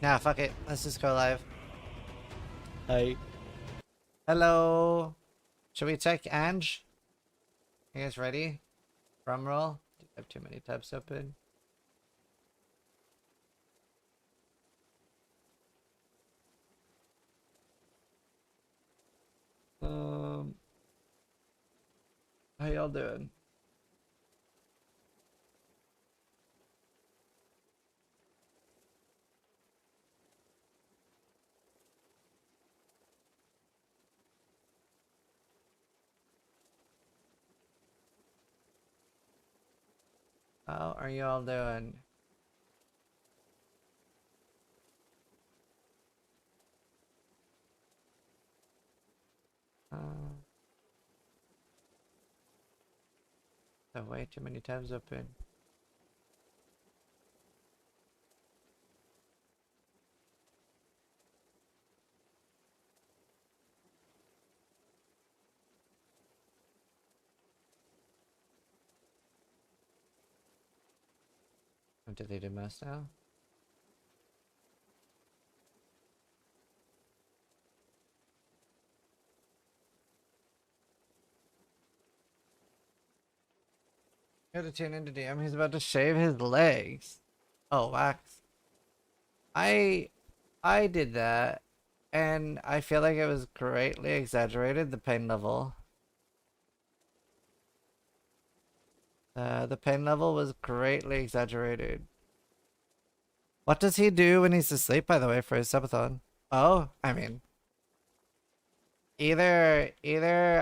Nah, fuck it. Let's just go live. Hi. Hello. Should we check Ange? You guys ready? Drum roll. I have too many tabs open. How y'all doing? How are y'all doing? Oh, way too many tabs open. I've deleted most now. Gotta tune into DM. He's about to shave his legs. Oh, wax. I did that, and I feel like it was greatly exaggerated, the pain level. The pain level was greatly exaggerated. What does he do when he's asleep, by the way, for his subathon? Oh, I mean, either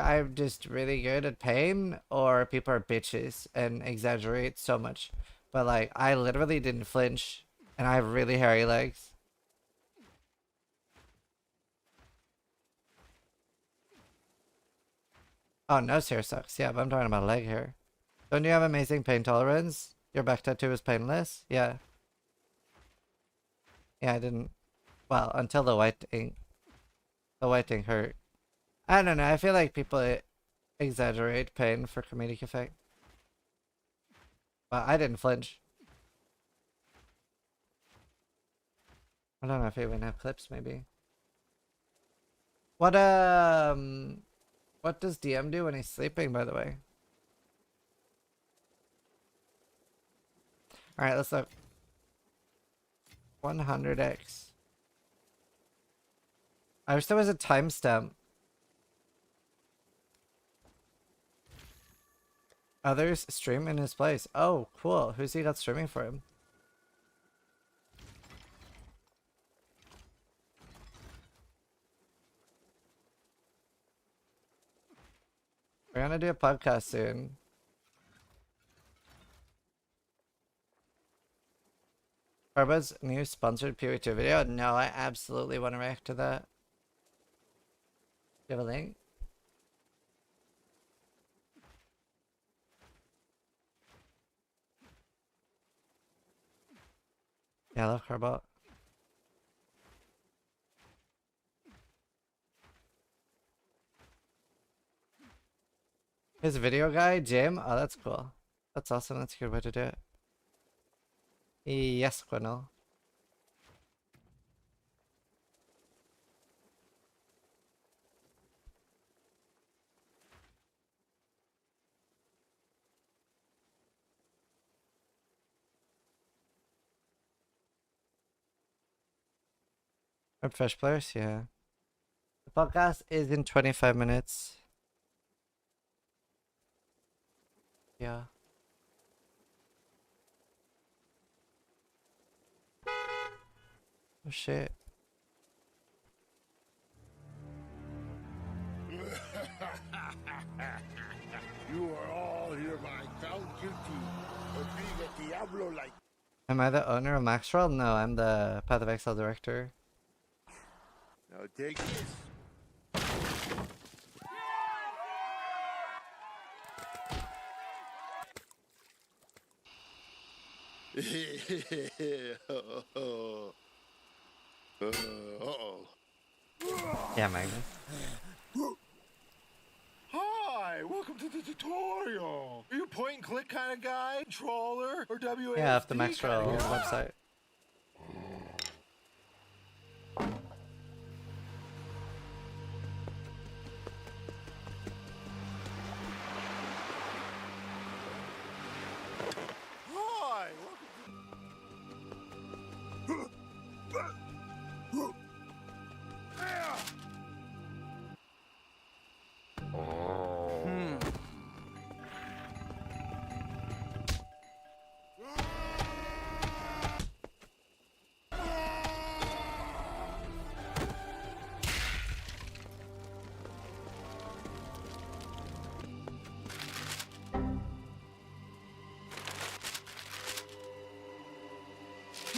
I'm just really good at pain, or people are bitches and exaggerate so much. But like, I literally didn't flinch, and I have really hairy legs. Oh, nose hair sucks. Yeah, but I'm talking about leg hair. Don't you have amazing pain tolerance? Your back tattoo is painless? Yeah. Yeah, I didn't. Well, until the white ink. The white ink hurt. I don't know. I feel like people exaggerate pain for comedic effect. But I didn't flinch. I don't know if I even have clips, maybe. What does DM do when he's sleeping, by the way? Alright, let's look. 100x. I wish there was a timestamp. Others stream in his place. Oh, cool. Who's he got streaming for him? We're gonna do a podcast soon. Carba's new sponsored PO2 video? No, I absolutely want to react to that. Do you have a link? Yeah, I love Carbot. His video guy, Jim? Oh, that's cool. That's awesome. That's a good way to do it. Yes, Quinel. Or Fish Players? Yeah. The podcast is in 25 minutes. Yeah. Oh shit. You are all hereby found guilty of being a Diablo like. Am I the owner of Maxwell? No, I'm the Path of Exile director. Now take this. Uh-oh. Yeah, Magnus. Hi, welcome to the tutorial. Are you a point and click kind of guy, controller, or WASD? Yeah, off the Maxwell website.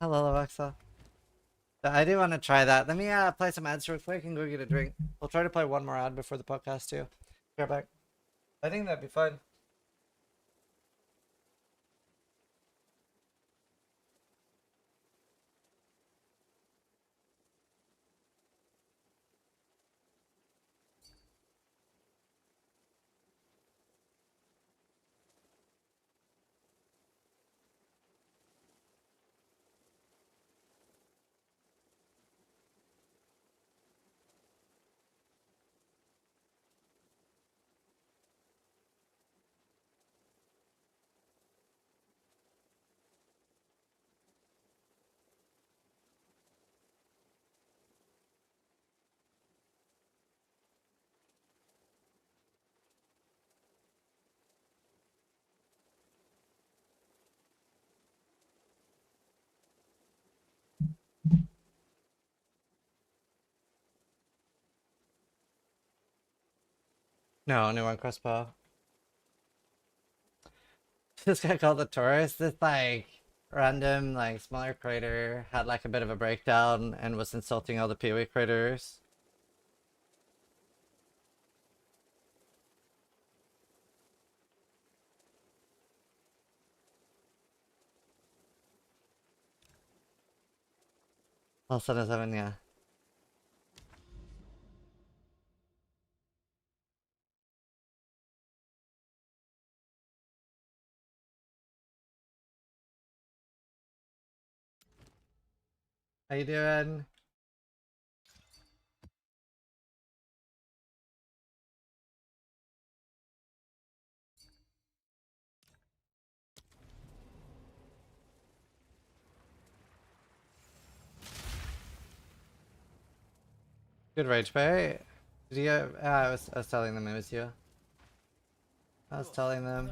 Hello, Alexa. I do want to try that. Let me play some ads real quick and go get a drink. We'll try to play one more ad before the podcast too. Be right back. I think that'd be fun. No, new one crossbow. This guy called the tourist. This like random like smaller crater had like a bit of a breakdown and was insulting all the PoE craters. Also, 7, yeah. How you doing? Good rage bait. Did you get, I was telling them it was you. I was telling them.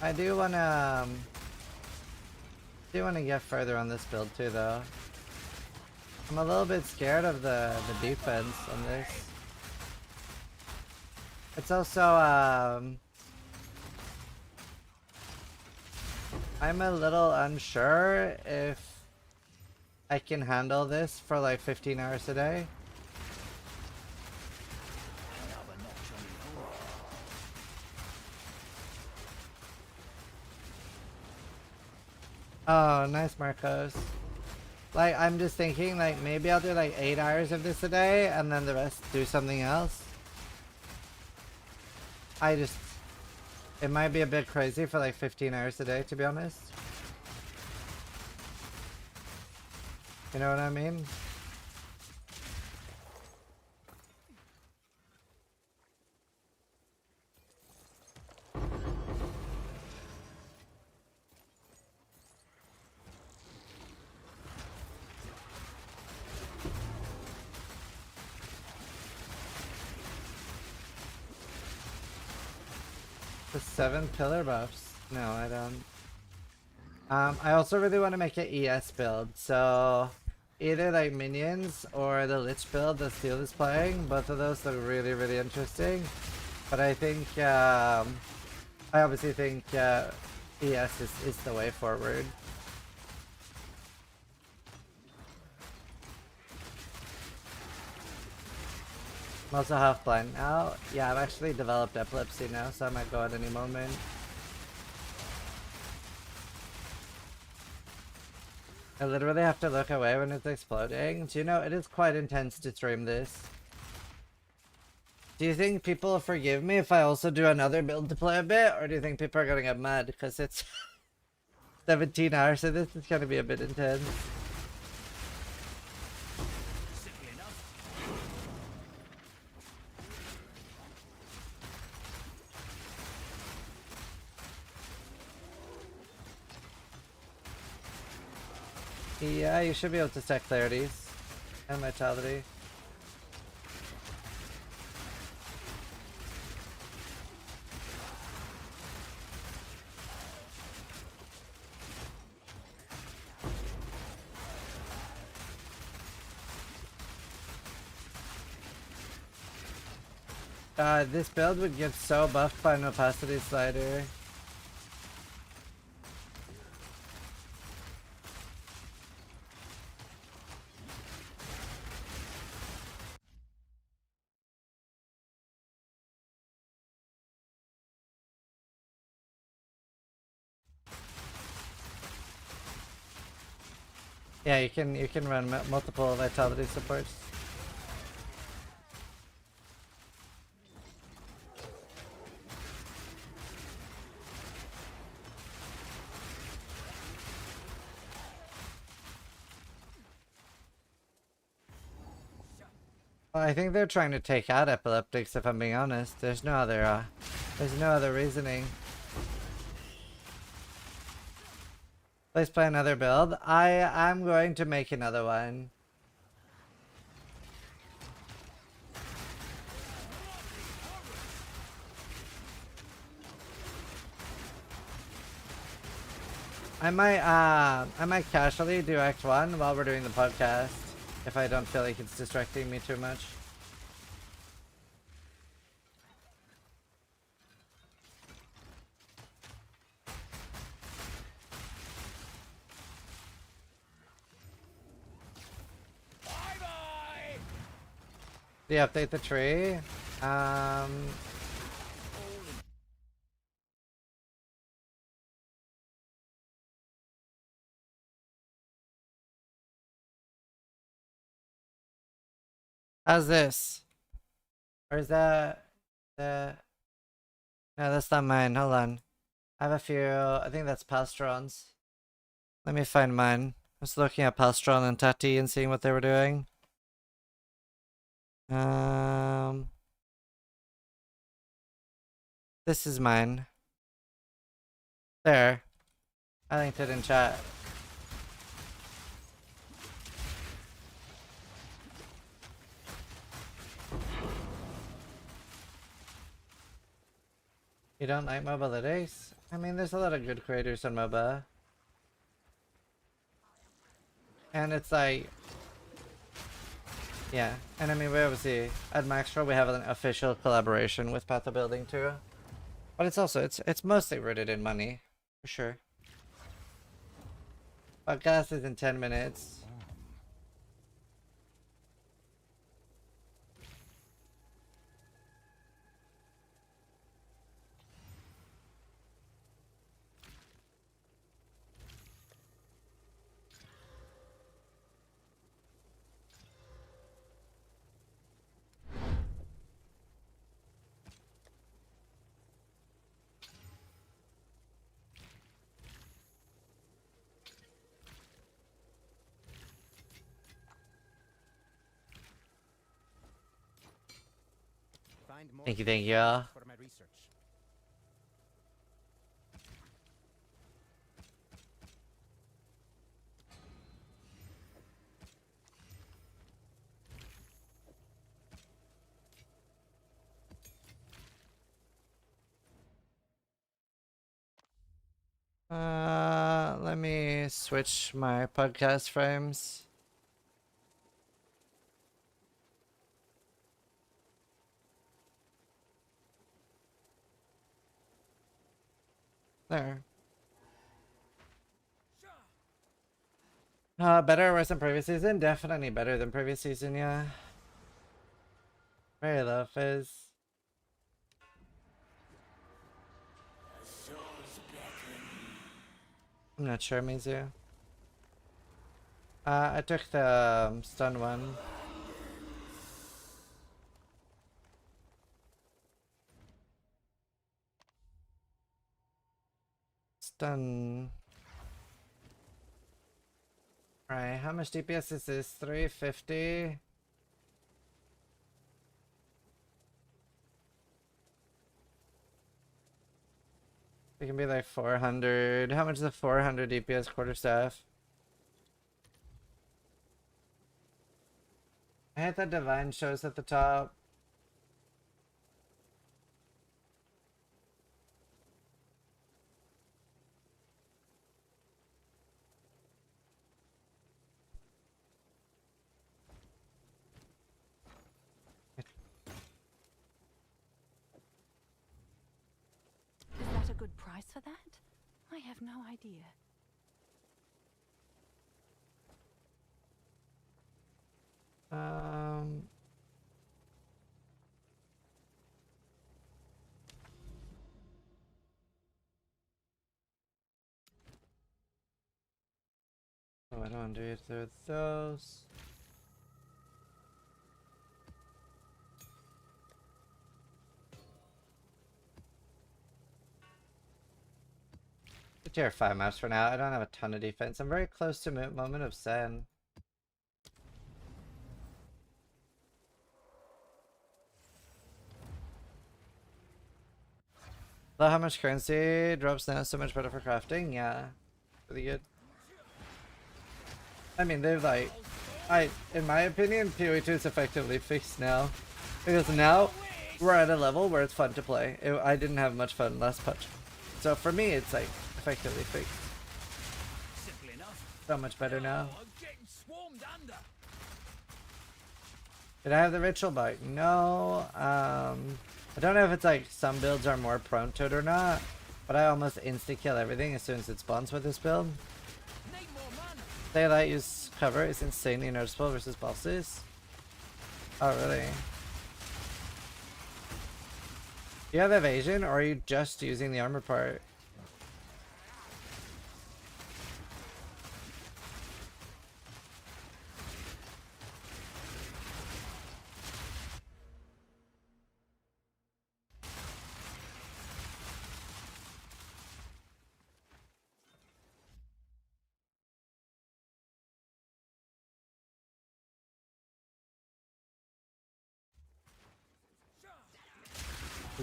I do wanna get further on this build too though. I'm a little bit scared of the defense on this. It's also I'm a little unsure if I can handle this for like 15 hours a day. Oh, nice, Marcos. Like, I'm just thinking, like, maybe I'll do like 8 hours of this a day and then the rest do something else. It might be a bit crazy for like 15 hours a day, to be honest. You know what I mean? The 7 pillar buffs. No, I don't. I also really want to make an ES build, so either like minions or the Lich build that Steel is playing. Both of those look really, really interesting. But I think, I obviously think ES is the way forward. I'm also half blind now. Yeah, I've actually developed epilepsy now, so I might go at any moment. I literally have to look away when it's exploding. Do you know, it is quite intense to stream this. Do you think people will forgive me if I also do another build to play a bit? Or do you think people are gonna get mad because it's 17 hours, so this is gonna be a bit intense. Yeah, you should be able to stack clarities and vitality. This build would get so buffed by an opacity slider. Yeah, you can run multiple vitality supports. Well, I think they're trying to take out epileptics, if I'm being honest. There's no other reasoning. Let's play another build. I'm going to make another one. I might casually do Act 1 while we're doing the podcast, if I don't feel like it's distracting me too much. Do you update the tree? How's this? Or is that the... No, that's not mine. Hold on. I have a few... I think that's Pastron's. Let me find mine. I was looking at Pastron and Tati and seeing what they were doing. This is mine. There. I linked it in chat. You don't like mobilities? I mean, there's a lot of good creators on MOBA. And it's like... Yeah, and I mean, we obviously, at Maxtra, we have an official collaboration with Path of Building too. But it's also, it's mostly rooted in money, for sure. Podcast is in 10 minutes. Thank you, y'all. For my research. Let me switch my podcast frames. There. Better or worse than previous season? Definitely better than previous season, yeah. Very low fizz. I'm not sure, Mizu. I took the stun one. Stun. Alright, how much DPS is this? 350? It can be like 400. How much is a 400 DPS quarterstaff? I hate that divine shows at the top. good price for that? I have no idea. Oh, I don't want to do either of those. Tier 5 maps for now. I don't have a ton of defense. I'm very close to Moment of Zen. Love how much currency drops now, so much better for crafting. Yeah, really good. I mean, they've like, in my opinion, PoE2 is effectively fixed now, because now we're at a level where it's fun to play. I didn't have much fun last patch, so for me, it's like effectively fixed. So much better now. Did I have the ritual bite? No. I don't know if it's like some builds are more prone to it or not, but I almost insta kill everything as soon as it spawns with this build. Daylight use cover is insanely noticeable versus bosses. Oh really? Do you have evasion or are you just using the armor part?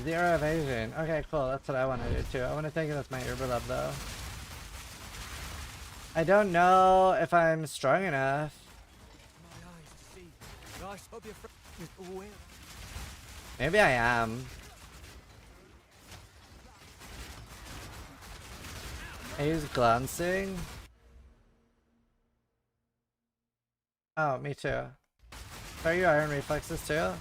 Zero evasion. Okay, cool. That's what I want to do too. I want to take it as my Uber love though. I don't know if I'm strong enough. Maybe I am. I use glancing. Oh, me too. Are you iron reflexes too?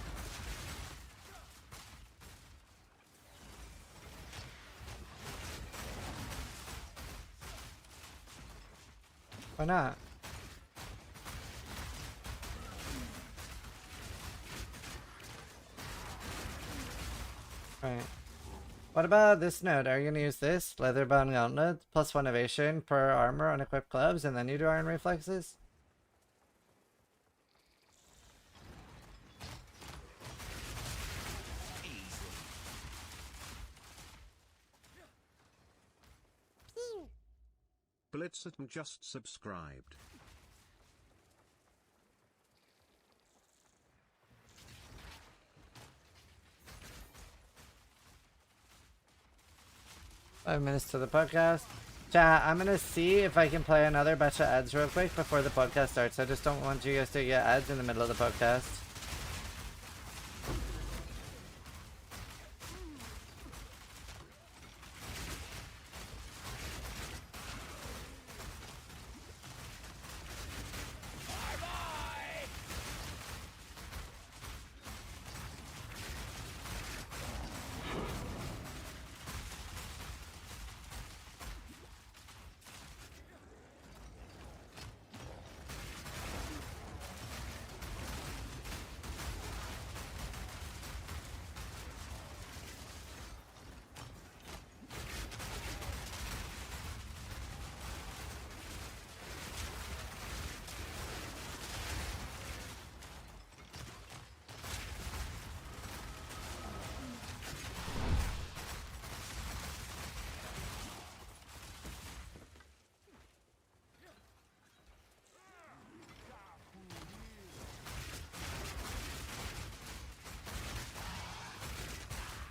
Why not? Right. What about this node? Are you gonna use this? Leatherbound gauntlet, plus 1 evasion per armor on equipped gloves, and then you do iron reflexes? Blitzerton just subscribed. Five minutes to the podcast. Chat, I'm gonna see if I can play another batch of ads real quick before the podcast starts. I just don't want you guys to get ads in the middle of the podcast.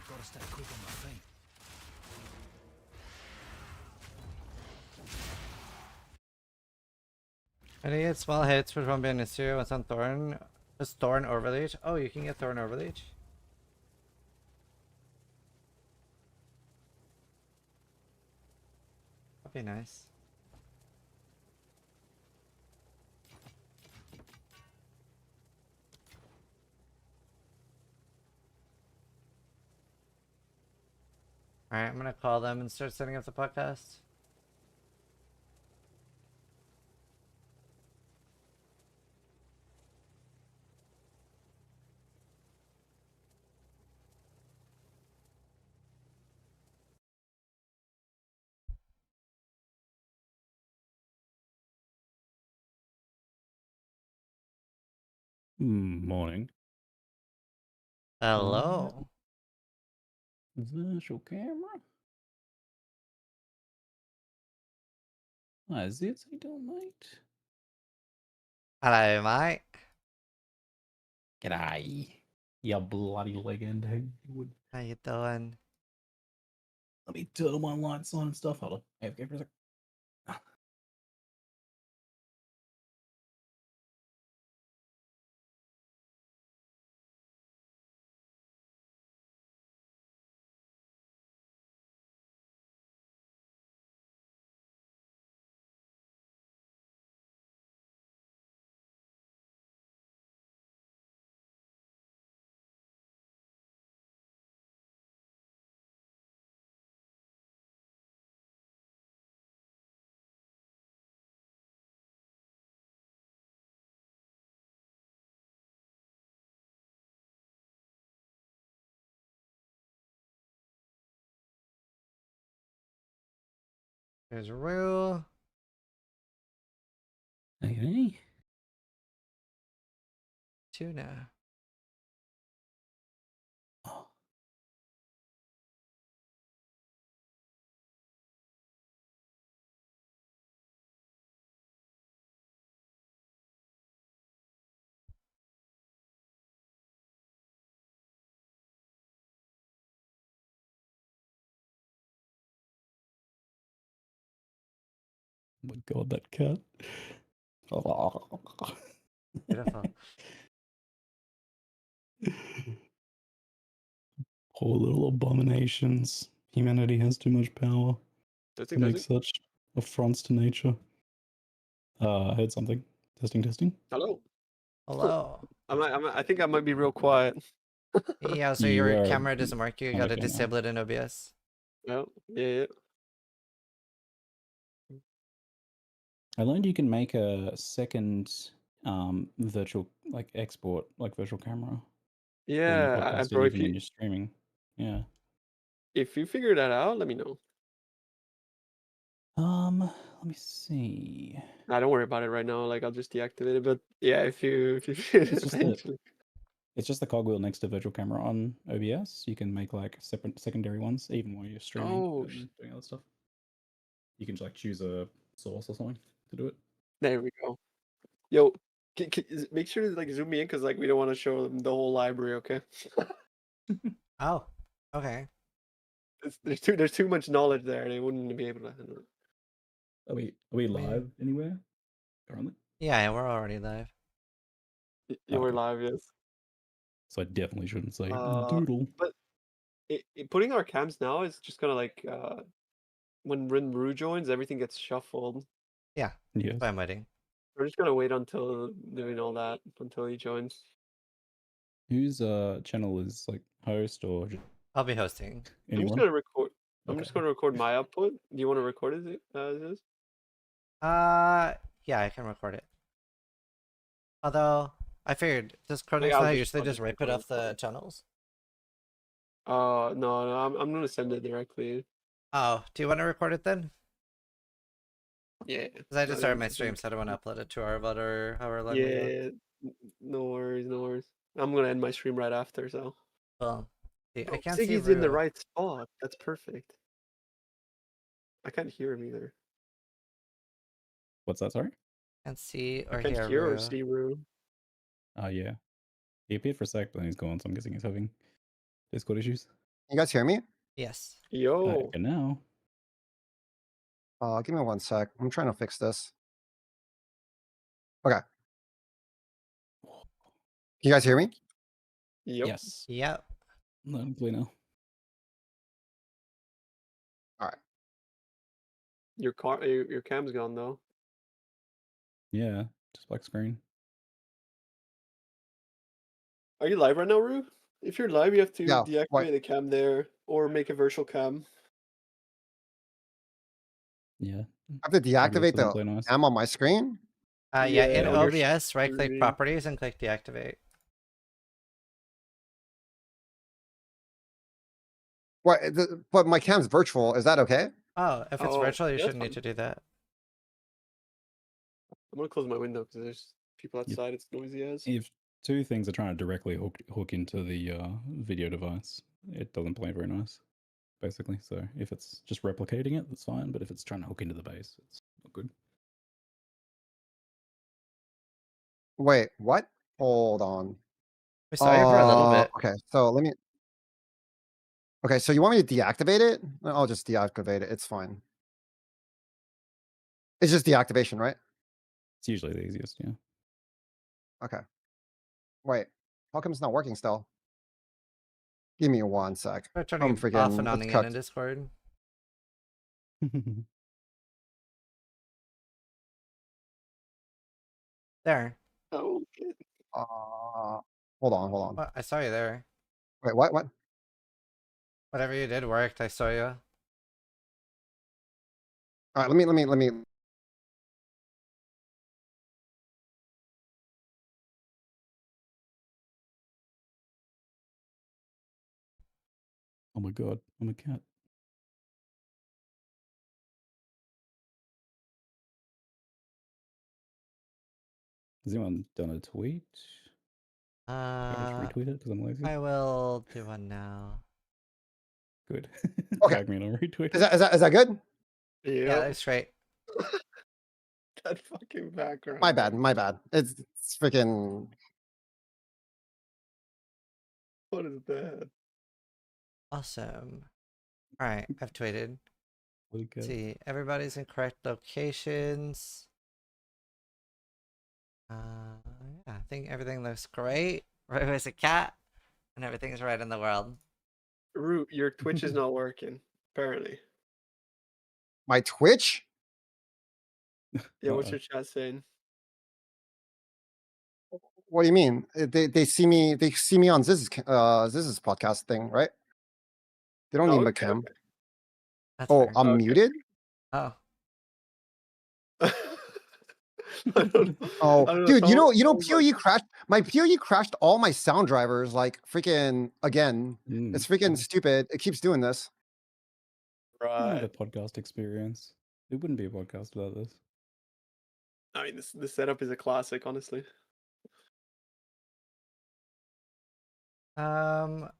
Gotta stay quick on my feet. And you get small hits, which won't be an issue. What's on Thorn? Just Thorn Overleach? Oh, you can get Thorn Overleach? That'd be nice. All right, I'm gonna call them and start setting up the podcast. Morning. Hello. Virtual camera? How's it doing, mate? Hello, mate. G'day. You bloody legend. How you doing? Let me turn my lights on and stuff. Hold on. Okay, for a sec. There's Rue. Okay. Tuna. Oh. My god, that cat. Beautiful. Poor little abominations. Humanity has too much power to make such affronts to nature. I heard something. Testing. Hello. Hello. I think I might be real quiet. Yeah, so You your are camera doesn't work. You I'm gotta okay now. disable it in OBS. No, yeah. I learned you can make a second virtual export virtual camera when you Yeah, podcast it bro, even when you're streaming. Yeah. if you figure that out, let me know. Let me see. Nah, don't worry about it right now. Like I'll just deactivate it. But yeah, if you eventually. It's just the cogwheel next to virtual camera on OBS. You can make separate secondary ones even while you're streaming and doing other stuff. You can just choose a source or something to do it. There we go. Yo, make sure to zoom me in because we don't want to show them the whole library. Okay. Oh, okay. There's too much knowledge there. They wouldn't be able to handle it. Are we live anywhere currently? Yeah, we're already live. You were live, yes. So I definitely shouldn't say doodle. But putting our cams now is just gonna when Rinru joins, everything gets shuffled. Yeah. Yes. That's why I'm waiting. We're just gonna wait until doing all that until he joins. Whose channel is host or just I'll be hosting. anyone? I'm just gonna record. I'm just gonna record my output. Do you want to record it as is? Yeah, I can record it. Although I figured, does Chronix I'll not just- usually I'll just just rip it record off the channels? No, I'm gonna send it directly. Oh, do you want to record it then? Yeah. Because I just started my stream, so I don't want to upload it to our VOD or however long we go. Yeah. No worries, no worries. I'm gonna end my stream right after, so. Well, see, I Oh, can't see Siggy's in the Rue. right spot. That's perfect. I can't hear him either. What's that? Sorry. Can't see I or can't hear hear or Rue. see Rue. Yeah. He appeared for a sec, but then he's gone, so I'm guessing he's having Discord issues. You guys hear me? Yes. Yo. Okay, now. Give me 1 sec. I'm trying to fix this. Okay. You guys hear me? Yep. Yes. Yep. Loud and clear now. All right. Your cam's gone though. Yeah, just black screen. Are you live right now, Rue? If you're live, you have to Yeah, deactivate what? the cam there or make a virtual cam. Yeah. I have to deactivate doesn't the play nice. cam on my screen. Yeah, in on your OBS, right click screen. properties and click deactivate. What? But my cam's virtual. Is that okay? Oh, if it's Oh, virtual, you yeah, that's shouldn't need to fine. do that. I'm gonna close my window because there's people Yep. outside. It's noisy as. If two things are trying to directly hook into the video device, it doesn't play very nice, basically. So if it's just replicating it, that's fine. But if it's trying to hook into the base, it's not good. Wait, what? Hold on. We saw you for a little bit. Okay, so let me. Okay, so you want me to deactivate it? I'll just deactivate it. It's fine. It's just deactivation, right? It's usually the easiest, yeah. Okay. Wait, how come it's not working still? Give me 1 sec. Try turning I'm it off and freaking. on It's again in cooked. Discord. There. Oh, okay. Hold on, hold on. Well, I saw you there. Wait, what? What? Whatever you did worked. I saw you. All right, let me. Oh my god, I'm a cat. Has anyone done a tweet? I just retweet it because I'm lazy. I will do one now. Good. Okay. Tag me and I'll retweet Is it. is that good? Yeah, that's great. That fucking background. My bad, my bad. It's freaking. What is that? Awesome. All right, I've tweeted. Really good. See, everybody's in correct locations. Yeah, I think everything looks great. Right, there's a cat, and everything's right in the world. Root, your Twitch is not working. Apparently. My Twitch? Yeah, what's your chat saying? What do you mean? They see me on Ziz's podcast thing, right? They don't need my Okay, cam. okay. That's Oh, fair. I'm muted? Oh, I don't know. Oh, I don't know, dude, someone PoE crashed. My PoE crashed all my sound drivers like freaking again. It's freaking stupid. It keeps doing this. The Right. podcast experience. It wouldn't be a podcast without this. I mean, this setup is a classic, honestly.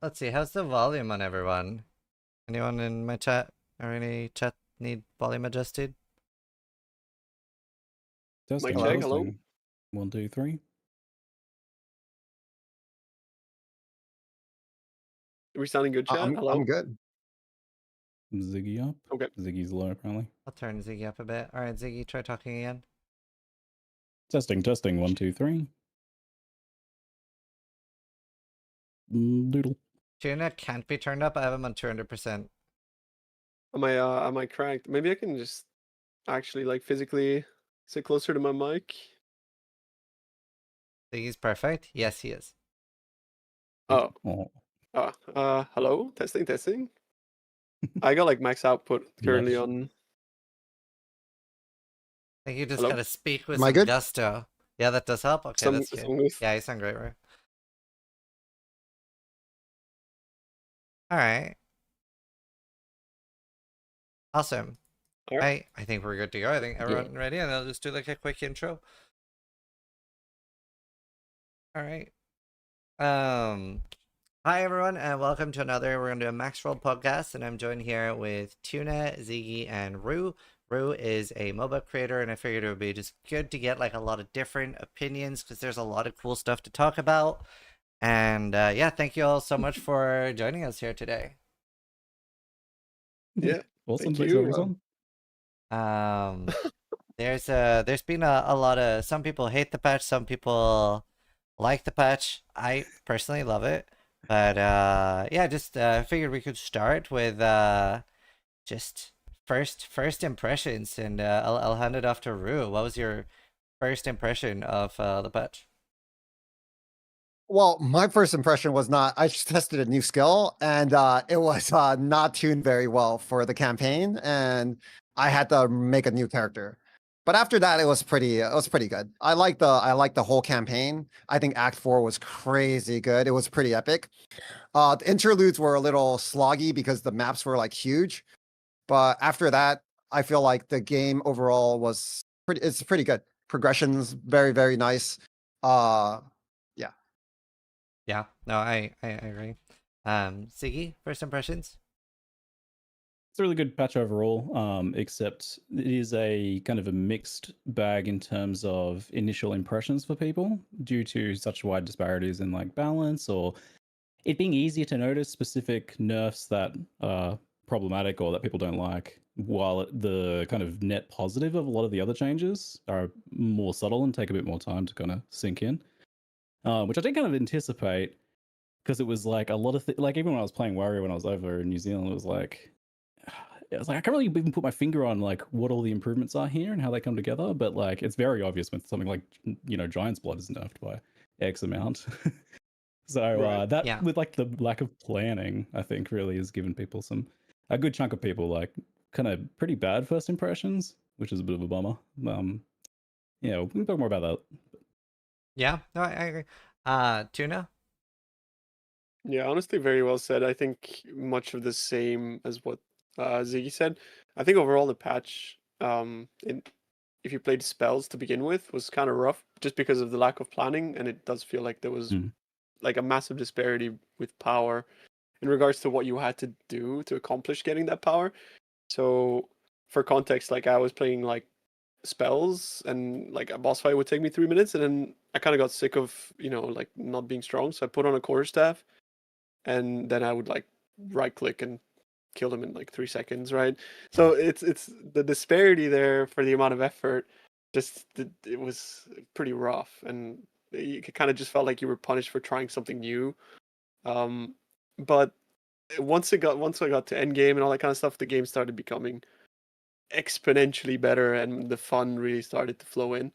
let's see. How's the volume on everyone? Anyone in my chat or any chat need volume adjusted? Testing, Mic check, hello? testing. 1, 2, 3. Are we sounding good, chat? Hello? I'm good. Ziggy up. Okay. Ziggy's low, apparently. I'll turn Ziggy up a bit. All right, Ziggy, try talking again. Testing, testing. 1, 2, 3. Doodle. Tuna can't be turned up. I have him on 200%. Am I cracked? Maybe I can just actually like physically sit closer to my mic. Ziggy's perfect. Yes, he is. Oh. Oh. Hello? Testing, testing. I got like max output currently Yes. on. I think you just Hello? gotta speak with Am I some good? gusto. Yeah, that does help. Okay, that's good. Yeah, you sound great, right? All right. Awesome. All right. I think we're good to go. I think everyone ready, and I'll just do like a quick intro. All right. Hi everyone, and welcome to another. We're gonna do a Max Roll podcast, and I'm joined here with Tuna, Ziggy, and Rue. Rue is a MOBA creator, and I figured it would be just good to get like a lot of different opinions because there's a lot of cool stuff to talk about. And yeah, thank you all so much for joining us here today. Yeah. Awesome. Thank Thanks for you. having us on. There's been a lot of, some people hate the patch, some people like the patch. I personally love it. But yeah, just figured we could start with just first impressions, and I'll hand it off to Rue. What was your first impression of the patch? Well, my first impression was not. I just tested a new skill, and it was not tuned very well for the campaign. And I had to make a new character. But after that, it was pretty good. I like the whole campaign. I think Act 4 was crazy good. It was pretty epic. The interludes were a little sloggy because the maps were like huge. But after that, I feel like the game overall was it's pretty good. Progression's very, very nice. Yeah. Yeah, no, I agree. Siggy, first impressions? It's a really good patch overall, except it is a kind of a mixed bag in terms of initial impressions for people due to such wide disparities in like balance or it being easier to notice specific nerfs that are problematic or that people don't like, while the kind of net positive of a lot of the other changes are more subtle and take a bit more time to kind of sink in, which I did kind of anticipate because it was like a lot of like even when I was playing Warrior when I was over in New Zealand, it was like I can't really even put my finger on like what all the improvements are here and how they come together, but like it's very obvious when something like Giant's Blood is nerfed by X amount. So Right. that Yeah. with like the lack of planning, I think really has given people a good chunk of people like kind of pretty bad first impressions, which is a bit of a bummer. Yeah, we can talk more about that. Yeah, no, I agree. Tuna? Yeah, honestly, very well said. I think much of the same as what Ziggy said. I think overall the patch, if you played spells to begin with, was kind of rough just because of the lack of planning, and it does feel like there was like a massive disparity with power in regards to what you had to do to accomplish getting that power. So, for context, like I was playing like spells, and like a boss fight would take me 3 minutes, and then I kind of got sick of like not being strong, so I put on a quarterstaff and then I would like right click and kill them in like 3 seconds, right? So it's the disparity there for the amount of effort. It was pretty rough, and you kind of just felt like you were punished for trying something new. But once I got to endgame and all that kind of stuff, the game started becoming exponentially better, and the fun really started to flow in.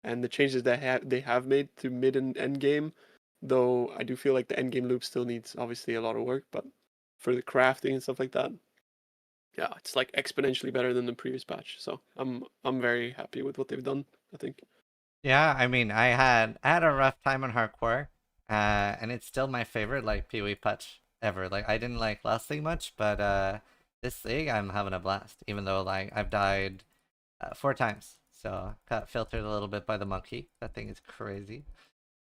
And the changes they have made to mid and end game, though I do feel like the end game loop still needs obviously a lot of work, but for the crafting and stuff like that, yeah, it's like exponentially better than the previous patch. So I'm very happy with what they've done, I think. Yeah, I mean, I had a rough time on hardcore, and it's still my favorite like PoE patch ever. Like I didn't like last league much, but this league I'm having a blast. Even though like I've died 4 times, so got filtered a little bit by the monkey. That thing is crazy.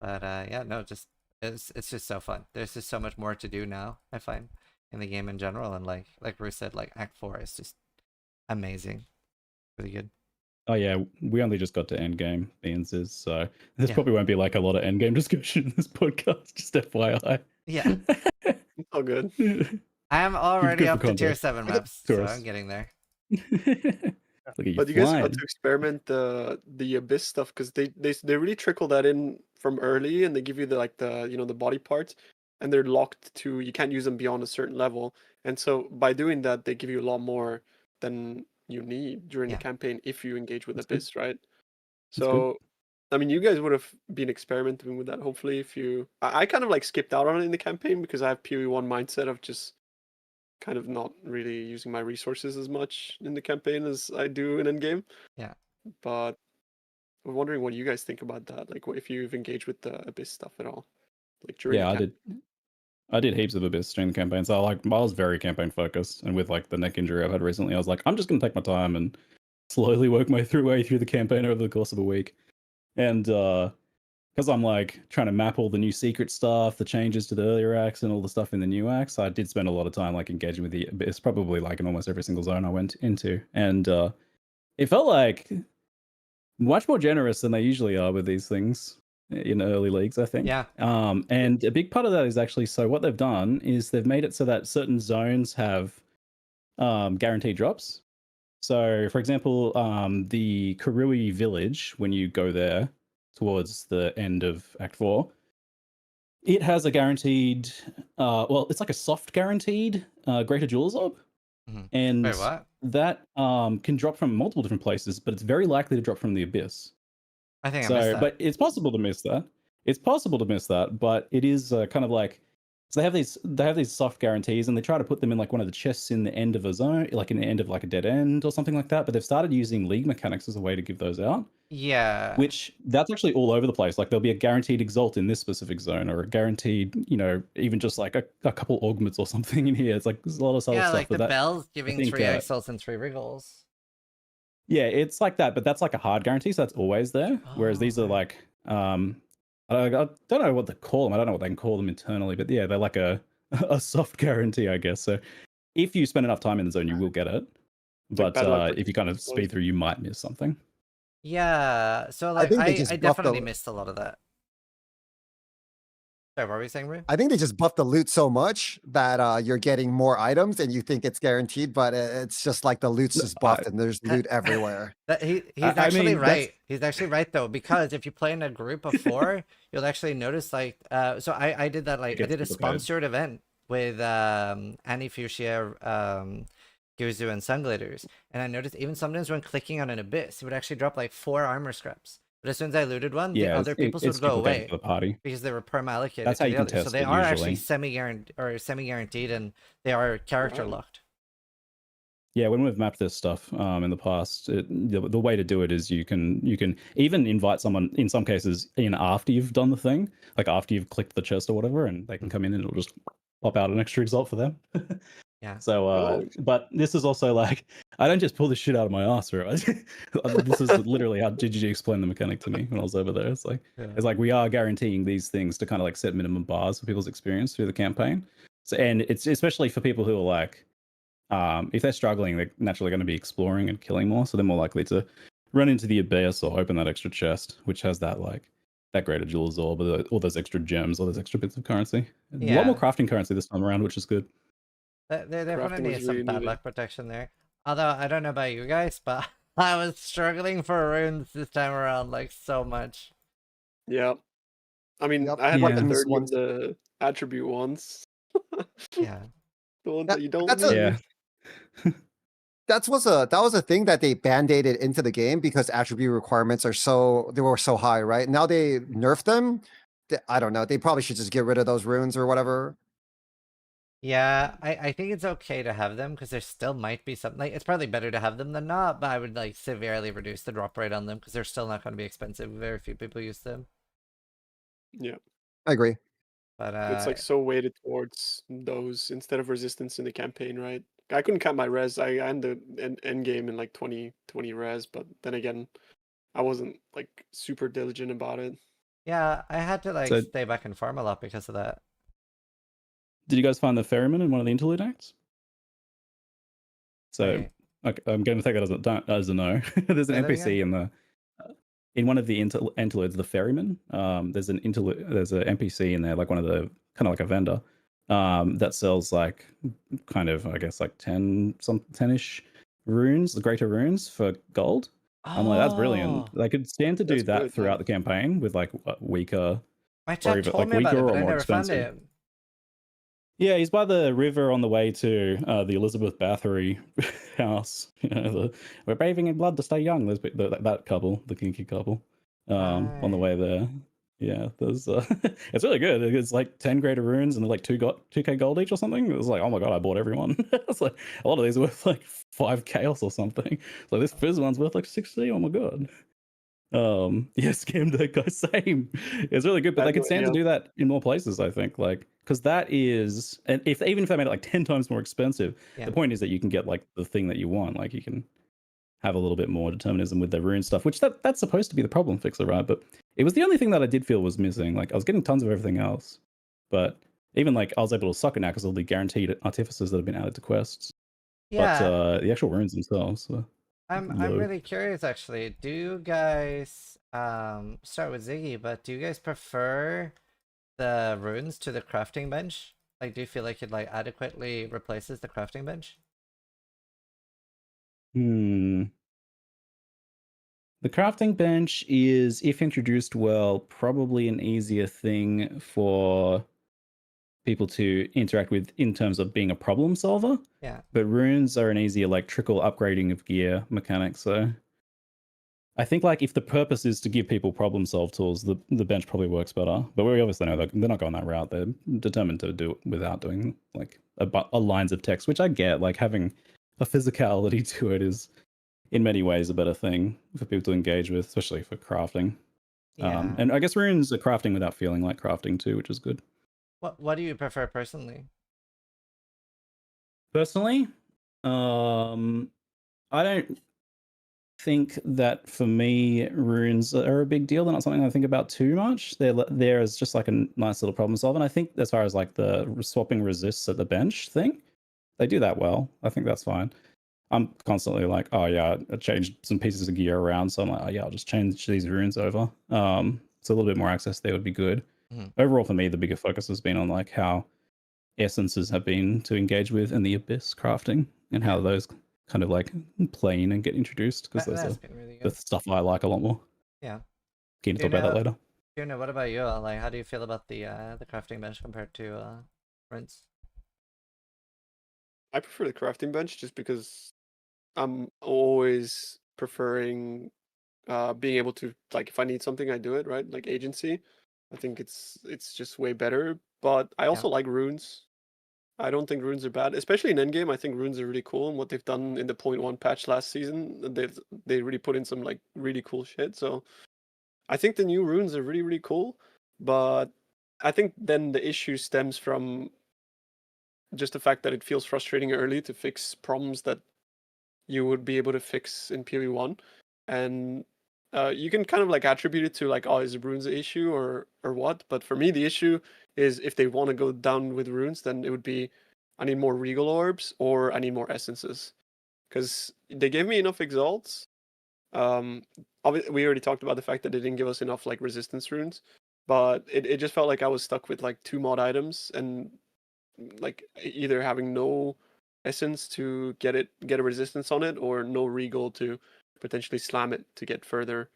But yeah, no, just it's just so fun. There's just so much more to do now, I find, in the game in general, and like Bruce said, like Act 4 is just amazing, really good. Oh yeah, we only just got to endgame, Beans so this Yeah. probably won't be like a lot of endgame discussion in this podcast. Just FYI. Yeah. It's all good. I am already Good for up to tier context. 7 maps, so Tourists. I'm getting there. Look at you But you guys got flying. to experiment the abyss stuff because they really trickle that in from early, and they give you the body parts, and they're locked to you can't use them beyond a certain level. And so by doing that, they give you a lot more than you need during the Yeah. campaign if you engage with That's abyss, right? That's good. So I mean, you guys would have been experimenting with that. Hopefully, if you, I kind of like skipped out on it in the campaign because I have PoE1 mindset of just kind of not really using my resources as much in the campaign as I do in endgame. Yeah. But I'm wondering what you guys think about that. Like, what if you've engaged with the abyss stuff at all, like during Yeah, the I campaign? did. I did heaps of abyss during the campaign, so I was very campaign focused. And with like the neck injury I've had recently, I was like, I'm just gonna take my time and slowly work my way through the campaign over the course of a week. And because I'm like trying to map all the new secret stuff, the changes to the earlier acts, and all the stuff in the new acts, I did spend a lot of time like engaging with the abyss, probably like in almost every single zone I went into, and it felt like much more generous than they usually are with these things in early leagues, I think. Yeah. And a big part of that is actually, so what they've done is they've made it so that certain zones have guaranteed drops. So, for example, the Karui village, when you go there towards the end of Act 4, it has a guaranteed, well, it's like a soft guaranteed Greater Jewels Orb. Mhm. And Wait, what? that can drop from multiple different places, but it's very likely to drop from the Abyss. I think I missed that. But it's possible to miss that. It's possible to miss that, but it is kind of like So they have these soft guarantees, and they try to put them in like one of the chests in the end of a zone, like in the end of like a dead end or something like that. But they've started using league mechanics as a way to give those out. Yeah. Which that's actually all over the place. Like there'll be a guaranteed exalt in this specific zone, or a guaranteed, even just like a couple augments or something in here. It's like there's a lot of subtle Yeah, stuff. like the But bells I giving think, 3 exalts and 3 wriggles. yeah, it's like that, but that's like a hard guarantee, so that's always there. Whereas these are like, I don't know what to call them. I don't know what they can call them internally, but yeah, they're like a a soft guarantee, I guess. So if you spend enough time in the zone, you will get it. like But bad luck if you kind of speed through, you might miss something. Yeah, so I like think they I just buffed definitely the. missed a lot of that. Sorry, what were you saying, Rue? I think they just buffed the loot so much that you're getting more items and you think it's guaranteed, but it's just like the loot's just buffed and there's loot everywhere. That he's I actually mean, that's- right. He's actually right though, because if you play in a group of 4, you'll actually notice like so I did that, like I Gets did a people paid. sponsored event with Annie Fuchsia, Gizu and Sunglitters, and I noticed even sometimes when clicking on an abyss, it would actually drop like 4 armor scraps. But as soon as I looted one, the yeah, other people's would it's go duplicated away for the party. because they were perma allocated That's to how the you can others. So test they it are actually usually. semi guaranteed, and they are character locked. Yeah, when we've mapped this stuff in the past, the way to do it is you can even invite someone in some cases in after you've done the thing, like after you've clicked the chest or whatever, and they can come in and it'll just pop out an extra exalt for them. Yeah. So, but this is also like, I don't just pull this shit out of my ass, right? This is literally how GGG explained the mechanic to me when I was over there. It's like we are guaranteeing these things to kind of like set minimum bars for people's experience through the campaign. So, and it's especially for people who are like, if they're struggling, they're naturally going to be exploring and killing more, so they're more likely to run into the abyss or open that extra chest, which has that greater jewel absorb, or all those extra gems, all those extra bits of currency. A lot more crafting currency this time around, which is good. There definitely Crafting needs was some really bad needed. luck protection there. Although I don't know about you guys, but I was struggling for runes this time around like so much. Yeah. I mean, Yep, I had like a weapons 30 of ones. the attribute ones. Yeah. The ones That- that you don't that's need. Yeah. that was a thing that they band-aided into the game because attribute requirements were so high, right? Now they nerfed them. I don't know. They probably should just get rid of those runes or whatever. Yeah, I think it's okay to have them because there still might be something. Like, it's probably better to have them than not, but I would like severely reduce the drop rate on them because they're still not going to be expensive. Very few people use them. Yeah. I agree. But It's like so weighted towards those instead of resistance in the campaign, right? I couldn't count my res. I ended the end game in like 20 res, but then again, I wasn't like super diligent about it. yeah, I had to like So- stay back and farm a lot because of that. Did you guys find the ferryman in one of the interlude acts? So Wait, okay, I'm going to take that as a no. There's an Say that NPC again? in the in one of the interludes, the ferryman. There's an NPC in there, like one of the kind of like a vendor that sells like kind of, I guess, like 10-ish runes, the greater runes for gold. I'm like, that's brilliant. Oh, They could stand to do That's that good, throughout yeah. the campaign with like weaker, my or chat even told like me about weaker it, or but I more never found expensive. it. Yeah, he's by the river on the way to the Elizabeth Bathory house. We're bathing in blood to stay young. There's that couple, the kinky couple, on the way there. Yeah, there's it's really good. It's like 10 greater runes and they're like 2k gold each or something. It was like, oh my god, I bought everyone. It's like a lot of these are worth like 5 chaos or something. So this fizz one's worth like 60. Oh my god. Yeah, scam deck guy, same. It's really good, but they could stand to do that in more places, I think, like, because that is, and even if they made it like 10 times more expensive, Yeah. the point is that you can get like the thing that you want. Like you can have a little bit more determinism with the rune stuff, which that's supposed to be the problem fixer, right? But it was the only thing that I did feel was missing. Like I was getting tons of everything else, but even like I was able to suck it now because of the guaranteed artificers that have been added to quests. Yeah, But the actual runes themselves, I'm low. really curious actually. Do you guys start with Ziggy, but do you guys prefer the runes to the crafting bench? Like, do you feel like it like adequately replaces the crafting bench? The crafting bench is, if introduced well, probably an easier thing for people to interact with in terms of being a problem solver. Yeah. But runes are an easier like trickle upgrading of gear mechanic. So I think like if the purpose is to give people problem solve tools, the bench probably works better. But we obviously know that they're not going that route. They're determined to do it without doing like a lines of text, which I get. Like having a physicality to it is in many ways a better thing for people to engage with, especially for crafting. Yeah. And I guess runes are crafting without feeling like crafting too, which is good. What do you prefer personally? Personally, I don't think that for me runes are a big deal. They're not something I think about too much. They're there as just like a nice little problem solve. And I think as far as like the swapping resists at the bench thing, they do that well. I think that's fine. I'm constantly like, oh yeah, I changed some pieces of gear around, so I'm like, oh yeah, I'll just change these runes over. So a little bit more access there would be good. Mhm. Overall, for me, the bigger focus has been on like how essences have been to engage with in the abyss crafting and how those kind of like plane and get introduced because those That's are been really the good. stuff I like a lot more. Yeah. Keen to talk about that later. Fiona, what about you? Like, how do you feel about the crafting bench compared to runes? I prefer the crafting bench just because I'm always preferring being able to, like, if I need something, I do it, right? Like agency. I think it's just way better. But I also like runes. I don't think runes are bad, especially in endgame. I think runes are really cool, and what they've done in the 0.1 patch last season, they really put in some like really cool shit. So I think the new runes are really cool, but I think then the issue stems from just the fact that it feels frustrating early to fix problems that you would be able to fix in PoE1, and you can kind of like attribute it to like, oh, is the runes the issue or what? But for me, the issue is if they want to go down with runes, then it would be I need more regal orbs or I need more essences, because they gave me enough exalts. We already talked about the fact that they didn't give us enough like resistance runes, but it just felt like I was stuck with like 2 mod items and like either having no essence to get a resistance on it or no regal to potentially slam it to get further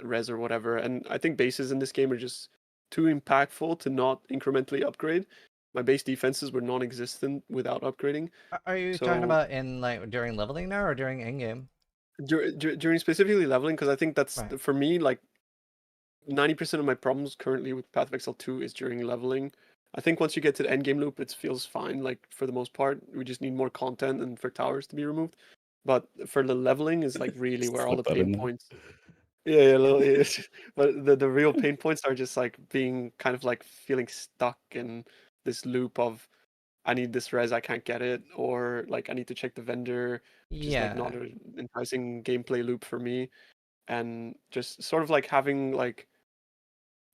res or whatever. And I think bases in this game are just too impactful to not incrementally upgrade. My base defenses were non-existent without upgrading. Are you talking So about in like during leveling now or during endgame? during specifically leveling, because I think that's Right. for me like 90% of my problems currently with Path of Exile 2 is during leveling. I think once you get to the end game loop, it feels fine. Like for the most part, we just need more content and for towers to be removed. But for the leveling is like really where all the Slip that pain in there. points. Yeah, yeah. But the real pain points are just like being kind of like feeling stuck in this loop of I need this res, I can't get it, or like I need to check the vendor, which is like not Yeah. an enticing gameplay loop for me, and just sort of like having like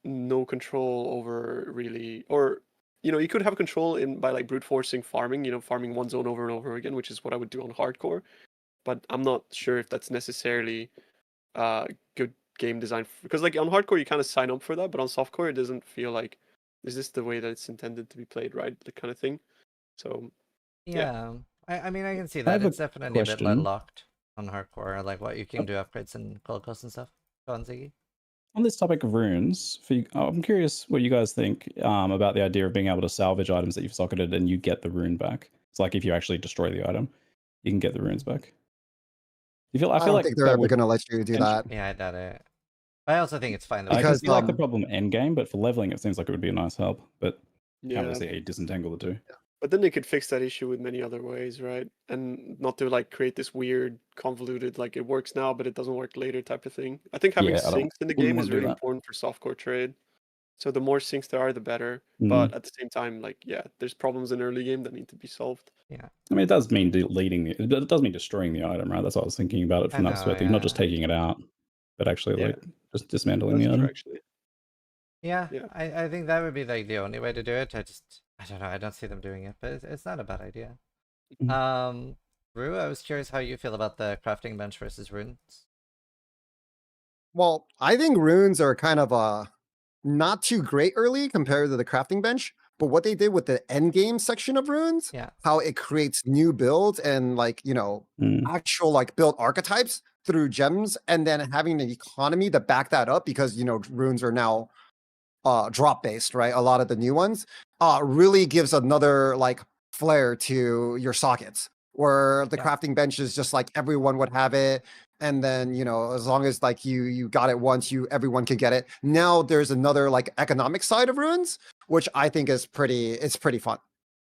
no control over really, or you could have control in by like brute forcing farming, farming one zone over and over again, which is what I would do on hardcore. But I'm not sure if that's necessarily good game design, because like on hardcore you kind of sign up for that, but on softcore it doesn't feel like, is this the way that it's intended to be played, right? The kind of thing. So yeah. Yeah. I mean, I can see I that. have a It's definitely a bit question. locked on hardcore, like what you can do upgrades and gold costs and stuff. Go on, Ziggy. On this topic of runes, I'm curious what you guys think about the idea of being able to salvage items that you've socketed and you get the rune back. It's like if you actually destroy the item, you can get the runes back. I I feel don't like think they're that ever would gonna let you do that Yeah, I doubt it. I also think it's fine though. I can because see like the problem end game, but for leveling, it seems like it would be a nice help. But can't really Yeah, see how you disentangle the two. but then they could fix that issue with many other ways, right? And not to like create this weird convoluted like it works now but it doesn't work later type of thing. I think having Yeah, syncs in the wouldn't game is want to do really that. important for softcore trade. So the more syncs there are, the better. Mm. But at the same time, like, yeah, there's problems in early game that need to be solved. Yeah. I mean, it does mean deleting it does mean destroying the item, right? That's what I was thinking about it I from that know, perspective, not just yeah. taking it out, but actually Yeah, like just dismantling that's the true item. actually. Yeah, Yeah. I think that would be like the only way to do it. I don't know, I don't see them doing it, but it's not a bad idea. Mhm. Rue, I was curious how you feel about the crafting bench versus runes. well, I think runes are kind of not too great early compared to the crafting bench. But what they did with the end game section of runes, Yeah. how it creates new builds and like Mm. actual like build archetypes through gems, and then having the economy to back that up because runes are now drop based, right? A lot of the new ones really gives another like flair to your sockets. Where the Yeah. crafting bench is just like everyone would have it. And then, you know, as long as like you got it once, everyone can get it. Now there's another like economic side of runes, which I think is pretty fun.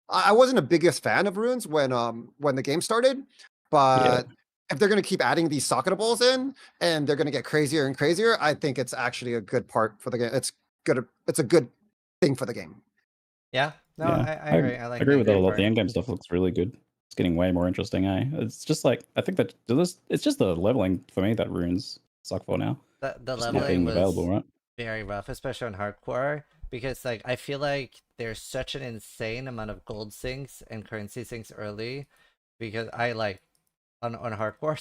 I wasn't a biggest fan of runes when the game started, Yeah. but if they're gonna keep adding these socketables in and they're gonna get crazier and crazier, I think it's actually a good part for the game. It's a good thing for the game. Yeah. No, Yeah, I agree. I I like agree the with that a endgame lot. The part. endgame stuff looks really good. It's getting way more interesting, eh? It's just like I think that it's just the leveling for me that runes suck for now. The Just not leveling being available, was right? very rough, especially on hardcore, because like I feel like there's such an insane amount of gold sinks and currency sinks early, because I like on hardcore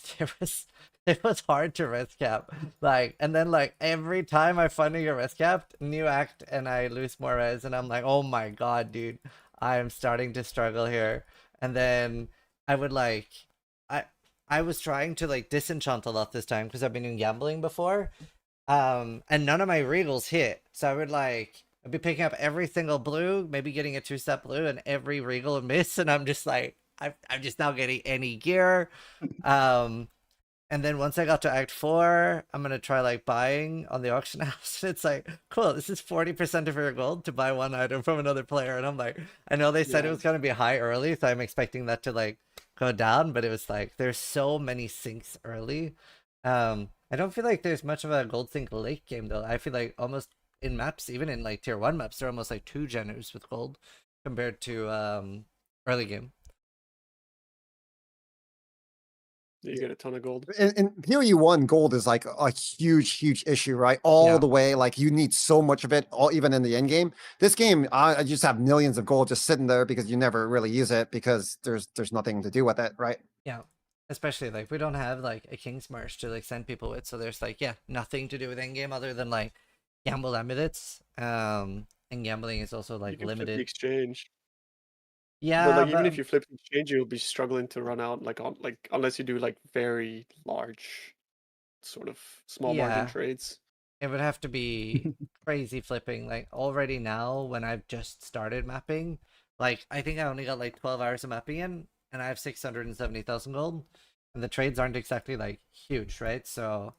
it was hard to risk cap, like, and then like every time I finally get risk capped, new act and I lose more res, and I'm like, oh my god, dude, I am starting to struggle here. And then I would like I I was trying to like disenchant a lot this time because I've been doing gambling before, and none of my regals hit. So I would like I'd be picking up every single blue, maybe getting a 2-step blue, and every regal would miss, and I'm just like I'm just not getting any gear. Um and then once I got to Act 4, I'm gonna try like buying on the auction house. It's like, cool, this is 40% of your gold to buy one item from another player. And I'm like, I know they said it Yeah. was gonna be high early, so I'm expecting that to like go down, but it was like there's so many sinks early. I don't feel like there's much of a gold sink late game though. I feel like almost in maps, even in like tier 1 maps, they're almost like too generous with gold compared to early game. You get a ton of gold. In PoE1, gold is like a huge issue, right? All Yeah. the way, like you need so much of it, all even in the end game. This game, I just have millions of gold just sitting there because you never really use it because there's nothing to do with it, right? Yeah. Especially like we don't have like a King's March to like send people with, so there's like nothing to do with endgame other than like gamble amulets. And gambling is also You like can flip the limited. exchange. But Yeah, like even if but you flip the exchange, you'll be struggling to run out like on like unless you do like very large sort of small margin yeah, trades. it would have to be crazy flipping. Like already now when I've just started mapping, like I think I only got like 12 hours of mapping in and I have 670,000 gold. And the trades aren't exactly like huge, right? So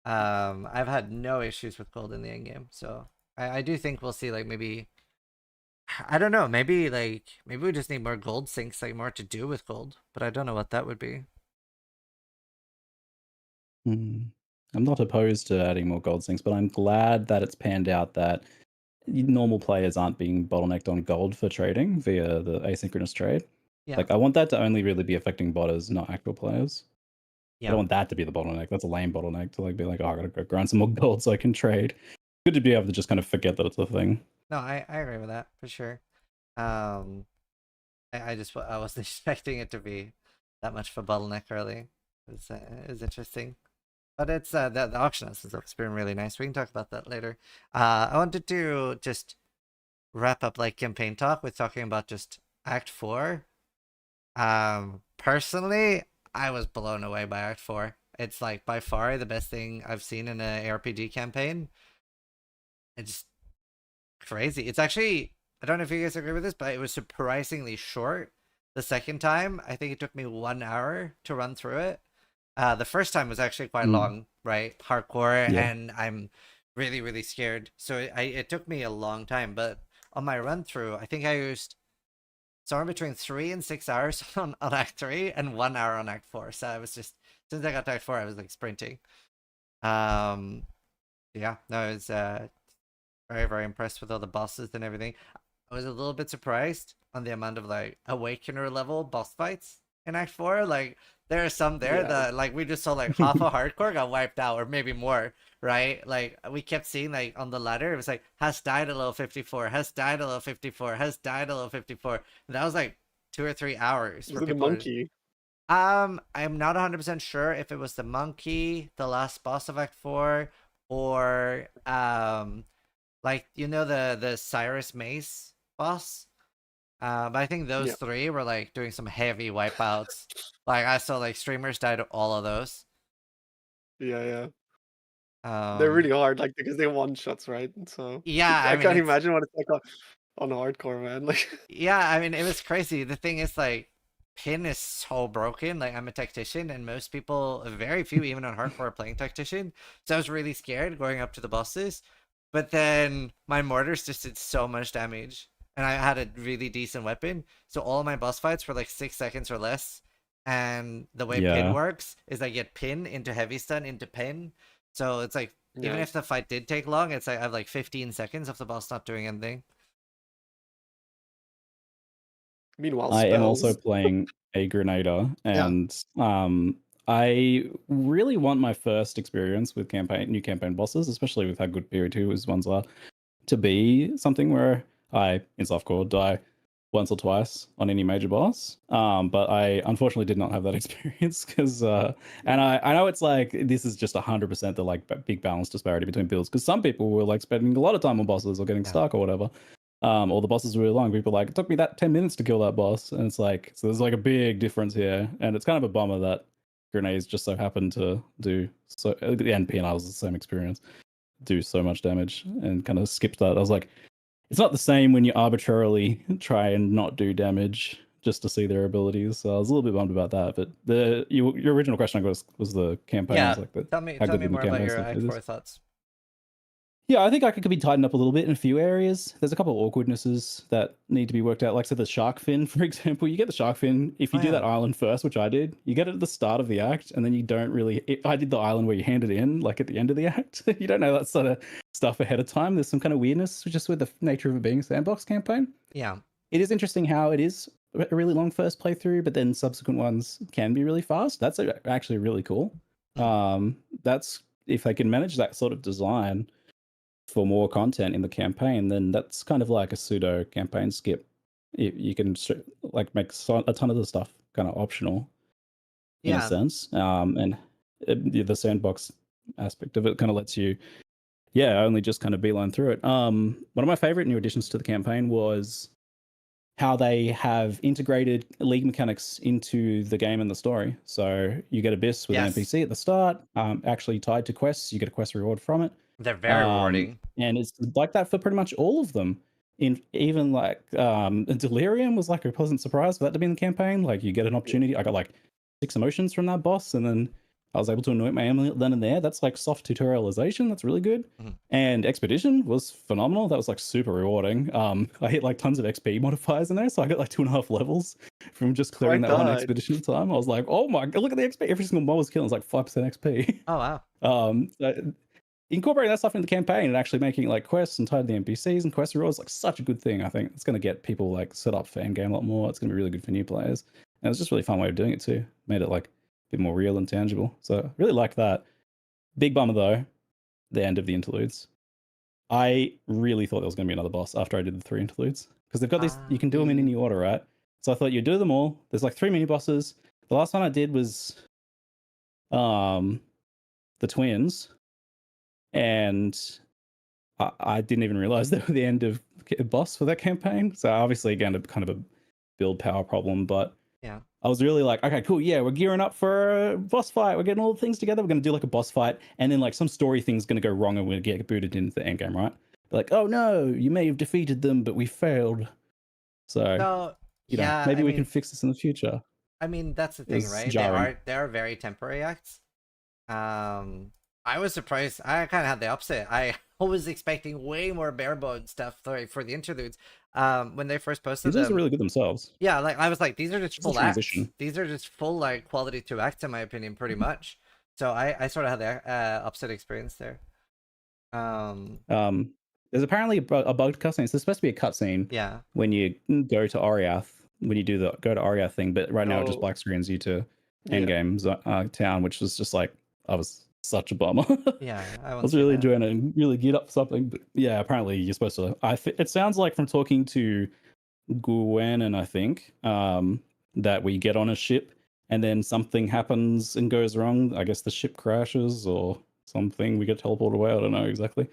I've had no issues with gold in the end game. So I do think we'll see like maybe I don't know, maybe we just need more gold sinks, like more to do with gold, but I don't know what that would be. I'm not opposed to adding more gold sinks, but I'm glad that it's panned out that normal players aren't being bottlenecked on gold for trading via the asynchronous trade. Yeah. Like, I want that to only really be affecting botters, not actual players. I Yeah. don't want that to be the bottleneck. That's a lame bottleneck to like be like, oh, I gotta go grind some more gold so I can trade. Good to be able to just kind of forget that it's a thing. No, I agree with that for sure. Um I wasn't expecting it to be that much of a bottleneck early. It was interesting. But it's the auction house has been really nice. We can talk about that later. I wanted to just wrap up like campaign talk with talking about just Act 4. Personally, I was blown away by Act 4. It's like by far the best thing I've seen in an ARPG campaign. It's crazy. It's actually, I don't know if you guys agree with this, but it was surprisingly short. The second time, I think it took me 1 hour to run through it. The first time was actually quite long, right? Hardcore, Yeah. and I'm really scared. So it took me a long time. But on my run through, I think I used somewhere between 3 and 6 hours on Act 3 and 1 hour on Act 4. So I was just, since I got to Act 4, I was like sprinting. Yeah, no, I was very impressed with all the bosses and everything. I was a little bit surprised on the amount of like Awakener level boss fights in Act 4. Like there are some there Yeah. that like we just saw like half a hardcore got wiped out or maybe more, right? Like we kept seeing like on the ladder, it was like has died at level 54, has died at level 54, has died at level 54. And that was like 2 or 3 hours. Was it the monkey? I'm not 100% sure if it was the monkey, the last boss of Act 4, or like you know the Cyrus Mace boss. But I think those Yeah. three were like doing some heavy wipeouts. Like I saw like streamers died of all of those. Yeah. They're really hard, like because they one shots, right? So yeah, I I mean can't it's imagine what it's like on hardcore, man. Like yeah, I mean it was crazy. The thing is like pin is so broken. Like I'm a tactician, and most people, very few, even on hardcore, are playing tactician. So I was really scared going up to the bosses. But then my mortars just did so much damage, and I had a really decent weapon. So all my boss fights were like 6 seconds or less. And the way pin Yeah. works is I get pin into heavy stun into pin. So it's like even Yeah. if the fight did take long, it's like I have like 15 seconds of the boss not doing anything. Meanwhile, I am also spells. playing a Grenader, Yeah. and I really want my first experience with new campaign bosses, especially with how good Period 2's ones are, to be something where I, in softcore, die once or twice on any major boss. But I unfortunately did not have that experience because, and I know it's like this is just 100% the like big balance disparity between builds because some people were like spending a lot of time on bosses or getting Yeah. stuck or whatever. Or the bosses were really long. People are like, it took me that 10 minutes to kill that boss. And it's like, so there's like a big difference here. And it's kind of a bummer that grenades just so happened to do so, and PNI was the same experience, do so much damage and kind of skipped that. I was like, it's not the same when you arbitrarily try and not do damage just to see their abilities. So I was a little bit bummed about that. But your original question I guess was the campaigns, Yeah. like the Tell me how good the more about campaign your stuff Act is. 4 thoughts. Yeah, I think I could be tightened up a little bit in a few areas. There's a couple of awkwardnesses that need to be worked out. Like, so the shark fin, for example, you get the shark fin. If you do that island first, which I did, you get it at the start of the act, and then you don't really. I did the island where you hand it in, like at the end of the act. You don't know that sort of stuff ahead of time. There's some kind of weirdness just with the nature of it being a sandbox campaign. Yeah. It is interesting how it is a really long first playthrough, but then subsequent ones can be really fast. That's actually really cool. That's if they can manage that sort of design for more content in the campaign, then that's kind of like a pseudo campaign skip. You can like make a ton of the stuff kind of optional in a sense. And the sandbox aspect of it kind of lets you, only just kind of beeline through it. One of my favorite new additions to the campaign was how they have integrated league mechanics into the game and the story. So you get Abyss with an NPC at the start, actually tied to quests. You get a quest reward from it. They're very rewarding. And it's like that for pretty much all of them. In even like Delirium was like a pleasant surprise for that to be in the campaign. Like you get an opportunity. I got like 6 emotions from that boss, and then I was able to anoint my amulet then and there. That's like soft tutorialization. That's really good. And Expedition was phenomenal. That was like super rewarding. I hit like tons of XP modifiers in there, so I got like 2.5 levels from just clearing that one expedition time. I was like, oh my god, look at the XP. Every single mob was killing is like 5% XP. Oh wow. Incorporating that stuff into the campaign and actually making like quests and tied to the NPCs and quest rewards like such a good thing. I think it's going to get people like set up for endgame a lot more. It's going to be really good for new players, and it's just a really fun way of doing it too. Made it like a bit more real and tangible. So I really like that. Big bummer though, the end of the interludes. I really thought there was going to be another boss after I did the 3 interludes because they've got these. You can do them in any order, right? So I thought you'd do them all. There's like 3 mini bosses. The last one I did was the twins. And I didn't even realize they were the end of boss for that campaign. So obviously, again, kind of a build power problem. But yeah, I was really like, okay, cool. Yeah, we're gearing up for a boss fight. We're getting all the things together. We're going to do like a boss fight. And then like some story thing's going to go wrong and we're going to get booted into the end game, right? But like, oh no, you may have defeated them, but we failed. So, maybe we can fix this in the future. I mean, that's the thing, right? They are very temporary acts. I was surprised. I kind of had the opposite. I was expecting way more barebones stuff for the interludes. When they first posted them, these are really good themselves. Yeah, like I was like, these are just full acts. These are just full like quality 2 acts, in my opinion, pretty much. So I sort of had the opposite experience there. There's apparently a bugged cutscene. So there's supposed to be a cutscene. Yeah. When you go to Oriath, when you do the go to Oriath thing, but right now it just black screens you to endgame town, which was just like I was such a bummer. Yeah, I was really enjoying it and really geared up for something. But yeah, apparently you're supposed to. It sounds like from talking to Gwen and I think that we get on a ship and then something happens and goes wrong. I guess the ship crashes or something. We get teleported away. I don't know exactly.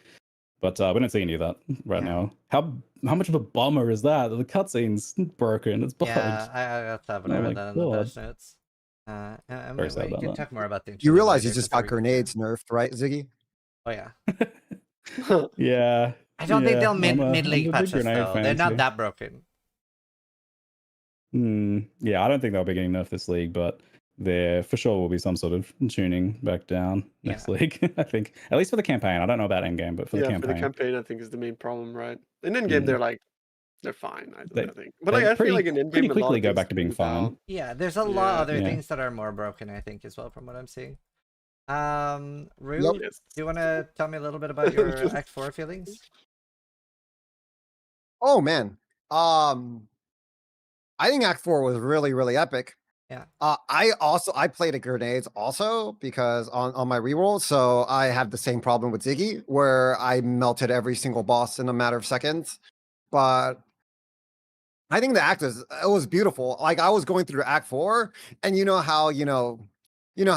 But we don't see any of that now. How much of a bummer is that? The cutscene's broken. It's bugged. Yeah, I have to have whatever that in the patch notes. You can talk more about the. You realize you just got grenades nerfed, right, Ziggy? Oh yeah. Yeah. I don't think they'll mid league patches though. They're not that broken. Yeah, I don't think they'll be getting nerfed this league, but there for sure will be some sort of tuning back down next league. I think, at least for the campaign. I don't know about endgame, but for the Yeah, for the campaign, campaign, I think is the main problem, right? In endgame, they're fine. I they think, but like they I feel like in pretty endgame, a lot quickly of go things back to being tune fine. down. Yeah, there's a lot of other Yeah. things that are more broken, I think, as well, from what I'm seeing. Rue, Yep. do Yes. you want to tell me a little bit about your Act 4 feelings? Oh man. I think Act 4 was really, really epic. Yeah. I played at grenades also because on my reroll, so I have the same problem with Ziggy where I melted every single boss in a matter of seconds. But I think the act was beautiful. Like I was going through Act 4, and you know how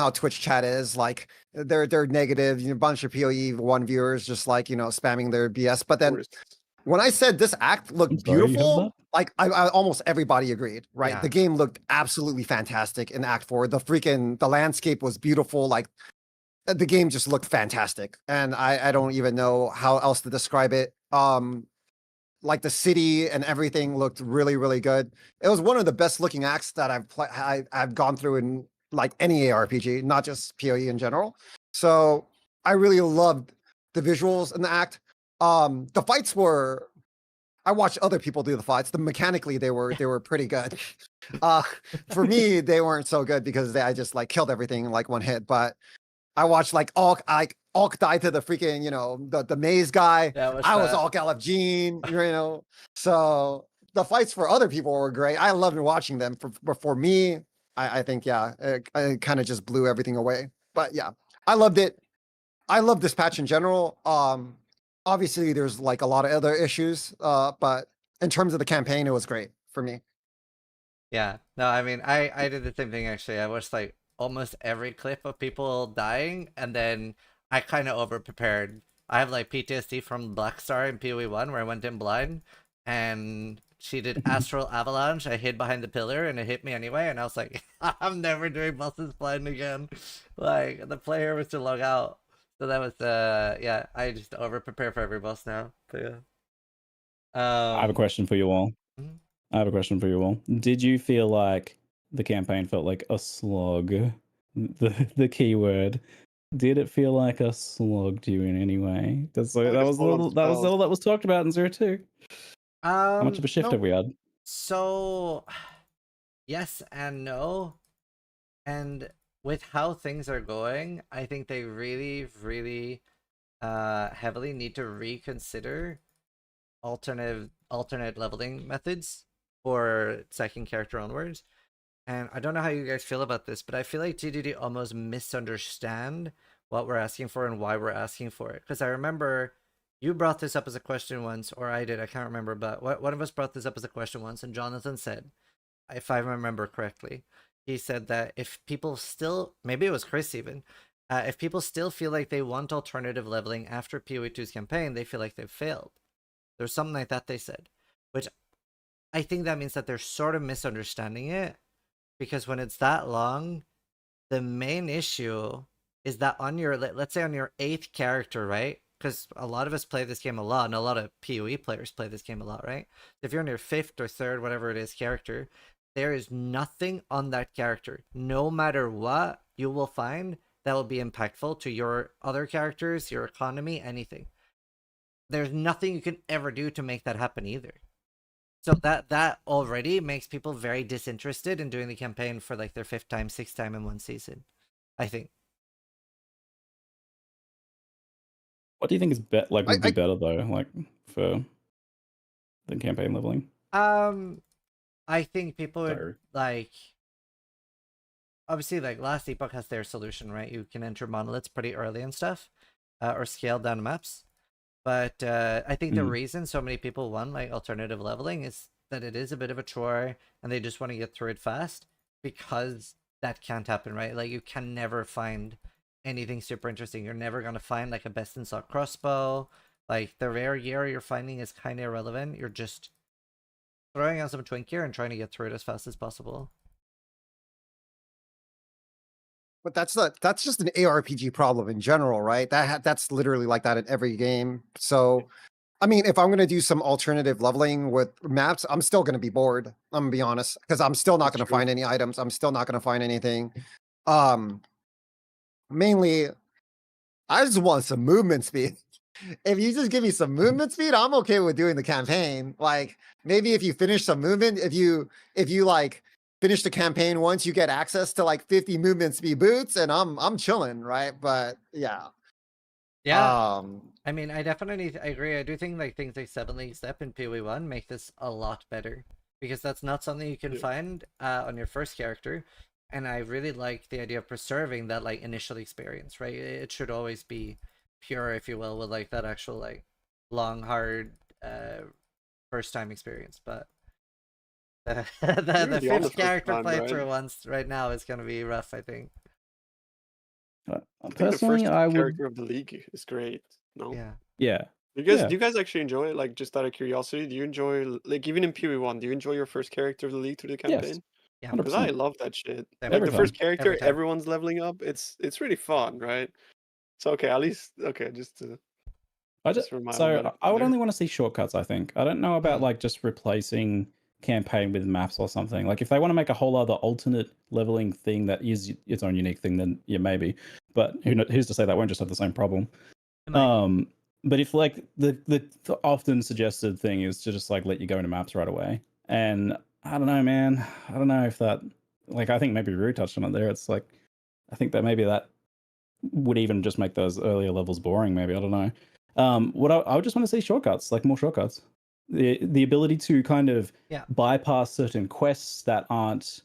Twitch chat is like they're negative, a bunch of PoE1 viewers just like spamming their BS. But then when I said this act I'm looked sorry, you have that? beautiful, like I almost everybody agreed, right? Yeah. The game looked absolutely fantastic in Act 4. The landscape was beautiful, like the game just looked fantastic. And I don't even know how else to describe it. Like the city and everything looked really, really good. It was one of the best looking acts that I've gone through in like any ARPG, not just PoE in general. So I really loved the visuals in the act. The fights were I watched other people do the fights. Mechanically they were pretty good. Uh for me, they weren't so good because I just like killed everything in like one hit. But I watched like Alk die to the freaking, the maze guy. That was I was fat. Alk LF Gene. So the fights for other people were great. I loved watching them. For me, I think, yeah, it kind of just blew everything away. But yeah, I loved it. I love this patch in general. Obviously there's like a lot of other issues, but in terms of the campaign, it was great for me. Yeah. No, I mean, I did the same thing actually. I watched like almost every clip of people dying, and then I kind of over prepared. I have like PTSD from Black Star in PoE1 where I went in blind, and she did Astral Avalanche. I hid behind the pillar, and it hit me anyway. And I was like, I'm never doing bosses blind again. Like the player was to log out. So that was yeah. I just over prepare for every boss now. But yeah. I have a question for you all. Mhm. I have a question for you all. Did you feel like the campaign felt like a slog? The keyword. Did it feel like a slog to you in any way? That's Like that a was full-on that was spell. all that was talked about in 02. How much of a shift have No. we had? So, yes and no. And with how things are going, I think they really, really heavily need to reconsider alternate leveling methods for second character onwards. And I don't know how you guys feel about this, but I feel like GDD almost misunderstand what we're asking for and why we're asking for it. Because I remember you brought this up as a question once, or I did, I can't remember, but one of us brought this up as a question once, and Jonathan said, if I remember correctly, he said that if people still, maybe it was Chris even, if people still feel like they want alternative leveling after PoE2's campaign, they feel like they've failed. There's something like that they said, which I think that means that they're sort of misunderstanding it, because when it's that long, the main issue is that on your, let's say on your 8th character, right? Because a lot of us play this game a lot, and a lot of PoE players play this game a lot, right? If you're on your 5th or 3rd, whatever it is, character, there is nothing on that character, no matter what you will find, that will be impactful to your other characters, your economy, anything. There's nothing you can ever do to make that happen either. So that already makes people very disinterested in doing the campaign for like their 5th time, 6th time in one season, I think. What do you think is I, would be I better though, like for the campaign leveling? I think people would Sorry. like, obviously like Last Epoch has their solution, right? You can enter monoliths pretty early and stuff, or scale down maps. But I think the reason so many people want like alternative leveling is that it is a bit of a chore and they just want to get through it fast, because that can't happen, right? Like you can never find anything super interesting. You're never gonna find like a best in stock crossbow. Like the rare gear you're finding is kind of irrelevant. You're just throwing on some twink gear and trying to get through it as fast as possible. But that's just an ARPG problem in general, right? That's literally like that in every game. So I mean, if I'm gonna do some alternative leveling with maps, I'm still gonna be bored. I'm gonna be honest, because I'm still not That's gonna true. find any items. I'm still not gonna find anything. Um, Mainly, I just want some movement speed. If you just give me some movement speed, I'm okay with doing the campaign. Like maybe if you finish some movement, if you like finish the campaign once, you get access to like 50 movement speed boots, and I'm chilling, right? But yeah. Yeah, I mean, I definitely I agree. I do think like things like 7 League Step and PoE1 make this a lot better because that's not something you can Yeah. find on your first character, and I really like the idea of preserving that like initial experience. Right, it should always be pure, if you will, with like that actual like long, hard first time experience. But the Really on the fifth first character time, right? playthrough once right now is gonna be rough. I think. I think the Personally, first I would. character of the league is great. No, Yeah. Yeah. do Yeah. you guys actually enjoy it? Like, just out of curiosity, do you enjoy like even in PoE1? Do you enjoy your first character of the league through the Yes. campaign? Yeah. Because I 100%. love that shit. Same. Like Every the first time. character, Every time. everyone's leveling up. It's really fun, right? So okay, at least okay, just to just for my own So benefit I would there. only want to see shortcuts, I think. I don't know about Mm. like just replacing campaign with maps or something. Like if they want to make a whole other alternate leveling thing that is its own unique thing, then yeah, maybe. But who's to say that won't just have the same problem? It might. But if like the often suggested thing is to just like let you go into maps right away, and I don't know, man. I don't know if that like I think maybe Rue touched on it there. It's like I think that maybe that would even just make those earlier levels boring. Maybe I don't know. What I would just want to see shortcuts, like more shortcuts. The ability to kind of Yeah. bypass certain quests that aren't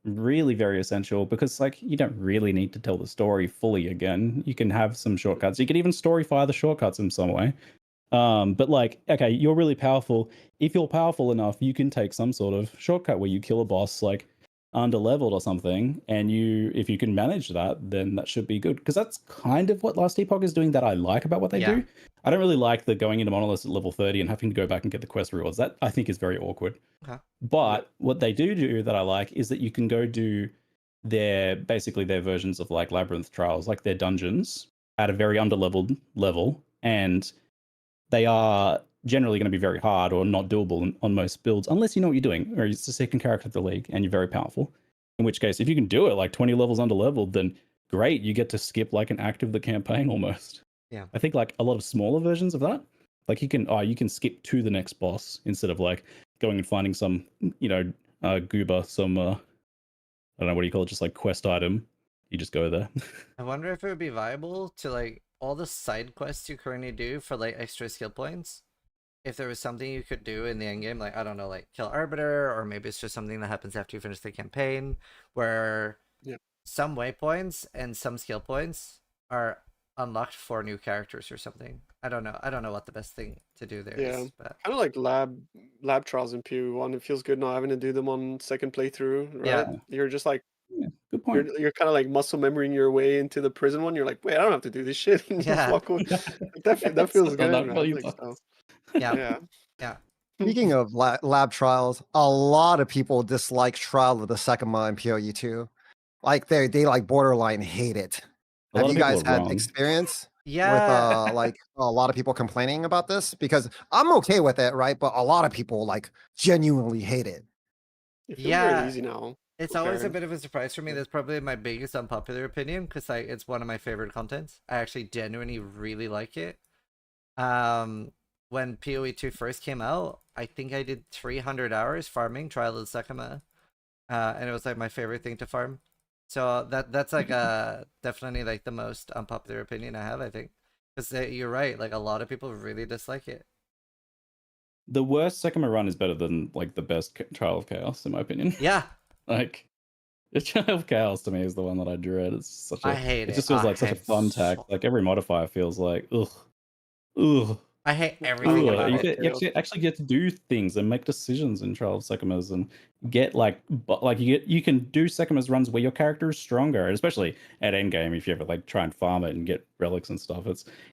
really very essential, because like you don't really need to tell the story fully again. You can have some shortcuts. You could even storyfy the shortcuts in some way. But like, okay, you're really powerful. If you're powerful enough, you can take some sort of shortcut where you kill a boss like under leveled or something, and if you can manage that, then that should be good. Because that's kind of what Last Epoch is doing that I like about what they Yeah. do. I don't really like the going into monoliths at level 30 and having to go back and get the quest rewards. That I think is very awkward. Okay. But what they do that I like is that you can go do basically their versions of like labyrinth trials, like their dungeons at a very underleveled level, and they are generally going to be very hard or not doable on most builds unless you know what you're doing, or it's the second character of the league and you're very powerful. In which case, if you can do it like 20 levels under leveled, then great, you get to skip like an act of the campaign almost. Yeah. I think like a lot of smaller versions of that, like you can skip to the next boss instead of like going and finding some goober, some I don't know what do you call it, just like quest item. You just go there. I wonder if it would be viable to like all the side quests you currently do for like extra skill points. If there was something you could do in the end game, like I don't know, like kill Arbiter, or maybe it's just something that happens after you finish the campaign, where some waypoints and some skill points are unlocked for new characters or something. I don't know. I don't know what the best thing to do there is. But kind of like lab trials in PoE1. It feels good not having to do them on second playthrough, right? Yeah. You're just like good point. You're kind of like muscle memorying your way into the prison one. You're like, wait, I don't have to do this shit. And just Yeah. walk away. That feels good, that man. really Like, does. so, Yeah. yeah. Yeah. Speaking of lab trials, a lot of people dislike Trial of the Sekima in PoE2. Like they like borderline hate it. A Have lot you of people guys are had wrong. experience Yeah. with like a lot of people complaining about this? Because I'm okay with it, right? But a lot of people like genuinely hate it. It feels very Yeah. easy now. It's always a bit of a surprise for me. That's probably my biggest unpopular opinion, because like it's one of my favorite contents. I actually genuinely really like it. When PoE2 first came out, I think I did 300 hours farming Trial of the Sekima. And it was like my favorite thing to farm. So that's like definitely like the most unpopular opinion I have, I think. Because you're right, like a lot of people really dislike it. The worst Sekima run is better than like the best Trial of Chaos, in my opinion. Yeah. Like the Trial of Chaos to me is the one that I dread. It's such a I hate it it. just feels I like such a hate fun so- tack. Like every modifier feels like ugh. I hate everything about You, it. you actually get to do things and make decisions in Trial of Sekimas, and get like you can do Sekimas runs where your character is stronger, and especially at endgame if you ever like try and farm it and get relics and stuff.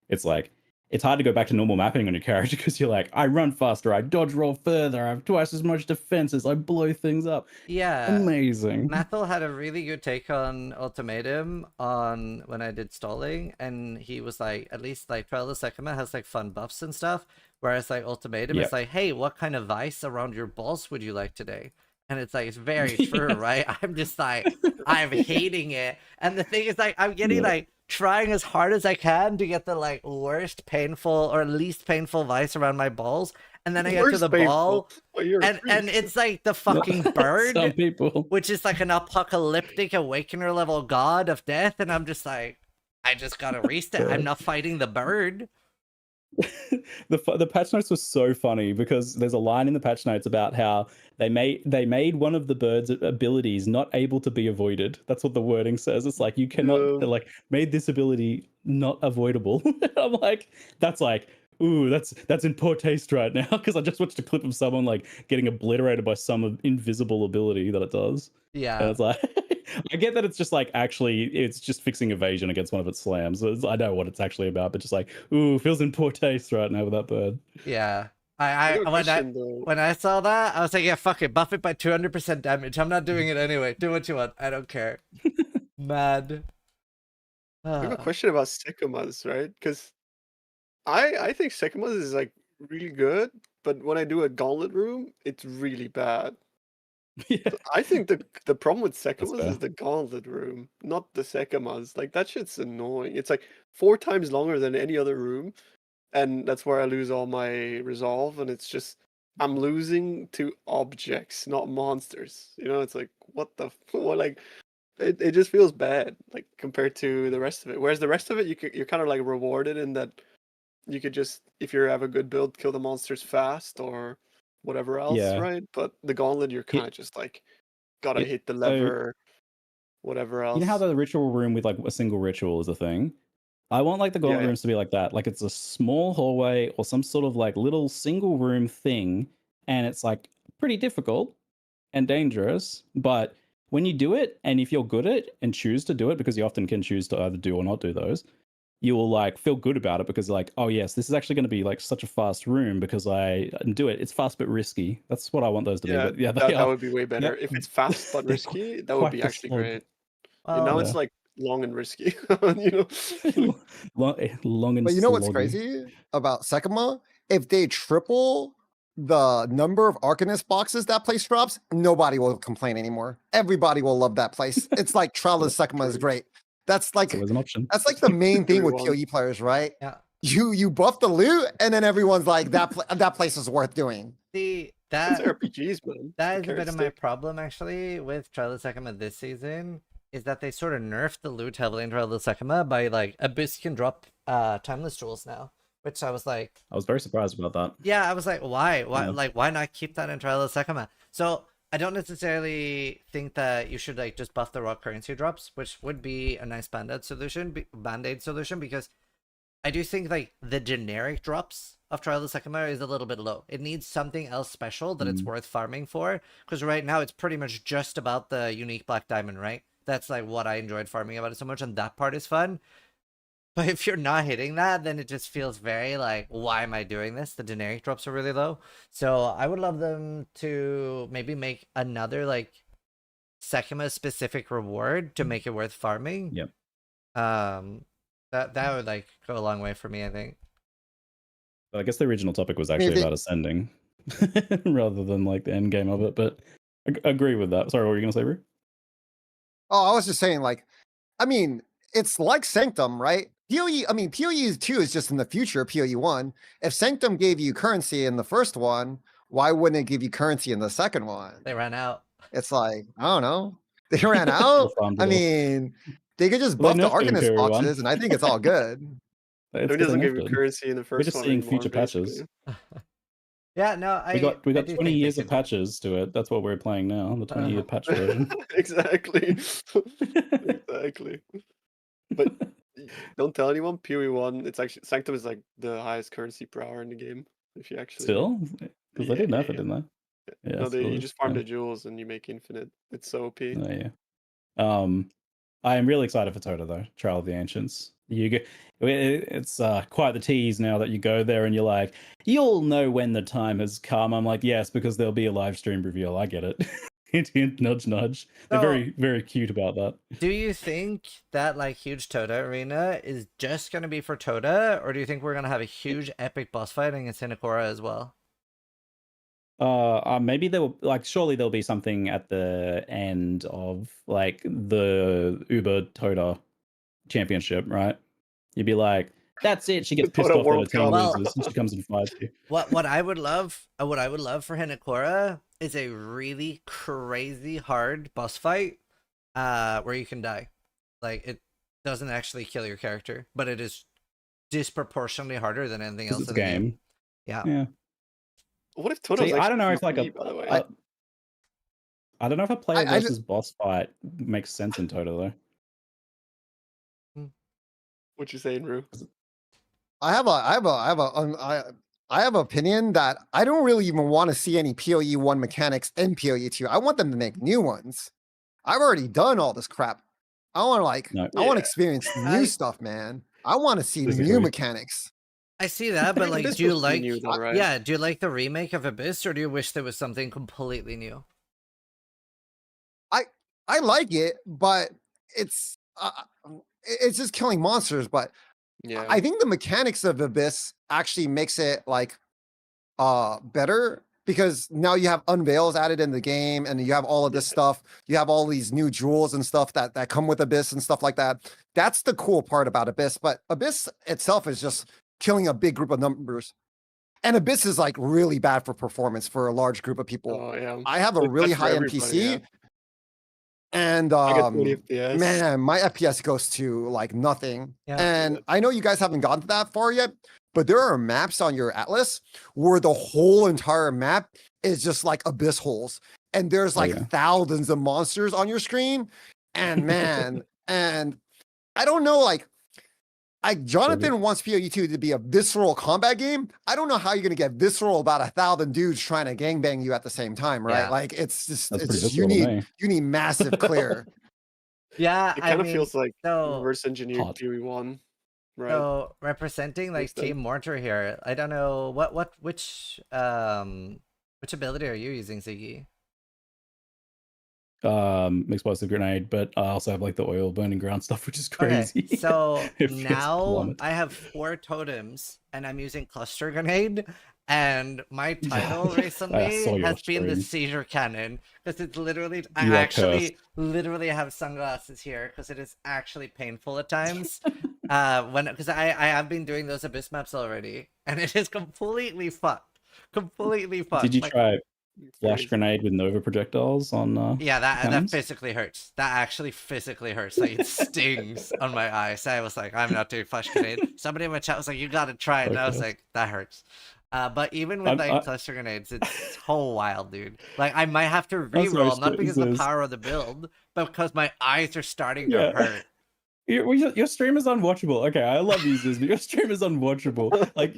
It's like it's hard to go back to normal mapping on your character because you're like, I run faster, I dodge roll further, I have twice as much defenses, I blow things up. Yeah. Amazing. Mathel had a really good take on Ultimatum on when I did stalling, and he was like, at least like Trial of Sekima has like fun buffs and stuff, whereas like Ultimatum Yep. it's like, hey, what kind of vice around your balls would you like today? And it's like, it's very true, Yes. right? I'm just like, I'm hating it. And the thing is, like, I'm getting Yeah. like trying as hard as I can to get the like worst painful or least painful vice around my balls, and then I get to Worst the painful. ball, Well, you're a and freak. it's like the fucking bird, Some people. which is like an apocalyptic awakener level god of death, and I'm just like, I just gotta reset. I'm not fighting the bird. The patch notes were so funny because there's a line in the patch notes about how they made one of the bird's abilities not able to be avoided. That's what the wording says. It's like you cannot like made this ability not avoidable. I'm like, that's like, ooh, that's in poor taste right now because I just watched a clip of someone like getting obliterated by some invisible ability that it does. And Yeah. it's like, I get that it's just like actually it's just fixing evasion against one of its slams. I know what it's actually about, but just like, ooh, feels in poor taste right now with that bird. Yeah. I got a question, though. When I saw that, I was like, yeah, fuck it, buff it by 200% damage. I'm not doing it anyway. Do what you want. I don't care. Mad. I have a question about Sekimas, right? Because I think Sekimas is like really good, but when I do a gauntlet room, it's really bad. Yeah. So I think the problem with Sekimas fair. is the gauntlet room, not the Sekimas. Like that shit's annoying. It's like 4 times longer than any other room, and that's where I lose all my resolve, and it's just I'm losing to objects, not monsters. You know, it's like what the what like it just feels bad like compared to the rest of it. Whereas the rest of it you're kind of like rewarded in that you could just if you have a good build kill the monsters fast or whatever else, Yeah. right? But the gauntlet you're kind of just like gotta Yeah, hit the so- lever, whatever else. You know how the ritual room with like a single ritual is a thing? I want like the gauntlet yeah. rooms to be like that. Like it's a small hallway or some sort of like little single room thing, and it's like pretty difficult and dangerous. But when you do it, and if you're good at it and choose to do it, because you often can choose to either do or not do those, you will like feel good about it because like, oh yes, this is actually going to be like such a fast room because I do it. It's fast but risky. That's what I want those to be. Yeah, But yeah, that would be way better. yeah, If it's fast but they're risky, that would quite be the actually slog. great. Well, And now Yeah. it's like long and risky, you know. long and But you know what's sloggy. crazy about Sekima? If they triple the number of Arcanist boxes that place drops, nobody will complain anymore. Everybody will love that place. It's like Trial of Sekima is True. great. That's like So there's an option. that's like the main thing with Everyone. PoE players, right? yeah. You buff the loot, and then everyone's like that place is worth doing. See, It's that RPGs, man. that Who is a bit cares, of my stick? problem actually with Trial of Sekima this season, is that they sort of nerfed the loot heavily in Trial of Sekima by like Abyss can drop timeless jewels now, which I was like, I was very surprised about that. yeah, I was like, why Yeah. like why not keep that in Trial of Sekima? So I don't necessarily think that you should like just buff the raw currency drops, which would be a nice band-aid solution, because I do think like the generic drops of Trial of Sekima is a little bit low. It needs something else special that it's worth farming for, because right now it's pretty much just about the unique black diamond, right? That's like what I enjoyed farming about it so much, and that part is fun. But if you're not hitting that, then it just feels very like, why am I doing this? The generic drops are really low. So I would love them to maybe make another like Sekima specific reward to make it worth farming. Yep. That would like go a long way for me, I think. But I guess the original topic was actually about ascending rather than like the end game of it. But I agree with that. Sorry, what were you going to say, Rue? Oh, I was just saying, like, I mean, it's like Sanctum, right? PoE, I mean, PoE 2 is just in the future, PoE 1. If Sanctum gave you currency in the first one, why wouldn't it give you currency in the second one? They ran out. It's like, I don't know. They ran out. I mean, they could just buff the Arcanist boxes, and I think it's all good. It doesn't give you currency in the We're first just one seeing anymore, future patches. Yeah, no, We got I do 20 think years they of should- patches to it. That's what we're playing now, the 20-year patch version. Exactly. Exactly. But don't tell anyone. PoE 1, it's actually Sanctum is like the highest currency per hour in the game. If you actually Still? Because they did nerf it, didn't they? Yeah, no, still you is, just farm yeah. the jewels and you make infinite. It's so OP. Oh, yeah. I am really excited for Tota though, Trial of the Ancients. You go. It's quite the tease now that you go there and you're like, you'll know when the time has come. I'm like, yes, because there'll be a live stream reveal. I get it. Hint, hint, nudge, nudge. They're So, very, very cute about that. do you think that like huge Toda arena is just gonna be for Toda, or do you think we're gonna have a huge epic boss fight against Hinakura as well? Maybe there will, like, surely there'll be something at the end of like the Uber Toda championship, right? You'd be like, that's it. She gets pissed Toda off that her World team Cup. loses, and she comes and fights you. What I would love, what I would love for Hinakura is a really crazy hard boss fight, where you can die. Like it doesn't actually kill your character, but it is disproportionately harder than anything else It's in the game. game. Yeah. Yeah. What if Toda was See, I don't know if like PvP, by the way? I don't know if a player I versus boss fight makes sense in Total though. What you saying, Rue? I have an opinion that I don't really even want to see any PoE 1 mechanics in PoE 2. I want them to make new ones. I've already done all this crap. I want to No. I want to Yeah. experience new stuff, man. I want to see new Disagree. mechanics. I see that, but mean, like, this do you was pretty like? new though, right? Yeah, do you like the remake of Abyss, or do you wish there was something completely new? I like it, but it's just killing monsters. But Yeah. I think the mechanics of Abyss actually makes it like better because now you have unveils added in the game and you have all of this stuff. You have all these new jewels and stuff that come with Abyss and stuff like that. That's the cool part about Abyss. But Abyss itself is just killing a big group of numbers. And Abyss is like really bad for performance for a large group of people. Oh yeah. I have a Like, really that's for high everybody, NPC. yeah. And I get 20 FPS. man, my FPS goes to like nothing. Yeah. And I know you guys haven't gotten to that far yet, but there are maps on your atlas where the whole entire map is just like abyss holes. And there's like thousands of monsters on your screen. And man, and I don't know, like Jonathan wants PoE 2 to be a visceral combat game. I don't know how you're gonna get visceral about 1,000 dudes trying to gangbang you at the same time, right? Yeah. Like it's just That's it's pretty just, you visceral to need me. you need massive clear. Yeah, It I kind of mean, feels like so reverse engineered Hot. PoE1, right? so representing like Makes sense. Team Mortar here. I don't know which ability are you using, Ziggy? Explosive grenade, but I also have like the oil burning ground stuff, which is crazy. Okay, so It feels now plummet. I have 4 totems and I'm using cluster grenade, and my title I recently saw your has been the stream. seizure cannon because it's literally I You are actually literally have sunglasses here because it is actually painful at times. Because I have been doing those abyss maps already, and it is completely fucked. Completely fucked. Did you Like, try It's flash crazy. grenade with Nova projectiles on? yeah, that cannons? physically hurts. That actually physically hurts. Like it stings on my eye. So I was like, I'm not doing flash grenade. Somebody in my chat was like, you gotta try it. And I was Okay. like, that hurts. But even with like cluster grenades, it's so wild, dude. Like I might have to That's what I reroll, not because of the says. power of the build, but because my eyes are starting Yeah. to hurt. Your stream is unwatchable. Okay, I love users, but your stream is unwatchable. Like,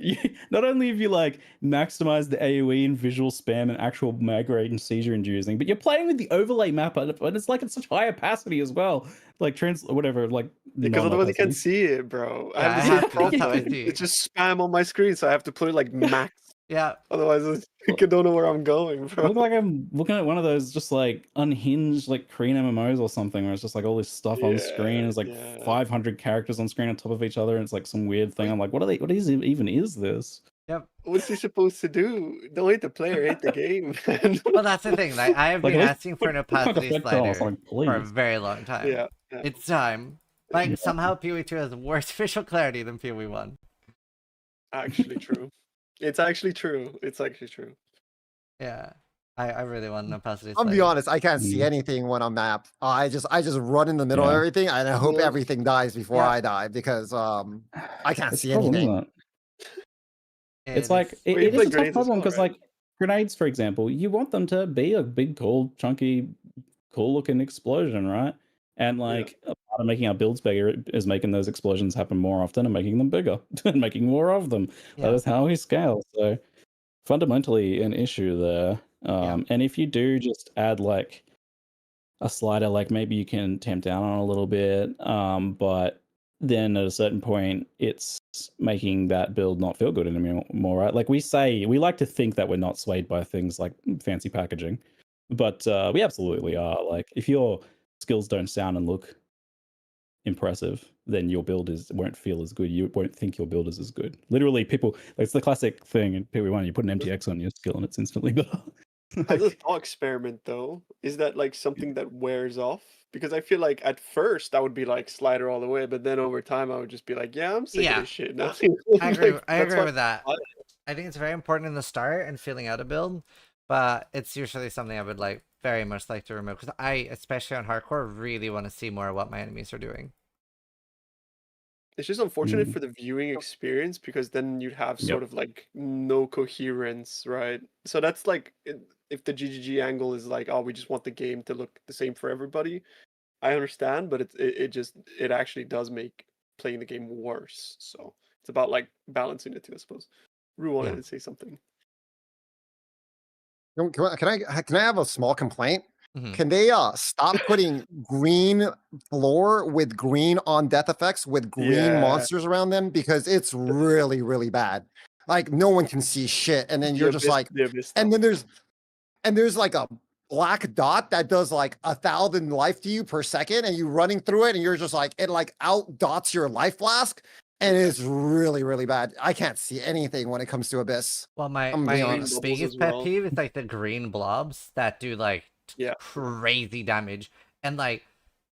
not only have you like maximized the AoE and visual spam and actual mag rate and seizure inducing, but you're playing with the overlay map, and it's like at such high opacity as well. Like whatever, like Because otherwise you can't non-opacity. see it, bro. Yeah, I I have have to, the same that's how I problem. see. It's just spam on my screen, so I have to put it like max. Yeah. Otherwise, I don't know where I'm going, I bro. look like I'm looking at one of those just like unhinged like Korean MMOs or something, where it's just like all this stuff on screen. It's like 500 characters on screen on top of each other, and it's like some weird thing. I'm like, what even is this? Yep. What's he supposed to do? Don't hate the player, hate the game, man. Well, that's the thing. Like I have Like, been let's asking for an put opacity effect on, slider like, for a please. very long time. Yeah. It's time. Like Yeah. somehow PoE 2 has worse visual clarity than PoE 1. Actually true. It's actually true. It's actually true. Yeah. I really want an opacity I'll slider. be honest, I can't see anything when I'm mapped. I just run in the middle of Yeah. everything and I hope Yeah. everything dies before Yeah. I die because I can't It's see a problem, anything. isn't it? It's And like Well, you it play is a tough grenades as problem well, because right? like grenades, for example, you want them to be a big, cool, chunky, cool looking explosion, right? And like a part of making our builds bigger is making those explosions happen more often and making them bigger and making more of them. Yeah. That is how we scale. So fundamentally an issue there. And if you do just add like a slider, like maybe you can tamp down on a little bit, but then at a certain point, it's making that build not feel good anymore, right? Like we like to think that we're not swayed by things like fancy packaging, but we absolutely are. Like, if your skills don't sound and look impressive, then your build won't feel as good. You won't think your build is as good. Literally, people, it's the classic thing in PV1, you put an MTX on your skill and it's instantly better. As a thought experiment, though, is that like something that wears off? Because I feel like at first I would be like slider all the way, but then over time I would just be like, yeah, I'm sick of Yeah. this shit now. I agree. Like, I that's agree why with that. I- I think it's very important in the start and feeling out a build, but it's usually something I would like very much like to remove because I, especially on hardcore, really want to see more of what my enemies are doing. It's just unfortunate Mm. for the viewing experience because then you'd have Yep. sort of like no coherence, right? So that's like if the GGG angle is like, oh, we just want the game to look the same for everybody. I understand, but it actually does make playing the game worse. So it's about like balancing the two, I suppose. Rue wanted Yeah. to say something. Can I have a small complaint? Mhm. Can they stop putting green floor with green on death effects with green Yeah. monsters around them? Because it's really, really bad. Like no one can see shit. And then you're just like, The abyss and stuff. then there's like a black dot that does like 1,000 life to you per second, and you running through it, and you're just like, it like out dots your life flask. And it's really, really bad. I can't see anything when it comes to Abyss. Well, my I'm being my honest. Bubbles biggest as pet well. peeve is like the green blobs that do like Yeah. crazy damage, and like,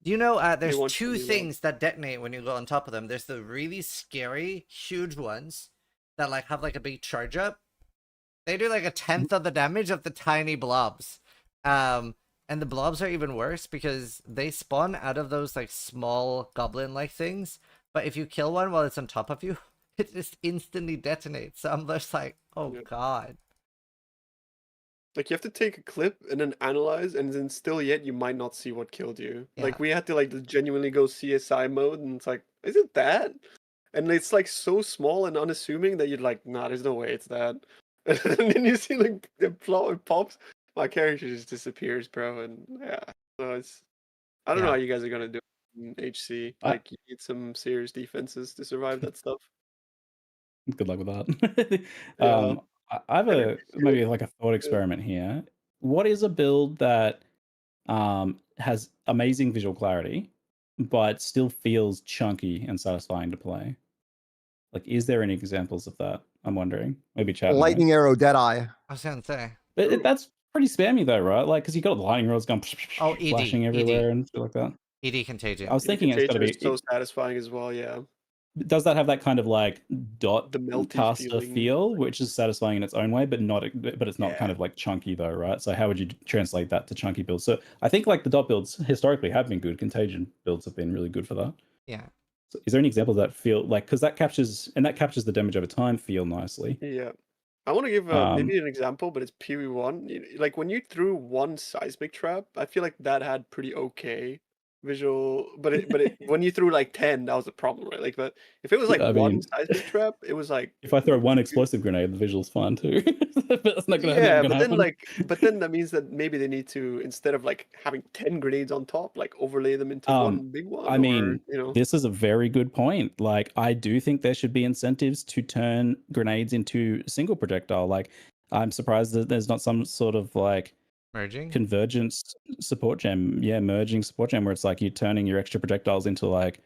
do you know there's want two to do things that detonate when you go on top of them. There's the really scary huge ones that like have like a big charge up. They do like a tenth of the damage of the tiny blobs. And the blobs are even worse because they spawn out of those like small goblin-like things. But if you kill one while it's on top of you, it just instantly detonates. So I'm just like, oh Yeah. god. Like you have to take a clip and then analyze, and then still yet you might not see what killed you. Yeah. Like we had to like genuinely go CSI mode, and it's like, is it that? And it's like so small and unassuming that you're like, nah, there's no way it's that. And then you see like the plot it pops, my character just disappears, bro. And yeah, so it's I don't know Yeah. how you guys are gonna do it in HC. I- Like you need some serious defenses to survive that stuff. Good luck with that. Yeah. I have Everybody do maybe it. like a thought experiment here. What is a build that has amazing visual clarity, but still feels chunky and satisfying to play? Like, is there any examples of that? I'm wondering. Maybe chat knows. Lightning arrow, Deadeye. I was gonna say. That's pretty spammy though, right? Like, because you got the lightning rods going Oh, ED, flashing everywhere and shit like that. ED Contagion. I was thinking it's got to be. Contagion is so satisfying as well. Yeah. Does that have that kind of like dot The melty caster feeling. feel, which is satisfying in its own way, but it's not kind Yeah. of like chunky though, right? So how would you translate that to chunky builds? So I think like the dot builds historically have been good. Contagion builds have been really good for that. Yeah. So is there any examples that feel like, because that captures the damage over time feel nicely? Yeah. I want to give maybe an example, but it's PV1. Like when you threw one seismic trap, I feel like that had pretty okay visual, but when you threw like 10, that was the problem, right? Like, but if it was like I one mean, seismic trap, it was like if I throw one explosive grenade, the visual's fine too. But that's not gonna, yeah, never gonna happen. but then that means that maybe they need to, instead of like having 10 grenades on top, like overlay them into one big one. I mean, or, this is a very good point. Like, I do think there should be incentives to turn grenades into single projectile. Like, I'm surprised that there's not some sort of like Merging. convergence support gem. Yeah, merging support gem where it's like you're turning your extra projectiles into like,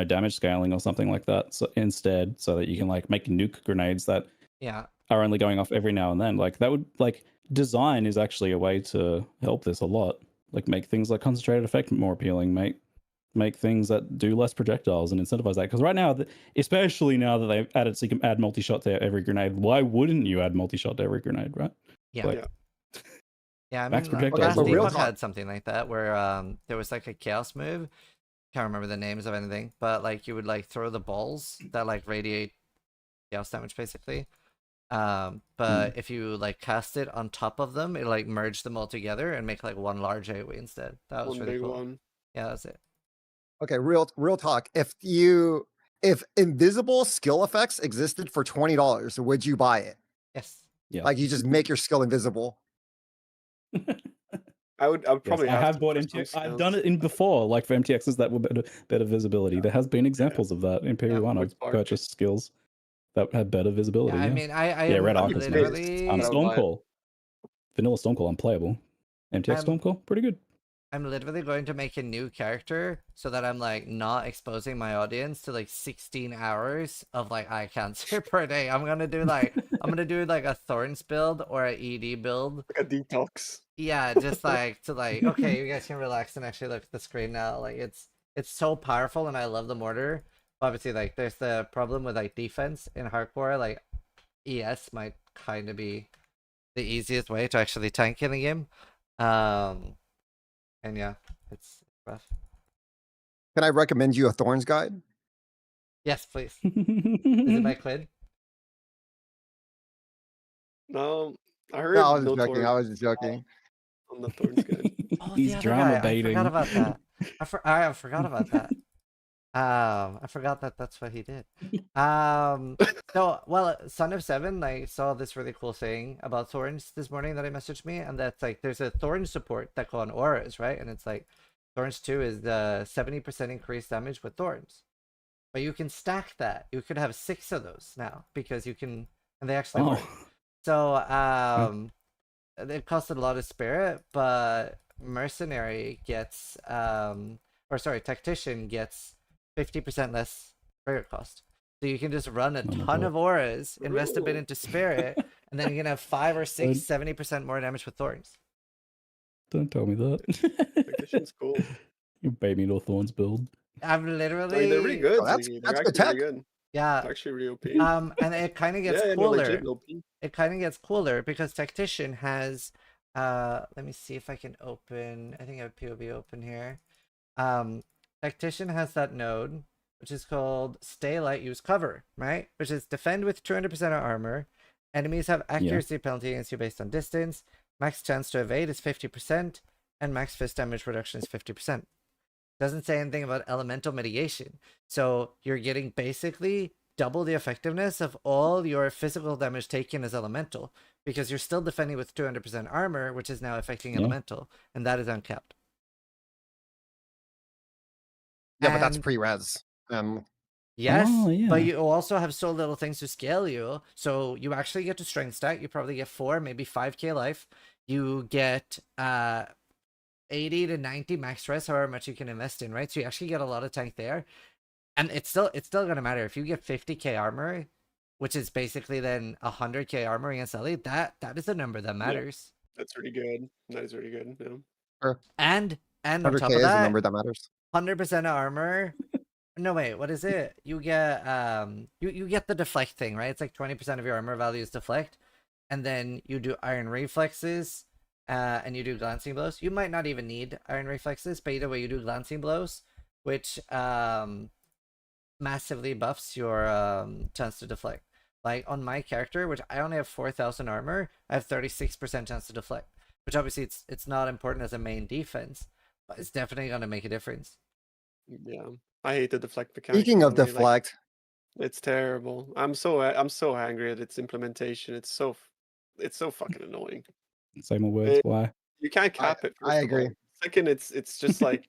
damage scaling or something like that. So instead, so that you can like make nuke grenades that Yeah. are only going off every now and then. Like, that would like design is actually a way to help this a lot. Like, make things like concentrated effect more appealing, make things that do less projectiles and incentivize that. Because right now, especially now that they've added, so you can add multi-shot to every grenade, why wouldn't you add multi-shot to every grenade, right? Yeah. Like, Yeah, I max mean, projectiles last are real Steampunk talk. had something like that where there was like a chaos move. Can't remember the names of anything, but like you would like throw the balls that like radiate chaos damage basically. But if you like cast it on top of them, it like merge them all together and make like one large AoE instead. That was one really big cool. one. Yeah, that's it. Okay, real talk. If invisible skill effects existed for $20, would you buy it? Yes. yeah. Like you just make your skill invisible. I would Yes, probably I have have to bought for some MTX. I've done skills. it in before, like for MTXs that were better visibility. There has been examples of that in PV1. Quick I've spark. purchased skills that had better visibility. Yeah, I Yeah, mean, I yeah. am Red Arc is nice. literally, I would buy it. Stormcall, vanilla Stormcall, unplayable. MTX I'm Stormcall, pretty good. I'm literally going to make a new character so that I'm like not exposing my audience to like 16 hours of like eye cancer per day. I'm gonna do like a Thorns build or a ED build. Like a detox. Yeah, just like to like, okay, you guys can relax and actually look at the screen now. Like it's so powerful and I love the mortar. Obviously, like there's the problem with like defense in hardcore. Like ES might kind of be the easiest way to actually tank in the game. And yeah, it's rough. Can I recommend you a Thorns guide? Yes, please. Is it by Quid? No, I heard No, I was no joking. Thorns I was just joking. on the Thorns guide. Oh, He's the other drama guy. baiting. I forgot about that. I forgot about that. I forgot that that's what he did. So, well, Son of Seven, I saw this really cool thing about Thorns this morning that he messaged me, and that's like there's a Thorn support that go on auras, right? And it's like Thorns 2 is the 70% increased damage with Thorns. But you can stack that. You could have 6 of those now because you can, and they actually work. So, it costed a lot of spirit, but Mercenary gets, Tactician gets 50% less spirit cost. So you can just run a ton of auras, invest a bit into spirit, and then you can have 5 or 6, 70% more damage with Thorns. Don't tell me that. Tactician's cool. You baby no Thorns build. I've I literally. mean, they're really good. Oh, that's They're good actually tech. really good. Yeah. They're actually really OP. And it kind of gets yeah, cooler. no, legit OP. It kind of gets cooler because Tactician has. Let me see if I can open. I think I have POB open here. Tactician has that node, which is called Stay Light, Use Cover, right? Which is defend with 200% of armor. Enemies have accuracy penalty against you based on distance. Max chance to evade is 50%, and max fist damage reduction is 50%. Doesn't say anything about elemental mitigation. So you're getting basically double the effectiveness of all your physical damage taken as elemental because you're still defending with 200% armor, which is now affecting elemental, and that is uncapped. Yeah, but that's pre-res. Yes, yeah. but you also have so little things to scale you. So you actually get to strength stack. You probably get 4, maybe 5k life. You get 80 to 90 max stress, however much you can invest in, right? So you actually get a lot of tank there. And it's still gonna matter. If you get 50k armor, which is basically then 100k armor against Ellie, that is a number that matters. Yeah, that's really good. That is really good. Yeah. Sure. And on 100K top of is the that, number that matters. 100% armor. No, wait, what is it? You get you get the deflect thing, right? It's like 20% of your armor value is deflect, and then you do iron reflexes, and you do glancing blows. You might not even need iron reflexes, but either way, you do glancing blows, which massively buffs your chance to deflect. Like on my character, which I only have 4,000 armor, I have 36% chance to deflect. Which obviously it's not important as a main defense, but it's definitely gonna make a difference. Yeah, I hate the deflect mechanic. Speaking of personally, like, deflect, it's terrible. I'm so angry at its implementation. It's so fucking annoying. Say more words. Why? You can't cap it. First I of agree. all. Second, it's just like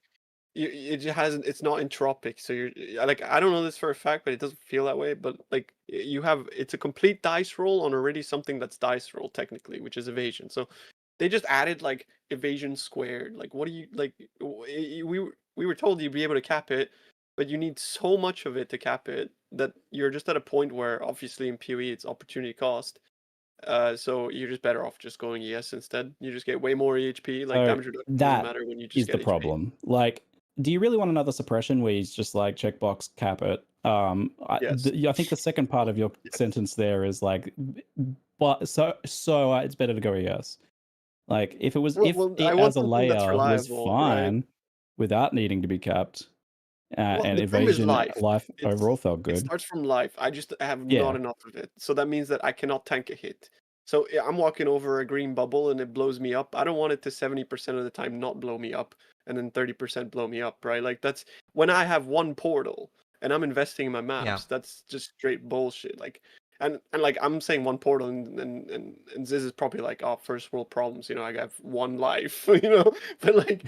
it just hasn't. It's not entropic. So you're like, I don't know this for a fact, but it doesn't feel that way. But like you have, it's a complete dice roll on already something that's dice roll technically, which is evasion. So they just added like evasion squared. Like, what do you like? We were told you'd be able to cap it, but you need so much of it to cap it that you're just at a point where obviously in PoE it's opportunity cost. So you're just better off just going ES instead. You just get way more EHP. Like, damage reduction doesn't matter when you just is get the HP. problem. Like, do you really want another suppression where he's just like checkbox cap it? Yes. I think the second part of your sentence there is like, but so it's better to go ES. Like, if it was Well, if well, it I want as a something that's layer was reliable, right? fine without needing to be capped, Well, and the problem is evasion life. overall felt It good. starts from life. I just have Yeah. not enough of it. So that means that I cannot tank a hit. So I'm walking over a green bubble and it blows me up. I don't want it to 70% of the time not blow me up and then 30% blow me up, right? Like, that's when I have one portal and I'm investing in my maps. Yeah. That's just straight bullshit. Like, and like I'm saying one portal, and this is probably like, oh, first world problems. You know, I have one life. You know, but like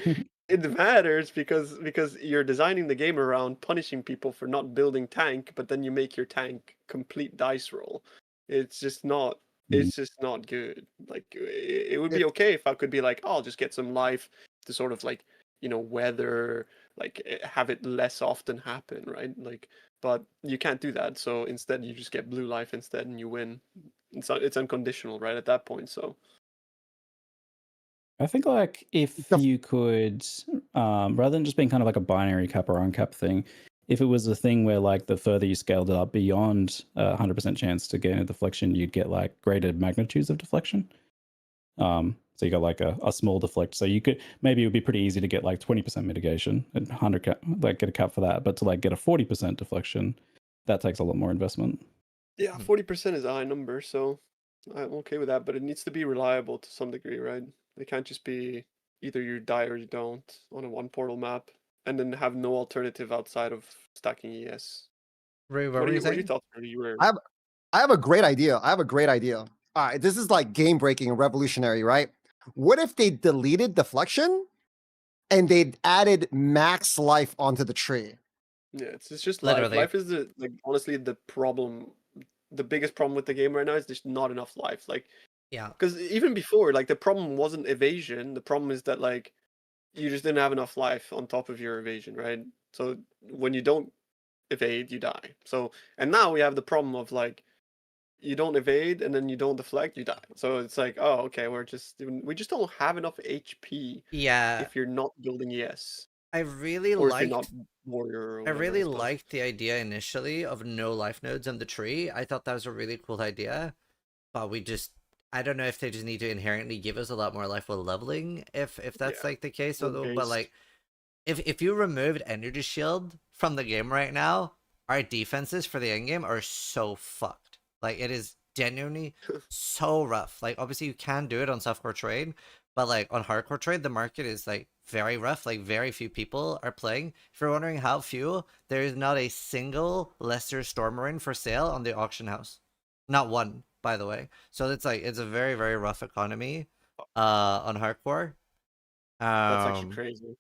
it matters because you're designing the game around punishing people for not building tank, but then you make your tank complete dice roll. It's just not. Mm. It's just not good. Like it would It, be okay if I could be like, oh, I'll just get some life to sort of like weather, like have it less often happen, right? Like, but you can't do that. So instead, you just get blue life instead, and you win. It's unconditional, right? At that point, so I think like if the you could, rather than just being kind of like a binary cap or uncap thing, if it was a thing where like the further you scaled it up beyond 100% chance to get a deflection, you'd get like greater magnitudes of deflection. So you got like a small deflect. So you could maybe it would be pretty easy to get like 20% mitigation and 100 cap, like get a cap for that. But to like get a 40% deflection, that takes a lot more investment. yeah, 40% is a high number, so I'm okay with that. But it needs to be reliable to some degree, right? It can't just be either you die or you don't on a one portal map, and then have no alternative outside of stacking ES. Rui, what What were are you you? What are your saying? thoughts? Rudy? You were I have I have a great idea. I have a great idea. All right, this is like game breaking and revolutionary, right? What if they deleted deflection and they added max life onto the tree? yeah, it's just life. Literally. Life is the like honestly the problem. The biggest problem with the game right now is there's not enough life. Like, Yeah. because even before, like the problem wasn't evasion. The problem is that like you just didn't have enough life on top of your evasion, right? So when you don't evade, you die. So and now we have the problem of like you don't evade and then you don't deflect, you die. So it's like, oh, okay, we just don't have enough HP Yeah. if you're not building ES I really or if you're not liked warrior or I whatever. really So liked the idea initially of no life nodes on the tree. I thought that was a really cool idea. But I don't know if they just need to inherently give us a lot more life while leveling, if that's yeah, like the case. wood But based. like if you removed energy shield from the game right now, our defenses for the end game are so fucked. Like it is genuinely so rough. Like obviously you can do it on softcore trade, but like on hardcore trade, the market is like very rough. Like very few people are playing. If you're wondering how few, there is not a single Lesser Stormmarine for sale on the auction house. Not one, by the way. So it's like it's a very, very rough economy on hardcore. That's actually Um crazy.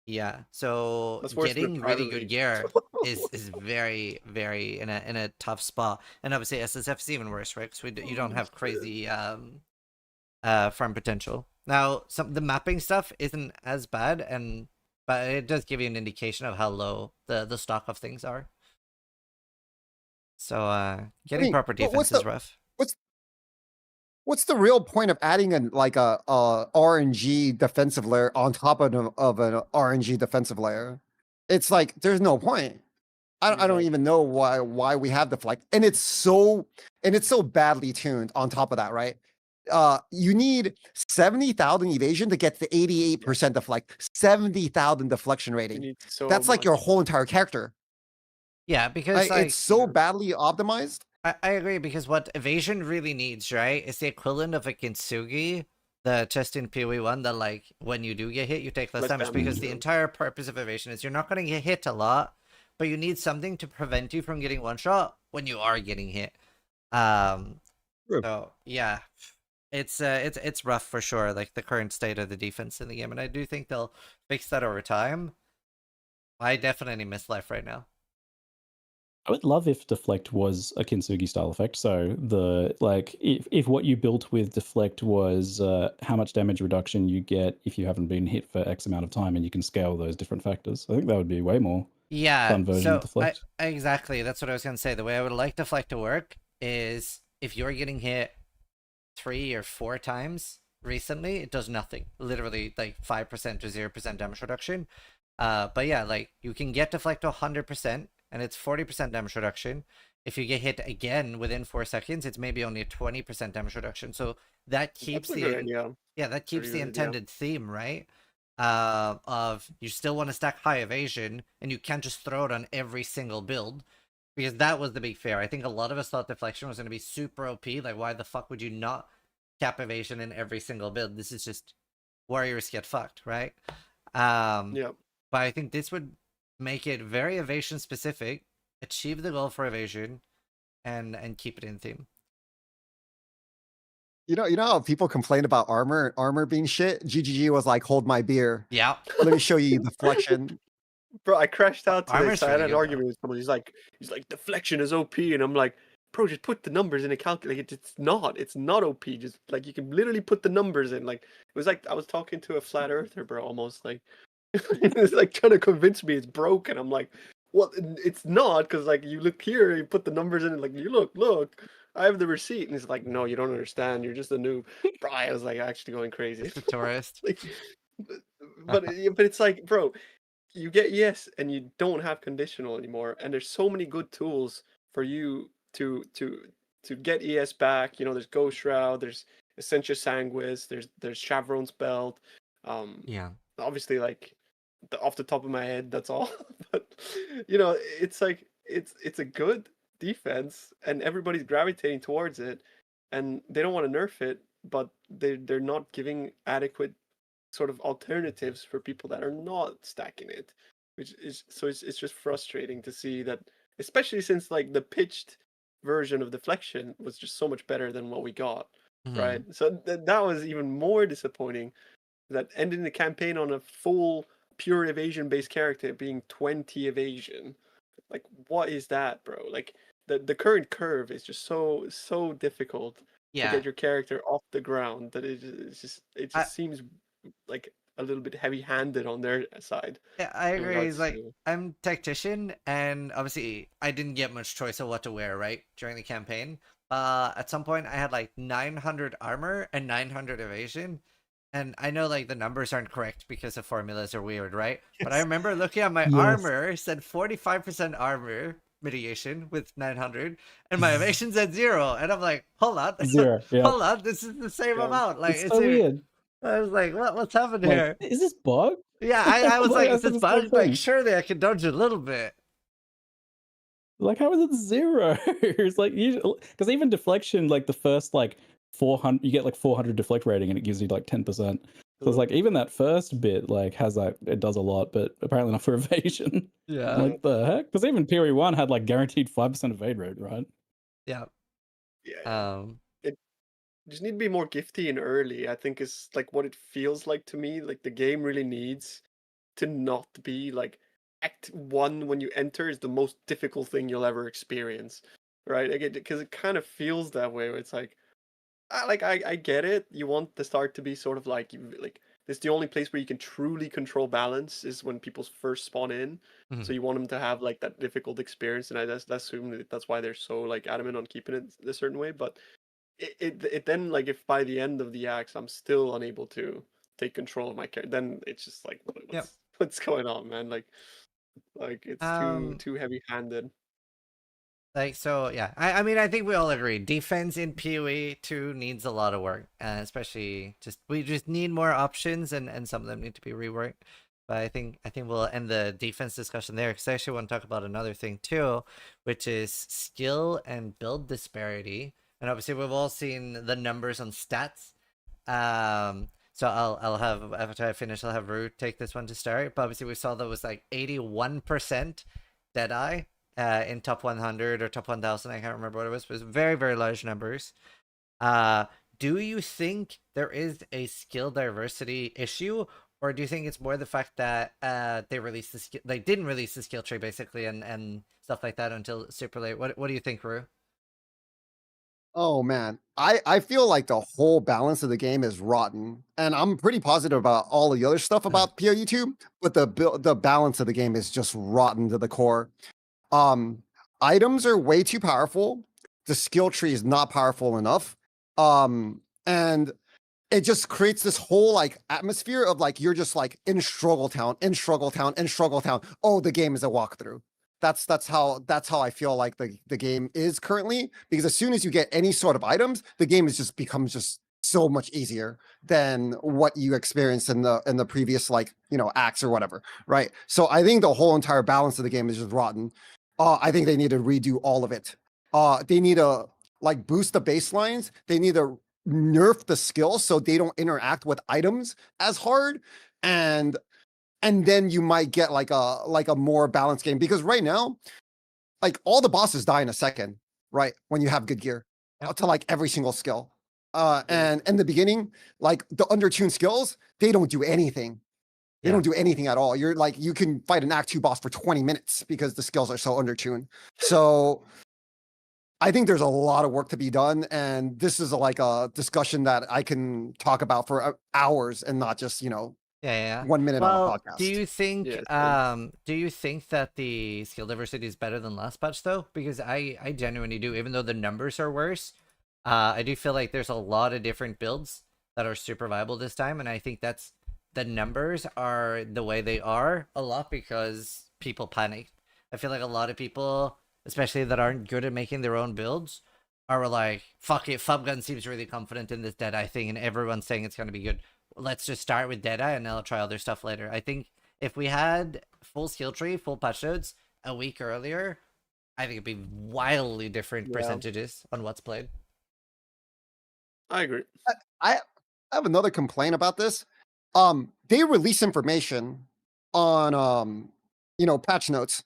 yeah, so That's worse than the getting really private good league. gear is very very in a tough spot, and obviously SSF is even worse, right? Because you don't have crazy farm potential. Now, the mapping stuff isn't as bad, but it does give you an indication of how low the stock of things are. So I getting mean, proper defense is rough. what's what's the real point of adding a RNG defensive layer on top of an RNG defensive layer? It's like there's no point. I don't even Exactly. know why we have deflect, and it's so badly tuned. On top of that, right? You need 70,000 evasion to get the Yeah, 88% deflect, 70,000 deflection you rating. need so That's like your much. whole entire character. Yeah, because It's like so badly optimized. I agree because what evasion really needs, right, is the equivalent of a kintsugi, the chest in PoE1 that like when you do get hit, you take less Less damage because damage. the Yeah. entire purpose of evasion is you're not going to get hit a lot, but you need something to prevent you from getting one shot when you are getting hit. Um, True. so yeah, it's rough for sure, like the current state of the defense in the game, and I do think they'll fix that over time. I definitely miss life right now. I would love if deflect was a kintsugi style effect. So the like if what you built with deflect was how much damage reduction you get if you haven't been hit for X amount of time, and you can scale those different factors. I think that would be a way more Yeah, fun version of so deflect. exactly that's what I was gonna say. The way I would like Deflect to work is if you're getting hit 3 or 4 times recently, it does nothing. Literally like 5% to 0% damage reduction. But yeah, like you can get Deflect to 100% and it's 40% damage reduction. If you get hit again within 4 seconds, it's maybe only a 20% damage reduction. So that keeps That's a good idea. that keeps Very the good idea. intended theme, right? Of you still want to stack high evasion and you can't just throw it on every single build, because that was the big fear. I think a lot of us thought deflection was going to be super OP. Like, why the fuck would you not cap evasion in every single build? This is just warriors get fucked, right? Yeah. But I think this would make it very evasion specific, achieve the goal for evasion, and keep it in theme. You know how people complain about armor being shit? GGG was like, hold my beer. Yeah, Let me show you deflection. Bro, I crashed out today, armor's so I had really an good, though. argument with someone. He's like, deflection is OP, and I'm like, bro, just put the numbers in a calculator. It's not OP. Just like you can literally put the numbers in. Like it was like I was talking to a flat earther, bro. Almost like it's like trying to convince me it's broken. I'm like, well, it's not, because like you look here, you put the numbers in, and like you look, I have the receipt, and he's like, no, you don't understand. You're just a noob. Bro, I was like actually going crazy. The tourist. Like, but it's like, bro, you get yes and you don't have conditional anymore, and there's so many good tools for you to get ES back. You know, there's Ghost Shroud, there's Essentia Sanguis, there's Chevron's Belt. Yeah. Obviously, like off the top of my head, that's all. But you know, it's like it's a good defense, and everybody's gravitating towards it, and they don't want to nerf it, but they're not giving adequate sort of alternatives for people that are not stacking it, which is so it's just frustrating to see that, especially since like the pitched version of deflection was just so much better than what we got, right? So that was even more disappointing, that ending the campaign on a full pure evasion based character being 20 evasion. Like what is that, bro? Like the current curve is just so difficult to Yeah. get your character off the ground that it I- just seems like a little bit heavy-handed on their side. Yeah, I in agree. It's regards like to I'm tactician, and obviously I didn't get much choice of what to wear, right, during the campaign. At some point I had like 900 armor and 900 evasion, and I know like the numbers aren't correct because the formulas are weird, right? But I Yes. remember looking at my Yes. armor, it said 45% armor mitigation with 900, and my evasion's at 0, and I'm like, hold on, 0. Yeah. hold on, this is the same Yeah. amount. Like It's so weird. I was like, what's happening Like, here? is this bug? Yeah, I was like, I is said this the same bugged? Like, thing. surely I can dodge it a little bit. Like, how is it 0? It's like because even deflection, like the first like 400, you get like 400 deflect rating, and it gives you like 10%. So it's like even that first bit like has like it does a lot, but apparently not for evasion. Yeah. Like the heck? Because even Piri 1 had like guaranteed 5% evade rate, right? Yeah. Yeah. It just need to be more gifty and early, I think, is like what it feels like to me. Like the game really needs to not be like Act 1 when you enter is the most difficult thing you'll ever experience, right? Because it kind of feels that way. Where it's like, I get it. You want the start to be sort of like it's the only place where you can truly control balance is when people first spawn in. Mhm. So you want them to have like that difficult experience, and I just assume that that's why they're so like adamant on keeping it a certain way. But it then, like, if by the end of the acts I'm still unable to take control of my character, then it's just like what's going on, man? Like it's too heavy-handed. Like, so yeah, I mean, I think we all agree defense in PoE 2 needs a lot of work, especially we just need more options, and some of them need to be reworked. But I think we'll end the defense discussion there, because I actually want to talk about another thing too, which is skill and build disparity. And obviously we've all seen the numbers on stats. So I'll have, after I finish, I'll have Rue take this one to start. But obviously we saw that was like 81% Deadeye in top 100 or top 1000. I can't remember what it was, but it was very, very large numbers. Do you think there is a skill diversity issue, or do you think it's more the fact that they released the skill, they didn't release the skill tree basically, and stuff like that until super late? What do you think, Rue? Oh man, I feel like the whole balance of the game is rotten, and I'm pretty positive about all the other stuff about PoE2, but the balance of the game is just rotten to the core. Items are way too powerful. The skill tree is not powerful enough. And it just creates this whole like atmosphere of like you're just like in struggle town, in struggle town, in struggle town. Oh, the game is a walkthrough. That's how I feel like the game is currently, because as soon as you get any sort of items, the game is just becomes just so much easier than what you experienced in the previous, like, you know, acts or whatever, right? So I think the whole entire balance of the game is just rotten. I think they need to redo all of it. They need to like boost the baselines. They need to nerf the skills so they don't interact with items as hard, and then you might get like a more balanced game, because right now, like, all the bosses die in a second. right? When you have good gear Yep. to like every single skill. And in the beginning, like the undertuned skills, they don't do anything. They Yeah. don't do anything at all. You're like, you can fight an Act 2 boss for 20 minutes because the skills are so undertuned. So I think there's a lot of work to be done. And this is like a discussion that I can talk about for hours and not just, Yeah, yeah. 1 minute on a Well, podcast. do you think that the skill diversity is better than last patch though? Because I genuinely do, even though the numbers are worse. I do feel like there's a lot of different builds that are super viable this time, and I think that's the numbers are the way they are a lot because people panicked. I feel like a lot of people, especially that aren't good at making their own builds, are like, fuck it, Fubgun seems really confident in this Deadeye thing, and everyone's saying it's gonna be good. Let's just start with Deadeye and then I'll try other stuff later. I think if we had full skill tree, full patch notes a week earlier, I think it'd be wildly different Yeah. percentages on what's played. I agree. I have another complaint about this. They release information on patch notes,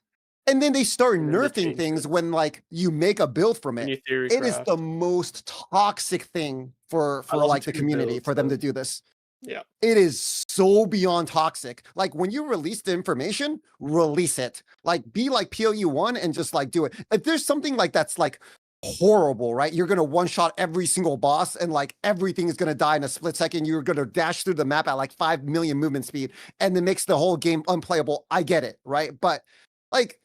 and then they start And then they nerfing change things it. when like you make a build from When it. you theory It is craft. the most toxic thing for love like the to community build, for them to so- do this. Yeah. It is so beyond toxic. Like when you release the information, release it. Like be like POU1 and just like do it. If there's something like that's like horrible, right? You're gonna one shot every single boss and like everything is gonna die in a split second. You're gonna dash through the map at like 5 million movement speed and it makes the whole game unplayable. I get it, right? But like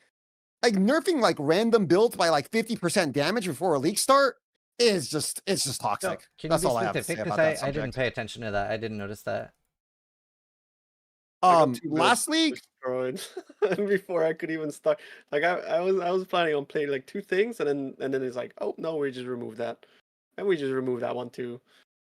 nerfing like random builds by like 50% damage before a leak start is just toxic. Can That's you be all I have to say specific? about Because that I didn't subject. pay attention to that. I didn't notice that. I got 2 builds Lastly, destroyed before I could even start. Like I was planning on playing like 2 things, and then it's like, oh no, we just removed that, and we just removed that one too.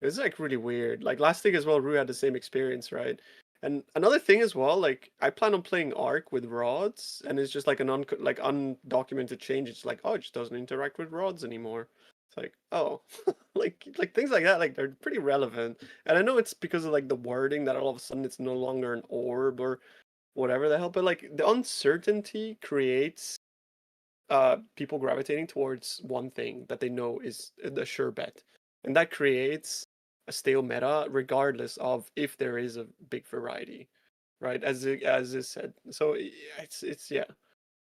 It's like really weird. Like last thing as well, Rue had the same experience, right? And another thing as well, like I plan on playing Arc with rods, and it's just like an undocumented change. It's like, oh, it just doesn't interact with rods anymore. It's like, oh, like things like that, like they're pretty relevant. And I know it's because of like the wording that all of a sudden it's no longer an orb or whatever the hell, but like the uncertainty creates people gravitating towards one thing that they know is the sure bet, and that creates a stale meta regardless of if there is a big variety, right? As is said. So it's yeah,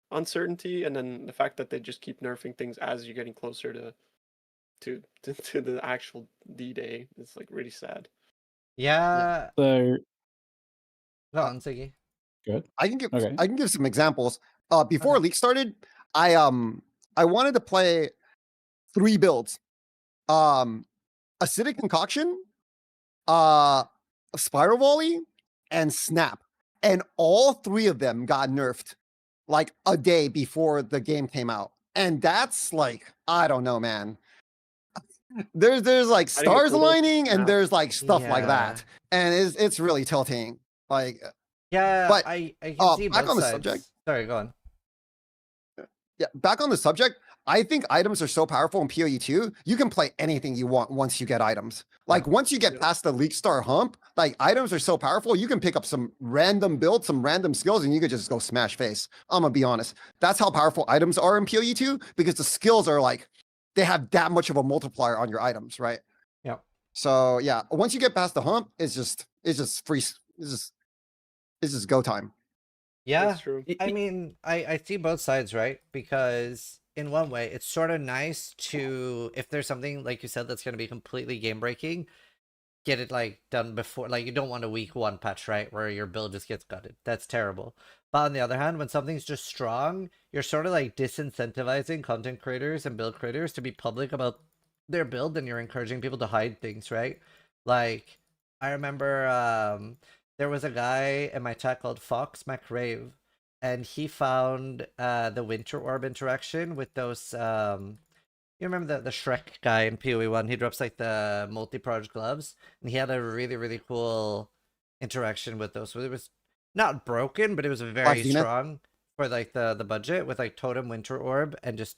uncertainty, and then the fact that they just keep nerfing things as you're getting closer to the actual D-Day. It's like really sad. Yeah. So Go on, Ziggy. good. I can give Okay. I can give some examples. Before league started, I wanted to play 3 builds. Acidic concoction, spiral volley, and snap. And all 3 of them got nerfed like a day before the game came out. And that's like, I don't know, man. There's like I think the stars cooldown aligning and snap. there's like stuff like Yeah. that. And it's really tilting. Like Yeah, But, I can see back both on the sides. subject. Sorry, go on. Yeah, back on the subject, I think items are so powerful in PoE2, you can play anything you want once you get items. Like once you get past the League Star hump, like items are so powerful, you can pick up some random builds, some random skills, and you could just go smash face. I'm gonna be honest. That's how powerful items are in PoE2 because the skills are like they have that much of a multiplier on your items, right? Yeah. So yeah, once you get past the hump, it's just free. It's just go time. Yeah, That's true. I mean, I see both sides, right? Because in one way, it's sort of nice to, if there's something, like you said, that's going to be completely game breaking, get it like done before. Like you don't want a week 1 patch, right? Where your build just gets gutted. That's terrible. But on the other hand, when something's just strong, you're sort of like disincentivizing content creators and build creators to be public about their build, and you're encouraging people to hide things, right? Like I remember there was a guy in my chat called Fox McRave, and he found the Winter Orb interaction with those you remember the Shrek guy in PoE1? He drops like the multi-proj gloves, and he had a really, really cool interaction with those. So it was not broken, but it was very Zenith? strong for like the budget with like Totem Winter Orb and just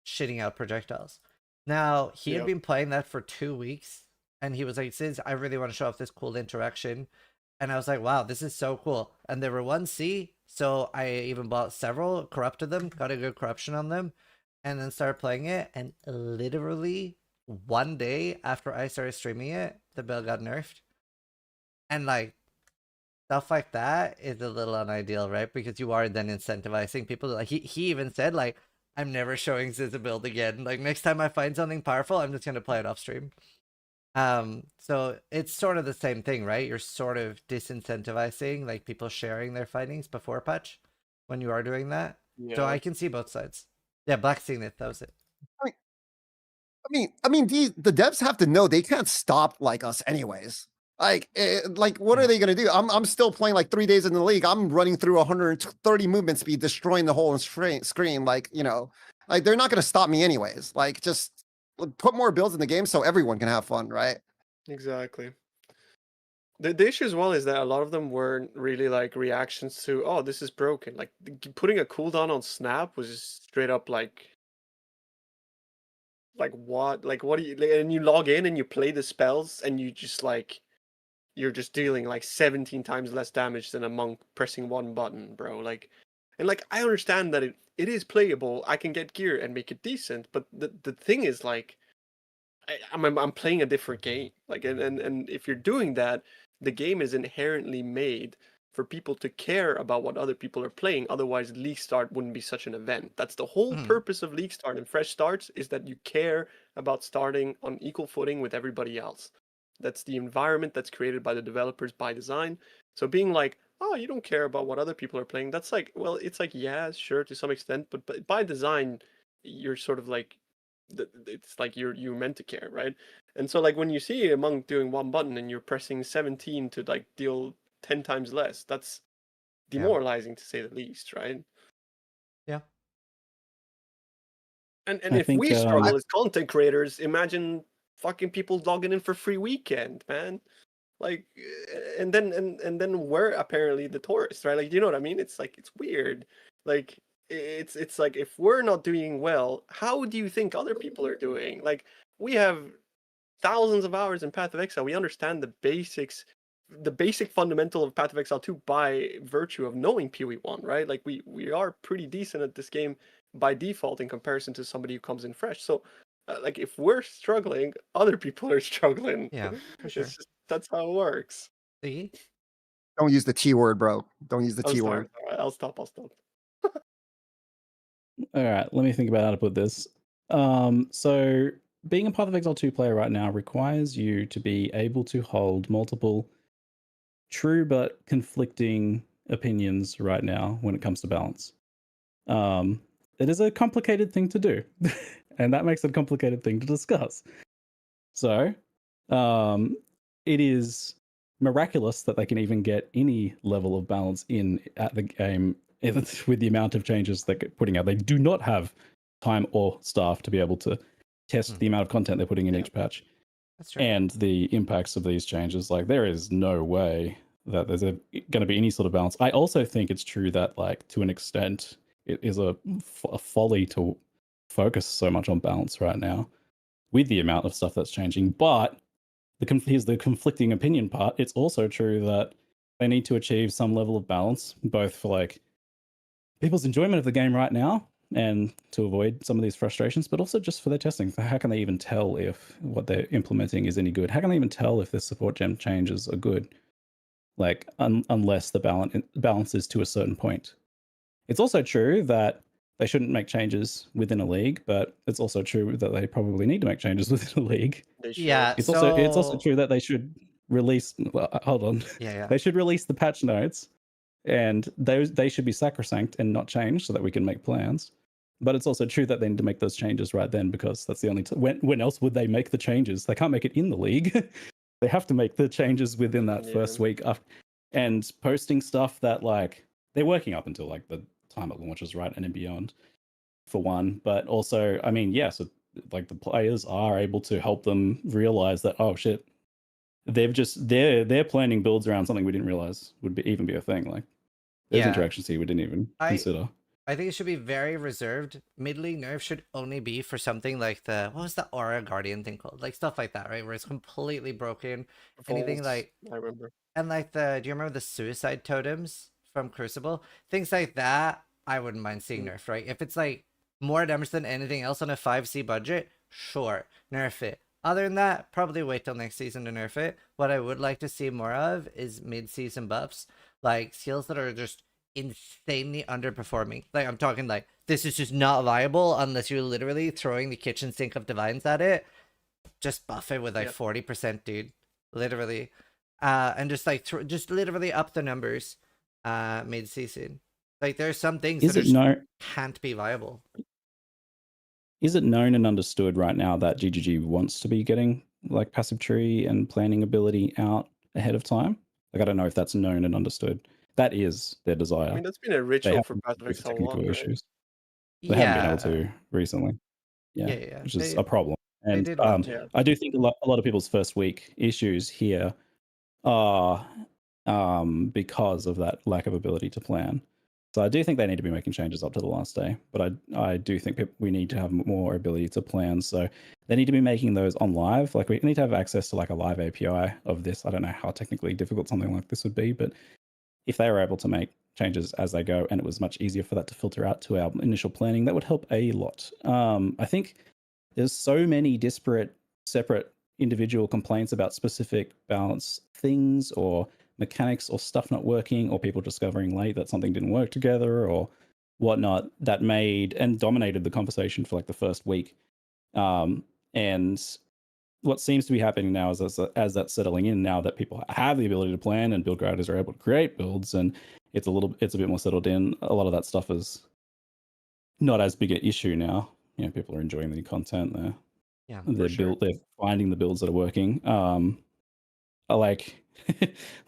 shitting out projectiles. Now he had Yep. been playing that for 2 weeks, and he was like, "Sis, I really want to show off this cool interaction." And I was like, wow, this is so cool. And there were 1C, so I even bought several, corrupted them, got a good corruption on them. and then started playing it, and literally one day after I started streaming it, the build got nerfed. And like stuff like that is a little unideal, right? Because you are then incentivizing people. Like he even said, like, I'm never showing Ziz a build again. Like next time I find something powerful, I'm just gonna play it off stream. So it's sort of the same thing, right? You're sort of disincentivizing like people sharing their findings before patch when you are doing that. So Yeah. I can see both sides. Yeah, Black Signet, that was it. The devs have to know they can't stop like us anyways. Like, what are they gonna do? I'm still playing like 3 days in the league. I'm running through 130 movement speed, destroying the whole screen. Like, like they're not gonna stop me anyways. Like, just put more builds in the game so everyone can have fun, right? Exactly. The issue as well is that a lot of them weren't really like reactions to, oh, this is broken. Like putting a cooldown on snap was just straight up like what? Like what do you, and you log in and you play the spells and you just like you're just dealing like 17 times less damage than a monk pressing one button, bro. Like, and like I understand that it is playable. I can get gear and make it decent, but the thing is like I'm playing a different game. Like, and if you're doing that, the game is inherently made for people to care about what other people are playing. Otherwise, League Start wouldn't be such an event. That's the whole purpose of League Start and Fresh Starts, is that you care about starting on equal footing with everybody else. That's the environment that's created by the developers by design. So being like, oh, you don't care about what other people are playing, that's like, well, it's like, yeah, sure, to some extent, but by design, you're sort of like, it's like you're meant to care, right? And so like when you see a monk doing one button and you're pressing 17 to like deal 10 times less, that's demoralizing to say the least, right? Yeah. And I if think we struggle as content creators, imagine fucking people logging in for free weekend, man. Like, and then we're apparently the tourists, right? Like, you know what I mean? It's like it's weird. Like, it's like if we're not doing well, how do you think other people are doing? Like, we have thousands of hours in Path of Exile. We understand the basics, the basic fundamental of Path of Exile 2 by virtue of knowing PoE1, right? Like, we are pretty decent at this game by default in comparison to somebody who comes in fresh. So, like, if we're struggling, other people are struggling. Yeah, for sure. It's just that's how it works. See? Don't use the T word, bro. Don't use the I'm T sorry. word. All right, I'll stop. I'll stop. All right, let me think about how to put this. So being a Path of Exile 2 player right now requires you to be able to hold multiple true but conflicting opinions right now when it comes to balance. It is a complicated thing to do, and that makes it a complicated thing to discuss. So, it is miraculous that they can even get any level of balance in at the game with the amount of changes they're putting out. They do not have time or staff to be able to test the amount of content they're putting in each patch. That's true. And the impacts of these changes. Like, there is no way that there's going to be any sort of balance. I also think it's true that, like, to an extent, it is a folly to focus so much on balance right now with the amount of stuff that's changing. But here's the conflicting opinion part. It's also true that they need to achieve some level of balance, both for like people's enjoyment of the game right now and to avoid some of these frustrations, but also just for their testing. How can they even tell if what they're implementing is any good? How can they even tell if their support gem changes are good? Like, unless the balance is to a certain point. It's also true that they shouldn't make changes within a league, but it's also true that they probably need to make changes within a league. Yeah, It's also true that they should release. Well, hold on. Yeah. They should release the patch notes, and they should be sacrosanct and not changed so that we can make plans. But it's also true that they need to make those changes right then, because that's the only when else would they make the changes? They can't make it in the league. They have to make the changes within that first week and posting stuff that, like, they're working up until like the time it launches, right, and then beyond, for one. But also, I mean, yes, like the players are able to help them realize that, oh shit, they're planning builds around something we didn't realize would even be a thing. Like, there's interactions here we didn't even consider. I think it should be very reserved. Mid-league nerf should only be for something like what was the Aura Guardian thing called? Like stuff like that, right? Where it's completely broken. Anything like, I remember. And like do you remember the suicide totems from Crucible? Things like that, I wouldn't mind seeing nerfed, right? If it's like more damage than anything else on a 5C budget, sure, nerf it. Other than that, probably wait till next season to nerf it. What I would like to see more of is mid-season buffs, like skills that are just insanely underperforming. Like I'm talking like this is just not viable unless you're literally throwing the kitchen sink of divines at it. Just buff it with like 40%, dude. Literally. And just like just literally up the numbers mid-season. Like there's some things Is that it just no? can't be viable. Is it known and understood right now that GGG wants to be getting like passive tree and planning ability out ahead of time? Like I don't know if that's known and understood. That is their desire. I mean, that's been a They ritual have for been Path of going through Exile technical 1, right? issues. They haven't been able Yeah. to recently. Yeah, Yeah. which is a problem. They And did want to. Yeah. I do think a lot of people's first week issues here are because of that lack of ability to plan. So I do think they need to be making changes up to the last day, but I do think we need to have more ability to plan. So they need to be making those on live. Like we need to have access to like a live API of this. I don't know how technically difficult something like this would be, but if they were able to make changes as they go and it was much easier for that to filter out to our initial planning, that would help a lot. I think there's so many disparate, separate individual complaints about specific balance things or mechanics or stuff not working or people discovering late that something didn't work together or whatnot that made and dominated the conversation for like the first week. And what seems to be happening now is as that's settling in, now that people have the ability to plan and build creators are able to create builds and it's a bit more settled in, a lot of that stuff is not as big an issue now. You know, people are enjoying the content. They're finding the builds that are working. I like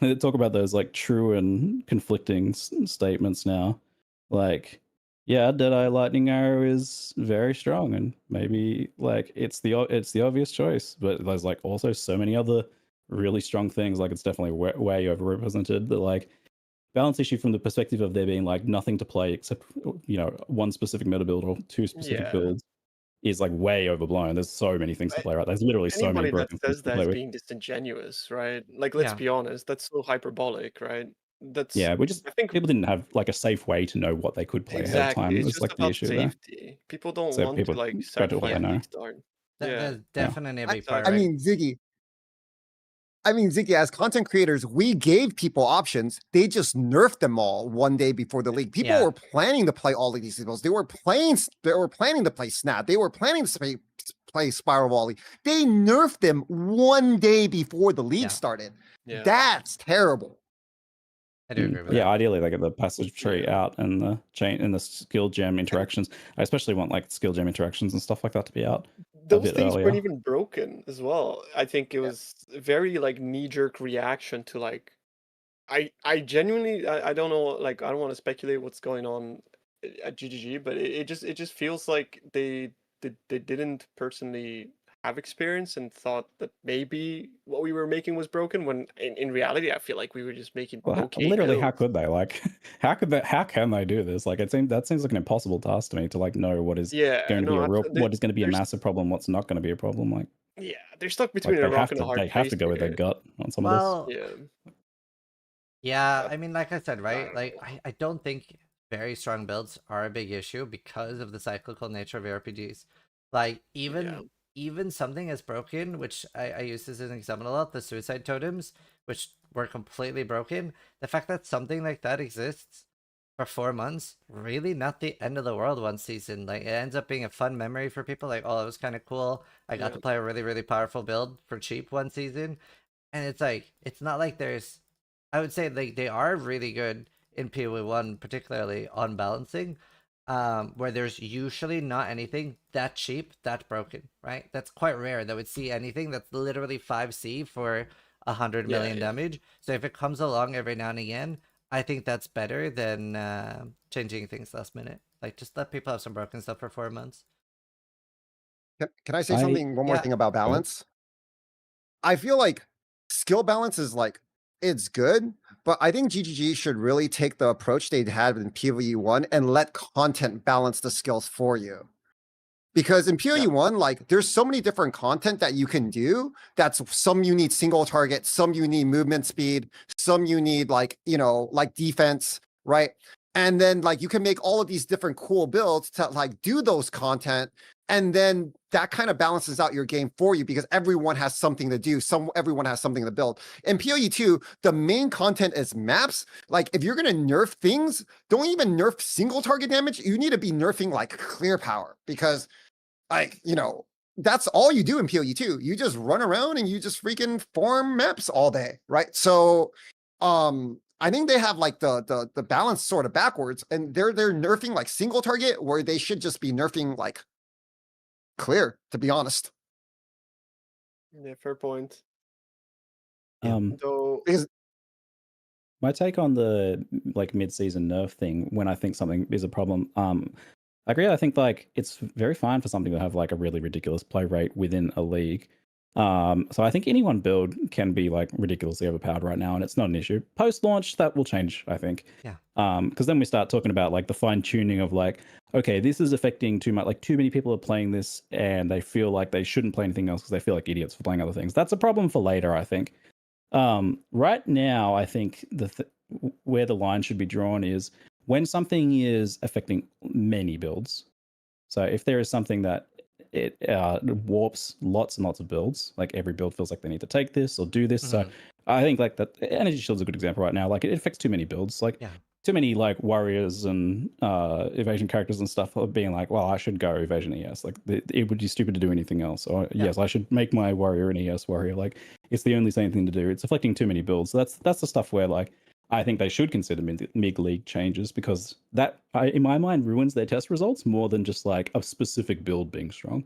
they talk about those like true and conflicting statements now. Like, yeah, Deadeye Lightning Arrow is very strong, and maybe like it's the obvious choice. But there's like also so many other really strong things. Like it's definitely way overrepresented. But like balance issue from the perspective of there being like nothing to play except one specific meta build or two specific builds is like way overblown. There's so many things to play, right? There's literally so many Anybody that broken things says to that play is with. being disingenuous, right? Like, let's be honest, that's so hyperbolic, right? That's I think people didn't have like a safe way to know what they could play ahead of time. It's It's just like the about issue safety. there. People don't So want people to like go to what sacrifice they know. big start. That's definitely a big part. I Right? mean, Ziggy, as content creators, we gave people options. They just nerfed them all one day before the league. People were planning to play all of these skills. They were planning to play Snap. They were planning to play Spiral Volley. They nerfed them one day before the league started. Yeah. That's terrible. I do agree with that. Yeah, ideally they get the passage tree out and the chain and the skill gem interactions. I especially want like skill gem interactions and stuff like that to be out. Those things weren't even broken as well. I think it was very like knee-jerk reaction to like I genuinely I don't know, like I don't want to speculate what's going on at GGG, but it just feels like they didn't personally have experience and thought that maybe what we were making was broken when in reality I feel like we were just making literally how could they like how can they do this? Like that seems like an impossible task to me to like know what is going to be a massive problem, what's not going to be a problem. Like they're stuck between a rock and a hard place. They have to go with their gut on some of this. Yeah, I mean, like I said, right? Like I don't think very strong builds are a big issue because of the cyclical nature of RPGs. Like even something as broken, which I use this as an example a lot, the suicide totems, which were completely broken. The fact that something like that exists for 4 months, really not the end of the world one season. Like it ends up being a fun memory for people. Like, oh, it was kind of cool. I got to play a really, really powerful build for cheap one season. And it's like, it's not like there's, I would say like they are really good in PoE1, particularly on balancing, where there's usually not anything that cheap, that broken, right? That's quite rare that would see anything that's literally 5C for 100 million damage. So if it comes along every now and again, I think that's better than changing things last minute. Like just let people have some broken stuff for 4 months. Can I say something? One more thing about balance. I feel like skill balance is like it's good, but I think GGG should really take the approach they had in PoE1 and let content balance the skills for you. Because in PoE1, like there's so many different content that you can do. That's some you need single target, some you need movement speed, some you need like, like defense, right? And then like you can make all of these different cool builds to like do those content. And then that kind of balances out your game for you because everyone has something to do. Everyone has something to build. In PoE2, the main content is maps. Like if you're gonna nerf things, don't even nerf single target damage. You need to be nerfing like clear power because like, that's all you do in PoE2. You just run around and you just freaking farm maps all day, right? So I think they have like the balance sort of backwards, and they're nerfing like single target where they should just be nerfing like clear, to be honest. Yeah, fair point. Um, Though, Because my take on the like mid-season nerf thing when I think something is a problem, I agree. I think like it's very fine for something to have like a really ridiculous play rate within a league. So I think any one build can be like ridiculously overpowered right now, and it's not an issue. Post-launch, that will change, I think. Yeah. Because then we start talking about like the fine-tuning of like, okay, this is affecting too much. Like too many people are playing this, and they feel like they shouldn't play anything else because they feel like idiots for playing other things. That's a problem for later, I think. Right now, I think where the line should be drawn is when something is affecting many builds. So if there is something that it warps lots and lots of builds, like every build feels like they need to take this or do this. So I think like that Energy Shield's a good example right now. Like it affects too many builds. Like too many like warriors and evasion characters and stuff are being like, well, I should go evasion ES. Like it would be stupid to do anything else. Or yes, I should make my warrior an ES warrior. Like it's the only same thing to do. It's affecting too many builds. So that's the stuff where like I think they should consider mid-league changes because that, in my mind, ruins their test results more than just like a specific build being strong.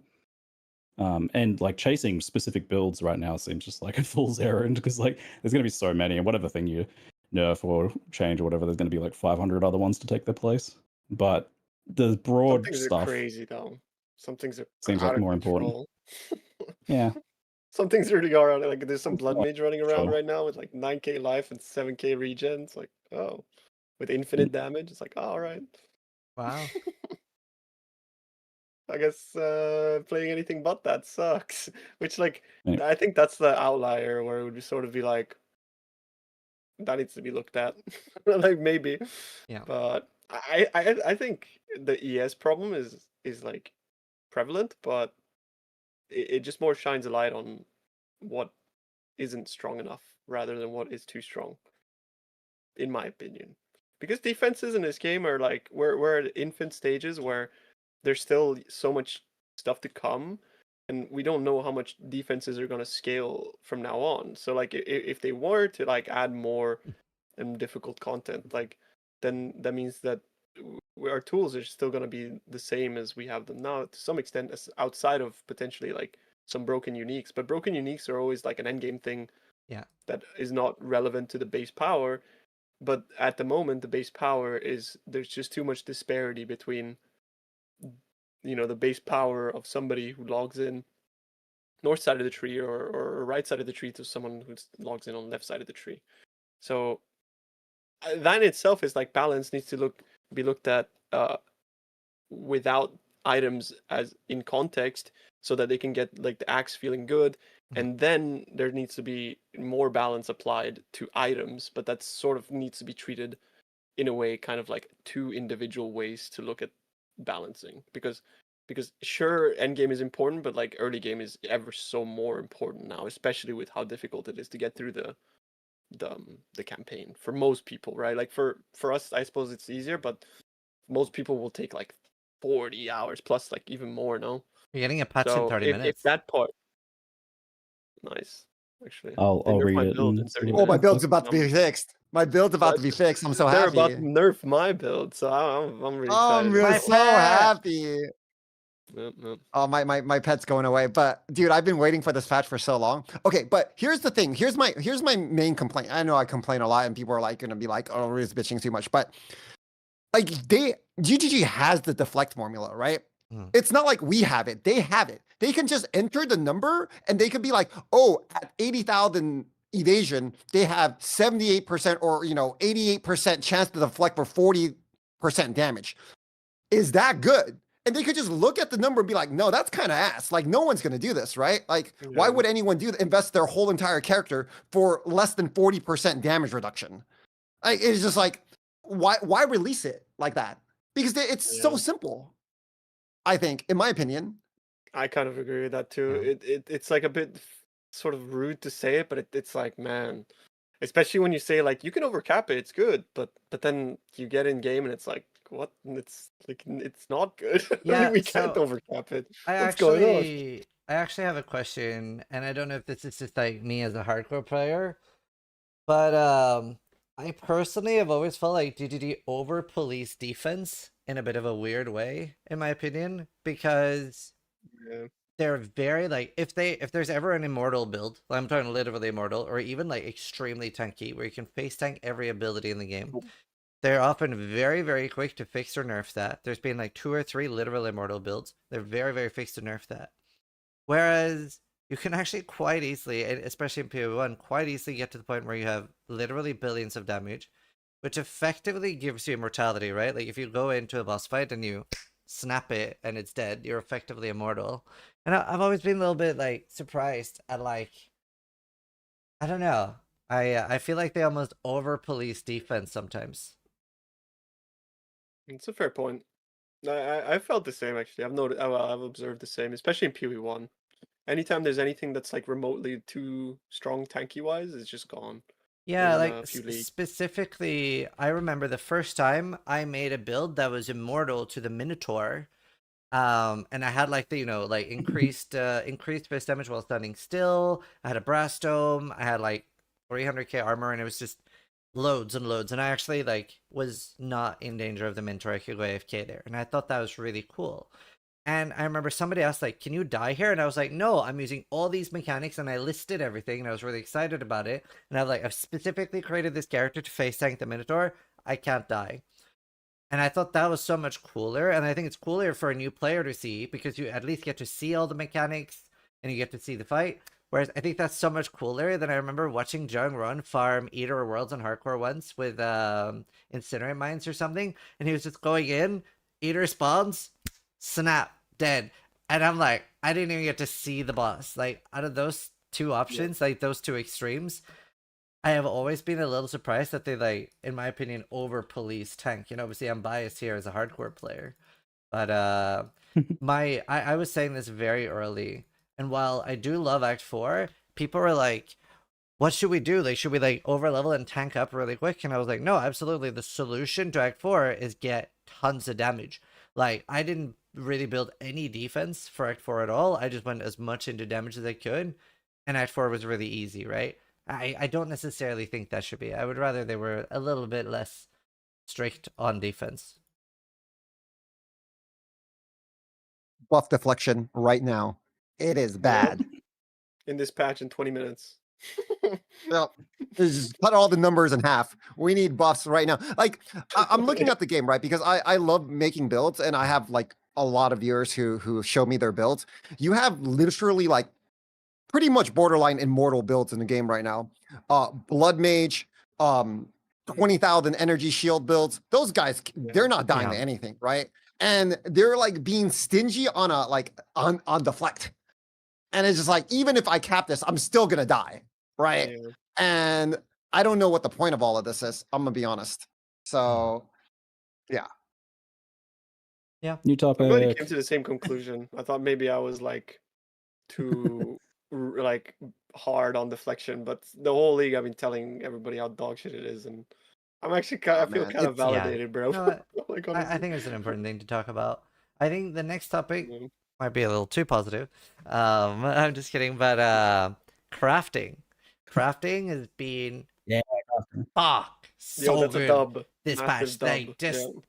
And like chasing specific builds right now seems just like a fool's errand because like there's going to be so many, and whatever thing you nerf or change or whatever, there's going to be like 500 other ones to take their place. But the broad some things stuff are crazy though. Some things are seems out like of more control. important. Yeah. Some things really are like there's some blood mage running around Sure. right now with like 9k life and 7k regen. It's like, oh, with infinite damage. It's like, oh, all right. Wow. I guess playing anything but that sucks. Which like Yeah. I think that's the outlier where it would sort of be like that needs to be looked at. Like maybe. Yeah. But I think the ES problem is like prevalent, but it just more shines a light on what isn't strong enough rather than what is too strong, in my opinion. Because defenses in this game are like we're at infant stages where there's still so much stuff to come, and we don't know how much defenses are gonna scale from now on. So like if they were to like add more and difficult content, like then that means that our tools are still gonna be the same as we have them now to some extent, as outside of potentially like some broken uniques. But broken uniques are always like an endgame thing that is not relevant to the base power. But at the moment, the base power is there's just too much disparity between the base power of somebody who logs in north side of the tree or right side of the tree to someone who logs in on left side of the tree. So that in itself is like balance needs to be looked at without items as in context so that they can get like the axe feeling good, and then there needs to be more balance applied to items, but that sort of needs to be treated in a way kind of like two individual ways to look at balancing, because sure endgame is important, but like early game is ever so more important now, especially with how difficult it is to get through the campaign for most people, right? Like for us, I suppose it's easier, but most people will take like 40 hours plus, like even more. No, You're getting a patch so in 30 if minutes. that part, nice, actually, I'll they nerfed read my it build in and see 30 what oh, my it minutes. build's about to be fixed. My build's about to be fixed. I'm so They're happy. about to nerf my build, so I'm really excited. I'm so happy. Yep. Oh, my pet's going away. But dude, I've been waiting for this patch for so long. Okay, but here's the thing. Here's my main complaint. I know I complain a lot, and people are like gonna be like, "Oh, Rue's bitching too much." But like GGG has the deflect formula, right? It's not like we have it. They have it. They can just enter the number, and they could be like, "Oh, at 80,000 evasion, they have 78% or 88% chance to deflect for 40% damage." Is that good? And they could just look at the number and be like, no, that's kind of ass. Like, no one's going to do this, right? Like, why would anyone invest their whole entire character for less than 40% damage reduction? Like, it's just like, why release it like that? Because it's so Yeah. simple. I think, in my opinion. I kind of agree with that too. Yeah. It's like a bit sort of rude to say it, but it's like, man, especially when you say like you can overcap it, it's good, but then you get in game and it's like, what? It's like it's not good. Yeah, We can't so overcap it. I What's going on? actually have a question, and I don't know if this is just like me as a hardcore player, but I personally have always felt like DDD over police defense in a bit of a weird way, in my opinion, because Yeah. they're very like if there's ever an immortal build, I'm talking literally immortal, or even like extremely tanky, where you can face tank every ability in the game. They're often very, very quick to fix or nerf that. There's been like 2 or 3 literal immortal builds. They're very, very fixed to nerf that. Whereas you can actually quite easily, especially in PoE1, quite easily get to the point where you have literally billions of damage, which effectively gives you immortality, right? Like if you go into a boss fight and you snap it and it's dead, you're effectively immortal. And I've always been a little bit like surprised at like, I don't know. I feel like they almost over police defense sometimes. It's a fair point. I felt the same actually. I've observed the same, especially in PoE1. Anytime there's anything that's like remotely too strong tanky wise, it's just gone Yeah, within like a few leagues. specifically, I remember the first time I made a build that was immortal to the Minotaur. And I had like the, like increased base damage while standing still. I had a brass dome. I had like 300k armor, and it was just loads and loads. And I actually like was not in danger of the Minotaur. I could go AFK there, and I thought that was really cool. And I remember somebody asked, like, can you die here? And I was like, no, I'm using all these mechanics, and I listed everything, and I was really excited about it. And I've specifically created this character to face tank the Minotaur. I can't die. And I thought that was so much cooler. And I think it's cooler for a new player to see, because you at least get to see all the mechanics and you get to see the fight. Whereas I think that's so much cooler than I remember watching Jung Run farm Eater Worlds on Hardcore once with Incinerate Mines or something. And he was just going in, Eater spawns, snap, dead. And I'm like, I didn't even get to see the boss. Like, out of those two options, like those two extremes, I have always been a little surprised that they, like, in my opinion, over police tank. Obviously I'm biased here as a hardcore player. But I was saying this very early. And while I do love Act 4, people were like, what should we do? Like, should we like over level and tank up really quick? And I was like, no, absolutely. The solution to Act 4 is get tons of damage. Like, I didn't really build any defense for Act 4 at all. I just went as much into damage as I could. And Act 4 was really easy, right? I don't necessarily think that should be. I would rather they were a little bit less strict on defense. Buff deflection right now. It is bad. In this patch in 20 minutes. Yep. Just cut all the numbers in half. We need buffs right now. Like, I'm looking at the game, right? Because I love making builds, and I have like a lot of viewers who show me their builds. You have literally like pretty much borderline immortal builds in the game right now. Blood Mage, 20,000 energy shield builds. Those guys, they're not dying to anything, right? And they're like being stingy on on deflect. And it's just like, even if I cap this, I'm still gonna die, right? Yeah. And I don't know what the point of all of this is. I'm gonna be honest. So, yeah. Yeah. New I'm glad you topic. came to the same conclusion. I thought maybe I was like too like hard on deflection, but the whole league I've been telling everybody how dog shit it is, and I'm actually I feel man, kind of it's- yeah. validated, bro. No, Like, I honestly. think it's an important thing to talk about. I think the next topic Yeah. might be a little too positive. I'm just kidding, but crafting. Crafting has been Yeah. fuck Yo, so that's a good dub. this Massive patch. dub. Like, just Yeah.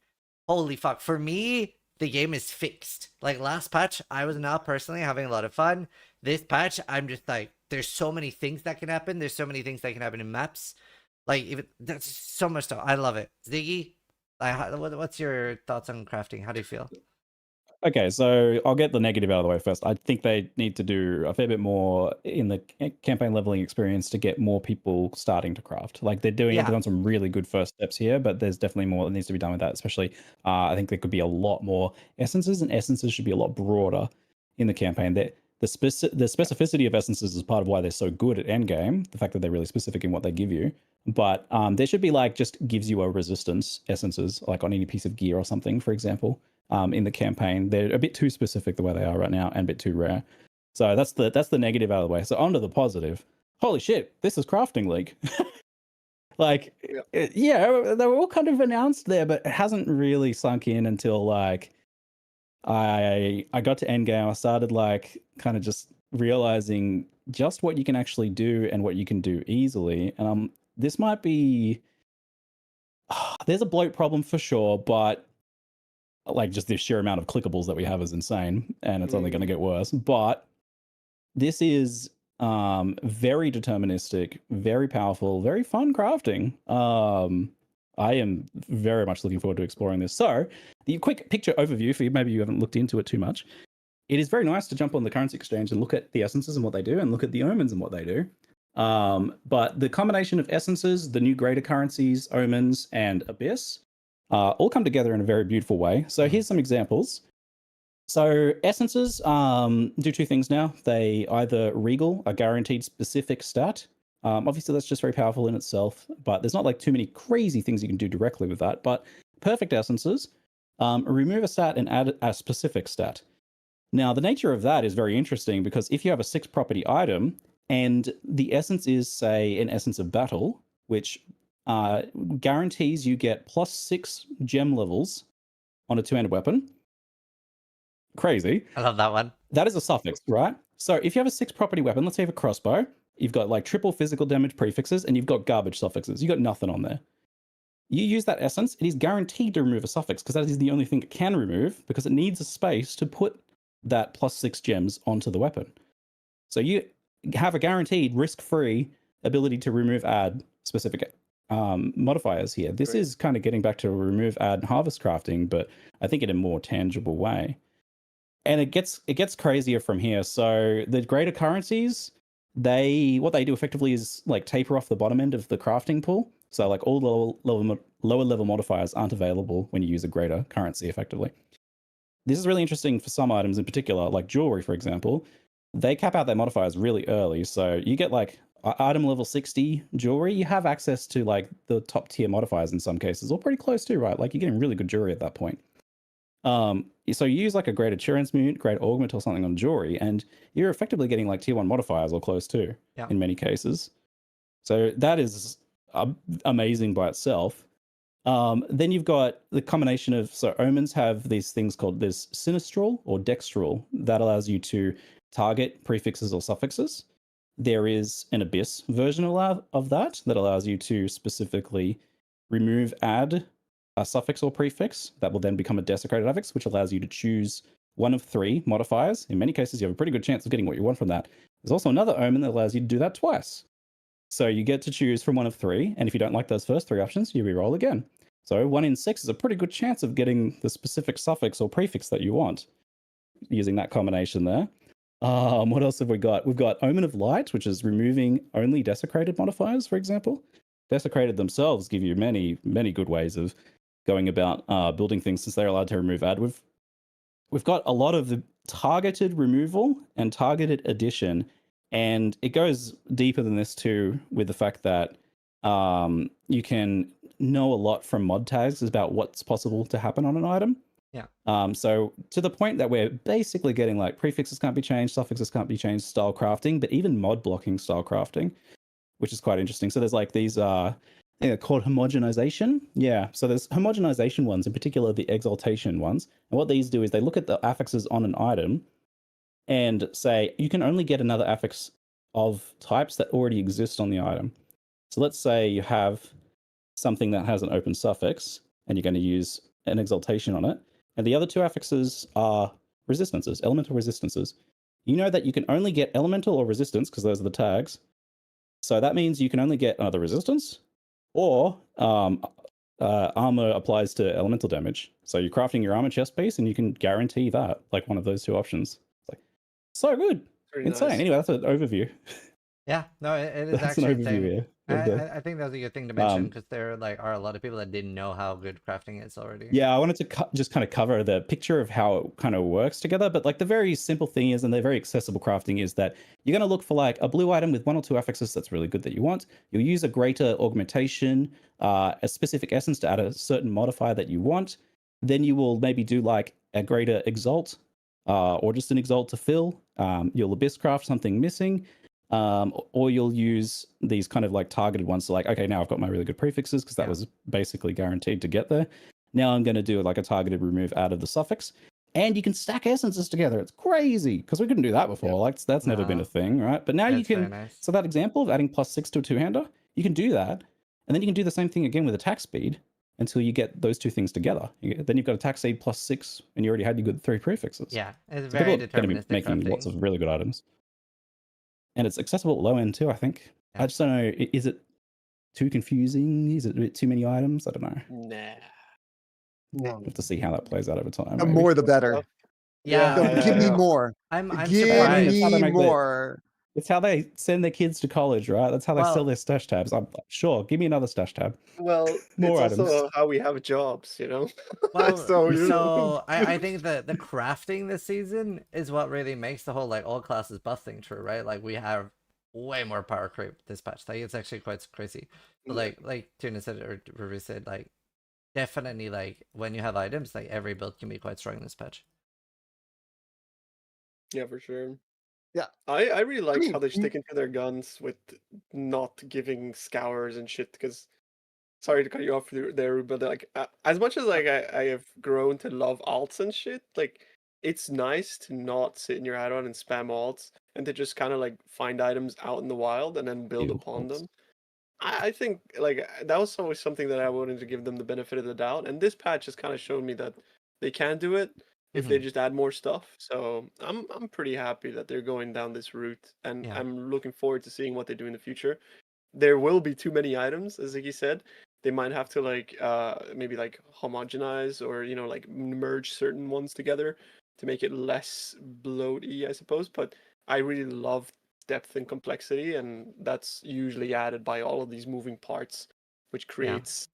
holy fuck. For me, the game is fixed. Like last patch, I was not personally having a lot of fun. This patch, I'm just like, there's so many things that can happen. There's so many things that can happen in maps. Like, even that's so much stuff. I love it. Ziggy, what's your thoughts on crafting? How do you feel? Okay, so I'll get the negative out of the way first. I think they need to do a fair bit more in the campaign leveling experience to get more people starting to craft. Like they're doing some really good first steps here, but there's definitely more that needs to be done with that. Especially, I think there could be a lot more essences, and essences should be a lot broader in the campaign. The specificity of essences is part of why they're so good at endgame. The fact that they're really specific in what they give you. But there should be like just gives you a resistance essences, like on any piece of gear or something, for example, in the campaign. They're a bit too specific the way they are right now and a bit too rare. So that's the negative out of the way. So onto the positive. Holy shit, this is Crafting League. Like, yeah, they were all kind of announced there, but it hasn't really sunk in until like I got to endgame. I started like kind of just realizing just what you can actually do and what you can do easily. And this might be there's a bloat problem for sure, but like just the sheer amount of clickables that we have is insane, and it's only going to get worse. But this is very deterministic, very powerful, very fun crafting. I am very much looking forward to exploring this. So the quick picture overview for you, maybe you haven't looked into it too much. It is very nice to jump on the currency exchange and look at the essences and what they do, and look at the omens and what they do. But the combination of essences, the new greater currencies, omens, and abyss all come together in a very beautiful way. So here's some examples. So essences do two things now. They either regal a guaranteed specific stat. Obviously, that's just very powerful in itself, but there's not like too many crazy things you can do directly with that. But perfect essences remove a stat and add a specific stat. Now, the nature of that is very interesting because if you have a 6 property item and the essence is, say, an essence of battle, which guarantees you get +6 gem levels on a 2-handed weapon. Crazy. I love that one. That is a suffix, right? So if you have a 6 property weapon, let's say you have a crossbow, you've got like triple physical damage prefixes and you've got garbage suffixes. You've got nothing on there. You use that essence, it is guaranteed to remove a suffix because that is the only thing it can remove because it needs a space to put that +6 gems onto the weapon. So you have a guaranteed risk-free ability to remove, add specific modifiers here. This is kind of getting back to remove, add, and harvest crafting, but I think in a more tangible way. And it gets crazier from here. So the greater currencies, what they do effectively is like taper off the bottom end of the crafting pool. So like all the lower level modifiers aren't available when you use a greater currency effectively. This is really interesting for some items in particular, like jewelry, for example. They cap out their modifiers really early. So you get like item level 60 jewelry, you have access to like the top tier modifiers in some cases, or pretty close to, right? Like you're getting really good jewelry at that point. So you use like a greater transmute, great augment or something on jewelry, and you're effectively getting like tier 1 modifiers or close to in many cases. So that is amazing by itself. Then you've got the combination of, so omens have these things called this sinistral or dextral that allows you to target prefixes or suffixes. There is an abyss version of that allows you to specifically remove, add a suffix or prefix that will then become a desecrated affix, which allows you to choose one of 3 modifiers. In many cases, you have a pretty good chance of getting what you want from that. There's also another omen that allows you to do that twice. So you get to choose from one of 3, and if you don't like those first 3 options, you reroll again. So 1 in 6 is a pretty good chance of getting the specific suffix or prefix that you want using that combination there. What else have we got? We've got Omen of Light, which is removing only desecrated modifiers, for example. Desecrated themselves give you many, many good ways of going about building things since they're allowed to remove add. We've got a lot of the targeted removal and targeted addition, and it goes deeper than this too with the fact that you can know a lot from mod tags about what's possible to happen on an item. Yeah. So to the point that we're basically getting like prefixes can't be changed, suffixes can't be changed, style crafting, but even mod blocking style crafting, which is quite interesting. So there's like these they're called homogenization. Yeah. So there's homogenization ones, in particular the exaltation ones. And what these do is they look at the affixes on an item and say you can only get another affix of types that already exist on the item. So let's say you have something that has an open suffix and you're going to use an exaltation on it. And the other 2 affixes are resistances, elemental resistances. You know that you can only get elemental or resistance because those are the tags. So that means you can only get another resistance or armor applies to elemental damage. So you're crafting your armor chest piece and you can guarantee that, like one of those 2 options. It's like, so good. Very Insane. nice. Anyway, that's an overview. Yeah, no, it is That's an actually overview insane. here. I think that's a good thing to mention Um, because there are a lot of people that didn't know how good crafting is already. Yeah, I wanted to just kind of cover the picture of how it kind of works together. But like the very simple thing is, and the very accessible crafting is that you're going to look for like a blue item with 1 or 2 affixes that's really good that you want. You'll use a greater augmentation, a specific essence to add a certain modifier that you want. Then you will maybe do like a greater exalt, or just an exalt to fill. You'll abyss craft something missing. Or you'll use these kind of like targeted ones. So like, okay, now I've got my really good prefixes because that was basically guaranteed to get there. Now I'm going to do like a targeted remove out of the suffix, and you can stack essences together. It's crazy because we couldn't do that before. Like that's never been a thing, right? But now you That's very can. nice. So that example of adding +6 to a 2-hander, you can do that, and then you can do the same thing again with attack speed until you get those 2 things together. Then you've got attack speed +6, and you already had your good 3 prefixes. Yeah, it's So very people are going to be deterministic making crafting. lots of really good items, and it's accessible at low end too. I think. Yeah. I just don't know. Is it too confusing? Is it a bit too many items? I don't know. Nah. No. We'll have to see how that plays out over time. The maybe. more the better. Yeah, No, give me more. I'm Give surprised. It's how they me make more. It's how they send their kids to college, right? That's how they sell Well- their stash tabs. I'm sure. Give me another stash tab. Well, More it's also items. how we have jobs, you know. Well, So, you know. so I think that the crafting this season is what really makes the whole like all classes busting true, right? Like we have way more power creep this patch. Like it's actually quite crazy. But like Tuna said or Ruby said, like definitely like when you have items, like every build can be quite strong in this patch. Yeah, for sure. Yeah. I really like mean, how they're sticking to their guns with not giving scours and shit. Because, sorry to cut you off there, but like as much as like I have grown to love alts and shit, like it's nice to not sit in your add-on and spam alts and to just kind of like find items out in the wild and then build Ew, upon alts. them. I think like that was always something that I wanted to give them the benefit of the doubt, and this patch has kind of shown me that they can do it if they just add more stuff. So I'm pretty happy that they're going down this route, and Yeah. I'm looking forward to seeing what they do in the future. There will be too many items, as Ziggy said. They might have to like maybe like homogenize or like merge certain ones together to make it less bloaty, I suppose. But I really love depth and complexity, and that's usually added by all of these moving parts, which creates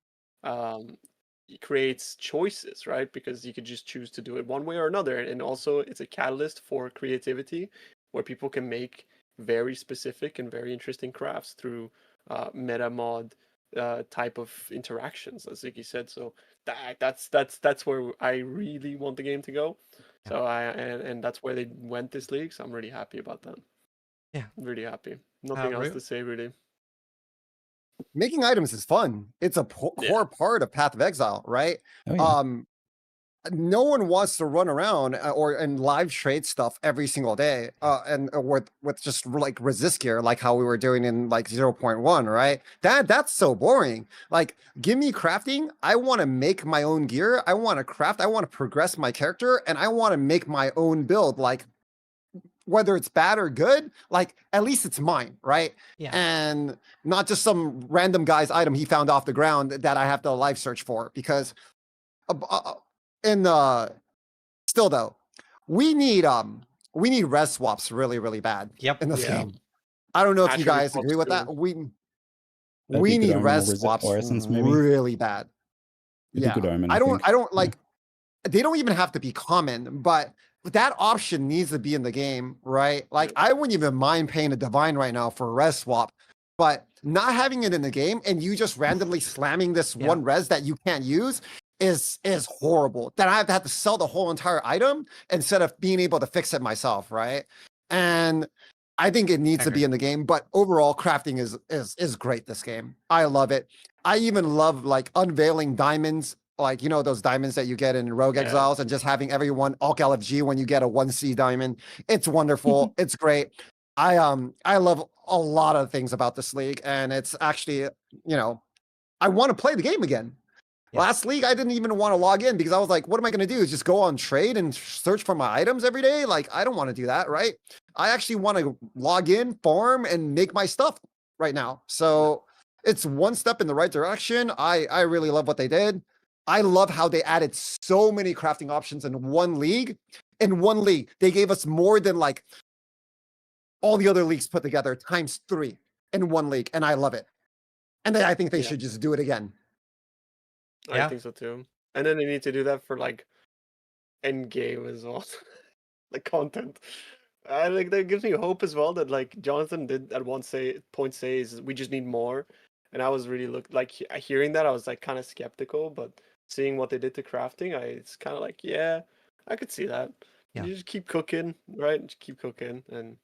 creates choices, right? Because you could just choose to do it one way or another, and also it's a catalyst for creativity where people can make very specific and very interesting crafts through meta mod type of interactions, as Ziggy said. So that's where I really want the game to go. So and that's where they went this league. So I'm really happy about that. Yeah, really happy. Nothing else Rue? to say really. Making items is fun. It's a core part of Path of Exile, right? Oh, yeah. No one wants to run around or and live trade stuff every single day and with just like resist gear like how we were doing in like 0.1, right? That's so boring. Like give me crafting. I want to make my own gear. I want to craft. I want to progress my character, and I want to make my own build. Like whether it's bad or good, like at least it's mine, right? Yeah. And not just some random guy's item he found off the ground that I have to live search for. Because still though, we need res swaps really bad in this game. I don't know if you guys agree with that. We need res swaps really bad. Yeah, I don't like. They don't even have to be common, but that option needs to be in the game, right? Like I wouldn't even mind paying a divine right now for a res swap, but not having it in the game and you just randomly slamming this one res that you can't use is horrible. Then I have to have to sell the whole entire item instead of being able to fix it myself, right? And I think it needs to be in the game, but overall crafting is great this game. I love it. I even love like unveiling diamonds, like those diamonds that you get in Rogue Exiles, and just having everyone Alk LFG when you get a 1C diamond. It's wonderful. It's great. I love a lot of things about this league, and it's actually, I want to play the game again. Last league, I didn't even want to log in because I was like, what am I going to do? Just go on trade and search for my items every day? Like, I don't want to do that, right? I actually want to log in, farm, and make my stuff right now. So it's one step in the right direction. I really love what they did. I love how they added so many crafting options in one league. In one league, they gave us more than like all the other leagues put together times 3 in one league. And I love it. And then I think they Yeah. should just do it again. I Yeah. think so too. And then they need to do that for like endgame as well, like content. I like that gives me hope as well that like Jonathan did at one point say is we just need more, and I was really hearing that I was like kind of skeptical, but seeing what they did to crafting, it's kind of like yeah, I could see that. Yeah. You just keep cooking, right? Just keep cooking, and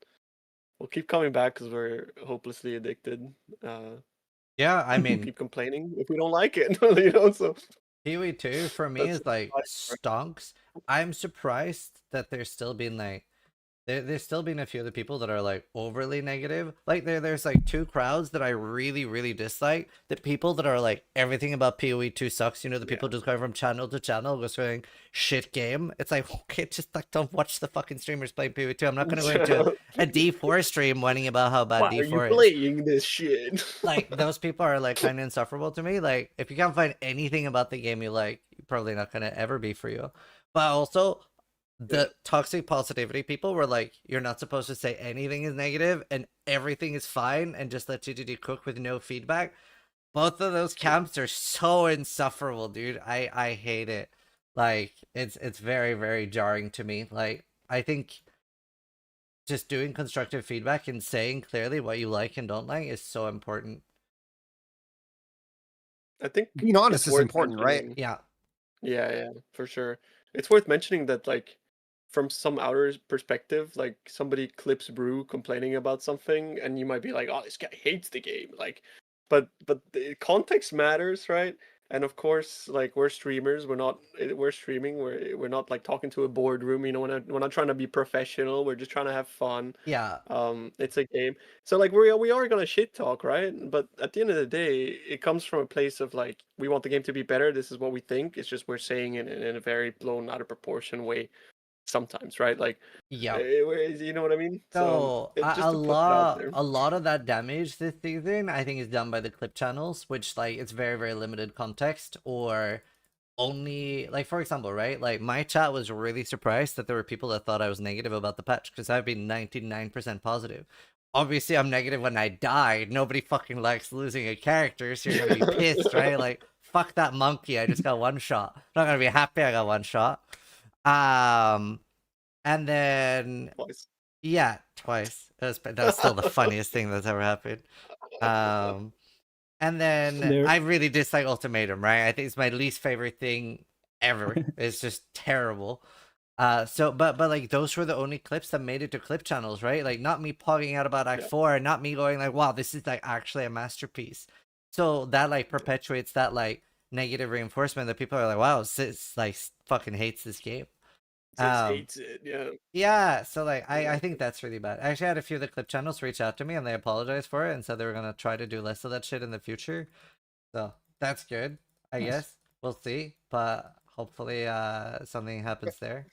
we'll keep coming back because we're hopelessly addicted. Yeah, I We'll mean, keep complaining if we don't like it, you know. So Kiwi 2 for me that's is like stonks. I'm surprised that there's still been like there's still been a few of the people that are like overly negative. Like there's like two crowds that I really, really dislike. The people that are like everything about PoE 2 sucks, you know, the people just going from channel to channel, just going shit game. It's like, okay, just like don't watch the fucking streamers play PoE 2. I'm not gonna go into a D4 stream whining about how bad why D4 are you is. playing this shit? Like those people are like kind of insufferable to me. Like if you can't find anything about the game you like, you're probably not gonna ever be for you. But also the toxic positivity people were like, you're not supposed to say anything is negative and everything is fine and just let GGD cook with no feedback. Both of those camps are so insufferable, dude. I hate it. Like it's very, very jarring to me. Like I think just doing constructive feedback and saying clearly what you like and don't like is so important. I think Being honest it's is worth important, right? mentioning. Yeah. Yeah, for sure. It's worth mentioning that like from some outer perspective, like somebody clips Brew complaining about something, and you might be like, "Oh, this guy hates the game." Like, but the context matters, right? And of course, like we're streamers, we're streaming, we're not like talking to a boardroom. You know, we're not trying to be professional. We're just trying to have fun. Yeah. It's a game, so like we are gonna shit talk, right? But at the end of the day, it comes from a place of like we want the game to be better. This is what we think. It's just we're saying it in a very blown out of proportion way sometimes, right? Like, Yeah. you know what I mean? So It's just a to put it out lot there. a lot of that damage this season I think is done by the clip channels, which like it's very, very limited context or only like for example, right? Like my chat was really surprised that there were people that thought I was negative about the patch because I've been 99% positive. Obviously I'm negative when I died. Nobody fucking likes losing a character, so you're gonna be pissed, right? Like fuck that monkey, I just got one shot. I'm not gonna be happy I got one shot. And then Twice. yeah, twice. That's still the funniest thing that's ever happened. And then I really dislike Ultimatum, right? I think it's my least favorite thing ever. It's just terrible. But like those were the only clips that made it to clip channels, right? Like not me pogging out about Act 4, not me going like, wow, this is like actually a masterpiece. So that like perpetuates that like negative reinforcement that people are like, wow, Sis like fucking hates this game. Hates it, yeah. Yeah, so like I think that's really bad. I actually had a few of the clip channels reach out to me and they apologized for it and said they were gonna try to do less of that shit in the future. So that's good, I guess. We'll see. But hopefully something happens there.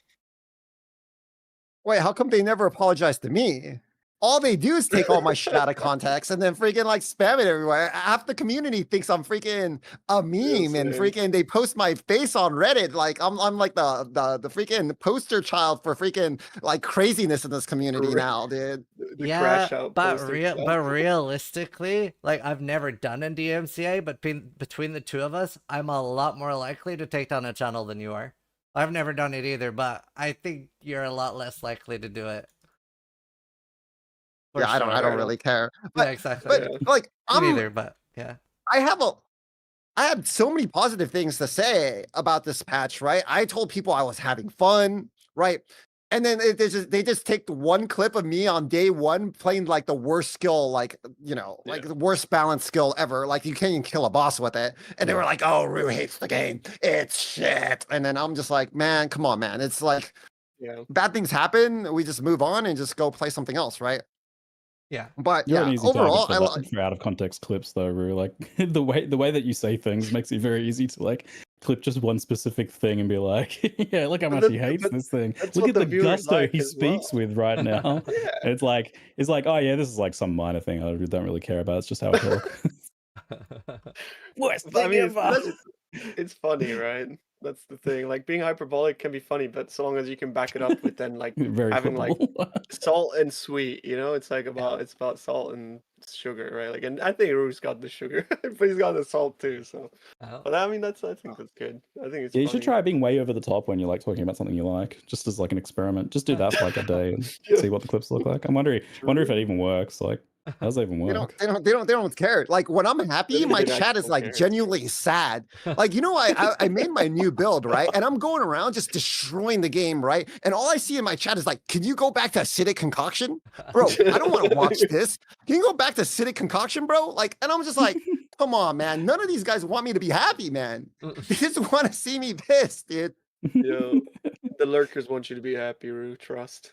Wait, how come they never apologized to me? All they do is take all my shit out of context and then freaking like spam it everywhere. Half the community thinks I'm freaking a meme and freaking they post my face on Reddit. Like I'm like the freaking poster child for freaking like craziness in this community now, dude. The crash out but poster realistically, like I've never done a DMCA, but between the two of us, I'm a lot more likely to take down a channel than you are. I've never done it either, but I think you're a lot less likely to do it. Yeah, I don't really care. But, yeah, exactly. But like I'm neither, but yeah. I had so many positive things to say about this patch, right? I told people I was having fun, right? And then they just take the one clip of me on day one playing like the worst skill, like like the worst balanced skill ever. Like you can't even kill a boss with it. And they were like, "Oh, Rue hates the game. It's shit." And then I'm just like, "Man, come on, man. It's like bad things happen. We just move on and just go play something else, right?" Yeah, but You're yeah, an easy overall, target for out of context clips, though, Rue. Like the way that you say things makes it very easy to like clip just one specific thing and be like, "Yeah, look how much he hates this thing. Look at the gusto he speaks with right now." And it's like, "Oh yeah, this is like some minor thing I don't really care about. It's just how I talk." Worst thing ever. It's funny, right? That's the thing. Like being hyperbolic can be funny, but so long as you can back it up with then like Very having like football. salt and sweet, you know, it's like Yeah. it's about salt and sugar, right? Like, and I think Rue's got the sugar, but he's got the salt too. So, Oh. but I mean, I think that's good. I think it's Yeah, you should funny. try being way over the top when you're like talking about something you like, just as like an experiment. Just do that for like a day and Yeah, see what the clips look like. I'm wondering if it even works. Like, how does that even They don't, work? they don't, they don't, they don't care. Like when I'm happy, maybe my they chat actually is don't like care. genuinely sad. Like, you know, I made my new build, right? And I'm going around just destroying the game, right? And all I see in my chat is like, can you go back to acidic concoction? Bro, I don't want to watch this. Can you go back to acidic concoction, bro? Like, and I'm just like, come on, man. None of these guys want me to be happy, man. They just want to see me pissed, dude. Yo, the lurkers want you to be happy, Rue. Trust.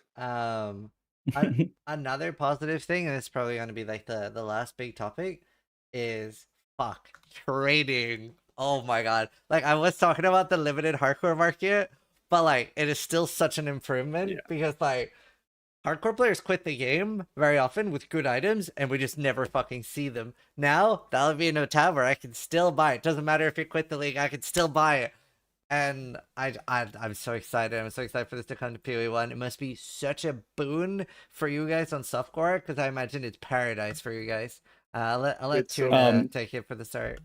An- Another positive thing, and it's probably going to be like the last big topic, is fuck trading. Oh my god! Like I was talking about the limited hardcore market, but like it is still such an improvement Yeah. because like hardcore players quit the game very often with good items, and we just never fucking see them. Now that'll be in a tab where I can still buy it. Doesn't matter if you quit the league, I can still buy it. And I'm so excited. I'm so excited for this to come to PoE1. It must be such a boon for you guys on softcore because I imagine it's paradise for you guys. I'll let It's so Tuna good. take it for the start.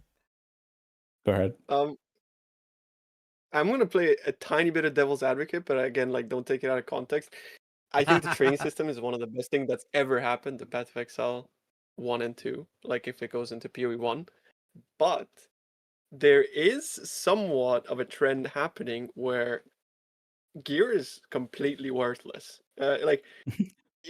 Go ahead. I'm gonna play a tiny bit of devil's advocate, but again, like, don't take it out of context. I think the training system is one of the best things that's ever happened to Path of Exile 1 and 2, like if it goes into PoE 1. But there is somewhat of a trend happening where gear is completely worthless.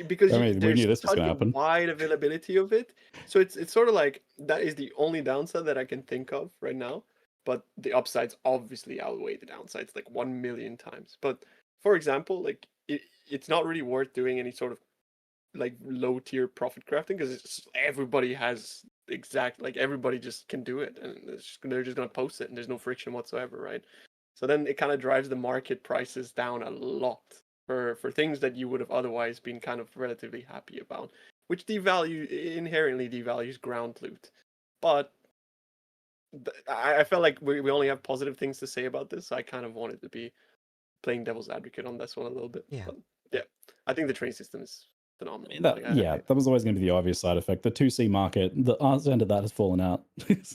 Because I mean, we there's knew this was such gonna a happen. wide availability of it. So it's sort of like that is the only downside that I can think of right now. But the upsides obviously outweigh the downsides like 1 million times. But for example, like it's not really worth doing any sort of like low tier profit crafting because everybody has like everybody just can do it and they're just gonna post it and there's no friction whatsoever, right? So then it kind of drives the market prices down a lot for things that you would have otherwise been kind of relatively happy about, which inherently devalues ground loot. But I felt like we only have positive things to say about this, so I kind of wanted to be playing devil's advocate on this one a little bit. Yeah. But yeah, I think the train system is phenomenal. That was always going to be the obvious side effect. The 2C market, the arts end of that has fallen out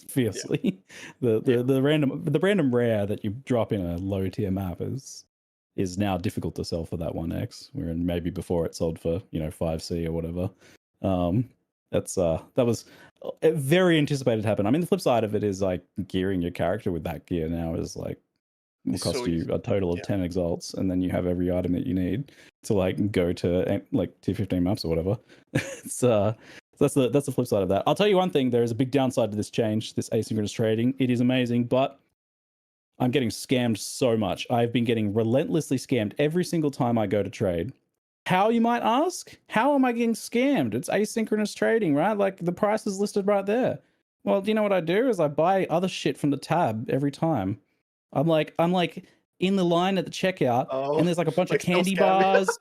fiercely. The random rare that you drop in a low tier map is now difficult to sell for that 1x, where maybe before it sold for 5C or whatever. That was very anticipated to happen. I mean, the flip side of it is like gearing your character with that gear now is like will It's cost so you easy. a total of 10 exalts, and then you have every item that you need to like go to like tier 15 maps or whatever. It's that's the flip side of that. I'll tell you one thing: there is a big downside to this change, this asynchronous trading. It is amazing, but I'm getting scammed so much. I've been getting relentlessly scammed every single time I go to trade. How, you might ask? How am I getting scammed? It's asynchronous trading, right? Like the price is listed right there. Well, do you know what I do? Is I buy other shit from the tab every time. I'm like in the line at the checkout, and there's like a bunch like of so candy scammy. bars,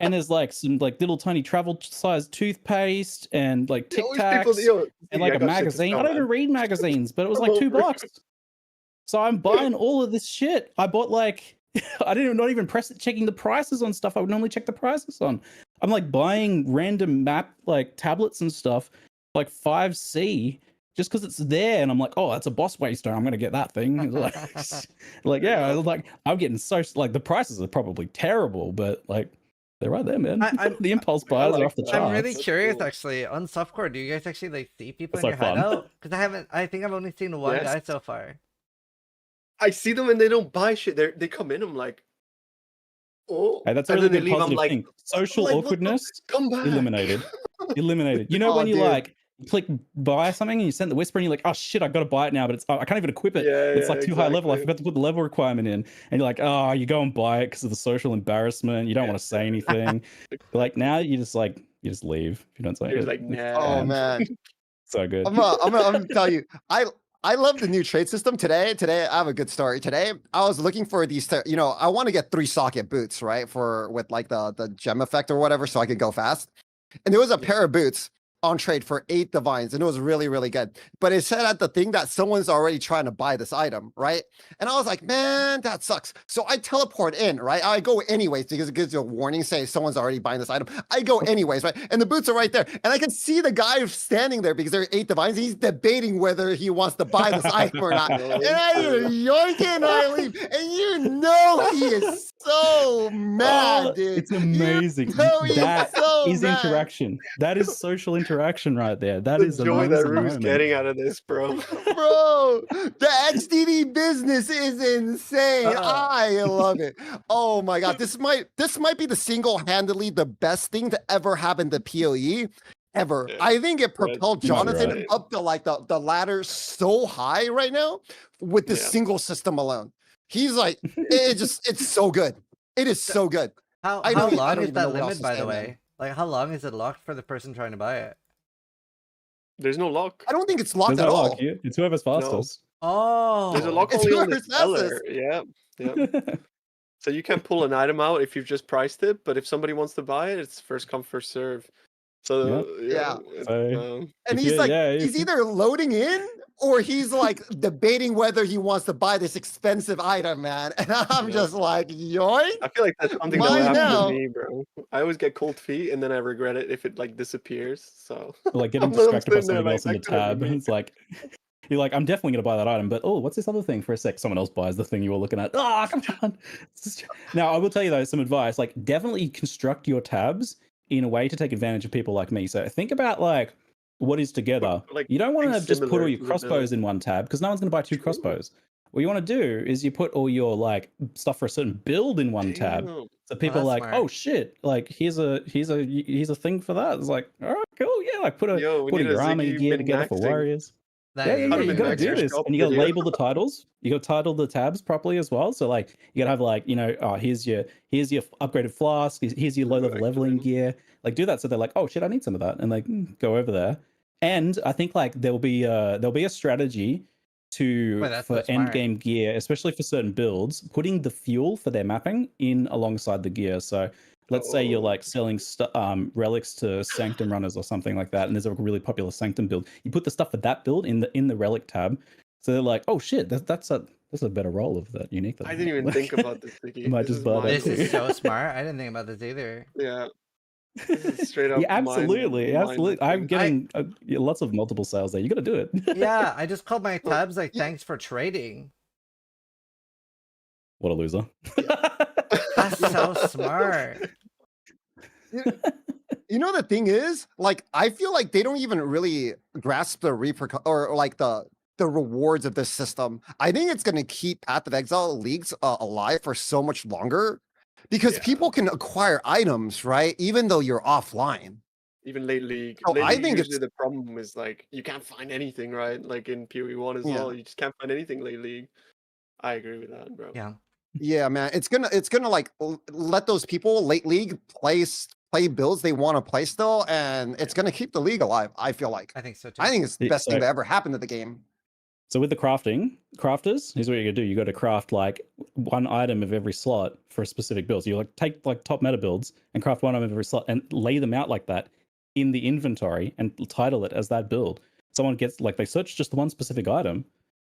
and there's like some like little tiny travel sized toothpaste and like Tic Always people, Tacs and like I a got shit to magazine. sell, I don't even man. read magazines, but it was I'm like over $2. it. So I'm buying all of this shit. I bought like I didn't not even press it, checking the prices on stuff I would normally check the prices on. I'm like buying random map like tablets and stuff like 5C just because it's there, and I'm like, oh, that's a boss waster. I'm gonna get that thing. Like yeah, like I'm getting so like the prices are probably terrible, but like they're right there, man. The impulse I buys are like off the that. I'm really charts. curious cool. actually on softcore. Do you guys actually like see people It's in so your fun. hideout? Because I think I've only seen one guy Yes. so far. I see them and they don't buy shit. They come in. I'm like, oh, Hey, that's a and really then they good leave. I'm positive like, thing. Social what the? awkwardness Come back. eliminated. You know Oh, when you dude. like click buy something and you send the whisper and you're like, oh shit, I gotta buy it now, but it's I can't even equip it. Yeah, It's yeah, like too high level. I exactly. forgot to put the level requirement in. And you're like, oh, you go and buy it because of the social embarrassment. You don't want to say anything. But like now you just leave if you don't say He was it. like, It's nah. Oh fine. man. So good. I'm gonna tell you. I love the new trade system today. Today I have a good story. Today I was looking for these. I want to get 3 socket boots, right? With like the gem effect or whatever, so I could go fast. And there was a pair of boots on trade for 8 divines, and it was really, really good. But it said at the thing that someone's already trying to buy this item, right? And I was like, man, that sucks. So I teleport in, right? I go anyways because it gives you a warning saying someone's already buying this item. I go anyways, right? And the boots are right there. And I can see the guy standing there because there are 8 divines. And he's debating whether he wants to buy this item or not. And I yoink it and I leave. And you know he is so mad, dude. It's amazing. That is interaction. That is social interaction right there. That The is joy amazing that Rue's moment. getting out of this, bro. Bro, the XDD business is insane. I love it. Oh my god, this might be the single-handedly the best thing to ever happen to PoE ever. Yeah. I think it propelled You might be Jonathan right. up to like the ladder so high right now with this Yeah. single system alone. He's like, it's so good. It is so good. How I don't long is even know that what else limit, to by say, the man. way? Like, how long is it locked for the person trying to buy it? There's no lock. I don't think it's locked There's at no all. luck here. It's whoever's fastest. Oh, There's a lock It's only on the whoever's fastest. seller. Yeah, yeah. So you can pull an item out if you've just priced it, but if somebody wants to buy it, it's first come first serve. So Yeah. So And if he's you- like, yeah, if he's you- either loading in or he's like debating whether he wants to buy this expensive item, man. And I'm Yeah. just like, yoink. I feel like that's something that Mine will happen now. to me, bro. I always get cold feet and then I regret it if it like disappears. So like getting I'm distracted by sitting there something else in the that could've tab. been me. It's like you're like, I'm definitely gonna buy that item, but oh, what's this other thing? For a sec, someone else buys the thing you were looking at. Oh, come on. Now I will tell you though, some advice. Like definitely construct your tabs in a way to take advantage of people like me. So think about like what is together. Like, You don't want to things just put similar all your to the crossbows build. in one tab because no one's gonna buy 2 True. crossbows. What you want to do is you put all your like stuff for a certain build in one tab. Damn. So people are that's like, smart. oh shit, like here's a thing for that. It's like, all right, cool, yeah, like put Yo, we put need your a army Ziggy gear together for min-maxing. warriors. that Yeah, is yeah, How to you really gotta min-max do your good. this, shop and you gotta video. label the titles. You gotta title the tabs properly as well. So like, you gotta have like, here's your upgraded flask, here's your low level leveling gear. Like, do that so they're like, oh shit, I need some of that, and like go over there. And I think like there'll be a strategy Boy, that's for so smart. end game gear, especially for certain builds, putting the fuel for their mapping in alongside the gear. So let's say you're like selling relics to Sanctum runners or something like that, and there's a really popular Sanctum build. You put the stuff for that build in the relic tab, so they're like, oh shit, that's a better roll of that unique. I didn't even think about this, Ziggy. I might This just is buy that This too. is so smart. I didn't think about this either. Yeah. This is straight up Yeah, absolutely. mind-blowing. I'm getting lots of multiple sales there. You got to do it. Yeah, I just called my Well, tabs like thanks for trading. What a loser. That's so smart. You know the thing is, like, I feel like they don't even really grasp the or like the rewards of this system. I think it's going to keep Path of Exile leagues alive for so much longer because Yeah. people can acquire items, right? Even though you're offline. Even late league. Oh, Late I league think usually it's- the problem is like you can't find anything, right? Like in PoE1 as Yeah. well. You just can't find anything late league. I agree with that, bro. Yeah. Yeah, man, it's gonna like let those people late league play builds they want to play still, and it's gonna keep the league alive. I feel like. I think so too. I think it's the Yeah, best thing so- to ever happen to the game. So with the crafters, here's what you gotta do. You gotta craft like one item of every slot for a specific build. So you like take like top meta builds and craft one item of every slot and lay them out like that in the inventory and title it as that build. Someone gets like they search just the one specific item,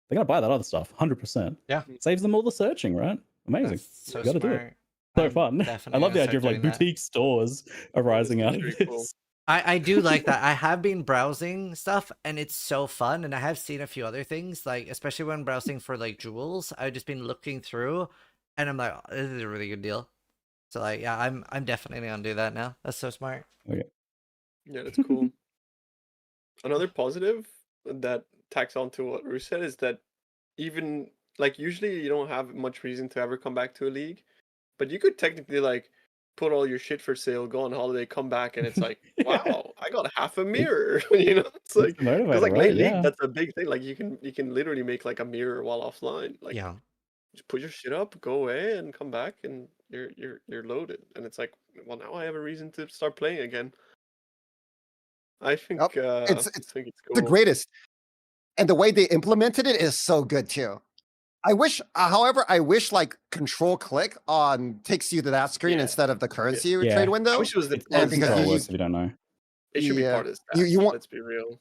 they're gonna buy that other stuff, 100%. Yeah. Saves them all the searching, right? Amazing. That's so You gotta do it. smart. So I'm fun. I definitely love the gonna idea of start like doing that. boutique stores arising out of pretty this. cool. I do like that. I have been browsing stuff and it's so fun. And I have seen a few other things, like especially when browsing for like jewels. I've just been looking through and I'm like, oh, this is a really good deal. So like, yeah, I'm definitely gonna do that now. That's so smart. Yeah, that's cool. Another positive that tacks on to what Ru said is that even like usually you don't have much reason to ever come back to a league, but you could technically like put all your shit for sale, go on holiday, come back, and it's like, wow, I got half a mirror. You know, it's like It's a motivator, because like right? late Yeah. league, that's a big thing. Like you can literally make like a mirror while offline. Like Yeah. just put your shit up, go away, and come back, and you're loaded. And it's like, well, now I have a reason to start playing again. I think Yep. I It's think it's cool. the greatest. And the way they implemented it is so good too. I wish, however, like control click on takes you to that screen Yeah. instead of the currency Yeah. trade I window. wish it was the It's And control because works you if you don't know. It should be Yeah. part of the You stats. you want Let's be real.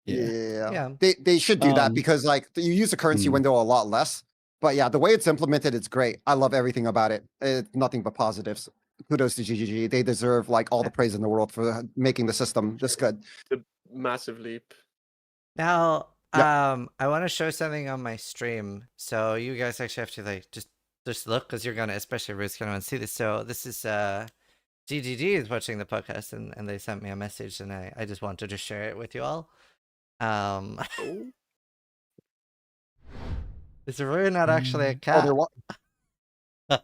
yeah. Yeah. They should do that Um, because like you use the currency mm. window a lot less. But yeah, the way it's implemented, it's great. I love everything about it. It's nothing but positives. Kudos to GGG. They deserve like all the praise in the world for making the system this good. The massive leap. Now, Yep. I want to show something on my stream, so you guys actually have to like just look because you're gonna, especially Ruth's gonna want to see this. So this is GGG is watching the podcast and they sent me a message and I just wanted to share it with you all. Oh. It's really not actually a Oh, cat. they're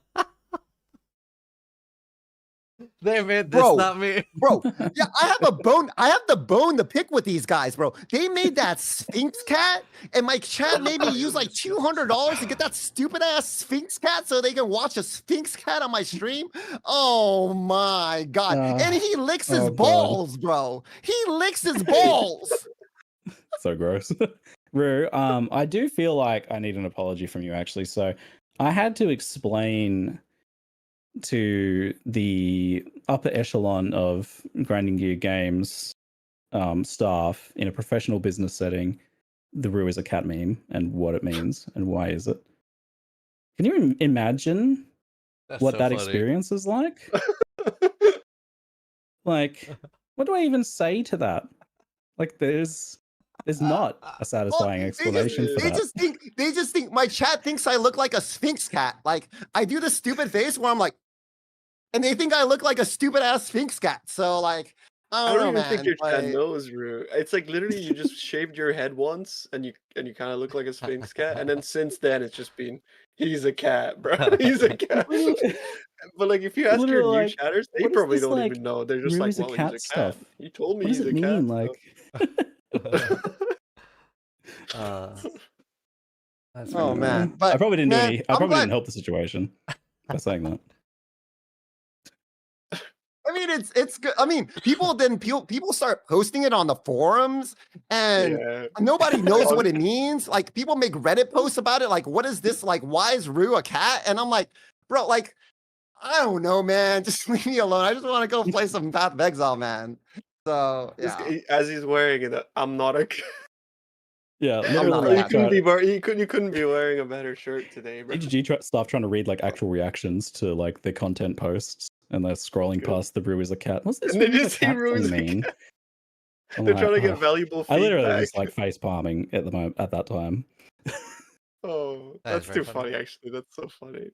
They made this, Bro. not me. bro. Yeah, I have a bone. I have the bone to pick with these guys, bro. They made that Sphinx cat, and my chat made me use like $200 to get that stupid ass Sphinx cat so they can watch a Sphinx cat on my stream. Oh my god! And he licks his oh, God. balls, bro. He licks his balls. So gross. Rue, I do feel like I need an apology from you actually. So I had to explain to the upper echelon of Grinding Gear Games staff in a professional business setting the Rue is a cat meme and what it means and why is it. Can you imagine what that experience is like? Like, what do I even say to that? Like, there's not a satisfying explanation for they that. just think my chat thinks I look like a Sphinx cat. Like I do this stupid face where I'm like, and they think I look like a stupid ass Sphinx cat. So like, I don't know, even think man. your chat Like, knows, Rue. It's like literally you just shaved your head once and you kind of look like a Sphinx cat, and then since then it's just been he's a cat, bro. He's a cat. But like if you ask your Literally, new like, chatters, they what is probably this, don't like, even know. They're just Rue like, is a well, cat he's a stuff? cat. You told me What does he's it a cat. mean? Like, That's oh really man, funny. but I probably didn't do man, any. I I'm probably glad- didn't help the situation by saying that. I mean, it's good. I mean, people start posting it on the forums, and Yeah. nobody knows what it means. Like people make Reddit posts about it. Like, what is this? Like, why is Rue a cat? And I'm like, bro, like, I don't know, man. Just leave me alone. I just want to go play some Path of Exile, man. So This yeah, guy- as he's wearing it, I'm not a cat. Yeah, not literally. a You cat. couldn't be you couldn't be wearing a better shirt today, bro. GGG staff trying to read like actual reactions to like the content posts, and they're scrolling Good. past the Rue is a cat. What's this And they Rue is a just see cat Rue is thing a mean? cat. I'm They're like, trying to get "Oh." valuable I literally feedback. was like face palming at the moment at that time. Oh, That is that's very too funny. funny. Actually, that's so funny.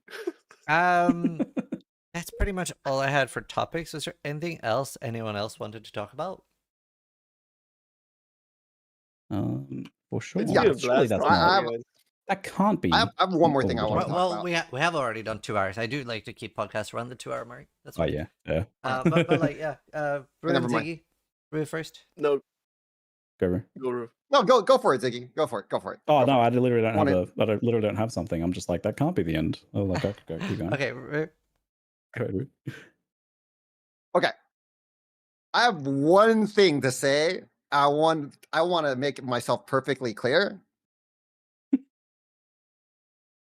That's pretty much all I had for topics. Was there anything else anyone else wanted to talk about? For sure. It's Yeah, been a Surely blast that's talking not. to you guys. That can't be. I have one more thing I all the want to time. talk Well, about. we have already done 2 hours. I do like to keep podcasts around the 2 hour mark. That's Oh fine. yeah. But like yeah, Rue and Never mind. Ziggy, Rue first. No, Go Rue. go Rue. No, go for it, Ziggy. Go for it. Go for it. Oh Go no, for it. I literally don't have Wanted- I literally don't have something. I'm just like that can't be the end. Oh, like go keep going. Okay, Rue. Go ahead, Rue. Okay. I have one thing to say. I want to make myself perfectly clear.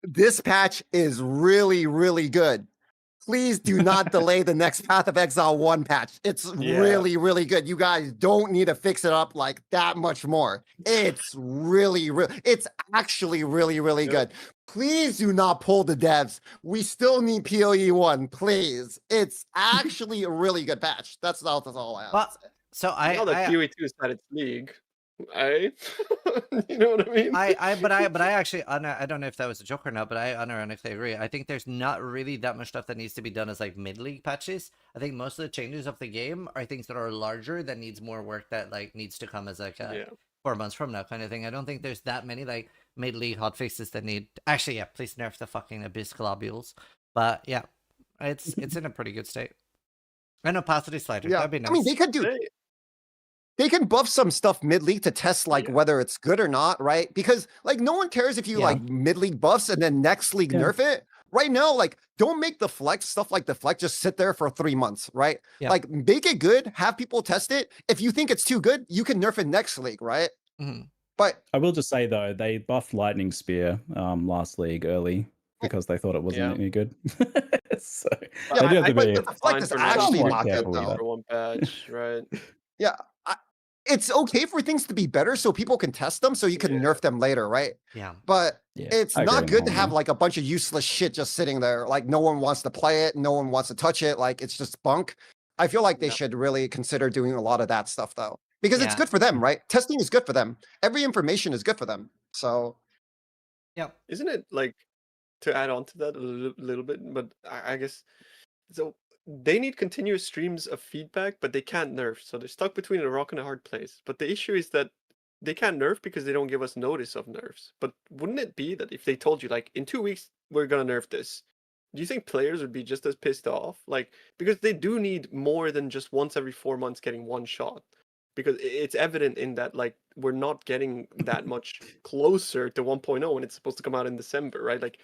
This patch is really, really good. Please do not delay the next Path of Exile 1 patch. It's really, really good. You guys don't need to fix it up like that much more. It's it's actually really, really good. Please do not pull the devs. We still need PoE 1, please. It's actually a really good patch. That's all I have Well, to say. so Now that PoE 2 is at its league, I you know what I mean? but I actually, I don't know if that was a joke or not, but I unironically agree. I think there's not really that much stuff that needs to be done as like mid-league patches. I think most of the changes of the game are things that are larger that needs more work that like needs to come as like a 4 months from now kind of thing. I don't think there's that many like mid-league hotfixes that need. Actually, yeah, please nerf the fucking abyss globules. But yeah, it's in a pretty good state. And opacity slider. Yeah, That'd be nice. I mean, they can buff some stuff mid-league to test like whether it's good or not, right? Because like no one cares if you like mid-league buffs and then next league nerf it. Right now, like don't make the flex stuff like the flex just sit there for 3 months, right? Yeah. Like make it good, have people test it. If you think it's too good, you can nerf it next league, right? But I will just say though, they buffed Lightning Spear last league early because they thought it wasn't any good. So Yeah, they do have I to think be that's the fine flight is for now. actually somewhat not good careful with though. that. For one patch, right? Yeah, it's okay for things to be better so people can test them so you can nerf them later, right? Yeah. But Yeah, it's I agree not on good that to one, have yeah. like a bunch of useless shit just sitting there. Like no one wants to play it, no one wants to touch it. Like it's just bunk. I feel like they Yeah. should really consider doing a lot of that stuff though, because it's Yeah. good for them, right? Testing is good for them. Every information is good for them. So Yep. Isn't it like, to add on to that a little bit, but I guess so they need continuous streams of feedback, but they can't nerf. So they're stuck between a rock and a hard place. But the issue is that they can't nerf because they don't give us notice of nerfs. But wouldn't it be that if they told you like in 2 weeks we're gonna nerf this, do you think players would be just as pissed off? Like, because they do need more than just once every 4 months getting one shot. Because it's evident in that like we're not getting that much closer to 1.0 when it's supposed to come out in December, right? Like,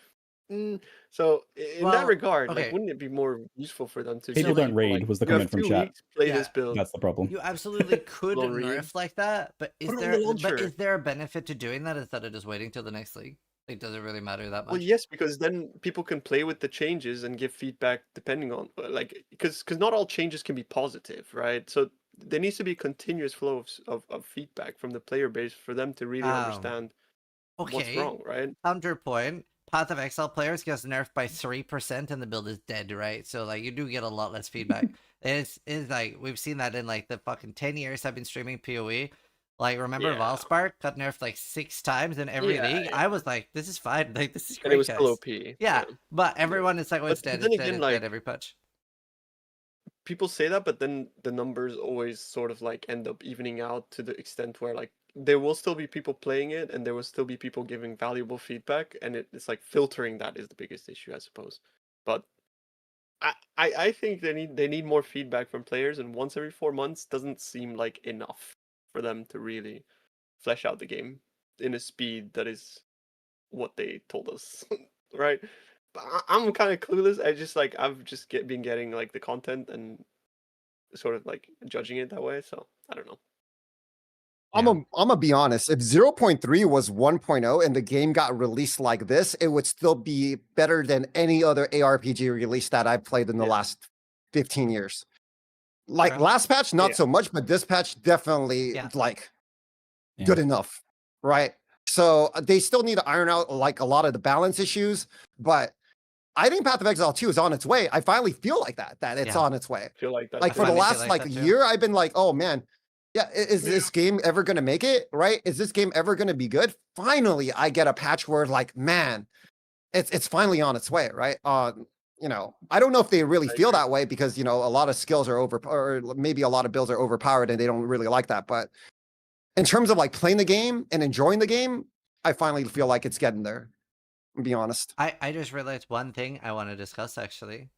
so in that Well, regard, like, okay. wouldn't it be more useful for them to People give don't people read like, was the you have comment from 2 chat. weeks, play Yeah. this build, That's the problem. You absolutely could Don't read. nerf like that, but Put it on the launcher. is there a benefit to doing that instead of just waiting till the next league? Like, does it really matter that much? Well, yes, because then people can play with the changes and give feedback depending on like because not all changes can be positive, right? So there needs to be a continuous flow of feedback from the player base for them to really understand what's Okay. wrong, right? Counterpoint. Path of Exile players gets nerfed by 3% and the build is dead, right? So like you do get a lot less feedback. it's like we've seen that in like the fucking 10 years I've been streaming PoE. Like remember Yeah. Valspark got nerfed like 6 times in every Yeah, league? yeah. I was like, this is fine. Like this is And it great, was still guys. OP. Yeah, but everyone is like, oh, But it's dead, then it's dead, again, it's like, dead every patch. people say that, but then the numbers always sort of like end up evening out to the extent where like there will still be people playing it and there will still be people giving valuable feedback, and it's like filtering that is the biggest issue, I suppose. But I think they need more feedback from players, and once every 4 months doesn't seem like enough for them to really flesh out the game in a speed that is what they told us, right? But I'm kind of clueless. I just like I've just been getting like the content and sort of like judging it that way. So I don't know. I'm gonna be honest. If 0.3 was 1.0 and the game got released like this, it would still be better than any other ARPG release that I've played in the last 15 years. Like last patch, not so much, but this patch definitely like good enough, right? So they still need to iron out like a lot of the balance issues, but I think Path of Exile 2 is on its way. I finally feel like that it's on its way. I feel like that. Like for the last like year, I've been like, oh man, yeah, is this game ever gonna make it? Right? Is this game ever gonna be good? Finally, I get a patch where like, man, it's finally on its way, right? You know, I don't know if they really feel that way because you know a lot of skills are or maybe a lot of builds are overpowered and they don't really like that. But in terms of like playing the game and enjoying the game, I finally feel like it's getting there. To be honest. I just realized one thing I want to discuss actually.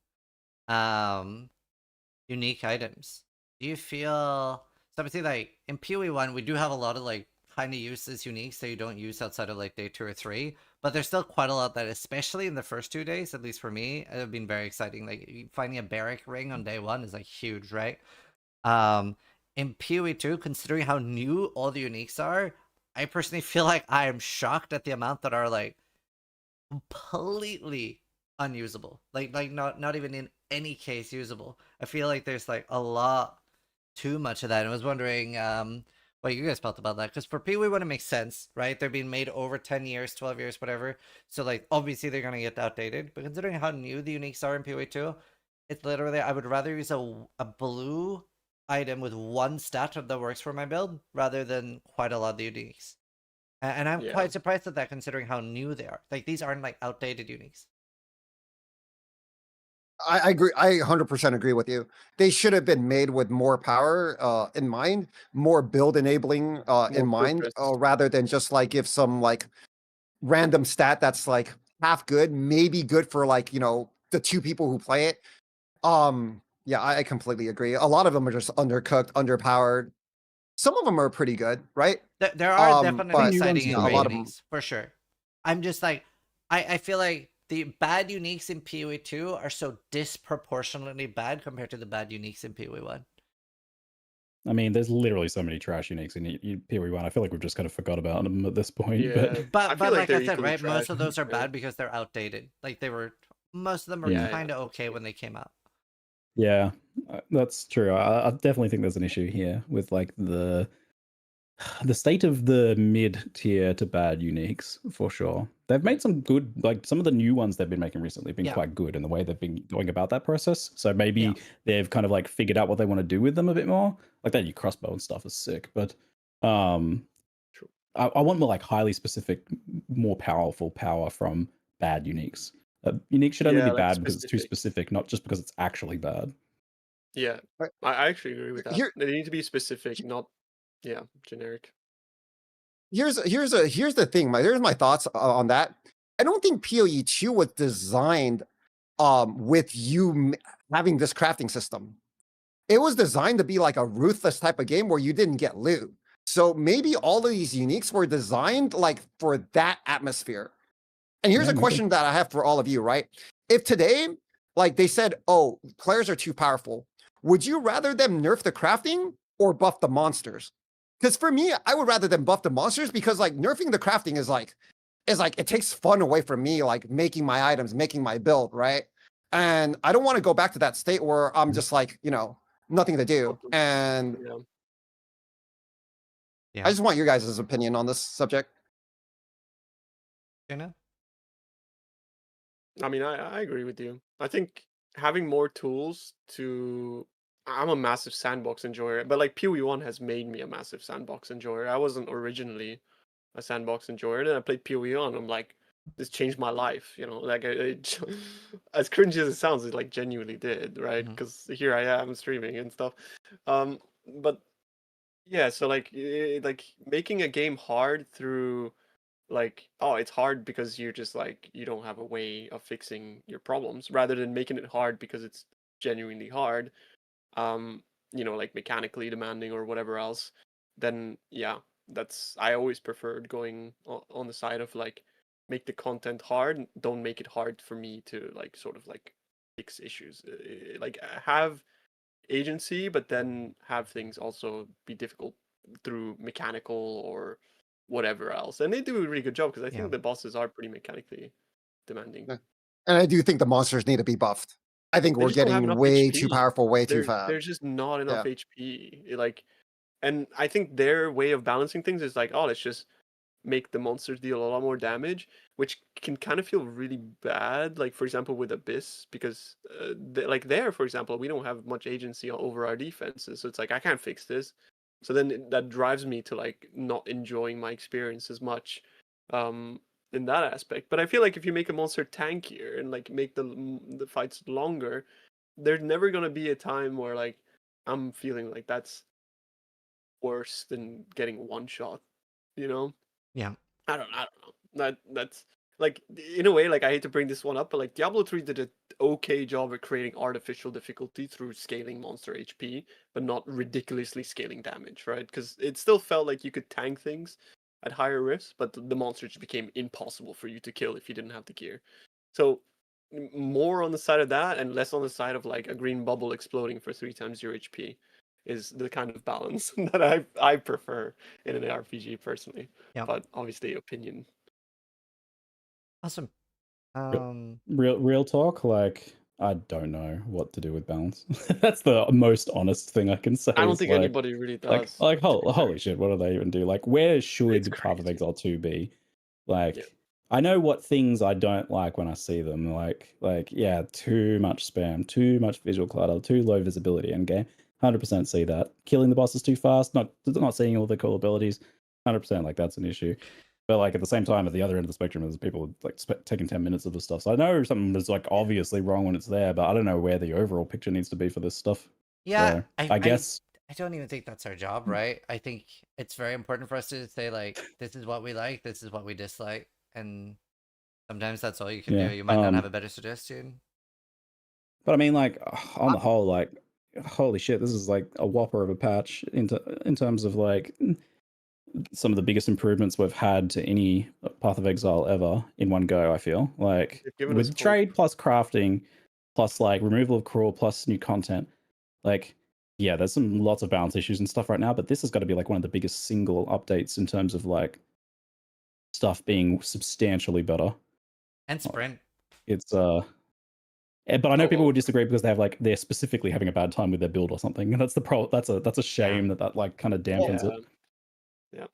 Unique items. Do you feel so obviously like in PoE 1 we do have a lot of like kind of uses uniques that you don't use outside of like day 2 or 3, but there's still quite a lot that especially in the first 2 days, at least for me, have been very exciting. Like finding a barrack ring on day 1 is like huge, right? In PoE 2, considering how new all the uniques are, I personally feel like I am shocked at the amount that are like completely unusable, like not even in any case usable. I feel like there's like a lot too much of that, and I was wondering what you guys felt about that, because for PoE 1 it makes sense, right? They're being made over 10 years 12 years whatever, so like obviously they're gonna get outdated, but considering how new the uniques are in PoE 2, it's literally I would rather use a blue item with one stat that works for my build rather than quite a lot of the uniques. And I'm quite surprised at that, considering how new they are. Like, these aren't, like, outdated uniques. I agree. I 100% agree with you. They should have been made with more power in mind, more build enabling in mind, rather than just, like, give some, like, random stat that's, like, half good, maybe good for, like, you know, the 2 people who play it. Yeah, I completely agree. A lot of them are just undercooked, underpowered. Some of them are pretty good, right? There are definitely but, exciting and a great lot of them. uniques, for sure. I'm just like, I feel like the bad uniques in PoE 2 are so disproportionately bad compared to the bad uniques in PoE 1. I mean, there's literally so many trash uniques in PoE 1. I feel like we've just kind of forgot about them at this point. But I feel like I said, equally right, most trash, of those are yeah. bad because they're outdated. Like, they were most of them were Yeah, kind of yeah, okay when they came out. Yeah, that's true. I definitely think there's an issue here with like the state of the mid tier to bad uniques for sure. They've made some good, like some of the new ones they've been making recently have been Yeah. quite good in the way they've been going about that process. So maybe Yeah. they've kind of like figured out what they want to do with them a bit more. Like that new crossbow and stuff is sick, but True. I want more like highly specific, more powerful power from bad uniques. Unique should only Yeah, be like bad because it's too specific. specific, not just because it's actually bad. Yeah, Right. I actually agree with that. Here, They need to be specific, not generic. here's the thing. Here's my thoughts on that. I don't think PoE 2 was designed with you having this crafting system. It was designed to be like a ruthless type of game where you didn't get loot. So maybe all of these uniques were designed like for that atmosphere. And here's Yeah, a maybe. question that I have for all of you, right? If today, like they said, oh, players are too powerful, would you rather them nerf the crafting or buff the monsters? Because for me, I would rather them buff the monsters because like nerfing the crafting is like it takes fun away from me, like making my items, making my build, right? And I don't want to go back to that state where I'm just like, nothing to do. And Yeah. I just want your guys' opinion on this subject. I mean, I agree with you. I think having more tools to I'm a massive sandbox enjoyer, but like PoE1 has made me a massive sandbox enjoyer. I wasn't originally a sandbox enjoyer, and then I played PoE1. I'm like, this changed my life, like as cringy as it sounds, it like genuinely did, right? Because here I am streaming and stuff. But yeah, so like making a game hard through like, oh, it's hard because you're just like you don't have a way of fixing your problems, rather than making it hard because it's genuinely hard, um like mechanically demanding or whatever else. Then yeah, that's I always preferred going on the side of like make the content hard, don't make it hard for me to like sort of like fix issues. Like have agency, but then have things also be difficult through mechanical or whatever else. And they do a really good job because I think the bosses are pretty mechanically demanding. Yeah. And I do think the monsters need to be buffed. I think They we're just don't have getting enough way too HP. powerful, way too There, fast. there's just not enough Yeah. HP. And I think their way of balancing things is like, oh, let's just make the monsters deal a lot more damage, which can kind of feel really bad. Like for example with Abyss, because there, for example, we don't have much agency over our defenses, so it's like I can't fix this. So then that drives me to like not enjoying my experience as much, in that aspect. But I feel like if you make a monster tankier and like make the fights longer, there's never gonna be a time where like I'm feeling like that's worse than getting one shot, you know? Yeah. I don't know. That's like in a way, like I hate to bring this one up, but like Diablo 3 did an okay job at creating artificial difficulty through scaling monster HP, but not ridiculously scaling damage, right? Because it still felt like you could tank things at higher risks, but the monsters became impossible for you to kill if you didn't have the gear. So more on the side of that and less on the side of like a green bubble exploding for 3 times your HP is the kind of balance that I prefer in an RPG personally. Yeah. But obviously opinion. Awesome. Real talk, like I don't know what to do with balance. That's the most honest thing I can say. I don't is, think like, anybody really does. Holy shit, what do they even do? Like, where should It's Path of crazy. Exile 2 be? Like, Yeah. I know what things I don't like when I see them. Like yeah, too much spam, too much visual clutter, too low visibility in game. 100% see that. Killing the bosses too fast, not seeing all the cool abilities. 100% like that's an issue. But like at the same time, at the other end of the spectrum, there's people like taking 10 minutes of the stuff. So I know something is like obviously wrong when it's there, but I don't know where the overall picture needs to be for this stuff. Yeah, So, I guess I don't even think that's our job, right? I think it's very important for us to say like, this is what we like, this is what we dislike, and sometimes that's all you can Yeah, do. You might not have a better suggestion. But I mean, like on the whole, like holy shit, this is like a whopper of a patch in terms of like some of the biggest improvements we've had to any Path of Exile ever in one go. I feel like They've given us with hope. trade plus crafting, plus like removal of crawl plus new content, like yeah, there's some lots of balance issues and stuff right now. But this has got to be like one of the biggest single updates in terms of like stuff being substantially better. And sprint. It's But I know people Oh, would disagree because they have like they're specifically having a bad time with their build or something. And that's the that's a shame that like kind of dampens yeah. it. Yeah.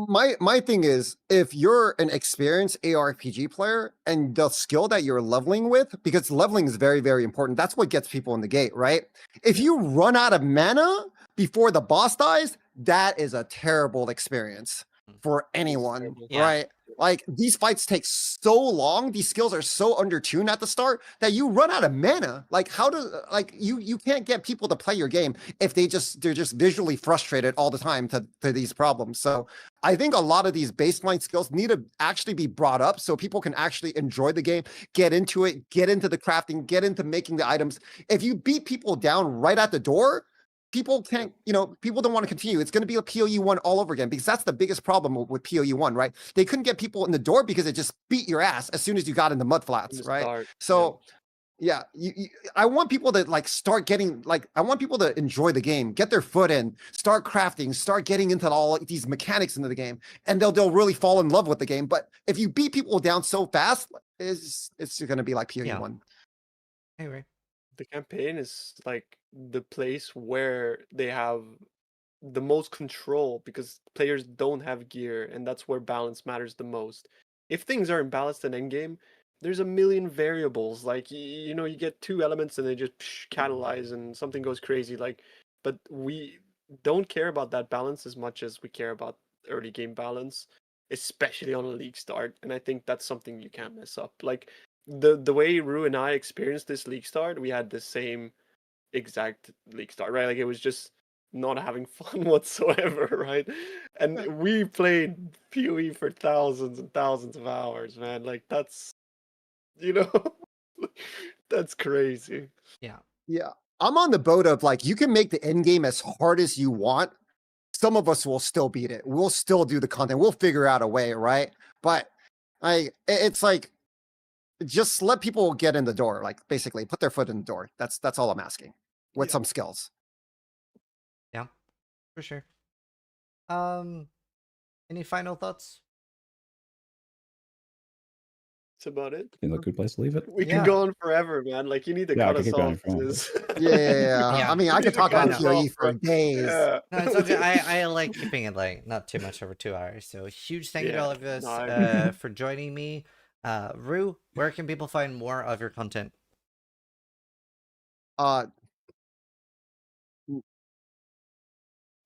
My thing is, if you're an experienced ARPG player and the skill that you're leveling with, because leveling is very, very important. That's what gets people in the gate, right? If you run out of mana before the boss dies, that is a terrible experience for anyone, terrible. Yeah. right? Like these fights take so long, these skills are so undertuned at the start that you run out of mana. Like how do like you can't get people to play your game if they're just visually frustrated all the time to these problems. So I think a lot of these baseline skills need to actually be brought up so people can actually enjoy the game, get into it, get into the crafting, get into making the items. If you beat people down right at the door, people can't, people don't want to continue. It's going to be a POE1 all over again because that's the biggest problem with POE1, right? They couldn't get people in the door because it just beat your ass as soon as you got in the mud flats, right? Start. So yeah, I want people to like start getting like I want people to enjoy the game, get their foot in, start crafting, start getting into all these mechanics into the game, and they'll really fall in love with the game. But if you beat people down so fast, it's going to be like POE1. I agree. The campaign is like the place where they have the most control because players don't have gear, and that's where balance matters the most. If things are imbalanced in endgame, there's a million variables. Like you get two elements and they just catalyze and something goes crazy. But we don't care about that balance as much as we care about early game balance, especially on a league start. And I think that's something you can't mess up. Like the way Rue and I experienced this league start, we had the same exact league start, right? Like it was just not having fun whatsoever, right? And we played PoE for thousands and thousands of hours, man. Like that's you know that's crazy. Yeah. Yeah, I'm on the boat of like you can make the end game as hard as you want. Some of us will still beat it. We'll still do the content. We'll figure out a way, right? But it's like just let people get in the door. Like basically, put their foot in the door. That's all I'm asking with some skills. Yeah, for sure. Any final thoughts? That's about it. Seems like a good place to leave it. We Yeah. can go on forever, man. Like you need to Yeah, I cut could us keep going off. if you want, This- Yeah. I mean, I We could need to talk cut about us PoE off, for bro. days. Yeah. No, it's okay. I like keeping it like not too much over 2 hours. So huge thank you to Yeah, all of us no, I agree. for joining me. Rue, where can people find more of your content? Uh,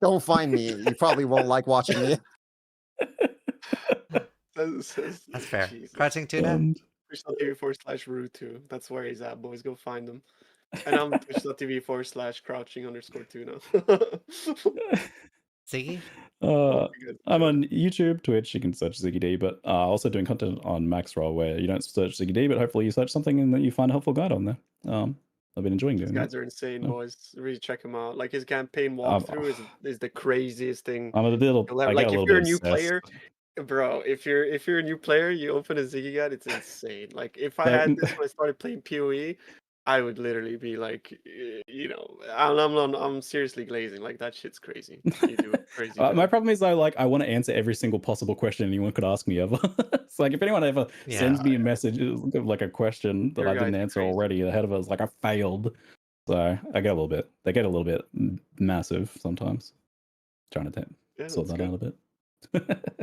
don't find me. You probably won't like watching me. That's fair. Jesus. Crouching Tuna? Twitch.tv/Rue2. That's where he's at, boys. Go find him. And I'm Twitch.tv/crouching_tuna. Ziggy? I'm on YouTube, Twitch. You can search Ziggy D, but also doing content on Maxroll where you don't search Ziggy D, but hopefully you search something and that you find a helpful guide on there. I've been enjoying These doing guys that. are insane, Yeah. boys. Really check him out. Like his campaign Um, walkthrough is the craziest thing. I'm a little. You'll have, I like get a if little you're a bit new obsessed. player, bro, if you're a new player, you open a Ziggy guide, it's insane. Like if I That- had this when I started playing PoE, I would literally be like, I'm seriously glazing. Like that shit's crazy. You do it crazy. My build. problem is I want to answer every single possible question anyone could ask me ever. It's like if anyone ever sends me a message like a question that Your I didn't guys are answer crazy. already ahead of us, like I failed. So I get a little bit. They get a little bit massive sometimes. Trying to sort that's that out a bit.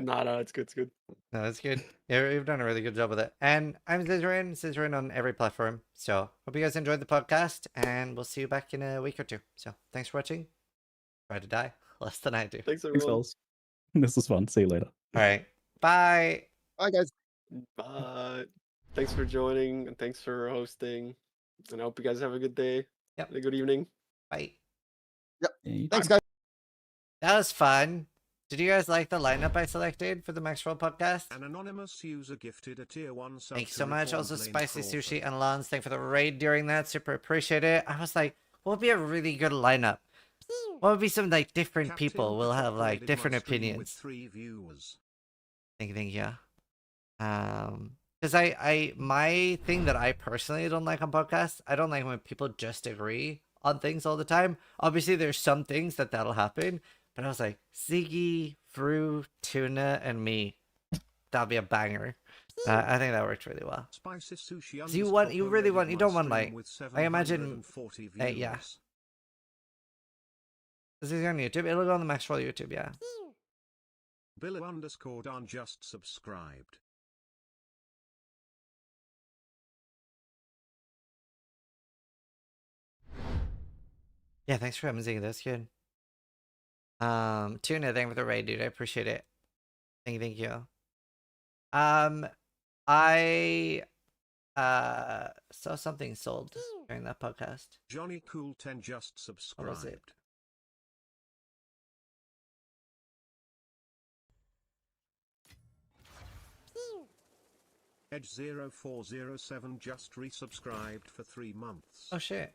No, it's good. It's good. No, that's good. Yeah, you've done a really good job with it. And I'm Scissorin on every platform. So hope you guys enjoyed the podcast, and we'll see you back in a week or two. So thanks for watching. Try to die less than I do. Thanks, Thanks, everyone. fellas. This was fun. See you later. All right. Bye. Bye, guys. Bye. Thanks for joining and thanks for hosting. And I hope you guys have a good day. Yep. And a good evening. Bye. Yep. Yeah, Thanks, guys. That was fun. Did you guys like the lineup I selected for the Max Roll podcast? An anonymous user gifted a tier 1 sub. Thanks to so much. Reformed Also, Lane Spicy Crawford. Sushi and Lance. Thanks for the raid during that. Super appreciate it. I was like, what would be a really good lineup? What would be some like different Captain people will have like uploaded different my stream with opinions? 3 viewers. Thank you. Because my thing that I personally don't like on podcasts, I don't like when people just agree on things all the time. Obviously, there's some things that'll happen, but I was like, Ziggy, Fru, Tuna, and me. That'll be a banger. I think that worked really well. Spicy sushi. So you really want, you don't want like, I imagine, yeah. This is on YouTube. It'll go on the Max Roll YouTube, yeah. Billo_Dan just subscribed. Yeah, thanks for coming, that's good. Tuna, thank you for the raid, dude. I appreciate it. Thank you. I saw something sold during that podcast. Johnny Cool 10 just What was it? subscribed. Edge0407 just resubscribed for 3 months. Oh shit.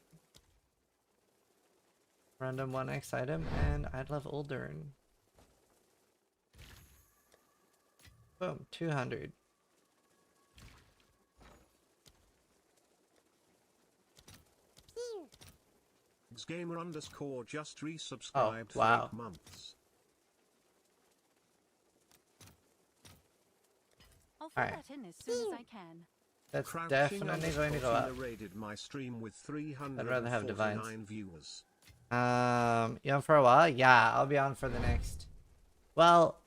Random 1x item, and I'd love Uldern. Boom, 200. Gamer_ just resubscribed wow. for 8 months. I'll fill Alright. that in as soon as I can. That's Crouching definitely going to go up. rated my stream with I'd rather have 349 divines. viewers. You on for a while? Yeah, I'll be on for the next. Well,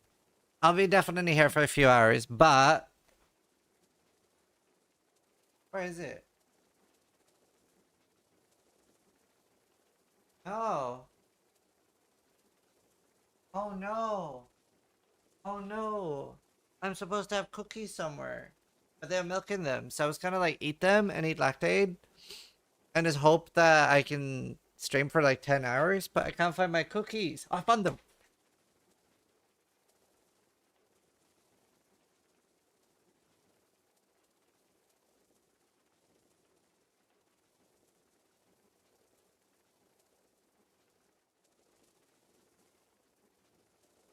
I'll be definitely here for a few hours, but where is it? Oh. Oh no. Oh no. I'm supposed to have cookies somewhere. But they have milk in them. So I was kind of like eat them and eat lactate. And just hope that I can stream for like 10 hours. But I can't find my cookies. I found them.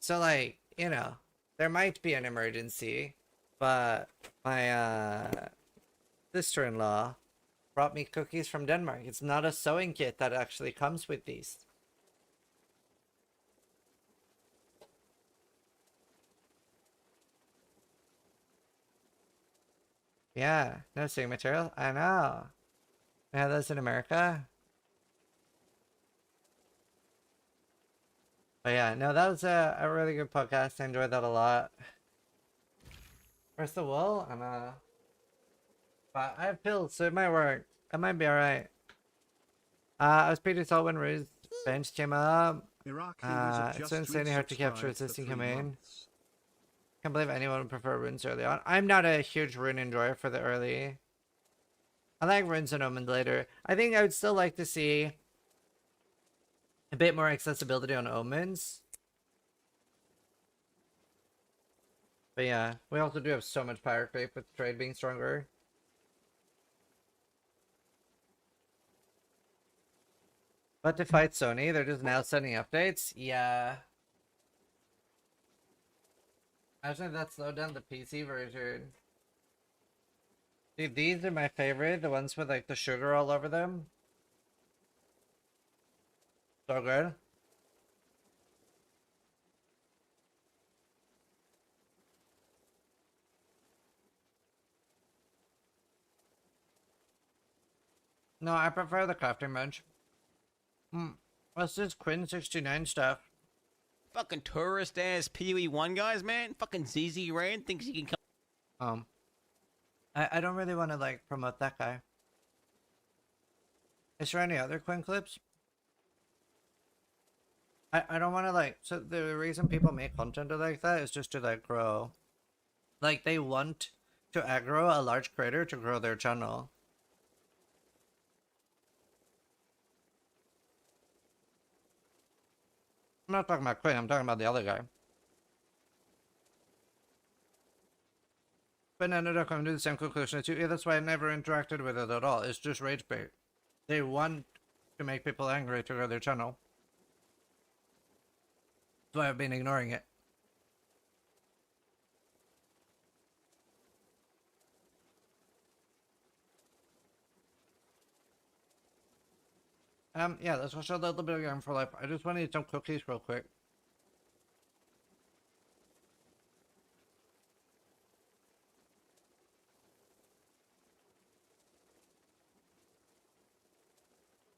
So like, you know, there might be an emergency, but my sister-in-law brought me cookies from Denmark. It's not a sewing kit that actually comes with these. Yeah, no sewing material. I know. We have those in America. But yeah, no, that was a really good podcast. I enjoyed that a lot. Where's the wool? I know. But I have pills, so it might work. It might be alright. I was pretty salt when Rue's bench came up. It's so insanely hard to capture assisting command. Can't believe anyone would prefer runes early on. I'm not a huge rune enjoyer for the early. I like runes and omens later. I think I would still like to see a bit more accessibility on omens. But yeah, we also do have so much power creep with trade being stronger. But to fight Sony, they're just now sending updates? Yeah. Imagine if that slowed down the PC version. Dude, these are my favorite. The ones with like the sugar all over them. So good. No, I prefer the crafting bench. What's this Quinn69 stuff? Fucking tourist ass PoE1 guys, man. Fucking ZZ Rain thinks he can come. I don't really want to like promote that guy. Is there any other Quinn clips? I don't want to like, so the reason people make content like that is just to like grow. Like they want to aggro a large creator to grow their channel. I'm not talking about Quinn, I'm talking about the other guy. But ended up coming to the same conclusion as you. Yeah, that's why I never interacted with it at all. It's just rage bait. They want to make people angry to grow their channel. That's why I've been ignoring it. Yeah, let's watch a little bit of Game for Life. I just want to eat some cookies real quick.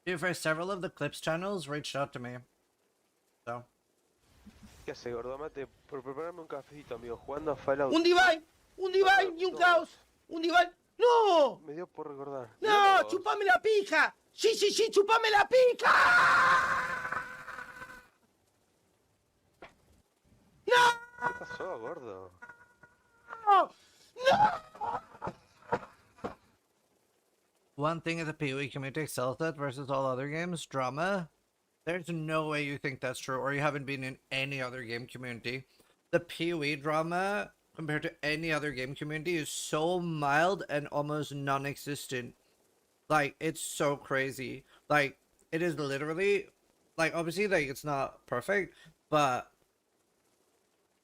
Dude, for several of the clips channels reached out to me. So. ¿Qué hace, Gordomate? Por prepararme un cafecito, amigo, jugando a Fallout. ¡Un divine! ¡Un divine y un caos! ¡Un divine! ¡No! Me dio por recordar. ¡No! Dios. ¡Chupame la pija! ¡Sí, sí, sí! ¡Chupame la pija! ¡No! ¿Qué pasó, gordo? ¡No! One thing that the PoE community excels at versus all other games, drama. There's no way you think that's true, or you haven't been in any other game community. The PoE drama, compared to any other game community, is so mild and almost non-existent. Like, it's so crazy. Like, it is literally, like, obviously, like, it's not perfect, but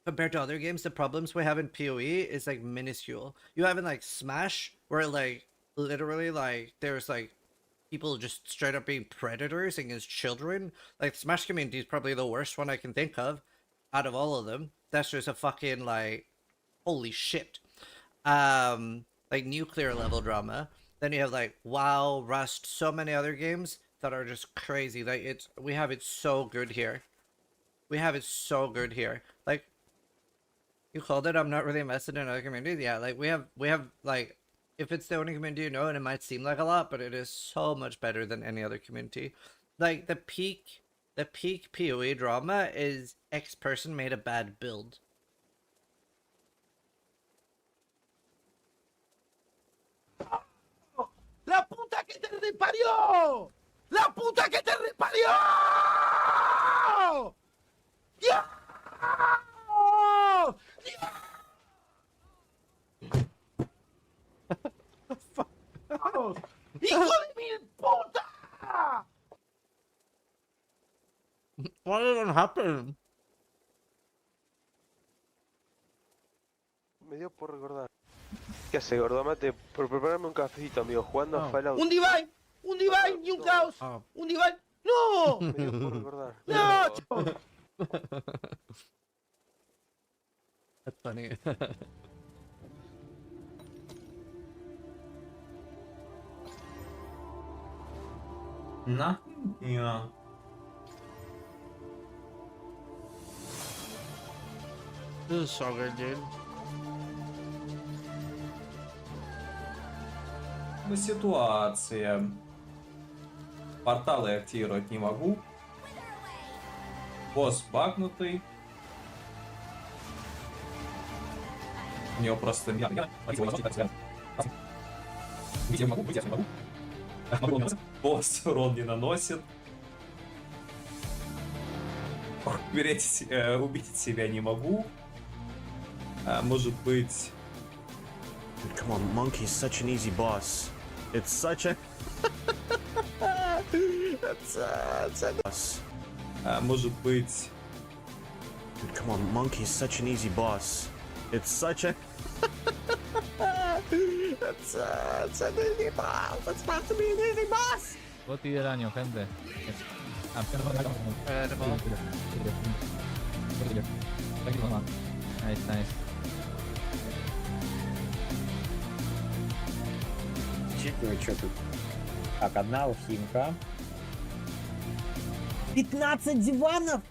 compared to other games, the problems we have in PoE is, like, minuscule. You have in, like, Smash, where, like, literally, like, there's, like, people just straight up being predators against children. Like, Smash community is probably the worst one I can think of out of all of them. That's just a fucking, like, holy shit. Like, nuclear level drama. Then you have, like, WoW, Rust, so many other games that are just crazy. Like, we have it so good here. We have it so good here. Like, you called it, I'm not really invested in other communities. Yeah, like, we have, like, if it's the only community you know, and it might seem like a lot, but it is so much better than any other community. Like, the peak PoE drama is X person made a bad build. ¡La puta que te reparió! ¡La puta que te reparió! ¡Dios! ¡Dios! ¡Hijo de mil puta! What even happened? Me dio por recordar. ¿Qué hace, Gordomate? Por prepararme un cafecito, amigo, jugando a Fallout. ¡Un divine! ¡Un divine y un caos! ¡Un divine! ¡No! Me dio por recordar. ¡No! That's funny. Нахуя? This is so good, dude. Ситуация. Порталы активировать не могу. Босс багнутый. У него просто... Босс урон не наносит. Умереть, убить себя не могу. Может быть... Dude, come on, Monkey's such an easy boss. It's such a... it's a boss. Может быть... Dude, come on, Monkey's such an easy boss. It's such a... it's an easy boss. It's supposed to be an easy boss. ¿Puedo tirar daño, gente? Nice, nice. Читаю, что тут. Так, одна алхимка. 15 диванов!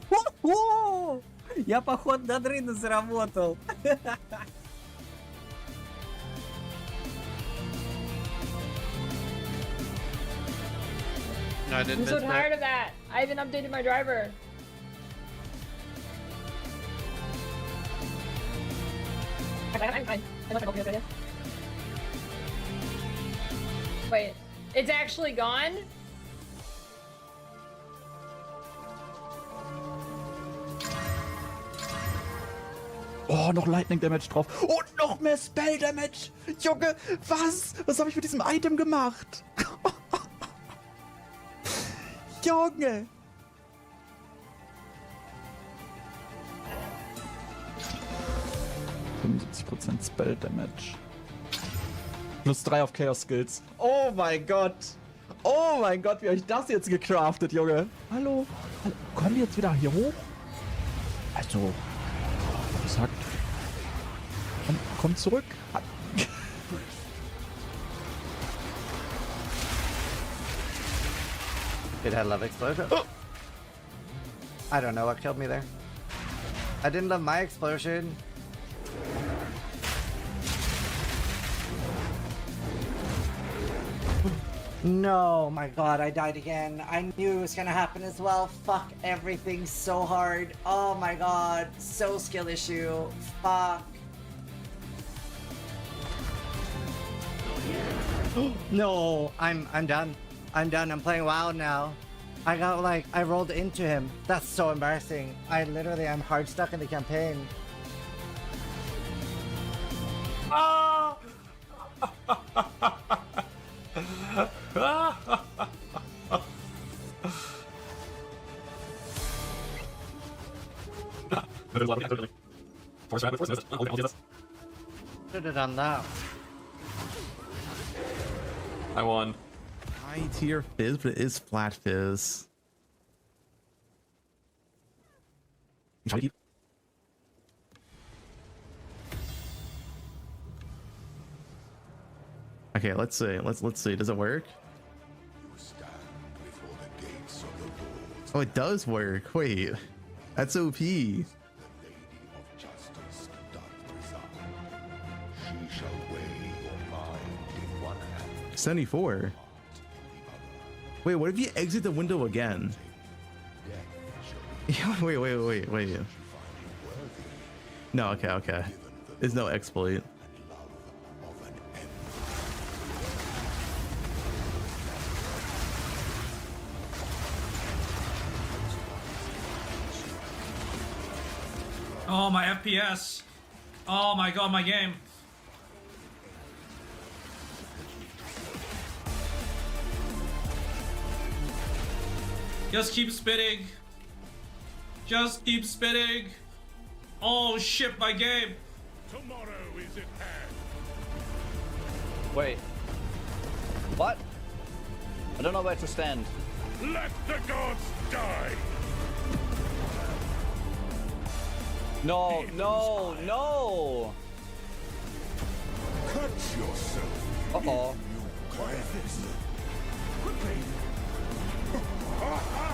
Хо-хо! Я, походу, на дрына заработал. No, I didn't I'm so miss that. tired of that. I haven't updated my driver. I'm fine. I'm not gonna go. Wait, it's actually gone? Oh, noch Lightning Damage drauf. Und noch mehr Spell Damage. Junge, was? Was habe ich mit diesem Item gemacht? Junge. %, Spell Damage. Plus 3 auf Chaos Skills. Oh mein Gott. Oh mein Gott, wie habe ich das jetzt gecraftet, Junge? Hallo? Hallo? Kommen die jetzt wieder hier hoch? Also, wie gesagt. Komm zurück. It had love explosion. I don't know what killed me there. I didn't love my explosion. No, my god, I died again. I knew it was gonna happen as well. Fuck everything so hard. Oh my god, so skill issue. Fuck. No, I'm done. I'm done. I'm playing WoW now. I got like, I rolled into him. That's so embarrassing. I'm hard stuck in the campaign. Oh! Should have done that. I won. High tier fizz, but it is flat fizz. Okay, let's see. Let's see. Does it work? Oh, it does work. Wait, that's OP. 74. Wait, what if you exit the window again? Wait. No, okay. There's no exploit. Oh, my FPS. Oh my god, my game. Just keep spitting. Just keep spitting. Oh shit, my game. Tomorrow is at hand. Wait. What? I don't know where to stand. Let the gods die. No. Cut yourself. Uh-oh.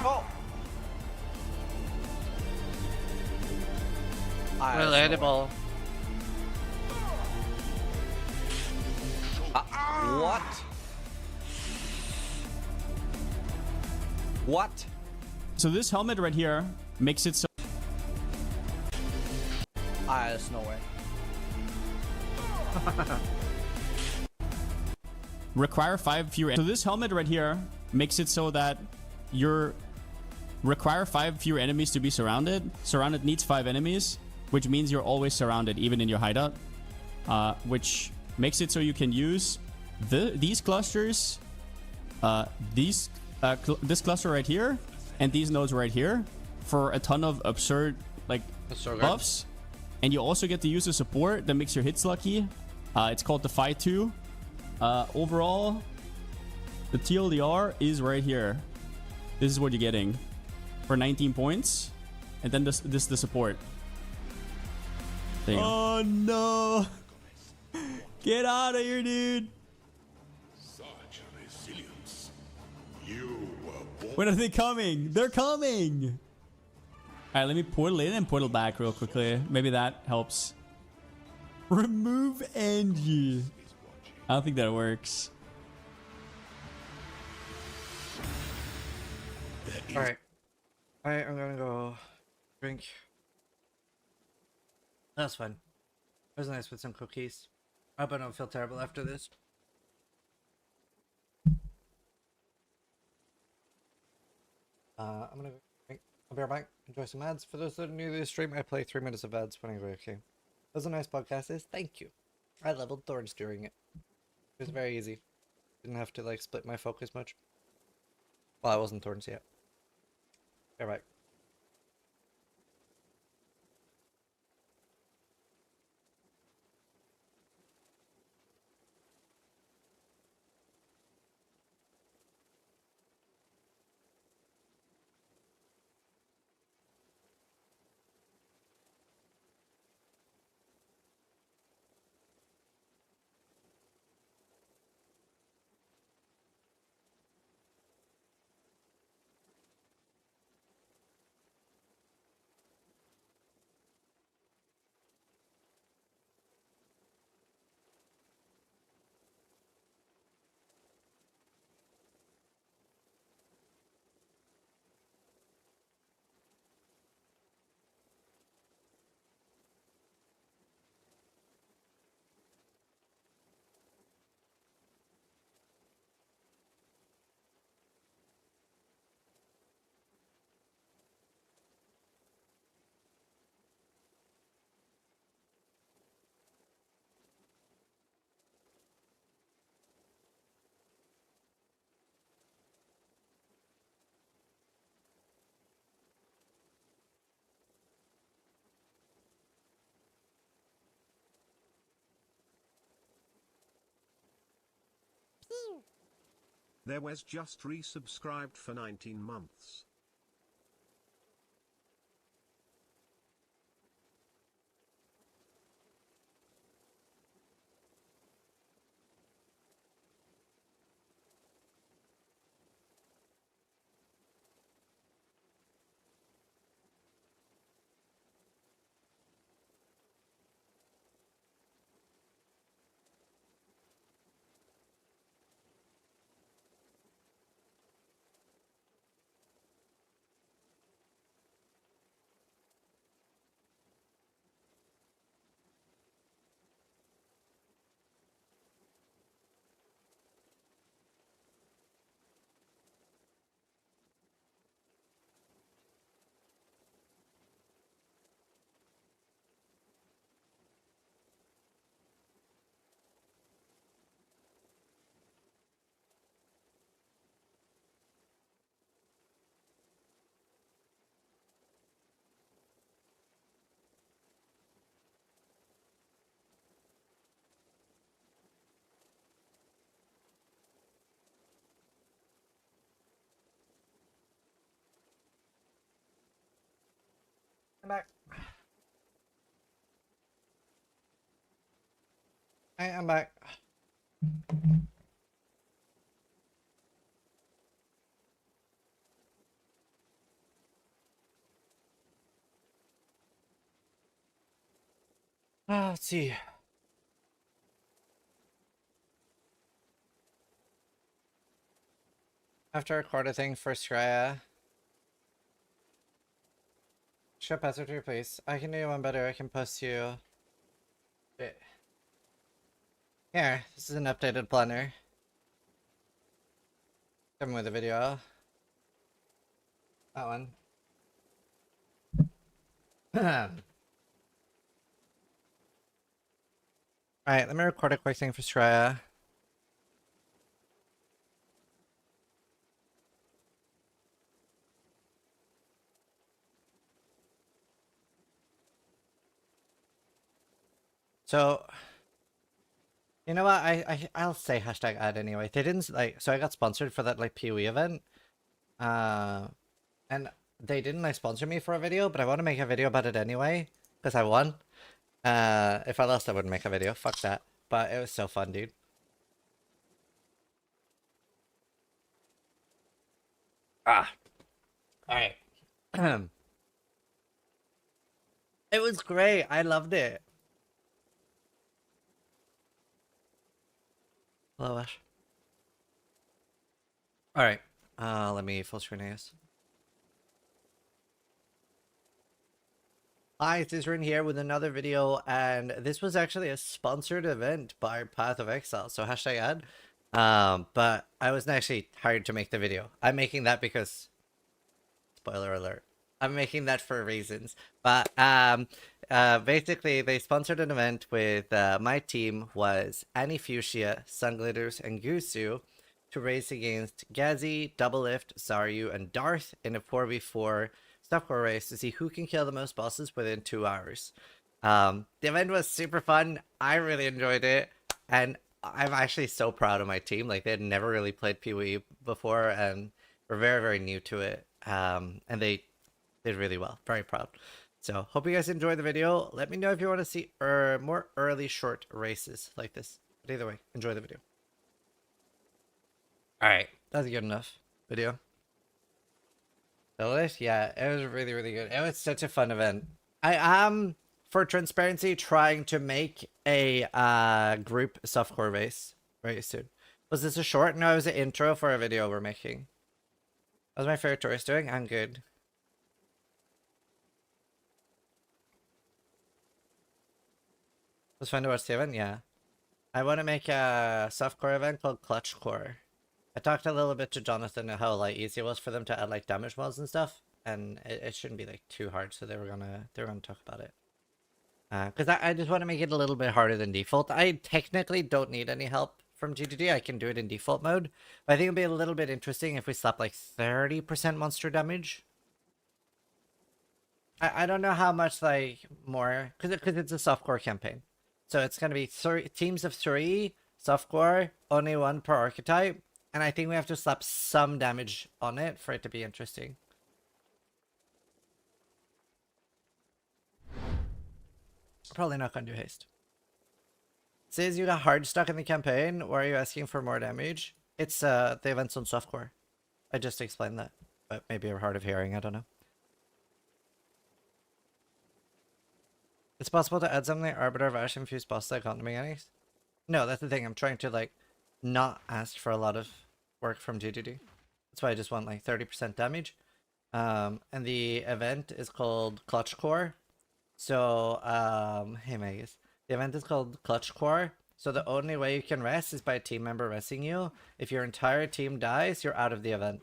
Oh. Relatable. What? What? So this helmet right here makes it so. There's no way. Require 5 fewer. So this helmet right here makes it so that you're require 5 fewer enemies to be surrounded. Surrounded needs 5 enemies, which means you're always surrounded, even in your hideout. Which makes it so you can use these clusters, this cluster right here, and these nodes right here for a ton of absurd buffs. And you also get to use a support that makes your hits lucky. It's called the Phi 2. Overall, the TLDR is right here. This is what you're getting for 19 points. And then this the support. There you go. Oh no. Get out of here, dude. Such resilience. You were born. When are they coming? They're coming. All right, let me portal in and portal back real quickly. Maybe that helps. Remove NG. I don't think that works. Alright. I'm gonna go drink. That's fun. It was nice with some cookies. I hope I don't feel terrible after this. I'm gonna go drink. I'll be right back. Enjoy some ads. For those that are new to this stream, I play 3 minutes of ads when I go okay. That was a nice podcast. Thank you. I leveled thorns during it. It was very easy. Didn't have to like split my focus much. Well, I wasn't thorns yet. All right. There was just resubscribed for 19 months. I'm back. I'm back. Let's see. After I record a thing for Skria. Show password to your place. I can do one better. I can post you. Wait. Here, this is an updated planner. Come with a video. That one. Alright, let me record a quick thing for Straya. So, you know what? I'll say hashtag ad anyway. They didn't like, so I got sponsored for that like PoE event. And they didn't like sponsor me for a video, but I want to make a video about it anyway because I won. If I lost, I wouldn't make a video. Fuck that. But it was so fun, dude. All right. It was great. I loved it. Hello, Ash. All right. Let me full screen AS. Hi, it's Isrin here with another video, and this was actually a sponsored event by Path of Exile, so hashtag ad. But I wasn't actually hired to make the video. I'm making that because, spoiler alert, I'm making that for reasons. But basically, they sponsored an event with my team was Annie Fuchsia, Sunglitters, and Gusu to race against Gazi, Doublelift, Zaryu, and Darth in a 4v4 Stuffcore race to see who can kill the most bosses within 2 hours. The event was super fun. I really enjoyed it, and I'm actually so proud of my team. Like, they had never really played PoE before, and were very, very new to it. And they did really well. Very proud. So, hope you guys enjoyed the video. Let me know if you want to see more early short races like this. But either way, enjoy the video. Alright, that's a good enough video. Delish? Yeah, it was really, really good. It was such a fun event. I am, for transparency, trying to make a group softcore race very soon. Was this a short? No, it was an intro for a video we're making. How's my favorite tourist doing? I'm good. It was fun to watch the event? Yeah. I want to make a softcore event called Clutch Core. I talked a little bit to Jonathan how like easy it was for them to add like damage mods and stuff, and it shouldn't be like too hard. So they were gonna talk about it. Because I just want to make it a little bit harder than default. I technically don't need any help from GGD. I can do it in default mode. But I think it'd be a little bit interesting if we slap like 30% monster damage. I don't know how much like more because it's a softcore campaign, so it's gonna be teams of 3. softcore, only one per archetype, and I think we have to slap some damage on it for it to be interesting. Probably not gonna do haste. Says you got hard stuck in the campaign. Why are you asking for more damage? It's the events on softcore. I just explained that, but maybe you're hard of hearing. I don't know. It's possible to add something like Arbiter of Ash infused boss icon mechanics. No, that's the thing. I'm trying to like not ask for a lot of work from GGD. That's why I just want like 30% damage. And the event is called Clutch Core. So, hey Magus. The event is called Clutch Core. So the only way you can rest is by a team member resting you. If your entire team dies, you're out of the event.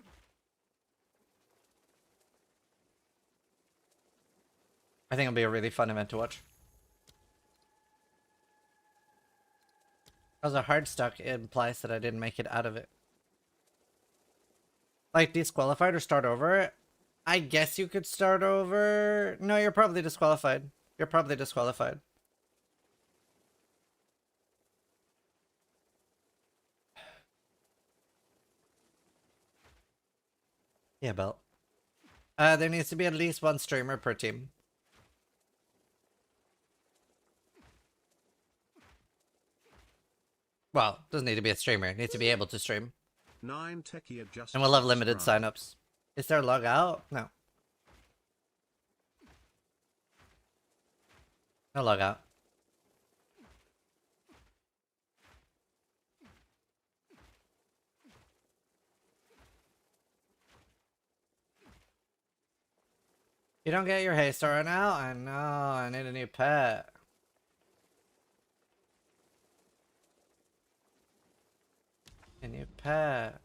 I think it'll be a really fun event to watch. As a hard stuck, it implies that I didn't make it out of it. Like disqualified or start over? I guess you could start over. No, you're probably disqualified. You're probably disqualified. Yeah, Belt. There needs to be at least one streamer per team. Well, doesn't need to be a streamer. It needs to be able to stream. 9 techie adjust. And we'll have limited signups. Is there a log out? No. No log out. You don't get your haste right now? I know, I need a new pet. A new pet.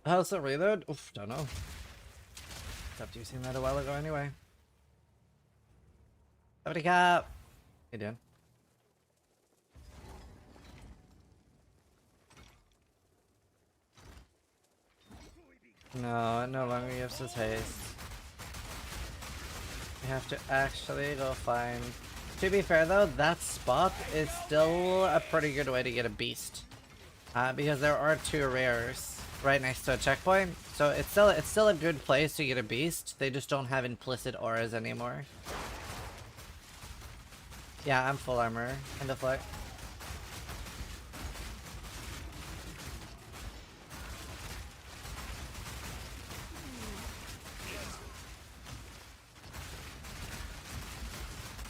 How's the reload? Oof, don't know. Stopped using that a while ago anyway. Somebody cap. Hey, Dan. No, it no longer uses haste. You have to actually go find... To be fair though, that spot is still a pretty good way to get a beast. Because there are 2 rares right next to a checkpoint. So it's still a good place to get a beast. They just don't have implicit auras anymore. Yeah, I'm full armor. End of flight.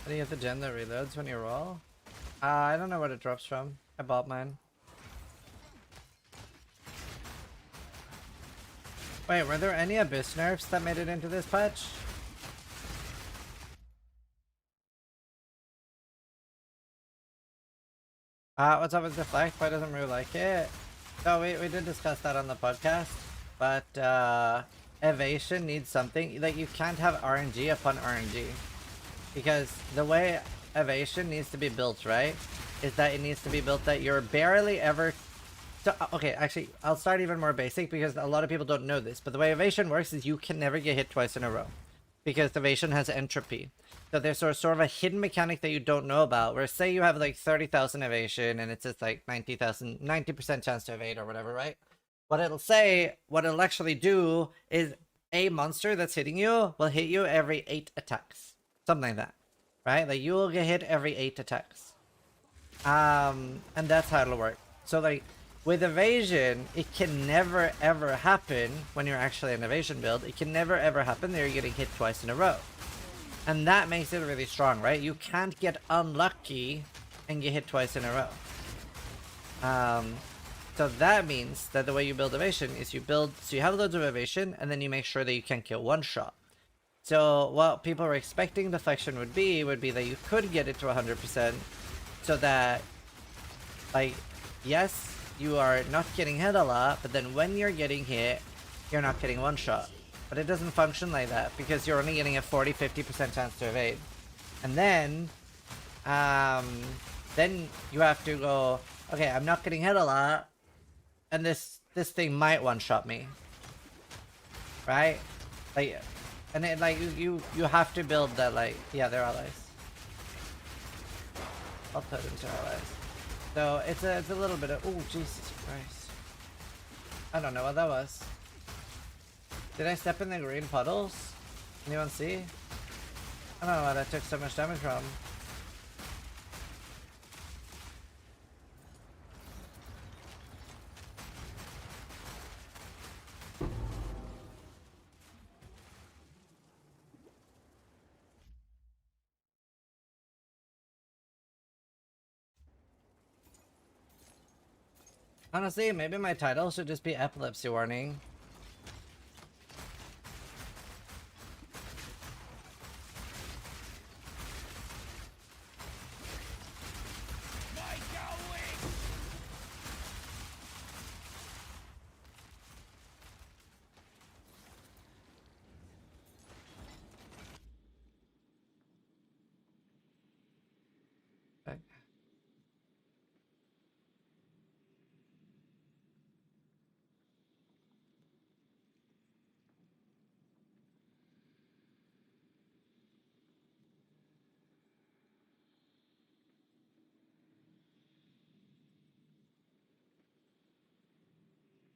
How do you get the gem that reloads when you roll? I don't know what it drops from. I bought mine. Wait, were there any Abyss nerfs that made it into this patch? What's up with Deflect? Why doesn't Rue like it? So we did discuss that on the podcast, but Evasion needs something. Like, you can't have RNG upon RNG. Because the way Evasion needs to be built, right, is that it needs to be built that you're barely ever... So, okay, actually, I'll start even more basic because a lot of people don't know this. But the way Evasion works is you can never get hit twice in a row. Because Evasion has entropy. So there's sort of a hidden mechanic that you don't know about. Where say you have like 30,000 evasion and it's just like 90% chance to evade or whatever, right? What it'll actually do is a monster that's hitting you will hit you every 8 attacks. Something like that. Right? Like you will get hit every 8 attacks. And that's how it'll work. So like with evasion, it can never ever happen when you're actually an evasion build. It can never ever happen that you're getting hit twice in a row. And that makes it really strong, right? You can't get unlucky and get hit twice in a row. So that means that the way you build evasion is you have loads of evasion and then you make sure that you can kill one shot. So what people were expecting deflection would be that you could get it to 100% so that, like, yes, you are not getting hit a lot, but then when you're getting hit, you're not getting one shot. But it doesn't function like that because you're only getting a 40-50% chance to evade. And then then you have to go, okay, I'm not getting hit a lot, and this thing might one-shot me, right? Like, and then like you have to build that, like, yeah, they're allies. I'll put them to allies. So it's a little bit of, oh Jesus Christ, I don't know what that was. Did I step in the green puddles? Anyone see? I don't know why that took so much damage from. Honestly, maybe my title should just be epilepsy warning.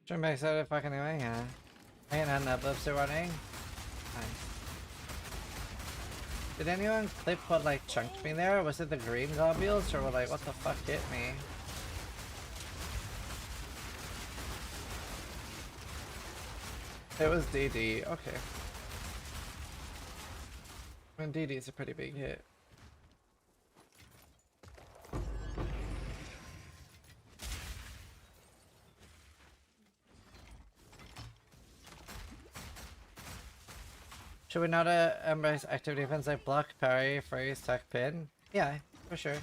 Should make excited fucking anyway, yeah. I ain't had an epilepsy warning. Nice. Did anyone clip what like chunked me there? Was it the green globules or like what the fuck hit me? It was DD, okay. I mean DD is a pretty big hit. Should we not embrace active defense like block, parry, freeze, tech, pin? Yeah, for sure.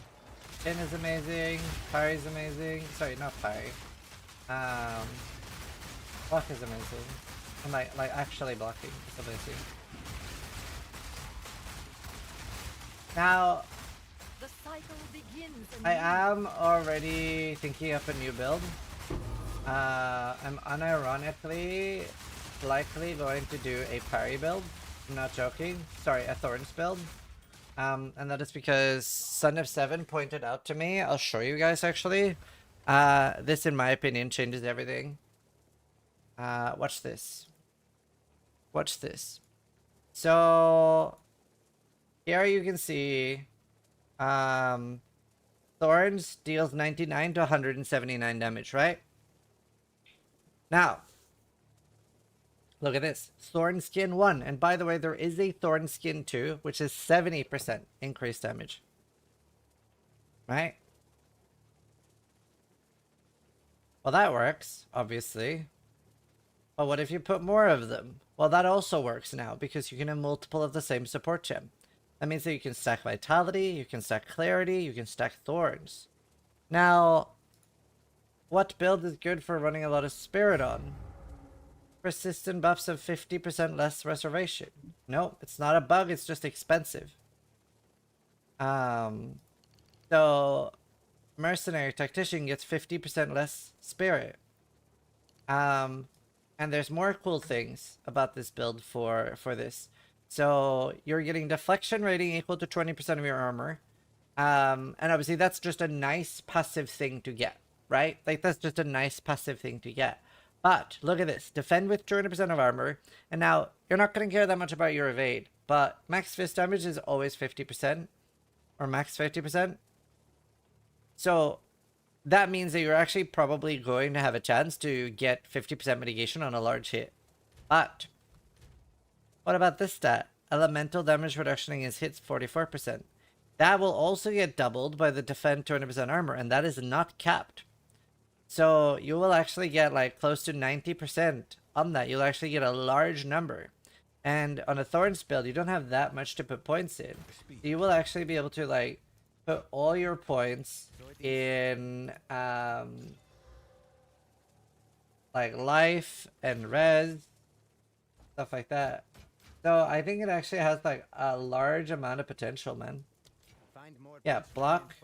Pin is amazing, parry is amazing. Sorry, not parry. Block is amazing. And like actually blocking is amazing. Now, The cycle begins. I am already thinking of a new build. I'm unironically likely going to do a parry build. I'm not joking. Sorry, a Thorns build. And that is because Son of Seven pointed out to me. I'll show you guys actually. This, in my opinion, changes everything. Watch this. Watch this. So here you can see Thorns deals 99 to 179 damage, right? Now, look at this. Thorn Skin 1. And by the way, there is a Thorn Skin 2, which is 70% increased damage. Right? Well, that works, obviously. But what if you put more of them? Well, that also works now, because you can have multiple of the same support gem. That means that you can stack Vitality, you can stack Clarity, you can stack Thorns. Now, what build is good for running a lot of Spirit on? Persistent buffs of 50% less reservation. Nope, it's not a bug, it's just expensive. So Mercenary Tactician gets 50% less Spirit. And there's more cool things about this build for this. So you're getting deflection rating equal to 20% of your armor. And obviously that's just a nice passive thing to get, right? Like that's just a nice passive thing to get. But look at this. Defend with 200% of armor. And now you're not going to care that much about your evade, but max fist damage is always 50% or max 50%. So that means that you're actually probably going to have a chance to get 50% mitigation on a large hit. But what about this stat? Elemental damage reduction against hits 44%. That will also get doubled by the defend 200% armor, and that is not capped. So you will actually get like close to 90% on that. You'll actually get a large number. And on a Thorns build, you don't have that much to put points in. You will actually be able to like put all your points in like life and res, stuff like that. So I think it actually has like a large amount of potential, man. Yeah, block.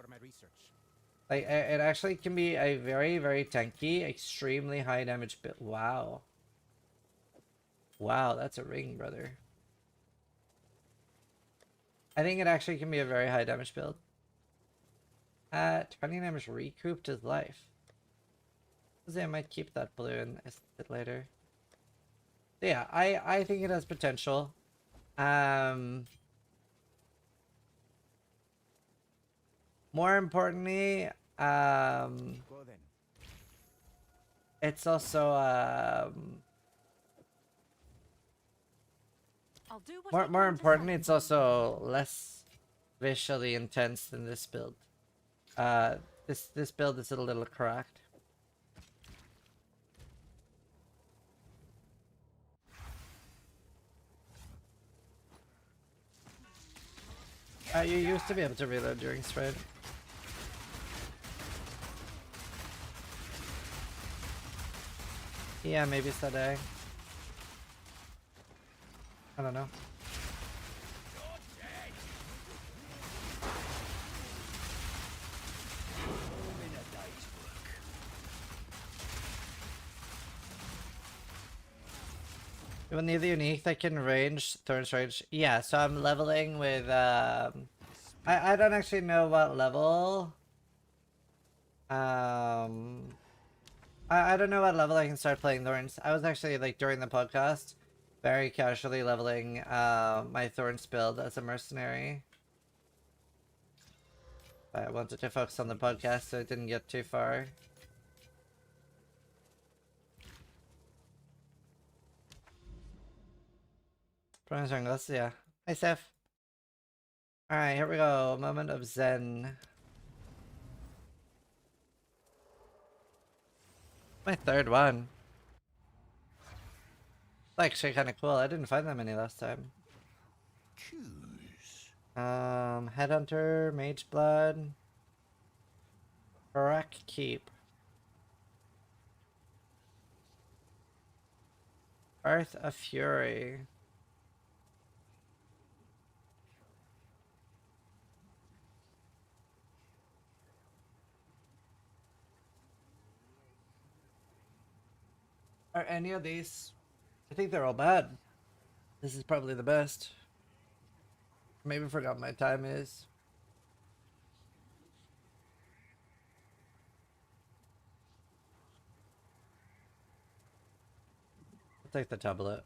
Like it actually can be a very, very tanky, extremely high damage build. Wow. Wow, that's a ring, brother. I think it actually can be a very high damage build. 20 damage recouped his life. I might keep that blue and it later. Yeah, I think it has potential. More importantly, it's also more importantly, it's also less visually intense than this build. This build is a little cracked. You used to be able to reload during spread. Yeah, maybe it's that day. I don't know. You will need the unique that can range Thorn's range. Yeah, so I'm leveling with I don't actually know what level. I don't know what level I can start playing Thorns. I was actually like during the podcast very casually leveling my Thorns build as a mercenary. I wanted to focus on the podcast so it didn't get too far. Jungles, yeah. Hi, Steph. Alright, here we go. Moment of Zen. My third one. It's actually kind of cool. I didn't find that many last time. Headhunter, Mage Blood, Barak Keep, Earth of Fury. Are any of these? I think they're all bad. This is probably the best. Maybe forgot my time is. I'll take the tablet.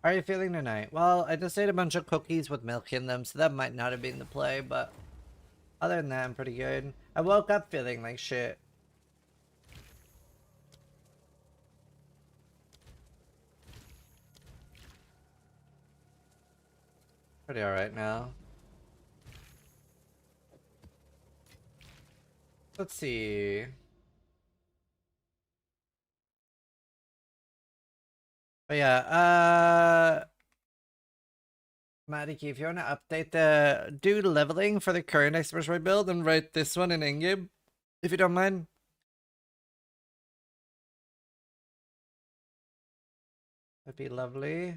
How are you feeling tonight? Well, I just ate a bunch of cookies with milk in them, so that might not have been the play, but other than that, I'm pretty good. I woke up feeling like shit. Pretty alright now. Let's see. But yeah, Maddie, if you want to update do leveling for the current exploration build and write this one in endgame, if you don't mind. That'd be lovely.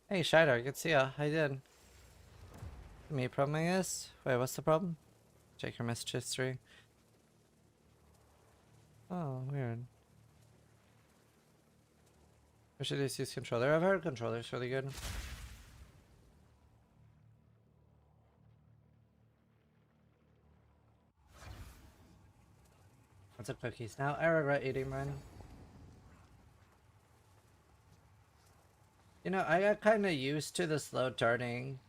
Hey, Shider, good to see ya. How you doing? Me problem, I guess? Wait, what's the problem? Check your message history. Oh, weird. I should just use controller. I've heard controller's really good. What's up, cookies? Now I regret eating mine. You know, I got kind of used to the slow turning.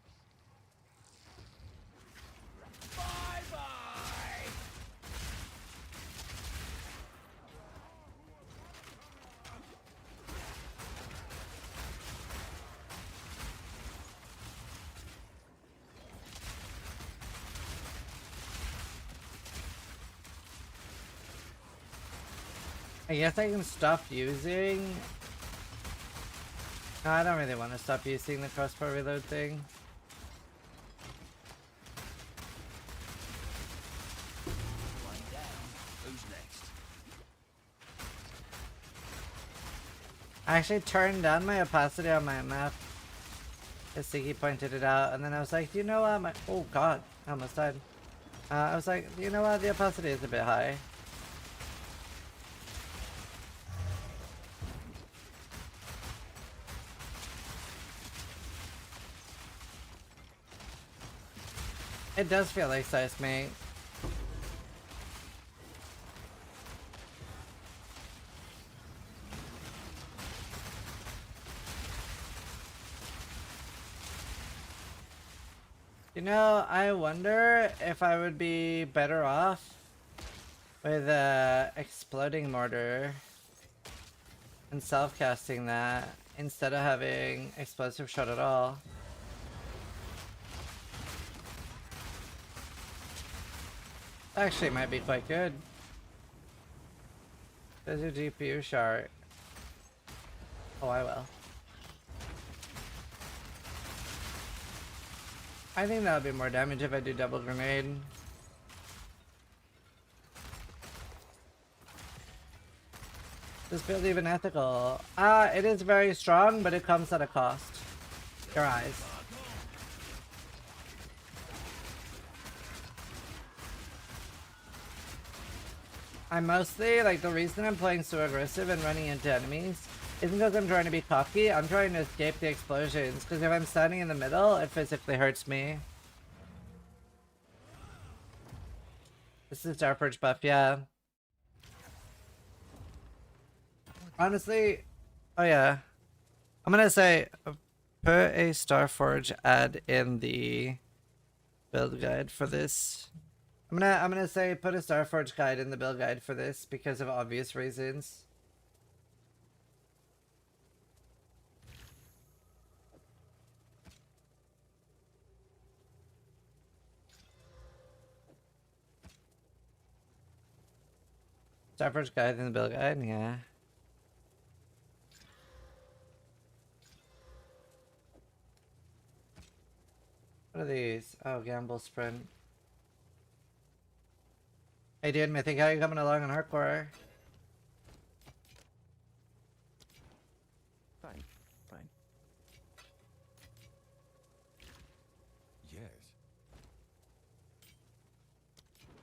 I guess I can stop using... No, I don't really want to stop using the crossbar reload thing. I actually turned down my opacity on my map. As Siggy pointed it out, and then I was like, you know what, oh god, I almost died. I was like, you know what, the opacity is a bit high. It does feel like size, mate. You know, I wonder if I would be better off with exploding mortar and self-casting that instead of having explosive shot at all. Actually, might be quite good. Does your GPU shard? Oh, I will. I think that would be more damage if I do double grenade. This build even ethical? It is very strong, but it comes at a cost. Your eyes. I'm mostly, like, the reason I'm playing so aggressive and running into enemies isn't because I'm trying to be cocky, I'm trying to escape the explosions, because if I'm standing in the middle, it physically hurts me. This is Starforge buff, yeah. Honestly, oh yeah. I'm gonna say, put a Starforge ad in the build guide for this. I'm gonna say put a Starforge guide in the build guide for this because of obvious reasons. Starforge guide in the build guide, yeah. What are these? Oh, gamble sprint. Hey dude, Mythic, how you coming along on hardcore? Fine, fine. Yes.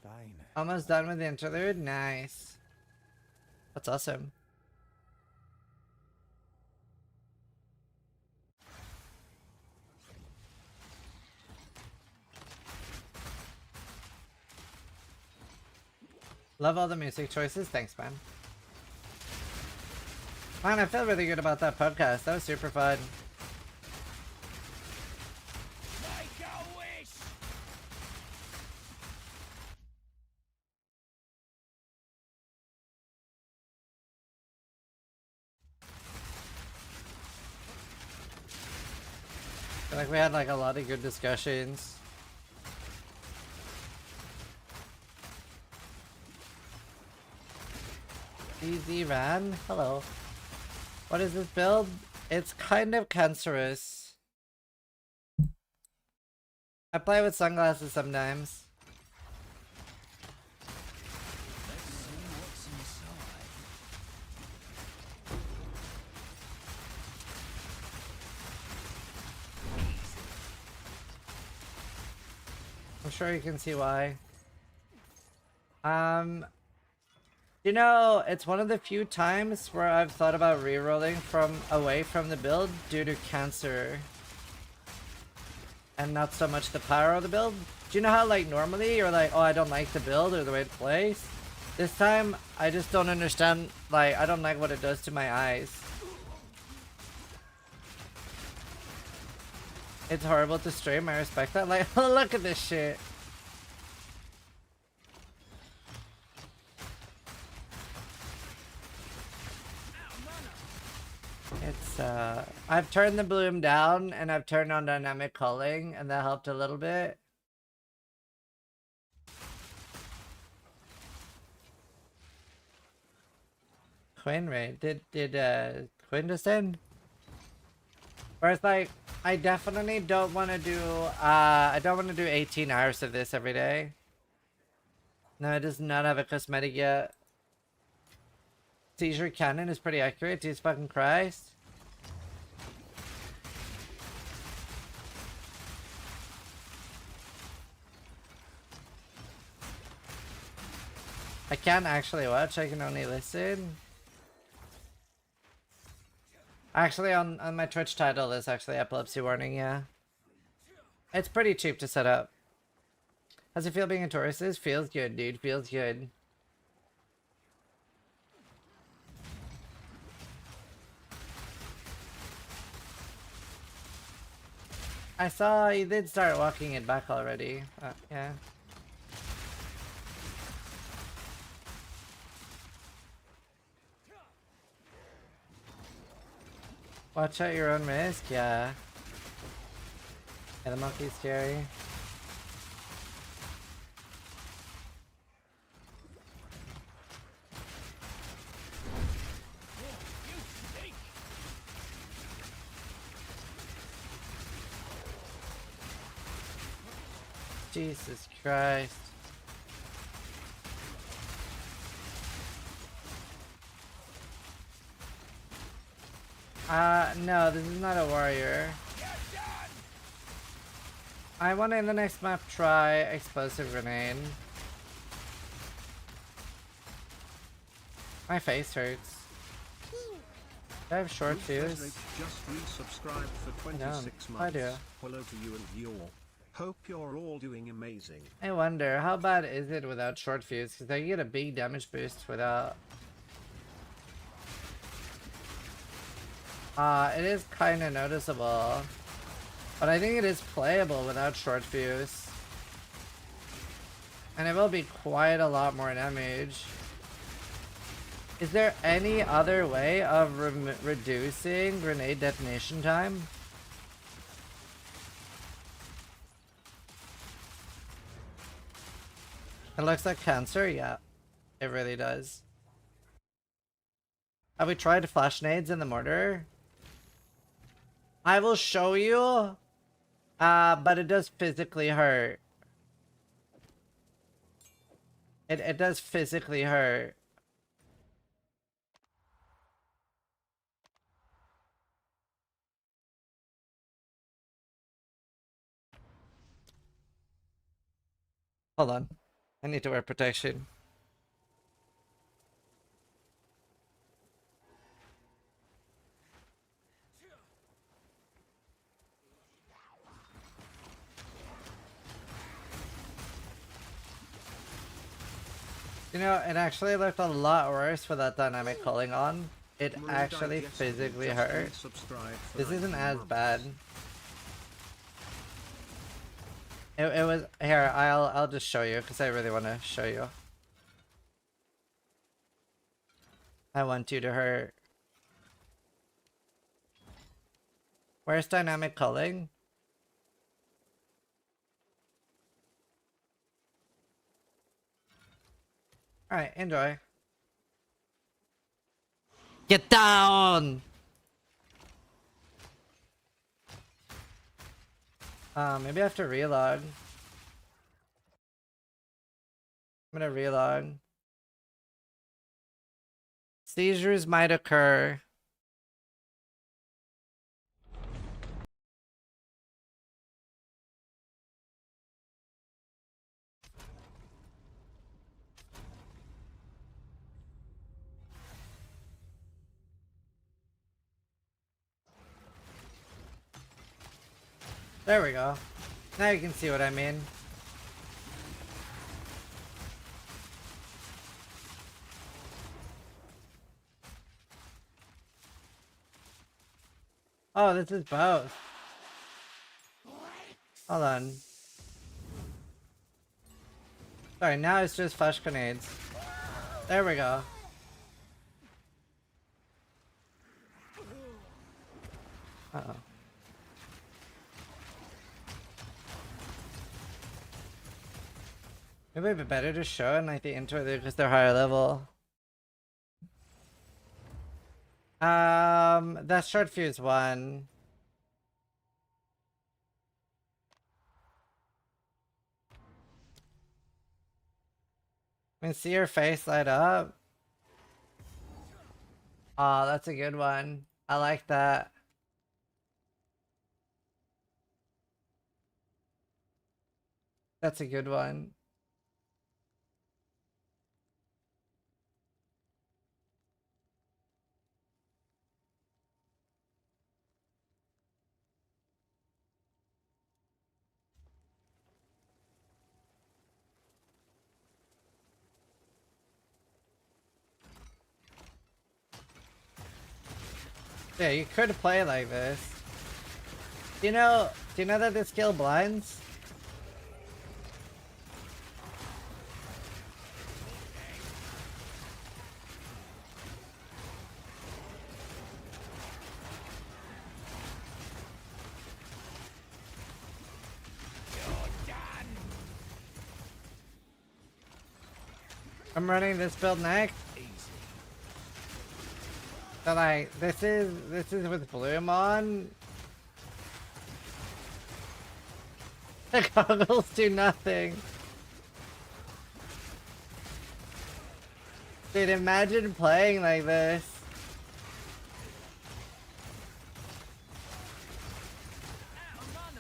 Fine. Almost done with the interlude? Nice. That's awesome. Love all the music choices. Thanks, man. Man, I feel really good about that podcast. That was super fun. Make a wish! I feel like we had like a lot of good discussions. Easy Ran, hello. What is this build? It's kind of cancerous. I play with sunglasses sometimes. I'm sure you can see why. You know, it's one of the few times where I've thought about rerolling from away from the build due to cancer. And not so much the power of the build. Do you know how like normally you're like, oh, I don't like the build or the way it plays? This time, I just don't understand, like, I don't like what it does to my eyes. It's horrible to stream, I respect that. Like, look at this shit. It's, I've turned the bloom down and I've turned on dynamic culling and that helped a little bit. Quinn raid? Did Quinn just end? Where it's like, I definitely don't want to do, I don't want to do 18 hours of this every day. No, it does not have a cosmetic yet. Seizure cannon is pretty accurate. Jesus fucking Christ. I can't actually watch, I can only listen. Actually, on my Twitch title, there's actually epilepsy warning, yeah. It's pretty cheap to set up. How's it feel being a tourist? Feels good, dude. Feels good. I saw you did start walking it back already. Yeah. Watch out your own risk, yeah. Yeah, the monkey's scary. Jesus Christ. No, this is not a warrior. I want to in the next map try explosive grenade. My face hurts. Do I have short fuse? Just resubscribed for 26 months. I do. Hello to you and your. Hope you're all doing amazing. I wonder, how bad is it without short fuse? Because I get a big damage boost without... it is kind of noticeable. But I think it is playable without short fuse. And it will be quite a lot more damage. Is there any other way of reducing grenade detonation time? It looks like cancer, yeah. It really does. Have we tried flash nades in the mortar? I will show you. But it does physically hurt. It does physically hurt. Hold on. I need to wear protection. You know, it actually looked a lot worse with that dynamic culling on. It actually physically hurt. This isn't as bad. It was here. I'll just show you because I really want to show you. I want you to hurt. Where's dynamic culling? Alright, enjoy. Get down! Maybe I have to relog. I'm gonna relog. Seizures might occur. There we go. Now you can see what I mean. Oh, this is both. Hold on. Sorry, now it's just flash grenades. There we go. Uh-oh. Maybe it'd be better to show in like the intro because they're higher level. That short fuse one. I mean, see your face light up. Oh, that's a good one. I like that. That's a good one. Yeah, you could play like this. Do you know that this skill blinds? I'm running this build next. So like this is with Bloom on. The goggles do nothing. Dude, imagine playing like this.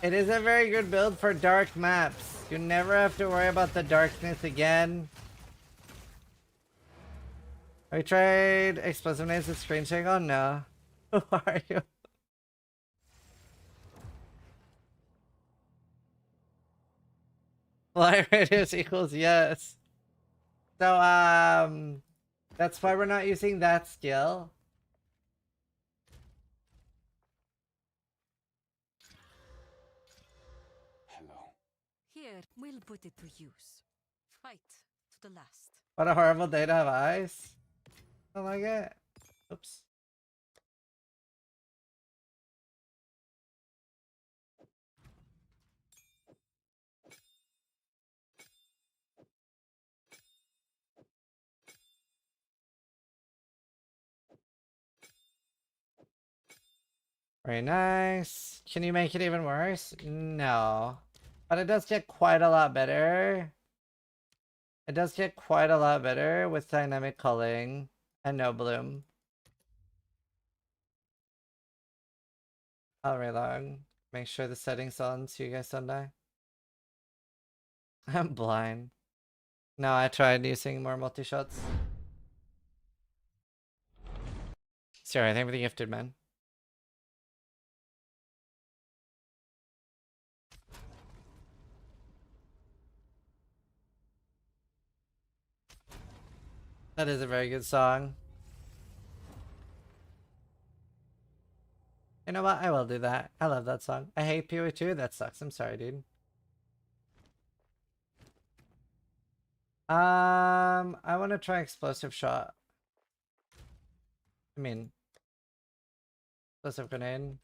It is a very good build for dark maps. You never have to worry about the darkness again. Have you tried explosiveness with screen sharing on? No. Who are you? Fly radius equals yes. So, that's why we're not using that skill. Here, we'll put it to use. Fight to the last. What a horrible day to have eyes. I don't like it. Oops. Very nice. Can you make it even worse? No. But it does get quite a lot better. It does get quite a lot better with dynamic culling and no bloom. I'll relog. Make sure the settings on so you guys don't die. I'm blind. No, I tried using more multi-shots. Sorry, thank you for the gifted, man. That is a very good song. You know what? I will do that. I love that song. I hate PoE 2. That sucks. I'm sorry, dude. I want to try explosive shot. I mean, explosive grenade.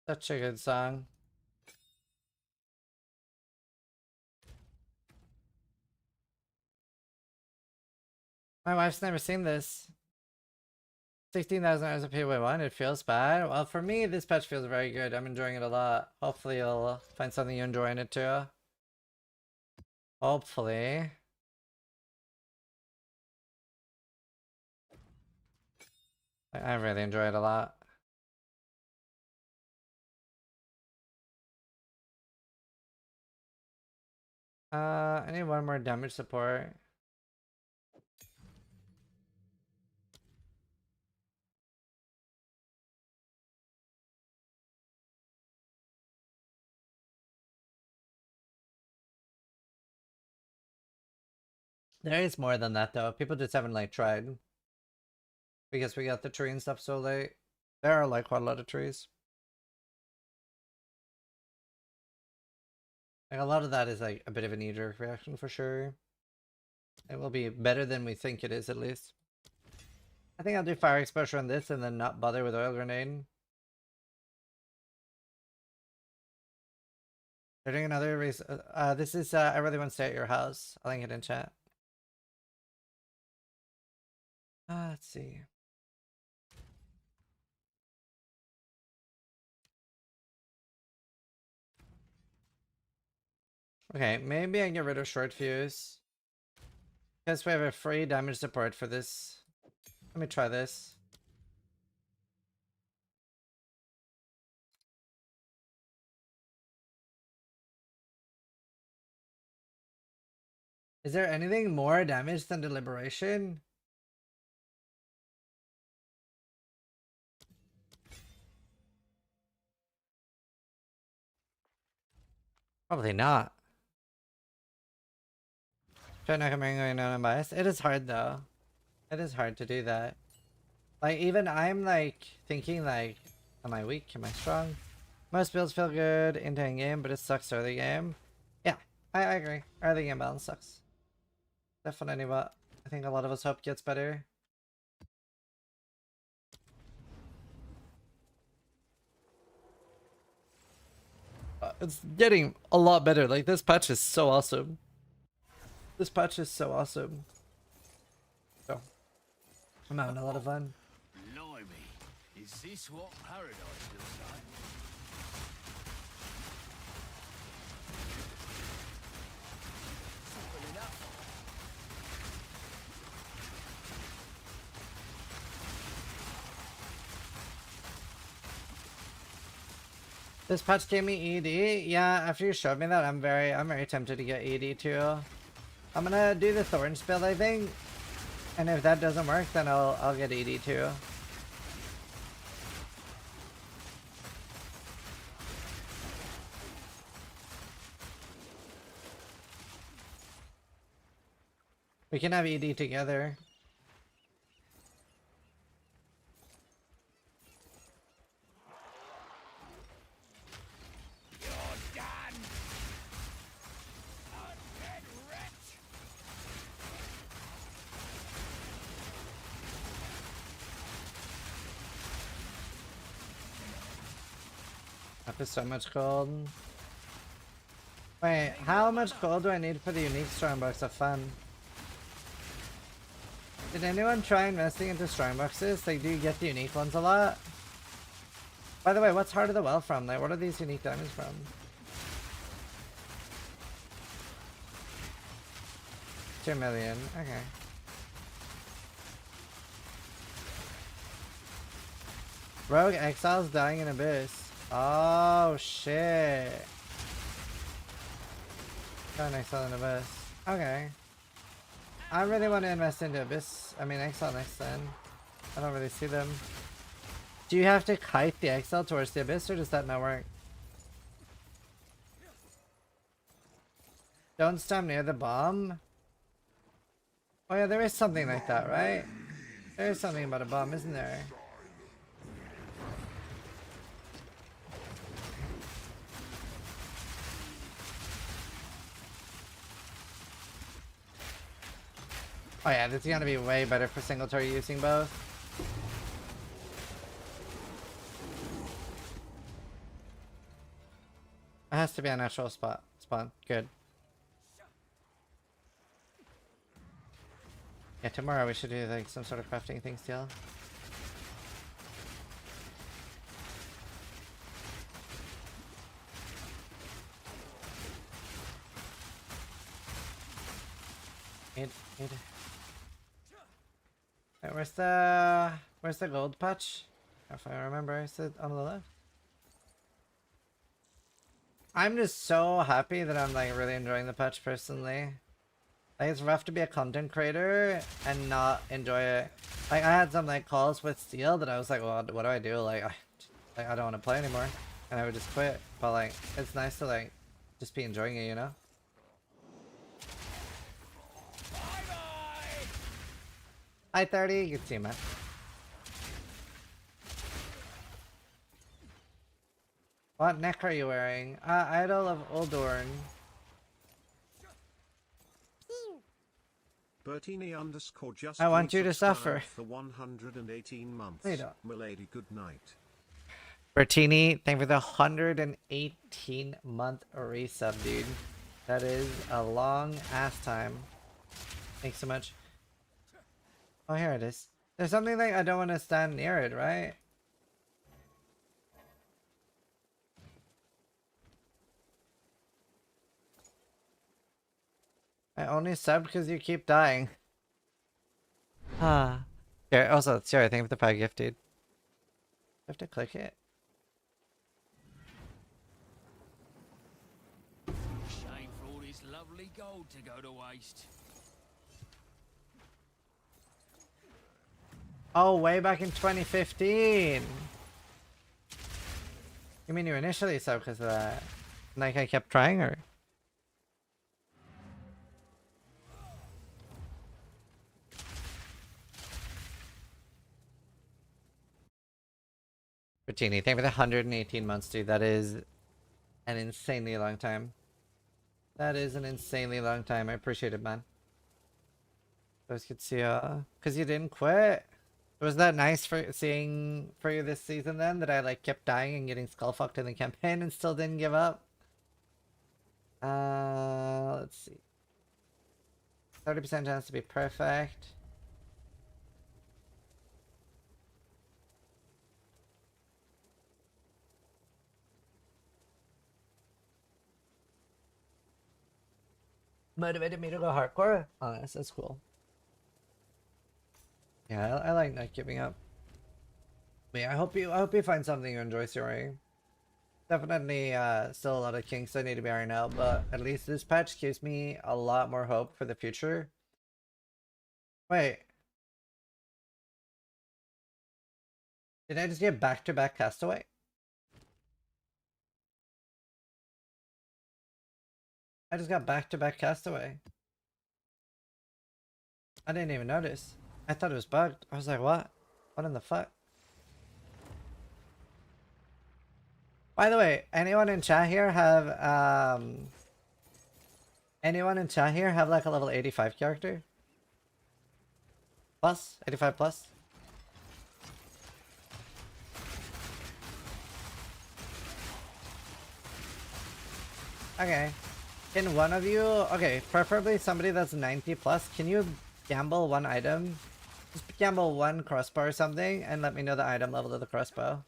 Such a good song. My wife's never seen this. 16,000 hours of PoE 1, it feels bad. Well, for me, this patch feels very good. I'm enjoying it a lot. Hopefully, you'll find something you enjoy in it too. Hopefully. I really enjoy it a lot. I need one more damage support. There is more than that though. People just haven't like tried. Because we got the tree and stuff so late. There are like quite a lot of trees. Like a lot of that is like a bit of a knee-jerk reaction for sure. It will be better than we think it is at least. I think I'll do fire exposure on this and then not bother with oil grenade. They're doing another race. This is I really want to stay at your house. I'll link it in chat. Let's see. Okay, maybe I can get rid of short fuse. Guess we have a free damage support for this. Let me try this. Is there anything more damage than deliberation? Probably not. Try not coming going on unbiased. It is hard though. It is hard to do that. Like even I'm like thinking like, am I weak? Am I strong? Most builds feel good into endgame, but it sucks early game. Yeah, I agree. Early game balance sucks. Definitely what I think a lot of us hope gets better. It's getting a lot better. Like this patch is so awesome. This patch is so awesome. So I'm having a lot of fun. Blimey, is this what paradise looks like? Simple enough. This patch gave me ED. Yeah, after you showed me that, I'm very tempted to get ED too. I'm gonna do the Thorns build, I think. And if that doesn't work, then I'll get ED too. We can have ED together. After so much gold. Wait, how much gold do I need for the unique strongbox of fun? Did anyone try investing into strongboxes? Like, do you get the unique ones a lot? By the way, what's Heart of the Well from? Like, what are these unique diamonds from? $2 million. Okay. Rogue Exile's dying in Abyss. Oh shit. Got an Exile in Abyss. Okay. I really want to invest into Abyss. I mean Exile next then. I don't really see them. Do you have to kite the Exile towards the Abyss or does that not work? Don't stand near the bomb? Oh yeah, there is something like that, right? There is something about a bomb, isn't there? Oh yeah, this is gonna be way better for Singletary using both. It has to be a natural spawn. Good. Yeah, tomorrow we should do like some sort of crafting thing still. Wait, where's the gold patch? If I remember, is it on the left? I'm just so happy that I'm like really enjoying the patch personally. Like it's rough to be a content creator and not enjoy it. Like I had some like calls with Steel that I was like, well, what do I do? Like I don't want to play anymore, and I would just quit. But like it's nice to like just be enjoying it, you know? Hi 30, good to see you, man. What neck are you wearing? Idol of Uldorn. Bertini underscore just I want you to suffer. for 118 months. No, you don't. Milady, good night. Bertini, thank you for the 118-month resub, dude. That is a long ass time. Thanks so much. Oh, here it is. There's something like I don't want to stand near it, right? I only subbed because you keep dying. Ah. Yeah, also, sorry, thank you for the 5 gift, dude. I have to click it. Shame for all this lovely gold to go to waste. Oh, way back in 2015. You mean you initially subbed because of that? Like I kept trying, or? Bertini, thank you for the 118 months, dude. That is an insanely long time. That is an insanely long time. I appreciate it, man. Always good to see you. Because you didn't quit. Was that nice for seeing for you this season then? That I like kept dying and getting skull fucked in the campaign and still didn't give up? Let's see. 30% chance to be perfect. Motivated me to go hardcore? Oh, that's cool. Yeah, I like not giving up. But yeah, I hope you find something you enjoy, Siri. Definitely still a lot of kinks I need to be ironed out, but at least this patch gives me a lot more hope for the future. Wait. Did I just get back-to-back Castaway? I just got back-to-back Castaway. I didn't even notice. I thought it was bugged. I was like, what? What in the fuck? By the way, anyone in chat here have like a level 85 character? Plus? 85 plus? Okay. Can one of you, okay, preferably somebody that's 90 plus, can you gamble one item? Just gamble one crossbow or something and let me know the item level of the crossbow.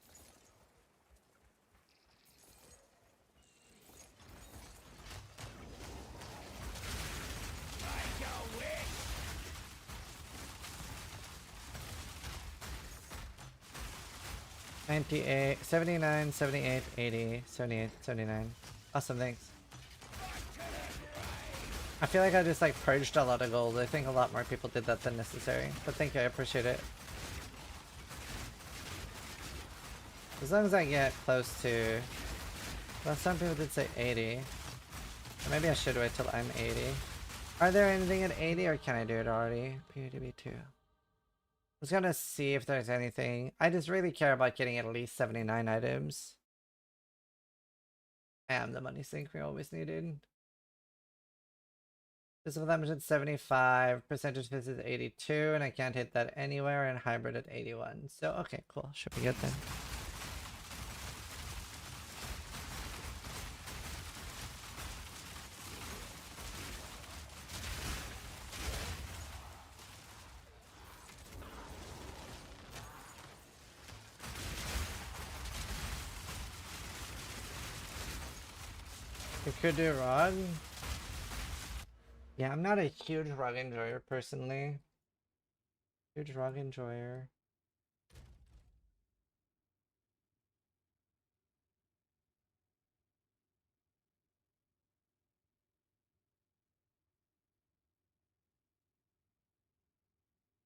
$98, $79, $78, $80, $78, $79. Awesome, thanks. I feel like I just like purged a lot of gold. I think a lot more people did that than necessary. But thank you, I appreciate it. As long as I get close to... Well, some people did say 80. Or maybe I should wait till I'm 80. Are there anything at 80 or can I do it already? PDB2. I was gonna see if there's anything. I just really care about getting at least 79 items. I am the money sink we always needed. Physical damage at 75, percentage fizz is 82, and I can't hit that anywhere, and hybrid at 81. So, okay, cool. Should be good then. We could do rug. Yeah, I'm not a huge rug enjoyer personally. Huge rug enjoyer.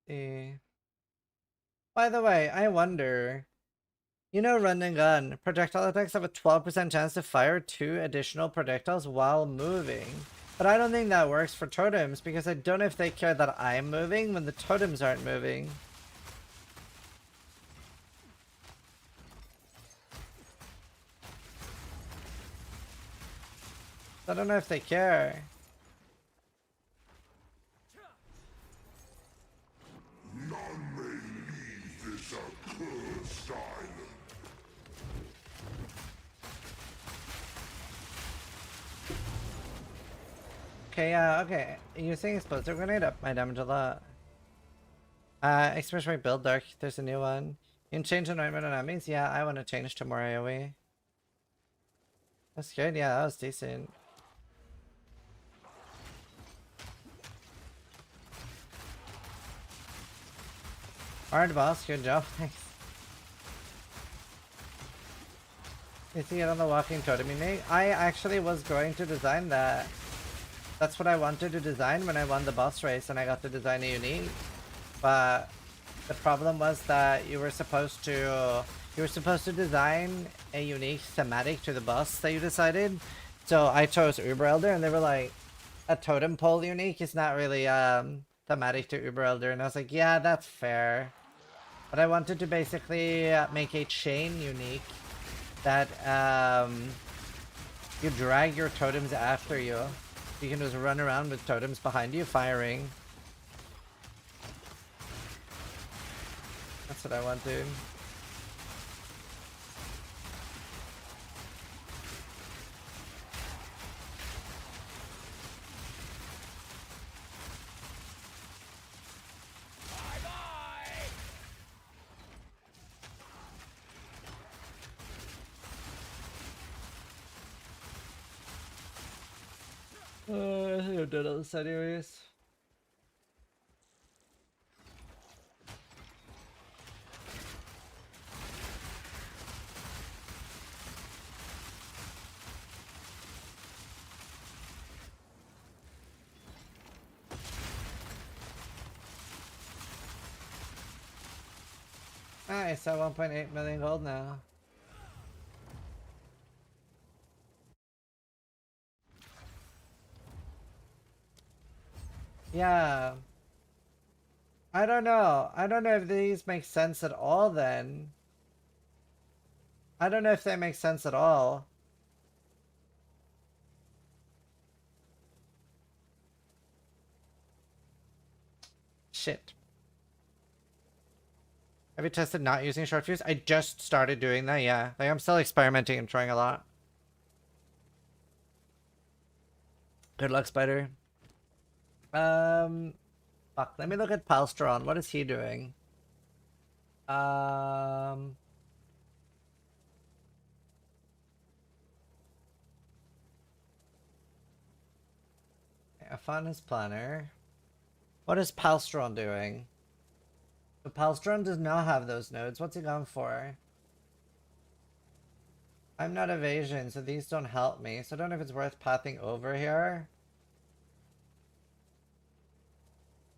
See. By the way, I wonder. You know, run and gun. Projectile attacks have a 12% chance to fire 2 additional projectiles while moving. But I don't think that works for totems because I don't know if they care that I'm moving when the totems aren't moving. I don't know if they care. None may leave this accursed island. Okay, okay. Using explosive grenade up my damage a lot. Experimentation build dark. There's a new one. You can change anointment on enemies. Yeah, I want to change to more AoE. That's good. Yeah, that was decent. Hard boss. Good job. Thanks. Did you get on the walking totem unique? I actually was going to design that. That's what I wanted to design when I won the boss race and I got to design a unique. But the problem was that you were supposed to design a unique thematic to the boss that you decided. So I chose Uber Elder and they were like, a totem pole unique is not really thematic to Uber Elder, and I was like, yeah, that's fair. But I wanted to basically make a chain unique that you drag your totems after you. You can just run around with totems behind you firing. That's what I wanted. I think I'm done on this anyways. Nice, at 1.8 million gold now. Yeah. I don't know. I don't know if these make sense at all then. I don't know if they make sense at all. Shit. Have you tested not using short fuse? I just started doing that, yeah. Like, I'm still experimenting and trying a lot. Good luck, Spider. Fuck, let me look at Palstron. What is he doing? I found his planner. What is Palstron doing? So Palstron does not have those nodes. What's he going for? I'm not evasion, so these don't help me. So I don't know if it's worth pathing over here.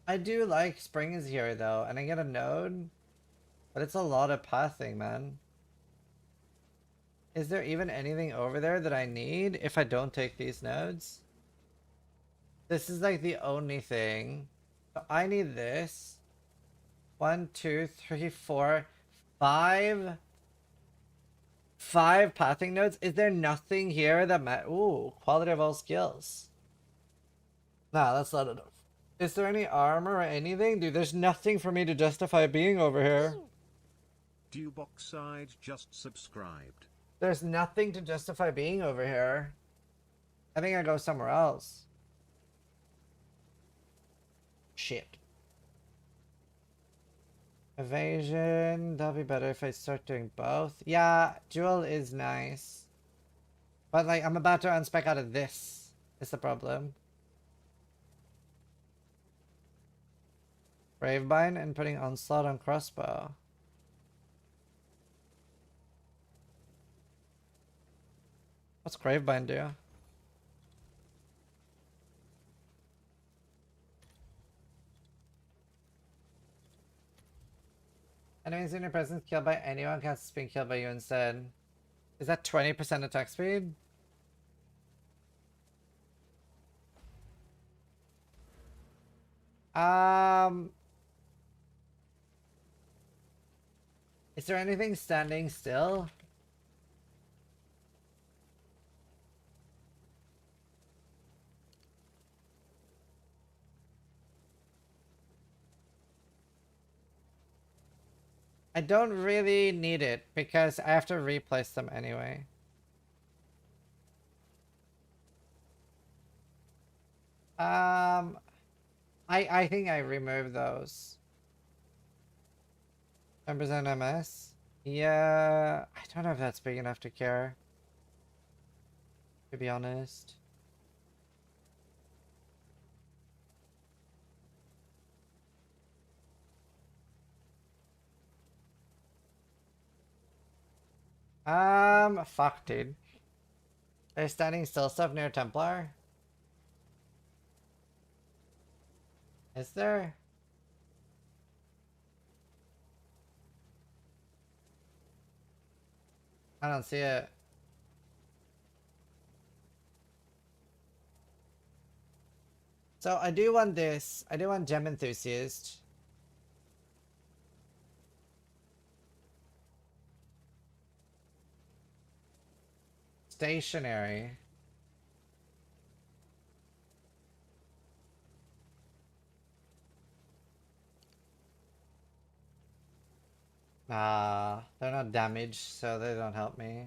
I do like spring is here though, and I get a node. But it's a lot of pathing, man. Is there even anything over there that I need if I don't take these nodes? This is like the only thing. So I need this. 1, 2, 3, 4, 5. 5 pathing nodes. Is there nothing here that ooh, quality of all skills. Nah, that's not enough. Is there any armor or anything? Dude, there's nothing for me to justify being over here. Dewboxside just subscribed. There's nothing to justify being over here. I think I go somewhere else. Shit. Evasion. That'll be better if I start doing both. Yeah, duel is nice. But like, I'm about to unspec out of this. Is the problem. Gravebind and putting onslaught on crossbow. What's Gravebind do? Enemies in your presence killed by anyone casts being killed by you instead. Is that 20% attack speed? Is there anything standing still? I don't really need it because I have to replace them anyway. I think I removed those. 10% MS? Yeah, I don't know if that's big enough to care. To be honest. Fuck, dude. There's standing still stuff near Templar? Is there? I don't see it. So I do want this. I do want Gem Enthusiast. Stationary. Nah, they're not damaged, so they don't help me.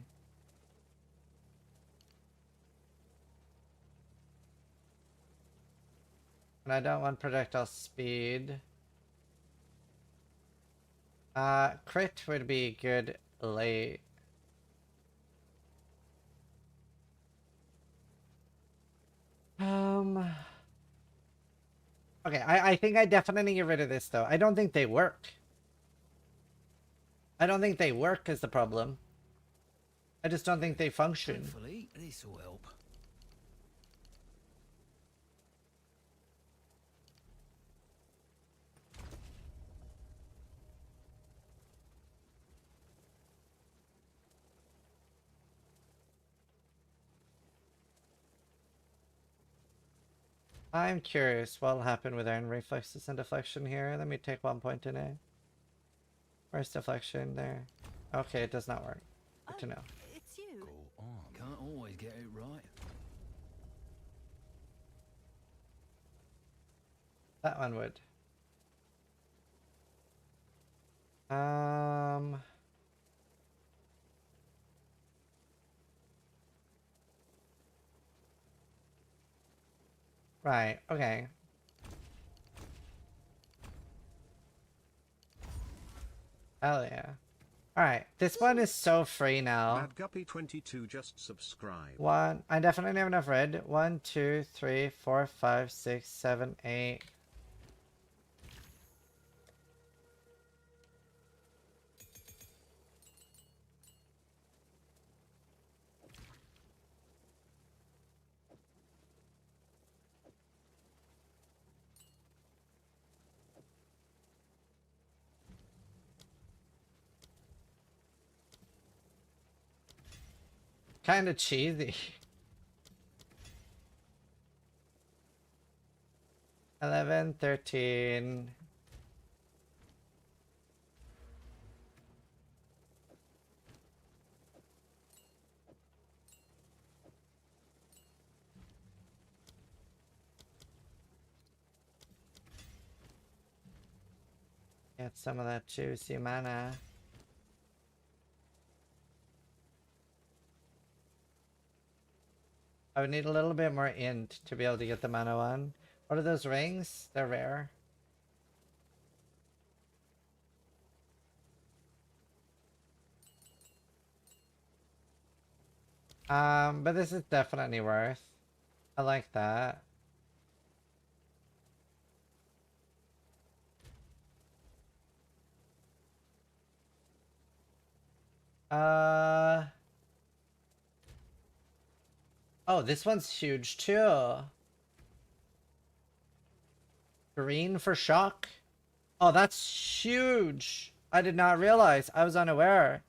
And I don't want projectile speed. Crit would be good late. Okay, I think I definitely get rid of this though. I don't think they work. I don't think they work is the problem. I just don't think they function. Hopefully, this will help. I'm curious what'll happen with iron reflexes and deflection here. Let me take 1 point in it. Where's deflection? There. Okay, it does not work. Good to know. It's you. Go on. Can't always get it right. That one would. Right, okay. Hell yeah. Alright, this one is so free now. MadGuppy22 just subscribed. I definitely have enough red. 1, 2, 3, 4, 5, 6, 7, 8. Kind of cheesy. 11, 13. Get some of that juicy mana. I would need a little bit more int to be able to get the mana one. What are those rings? They're rare. But this is definitely worth. I like that. Oh, this one's huge too. Green for shock. Oh, that's huge. I did not realize. I was unaware.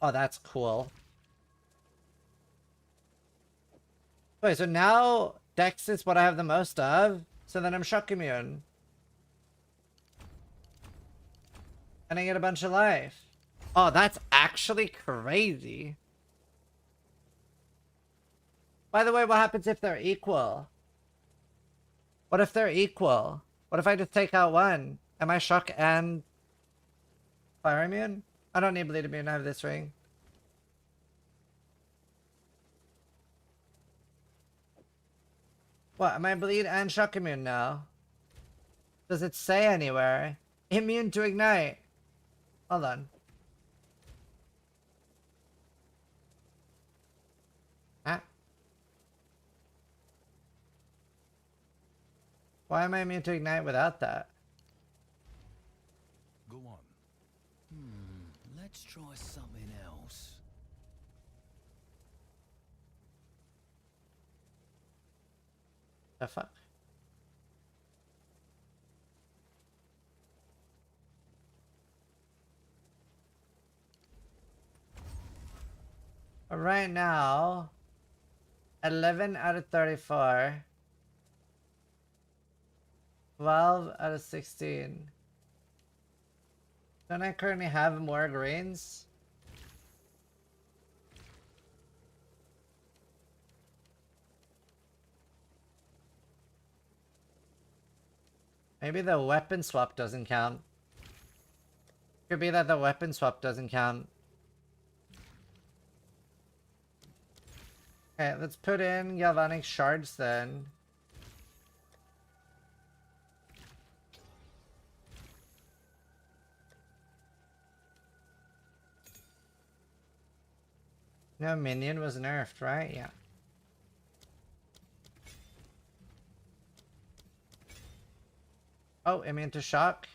Oh, that's cool. Wait, so now Dex is what I have the most of. So then I'm shock immune. And I get a bunch of life. Oh, that's actually crazy. By the way, what happens if they're equal? What if they're equal? What if I just take out one? Am I shock and fire immune? I don't need bleed immune, I have this ring. What, am I bleed and shock immune now? Does it say anywhere? Immune to ignite. Hold on. Huh? Why am I immune to ignite without that? Go on. Let's try something else. The fuck? Right now, 11 out of 34. 12 out of 16. Don't I currently have more greens? Maybe the weapon swap doesn't count. Could be that the weapon swap doesn't count. Okay, let's put in galvanic shards then. No, minion was nerfed, right? Yeah. Oh, immune to shock.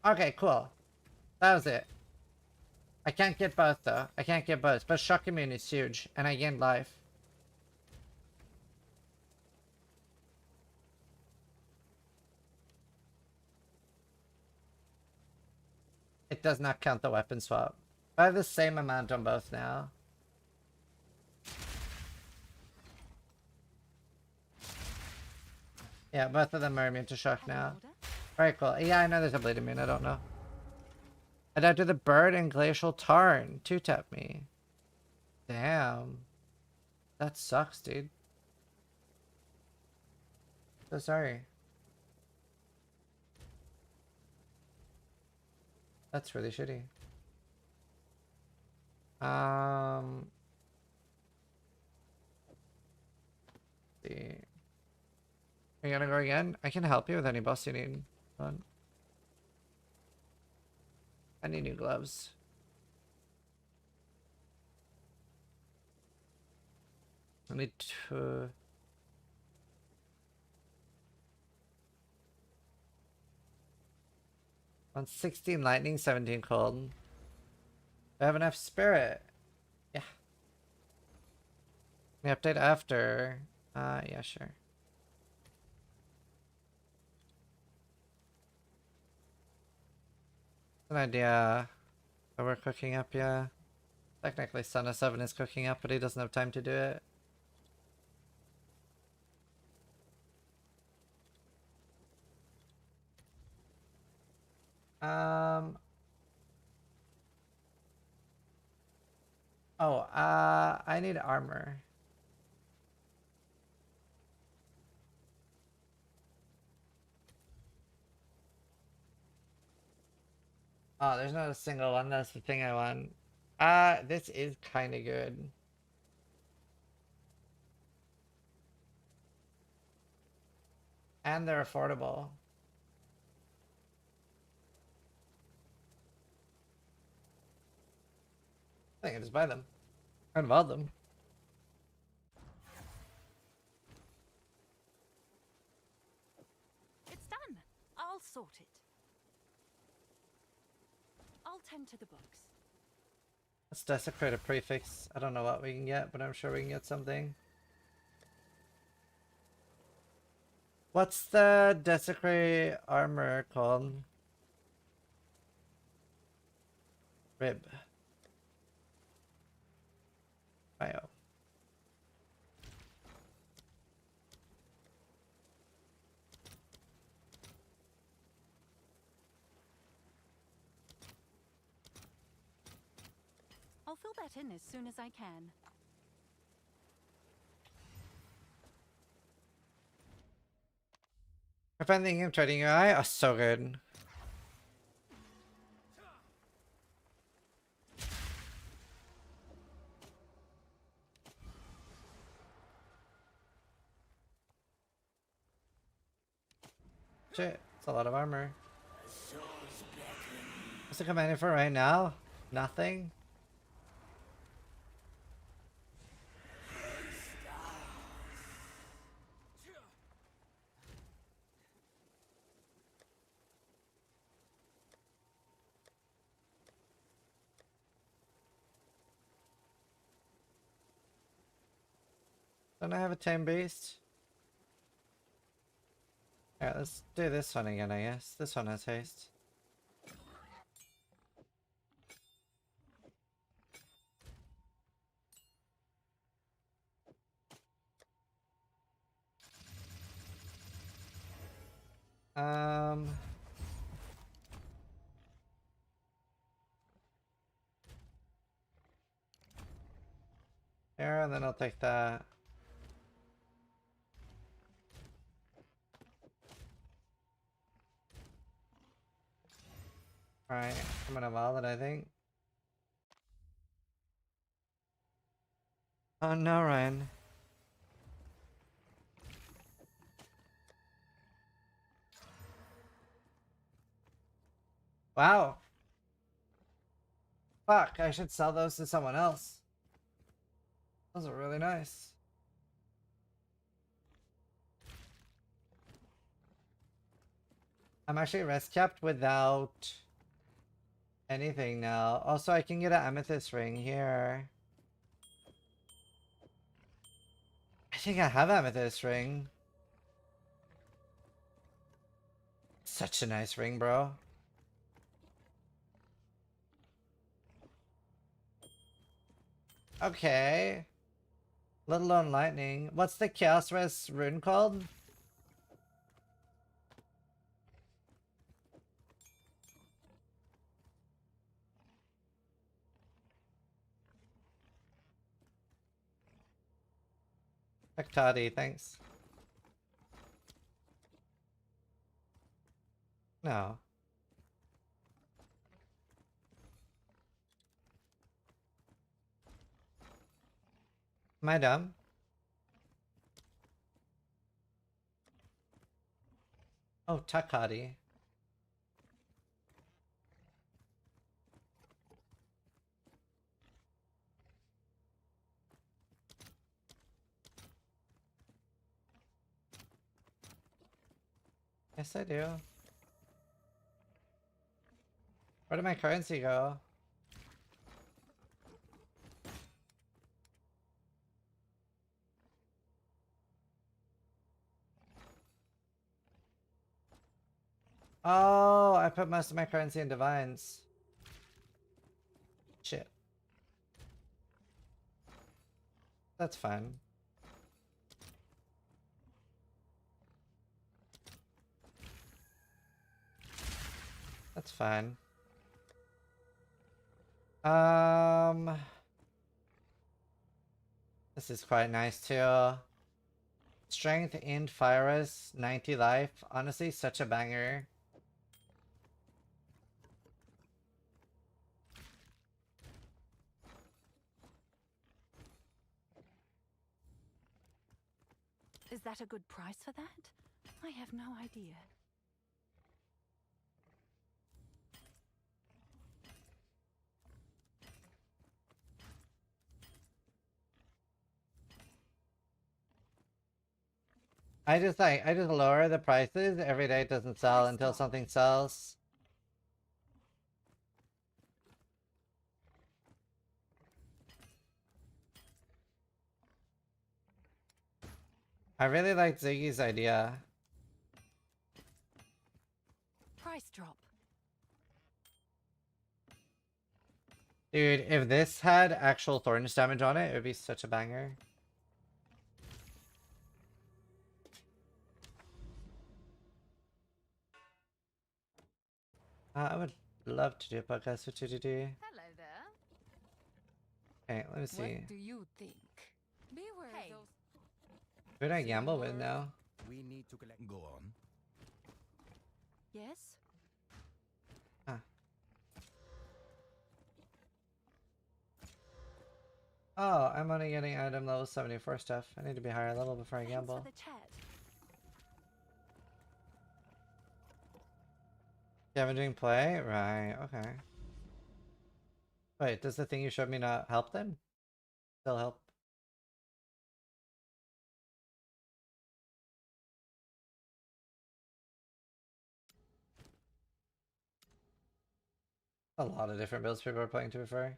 Okay, cool. That was it. I can't get both though. I can't get both, but shock immune is huge, and I gained life. It does not count the weapon swap. I have the same amount on both now. Yeah, both of them are immune to shock now. Alright, cool. Yeah, I know there's a bleed immune, I don't know. Adapt to the bird and glacial tarn. 2-tap me. Damn. That sucks, dude. So sorry. That's really shitty. See. Are you gonna go again? I can help you with any boss you need. Hold on. I need new gloves. I need to... On 16 lightning, 17 cold. Do I have enough spirit? Yeah. The update after. Yeah, sure. An idea that we're cooking up, yeah. Technically, Son of 7 is cooking up, but he doesn't have time to do it. Oh, I need armor. Oh, there's not a single one. That's the thing I want. This is kind of good. And they're affordable. I think I just buy them. And buy them. It's done. I'll sort it. I'll tend to the books. Let's desecrate a prefix. I don't know what we can get, but I'm sure we can get something. What's the desecrate armor called? Rib. Bio. I'll fill that in as soon as I can. I find the in-game trading UI are so good. Shit, it's a lot of armor. What's the commanding for right now? Nothing? Don't I have a tame beast? Alright, let's do this one again, I guess. This one has haste. Here, and then I'll take that. Alright, I'm gonna wallet, I think. Oh no, Ryan. Wow. Fuck, I should sell those to someone else. Those are really nice. I'm actually rest capped without anything now. Also, I can get an amethyst ring here. I think I have amethyst ring. Such a nice ring, bro. Okay. Let alone lightning. What's the Chaos Res rune called? Toddy, thanks. No. Am I dumb? Oh, Takadi. Yes, I do. Where did my currency go? Oh, I put most of my currency in divines. Shit. That's fine. That's fine. This is quite nice too. Strength in Fires, 90 life. Honestly, such a banger. Is that a good price for that? I have no idea. I just lower the prices every day. It doesn't sell until something sells. I really like Ziggy's idea. Price drop. Dude, if this had actual thorns damage on it, it would be such a banger. I would love to do a podcast with GGD. Hello there. Okay, let me see. What do you think? Beware of those. Who do I gamble with now? We need to collect. Go on. Yes? Oh, I'm only getting item level 74 stuff. I need to be higher level before I gamble. For the chat. Damaging play? Right, okay. Wait, does the thing you showed me not help then? Still help? A lot of different builds people are playing, to be fair.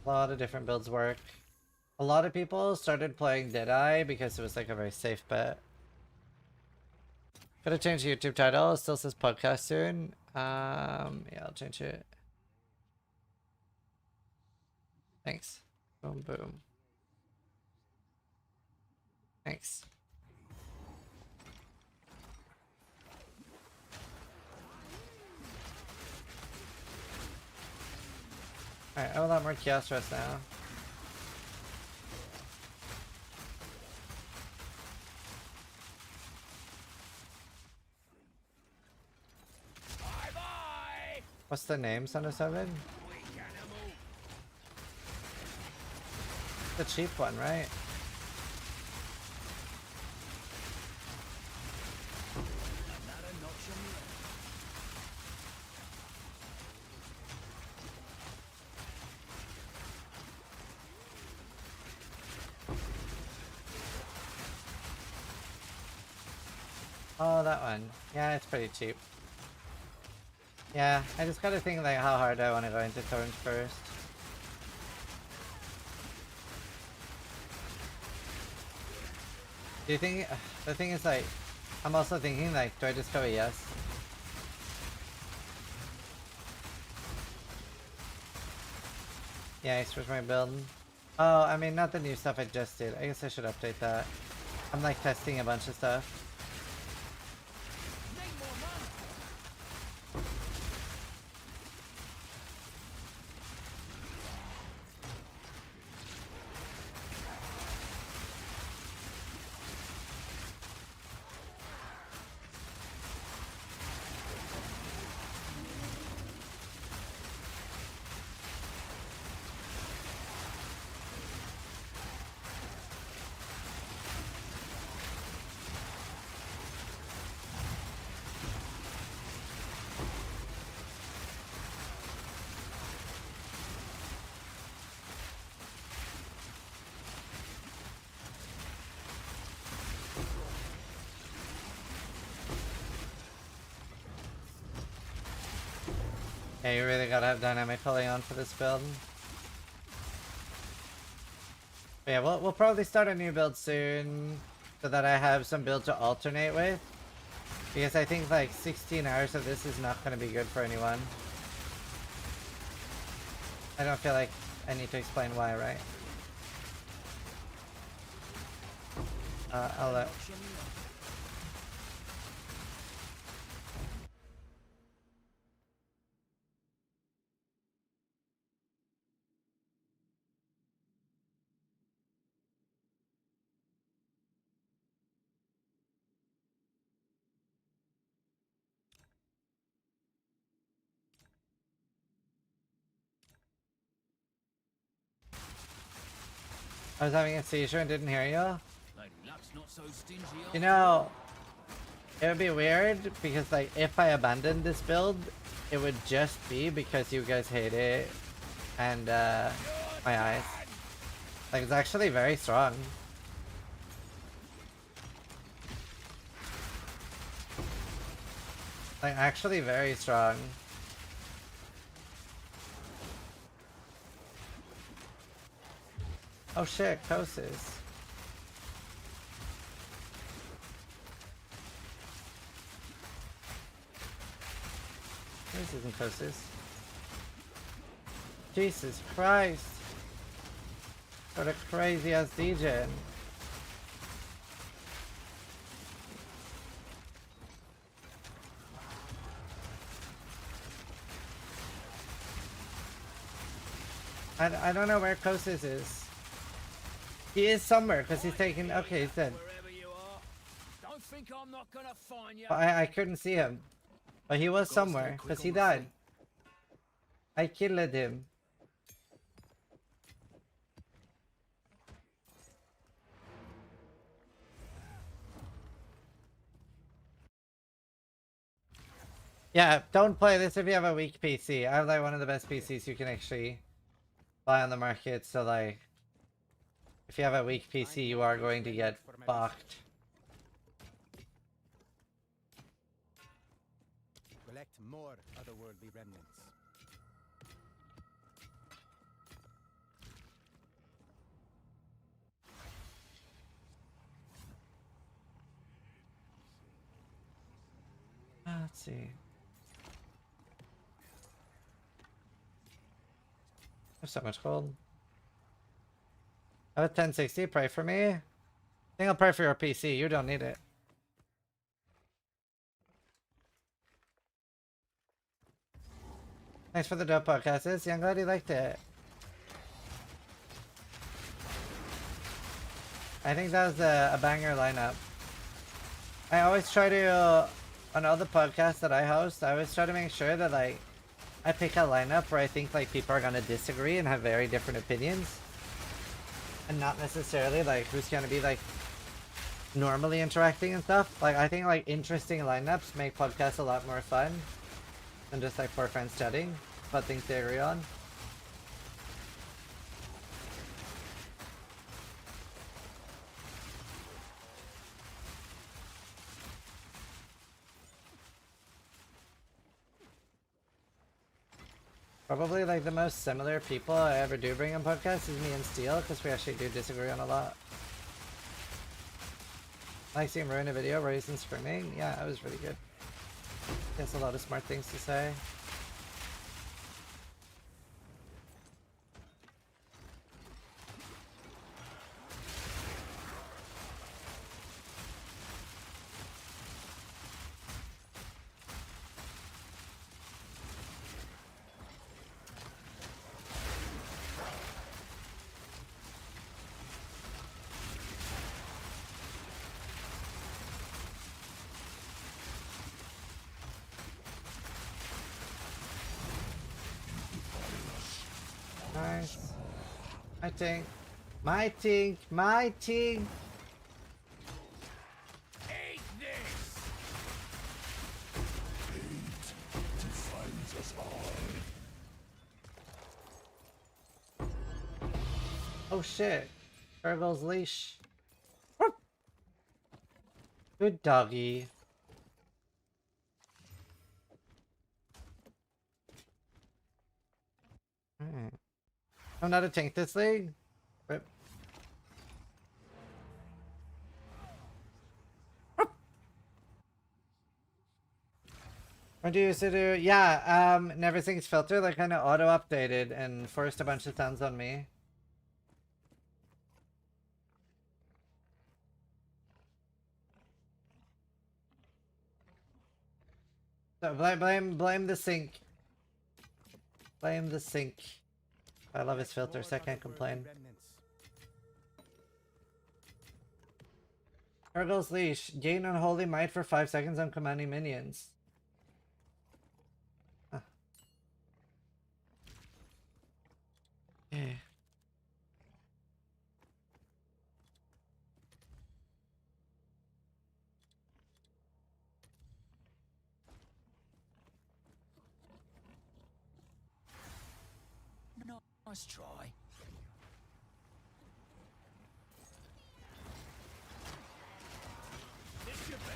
A lot of different builds work. A lot of people started playing Deadeye because it was like a very safe bet. Gotta change the YouTube title. It still says podcast soon. Yeah, I'll change it. Thanks. Boom, boom. Thanks. Alright, I have a lot more chaos rest now. What's the name, Son of Seven? The cheap one, right? Oh, that one. Yeah, it's pretty cheap. Yeah, I just gotta think like how hard I want to go into thorns first. Do you think the thing is like I'm also thinking like do I just go with yes? Yeah, I switched my build. Oh, I mean not the new stuff I just did. I guess I should update that. I'm like testing a bunch of stuff. Yeah, you really gotta have dynamic culling on for this build. But yeah, we'll probably start a new build soon so that I have some build to alternate with. Because I think like 16 hours of this is not going to be good for anyone. I don't feel like I need to explain why, right? I'll let... I was having a seizure and didn't hear you. You know, it would be weird because like if I abandoned this build, it would just be because you guys hate it and my eyes. Like it's actually very strong. Like actually very strong. Oh shit, Kosis. This isn't Kosis. Jesus Christ. What a crazy ass DJ. I don't know where Kosis is. He is somewhere because he's taking. Okay, he's dead. Don't think I'm not gonna find you. But I couldn't see him. But he was somewhere because he died. I killed him. Yeah, don't play this if you have a weak PC. I have like one of the best PCs you can actually buy on the market. So like, if you have a weak PC, you are going to get fucked. Collect more otherworldly remnants. Let's see. There's so much gold. I have a 1060. Pray for me. I think I'll pray for your PC. You don't need it. Thanks for the dope podcast. Yeah, I'm glad you liked it. I think that was a banger lineup. I always try to, on all the podcasts that I host, I always try to make sure that like, I pick a lineup where I think like people are gonna disagree and have very different opinions. And not necessarily like who's gonna be like normally interacting and stuff. Like I think like interesting lineups make podcasts a lot more fun than just like four friends chatting about things they agree on. Probably like the most similar people I ever do bring on podcasts is me and Steel, because we actually do disagree on a lot. I like seeing him ruin a video where he's in screaming. Yeah, that was really good. He has a lot of smart things to say. Nice. My tank. My tank. My tank. Take this! Fate defines us all. Oh shit. Turgle's leash. Good doggy. Alright. I'm not a tank this league. Rip. What do you used to do? Yeah, and everything's filtered, like kind of auto-updated and forced a bunch of sounds on me. So blame the sink. Blame the sink. I love his filters, I can't complain. Urgle's leash. Gain unholy might for 5 seconds on commanding minions. Huh. Yeah. Nice try. This your best?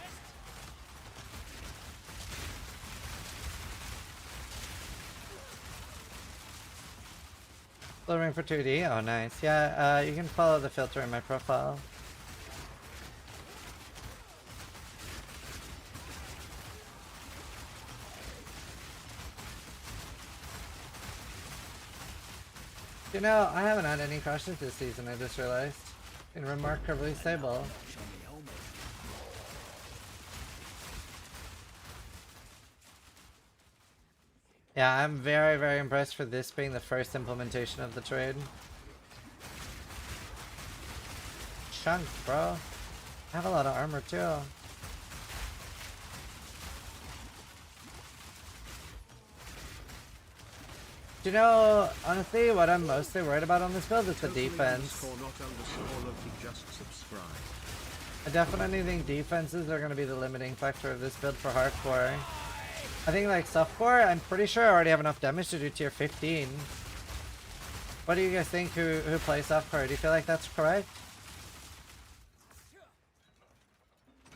Filtering for 2D? Oh, nice. Yeah, you can follow the filter in my profile. You know, I haven't had any crushes this season, I just realized. Been remarkably stable. Yeah, I'm very, very impressed for this being the first implementation of the trade. Chunk, bro. I have a lot of armor too. Do you know, honestly, what I'm mostly worried about on this build is the defense. I definitely think defenses are going to be the limiting factor of this build for hardcore. I think like softcore, I'm pretty sure I already have enough damage to do tier 15. What do you guys think who plays softcore? Do you feel like that's correct?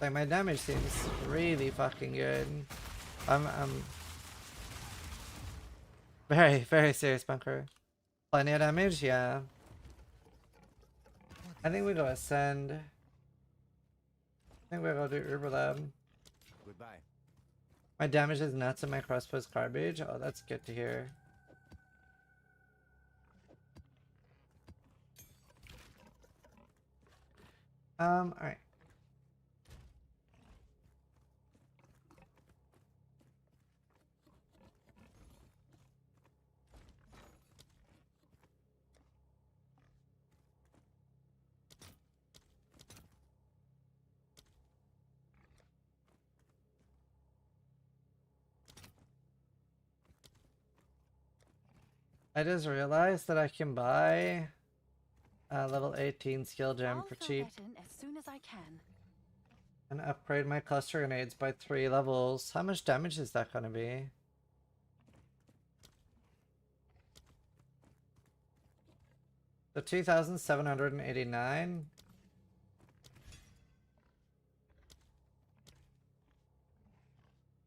Like my damage seems really fucking good. I'm very, very serious bunker. Plenty of damage, yeah. I think we go ascend. I think we go do Uber Lab. Goodbye. My damage is nuts and my crossbow's garbage. Oh, that's good to hear. Alright. I just realized that I can buy a level 18 skill gem for cheap As soon as I can. and upgrade my cluster grenades by 3 levels. How much damage is that gonna be? So 2,789.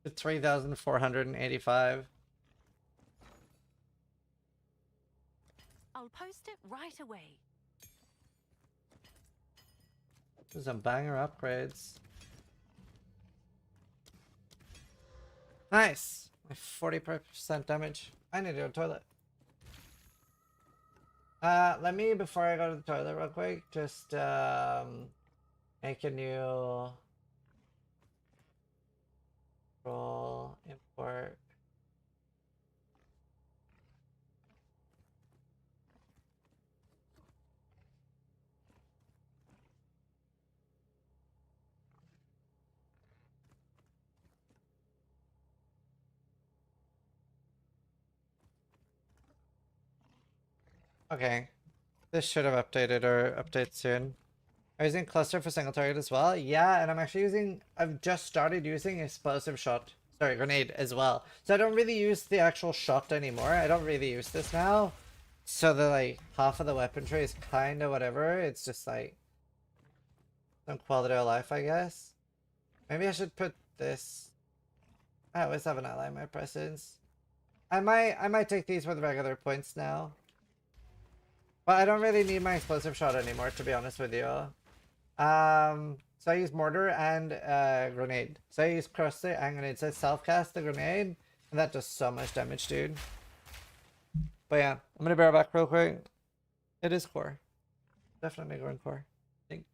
To 3,485. I'll post it right away. There's some banger upgrades. Nice! My 40% damage. I need to go to the toilet. Let me, before I go to the toilet real quick, just make a new roll, import. Okay. This should have updated or update soon. I'm using cluster for single target as well. Yeah, and I've just started using explosive shot. Sorry, grenade as well. So I don't really use the actual shot anymore. I don't really use this now. So the like half of the weaponry is kind of whatever. It's just like some quality of life, I guess. Maybe I should put this. I always have an ally in my presence. I might take these with regular points now. But I don't really need my explosive shot anymore, to be honest with you. So I use mortar and grenade. So I use cluster and grenade. So I self-cast the grenade, and that does so much damage, dude. But yeah, I'm gonna bear back real quick. It is core. Definitely going core. I think.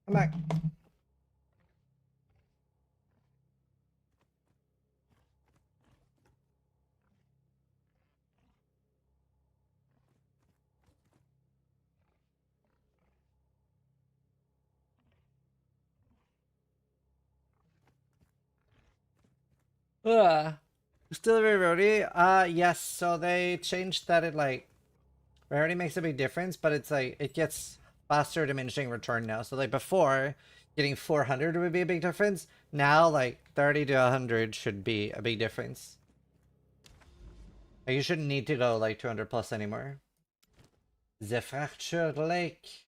Come back. Still very rarity. Yes, so they changed that it like rarity makes a big difference, but it's like it gets faster diminishing return now. So like before, getting 400 would be a big difference. Now like 30 to 100 should be a big difference. Like, you shouldn't need to go like 200 plus anymore. The fractured lake.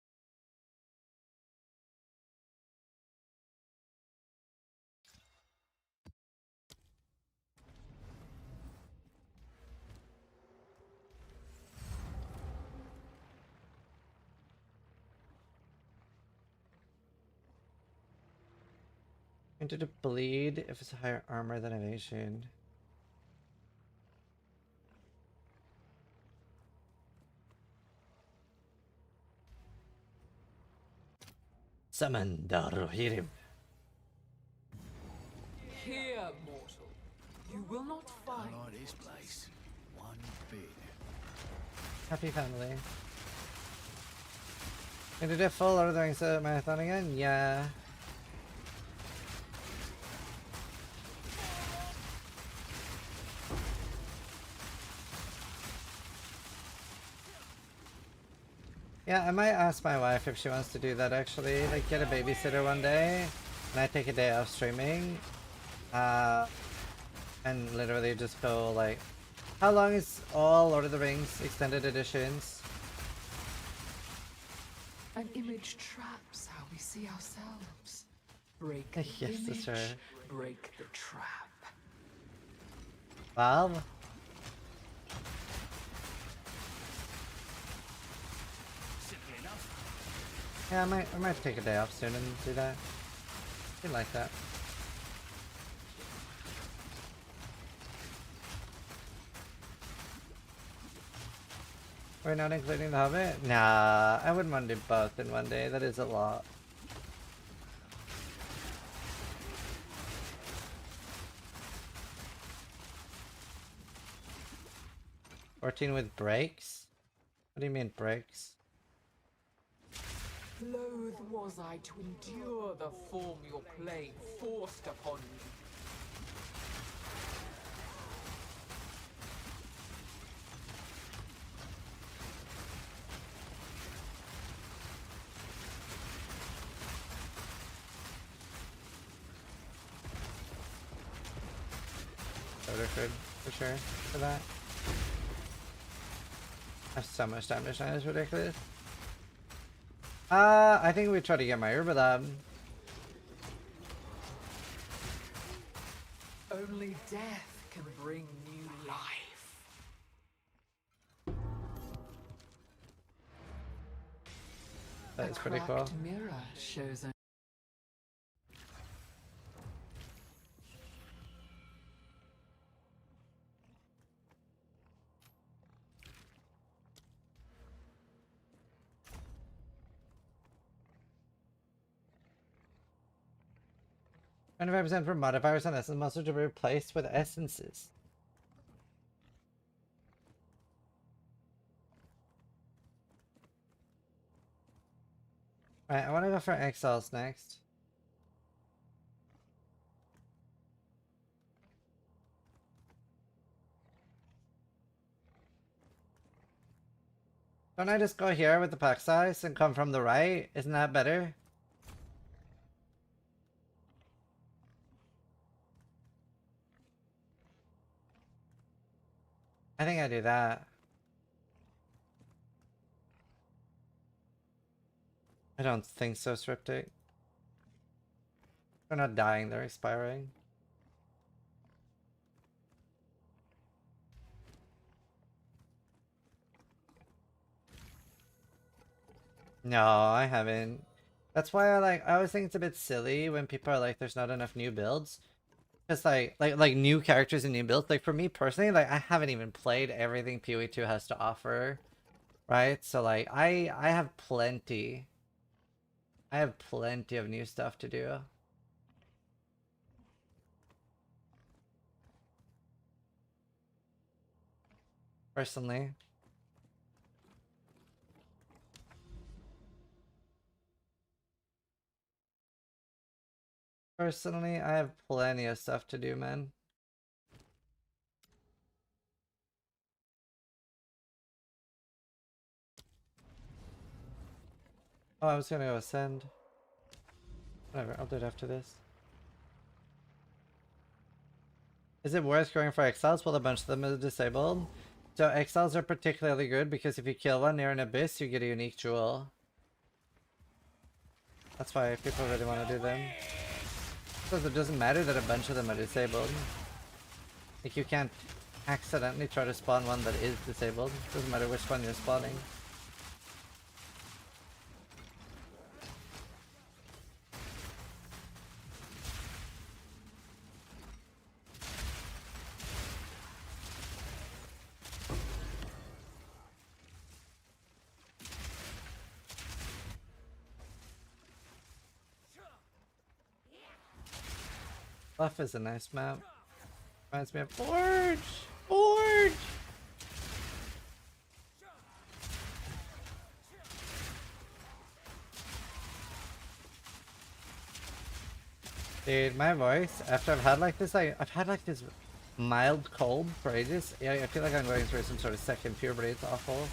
Into the bleed if it's higher armor than evasion. Summon the Rohirrim. Here, mortal. You will not find this place one bit. Happy family. Gonna do a full Lord of the Rings marathon again? Yeah. Yeah, I might ask my wife if she wants to do that actually. Like, get a babysitter one day, and I take a day off streaming. And literally just go like, how long is all Lord of the Rings extended editions? An image traps how we see ourselves. Break the Yes, image, that's right. break the trap. Valve? Yeah, I might take a day off soon and do that. I like that. We're not including the Hobbit? Nah, I wouldn't want to do both in one day. That is a lot. "14 with breaks? What do you mean breaks?" Loath was I to endure the form your play forced upon me. Soderford, for sure, for that. I have so much time to shine, it's ridiculous. I think we try to get my Urbelab. Only death can bring new life. That is pretty cool. Mirror shows a 25% for modifiers on essence monsters to be replaced with essences. Alright, I want to go for Exiles next. Don't I just go here with the pack size and come from the right? Isn't that better? I think I do that. I don't think so, Striptic. They're not dying, they're expiring. No, I haven't. That's why I always think it's a bit silly when people are like, there's not enough new builds. Just like new characters and new builds. Like for me personally, like I haven't even played everything PoE 2 has to offer. Right? So like I have plenty. I have plenty of new stuff to do. Personally. Personally, I have plenty of stuff to do, man. Oh, I was gonna go ascend. Whatever, I'll do it after this. Is it worth going for exiles? Well, a bunch of them are disabled. So exiles are particularly good because if you kill one near an abyss, you get a unique jewel. That's why people really want to do them. Because it doesn't matter that a bunch of them are disabled. Like you can't accidentally try to spawn one that is disabled. Doesn't matter which one you're spawning. Buff is a nice map. Reminds me of Forge! Forge! Dude, my voice, after I've had like this, I've had like this mild cold for ages. Yeah, I feel like I'm going through some sort of second puberty. It's awful.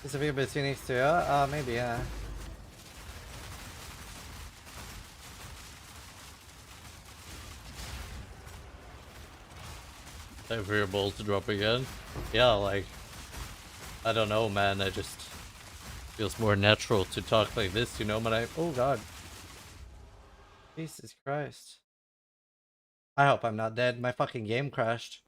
This will be a bit Phoenix too? Maybe, yeah. Time for your balls to drop again. Yeah, like, I don't know, man. I just feels more natural to talk like this, you know, when oh god. Jesus Christ. I hope I'm not dead. My fucking game crashed.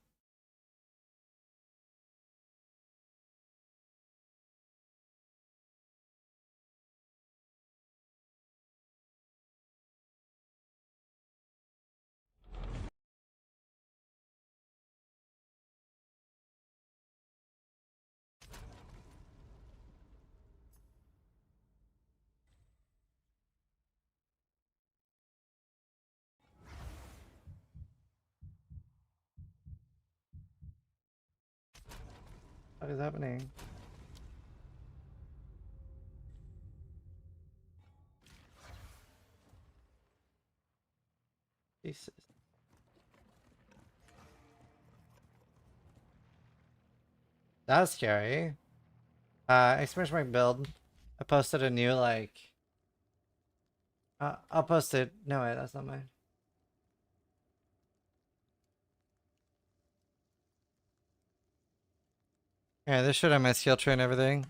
What is happening? Jesus. That's scary. Experimentation build. I posted a new, like... I'll post it. No, wait, that's not mine. Yeah, this should have my skill tree and everything.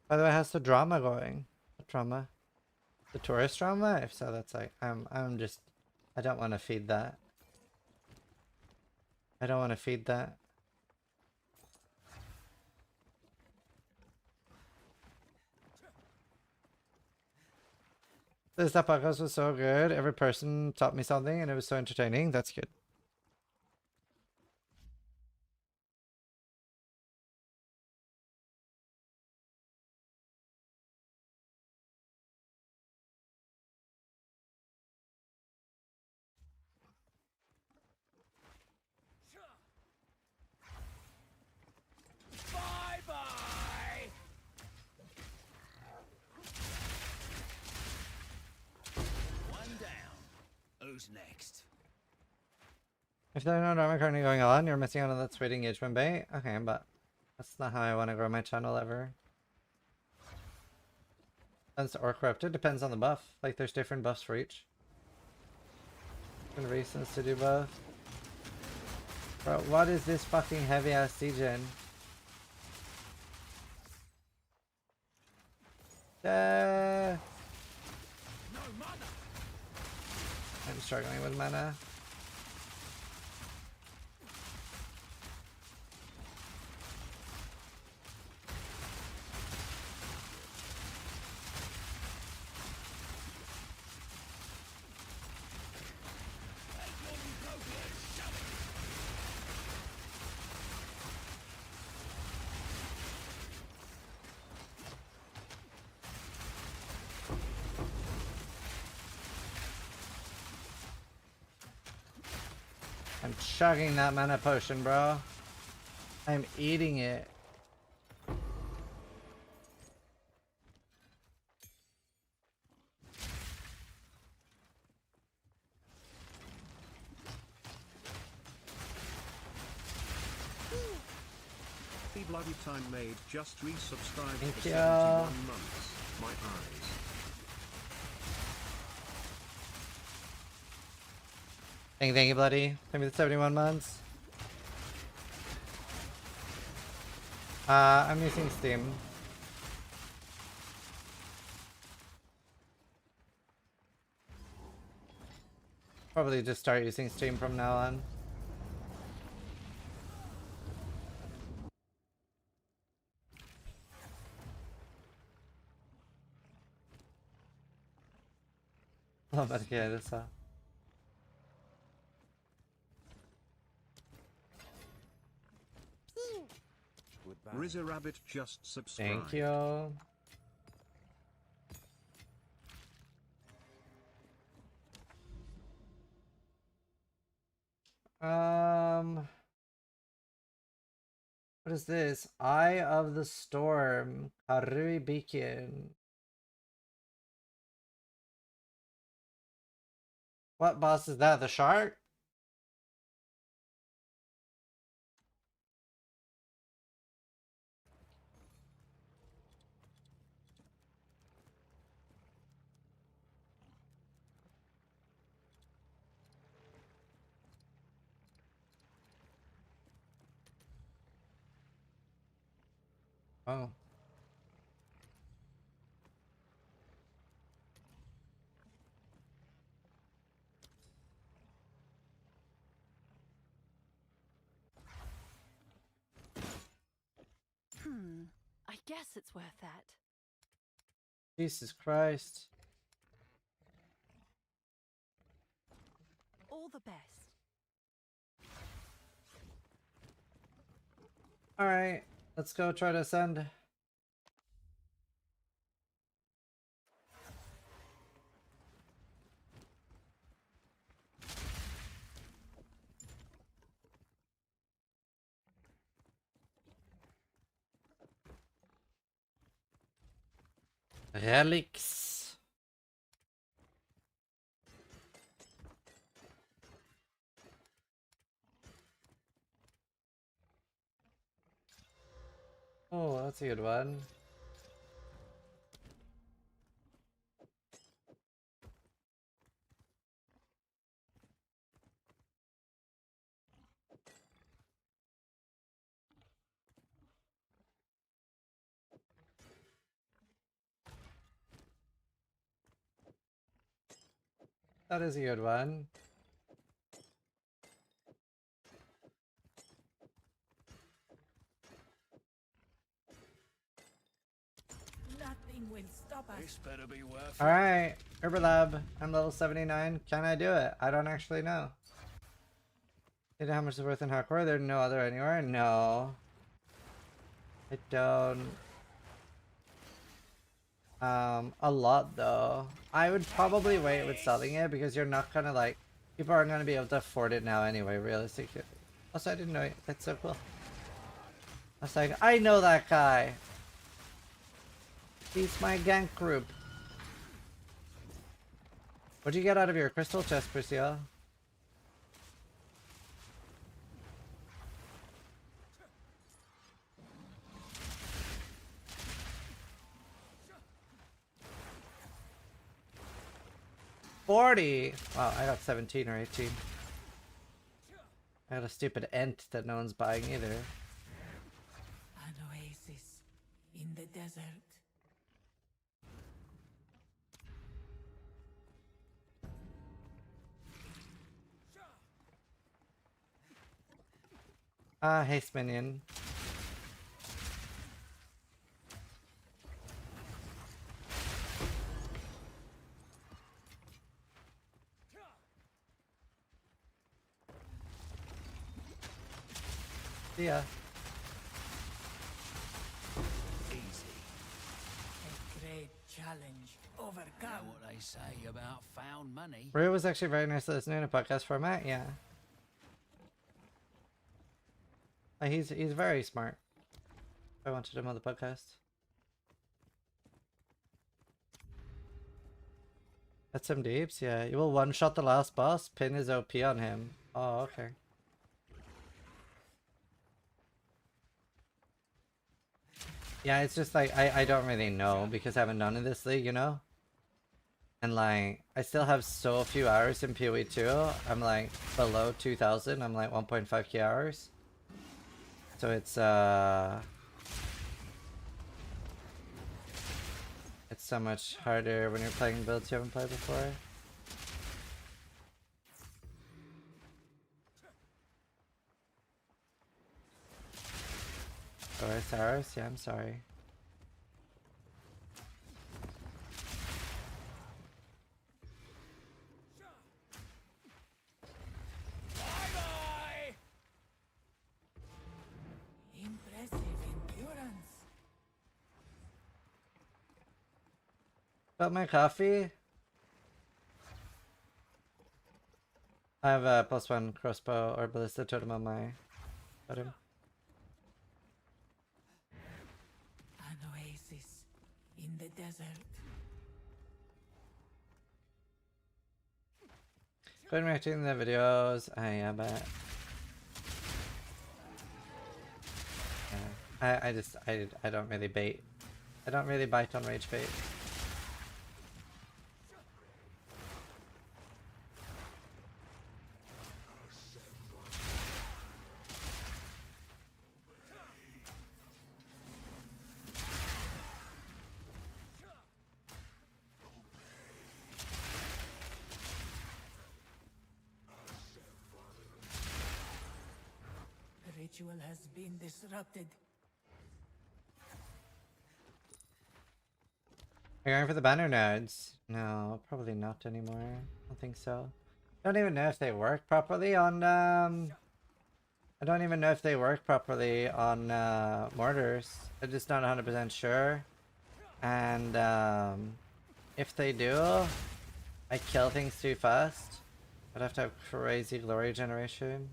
By the way, how's the drama going? What drama? The tourist drama? If so, that's like I'm just I don't want to feed that. I don't want to feed that. This podcast was so good. Every person taught me something and it was so entertaining. That's good. Bye-bye! One down. Who's next? If there's no drama currently going on, you're missing out on that sweet engagement bait. Okay, but that's not how I want to grow my channel ever. Depends or corrupted, depends on the buff. Like there's different buffs for each. Different reasons to do both. Bro, what is this fucking heavy ass degen? I'm struggling with mana. I'm chugging that mana potion, bro. I'm eating it. The bloody time made just resubscribed Thank for you. 71 months. My eyes. Thank you, bloody. Give me the 71 months. I'm using Steam. Probably just start using Steam from now on. Oh, but yeah, that's Rizza Rabbit just subscribed. Thank you. What is this? Eye of the Storm. Harui Beacon. What boss is that? The shark? Oh. I guess it's worth that. Jesus Christ. All the best. Alright, let's go try to ascend. Relics. Oh, that's a good one. That is a good one. Nothing will stop us. This better be worth it. Alright, Herbalab. I'm level 79. Can I do it? I don't actually know. You know how much is worth in hardcore? There's no other anywhere? No. I don't. A lot though. I would probably wait with selling it because you're not gonna like, people aren't gonna be able to afford it now anyway, realistically. Also, I didn't know it. That's so cool. I was like, I know that guy. He's my gank group. What'd you get out of your crystal chest, Priscilla? 40. Wow, I got 17 or 18. I got a stupid ent that no one's buying either. An oasis in the desert. Ah, haste minion. See ya. A great challenge overcome. Know what they say about found money. Rue was actually very nice to listen to in a podcast format, yeah. He's very smart. I wanted him on the podcast. That's some deeps, yeah. You will one-shot the last boss. Pin is OP on him. Oh, okay. Yeah, it's just like, I don't really know because I haven't done in this league, you know? And like, I still have so few hours in PoE 2. I'm like below 2,000. I'm like 1.5k hours. So it's so much harder when you're playing builds you haven't played before. Sorry, Cyrus. Yeah, I'm sorry. Impressive endurance. Got my coffee? I have a +1 crossbow or ballista totem on my totem. An oasis in the desert. Quit reacting to the videos. Yeah, but yeah. I don't really bait. I don't really bite on rage bait. The ritual has been disrupted. Are you going for the banner nodes? No, probably not anymore. I don't think so. I don't even know if they work properly on I don't even know if they work properly on mortars. I'm just not 100% sure. And if they do, I kill things too fast. I'd have to have crazy glory generation.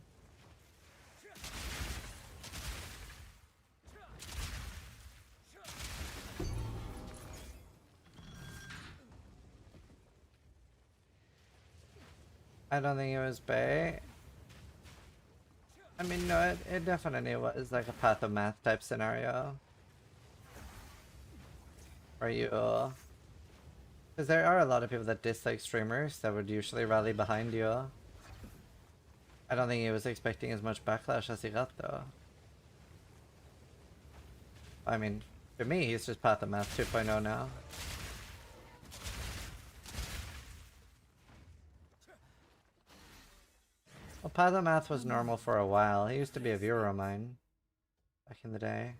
I don't think it was bait. I mean, no, it definitely was like a Path of Math type scenario. Where you... Because there are a lot of people that dislike streamers that would usually rally behind you. I don't think he was expecting as much backlash as he got, though. I mean, for me, he's just Path of Math 2.0 now. Well, Path of Math was normal for a while. He used to be a viewer of mine back in the day.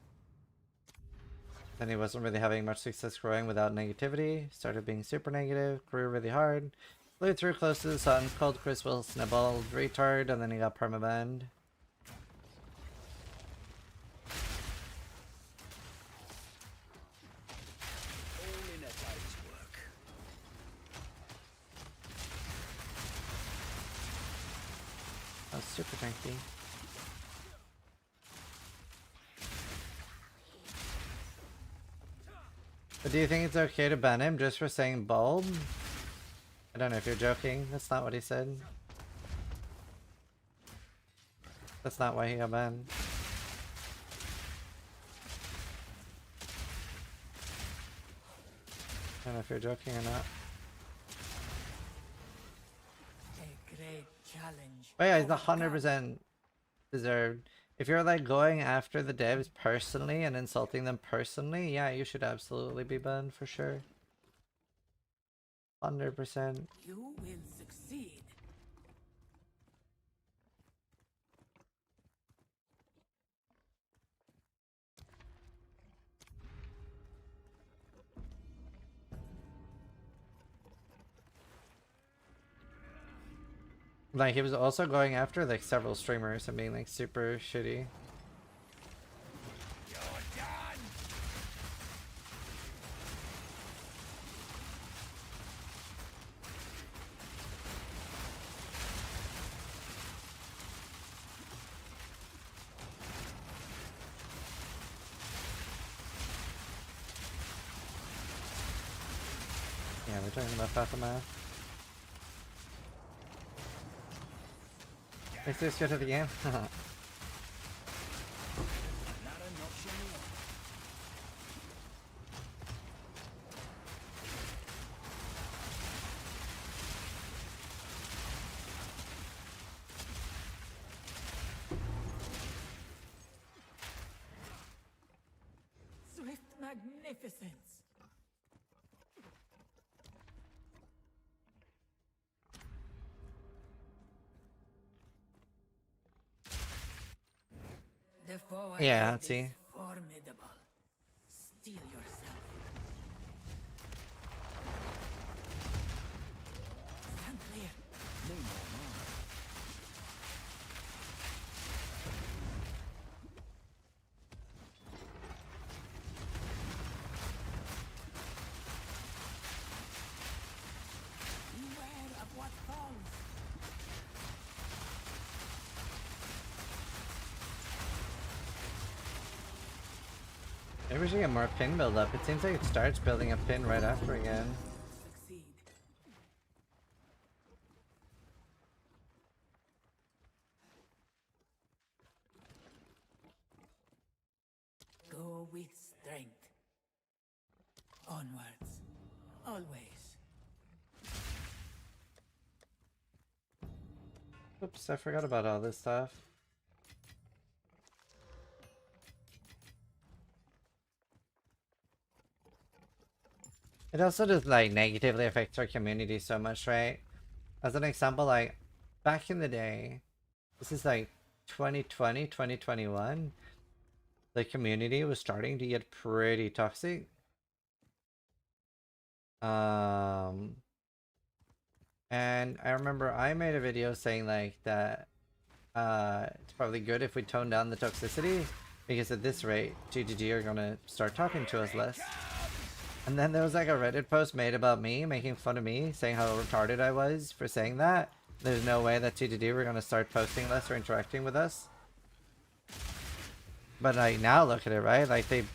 Then he wasn't really having much success growing without negativity. Started being super negative, grew really hard. Flew through close to the sun, called Chris Wilson a bald retard, and then he got permabanned. All in a day's work. That was super tanky. But do you think it's okay to ban him just for saying bald? I don't know if you're joking. That's not what he said. That's not why he got banned. I don't know if you're joking or not. challenge. But yeah, it's 100% deserved. If you're like going after the devs personally and insulting them personally, yeah, you should absolutely be banned for sure. 100%. You will succeed. Like he was also going after like several streamers and being like super shitty. Yeah, we're talking about Fatima. Let's just go to the game. Swift magnificence. The foe Yeah, ahead let's see. is formidable. Steel yourself. Stand clear. Beware of what falls. Maybe we should get more pin build up. It seems like it starts building a pin right after again. Succeed. Go with strength. Onwards. Always. Oops, I forgot about all this stuff. It also just like negatively affects our community so much, right? As an example, like back in the day, this is like 2020, 2021, the community was starting to get pretty toxic. And I remember I made a video saying like that it's probably good if we tone down the toxicity because at this rate GGG are gonna start talking to us less. And then there was like a Reddit post made about me, making fun of me, saying how retarded I was for saying that. There's no way that GGG were gonna start posting less or interacting with us. But like now look at it, right? Like they,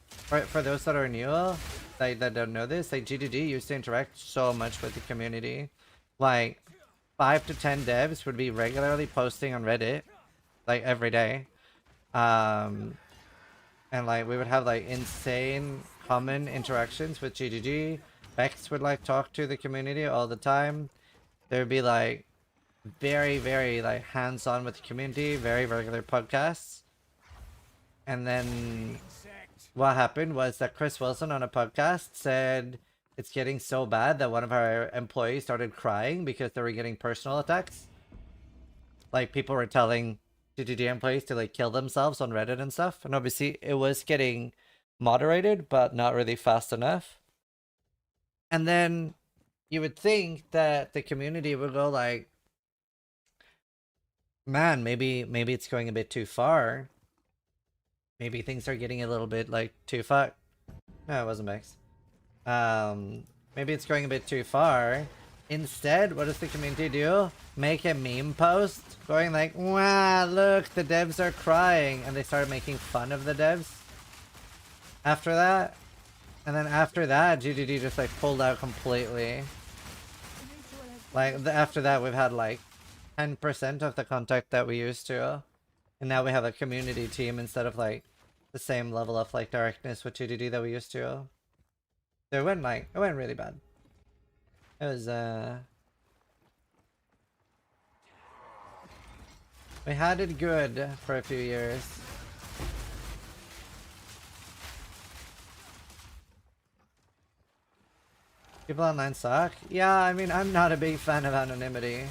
for those that are new, like that don't know this, like GGG used to interact so much with the community. Like 5 to 10 devs would be regularly posting on Reddit, like every day. And like we would have like insane common interactions with GGG. Bex would like talk to the community all the time. There would be like very like hands-on with the community, very regular podcasts. And then what happened was that Chris Wilson on a podcast said it's getting so bad that one of our employees started crying because they were getting personal attacks. Like people were telling GGG employees to like kill themselves on Reddit and stuff. And obviously it was getting moderated, but not really fast enough. And then you would think that the community would go like, man, maybe it's going a bit too far. Maybe things are getting a little bit like too far. No, it wasn't Bex. Maybe it's going a bit too far. Instead, what does the community do? Make a meme post going like, wow, look, the devs are crying. And they started making fun of the devs after that. And then after that, GGG just like pulled out completely. Like after that, we've had like 10% of the contact that we used to. And now we have a community team instead of like the same level of like directness with GGG that we used to. So it went really bad. It was We had it good for a few years. People online suck? Yeah, I mean, I'm not a big fan of anonymity.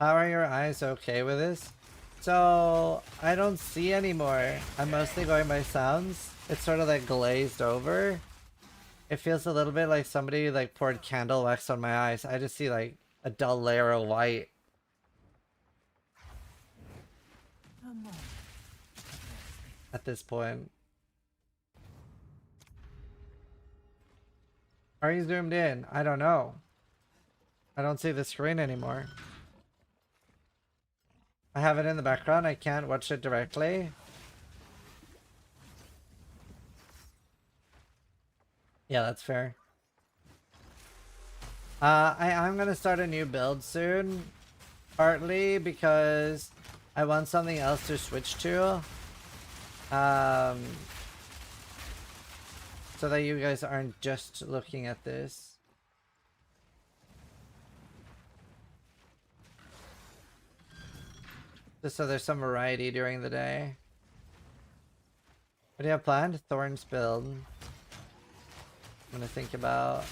How are your eyes okay with this? So, I don't see anymore. I'm mostly going by sounds. It's sort of like glazed over. It feels a little bit like somebody like poured candle wax on my eyes. I just see like a dull layer of white. At this point. Are you zoomed in? I don't know. I don't see the screen anymore. I have it in the background. I can't watch it directly. Yeah, that's fair. I'm gonna start a new build soon. Partly because I want something else to switch to. So that you guys aren't just looking at this. Just so there's some variety during the day. What do you have planned? Thorns build. I'm gonna think about...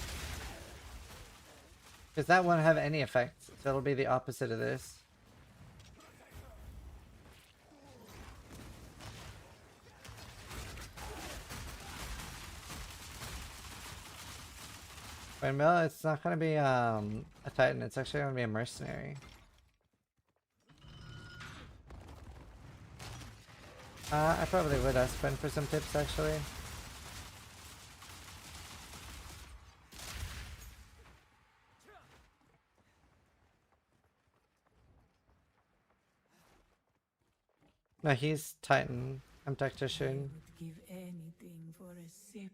Because that won't have any effects, so it'll be the opposite of this. Windmill, it's not gonna be a Titan, it's actually gonna be a mercenary. I probably would ask Ben for some tips actually. No, he's Titan. I'm Tactician. Give anything for a sip.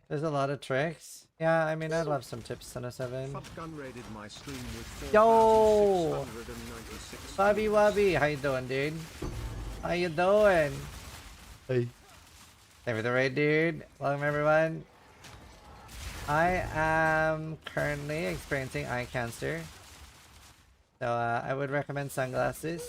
There's a lot of tricks. Yeah, I mean, I'd love some tips on a 7. Gun raided my stream with Yo! 4,696 Bobby Wobby, how you doing, dude? How you doing? Hey. Thank you for the raid, dude. Welcome, everyone. I am currently experiencing eye cancer. So, I would recommend sunglasses.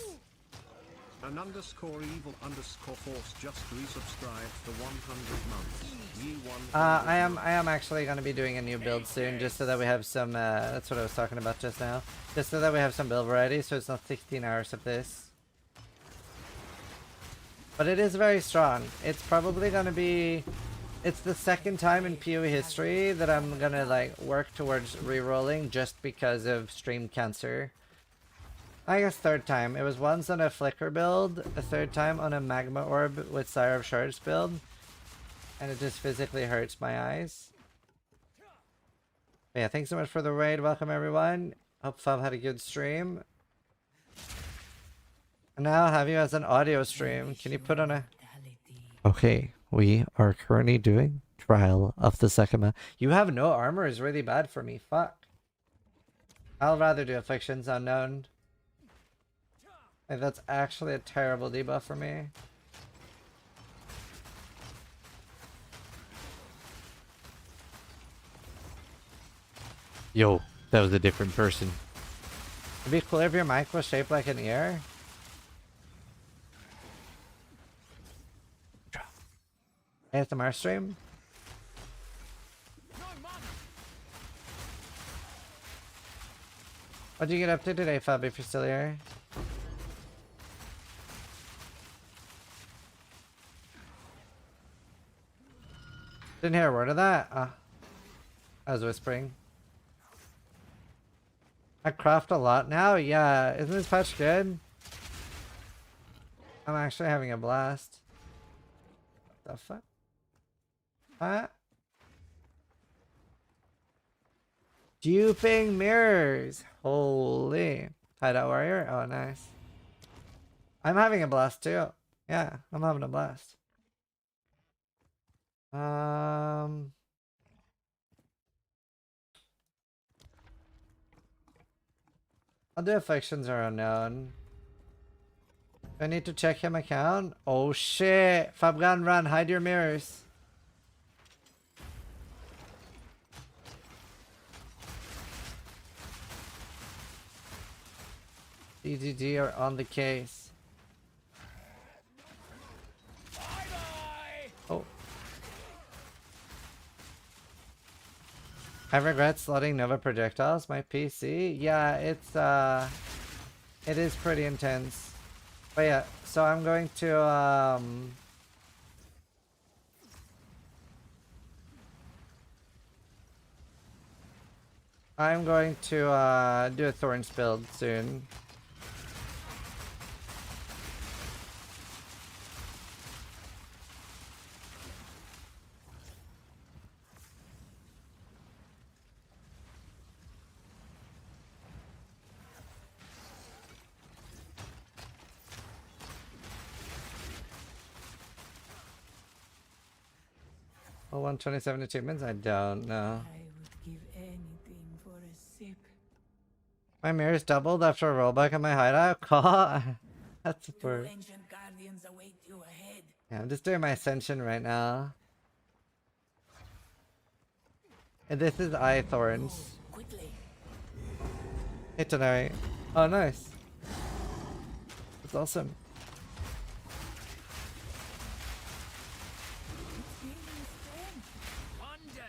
An underscore evil underscore force just resubscribed for 100 months. Ye 100 I am actually going to be doing a new build soon, just so that we have some, that's what I was talking about just now. Just so that we have some build variety, so it's not 16 hours of this. But it is very strong. It's probably going to be... It's the second time in PoE history that I'm going to, like, work towards rerolling just because of stream cancer. I guess third time. It was once on a Flicker build, a third time on a Magma Orb with Sire of Shards build. And it just physically hurts my eyes. But yeah, thanks so much for the raid. Welcome everyone. Hope Fab had a good stream. And now I'll have you as an audio stream. Can you put on a... Okay, we are currently doing Trial of the Second map. You have no armor is really bad for me. Fuck. I'll rather do Afflictions Unknown. Like, that's actually a terrible debuff for me. Yo, that was a different person. It'd be cool if your mic was shaped like an ear. ASMR stream? What'd you get up to today, Fab, if you're still here? Didn't hear a word of that. I was whispering. I craft a lot now? Yeah. Isn't this patch good? I'm actually having a blast. What the fuck? What? Duping mirrors. Holy. Hideout warrior? Oh, nice. I'm having a blast too. Yeah, I'm having a blast. Other afflictions are unknown. Do I need to check him account? Oh shit! Fabgan, run! Hide your mirrors. DGG are on the case. Oh. I regret slotting Nova projectiles. My PC? Yeah, it is pretty intense. But yeah, so I'm going to do a Thorns build soon. Well, 127 achievements? I don't know. I would give anything for a sip. My mirror's doubled after a rollback on my hideout. Call. That's Two for. ancient guardians await you ahead. Yeah, I'm just doing my ascension right now. And this is Eye Thorns. Quickly. Itinerary. Oh, nice. That's awesome. One down.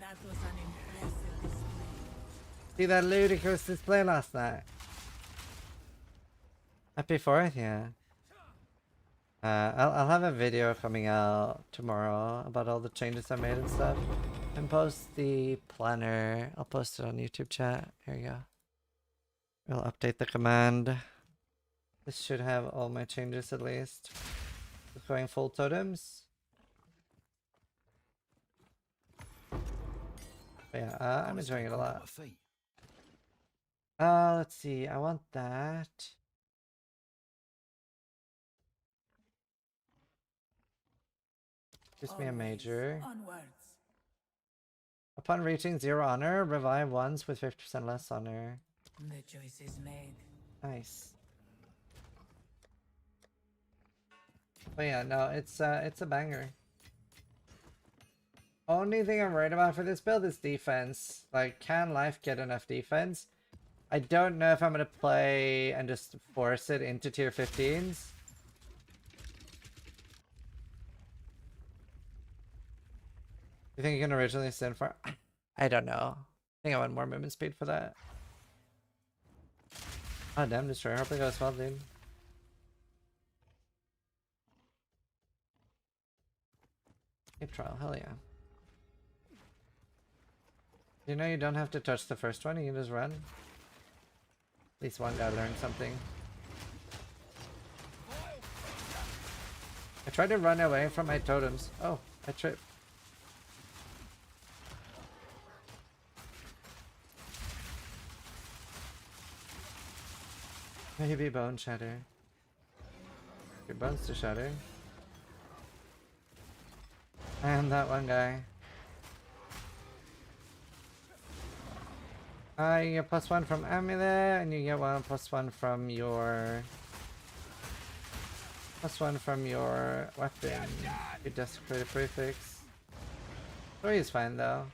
That was an impressive display. See that ludicrous display last night? Happy 4th, yeah. I'll have a video coming out tomorrow about all the changes I made and stuff. And post the planner. I'll post it on YouTube chat. Here you go. We'll update the command. This should have all my changes at least. Just going full totems. But yeah, I'm enjoying it a lot. Let's see. I want that. Gives me a major. Onwards. Upon reaching 0 honor, revive ones with 50% less honor. The choice is made. Nice. But yeah, no, it's a banger. Only thing I'm worried about for this build is defense. Like, can life get enough defense? I don't know if I'm gonna play and just force it into tier 15s. You think you can originally send for? I don't know. I think I want more movement speed for that. Oh damn, destroyer. Hope it goes well, dude. Keep trial, hell yeah. You know you don't have to touch the first one, you can just run. At least one guy learned something. I tried to run away from my totems. Oh, I tripped. Maybe bone shatter. Your bones to shatter. And that one guy. You get +1 from amulet, and you get +1 from your +1 from your weapon. You desecrate a prefix. Story is fine though.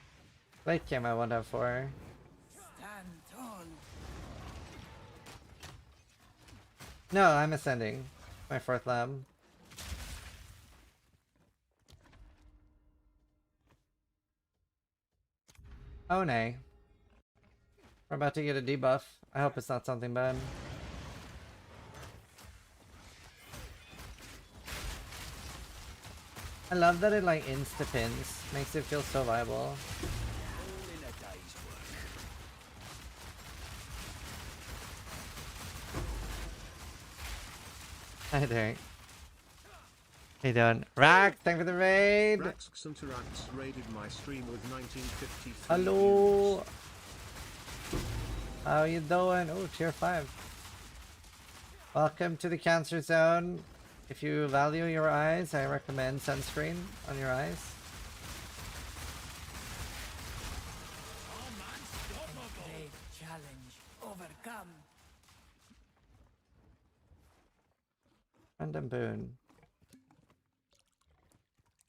Late game I won't have 4. Stand tall. No, I'm ascending. My 4th lab. Oh nay. We're about to get a debuff. I hope it's not something bad. I love that it like insta-pins. Makes it feel so viable. All in a day's work. Hi there. How you doing? Rack, thank you for the raid! Rax raided my stream with 1953 Hello! How you doing? Oh, tier 5. Welcome to the Cancer Zone. If you value your eyes, I recommend sunscreen on your eyes. Great challenge. Overcome. Random boon.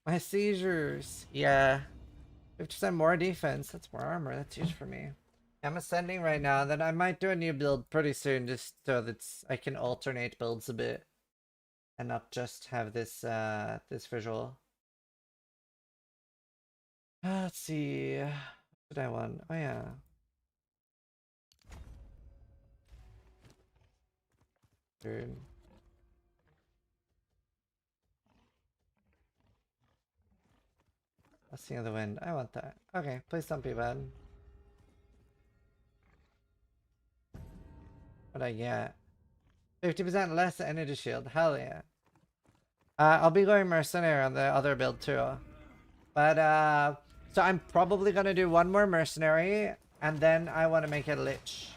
My seizures. Yeah. 50% more defense. That's more armor. That's huge for me. I'm ascending right now. Then I might do a new build pretty soon, just so that I can alternate builds a bit, and not just have this this visual. Let's see. What did I want? Oh yeah. Dude. Blessing of the Wind. I want that. Okay, please don't be bad. What I get? 50% less energy shield. Hell yeah. I'll be going mercenary on the other build too. But so I'm probably gonna do one more mercenary, and then I want to make a lich.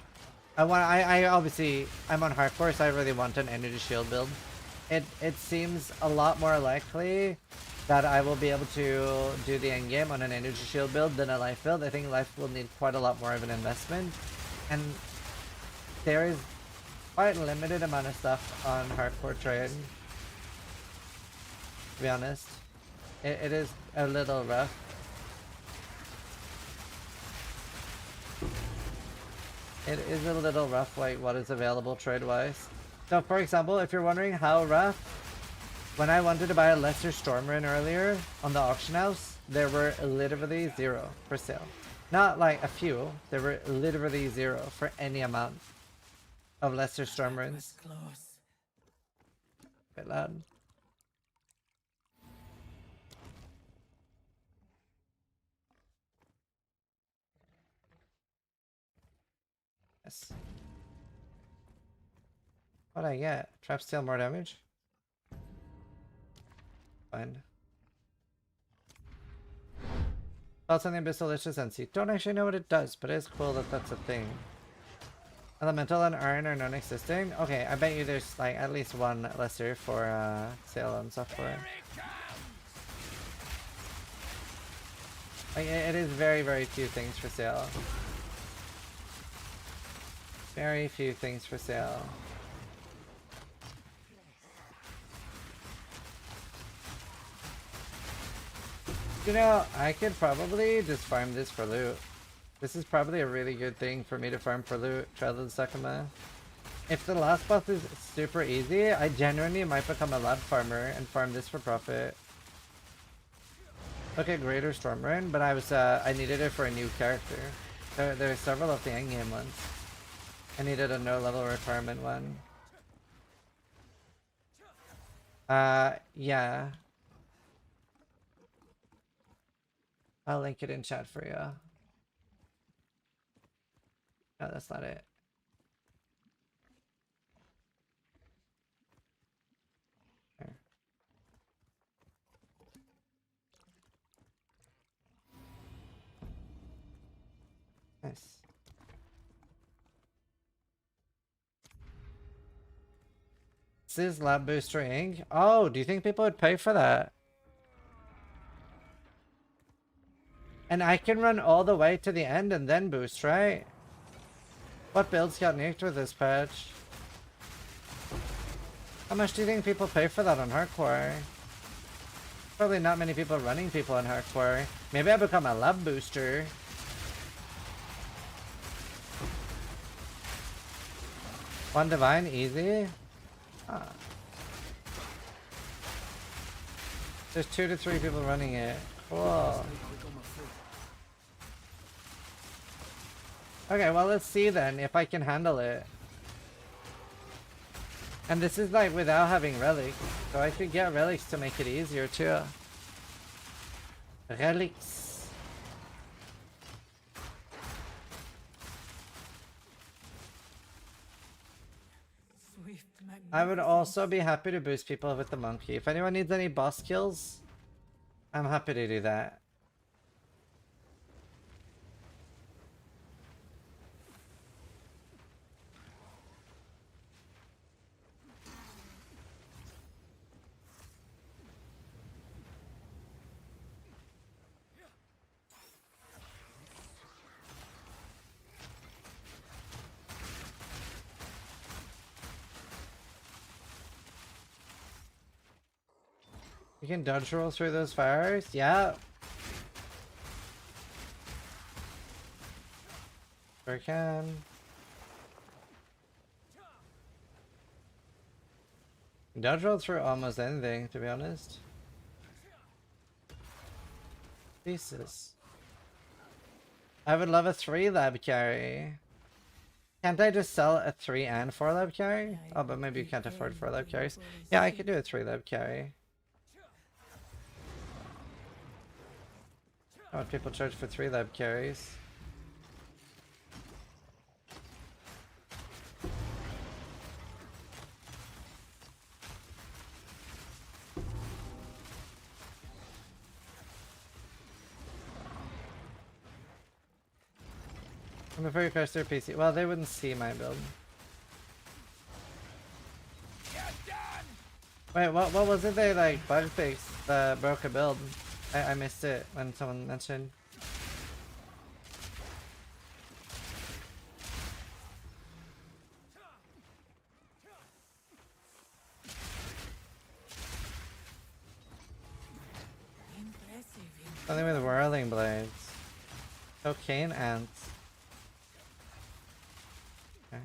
I obviously I'm on hardcore, so I really want an energy shield build. It seems a lot more likely that I will be able to do the endgame on an energy shield build than a life build. I think life will need quite a lot more of an investment, and there is quite a limited amount of stuff on hardcore trade. To be honest, it is a little rough. It is a little rough, like what is available trade-wise. So, for example, if you're wondering how rough, when I wanted to buy a lesser Stormwind earlier on the auction house, there were literally 0 for sale. Not like a few, there were literally 0 for any amount of lesser Stormwinds. Bit loud. Yes. What'd I get? Trap steal more damage? Fine. Thoughts on the Abyssal Lich Sensi? Don't actually know what it does, but it's cool that that's a thing. Elemental and Iron are non-existing? Okay, I bet you there's like at least one lesser for sale on software. Like, it is very, very few things for sale. Very few things for sale. You know, I could probably just farm this for loot. This is probably a really good thing for me to farm for loot, rather than Sakuma. If the last boss is super easy, I genuinely might become a lab farmer and farm this for profit. Look at Greater Stormwind, but I needed it for a new character. There are several of the endgame ones. I needed a no level requirement one. Yeah. I'll link it in chat for you. No, that's not it. There. Nice. This is Lab Booster Inc. Oh, do you think people would pay for that? And I can run all the way to the end and then boost, right? What builds got nicked with this patch? How much do you think people pay for that on hardcore? Probably not many people running people on hardcore. Maybe I become a lab booster. One divine, easy? Ah. There's 2 to 3 people running it. Cool. Okay, well let's see then if I can handle it. And this is like without having relics, so I could get relics to make it easier too. Relics. I would also be happy to boost people with the monkey. If anyone needs any boss kills, I'm happy to do that. You can dodge roll through those fires? Yeah. Sure can. Dodge roll through almost anything, to be honest. Jesus. I would love a 3 lab carry. Can't I just sell a 3 and 4 lab carry? Oh, but maybe you can't afford 4 lab carries. Yeah, I could do a 3 lab carry. How much people charge for 3 lab carries? I'm before you crash their PC. Well, they wouldn't see my build. Wait, what was it they like bug fixed the broke a build? I missed it when someone mentioned. Something with whirling blades. Cocaine ants. Okay.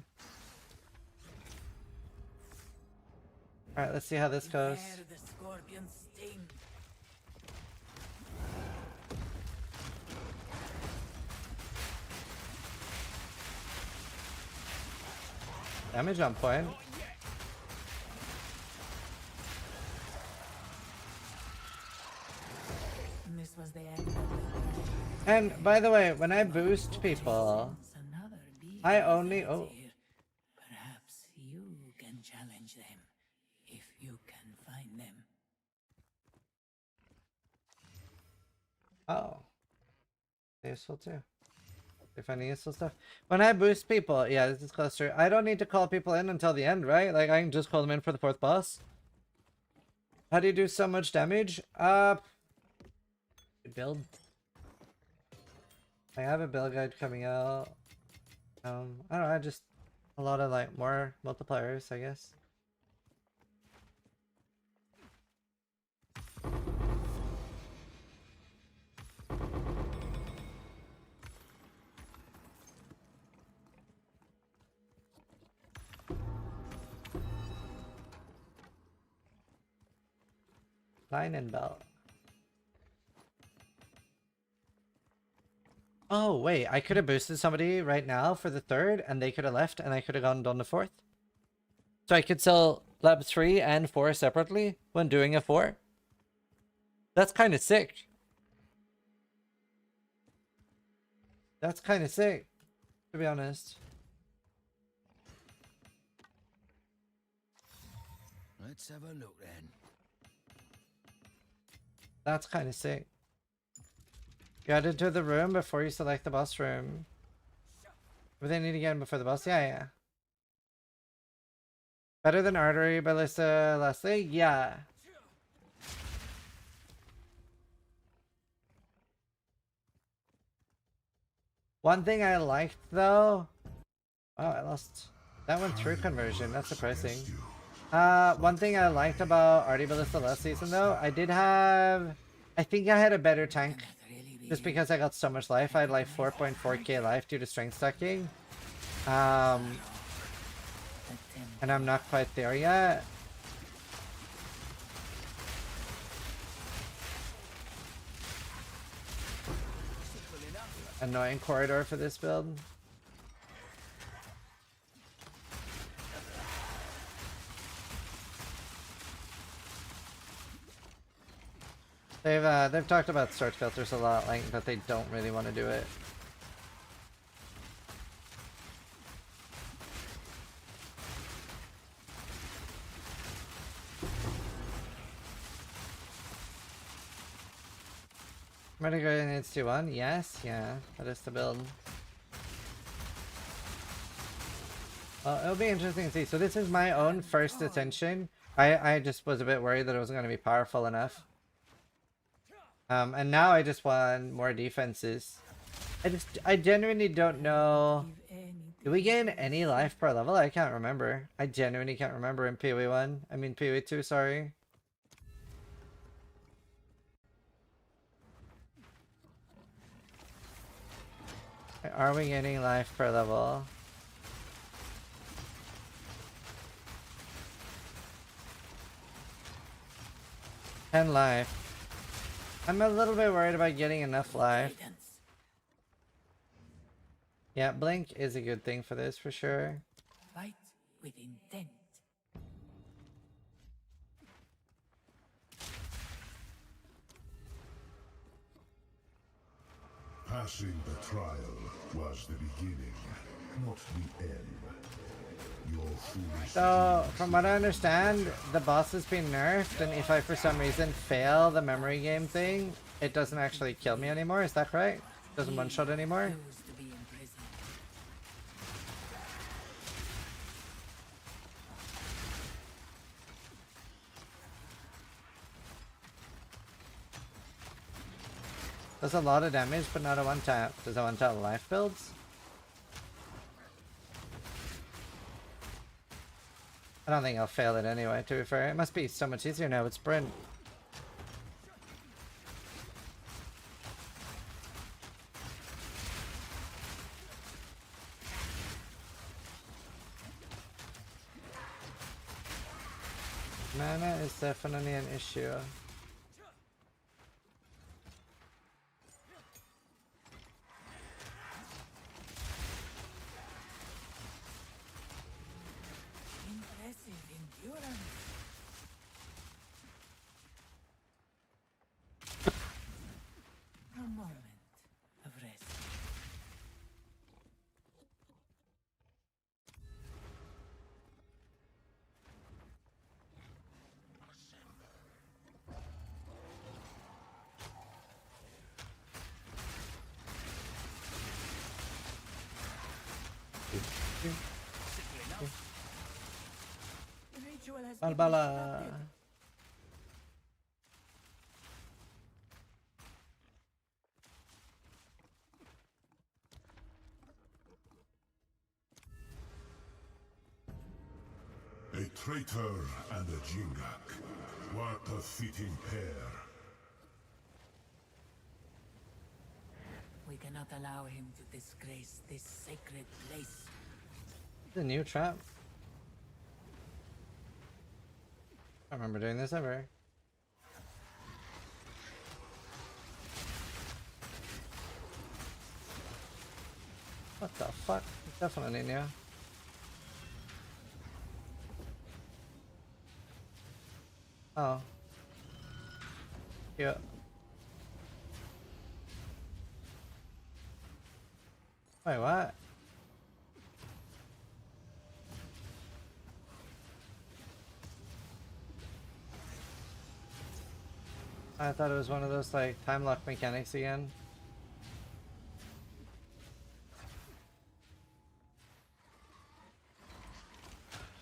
Alright, let's see how this goes. The scorpion sting. Damage on point. This was the end. And by the way, when I boost people, I only Perhaps you can challenge them if you can find them. oh, useful too. If any useful stuff. When I boost people, yeah, this is cluster. I don't need to call people in until the end, right? Like I can just call them in for the 4th boss. How do you do so much damage? Build. I have a build guide coming out. I don't know, just a lot of like more multipliers, I guess. Line and belt. Oh, wait, I could have boosted somebody right now for the 3rd, and they could have left, and I could have gone and done the 4th. So I could sell lab 3 and 4 separately when doing a 4. That's kind of sick. That's kind of sick, to be honest. Let's have a look then. That's kind of sick. Get into the room before you select the boss room. But they need to get in before the boss. Yeah. Better than Artery, Ballista, Leslie? Yeah. One thing I liked though... Oh, I lost... That went through conversion. That's surprising. One thing I liked about Artie Ballista last season though, I did have... I think I had a better tank. Just because I got so much life. I had like 4.4k life due to strength stacking. And I'm not quite there yet. Annoying corridor for this build. They've talked about sword filters a lot, like, but they don't really want to do it. Medical needs 2-1? Yes, yeah, that is the build. Well, it'll be interesting to see. So this is my own first attention. I just was a bit worried that it wasn't going to be powerful enough. And now I just want more defenses. I genuinely don't know. Do we gain any life per level? I can't remember. I genuinely can't remember in PoE 1. I mean PoE 2, sorry. Are we gaining life per level? And life. I'm a little bit worried about getting enough life. Yeah, blink is a good thing for this for sure. Fight with intent. Passing the trial was the beginning, not the end. Your foolish So, from what I understand, the boss has been nerfed, and if I for some reason fail the memory game thing, it doesn't actually kill me anymore. Is that correct? Doesn't one-shot anymore? Does a lot of damage, but not a one-tap. Does a one-tap life builds? I don't think I'll fail it anyway, to be fair. It must be so much easier now with sprint. Mana is definitely an issue. Impressive endurance. A moment of rest. The ritual has been Balbala. disrupted. A traitor and a Jingak. What a fitting pair. We cannot allow him to disgrace this sacred place. The new trap. I don't remember doing this ever. What the fuck? Definitely new. Oh. Yeah. Wait, what? I thought it was one of those like time lock mechanics again.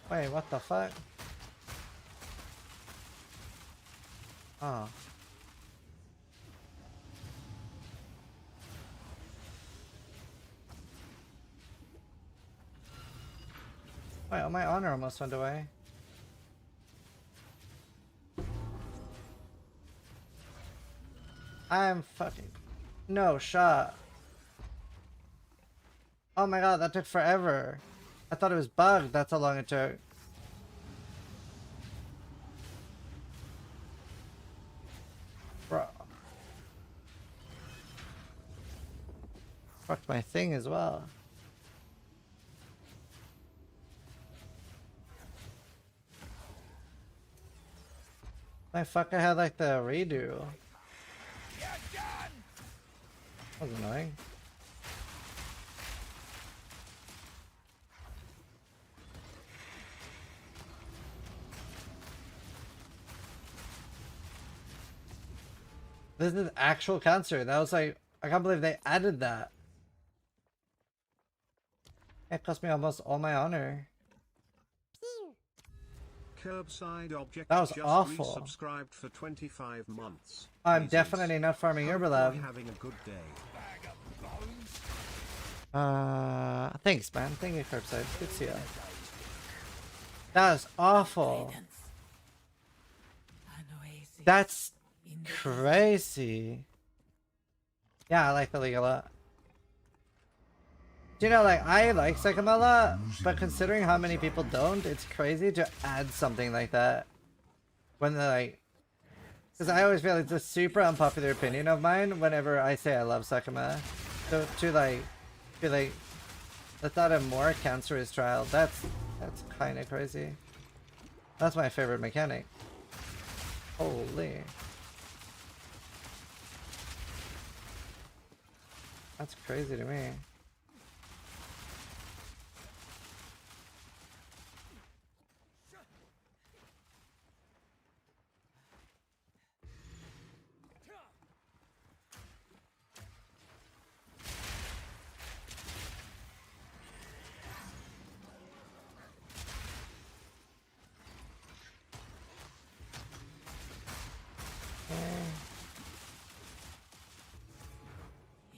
Wait, what the fuck? Oh. Wait, oh, my honor almost went away. I'm fucking... No shot. Oh my god, that took forever. I thought it was bugged, that's how long it took. Bro. Fucked my thing as well. My fuck, I had like the redo. That was annoying. This is actual cancer. That was like, I can't believe they added that. It cost me almost all my honor. Curbside object That was just awful. resubscribed for 25 months. I'm Greetings. definitely not farming Hope Herbalab. you're having a good day. Thanks, man. Thank you, Curbside. Good to see you. That was awful. That's crazy. Yeah, I like the league a lot. You know, like, I like Sekima a lot, but considering how many people don't, it's crazy to add something like that. When they're like... Because I always feel it's a super unpopular opinion of mine whenever I say I love Sekima. So to like... Be like... The thought of more cancerous trial, that's kind of crazy. That's my favorite mechanic. Holy. That's crazy to me.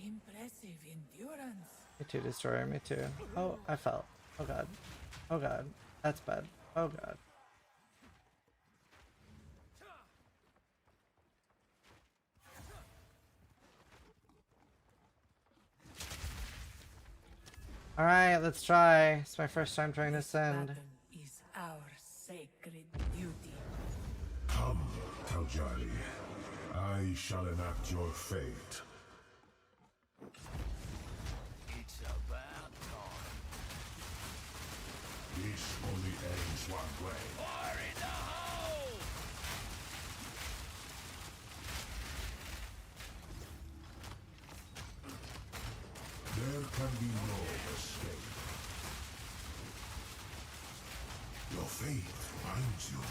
Impressive endurance. Me too, Destroyer, me too. Oh, I fell. Oh god. Oh god. That's bad. Oh god. Alright, let's try. It's my first time trying to send. Is our sacred duty. Come, Taljari. I shall enact your fate. It's about time. This only ends one way. Fire in the hole! There can be no escape. Your fate finds you.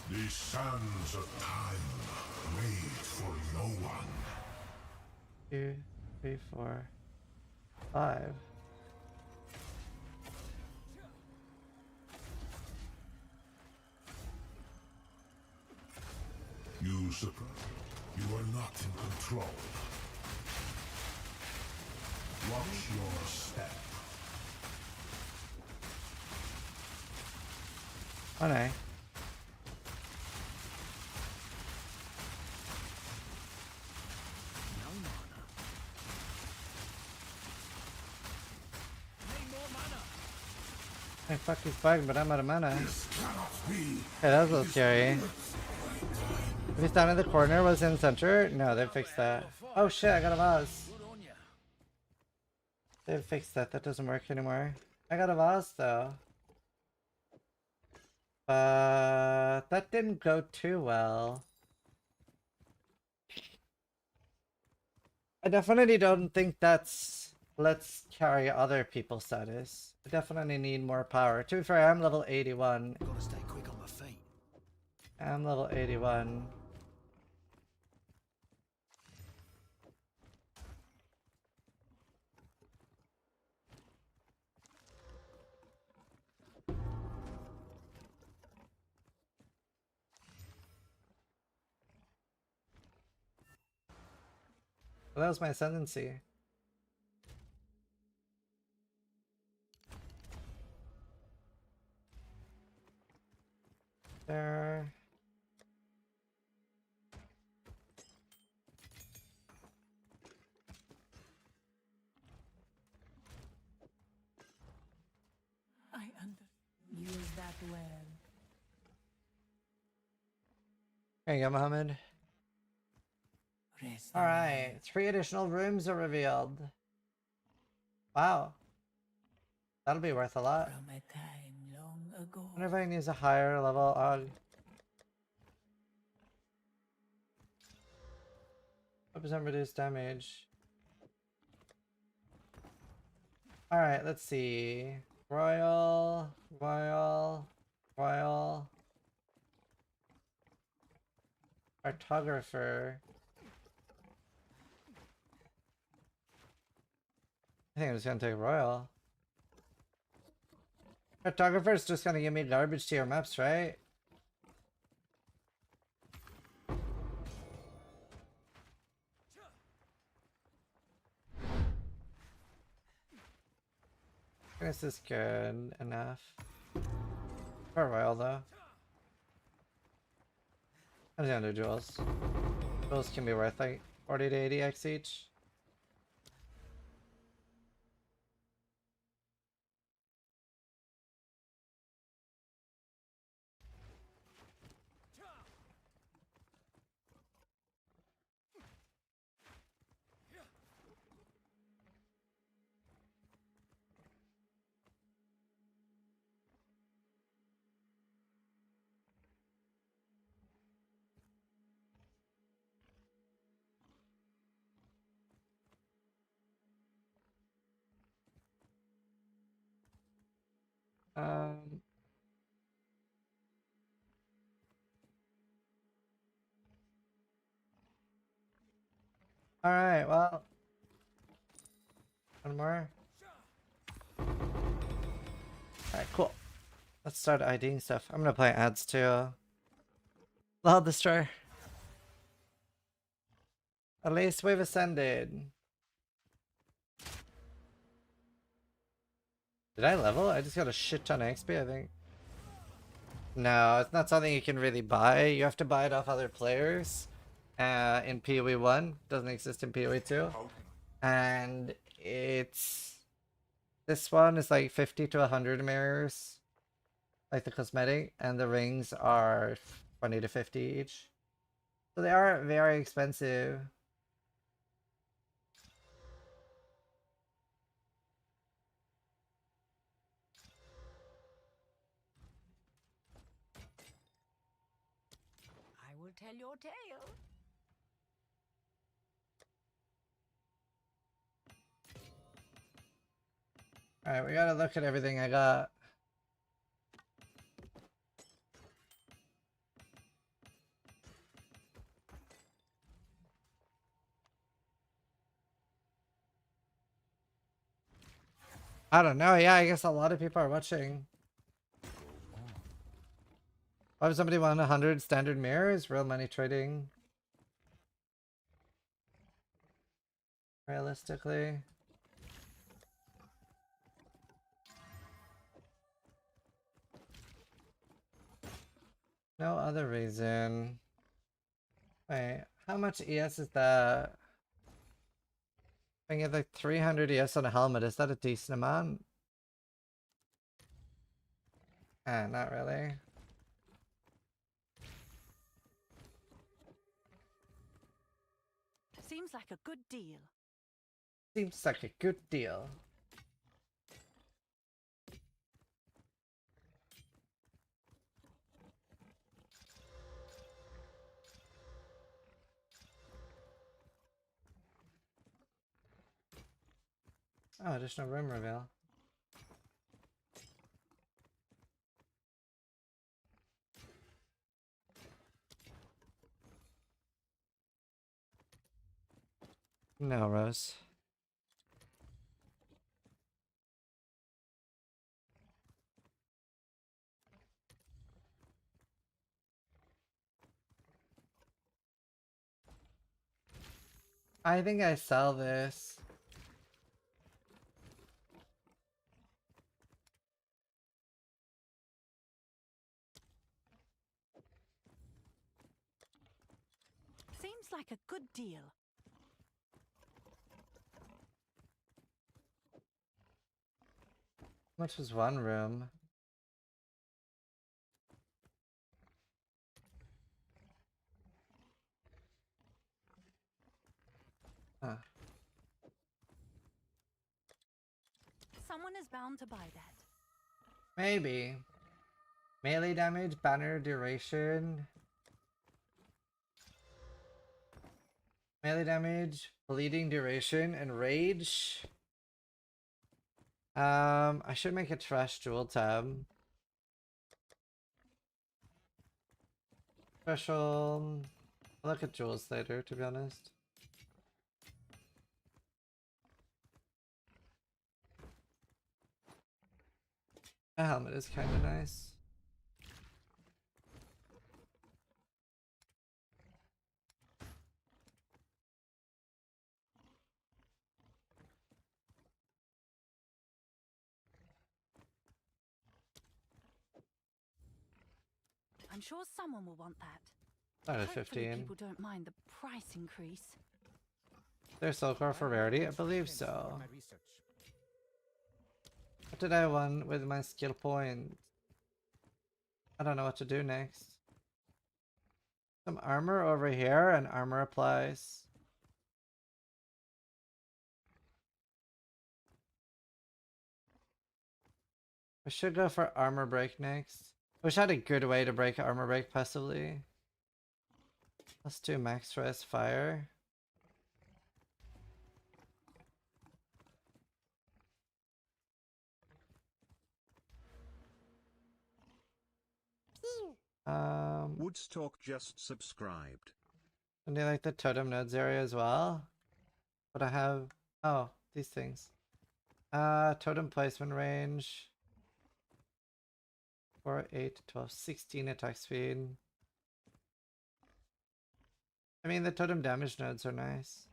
The sands of time wait for no one. 2, 3, 4, 5. You surprise. You are not in control. Watch your step. Oh no. Hey, fuck, he's bugged, but I'm out of mana. Hey, that was a little scary. If he's down in the corner, was in center? No, they fixed that. Oh shit, I got a vase. They fixed that, that doesn't work anymore. I got a vase though. But that didn't go too well. I definitely don't think that's let's carry other people's status. I definitely need more power. To be fair, I'm level 81. Gotta stay quick on my feet. I'm level 81. Well, that was my ascendancy. There. I use that well. There you go, Mohammed. Alright, 3 additional rooms are revealed. Wow. That'll be worth a lot. From a time long ago. I wonder if I can use a higher level Og. What percent reduced damage? Alright, let's see. Royal, Royal, Royal. Cartographer. I think I'm just gonna take Royal. Cartographer's just gonna give me garbage tier maps, right? Darkness is good enough. For a while though. I'm gonna do jewels. Jewels can be worth like 40 to 80x each. Um, Alright, well. One more. Alright, cool. Let's start IDing stuff. I'm gonna play ads too. Loud Destroyer. At least we've ascended. Did I level? I just got a shit ton of XP, I think. No, it's not something you can really buy. You have to buy it off other players. In PoE 1. Doesn't exist in PoE 2. And it's... This one is like 50 to 100 mirrors. Like the cosmetic. And the rings are 20 to 50 each. So they are very expensive. I will tell your tale. Alright, we gotta look at everything I got. I don't know. Yeah, I guess a lot of people are watching. Why would somebody want 100 standard mirrors? Real money trading. Realistically. No other reason. Wait, how much ES is that? I can get like 300 ES on a helmet. Is that a decent amount? Not really. Seems like a good deal. Seems like a good deal. Oh, additional room reveal. No, Rose. I think I sell this. Seems like a good deal. How much was one room? Huh. Someone is bound to buy that. Maybe. Melee damage, banner duration. Melee damage, bleeding duration, and rage. I should make a trash jewel tab. Special. I'll look at jewels later, to be honest. The helmet is kind of nice. I'm sure someone will want that. Not a Hopefully 15. people don't mind the price increase. There's Soulcore for rarity? I believe so. What did I want with my skill point? I don't know what to do next. Some armor over here and armor applies. I should go for armor break next. Wish I had a good way to break armor break passively. Let's do max res fire. Woodstock just subscribed. And do you like the totem nodes area as well? But I have, oh, these things. Totem placement range. 4, 8, 12, 16 attack speed. I mean, the totem damage nodes are nice.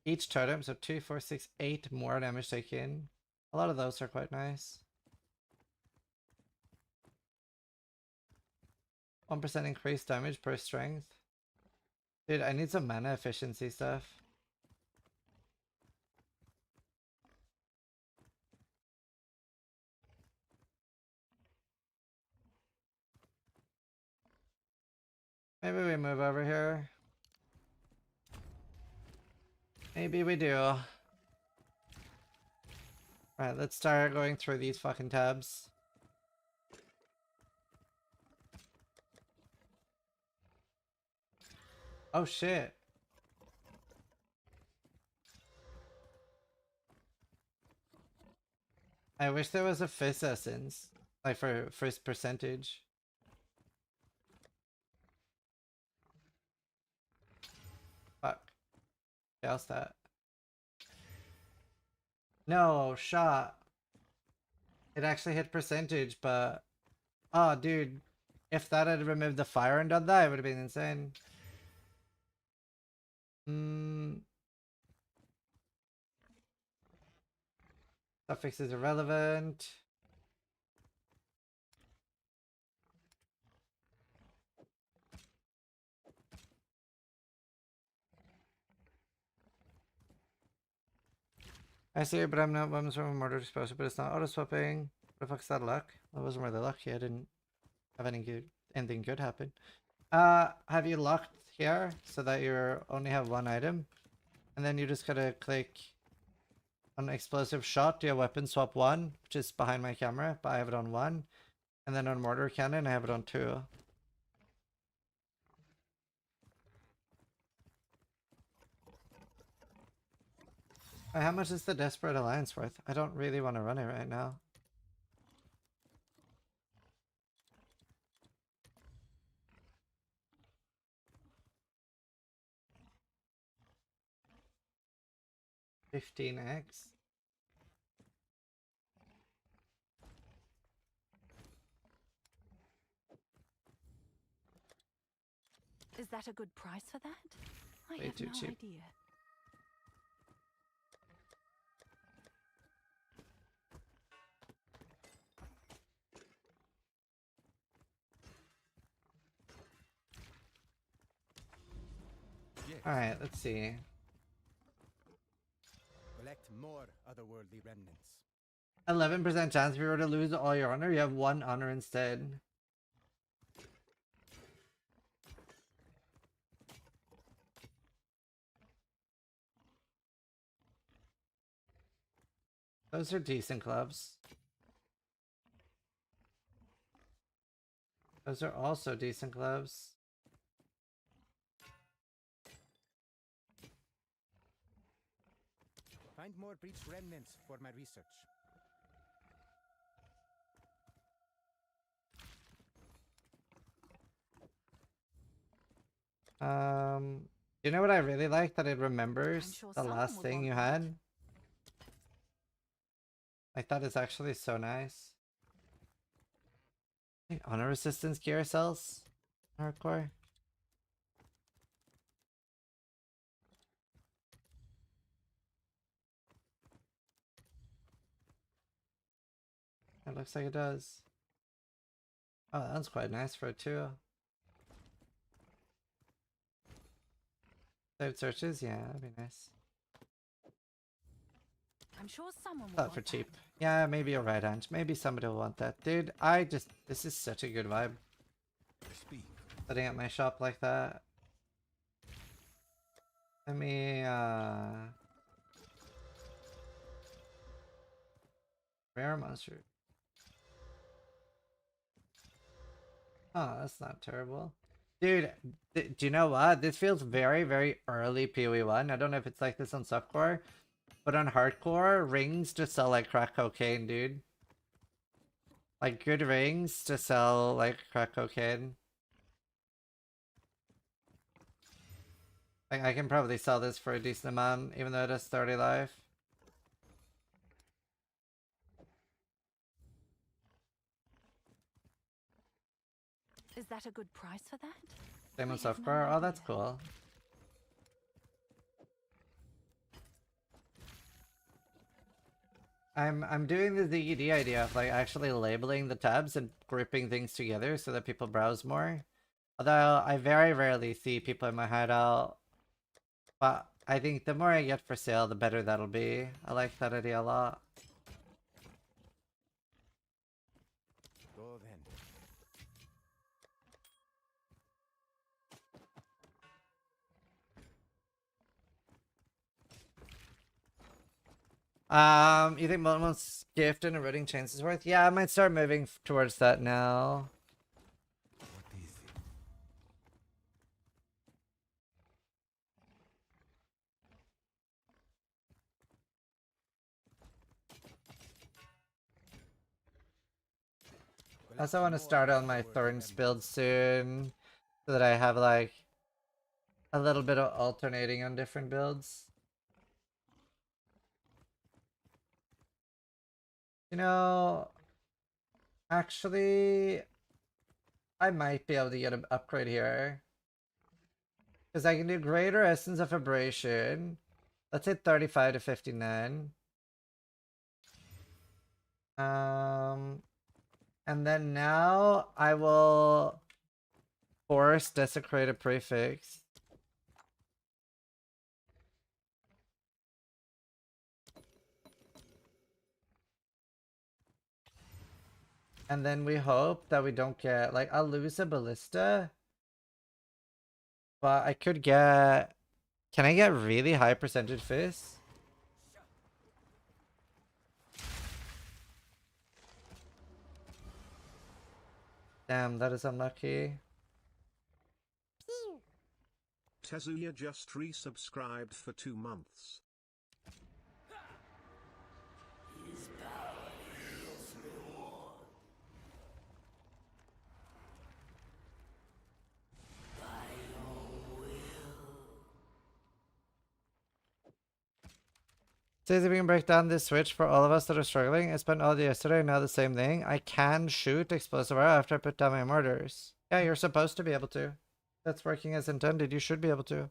Each totem, so 2, 4, 6, 8 more damage taken. A lot of those are quite nice. 1% increased damage per strength. Dude, I need some mana efficiency stuff. Maybe we move over here. Maybe we do. Alright, let's start going through these fucking tabs. Oh shit. I wish there was a fizz essence. Like for first percentage. Fuck. How's that? No, shot. It actually hit percentage, but... Oh, dude. If that had removed the fire and done that, it would have been insane. Suffix is irrelevant. I see it, but I'm not weapons from a murder exposure, but it's not auto swapping. What the fuck's that luck? That wasn't really lucky. I didn't have anything good happen. Have you locked here so that you only have one item? And then you just gotta click on explosive shot, do a weapon swap 1, which is behind my camera, but I have it on 1. And then on mortar cannon, I have it on 2. How much is the Desperate Alliance worth? I don't really want to run it right now. $15x. Is that a good price for that? I Way have too no cheap. idea. Alright, let's see. Collect more otherworldly remnants. 11% chance if you were to lose all your honor, you have 1 honor instead. Those are decent clubs. Those are also decent clubs. Find more breached remnants for my research. You know what I really like? That it remembers sure the someone last would thing want you had. Like that is actually so nice. Honor resistance gear cells? Hardcore. It looks like it does. Oh, that's quite nice for it too. Saved searches? Yeah, that'd be nice. I'm sure someone will Not for want cheap. Yeah, maybe a right hand. Maybe somebody will want that. Dude, this is such a good vibe. Setting up my shop like that. Let me, rare monster. Oh, that's not terrible. Dude, do you know what? This feels very, very early PoE1. I don't know if it's like this on softcore, but on hardcore, rings just sell like crack cocaine, dude. Like good rings to sell like crack cocaine. Like I can probably sell this for a decent amount, even though it has 30 life. Is that a good price for that? Same on softcore. Oh, that's cool. I'm doing the ZED idea of like actually labeling the tabs and grouping things together so that people browse more. Although I very rarely see people in my hideout. But I think the more I get for sale, the better that'll be. I like that idea a lot. Go then. You think Momo's gift and eroding chains is worth? Yeah, I might start moving towards that now. I also want to start on my Thorns build soon, so that I have like a little bit of alternating on different builds. You know, actually, I might be able to get an upgrade here. Because I can do greater essence of aberration. Let's hit 35 to 59. And then now I will force desecrate a prefix. And then we hope that we don't get, like, I'll lose a ballista. But I could get, can I get really high percentage fists? Damn, that is unlucky. Tezuya just resubscribed for 2 months. Says if we can break down this switch for all of us that are struggling. I spent all day yesterday, now the same thing. I can shoot explosive arrow after I put down my mortars. Yeah, you're supposed to be able to. That's working as intended. You should be able to.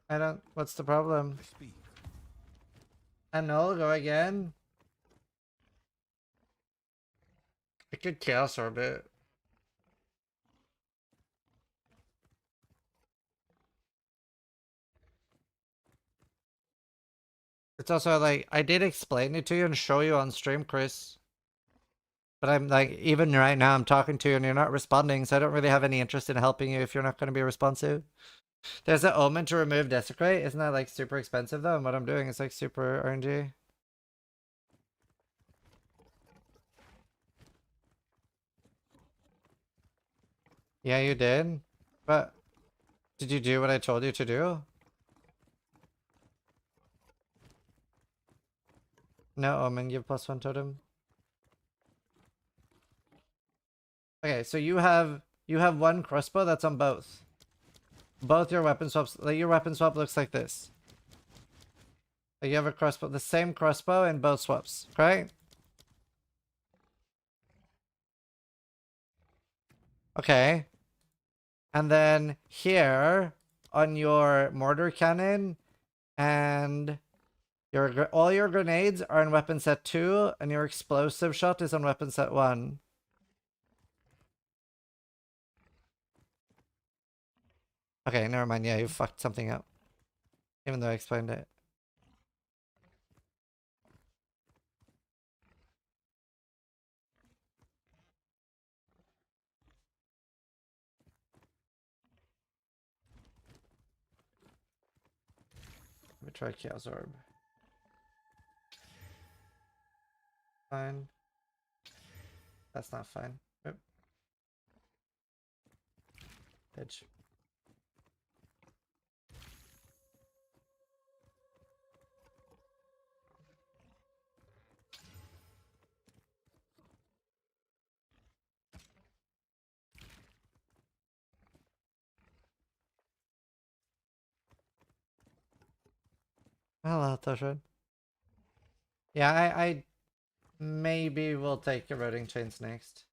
I don't... What's the problem? And no, go again. I could chaos orbit. It's also like, I did explain it to you and show you on stream, Chris. But I'm like, even right now I'm talking to you and you're not responding, so I don't really have any interest in helping you if you're not going to be responsive. There's an omen to remove desecrate. Isn't that like super expensive though? And what I'm doing is like super RNG. Yeah, you did. But did you do what I told you to do? No, omen, give +1 totem. Okay, so you have one crossbow that's on both. Both your weapon swaps, like your weapon swap looks like this. Like you have a crossbow, the same crossbow in both swaps, right? Okay. And then here on your mortar cannon and all your grenades are in weapon set 2 and your explosive shot is on weapon set 1. Okay, never mind. Yeah, you fucked something up. Even though I explained it. Let me try Chaos Orb. Fine. That's not fine. Oop. Bitch. Hello, Toshred. Yeah, I maybe will take eroding chains next.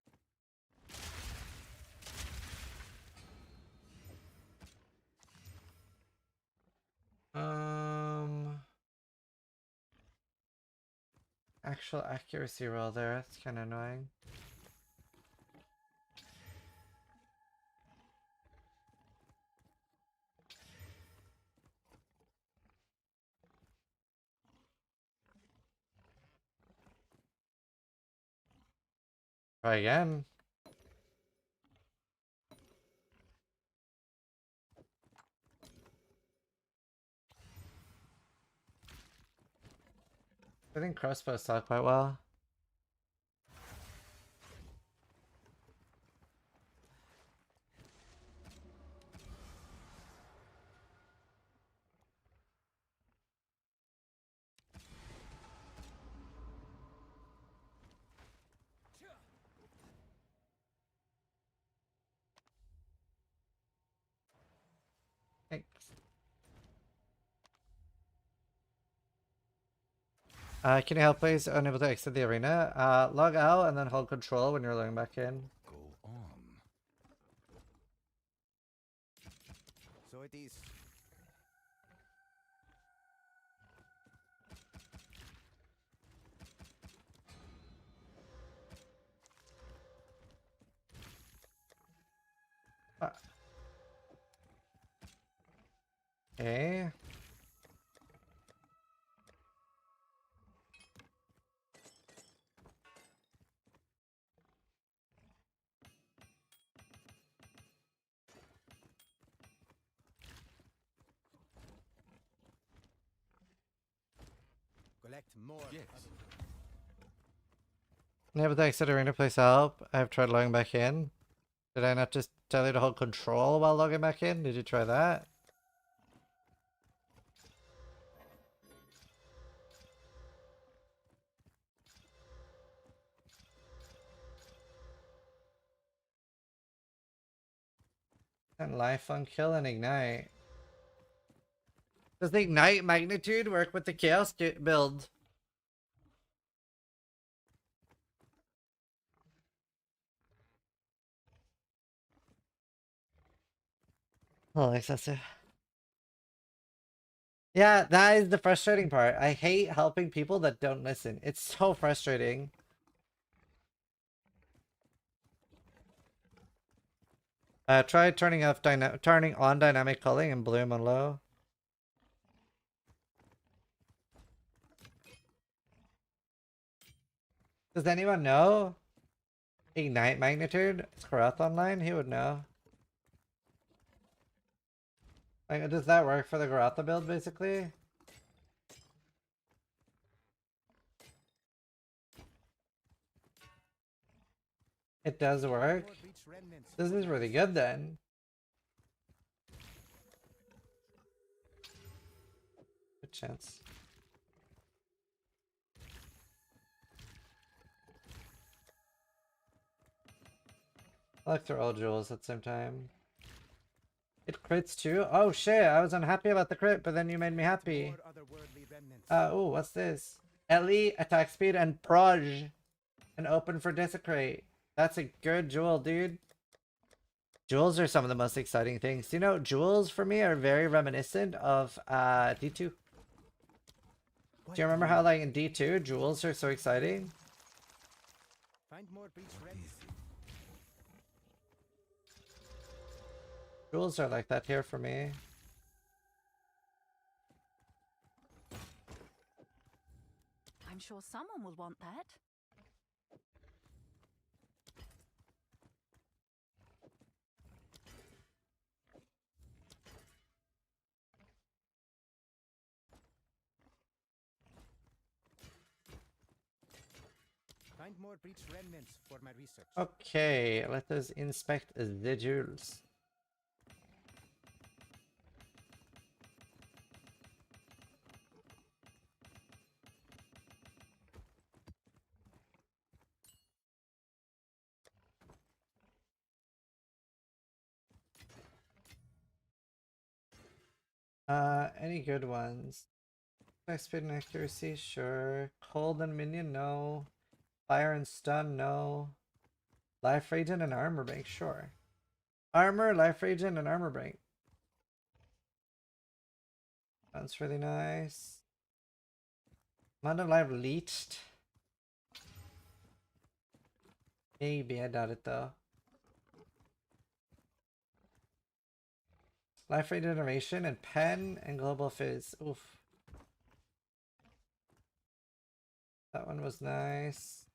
Actual accuracy roll there. That's kind of annoying. Try again. I think crossbows saw quite well. Thanks. Can you help please? Unable to exit the arena. Log out and then hold control when you're logging back in. Go on. So it is. Okay. Collect more. Yes. Unable to exit arena, please help. I've tried logging back in. Did I not just tell you to hold control while logging back in? Did you try that? And life on kill and ignite. Does the ignite magnitude work with the chaos build? Oh, excessive. Yeah, that is the frustrating part. I hate helping people that don't listen. It's so frustrating. Try turning on dynamic culling and bloom on low. Does anyone know? Ignite magnitude? Is Karath online? He would know. Like, does that work for the Garatha build, basically? It does work? This is really good, then. Good chance. I like through all jewels at the same time. It crits too? Oh shit, I was unhappy about the crit, but then you made me happy. Oh, what's this? Ellie, attack speed, and proj. And open for desecrate. That's a good jewel, dude. Jewels are some of the most exciting things. You know, jewels for me are very reminiscent of D2. Do you remember how like in D2 jewels are so exciting? Find more breach remnants. Jewels are like that here for me. I'm sure someone will want that. Find more breach remnants for my research. Okay, let us inspect the jewels. Any good ones? Speed and accuracy, sure. Cold and minion, no. Fire and stun, no. Life regen and armor bank, sure. Armor, life regen, and armor bank. That's really nice. Amount of life leached. Maybe, I doubt it though. Life regeneration and pen and global fizz. Oof. That one was nice.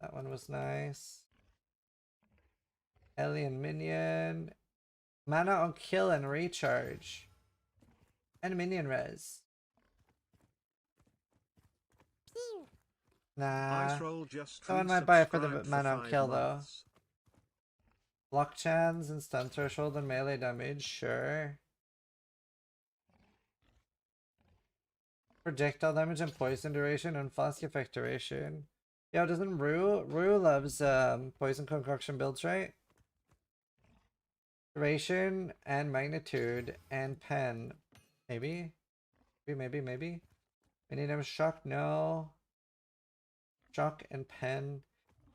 That one was nice. Alien minion. Mana on kill and recharge. And minion res. Nah. Ice roll just Someone might buy it for the resubscribed mana on 5 kill though. months. Block chance and stun threshold and melee damage, sure. Projectile damage and poison duration and flask effect duration. Yo, doesn't Rue loves poison concoction builds, right? Duration and magnitude and pen. Maybe? Maybe. We need him shock, no. Shock and pen.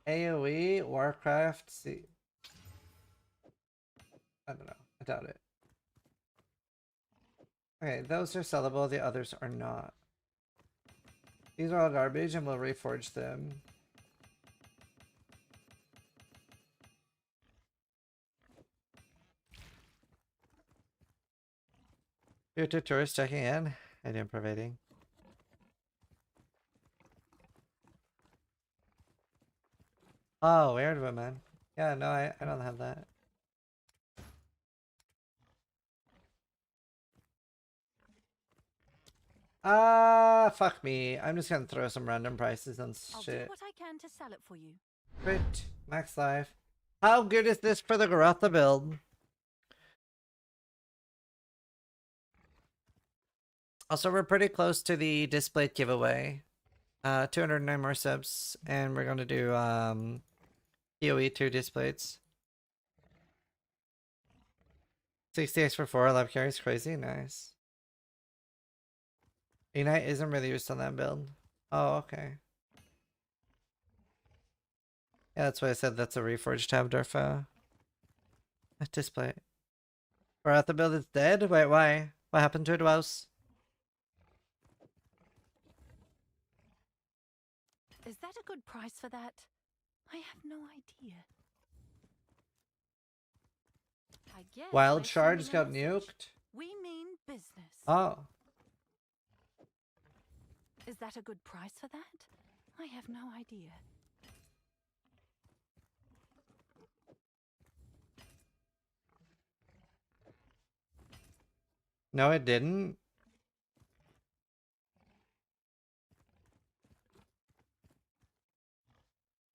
AoE, Warcraft, see. I don't know. I doubt it. Okay, those are sellable, the others are not. These are all garbage and we'll reforge them. Tier 2 tourists checking in and improvating. Oh, weird woman. Yeah, no, I don't have that. Fuck me. I'm just gonna throw some random prices on I'll do shit. what I can to sell it for you. Crit, max life. How good is this for the Garotha build? Also, we're pretty close to the Displate giveaway. 209 more subs, and we're gonna do PoE 2 Displates. 60x for 4 lab carries, crazy, nice. Ignite isn't really used on that build. Oh, okay. Yeah, that's why I said that's a reforged tab, Dorfa. Display. Garotha build is dead? Wait, why? What happened to it, Wouse? Is that a good price for that? I have no idea. I guess Wild we're Shards got sending a message. nuked? We mean business. Oh. Is that a good price for that? I have no idea. No, it didn't.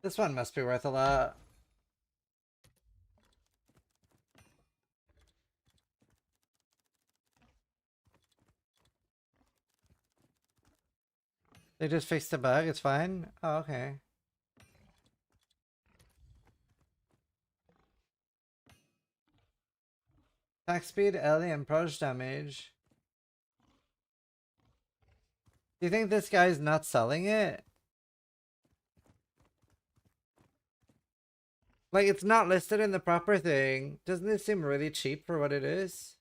This one must be worth a lot. They just fixed the bug, it's fine? Oh, okay. Attack speed, LE, and approach damage. Do you think this guy's not selling it? Like, it's not listed in the proper thing. Doesn't it seem really cheap for what it is?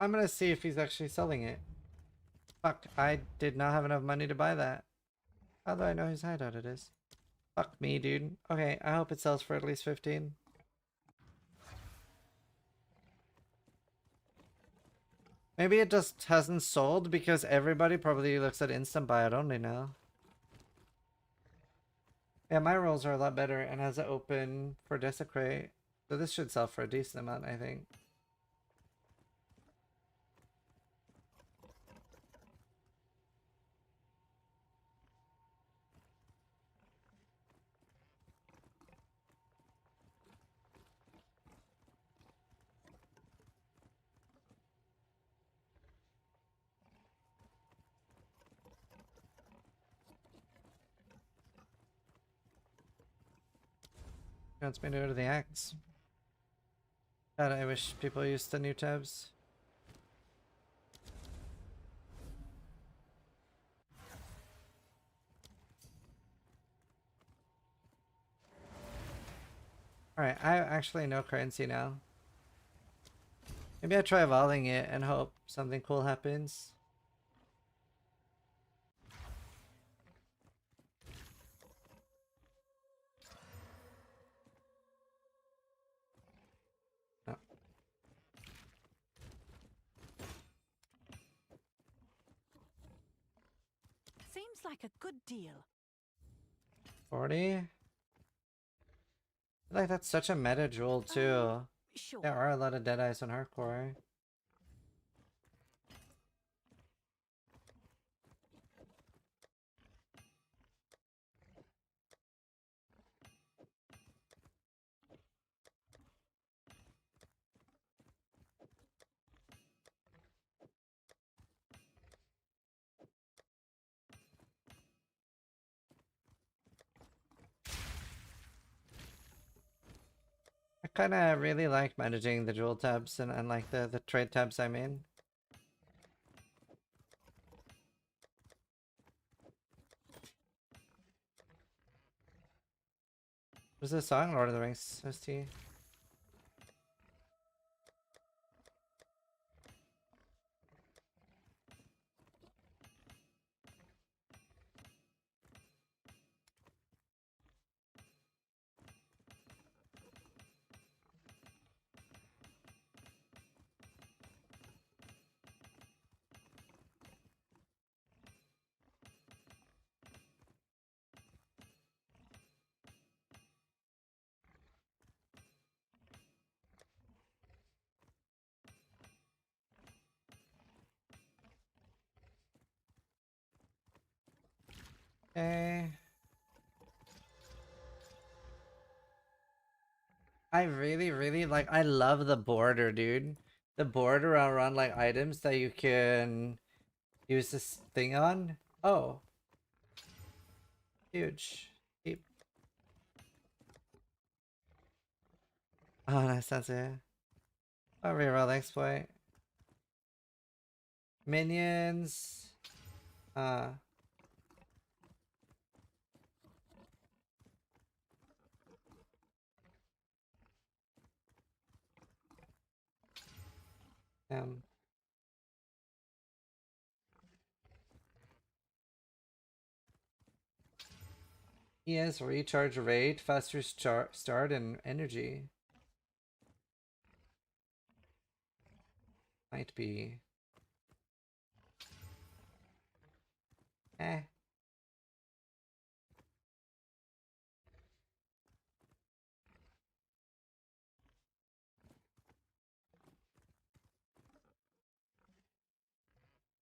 I'm gonna see if he's actually selling it. Fuck, I did not have enough money to buy that. How do I know whose hideout it is? Fuck me, dude. Okay, I hope it sells for at least 15. Maybe it just hasn't sold because everybody probably looks at instant buy it only now. Yeah, my rolls are a lot better and has it open for Desecrate. So this should sell for a decent amount, I think. He wants me to go to the axe. God, I wish people used the new tabs. Alright, I have actually no currency now. Maybe I try volleying it and hope something cool happens. No. Seems like a good deal. 40? I feel like that's such a meta jewel too. Sure. There are a lot of Deadeyes on hardcore. I kind of really like managing the jewel tabs and like the trade tabs I mean. What's this song? Lord of the Rings ST. Okay. I really like, I love the border, dude. The border around like items that you can use this thing on. Oh. Huge. Deep. Oh, nice, that's it. I'll reroll exploit. Minions. Um. He has recharge rate, faster start, and energy. Might be. Eh.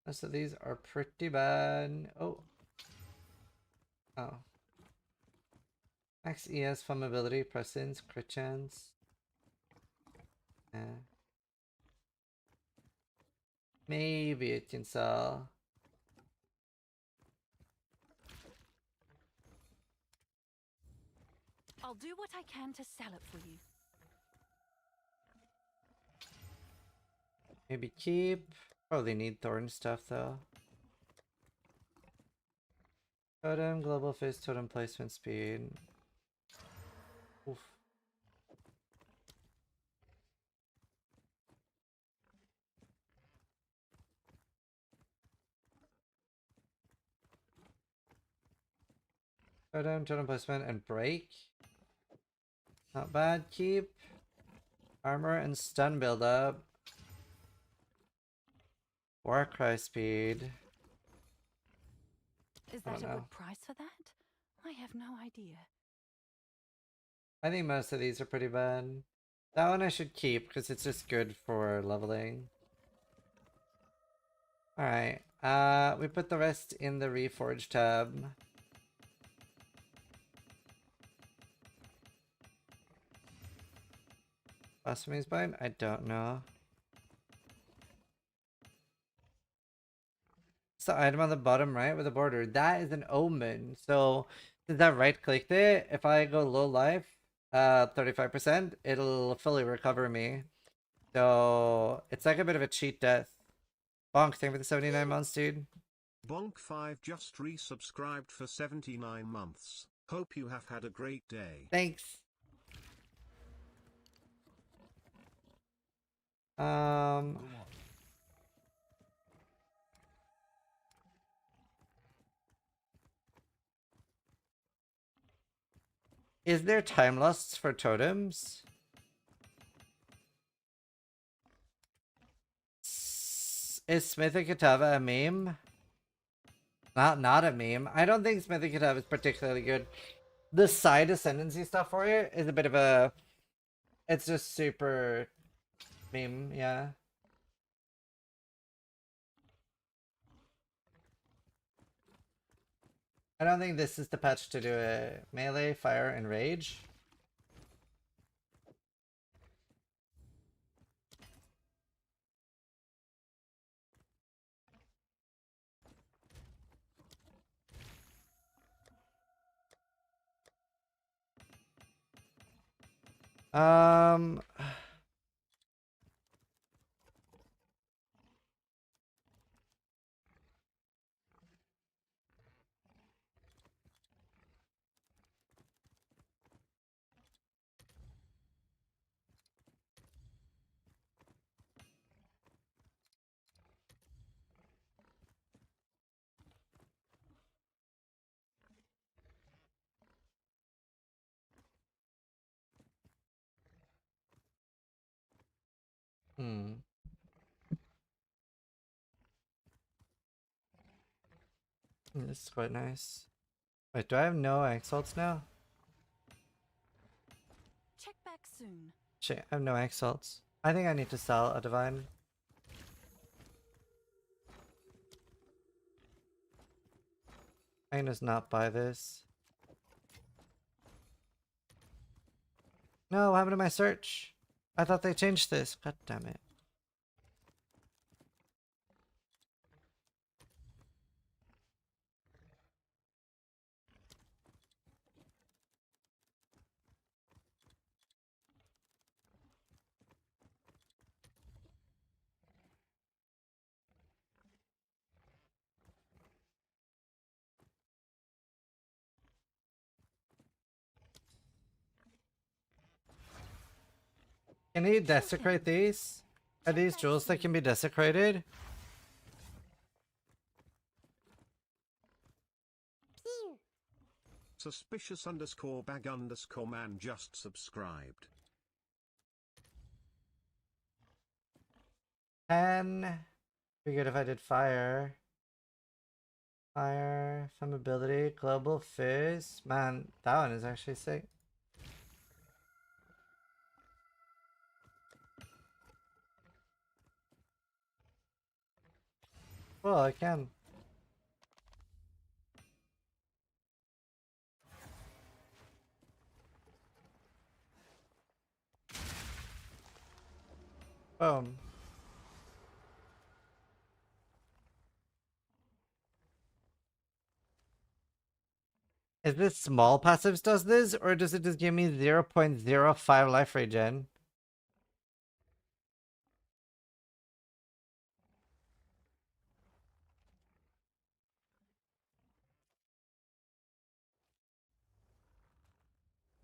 Most of these are pretty bad. Oh. Oh. Max ES, flammability, presence, crit chance. Maybe it can sell. I'll do what I can to sell it for you. Maybe keep. Probably need thorn stuff though. Totem, global face, totem placement speed. Oof. Totem, totem placement, and break. Not bad. Keep. Armor and stun buildup. Warcry speed. Is I that don't a know. good price for that? I have no idea. I think most of these are pretty bad. That one I should keep because it's just good for leveling. Alright. We put the rest in the Reforge tab. Blasphemy's Bind? I don't know. It's the item on the bottom right with a border. That is an omen. So since I right clicked it, if I go low life, 35%, it'll fully recover me. So it's like a bit of a cheat death. Bonk, thank you for the 79 months, dude. Bonk5 just resubscribed for 79 months. Hope you have had a great day. Thanks. Is there time lusts for totems? Is Smithy Katava a meme? Not a meme. I don't think Smithy Katava is particularly good. The side ascendancy stuff for it is a bit of a... It's just super meme, yeah. I don't think this is the patch to do it. Melee, fire, and rage. Um... Hmm. This is quite nice. Wait, do I have no exalts now? Check back soon. Shit, I have no exalts. I think I need to sell a divine. I can just not buy this. No, what happened to my search? I thought they changed this. God damn it. Can he desecrate these? Are these jewels that can be desecrated? Suspicious underscore bag underscore man just subscribed. 10. Be good if I did fire. Fire, flammability, global fizz. Man, that one is actually sick. Well, I can. Boom. Is this small passives does this, or does it just give me 0.05 life regen?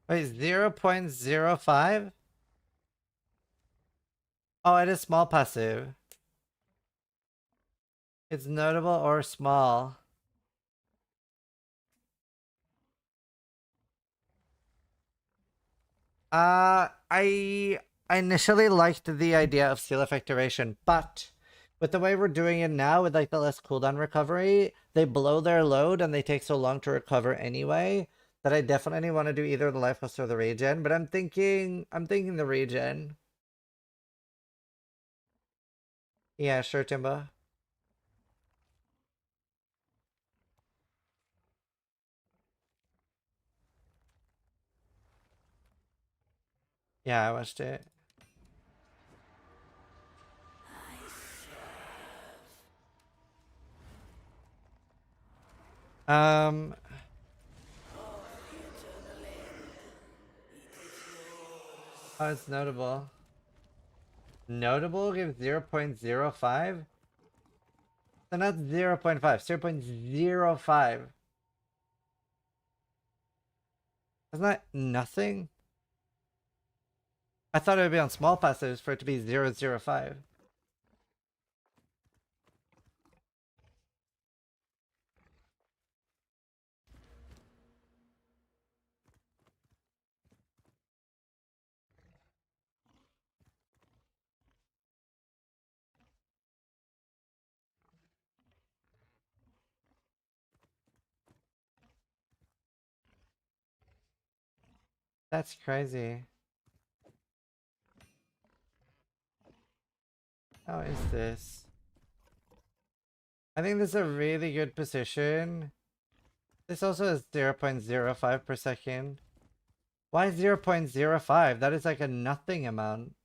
Wait, 0.05? Oh, it is small passive. It's notable or small. I initially liked the idea of seal effect duration, but with the way we're doing it now, with like the less cooldown recovery, they blow their load and they take so long to recover anyway that I definitely want to do either the life cost or the regen. But I'm thinking the regen. Yeah, sure, Timba. Yeah, I watched it. Um. Oh, it's notable. Notable gives 0.05? So not 0.5, 0.05. Isn't that nothing? I thought it would be on small passives for it to be 0.05. That's crazy. How is this? I think this is a really good position. This also is 0.05 per second. Why 0.05? That is like a nothing amount.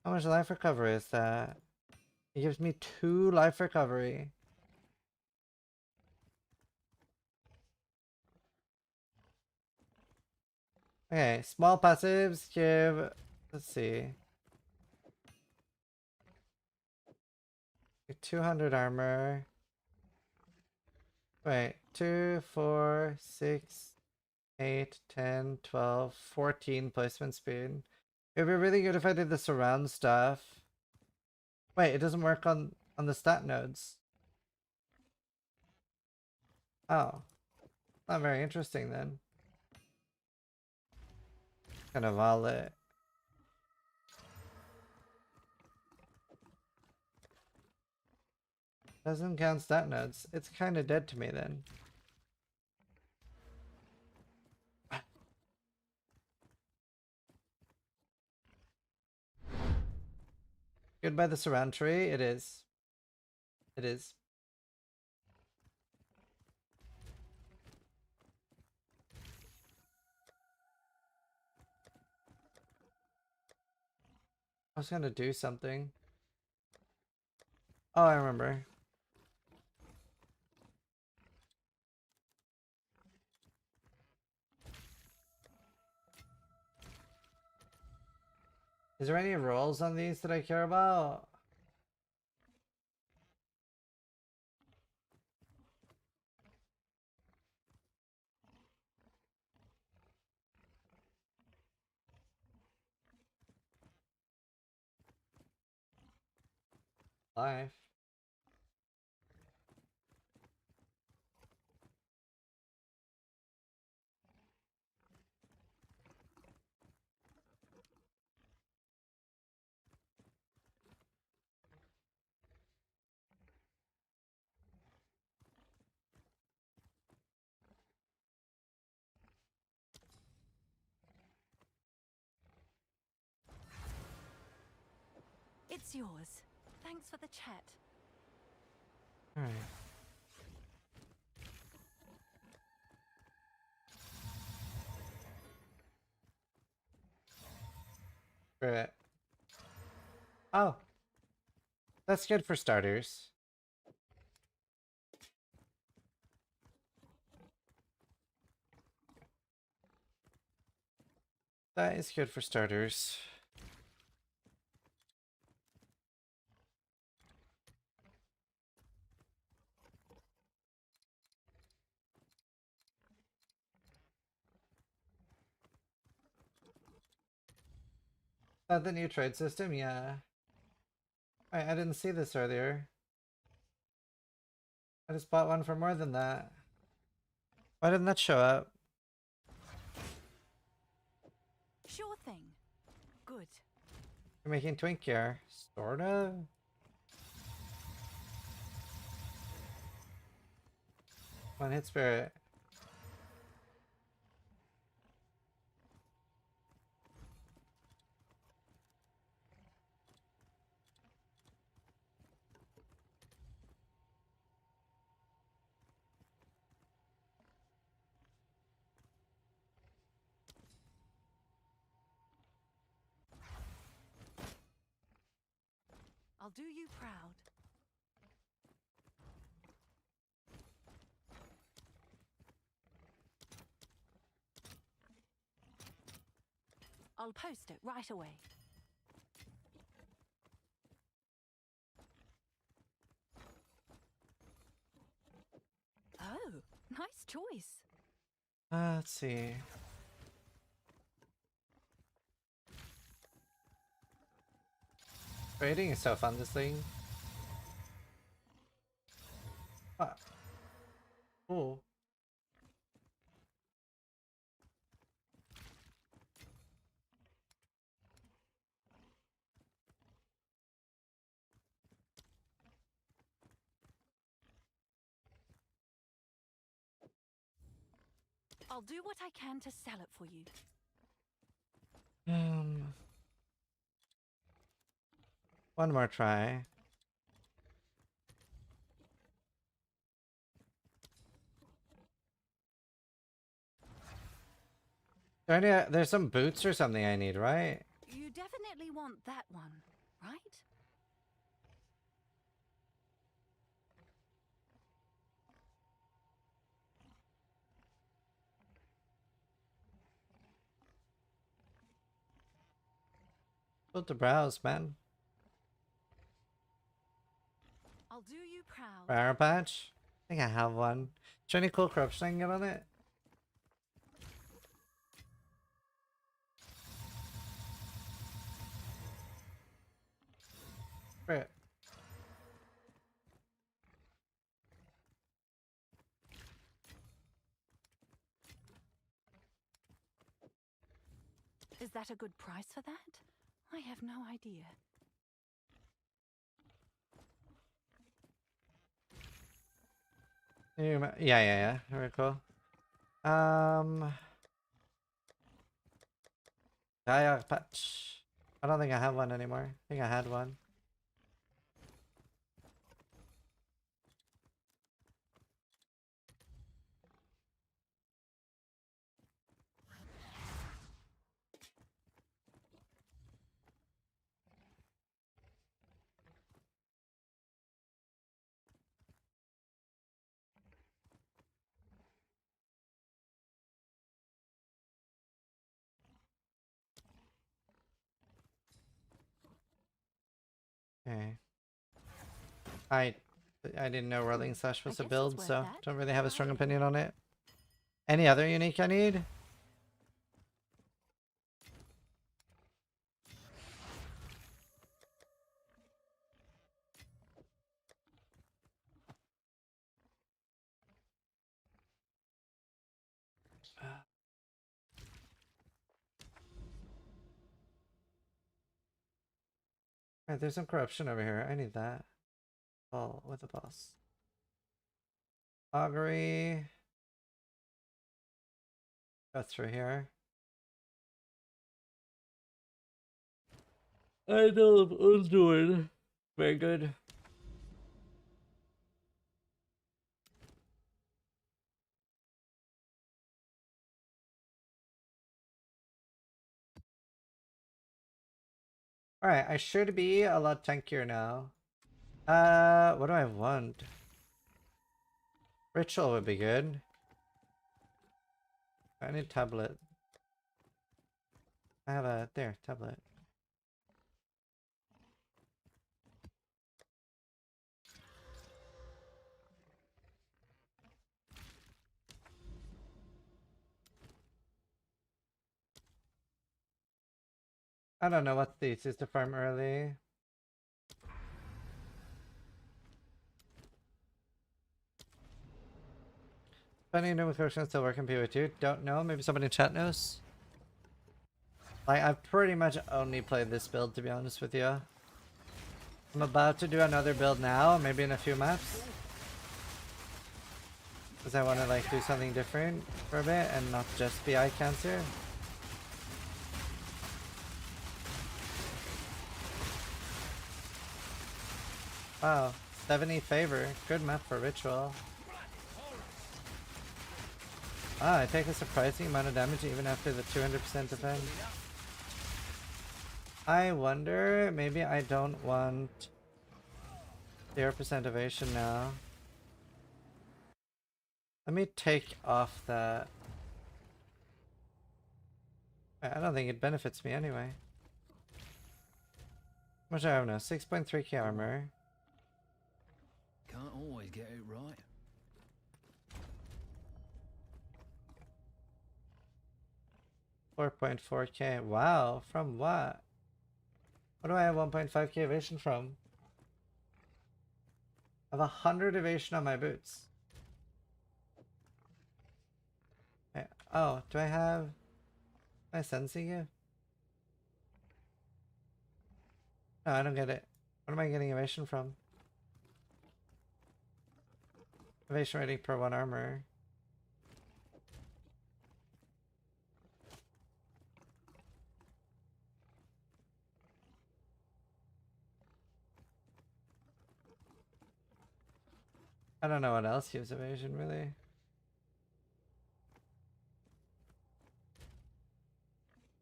How much life recovery is that? It gives me 2 life recovery. Okay, small passives give, let's see, 200 armor. Wait, 2, 4, 6, 8, 10, 12, 14 placement speed. It would be really good if I did the surround stuff. Wait, it doesn't work on the stat nodes. Oh, not very interesting then. Kind of valid. Doesn't count stat nodes. It's kind of dead to me then. Goodbye the surround tree. It is. It is. I was gonna do something. Oh, I remember. Is there any rolls on these that I care about? Life. It's yours. Thanks for the chat. Alright. Great. Oh. That's good for starters. That is good for starters. The new trade system? Yeah. I didn't see this earlier. I just bought one for more than that. Why didn't that show up? Sure thing. Good. You're making twink here. Sorta? Come on, hit spirit. I'll do you proud. I'll post it right away. Oh, nice choice. Let's see. Trading is so fun, this thing. Cool. I'll do what I can to sell it for you. One more try. There's some boots or something I need, right? You definitely want that one, right? Built to browse, man. I'll do you proud. Fire patch? I think I have one. Is there any cool corruption I can get on it? Right. Is that a good price for that? I have no idea. Yeah. Very cool. Kayak patch. I don't think I have one anymore. I think I had one. Okay. I didn't know Rolling Slash was a build, so don't really have a strong opinion on it. Any other unique I need? Alright, there's some corruption over here. I need that. Oh, with the boss. Augury. Go through here. I know I'm doing very good. Alright, I should be a lot tankier now. What do I want? Ritual would be good. I need tablet. I have a tablet. I don't know what these is to farm early. Any new questions still working PO2? Don't know. Maybe somebody in chat knows. Like, I've pretty much only played this build, to be honest with you. I'm about to do another build now, maybe in a few maps. Because I want to like do something different for a bit and not just be eye cancer. Wow, 70 favor. Good map for ritual. Ah, I take a surprising amount of damage even after the 200% defend. I wonder, maybe I don't want 0% evasion now. Let me take off that. I don't think it benefits me anyway. How much do I have now? 6.3k armor. Can't always get it right. $4.4k. Wow, from what? What do I have 1.5k evasion from? I have 100 evasion on my boots. Okay. Oh, do I have my sensing gift? No, I don't get it. What am I getting evasion from? Evasion rating per 1 armor. I don't know what else gives evasion really.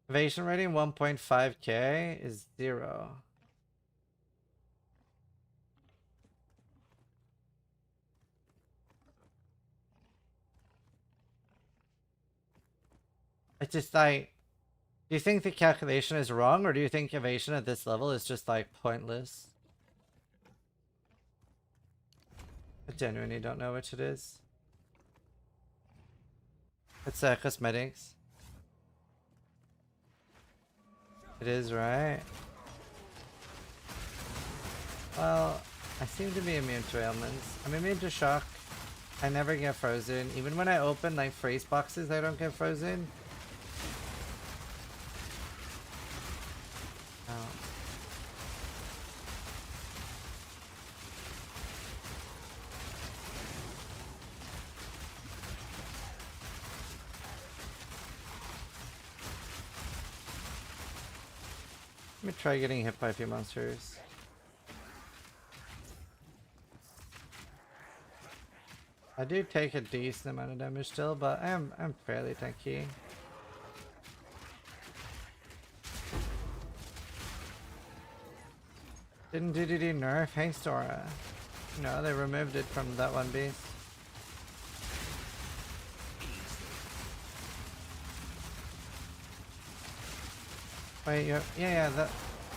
Evasion rating 1.5k is 0. It's just like, do you think the calculation is wrong, or do you think evasion at this level is just like pointless? I genuinely don't know which it is. It's cosmetics. It is, right? Well, I seem to be immune to ailments. I'm immune to shock. I never get frozen. Even when I open like freeze boxes, I don't get frozen. Oh. Let me try getting hit by a few monsters. I do take a decent amount of damage still, but I'm fairly tanky. Didn't DDD nerf haste aura? No, they removed it from that one beast. Wait, yeah, that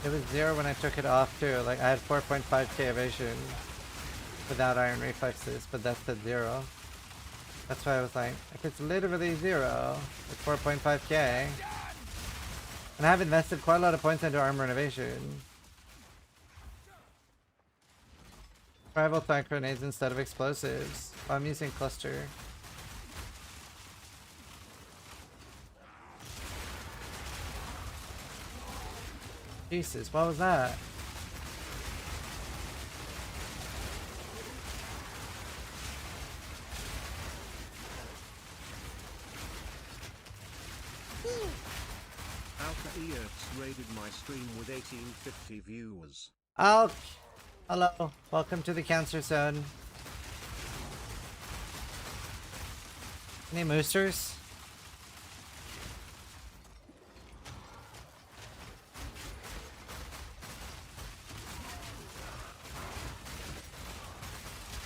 it was 0 when I took it off too. Like I had 4.5k evasion without iron reflexes, but that's at 0. That's why I was like, if it's literally 0, it's 4.5k. And I have invested quite a lot of points into armor and evasion. Rival thought grenades instead of explosives. I'm using cluster. Jesus, what was that? Alka Earths raided my stream with 1850 viewers. Alk! Hello, welcome to the Cancer Zone. Any moosters?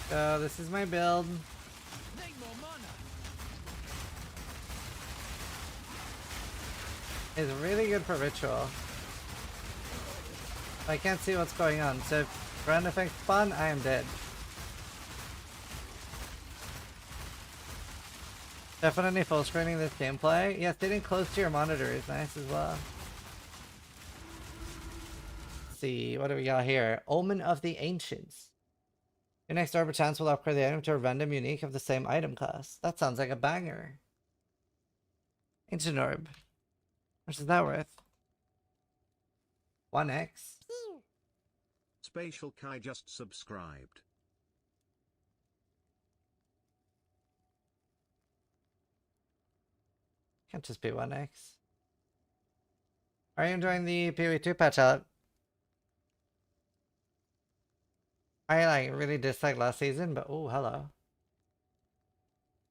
So this is my build. is really good for ritual. I can't see what's going on, so if ground effect spawn, I am dead. Definitely full screening this gameplay. Yeah, sitting close to your monitor is nice as well. Let's see, what do we got here? Omen of the Ancients. Your next orb chance will upgrade the item to a random unique of the same item class. That sounds like a banger. Ancient orb. How much is that worth? 1x. Spatial Kai just subscribed. Can't just be 1x. Are you enjoying the PoE2 patch out? I like really disliked last season, but oh, hello.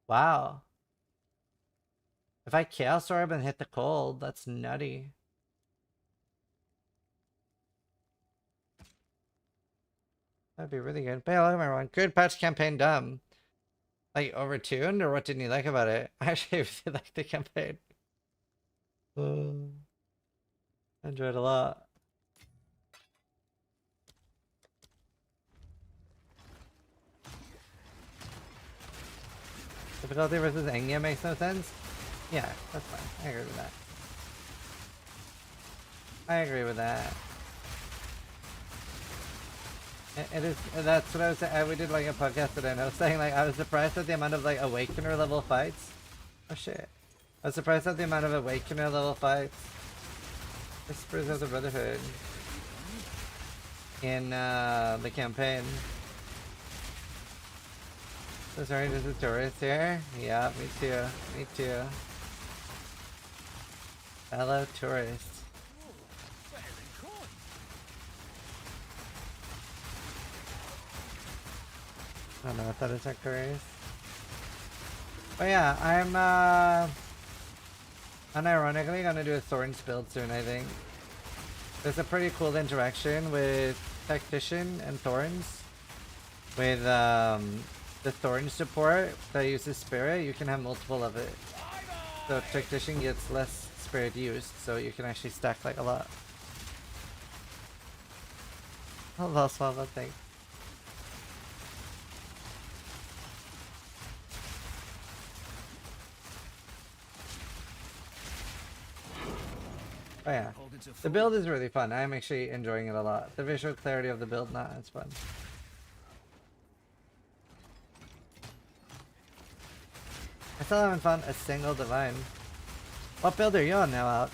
Wow. If I Chaos Orb and hit the cold, that's nutty. That'd be really good. But yeah, welcome everyone. Good patch campaign dumb. Like overtuned, or what didn't you like about it? I actually really liked the campaign. I enjoyed it a lot. Difficulty versus endgame makes no sense. Yeah, that's fine. I agree with that. I agree with that. It is. That's what I was saying. We did like a podcast today, and I was saying like I was surprised at the amount of like Awakener level fights. Oh shit! I was surprised at the amount of Awakener level fights. Whispers of the Brotherhood in the campaign. So sorry, there's a tourist here. Yeah, me too. Me too. Hello, tourist. I don't know if that is curious. But yeah, I'm unironically gonna do a Thorns build soon, I think. There's a pretty cool interaction with Tactician and Thorns. With the Thorn support that uses Spirit, you can have multiple of it. So Tactician gets less Spirit used, so you can actually stack like a lot. I lost one, but thanks. Oh yeah, the build is really fun. I'm actually enjoying it a lot. The visual clarity of the build, not as fun. I still haven't found a single divine. What build are you on now, out?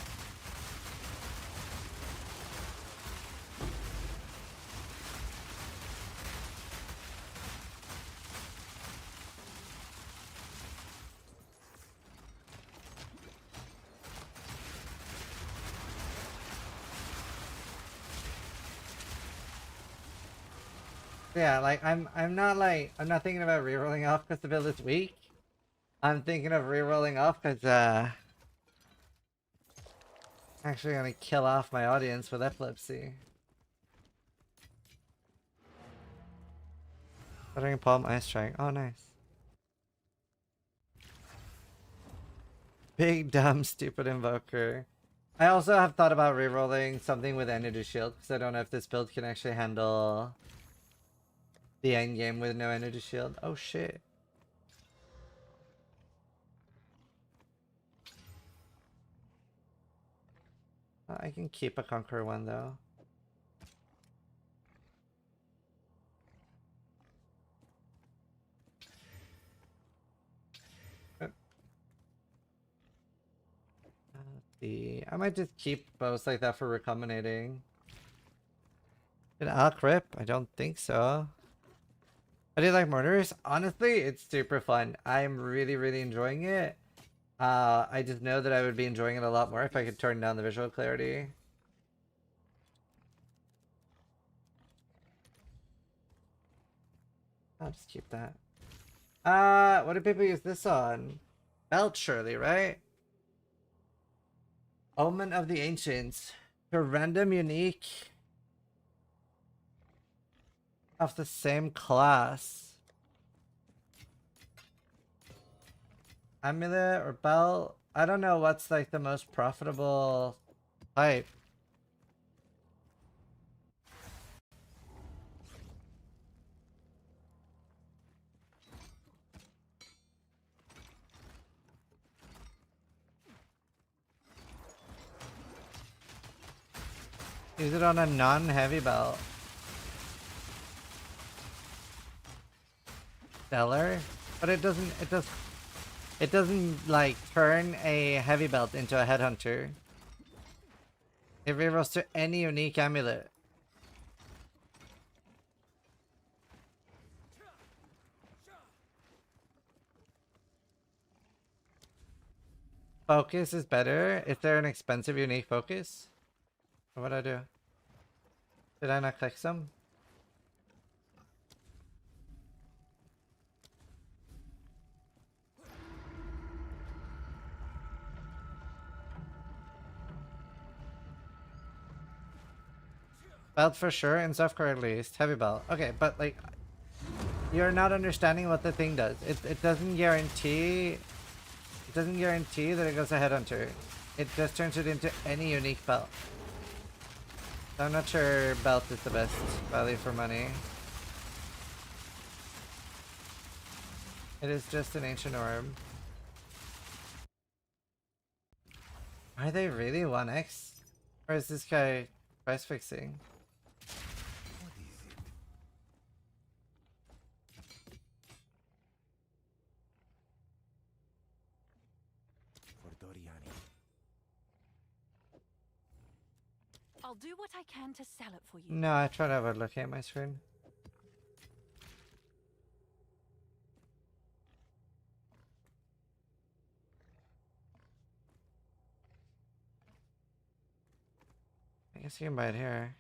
Yeah, like I'm not thinking about rerolling off because the build is weak. I'm thinking of rerolling off because actually gonna kill off my audience with epilepsy. Stuttering Palm Ice Strike. Oh nice. Big dumb stupid invoker. I also have thought about rerolling something with Energy Shield because I don't know if this build can actually handle the end game with no Energy Shield. Oh shit. I can keep a Conqueror one though. Let's see. I might just keep bows like that for recombinating. Did Alc rip? I don't think so. I do like Murderers. Honestly, it's super fun. I'm really enjoying it. I just know that I would be enjoying it a lot more if I could turn down the visual clarity. I'll just keep that. What do people use this on? Belt, surely, right? Omen of the Ancients. A random unique of the same class. Amulet or belt. I don't know what's like the most profitable type. Use it on a non-heavy belt. Stellar, but it doesn't like turn a heavy belt into a headhunter. It rerolls to any unique amulet. Focus is better. Is there an expensive unique focus? What would I do? Did I not click some? Belt for sure, and softcore at least. Heavy belt. Okay, but like, you're not understanding what the thing does. It doesn't guarantee. It doesn't guarantee that it goes to headhunter. It just turns it into any unique belt. So I'm not sure belt is the best value for money. It is just an ancient orb. Are they really 1x? Or is this guy price fixing? I'll do what I can to sell it for you. No, I tried to avoid looking at my screen. I guess you can buy it here.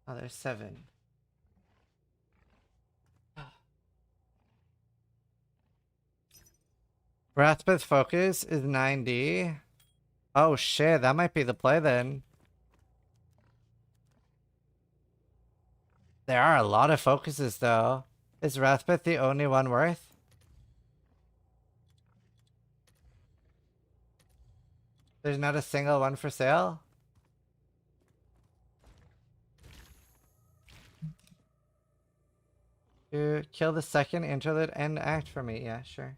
Oh, there's 7. Rathbeth focus is 9D. Oh shit, that might be the play then. There are a lot of focuses though. Is Rathbeth the only one worth? There's not a single one for sale? You kill the second interlude and act for me. Yeah, sure.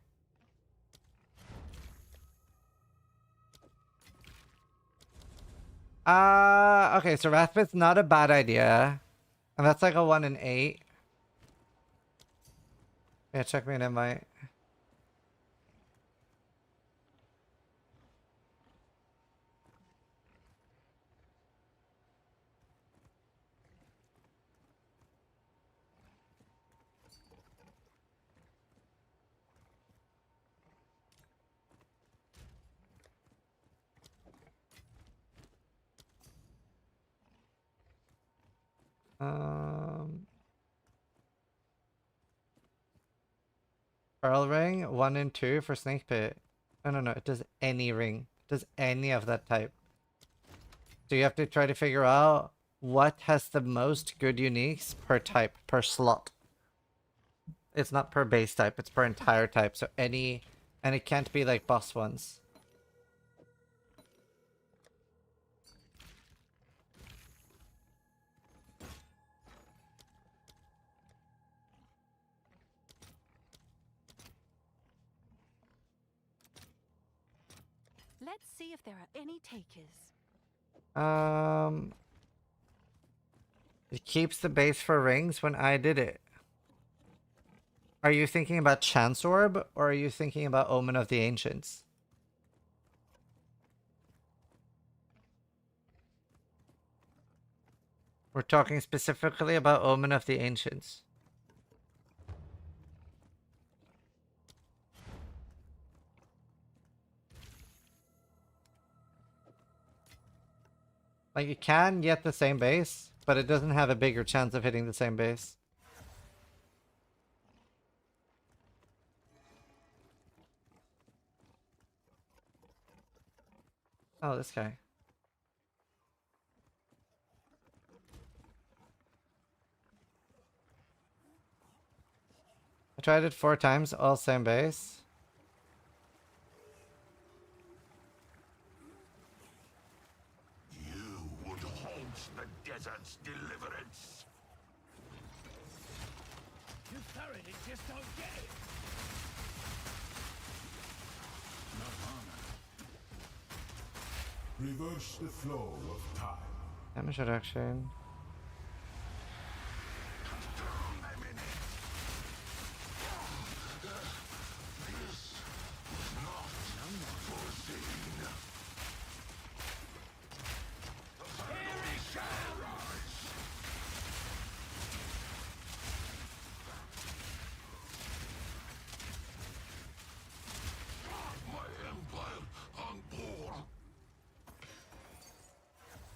Okay, so Rathbeth's not a bad idea. And that's like a 1 in 8. Yeah, check me an invite. Pearl ring, 1 and 2 for snake pit. No, it does any ring. It does any of that type. So you have to try to figure out what has the most good uniques per type, per slot. It's not per base type, it's per entire type. So any, and it can't be like boss ones. Let's see if there are any takers. It keeps the base for rings when I did it. Are you thinking about Chance Orb, or are you thinking about Omen of the Ancients? We're talking specifically about Omen of the Ancients. Like, you can get the same base, but it doesn't have a bigger chance of hitting the same base. Oh, this guy. tried it 4 times, all same base. You would haunt the desert's deliverance. You throw it, just don't get it. No honor. Reverse the flow of time. Damage reduction.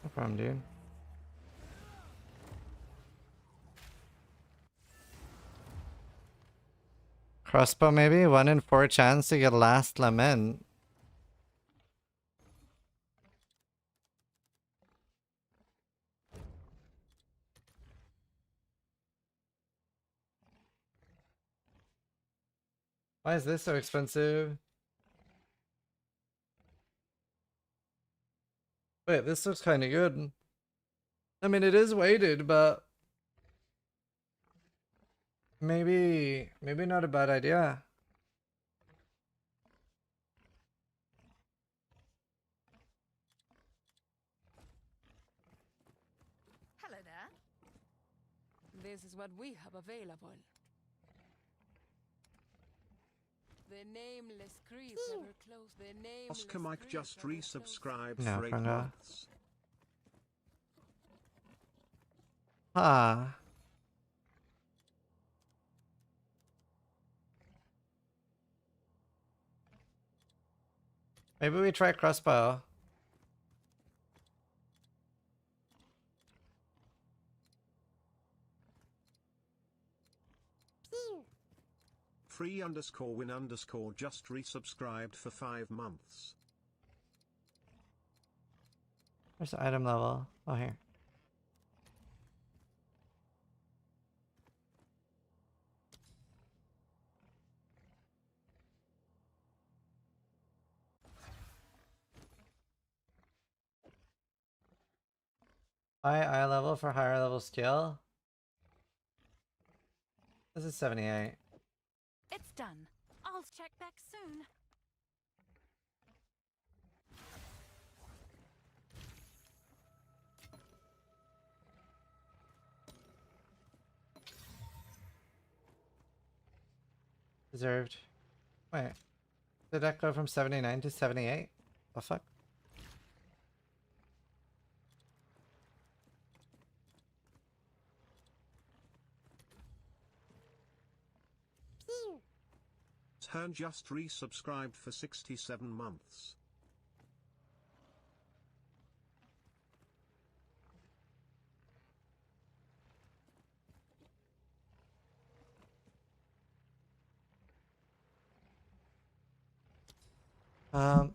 No problem, dude. Crossbow maybe? 1 in 4 chance to get last lament. Why is this so expensive? Wait, this looks kind of good. I mean, it is weighted, but maybe not a bad idea. Hello there. This is what we have available. The nameless creep never close. The nameless Oscar Mike creep just never resubscribed No, for 8 for now. months. Ah. Maybe we try crossbow. Free_win_ just resubscribed for 5 months. Where's the item level? Oh, here. High eye level for higher level skill. This is 78. It's done. I'll check back soon. Deserved. Wait. Did that go from 79 to 78? The fuck? Turn just resubscribed for 67 months.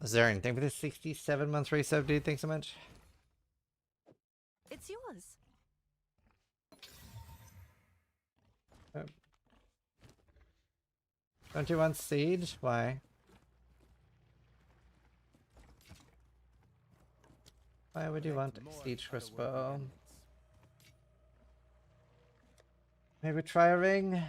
Is there anything for this 67 month resub, dude? Thanks so much. It's yours. Don't you want siege? Why? Why would you want siege crossbow? Maybe try a ring?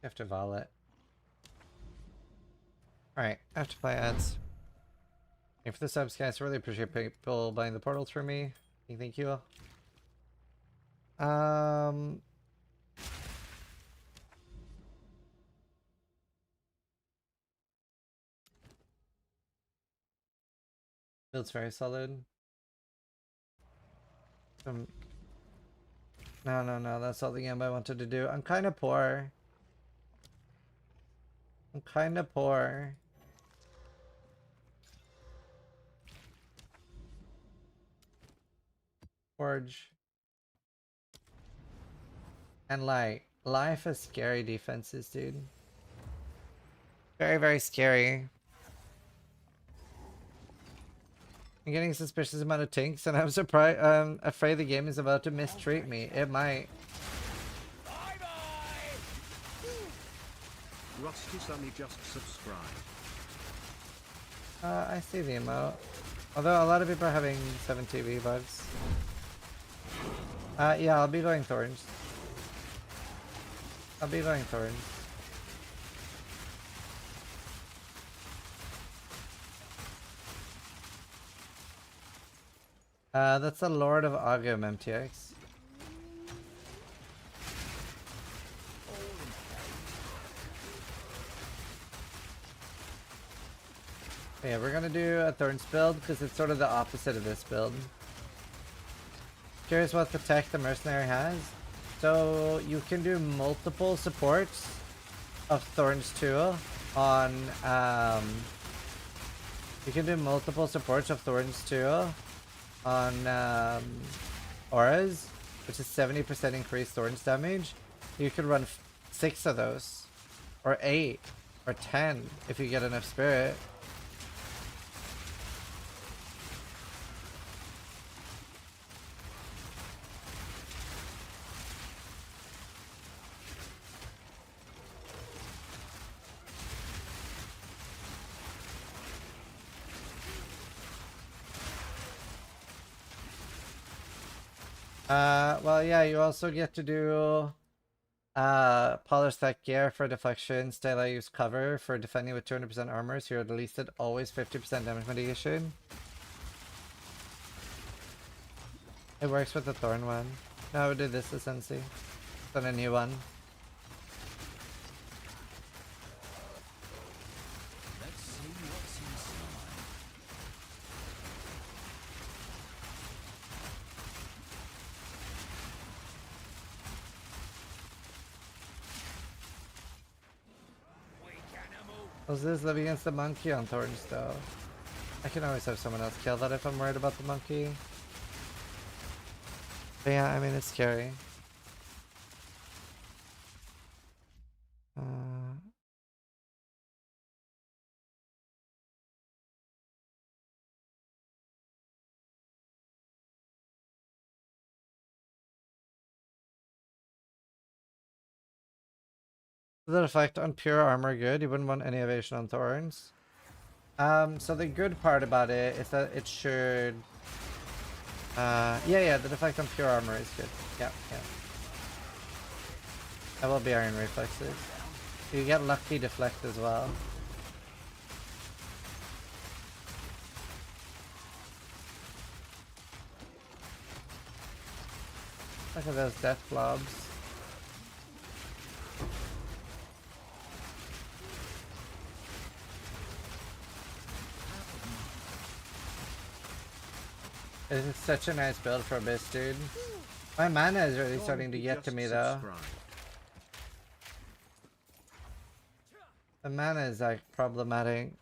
You have to vol it. Alright, I have to play ads. And for the subs, guys, I really appreciate people buying the portals for me. Thank you. Build's very solid. No, that's all the game I wanted to do. I'm kind of poor. I'm kinda poor. Forge. And like, life is scary defenses, dude. Very, very scary. I'm getting suspicious amount of tinks, and I'm surprised. Afraid the game is about to mistreat me. It might. Rusty Sunny just subscribed. I see the emote. Although a lot of people are having 7 TV bugs. Yeah, I'll be going thorns. I'll be going thorns. That's the Lord of Agum MTX. Yeah, we're gonna do a Thorns build because it's sort of the opposite of this build. Curious what the tech the mercenary has. So you can do multiple supports of Thorns 2 on you can do multiple supports of Thorns 2 on auras, which is 70% increased Thorns damage. You could run 6 of those, or 8, or 10 if you get enough spirit. Well, yeah, you also get to do polish that gear for deflection, style use cover for defending with 200% armor, so you're at least at always 50% damage mitigation. It works with the thorn one. No, I would do this to Sensi. Then a new one. Let's see what's inside. Does this live against the monkey on thorns though? I can always have someone else kill that if I'm worried about the monkey. But yeah, I mean, it's scary. Does that effect on pure armor good? You wouldn't want any evasion on thorns. So the good part about it is that it should yeah, the effect on pure armor is good. Yeah. That will be iron reflexes. You get lucky deflect as well. Look at those death blobs. This is such a nice build for Abyss, dude. My mana is really starting to get to me though. The mana is like problematic.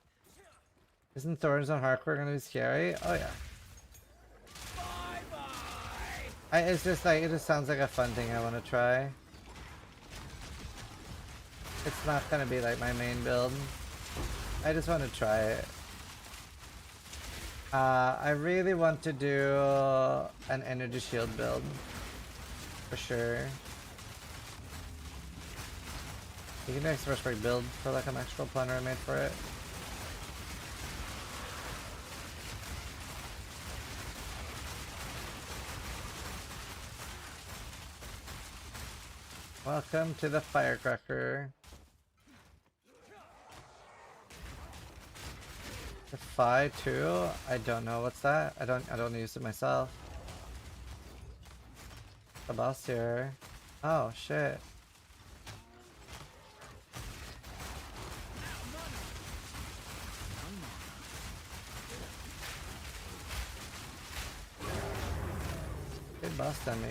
Isn't Thorns on Hardcore gonna be scary? Oh yeah. It's just like, it just sounds like a fun thing I want to try. It's not gonna be like my main build. I just want to try it. I really want to do an energy shield build. For sure. You can do extra strike build for like an extra planner I made for it. Welcome to the firecracker. The Phi 2? I don't know what's that. I don't use it myself. The boss here. Oh shit. Good boss damage.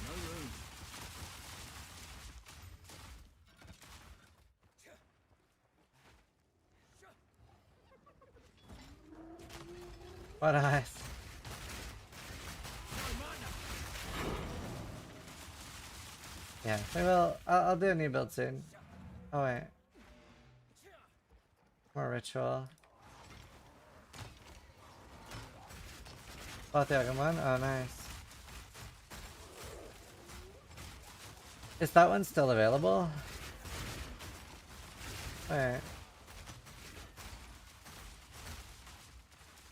No room. What eyes? Yeah, we will. I'll do a new build soon. Oh wait. More ritual. Bought the Agumon? Oh nice. Is that one still available? Wait.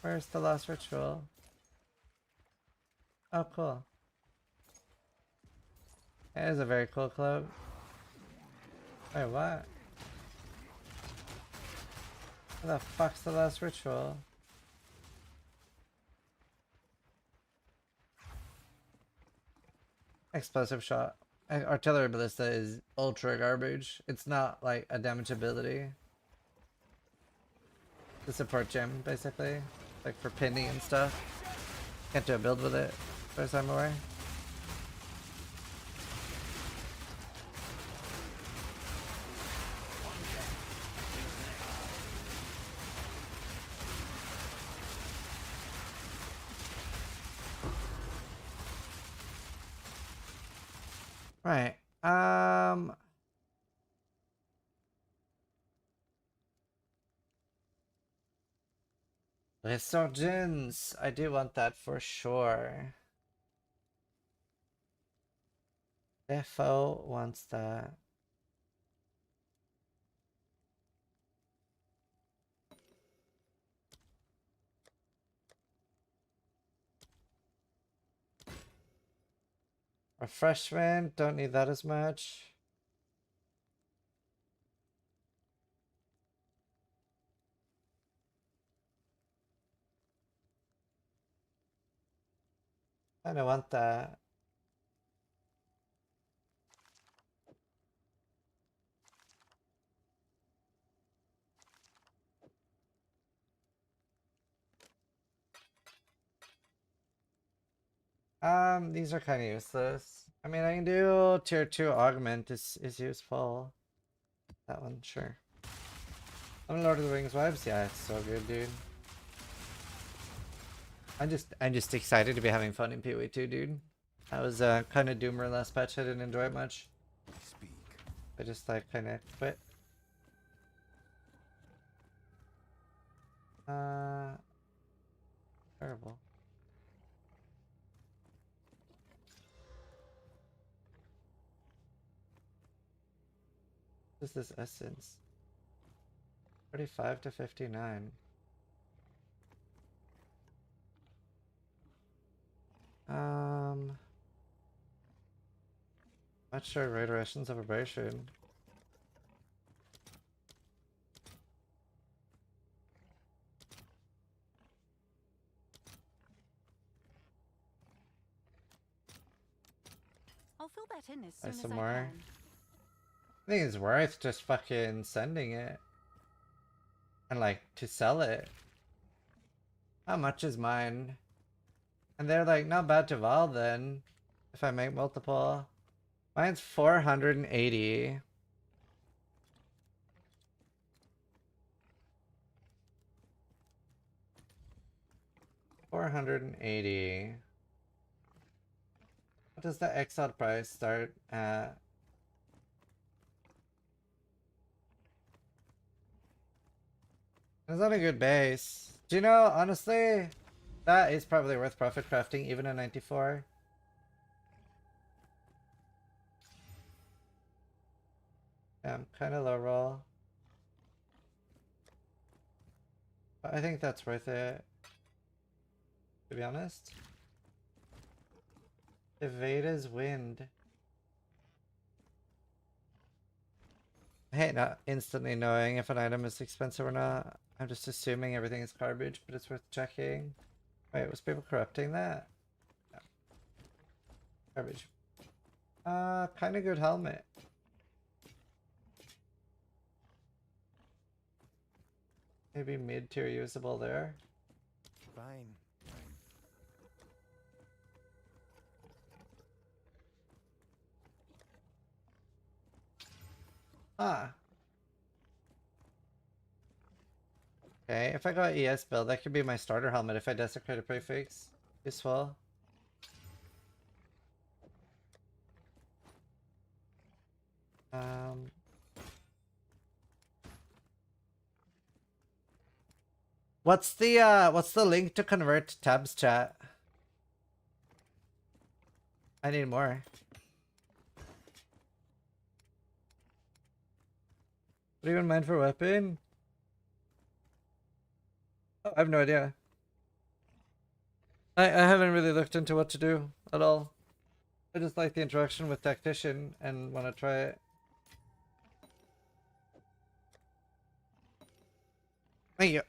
Where's the last ritual? Oh cool. It is a very cool cloak. Wait, what? Where the fuck's the last ritual? Explosive shot. Artillery ballista is ultra garbage. It's not like a damage ability. The support gem, basically. Like for pinning and stuff. Can't do a build with it, as far as I'm aware. Right. Resurgence. I do want that for sure. Defo wants that. Refreshment. Don't need that as much. I don't want that. These are kind of useless. I mean, I can do tier 2 augment is useful. That one, sure. I'm Lord of the Rings vibes. Yeah, it's so good, dude. I'm just excited to be having fun in PoE 2, dude. I was kind of doomer last patch. I didn't enjoy it much. I just like kind of quit. Terrible. What is this essence? 35 to 59. Not sure Radiations of Aberration. I'll fill that in as Buy soon as some I more. can. I think it's worth just fucking sending it. And like, to sell it. How much is mine? And they're like, not bad to Val then. If I make multiple. Mine's 480. $480. What does the Exile price start at? It's not a good base. Do you know, honestly, that is probably worth profit crafting, even a 94. Yeah, I'm kind of low roll. But I think that's worth it, to be honest. Evada's Wind. I hate not instantly knowing if an item is expensive or not. I'm just assuming everything is garbage, but it's worth checking. Wait, was people corrupting that? No. Garbage. Kind of good helmet. Maybe mid-tier usable there. Fine. Ah. Okay, if I got ES build, that could be my starter helmet if I desecrate a prefix. Useful. Um, what's the link to convert tabs chat? I need more. What do you even mind for weapon? Oh, I have no idea. I haven't really looked into what to do at all. I just like the interaction with tactician and want to try it. Thank you.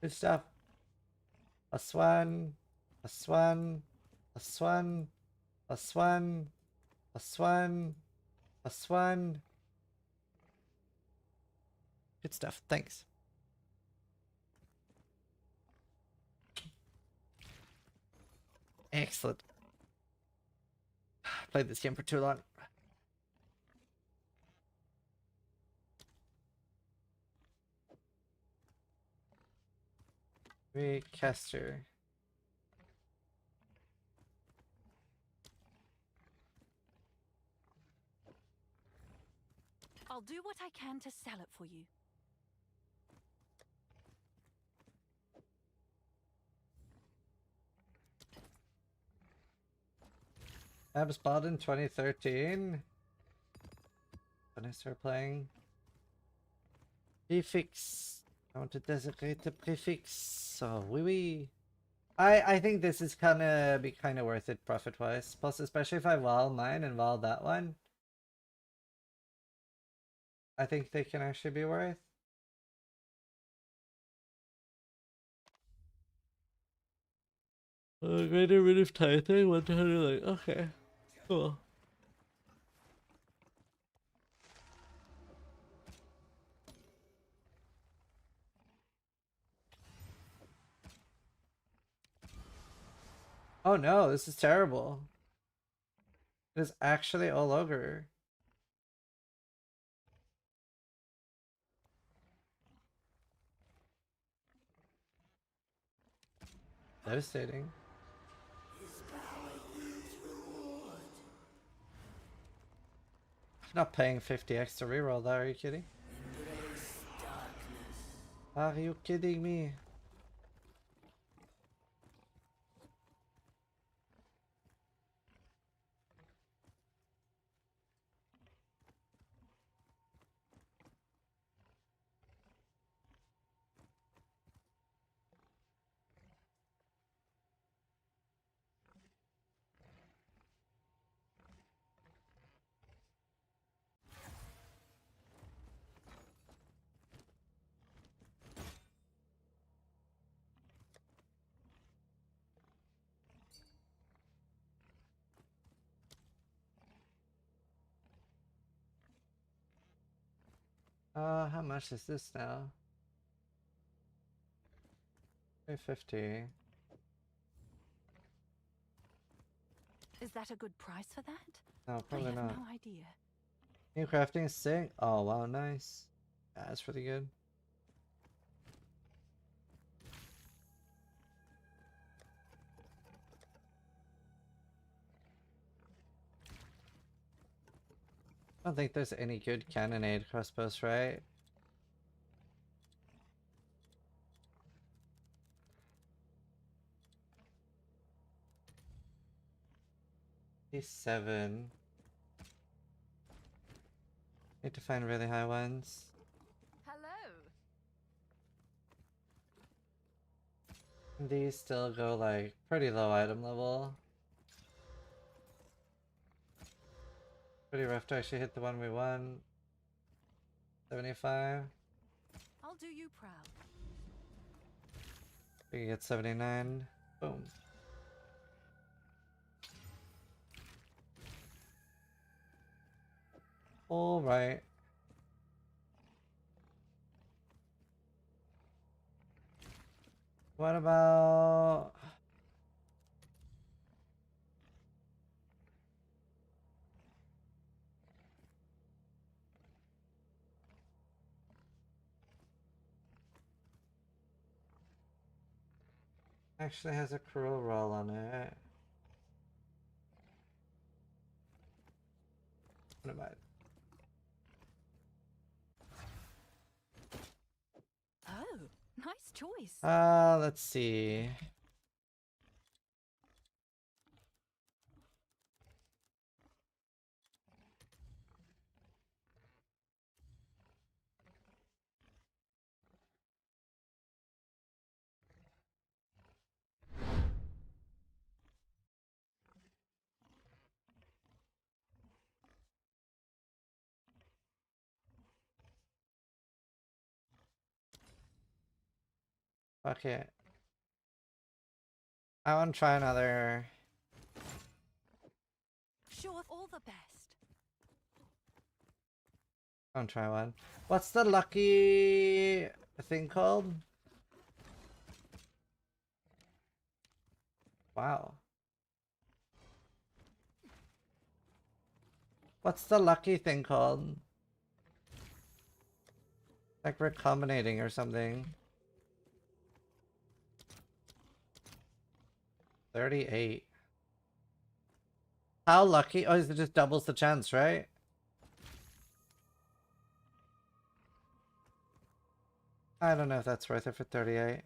Good stuff. A swan, a swan, a swan, a swan, a swan, a swan. Good stuff. Thanks. Excellent. Played this game for too long. Recaster. I'll do what I can to sell it for you. Abs bought in 2013. When I started playing. Prefix. I want to designate the prefix. So wee. I think this is gonna be kind of worth it profit wise. Plus, especially if I wall mine and wall that one, I think they can actually be worth. Greater rid of tithing, 100. Like, okay, cool. Oh no, this is terrible. It is actually all ogre. Devastating. I'm not paying 50x to reroll that, are you kidding? Are you kidding me? How much is this now? 350. Is that a good price for that? No, probably I have not. no idea. New crafting sink. Oh wow, nice. Yeah, that's pretty good. I don't think there's any good cannonade crossbows, right? These 7. Need to find really high ones. Hello. These still go like pretty low item level. Pretty rough to actually hit the one we want. 75. I'll do you proud. We can get 79. Boom. All right. What about Actually has a cruel roll on it. What am I? Oh, nice choice. Let's see. Fuck it. I want to try another. Sure, all the best. I want to try one. What's the lucky thing called? Wow. What's the lucky thing called? Like recombinating or something. 38. How lucky? Oh, it just doubles the chance, right? I don't know if that's worth it for 38.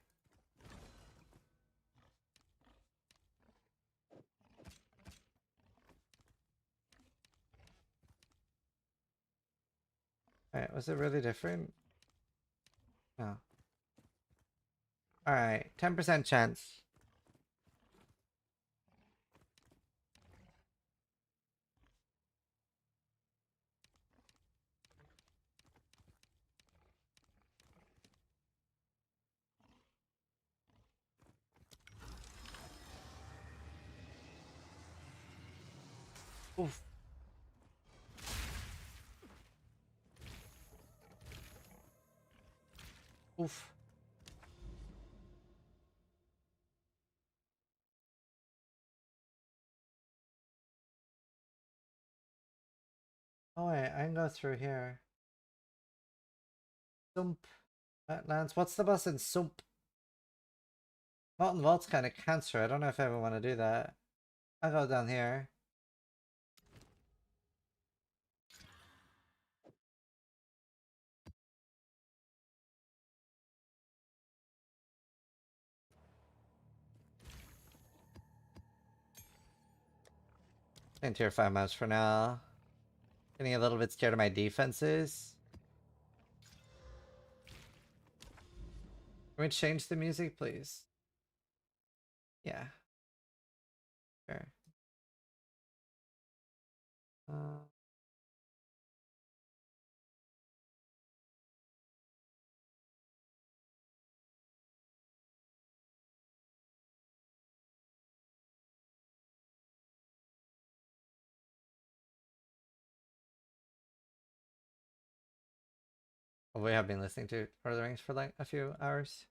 Alright, was it really different? No. Alright, 10% chance. Oof. Oof. Oh wait, I can go through here. Sump. Wetlands. What's the boss in Sump? Molten Vault's kind of cancer. I don't know if I ever want to do that. I'll go down here. In tier 5 maps for now. Getting a little bit scared of my defenses. Can we change the music, please? Yeah. Sure. We have been listening to Lord of the Rings for like a few hours.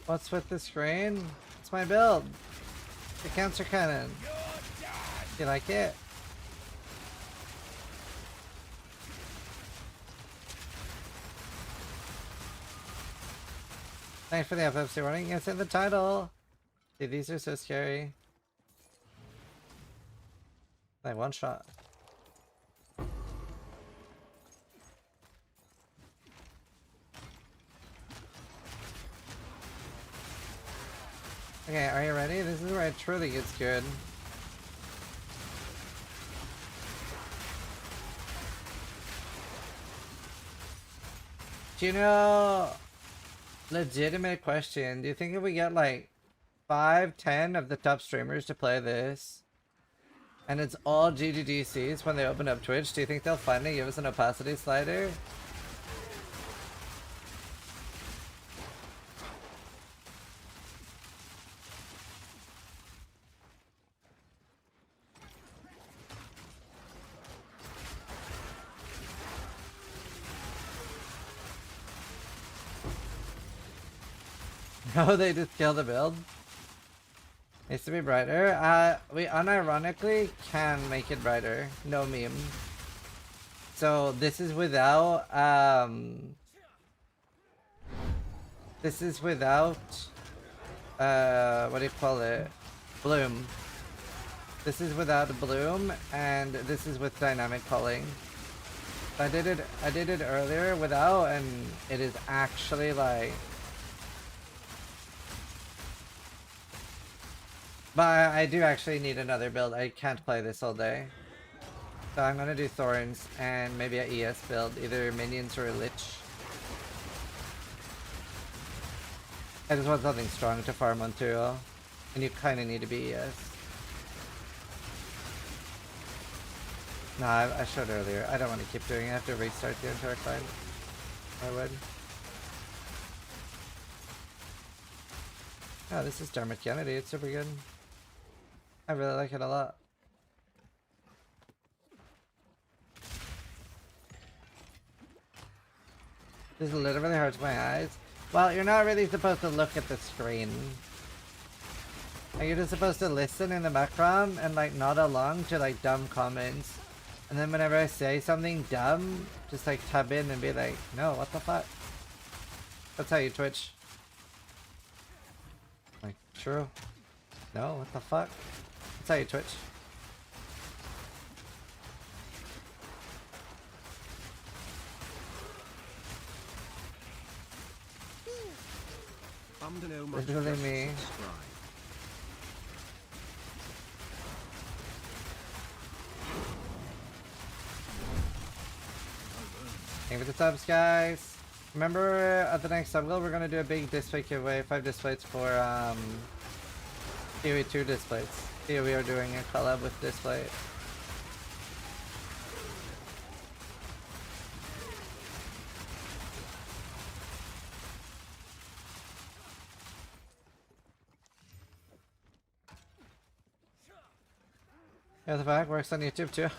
What's with the screen? It's my build. The cancer cannon. You like it? Thanks for the FFC warning. It's in the title. Dude, these are so scary. Like one shot. Okay, are you ready? This is where it truly gets good. Do you know, legitimate question, do you think if we get like 5, 10 of the top streamers to play this, and it's all GGDCs when they open up Twitch, do you think they'll finally give us an opacity slider? No, they just kill the build. Needs to be brighter. We unironically can make it brighter. No meme. So this is without this is without what do you call it? Bloom. This is without bloom, and this is with dynamic culling. I did it earlier without, and it is actually like. But I do actually need another build. I can't play this all day. So I'm gonna do Thorns and maybe a ES build, either minions or a Lich. I just want something strong to farm on too. And you kinda need to be ES. Nah, I showed earlier. I don't want to keep doing it. I have to restart the entire card. I would. Oh, this is Dermot Kennedy. It's super good. I really like it a lot. This literally hurts my eyes. Well, you're not really supposed to look at the screen. Like, you're just supposed to listen in the background and like nod along to like dumb comments. And then whenever I say something dumb, just like tap in and be like, no, what the fuck? That's how you Twitch. Like, true. No, what the fuck? That's how you Twitch. Literally me. Thank you for the subs, guys. Remember, at the next sub goal, we're gonna do a big displate giveaway, 5 displates for PoE 2 displates. Here we are doing a collab with Displate. Yeah, the fact works on YouTube too.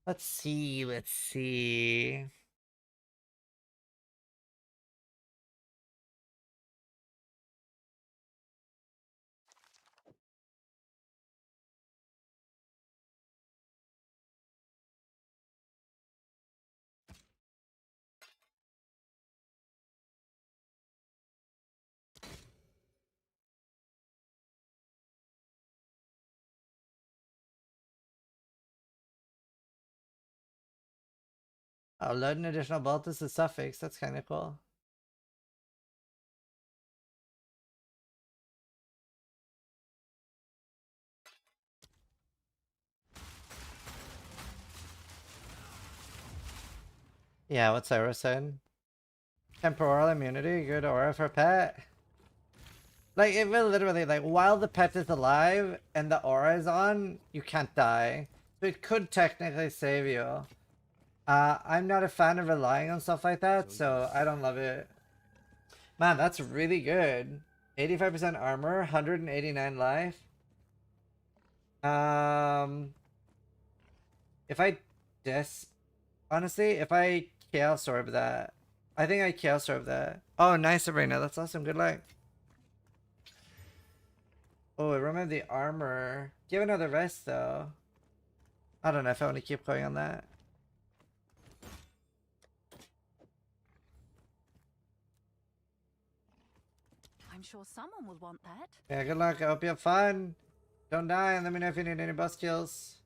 Let's see, let's see. Oh, load an additional bolt is a suffix. That's kind of cool. Yeah, what Cyrus said. Temporal immunity, good aura for pet. Like, it will literally, like, while the pet is alive and the aura is on, you can't die. So it could technically save you. I'm not a fan of relying on stuff like that, so I don't love it. Man, that's really good. 85% armor, 189 life. If I honestly, if I Chaos Orb that, I think I Chaos Orb that. Oh, nice, Sabrina. That's awesome. Good luck. Oh, I remember the armor. Give another rest, though. I don't know if I want to keep going on that. I'm sure someone will want that. Yeah, good luck. I hope you have fun. Don't die, and let me know if you need any boss kills.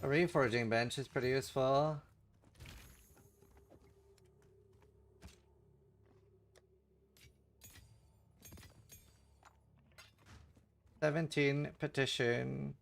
A reforging bench is pretty useful. 17 petition.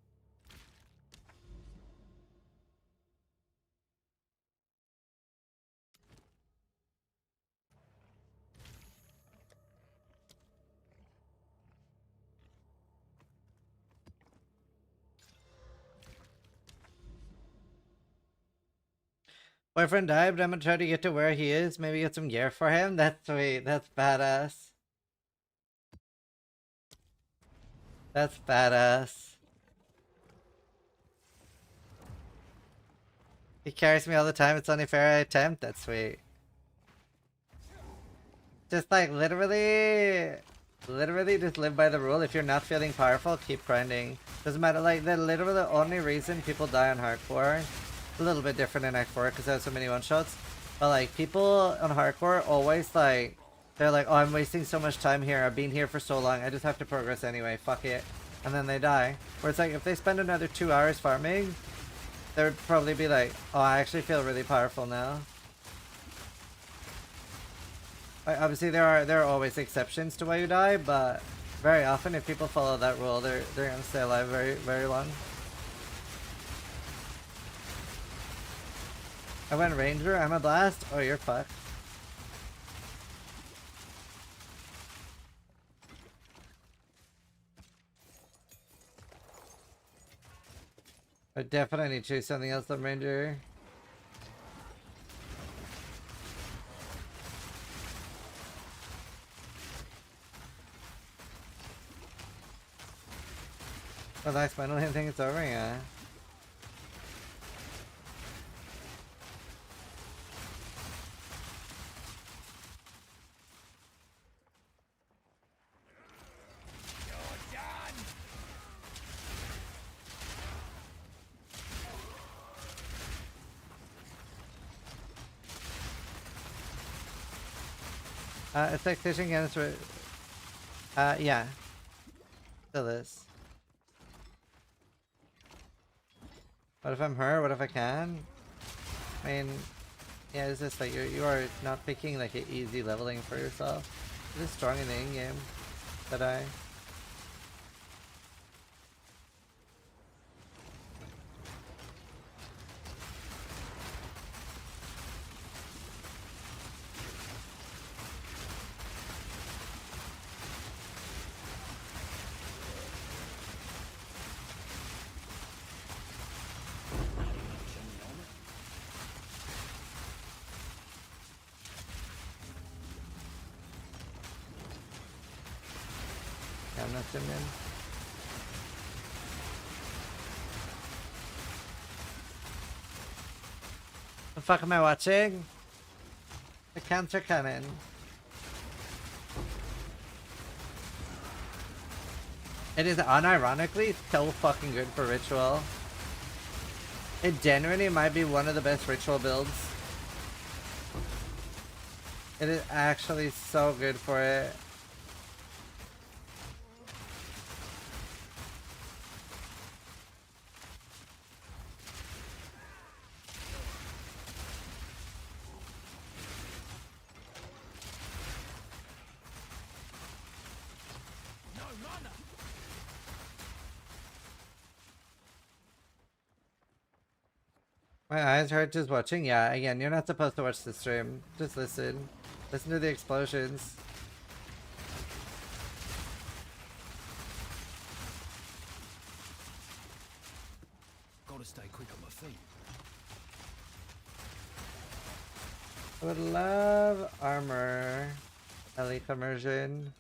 Boyfriend died, but I'm gonna try to get to where he is. Maybe get some gear for him. That's sweet. That's badass. That's badass. He carries me all the time. It's only fair I attempt. That's sweet. Just like literally just live by the rule. If you're not feeling powerful, keep grinding. Doesn't matter. Like the literally the only reason people die on hardcore, a little bit different in Act 4 because I have so many one shots. But like people on hardcore always like they're like, oh, I'm wasting so much time here. I've been here for so long. I just have to progress anyway. Fuck it. And then they die. Where it's like if they spend another 2 hours farming, they would probably be like, oh, I actually feel really powerful now. Obviously, there are always exceptions to why you die, but very often, if people follow that rule, they're gonna stay alive very long. I went ranger. I'm a blast. Oh, you're fucked. I definitely choose something else than ranger. Oh, nice. I don't even think it's over, yeah. It's like fishing against. Yeah. Still is. What if I'm her? What if I can? I mean, yeah, it's just like you are not picking like an easy leveling for yourself. You're just strong in the in-game. That I. I'm not zoomed in. The fuck am I watching? The counter cannon. It is unironically so fucking good for ritual. It genuinely might be one of the best ritual builds. It is actually so good for it. My eyes hurt just watching? Yeah, again, you're not supposed to watch the stream. Just listen. Listen to the explosions. Gotta stay quick on my feet. I would love armor. Elite immersion.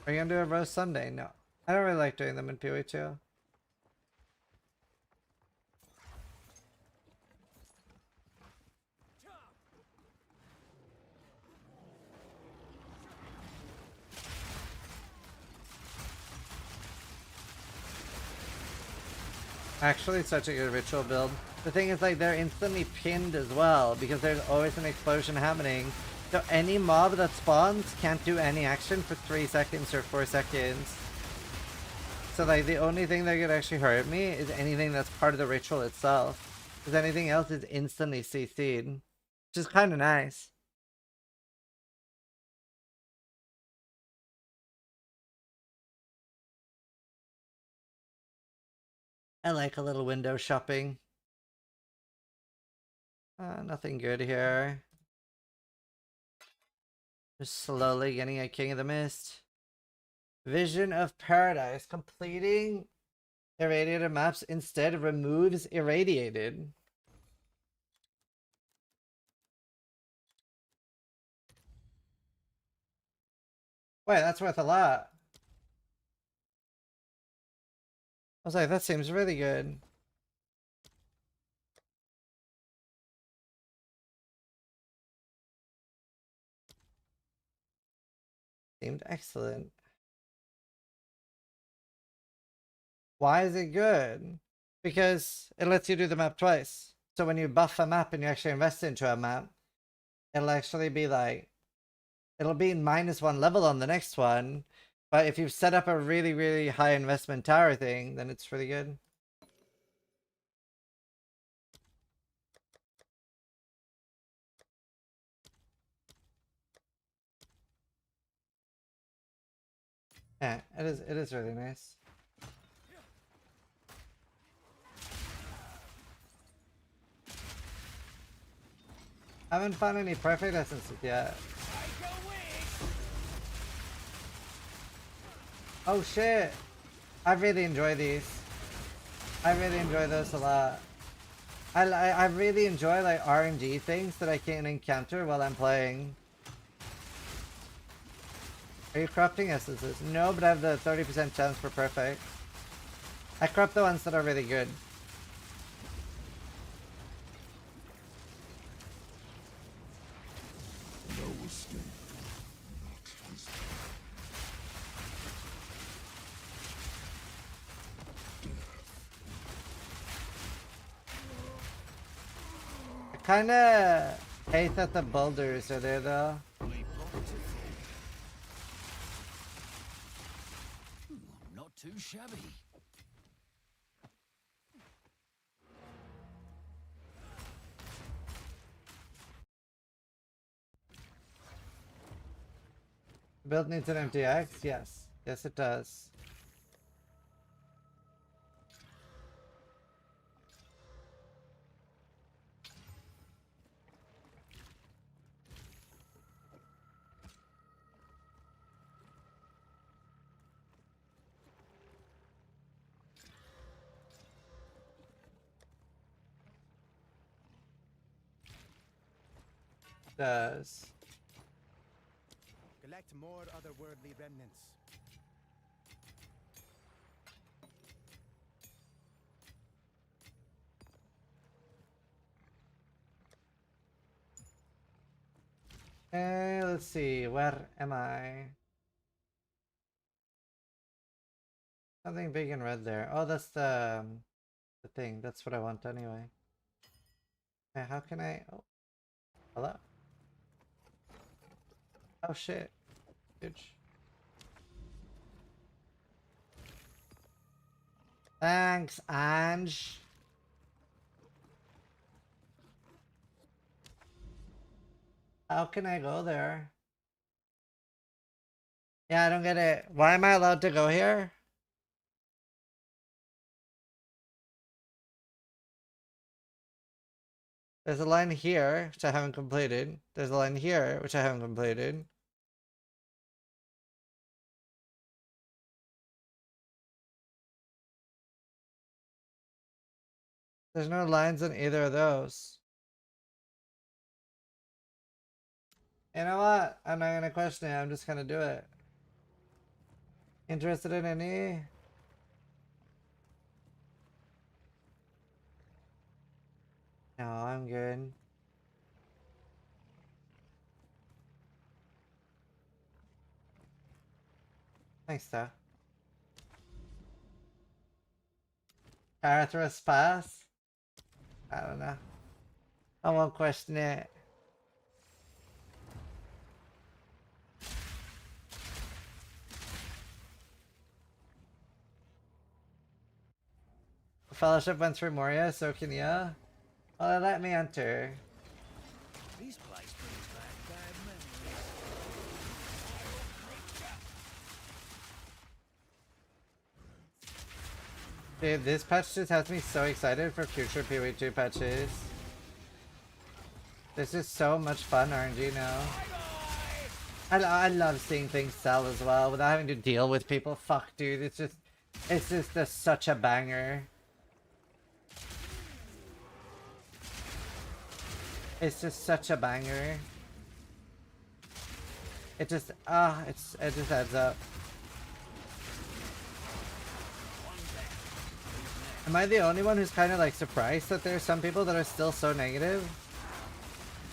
Are you gonna do a roast Sunday? No. I don't really like doing them in PoE2. Actually, it's such a good ritual build. The thing is, like, they're instantly pinned as well, because there's always an explosion happening. So any mob that spawns can't do any action for 3 seconds or 4 seconds. So like the only thing that could actually hurt me is anything that's part of the ritual itself. Because anything else is instantly CC'd. Which is kind of nice. I like a little window shopping. Nothing good here. Just slowly getting a King of the Mist. Vision of Paradise. Completing irradiated maps instead removes irradiated. Wait, that's worth a lot. I was like, that seems really good. Seemed excellent. Why is it good? Because it lets you do the map twice. So when you buff a map and you actually invest into a map, it'll actually be like, it'll be -1 level on the next one. But if you've set up a really, really high investment tower thing, then it's really good. Yeah, it is really nice. I haven't found any perfect essences yet. Oh shit! I really enjoy these. I really enjoy those a lot. I really enjoy like RNG things that I can encounter while I'm playing. Are you corrupting essences? No, but I have the 30% chance for perfect. I corrupt the ones that are really good. No escape. Not this. I kinda hate that the boulders are there though. Not too shabby. The build needs an MTX? Yes. Yes it does. Does. Collect more otherworldly remnants. Let's see, where am I? Something big and red there. Oh, that's the thing. That's what I want anyway. Hey, how can I? Oh, hello. Oh shit, huge. Thanks, Ange. How can I go there? Yeah, I don't get it. Why am I allowed to go here? There's a line here, which I haven't completed. There's a line here, which I haven't completed. There's no lines on either of those. You know what? I'm not gonna question it. I'm just gonna do it. Interested in any? No, I'm good. Thanks, though. Arathras pass? I don't know. I won't question it. The Fellowship went through Moria, so can ya? Well, let me enter. This place brings back bad memories. Dude, this patch just has me so excited for future PoE2 patches. This is so much fun RNG now. I love seeing things sell as well without having to deal with people. Fuck, dude, it's just such a banger. It's just such a banger. It just it just adds up. Am I the only one who's kind of like surprised that there's some people that are still so negative?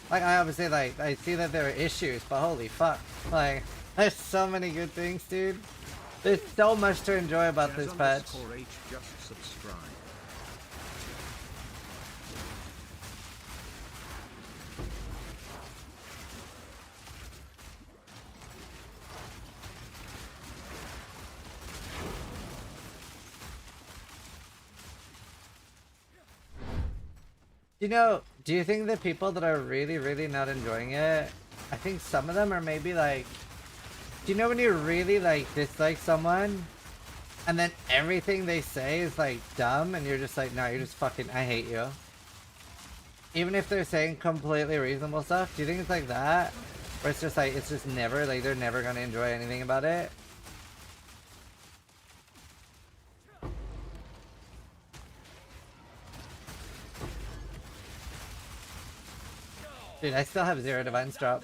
Like, I obviously, like, I see that there are issues, but holy fuck. Like, there's so many good things, dude. There's so much to enjoy about this patch. H just subscribe. You know, do you think the people that are really not enjoying it, I think some of them are maybe like, do you know when you really like dislike someone and then everything they say is like dumb and you're just like, no, you're just fucking, I hate you. Even if they're saying completely reasonable stuff, do you think it's like that? Or it's just like, it's just never, like they're never gonna enjoy anything about it? Dude, I still have 0 divines drop.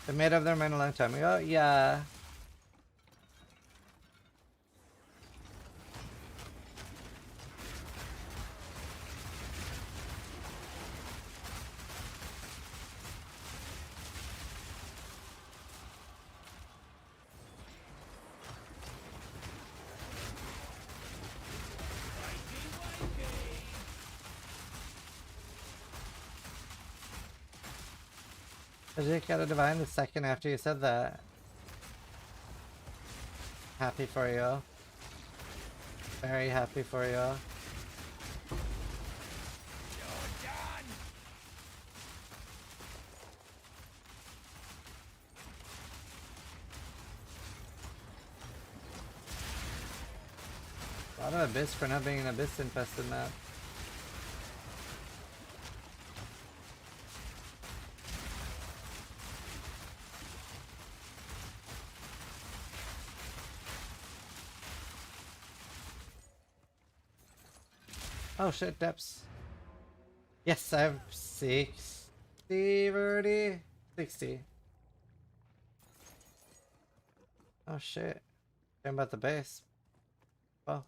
They made up their mind a long time ago? Yeah. I just got a divine the second after you said that. Happy for you. Very happy for you. A lot of Abyss for not being an Abyss infested map. Oh shit, depths. Yes, I have 60 already. 60. Oh shit. Talking about the base. Well.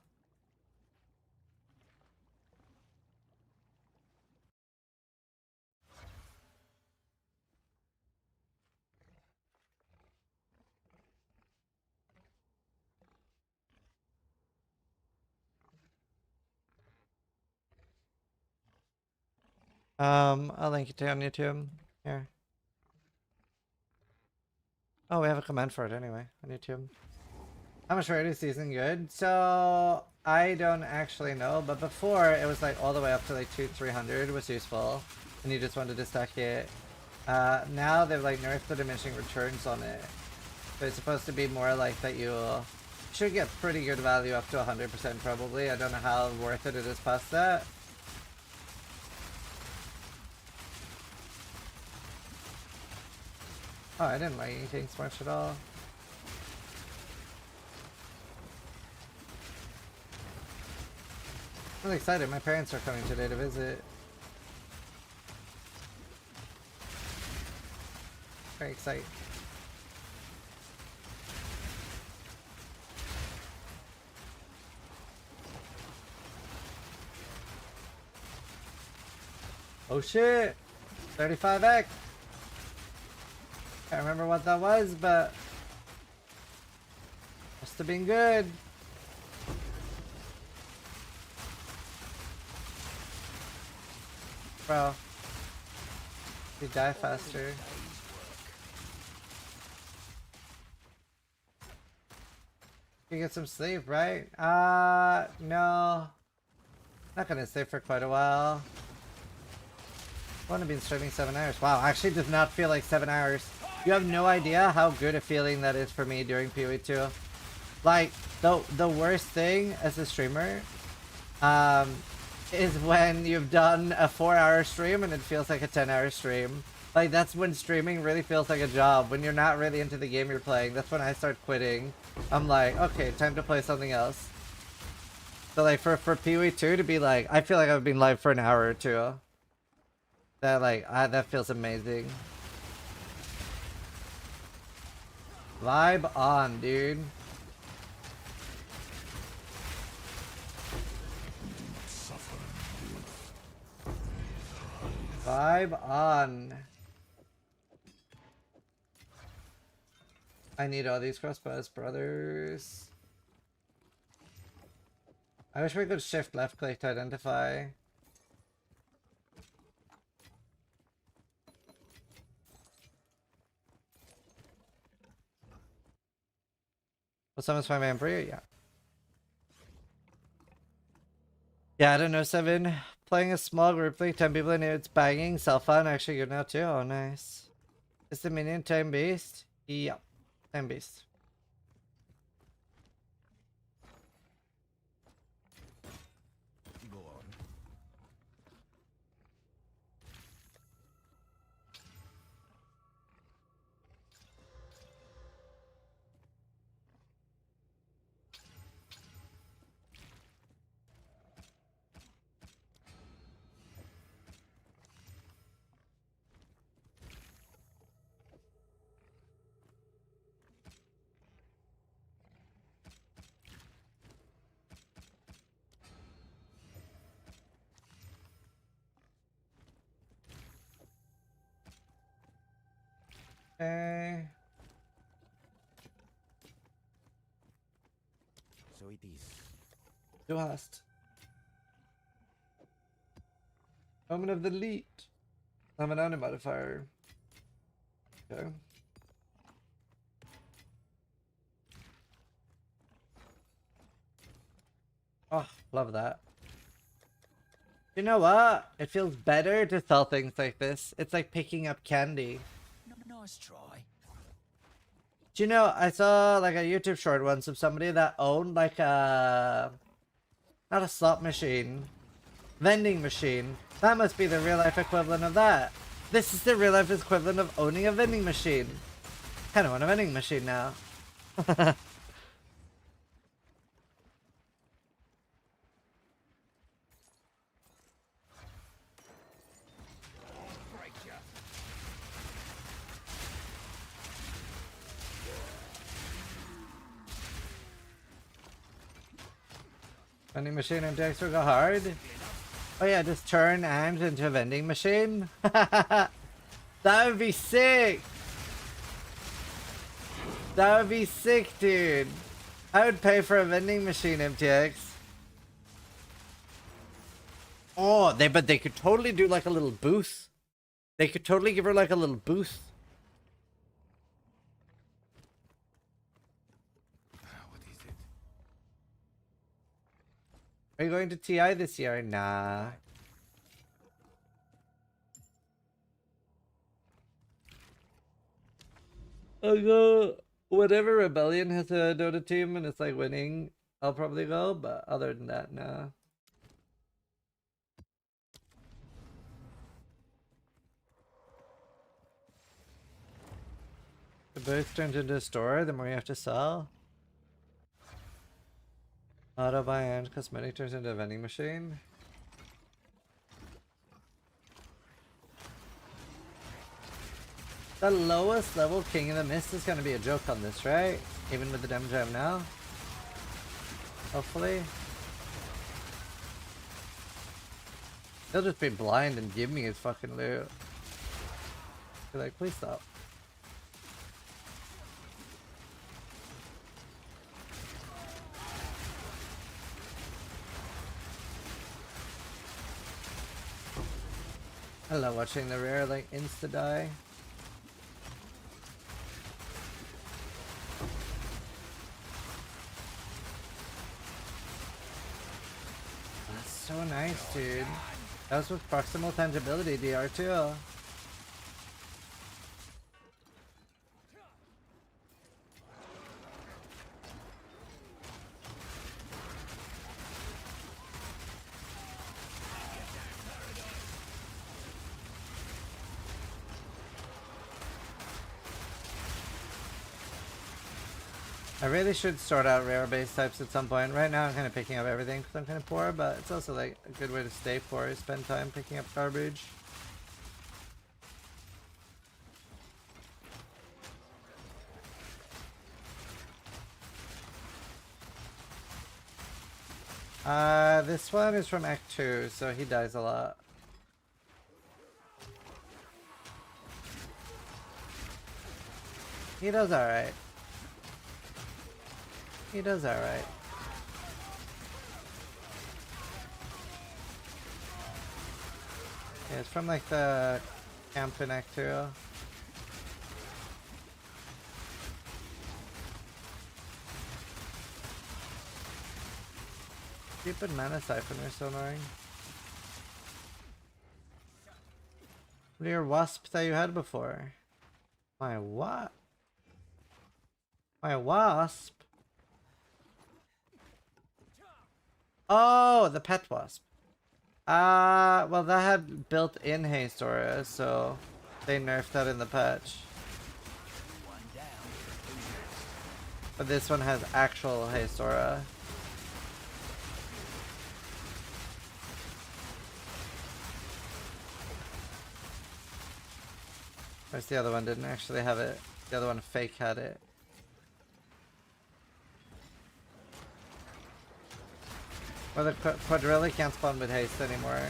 I'll link it to you on YouTube. Here. Oh, we have a command for it anyway on YouTube. How much rarity is season good? So I don't actually know, but before it was like all the way up to like 200-300 was useful, and you just wanted to stack it. Now they've like nerfed the diminishing returns on it, so it's supposed to be more like that you should get pretty good value up to 100% probably. I don't know how worth it is past that. Oh, I didn't like anything smart at all. I'm really excited. My parents are coming today to visit. Very excited. Oh shit! 35x! Can't remember what that was, but must have been good. Bro, you die faster. You get some sleep, right? No. Not gonna stay for quite a while. I've only been streaming 7 hours. Wow, actually does not feel like 7 hours. You have no idea how good a feeling that is for me during PoE 2. Like, the worst thing as a streamer, is when you've done a 4-hour stream and it feels like a 10-hour stream. Like, that's when streaming really feels like a job. When you're not really into the game you're playing, that's when I start quitting. I'm like, okay, time to play something else. So like, for PoE 2 to be like, I feel like I've been live for an hour or two. That like, that feels amazing. Vibe on, dude. Vibe on. I need all these crossbows, brothers. I wish we could shift left click to identify. Will someone spam man for you? Yeah. Yeah, I don't know, 7. Playing a small group like 10 people in here, it's banging. Self-found actually good now too. Oh, nice. Is the minion time-based? Yeah, time-based. Go on. Okay. So it is. Du hast. Moment of the lead. I'm an auto modifier. Okay. Oh, love that. You know what? It feels better to sell things like this. It's like picking up candy. Nice try. Do you know, I saw like a YouTube short once of somebody that owned like a... not a slot machine. Vending machine. That must be the real life equivalent of that. This is the real life equivalent of owning a vending machine. Kinda want a vending machine now. Vending machine MTX will go hard. Oh yeah, just turn AIMS into a vending machine. That would be sick. That would be sick, dude. I would pay for a vending machine, MTX. Oh, but they could totally do like a little booth. They could totally give her like a little booth. What is it? Are you going to TI this year? Nah. I'll go whatever Rebellion has a Dota team and it's like winning. I'll probably go, but other than that, nah. The booth turns into a store, the more you have to sell. Auto buy and cosmetic turns into a vending machine. The lowest level King of the Mist is gonna be a joke on this, right? Even with the damage I have now? Hopefully. He'll just be blind and give me his fucking loot. Be like, please stop. I love watching the rare like insta die. so nice, dude. That was with proximal tangibility DR too. I really should sort out rare base types at some point. Right now I'm kind of picking up everything because I'm kind of poor, but it's also like a good way to stay poor is spend time picking up garbage. This one is from Act 2, so he dies a lot. He does alright. He does alright. Yeah, it's from like the camp in Act 2. Stupid mana siphon are so annoying. What are your wasps that you had before? My what? My wasp? Oh, the pet wasp. Well that had built-in haste aura, so they nerfed that in the patch. But this one has actual haste aura. Whereas the other one didn't actually have it. The other one fake had it. Well, the quadrilla can't spawn with haste anymore.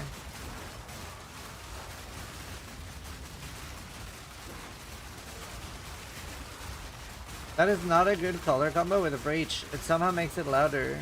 That is not a good color combo with a breach. It somehow makes it louder.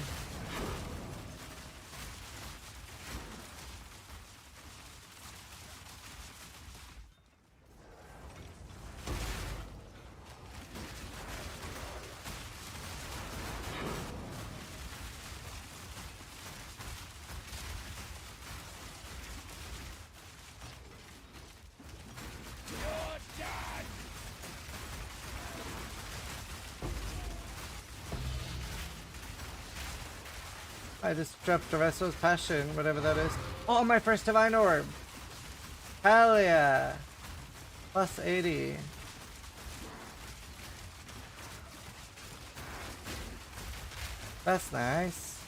I just dropped Doreso's Passion, whatever that is. Oh, my first Divine Orb! Hell yeah! Plus 80. That's nice.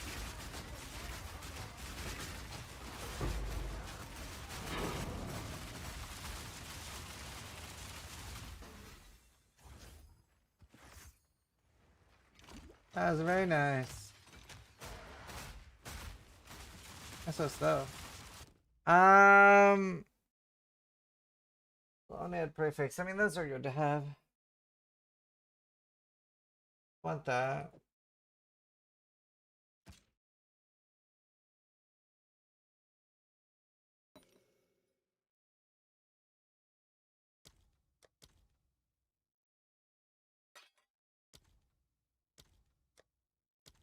That was very nice. That's so slow. Only prefix. I mean, those are good to have. Want that.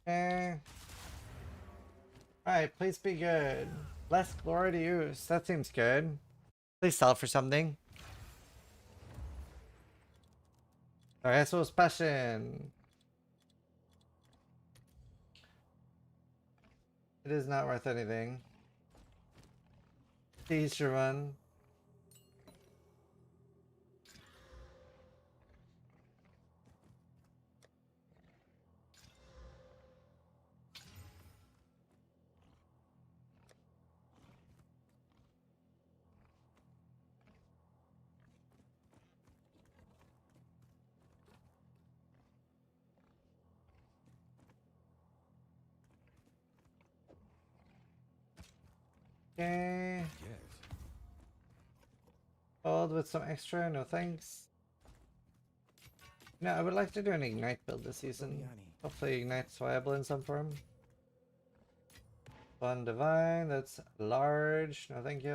Okay. Alright, please be good. Less glory to use. That seems good. Please sell for something. Alright, so passion. It is not worth anything. Teacher run. Okay. Hold with some extra, no thanks. No, I would like to do an Ignite build this season. Hopefully Ignite's viable in some form. Fun Divine, that's large, no thank you.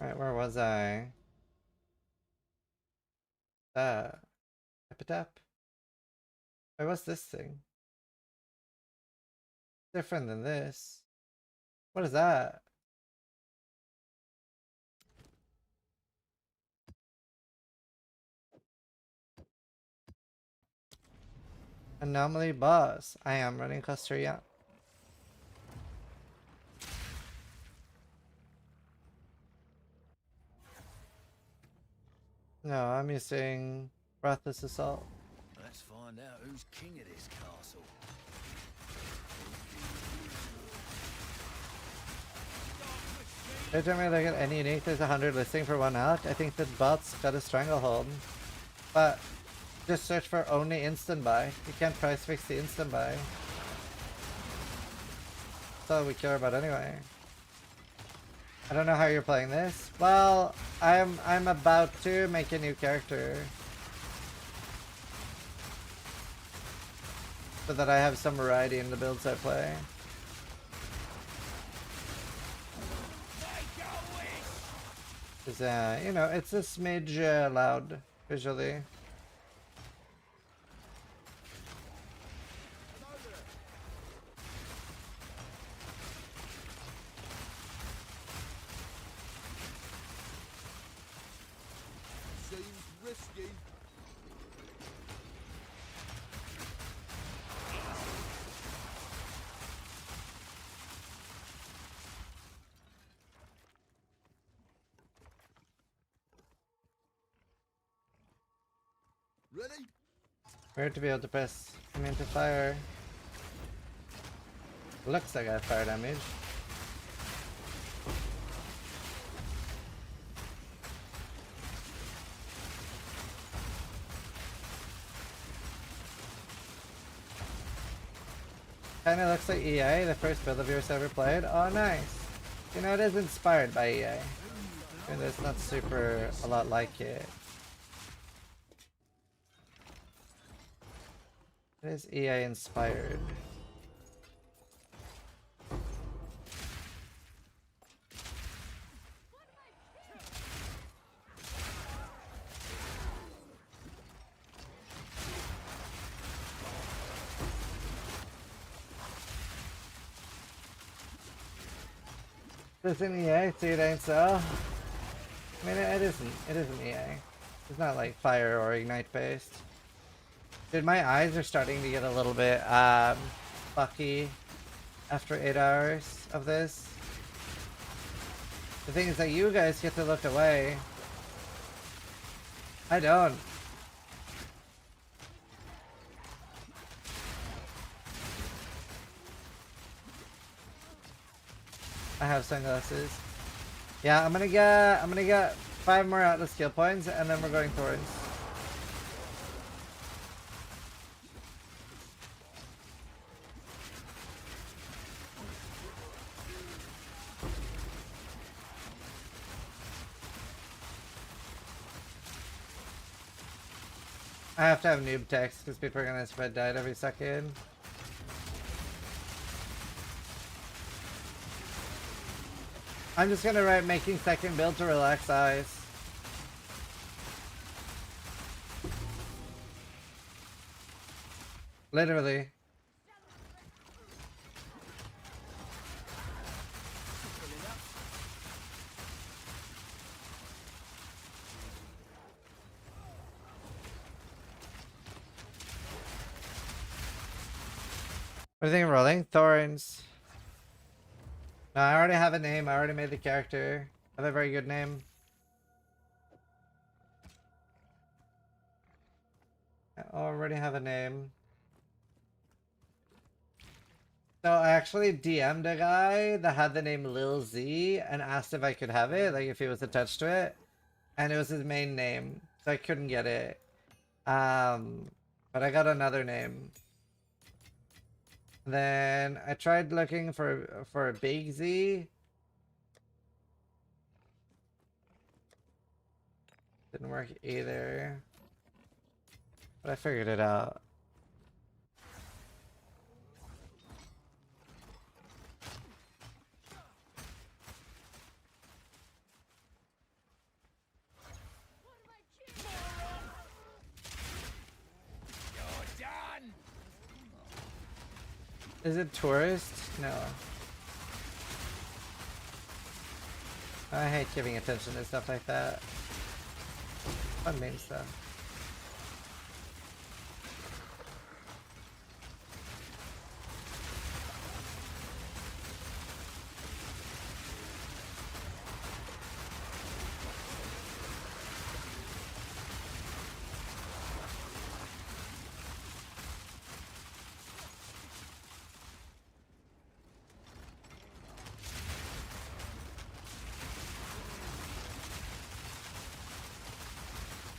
Alright, where was I? That. Tap tap. Wait, what's this thing? Different than this. What is that? Anomaly boss. I am running cluster, yeah. No, I'm using Breathless Assault. Let's find out who's king of this castle. Every time I look at any unique, there's 100 listing for 1 out. I think the bot's got a stranglehold. But just search for only instant buy. You can't price fix the instant buy. That's all we care about anyway. I don't know how you're playing this. Well, I'm about to make a new character. So that I have some variety in the builds I play. Because, you know, it's a smidge loud visually. Seems risky. Ready? Weird to be able to press command to fire. Looks like I have fire damage. Kinda looks like EA, the first build of yours ever played. Oh, nice. You know, it is inspired by EA. And it's not super a lot like it. It is EA inspired. This isn't EA, see it ain't so. I mean, it isn't. It isn't EA. It's not like fire or ignite based. Dude, my eyes are starting to get a little bit fucky after 8 hours of this. The thing is that you guys get to look away. I don't. I have sunglasses. Yeah, I'm gonna get 5 more Atlas skill points and then we're going towards. I have to have noob text because people are gonna spread died every second. I'm just gonna write making second build to relax eyes. Literally. What do you think of rolling? Thorns. No, I already have a name. I already made the character. I have a very good name. I already have a name. So I actually DM'd a guy that had the name Lil Z and asked if I could have it, like if he was attached to it. And it was his main name, so I couldn't get it. But I got another name. Then I tried looking for a Big Z. Didn't work either. But I figured it out. Is it tourist? No. I hate giving attention to stuff like that. Fun meme stuff.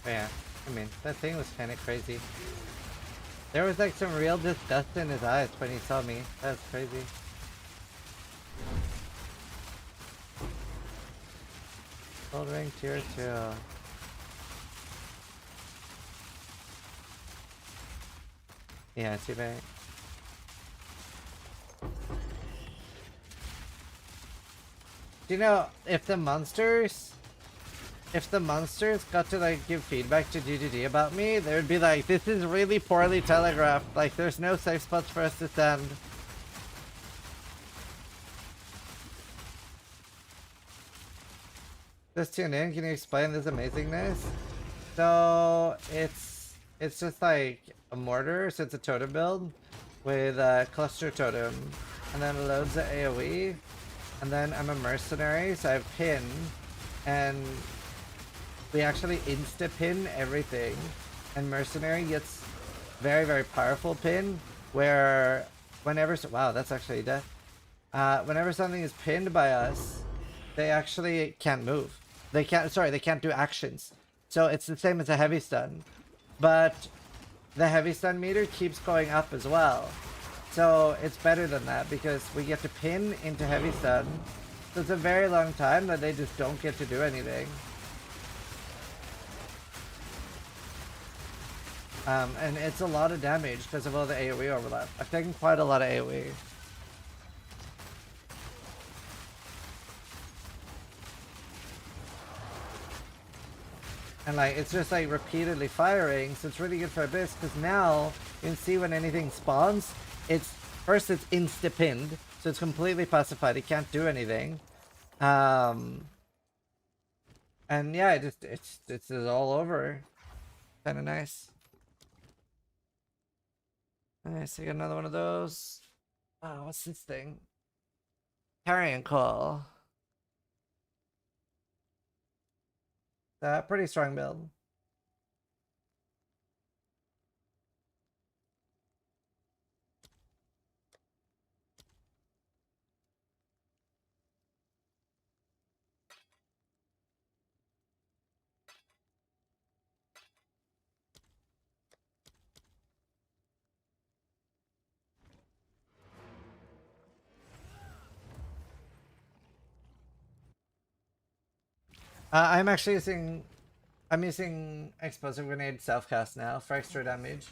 Yeah, I mean, that thing was kind of crazy. There was like some real disgust in his eyes when he saw me. That's crazy. Gold ring tier 2. Yeah, too bad. Do you know, if the monsters got to like give feedback to GGG about me, they would be like, this is really poorly telegraphed, like there's no safe spots for us to send. Just tune in, can you explain this amazingness? So it's just like a mortar, so it's a totem build with a cluster totem, and then loads of AoE, and then I'm a mercenary, so I have pin, and we actually insta-pin everything, and mercenary gets very, very powerful pin, where whenever, wow, that's actually death. Whenever something is pinned by us, they actually can't move. They can't do actions. So it's the same as a heavy stun, but the heavy stun meter keeps going up as well. So it's better than that because we get to pin into heavy stun. So it's a very long time that they just don't get to do anything. And it's a lot of damage because of all the AoE overlap. I've taken quite a lot of AoE. And like, it's just like repeatedly firing, so it's really good for Abyss, because now you can see when anything spawns, it's insta-pinned, so it's completely pacified, it can't do anything. And yeah, it's all over. Kinda nice. Nice, I got another one of those. Oh, what's this thing? Carrion Call. Pretty strong build. I'm actually using... I'm using Explosive Grenade self-cast now for extra damage.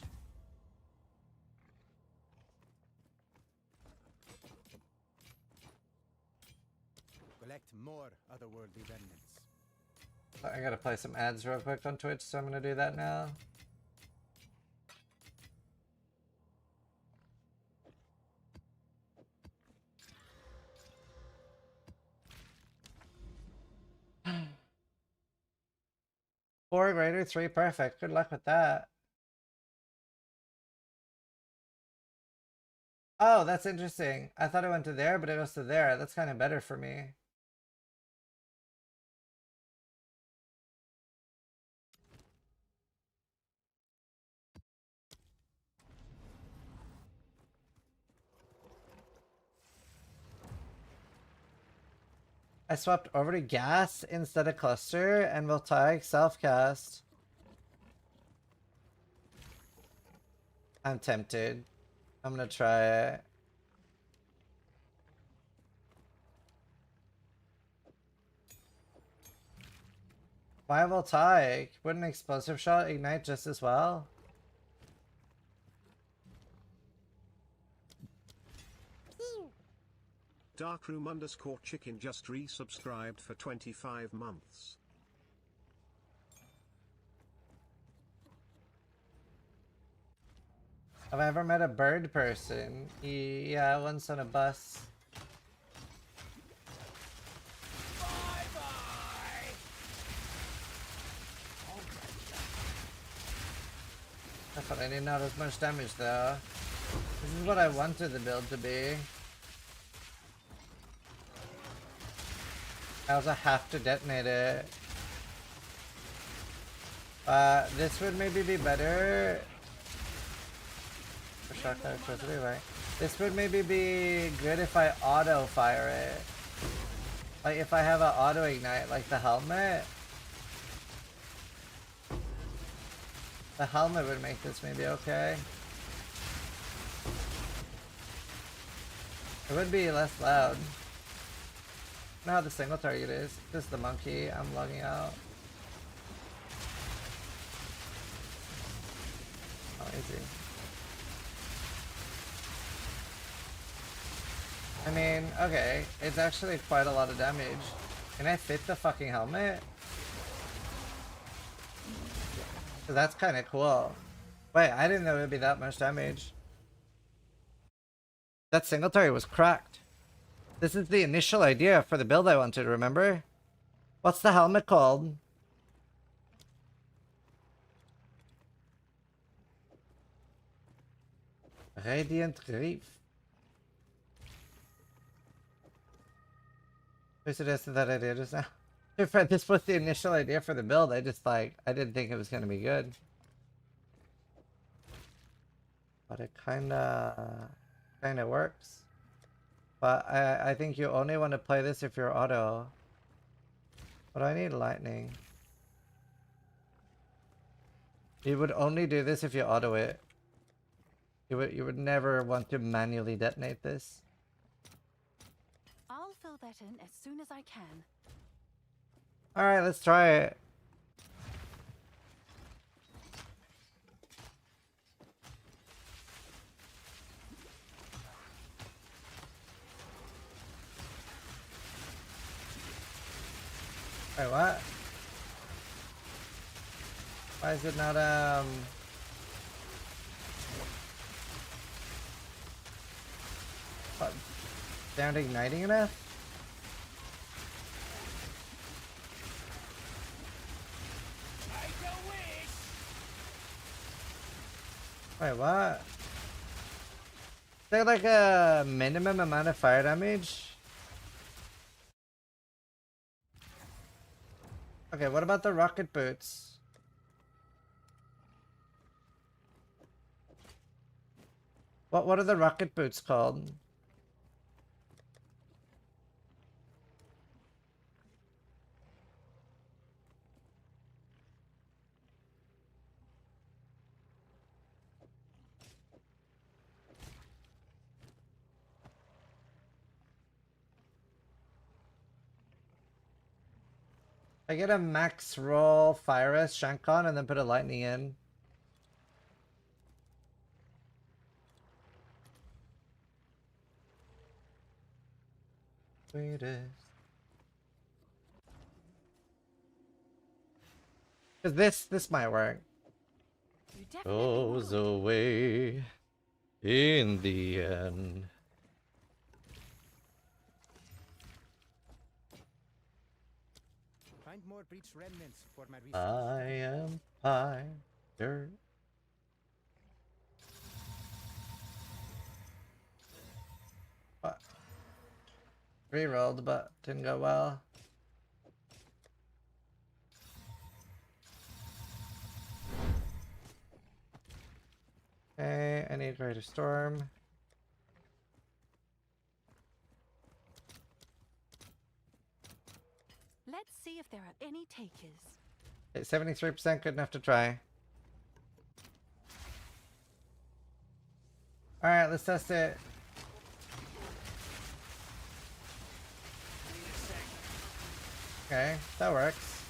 Collect more otherworldly remnants. I gotta play some ads real quick on Twitch, so I'm gonna do that now. Four greater, 3 perfect. Good luck with that. Oh, that's interesting. I thought it went to there, but it goes to there. That's kind of better for me. I swapped over to gas instead of cluster and will tag self-cast. I'm tempted. I'm gonna try it. Why voltaic? Wouldn't explosive shot ignite just as well? Darkroom_chicken just resubscribed for 25 months. Have I ever met a bird person? Yeah, once on a bus. Definitely not as much damage though. This is what I wanted the build to be. I also have to detonate it. This would maybe be better. For shock electricity, right? This would maybe be good if I auto fire it. Like if I have an auto ignite, like the helmet. The helmet would make this maybe okay. It would be less loud. I know how the single target is. Just the monkey. I'm logging out. Oh, easy. I mean, okay. It's actually quite a lot of damage. Can I fit the fucking helmet? So that's kind of cool. Wait, I didn't know it would be that much damage. That single target was cracked. This is the initial idea for the build I wanted, remember? What's the helmet called? Radiant Reef. Who suggested that idea just now? This was the initial idea for the build. I just I didn't think it was going to be good. But it kinda works. But I think you only want to play this if you're auto. But I need lightning. You would only do this if you auto it. You would never want to manually detonate this. I'll fill that in as soon as I can. Alright, let's try it. Wait, what? Why is it not, what, down igniting enough? Wait, what? Is there like a minimum amount of fire damage? Okay, what about the rocket boots? What are the rocket boots called? I get a max roll fire S Shankon and then put a lightning in. Sweetest. Cause this might work. Goes away in the end. Find more breach remnants for my research. I am fire. What? Rerolled, but didn't go well. Okay, I need Greater Storm. Let's see if there are any takers. Okay, 73% good enough to try. Alright, let's test it. Okay, that works.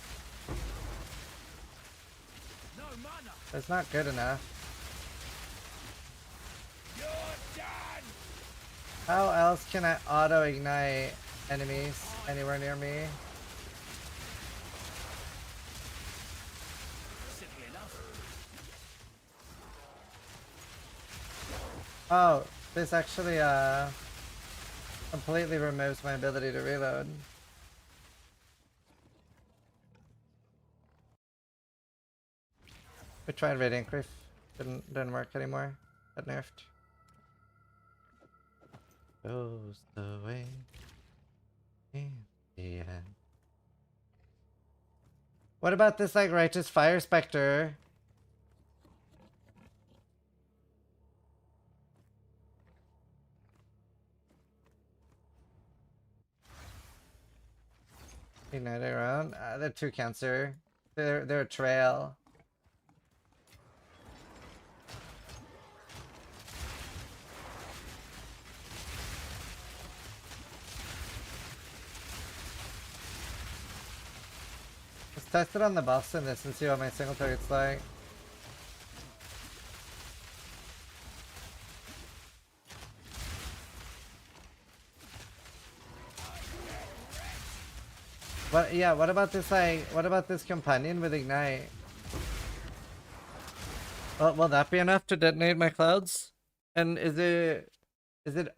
That's not good enough. How else can I auto-ignite enemies anywhere near me? Oh, this actually completely removes my ability to reload. We tried Radiant Grief. Didn't work anymore. Got nerfed. Goes the way in the end. What about this like righteous fire specter? Ignite around. They're 2 cancer. They're a trail. Let's test it on the boss in this and see what my single target's like. What? Yeah. What about this? Like, what about this companion with ignite? Well, will that be enough to detonate my clouds? And is it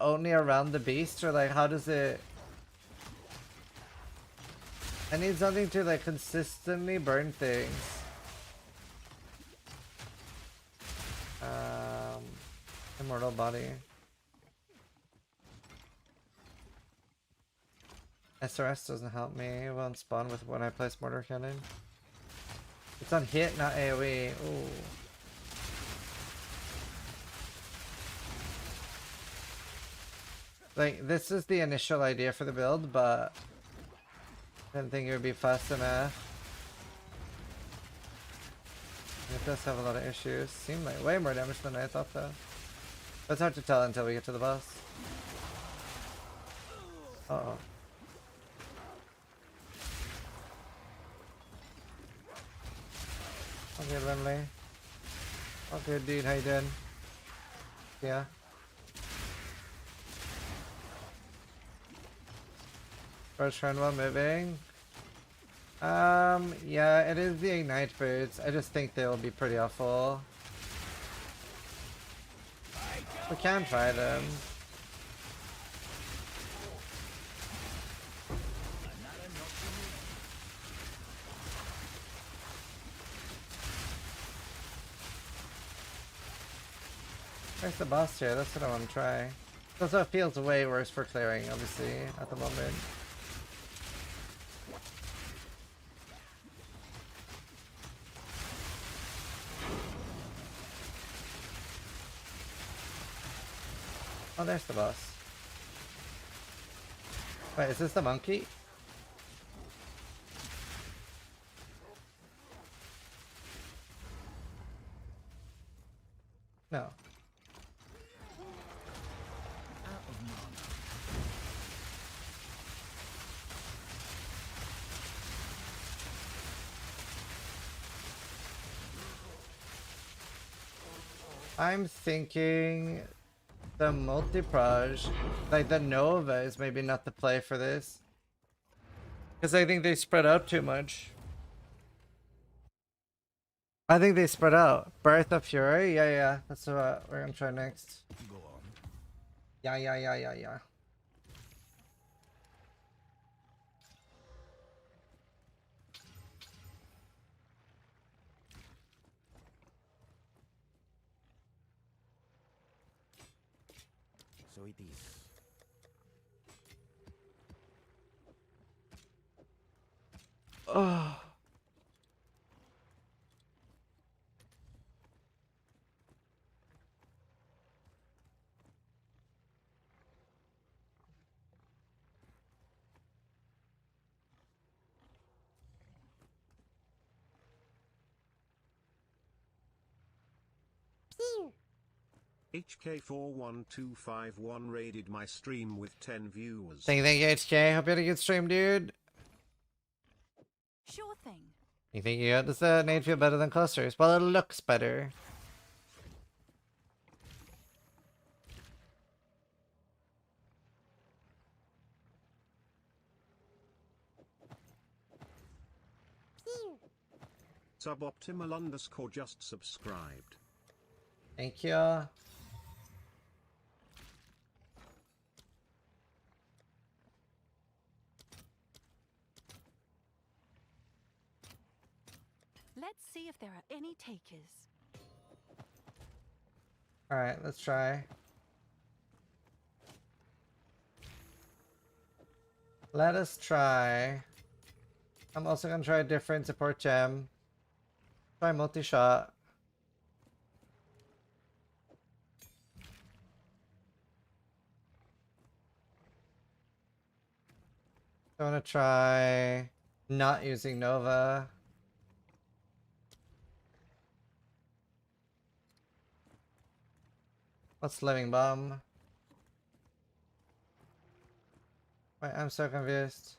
only around the beast, or like how does it? I need something to like consistently burn things. Immortal body. SRS doesn't help me. It won't spawn with when I place mortar cannon. It's on hit, not AoE. Ooh. Like, this is the initial idea for the build, but I didn't think it would be fast enough. It does have a lot of issues. Seemed like way more damage than I thought though. But it's hard to tell until we get to the boss. Uh-oh. Okay, Lindley. Okay, dude, how you doing? Yeah. First turn while moving. Yeah, it is the ignite boots. I just think they will be pretty awful. We can try them. Where's the boss here? That's what I want to try. Also, it feels way worse for clearing, obviously, at the moment. Oh, there's the boss. Wait, is this the monkey? No. I'm thinking the multi-proj, like the Nova is maybe not the play for this. Because I think they spread out too much. I think they spread out. Birth of Fury? Yeah. That's what we're gonna try next. Go on. Yeah. So it is. Oh. HK41251 raided my stream with 10 viewers. Thank you, HK. Hope you had a good stream, dude. Sure thing. You think you got this nade feel better than clusters? Well, it looks better. Suboptimal _ just subscribed. Thank you. Let's see if there are any takers. Alright, let's try. Let us try. I'm also gonna try a different support gem. Try multi-shot. I wanna try not using Nova. What's Living Bomb? Wait, I'm so confused.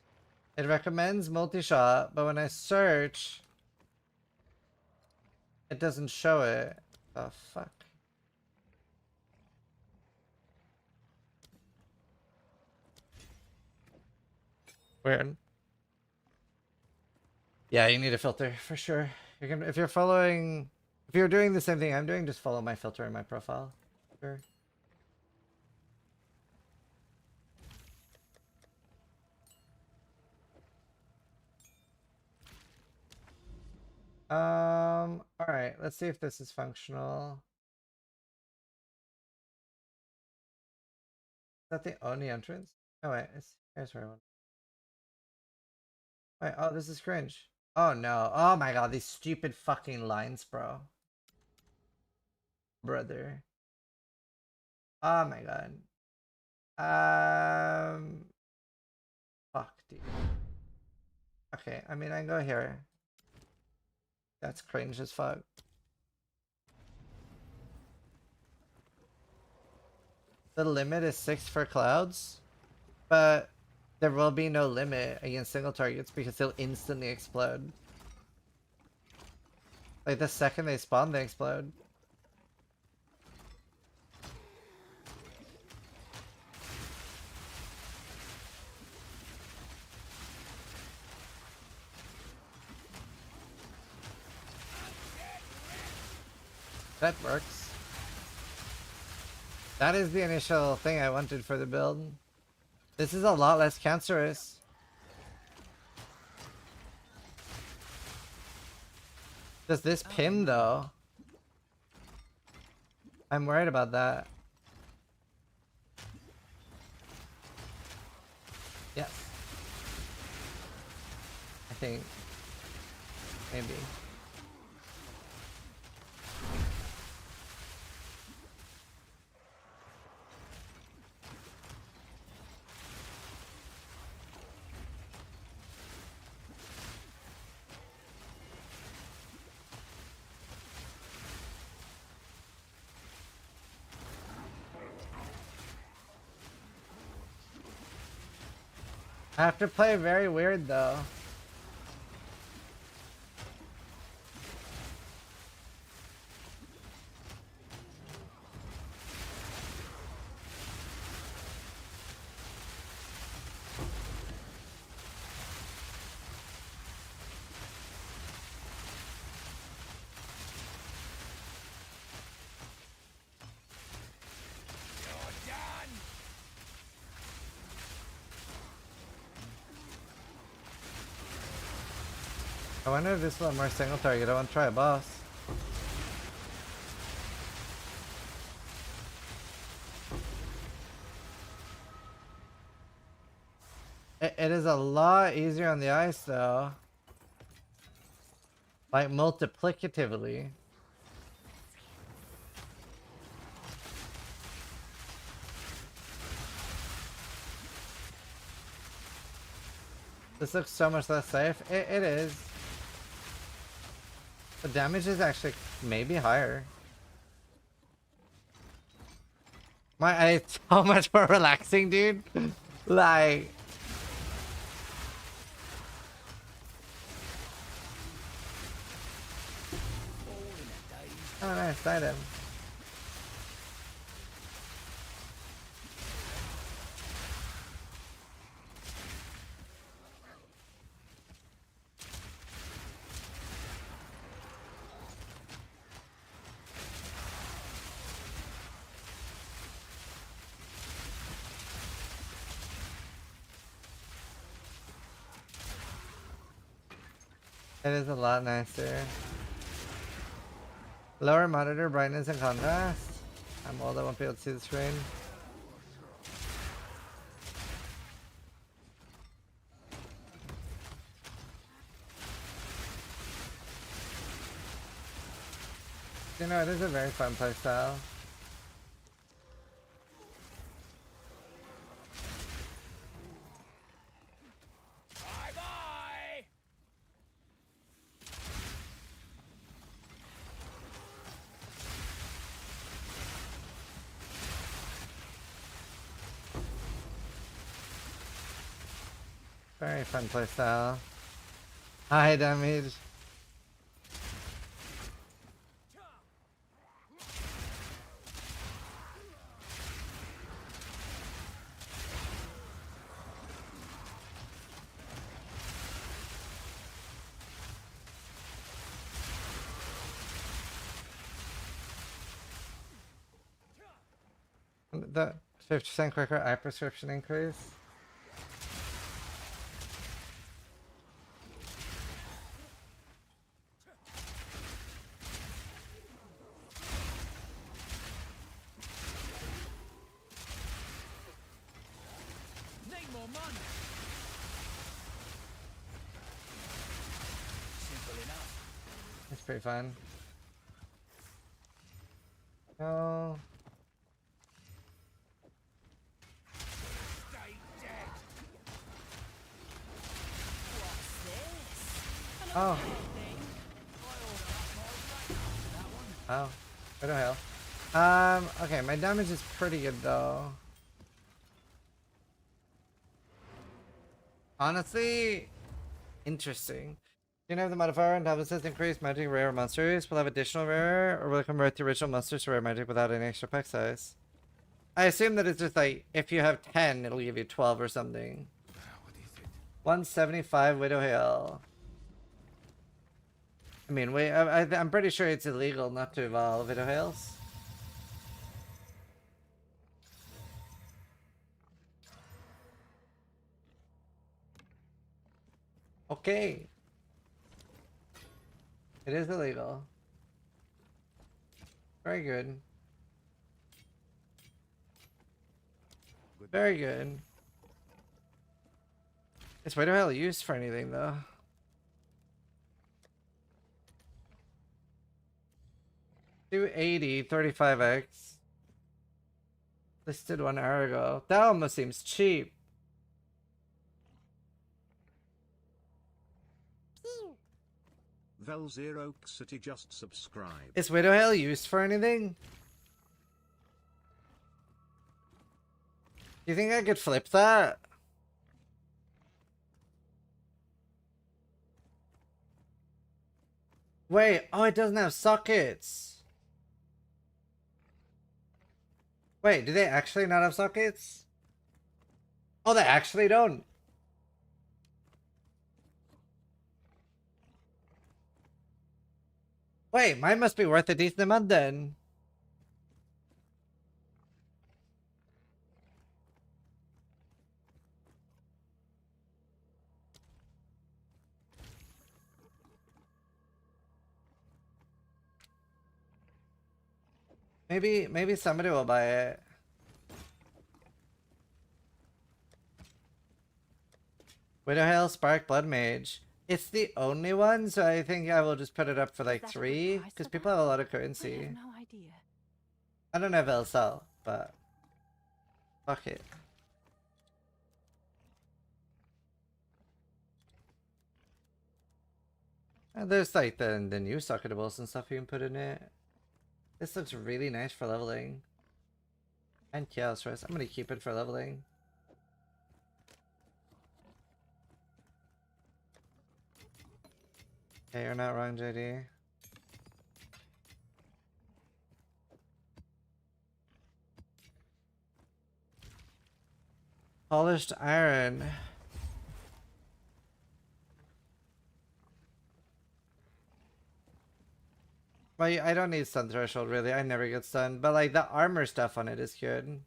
It recommends multi-shot, but when I search, it doesn't show it. Oh, fuck. Weird. Yeah, you need a filter for sure. You can, if you're following, if you're doing the same thing I'm doing, just follow my filter in my profile. Sure. All right, let's see if this is functional. Is that the only entrance? Oh wait, here's where I want. Wait, oh, this is cringe. Oh no, oh my god, these stupid fucking lines, bro. Brother. Oh my god. Fuck, dude. Okay, I mean, I can go here. That's cringe as fuck. The limit is 6 for clouds, but there will be no limit against single targets because they'll instantly explode. Like the second they spawn, they explode. That works. That is the initial thing I wanted for the build. This is a lot less cancerous. Does this pin though? I'm worried about that. Yes. I think. Maybe. I have to play very weird though. I wonder if this is a more single target. I want to try a boss. It is a lot easier on the ice though. Like multiplicatively. This looks so much less safe. It is. The damage is actually maybe higher. It's so much more relaxing, dude. Like. Oh, nice item. It is a lot nicer. Lower monitor brightness and contrast. I'm old, I won't be able to see the screen. You know, it is a very fun playstyle. Very fun playstyle. High damage. The 50% quicker eye prescription increase. Need more money. Simple enough. It's pretty fun. Oh. Oh. Oh. What the hell? Okay, my damage is pretty good though. Honestly, interesting. You know, the modifier and intelligence increase magic rare monsters will have additional rare, or will it convert the original monsters to rare magic without any extra pack size? I assume that it's just like, if you have 10, it'll give you 12 or something. 175 Widow Hail. I mean, wait, I'm pretty sure it's illegal not to evolve Widow Hails. Okay. It is illegal. Very good. Very good. Is Widow Hail used for anything though? $280, 35x. Listed 1 hour ago. That almost seems cheap. Velzero City just subscribe. Is Widow Hail used for anything? Do you think I could flip that? Wait, oh, it doesn't have sockets. Wait, do they actually not have sockets? Oh, they actually don't. Wait, mine must be worth a decent amount then. Maybe somebody will buy it. Widowhail, Spark, Blood Mage. It's the only one, so I think I will just put it up for like 3, because people have a lot of currency. No idea. I don't know if it'll sell, but fuck it. And there's like the new socketables and stuff you can put in it. This looks really nice for leveling. And Chaos Rest. I'm gonna keep it for leveling. Yeah, you're not wrong, JD. Polished iron. Well, I don't need stun threshold really. I never get stunned, but like the armor stuff on it is good.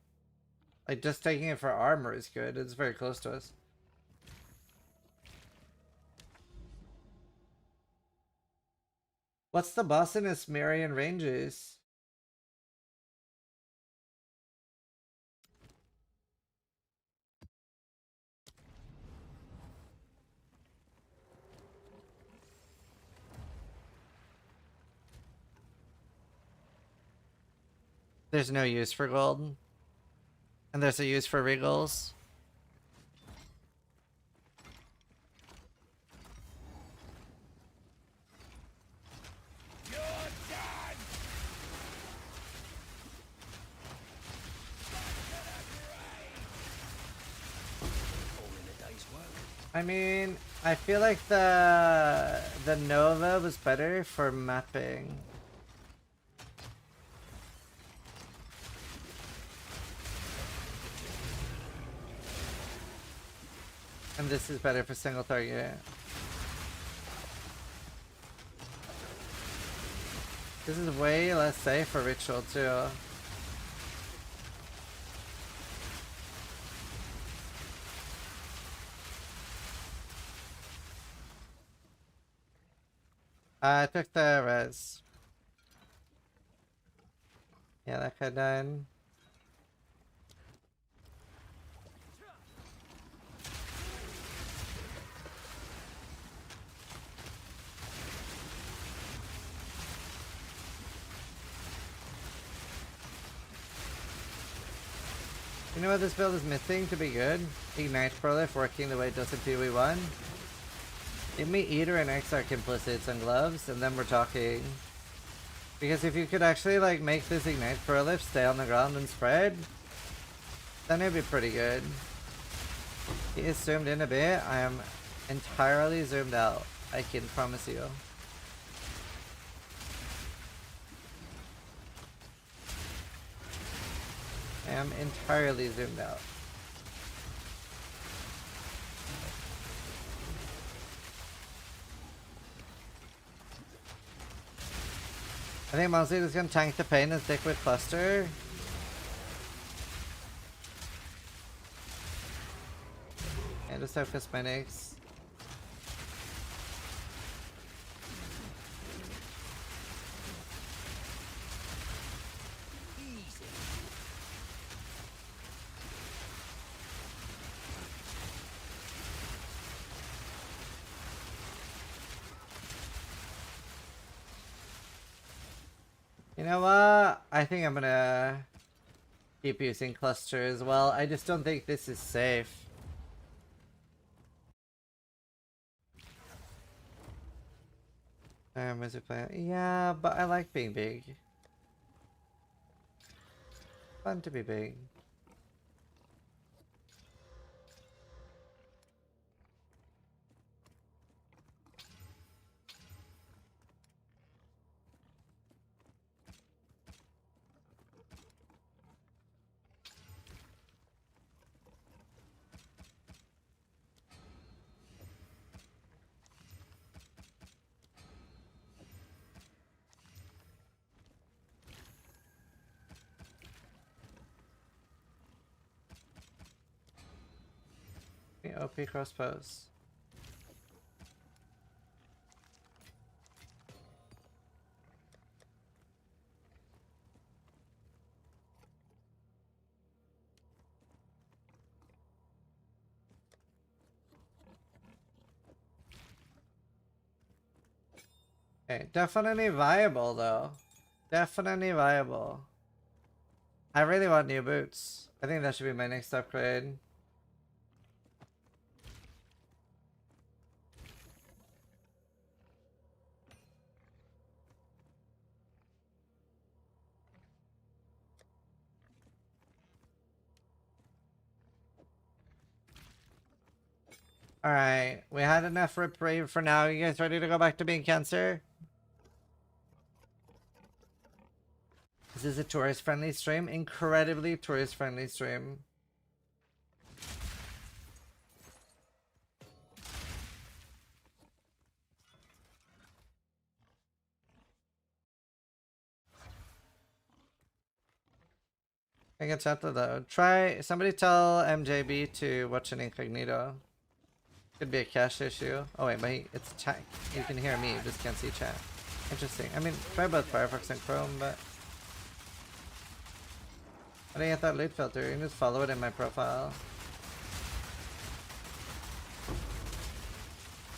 Like just taking it for armor is good. It's very close to us. What's the boss in Ismarian ranges? There's no use for gold. And there's a use for regals. I mean, I feel like the Nova was better for mapping. And this is better for single target. This is way less safe for ritual too. I took the res. Yeah, that guy died. You know what this build is missing to be good? Ignite Prolif working the way it does in PoE1. Give me Eater and Exarch implicits and gloves, and then we're talking. Because if you could actually like make this Ignite Prolif stay on the ground and spread, then it'd be pretty good. He is zoomed in a bit. I am entirely zoomed out. I can promise you. I am entirely zoomed out. I think mostly just gonna tank the pain and stick with cluster. And just have cosmetics. You know what? I think I'm gonna keep using cluster as well. I just don't think this is safe. Was it playing? Yeah, but I like being big. Fun to be big. OP cross pose. Okay, definitely viable though. Definitely viable. I really want new boots. I think that should be my next upgrade. Alright, we had enough reprieve for now. You guys ready to go back to being Cancer? This is a tourist-friendly stream. Incredibly tourist-friendly stream. I get chat though. Try, somebody tell MJB to watch an incognito. Could be a cache issue. Oh wait, but it's chat. You can hear me, you just can't see chat. Interesting. I mean, try both Firefox and Chrome, but I didn't get that loot filter. You can just follow it in my profile.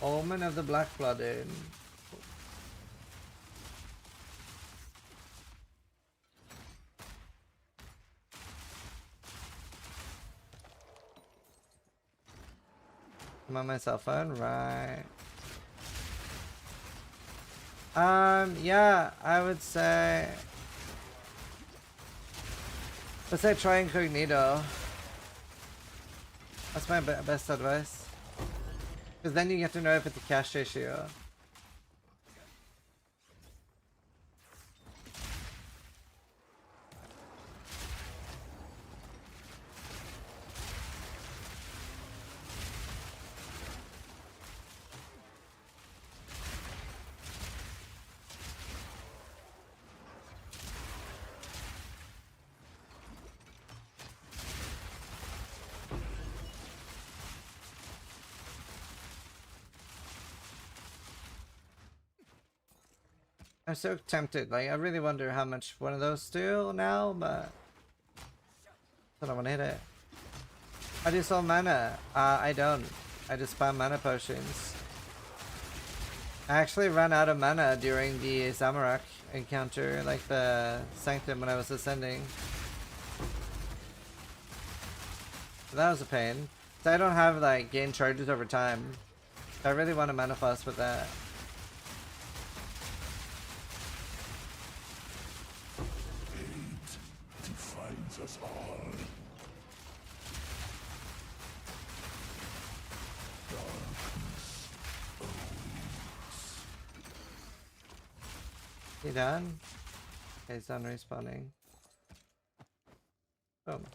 Omen of the Black Blooded. I'm on my cell phone, right? Yeah, I would say. Let's say try incognito. That's my best advice. Because then you get to know if it's a cache issue. I'm so tempted. Like, I really wonder how much one of those do now, but I don't want to hit it. I do sell mana. I don't. I just spam mana potions. I actually ran out of mana during the Zamorak encounter, like the Sanctum when I was ascending. So that was a pain. So I don't have like gain charges over time. So I really want to mana fast with that. Defines us all. He done? Okay, he's done respawning. Boom.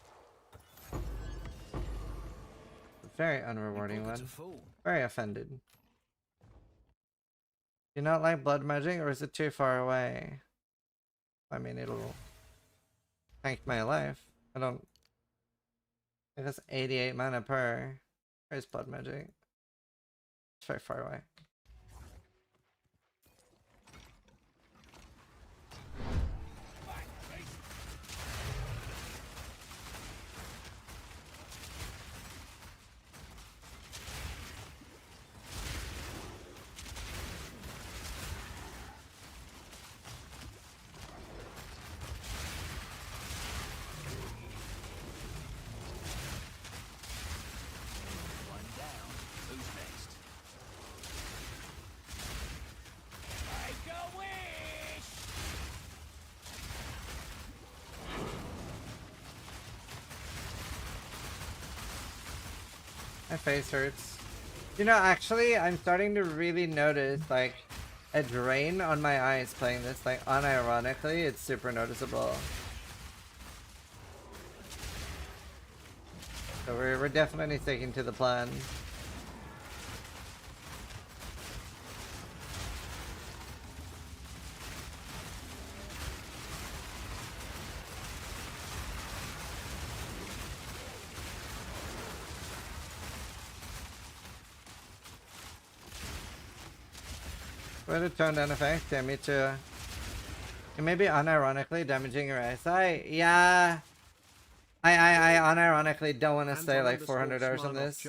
Very unrewarding one. Very offended. Do you not like blood magic, or is it too far away? I mean, it'll tank my life. I don't. I think that's 88 mana per. Where's blood magic? It's very far away. My face hurts. You know, actually, I'm starting to really notice, like, a drain on my eyes playing this. Like, unironically, it's super noticeable. So we're definitely sticking to the plan. With a tone down effect, damage to... It may be unironically damaging your eyesight. Yeah. I unironically don't want to stay like 400 hours on this.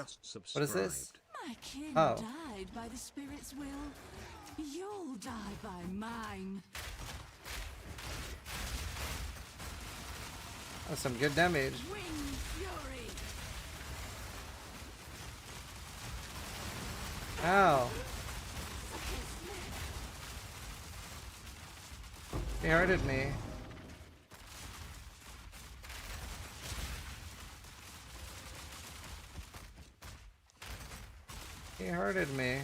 What is this? My king Oh. died by the spirit's will. You'll die by mine. That's some good damage. Wing fury. Ow. He hurted me. He hurted me.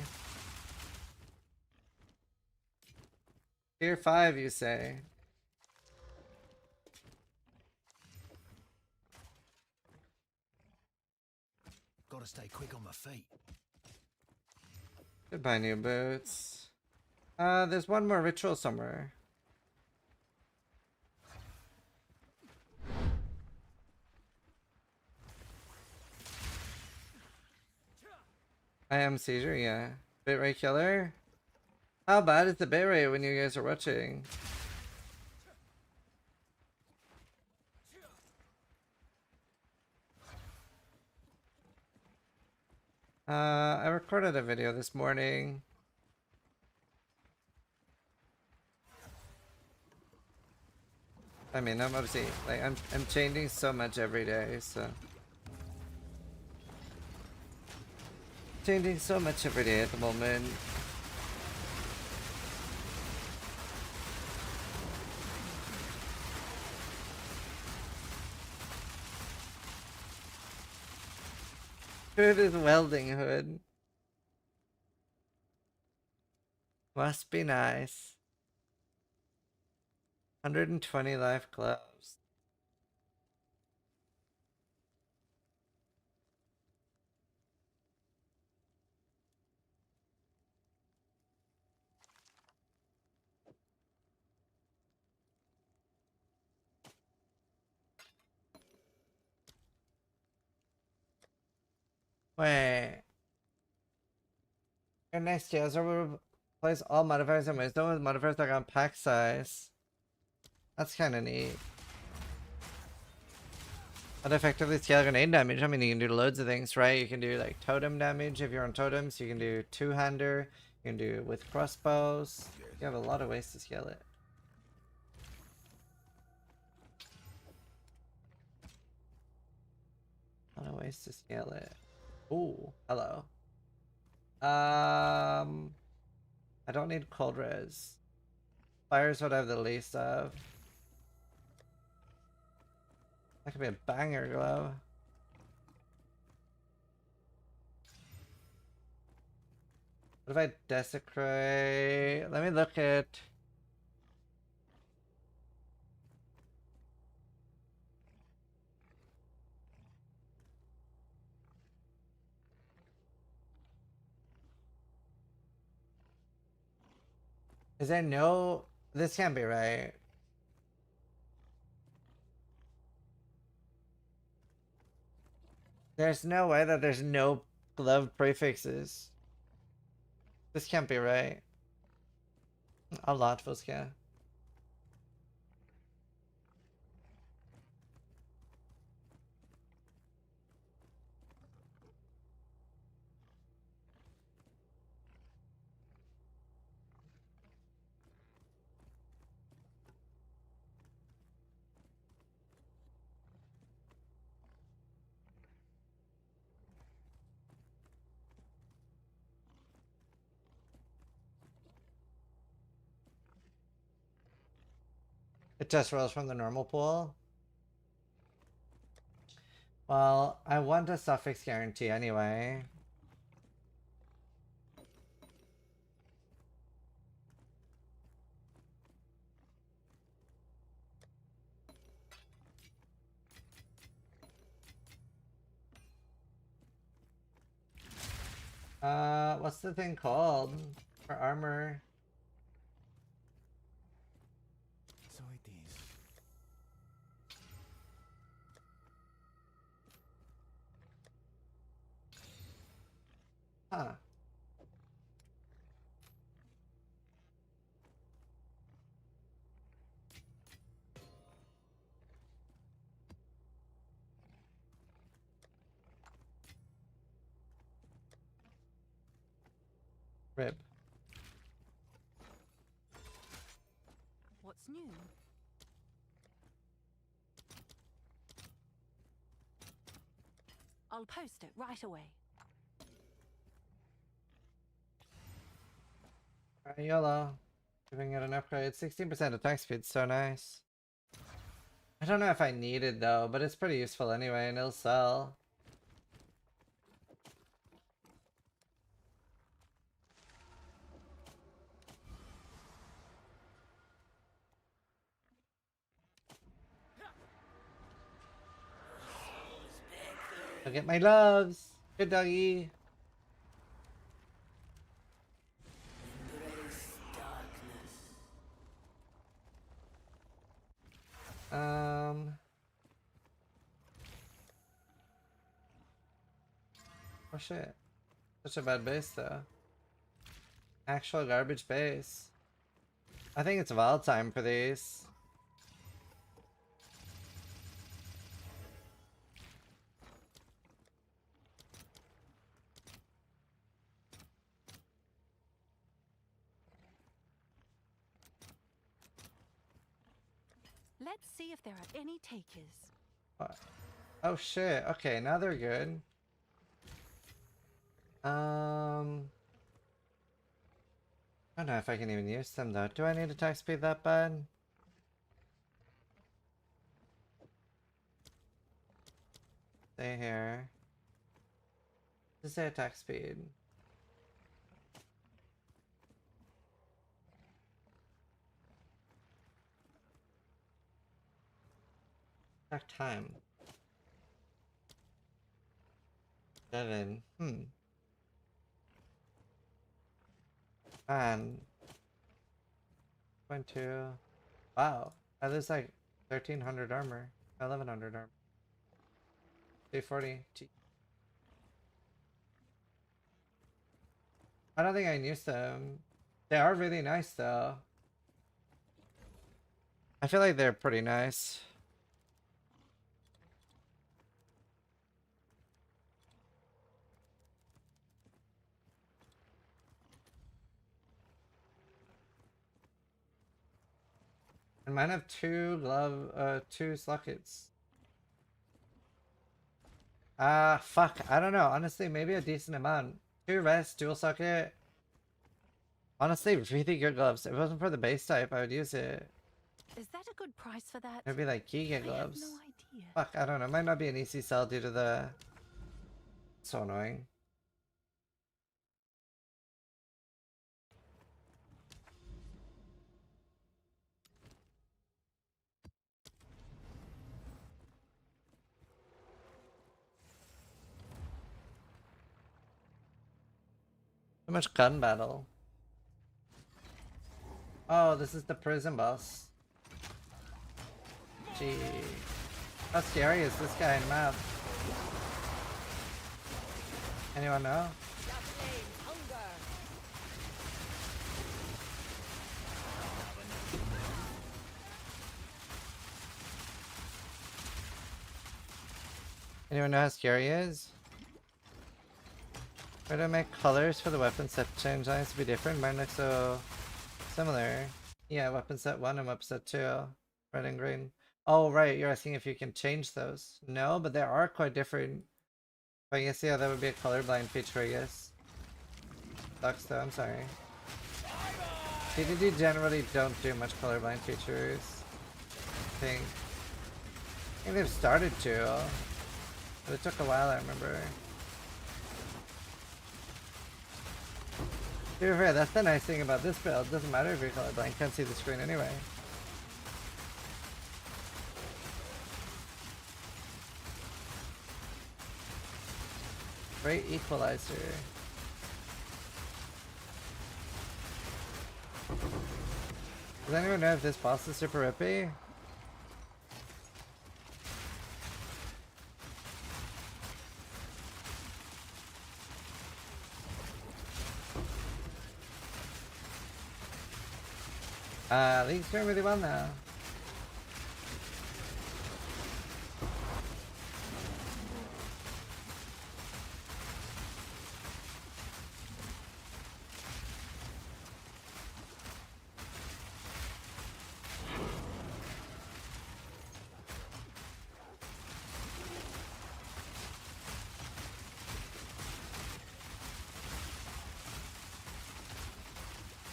Tier 5, you say? Gotta stay quick on my feet. Goodbye, new boots. There's one more ritual somewhere. I am seizure, yeah. Bitrate killer. How bad is the bit rate when you guys are watching? I recorded a video this morning. I mean, I'm obviously like I'm changing so much every day, so changing so much every day at the moment. Hood is welding hood. Must be nice. 120 life gloves. Wait. Your next year, so we'll replace all modifiers and wisdom with modifiers that got pack size. That's kind of neat. But effectively scale grenade damage. I mean, you can do loads of things, right? You can do like totem damage if you're on totems. You can do two-hander. You can do it with crossbows. You have a lot of ways to scale it. A lot of ways to scale it. Ooh, hello. I don't need cold res. Fire's what I have the least of. That could be a banger glove. What if I desecrate? Let me look at. Is there no? This can't be right. There's no way that there's no glove prefixes. This can't be right. A lot for scare. It just rolls from the normal pool. Well, I want a suffix guarantee anyway. What's the thing called for armor? So it is. Huh. Rip. What's new? I'll post it right away. Alright, YOLO. Giving it an upgrade. 16% attack speed, so nice. I don't know if I need it though, but it's pretty useful anyway, and it'll sell. I'll get my loves. Good doggy. Oh shit. Such a bad base though. Actual garbage base. I think it's wild time for these. Let's see if there are any takers. What? Oh shit. Okay, now they're good. I don't know if I can even use them though. Do I need attack speed that bad? Stay here. Just say attack speed. Attack time. 7. And 0.2. Wow. That is like 1300 armor. 1100 armor. 240. I don't think I can use them. They are really nice though. I feel like they're pretty nice. And mine have 2 sockets. Fuck. I don't know. Honestly, maybe a decent amount. 2 rest, dual socket. Honestly, really good gloves. If it wasn't for the base type, I would use it. Is that a good price for that? It'd be like Giga gloves. I have no idea. Fuck, I don't know. Might not be an easy sell due to the... So annoying. So much gun battle. Oh, this is the prison boss. Gee. How scary is this guy in map? Anyone know? Anyone know how scary he is? Try to make colors for the weapon set change lines to be different. Mine look so similar. Yeah, weapon set 1 and weapon set 2. Red and green. Oh, right. You're asking if you can change those. No, but they are quite different. But I guess, yeah, that would be a colorblind feature, I guess. Sucks though, I'm sorry. DDD generally don't do much colorblind features. I think they've started to. But it took a while, I remember. To be fair, that's the nice thing about this build. It doesn't matter if you're colorblind, can't see the screen anyway. Great equalizer. Does anyone know if this boss is super rippy? League's doing really well now.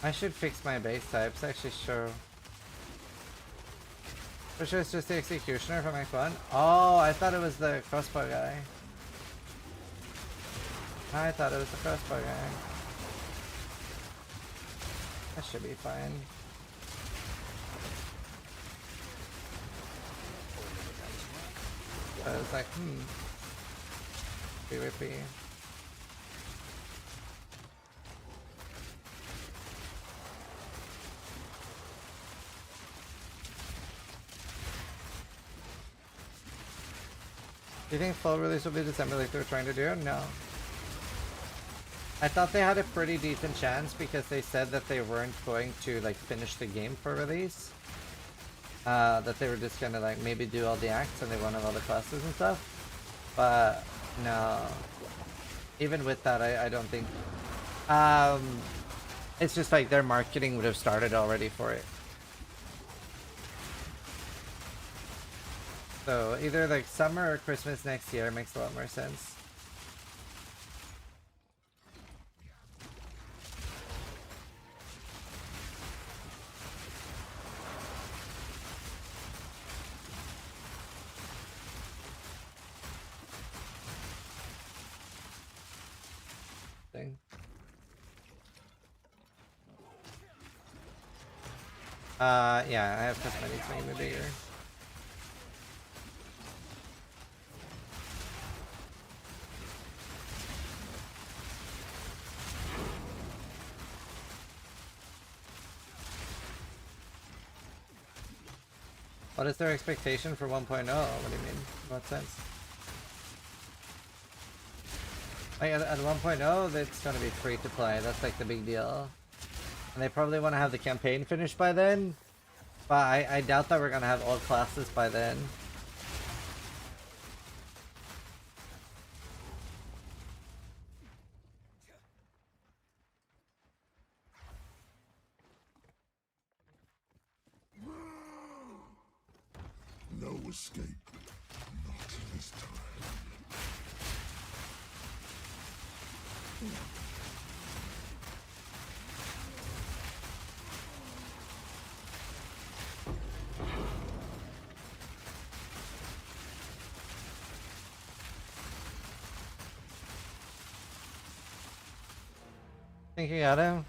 I should fix my base types, actually, sure. For sure it's just the executioner from Act 1. Oh, I thought it was the crossbow guy. I thought it was the crossbow guy. That should be fine. I was like, be rippy. Do you think full release will be December like they were trying to do? No. I thought they had a pretty decent chance because they said that they weren't going to like finish the game for release. That they were just gonna like maybe do all the acts and they won't have all the classes and stuff. But no, even with that, I don't think. It's just like their marketing would have started already for it. So either like summer or Christmas next year makes a lot more sense. Thing. Yeah, I have cosmetics making me bigger. What is their expectation for 1.0? What do you mean? In what sense? Like at 1.0, it's gonna be free to play. That's like the big deal. And they probably want to have the campaign finished by then. But I doubt that we're gonna have all classes by then. No escape. Not this time. Thinking out of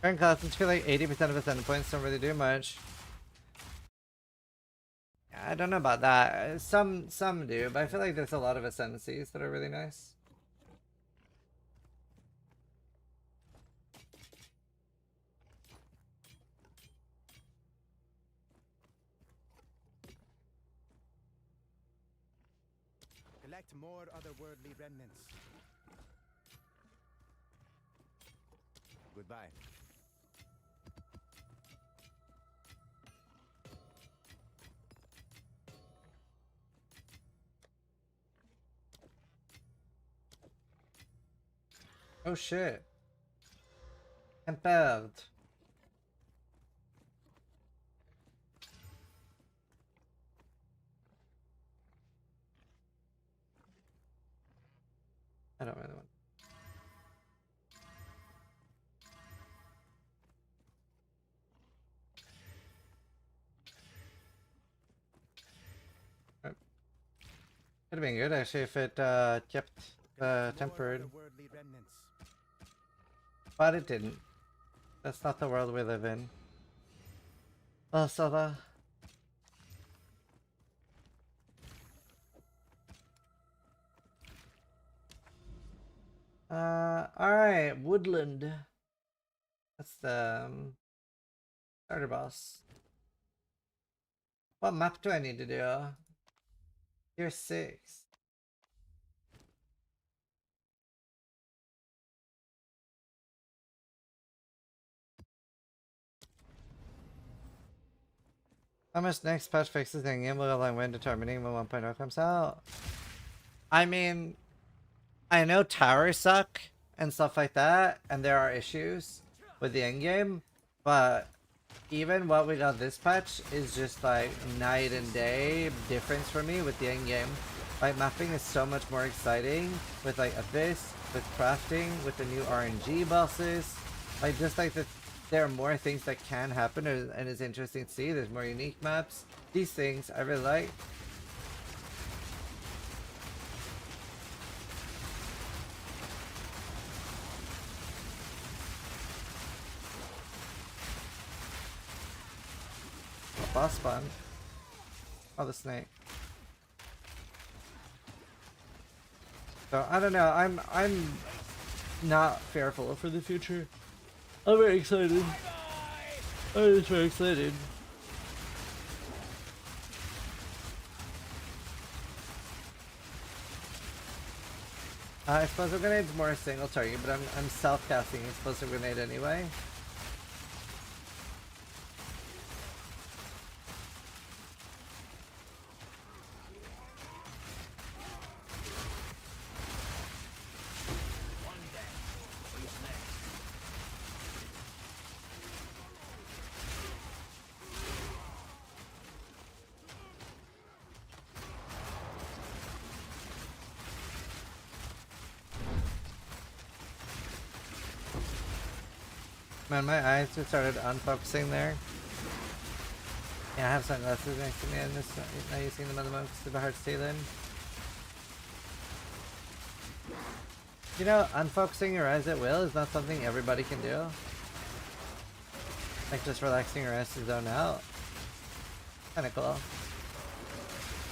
current classes feel like 80% of ascendant points don't really do much. I don't know about that. Some do, but I feel like there's a lot of ascendancies that are really nice. Collect more otherworldly remnants. Goodbye. Oh shit. Compelled. I don't really want. Could have been good actually if it kept tempered. But it didn't. That's not the world we live in. Well, Sova. Alright, Woodland. That's the starter boss. What map do I need to do? Tier 6. How much next patch fixes in game will align when determining when 1.0 comes out? I mean, I know towers suck and stuff like that, and there are issues with the endgame, but even what we got this patch is just like night and day difference for me with the endgame. Like mapping is so much more exciting with like Abyss, with crafting, with the new RNG bosses. Like just like there are more things that can happen and it's interesting to see. There's more unique maps. These things I really like. Boss spawn. Oh, the snake. So I don't know. I'm not fearful for the future. I'm very excited. I'm just very excited. Explosive grenade's more a single target, but I'm self-casting explosive grenade anyway. Man, my eyes just started unfocusing there. Yeah, I have sunglasses next to me and just not using them at the moment because they're hard to see them. You know, unfocusing your eyes at will is not something everybody can do. Like just relaxing your eyes to zone out. Kinda cool.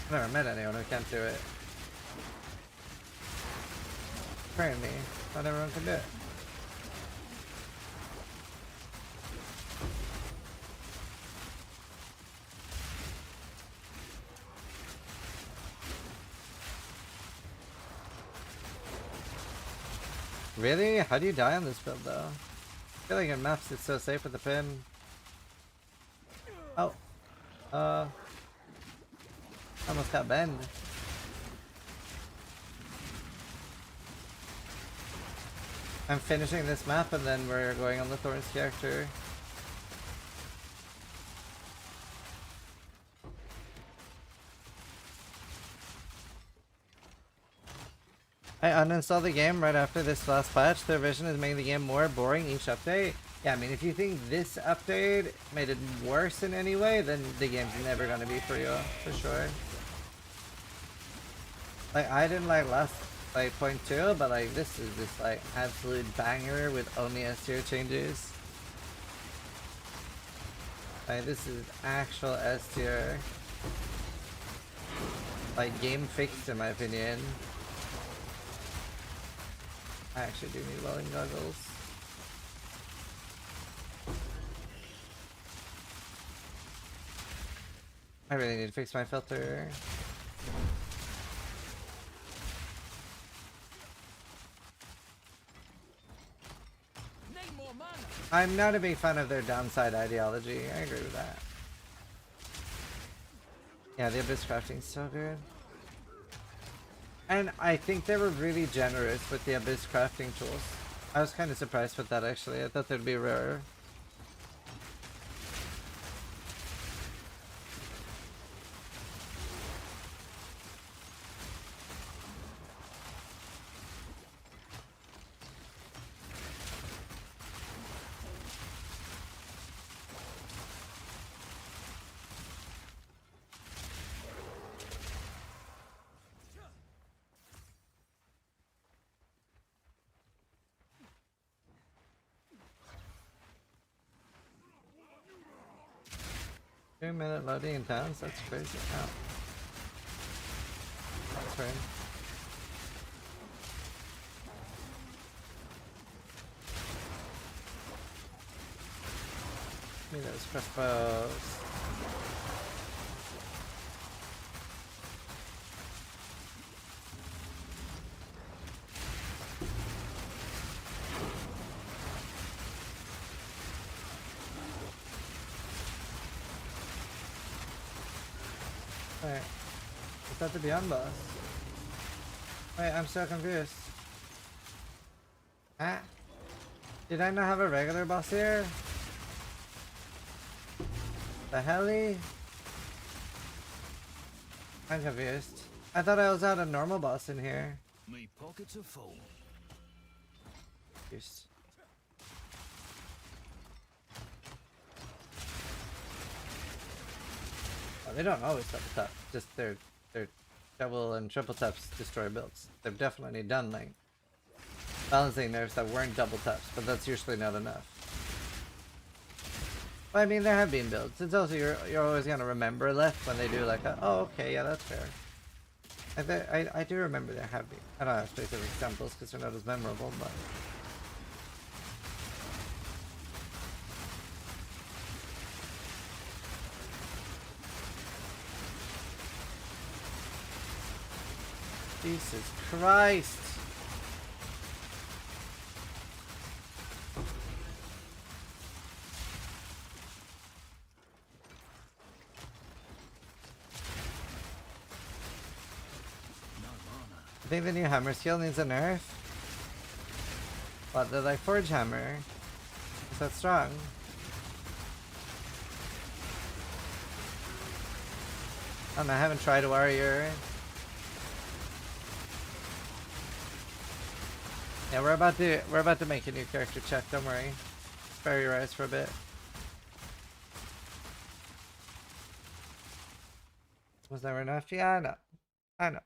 I've never met anyone who can't do it. Apparently, not everyone can do it. Really? How do you die on this build though? I feel like in maps it's so safe with the pin. Oh. Almost got bend. I'm finishing this map and then we're going on the Thorns character. I uninstalled the game right after this last patch. Their vision is making the game more boring each update. Yeah, I mean, if you think this update made it worse in any way, then the game's never gonna be for you, for sure. Like, I didn't like last, like, point 2, but like, this is just like absolute banger with only S tier changes. Like, this is actual S tier. Like, game fixed in my opinion. I actually do need welding goggles. I really need to fix my filter. I'm not a big fan of their downside ideology. I agree with that. Yeah, the Abyss crafting's so good. And I think they were really generous with the Abyss crafting tools. I was kind of surprised with that actually. I thought they'd be rarer. Two-minute loading in towns? That's crazy. Oh. That's right. Give me those crossbows. Wait, is that the Beyond boss? Wait, I'm so confused. Ah? Did I not have a regular boss here? The helly? I'm confused. I thought I was at a normal boss in here. My pockets are full. Confused. Oh, they don't always double tap. Just their double and triple taps destroy builds. They've definitely done like balancing nerfs that weren't double taps, but that's usually not enough. But I mean, there have been builds. It's also you're always gonna remember left when they do like a, oh okay, yeah, that's fair. I do remember there have been. I don't have specific examples because they're not as memorable, but. Jesus Christ! I think the new hammer skill needs a nerf. But the like forge hammer is that strong. I don't know, I haven't tried a warrior. Yeah, we're about to make a new character check, don't worry. Spare your eyes for a bit. Was never enough? Yeah, I know. I know.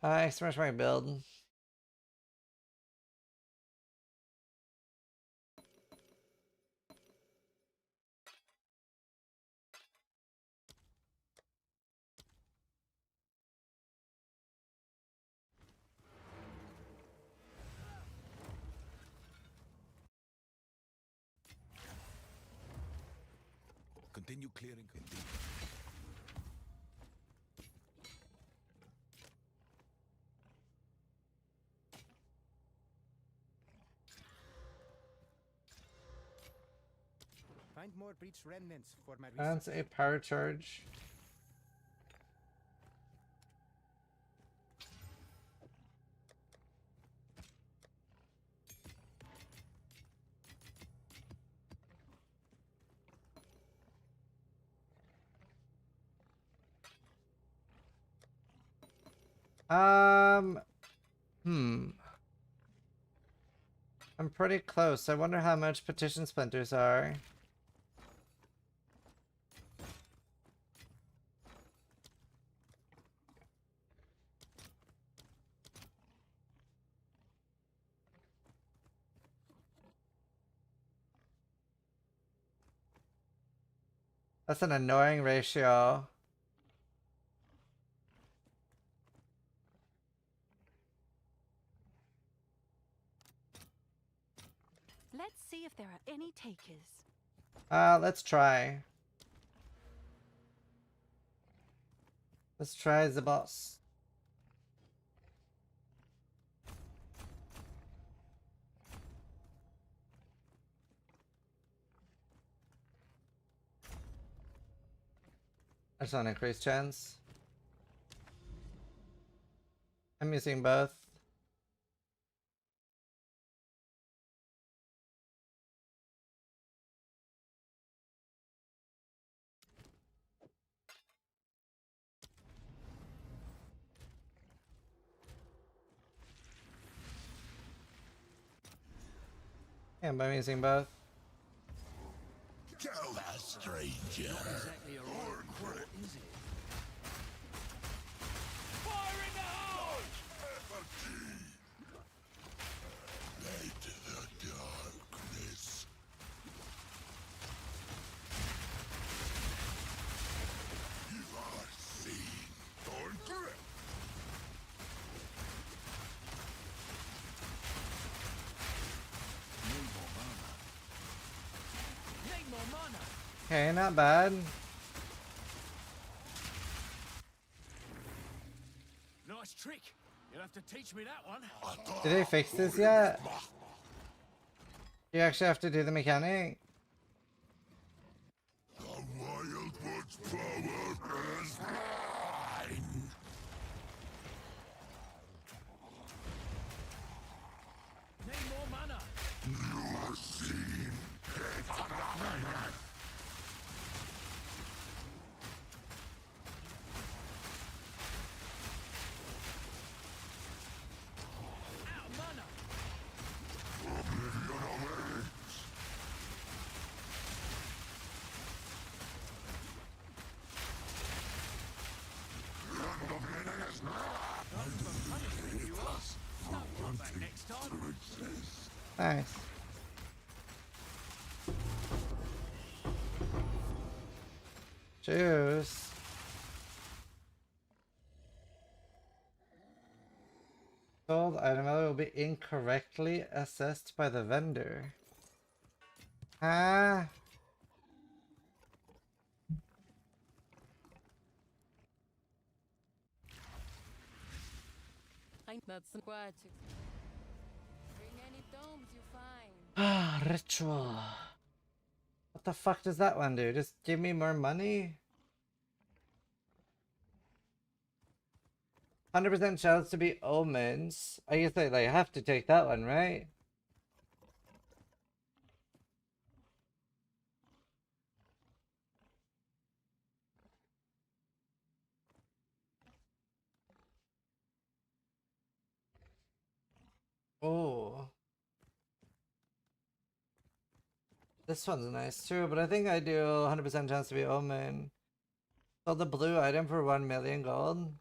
I smashed my build. Continue clearing. Indeed. Find more breach remnants for my That's research. a power charge. I'm pretty close. I wonder how much petition splinters are. That's an annoying ratio. Let's see if there are any takers. Let's try. Let's try the boss. That's an increased chance. I'm using both. Yeah, I'm using both. Tell that stranger. Not exactly a royal court, is it? Light the darkness. You are seen on grip. Need more mana. Okay, not bad. Nice trick. You'll have to teach me that one. Did they fix this yet? You actually have to do the mechanic? The Wildwood's power is mine. Need more mana. You are seen. Out of mana. Oblivion awaits. Land of Menace. Come back next time. To exist. Nice. Juice. Sold item value will be incorrectly assessed by the vendor. Ah. That's required to bring any domes you find. Ah, ritual. What the fuck does that one do? Just give me more money? 100% chance to be omens. I guess I have to take that one, right? Oh. This one's nice too, but I think I do 100% chance to be omen. Sell the blue item for 1 million gold.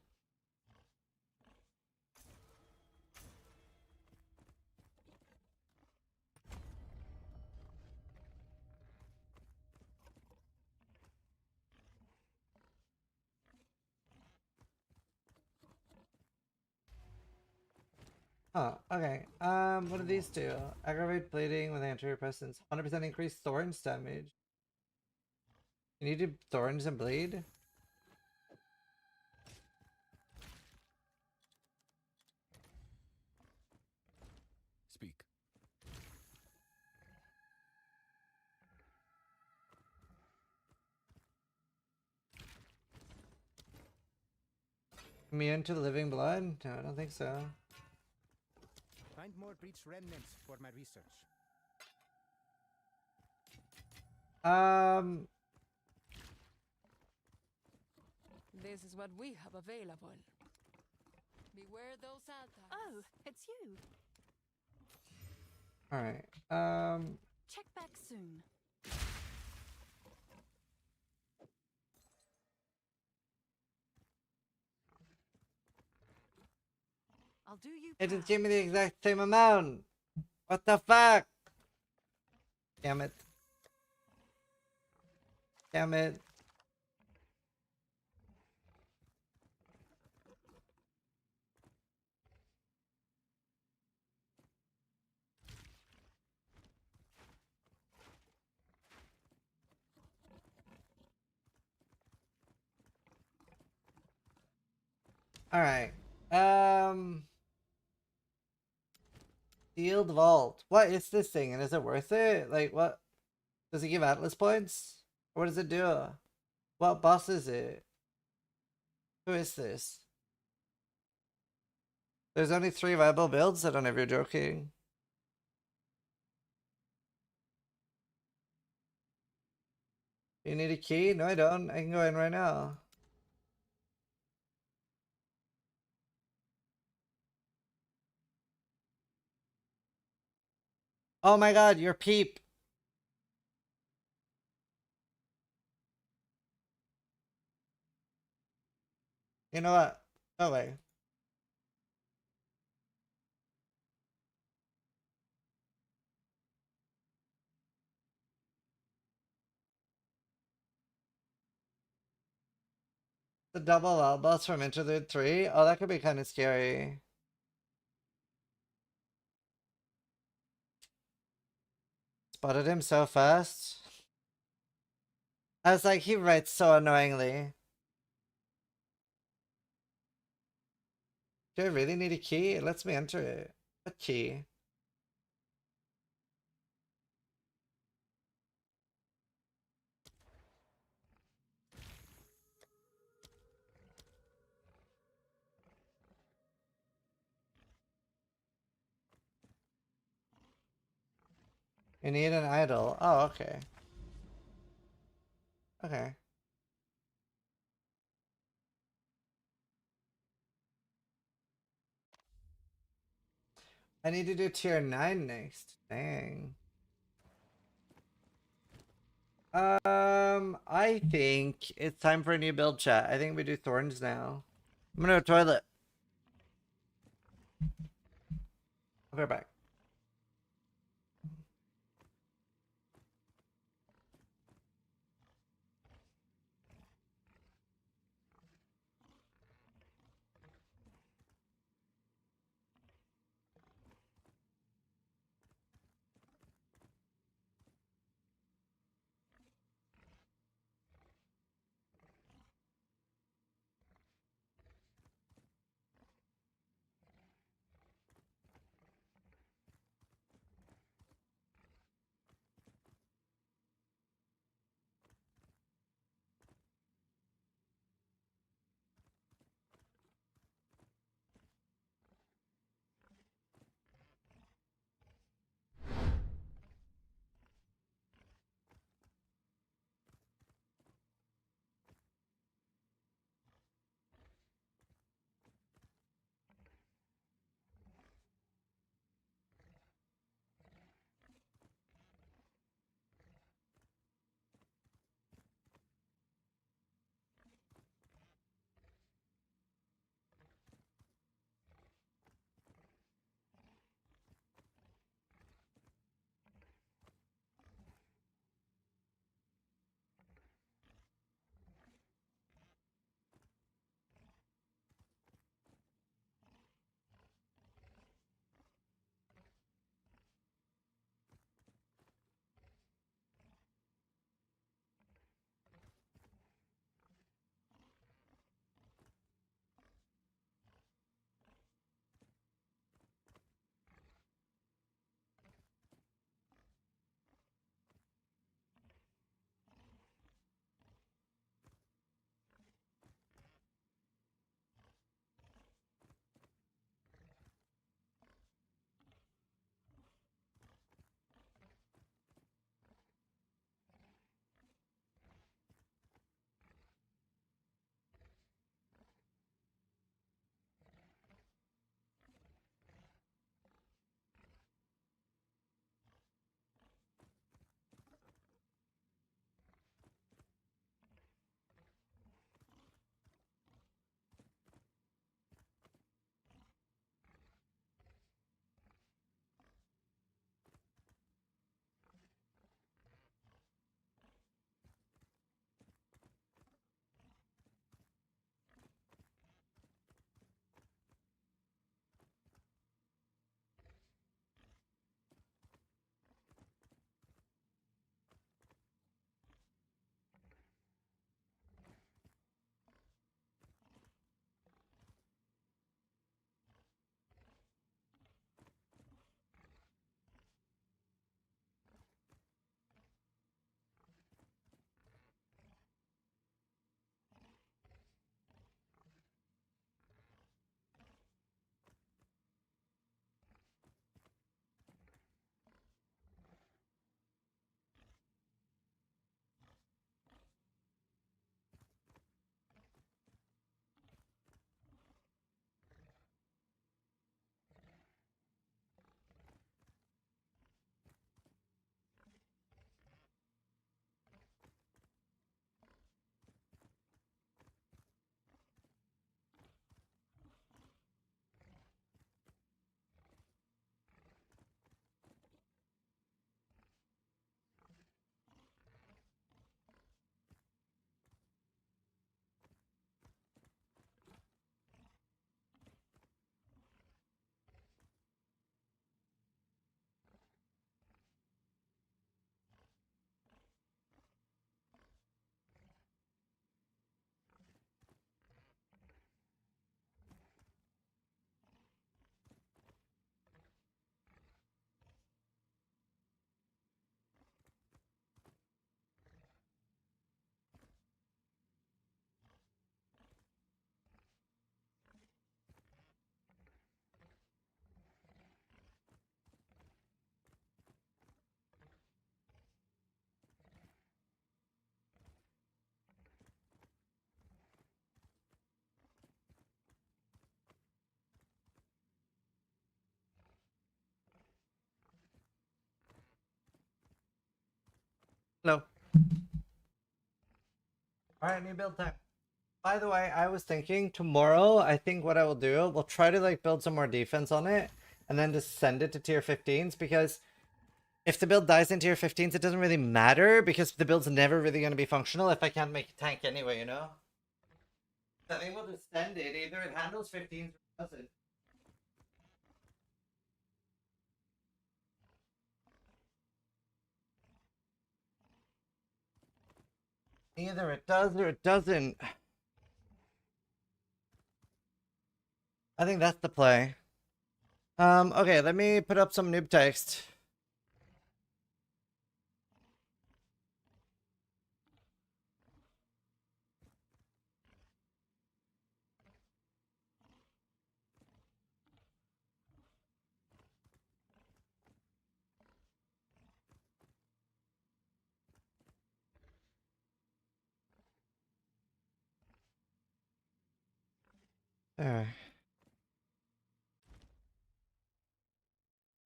Huh, okay. What do these do? Aggravate bleeding with anterior presence. 100% increased thorns damage. You need to thorns and bleed? Speak. Immune to the living blood? No, I don't think so. Find more breach remnants for my research. This is what we have available. Beware those altas. Oh, it's you. Alright. Check back soon. I'll do you. It just gave me the exact same amount. What the fuck? Damn it. Damn it. Alright. Sealed vault. What is this thing and is it worth it? Like what? Does it give Atlas points? Or what does it do? What boss is it? Who is this? There's only 3 viable builds? I don't know if you're joking. You need a key? No, I don't. I can go in right now. Oh my god, your peep. You know what? Go away. The double elbows from Interlude 3? Oh, that could be kind of scary. Spotted him so fast. I was like, he writes so annoyingly. Do I really need a key? It lets me enter it. What key? You need an idol. Oh, okay. Okay. I need to do tier 9 next. Dang. I think it's time for a new build, chat. I think we do thorns now. I'm gonna go toilet. I'll be right back. Hello. Alright, new build time. By the way, I was thinking tomorrow, I think what I will do, we'll try to like build some more defense on it and then just send it to tier 15s, because if the build dies in tier 15s, it doesn't really matter because the build's never really going to be functional if I can't make a tank anyway, you know? I think we'll just send it. Either it handles 15s or it doesn't. Either it does or it doesn't. I think that's the play. Okay, let me put up some noob text. There.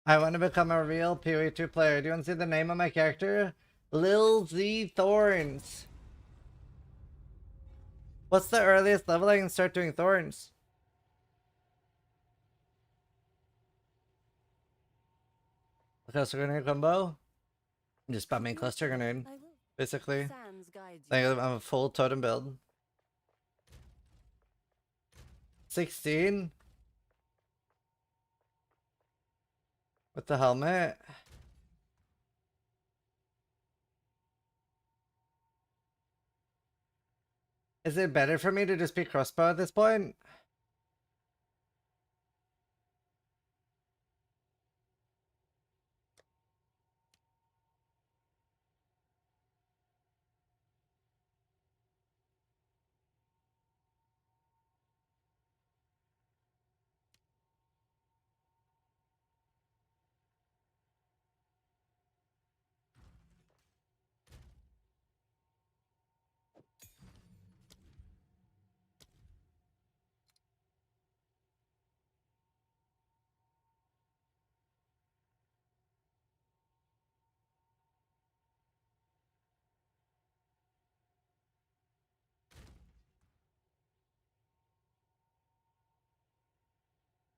I want to become a real PoE2 player. Do you want to see the name of my character? Lil Z Thorns. What's the earliest level I can start doing Thorns? Cluster grenade combo? I'm just spamming cluster grenade. Basically. I'm a full totem build. 16? With the helmet? Is it better for me to just be crossbow at this point?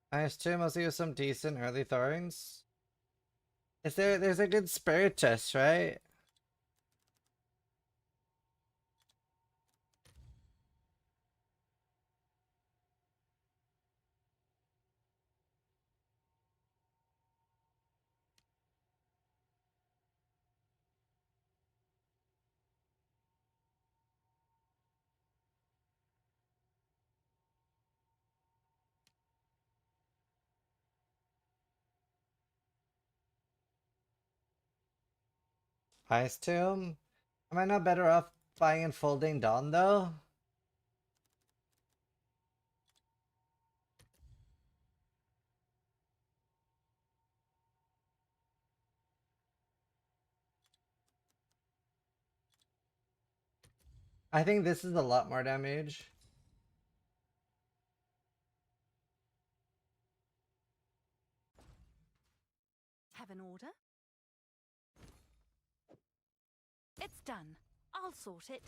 I assume I'll see some decent early Thorns. There's a good spirit chest, right? Ice Tomb? Am I not better off buying Enfolding Dawn though? I think this is a lot more damage. Have an order? It's done. I'll sort it.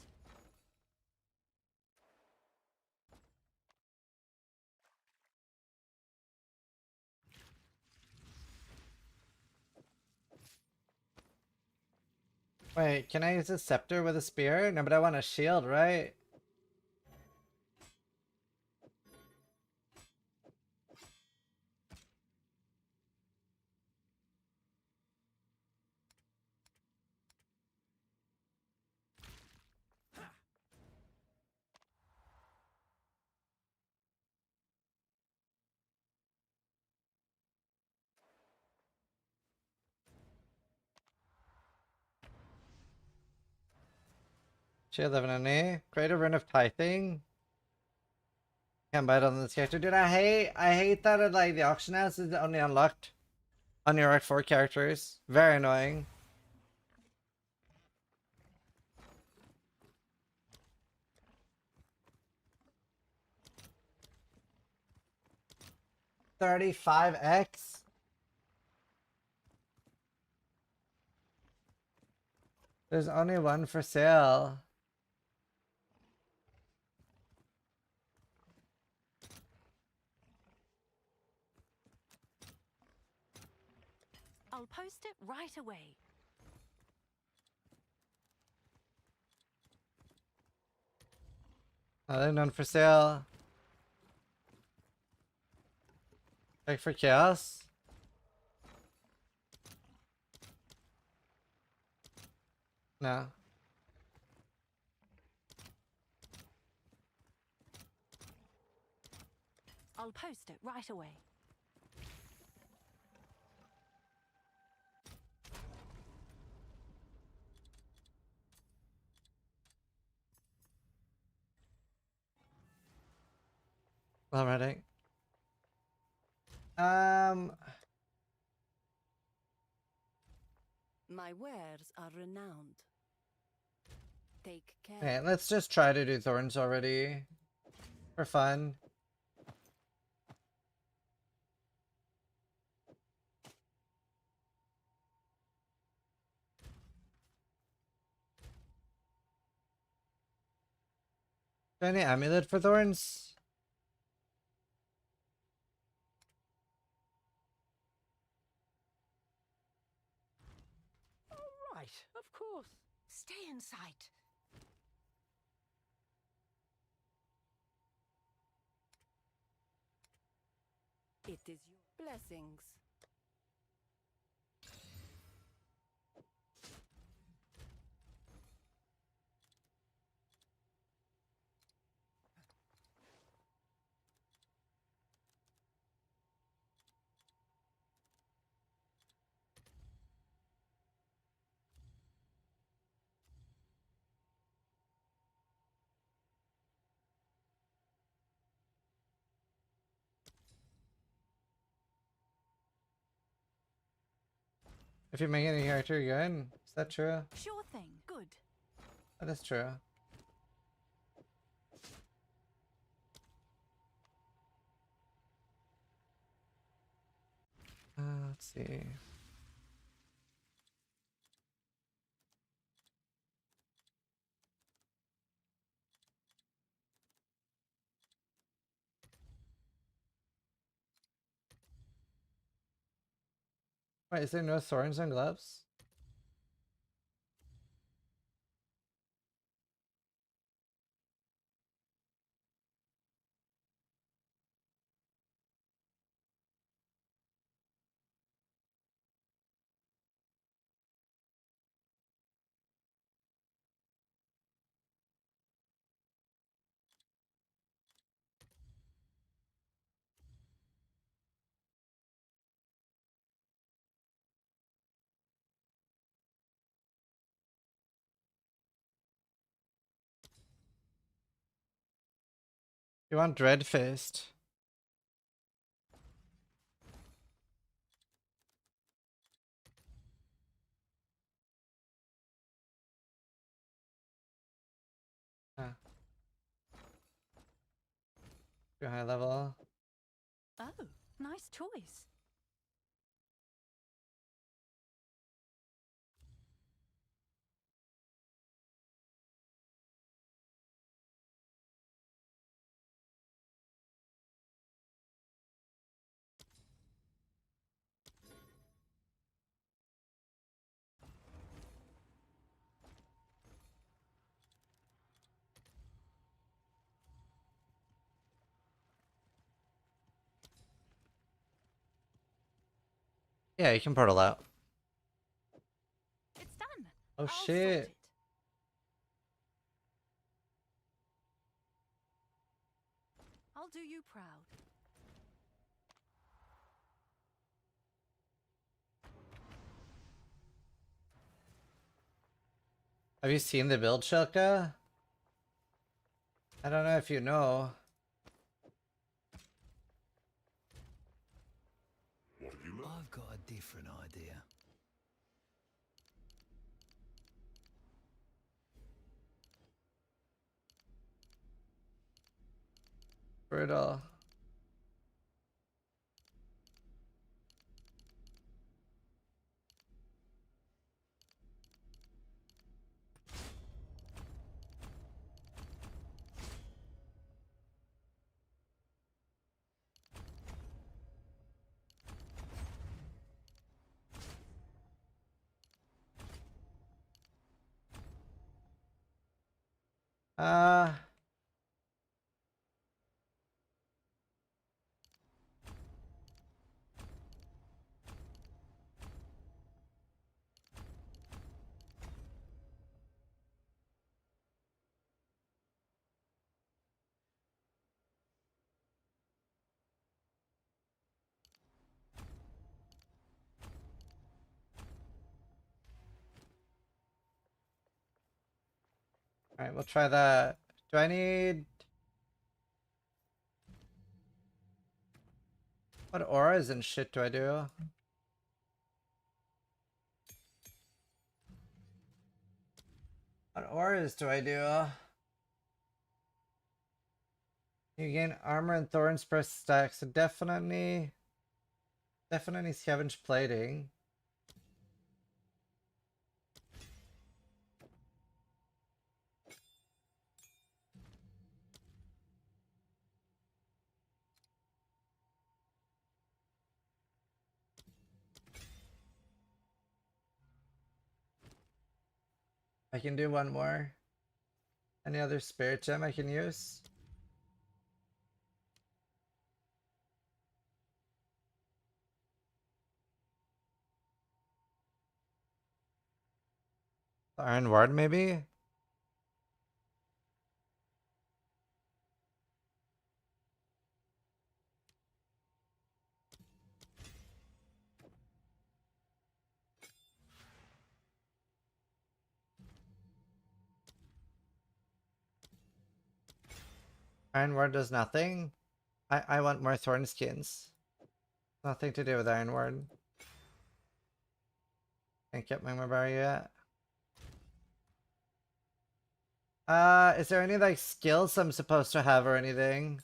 Wait, can I use a scepter with a spear? No, but I want a shield, right? Shield of an knee. Create a rune of tithing. Can't buy it on this character. Dude, I hate that it, like the auction house is only unlocked on your Arc 4 characters. Very annoying. $35x? There's only one for sale. I'll post it right away. Another none for sale. Check for chaos. No. I'll post it right away. Well, ready. My wares are renowned. Take care. Okay, let's just try to do thorns already. For fun. Do any amulet for thorns? Right, of course. Stay in sight. It is your blessings. If you make any character good? Is that true? Sure thing. Good. That is true. Let's see. Wait, is there no thorns and gloves? You want Dreadfist? Ah. Too high level. Oh, nice choice. Yeah, you can portal out. It's done. Oh I'll shit. Sort it. I'll do you proud. Have you seen the build, Shilka? I don't know if you know. I've got a different idea. Brutal. Uh, Alright, we'll try that. Do I need... What auras and shit do I do? What auras do I do? You gain armor and thorns per stack, so definitely scavenge plating. I can do one more. Any other spirit gem I can use? The Iron Ward maybe? Iron Ward does nothing? I want more thorn skins. Nothing to do with Iron Ward. Can't get my bar yet. Is there any like skills I'm supposed to have or anything?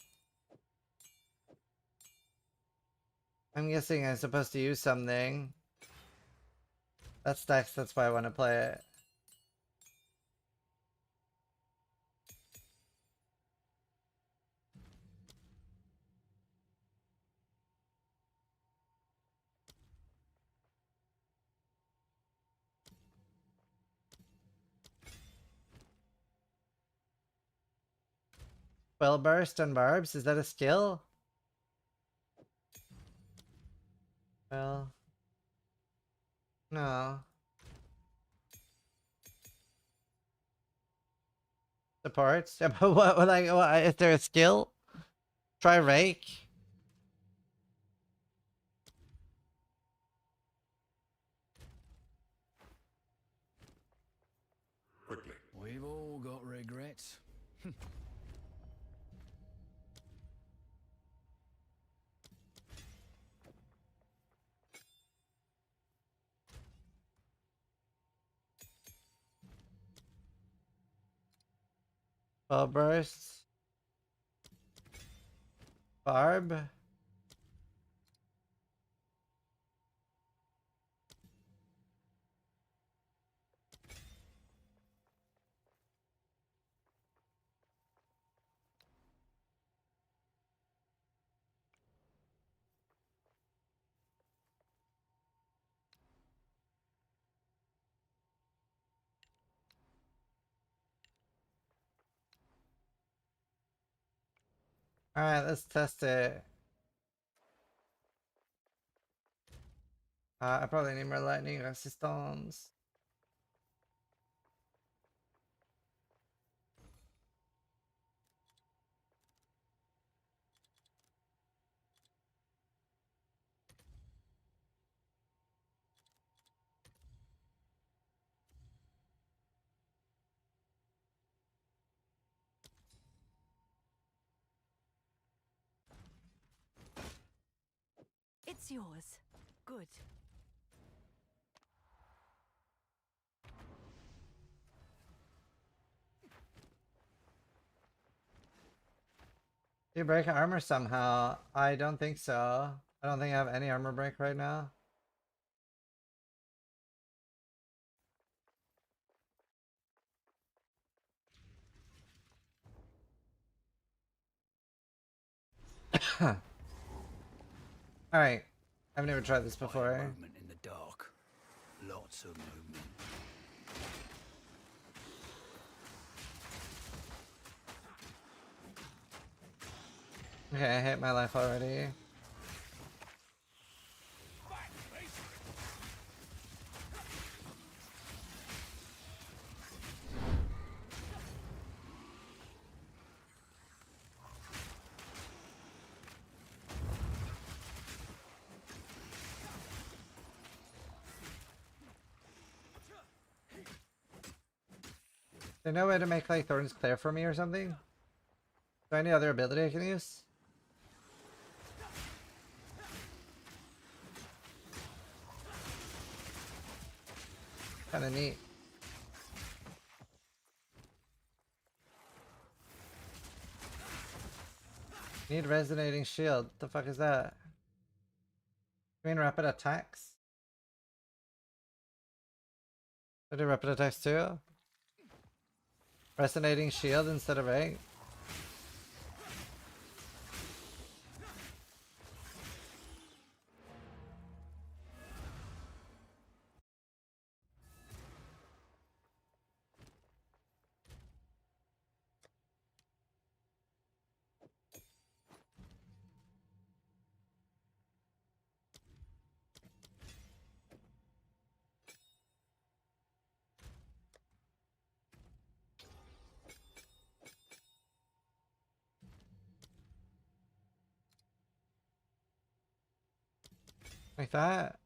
I'm guessing I'm supposed to use something. That stacks, that's why I want to play it. Quill burst and barbs, is that a skill? Well, no. Supports? Yeah, but what, like, what, is there a skill? Try rake? Quickly. We've all got regrets. Quill burst? Barb? Alright, let's test it. I probably need more lightning resistance. It's yours. Good. Do you break armor somehow? I don't think so. I don't think I have any armor break right now. Alright. I've never tried this before. Movement in the dark. Lots of movement. Okay, I hate my life already. There's no way to make like thorns clear for me or something? Is there any other ability I can use? Kinda neat. Need resonating shield. The fuck is that? You mean rapid attacks? I do rapid attacks too? Resonating shield instead of egg? Like that?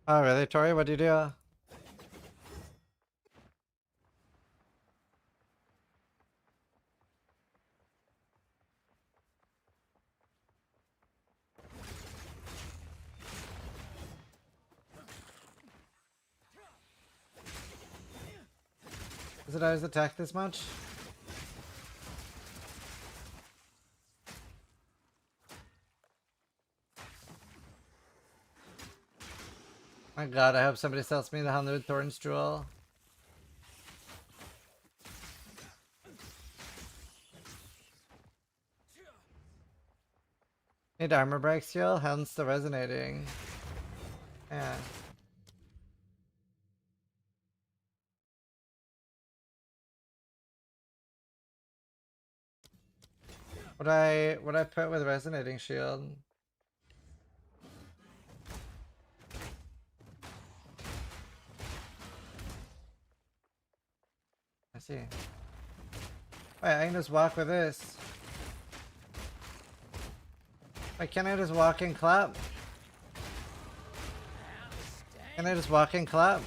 Oh really, Tori? What do you do? Does it always attack this much? My god, I hope somebody sells me the 100 Thorns Jewel. Need armor break skill, hence the resonating. Yeah. What I put with resonating shield? I see. Wait, I can just walk with this. Wait, can I just walk and clap? Can I just walk and clap?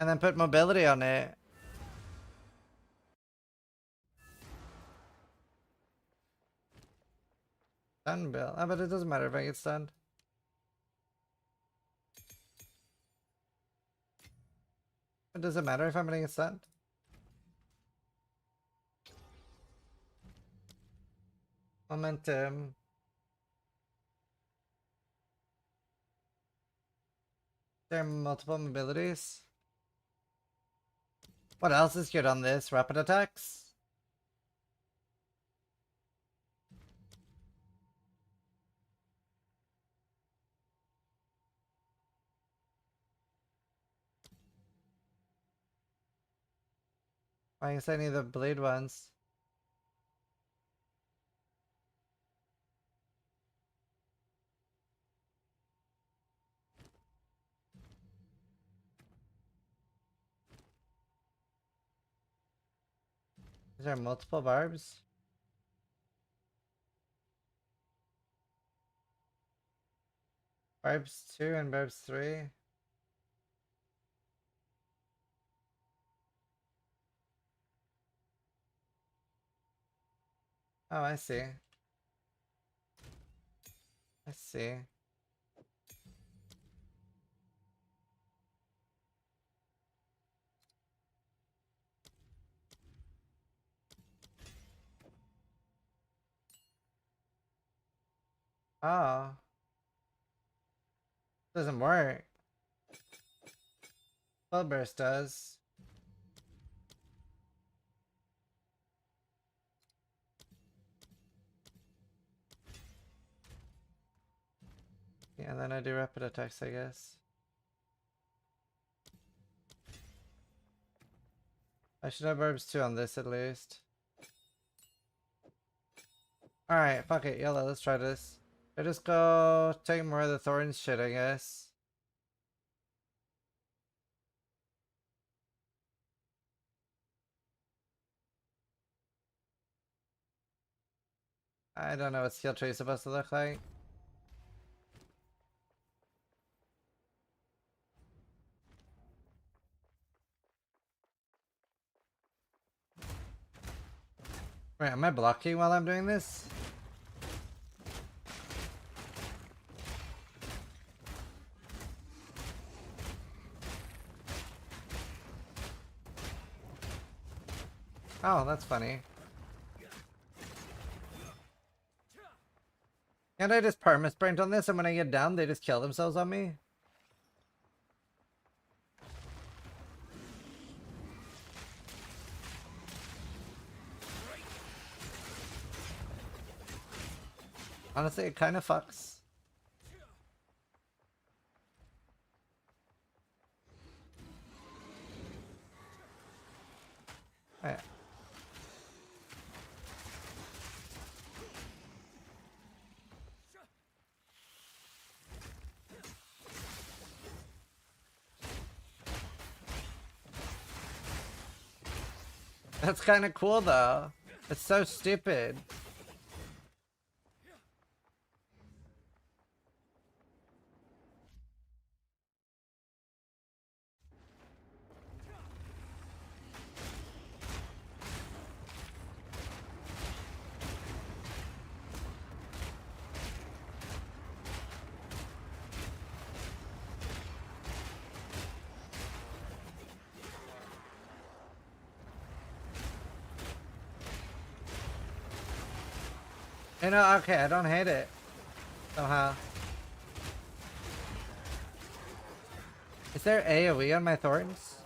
And then put mobility on it. Stun bill. Oh, but it doesn't matter if I get stunned. It doesn't matter if I'm gonna get stunned. Momentum. There are multiple mobilities. What else is good on this? Rapid attacks? I guess I need the blade ones. Is there multiple barbs? Barbs 2 and barbs 3. Oh, I see. I see. Oh. Doesn't work. Full burst does. Yeah, and then I do rapid attacks, I guess. I should have herbs too on this at least. Alright, fuck it, yellow, let's try this. I just go take more of the thorns shit, I guess. I don't know what skill tree is supposed to look like. Wait, am I blocking while I'm doing this? Oh, that's funny. Can't I just perma-sprint on this and when I get down they just kill themselves on me? Honestly, it kind of fucks. Alright. That's kind of cool though. It's so stupid. You know, okay, I don't hate it. Somehow. Is there AoE on my thorns?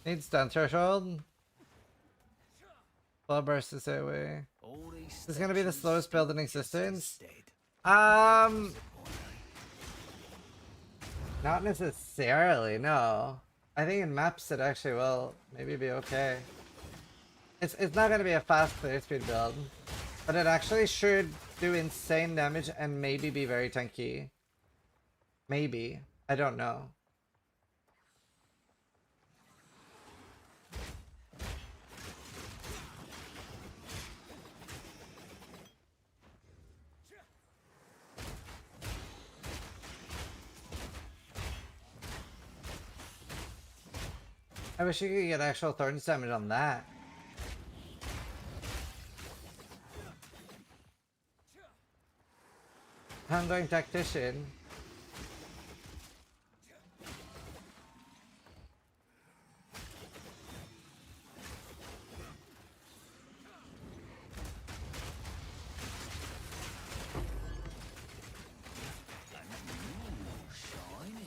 Needs stun threshold. Blow burst is AoE. This is gonna be the slowest build in existence. Not necessarily, no. I think in maps it actually will maybe be okay. It's not gonna be a fast clear speed build, but it actually should do insane damage and maybe be very tanky. Maybe. I don't know. I wish you could get actual thorns damage on that. I'm going tactician.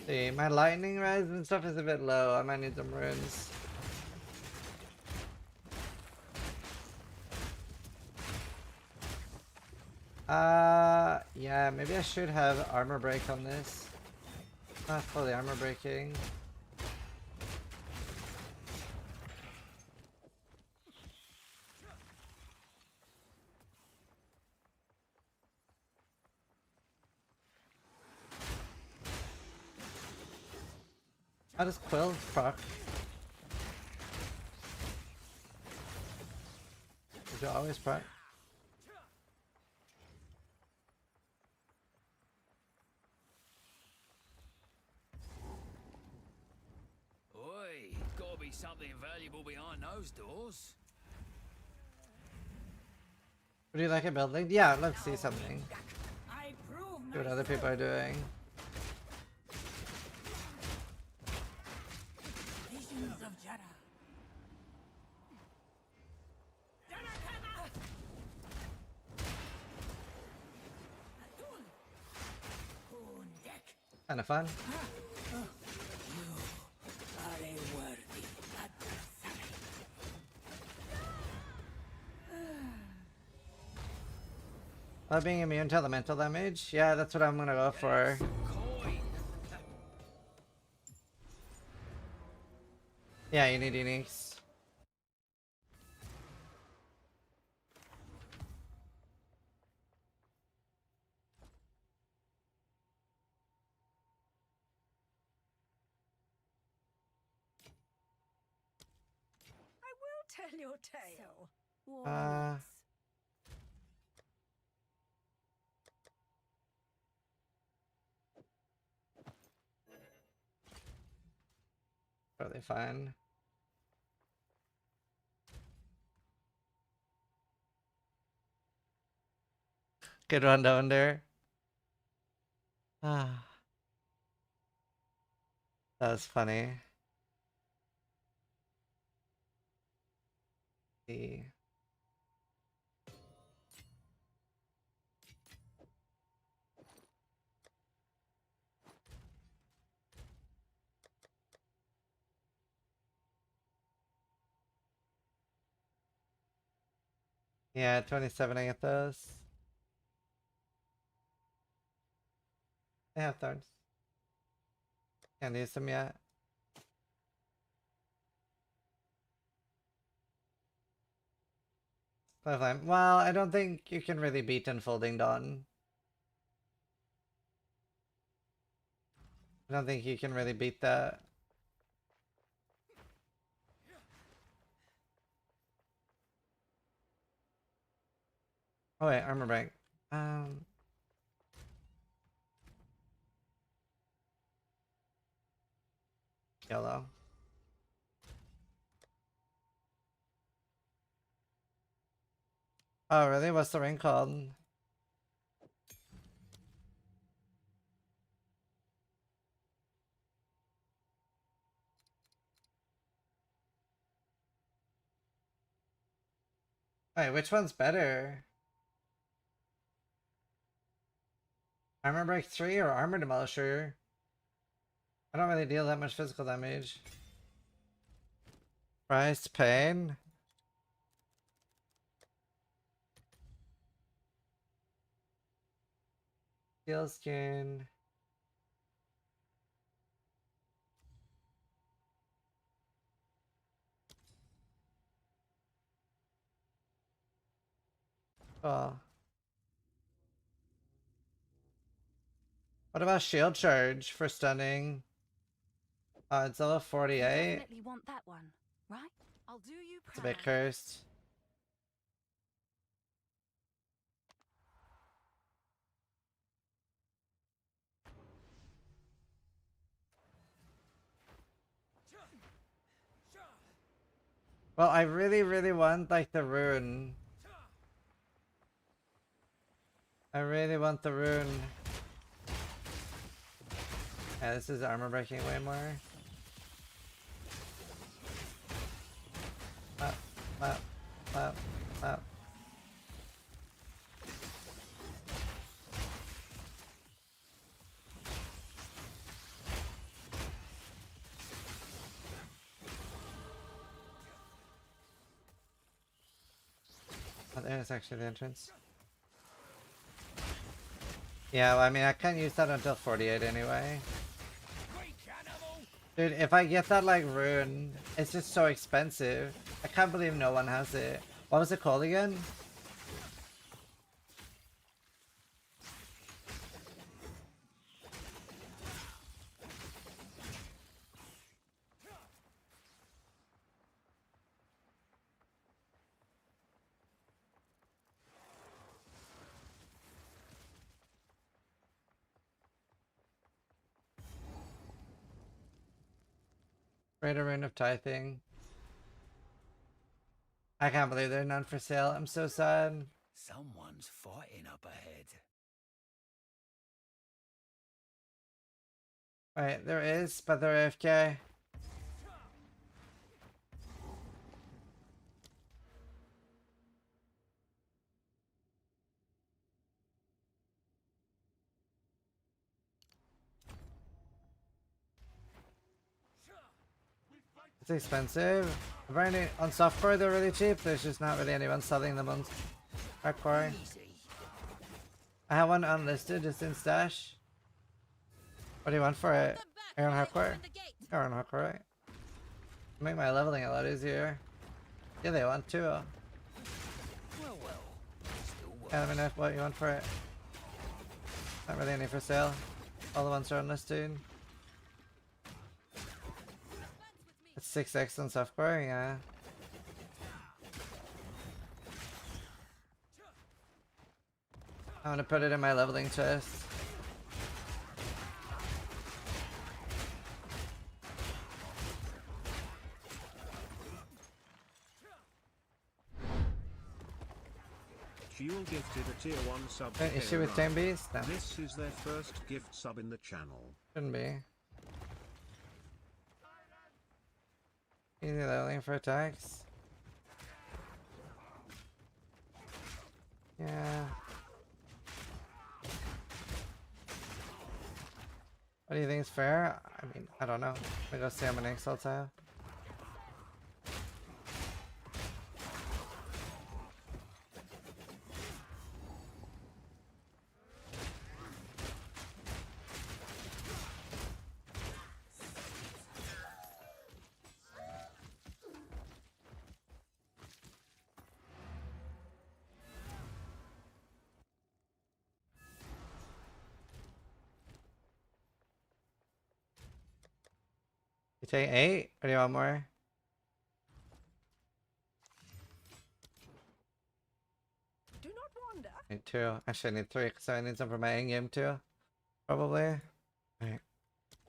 See, my lightning rise and stuff is a bit low. I might need some runes. Yeah, maybe I should have armor break on this. Not fully armor breaking. How does Quill proc? Did you always proc? Oi, gotta be something valuable behind those doors. What do you like at building? Yeah, let's see something. See what other people are doing. Visions of Jada. Kind of fun. Being immune to elemental damage? Yeah, that's what I'm gonna go for. Yeah, you need uniques. I will tell your tale. Totally fine. Good run down there. Ah. That was funny. The yeah, 27 I get those. They have thorns. Can't use them yet. Well, I don't think you can really beat Unfolding Dawn. I don't think you can really beat that. Oh wait, armor break. Yellow. Oh really? What's the ring called? Wait, which one's better? Armor break 3 or armor demolisher? I don't really deal that much physical damage. Price pain. Steel skin. Oh. What about shield charge for stunning? It's level 48. Definitely want that one, right? I'll do you It's a proud. bit cursed. Well, I really want like the rune. I really want the rune. Yeah, this is armor breaking way more. Up, up, up, up. Oh, there's actually the entrance. Yeah, well, I mean, I can't use that until 48 anyway. Dude, if I get that, like, rune, it's just so expensive. I can't believe no one has it. What was it called again? Greater Rune of Tithing. I can't believe they're none for sale. I'm so sad. Someone's fighting up ahead. Right, there is, but they're AFK. It's expensive. Apparently on softcore they're really cheap. There's just not really anyone selling them on hardcore. I have one unlisted just in stash. What do you want for it? Iron hardcore? Iron hardcore, right? Make my leveling a lot easier. Yeah, they want to. Well, Yeah, let me know what you want for it. Not really any for sale. All the ones are unlisted. It's 6x on software, yeah. I'm gonna put it in my leveling chest. Fuel gifted a tier 1 sub. An issue with Tame Beast? No. This is their first gift sub in the channel. Shouldn't be. Easy leveling for attacks. Yeah. What do you think is fair? I mean, I don't know. Let me go see how many exalts I have. You take 8? Or do you want more? Do not wander. I need 2. Actually, I need 3 because I need some for my endgame too. Probably. Alright.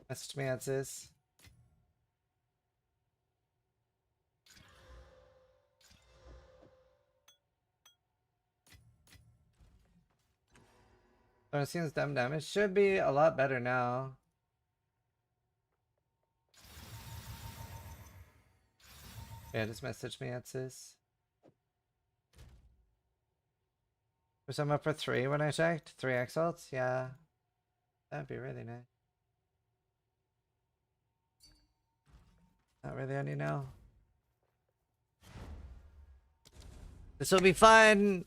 Message me as is. So it seems dumb damage should be a lot better now. Yeah, just message me at sis. Was I'm up for 3 when I checked? 3 exalts? Yeah. That'd be really nice. Not really any now. This will be fun!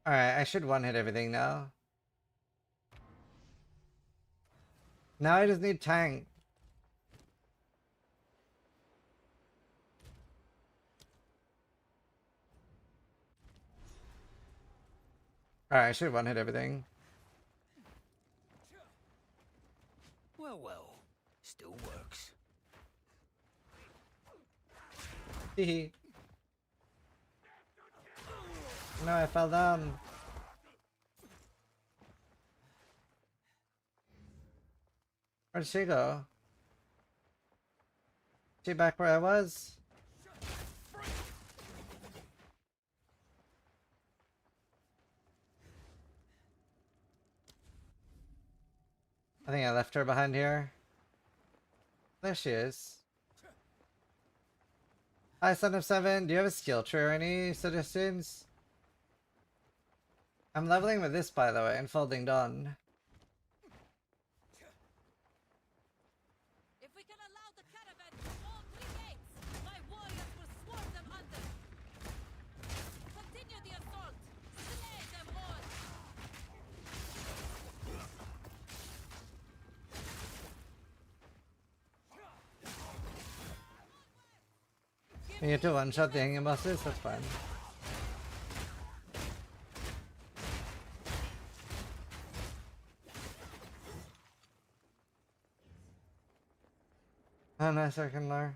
Alright, I should one-hit everything now. Now I just need tank. Alright, I should one-hit everything. well. Still works. Hehe. No, I fell down. Where'd she go? She back where I was? I think I left her behind here. There she is. Hi, Son of 7. Do you have a skill tree or any suggestions? I'm leveling with this, by the way, and Folding Dawn. If we can allow the caravan to all 3 gates, my warriors will swarm them under. Continue the assault. Slay them all. You get to one-shot the hanging bosses? That's fine. Oh, nice second lure.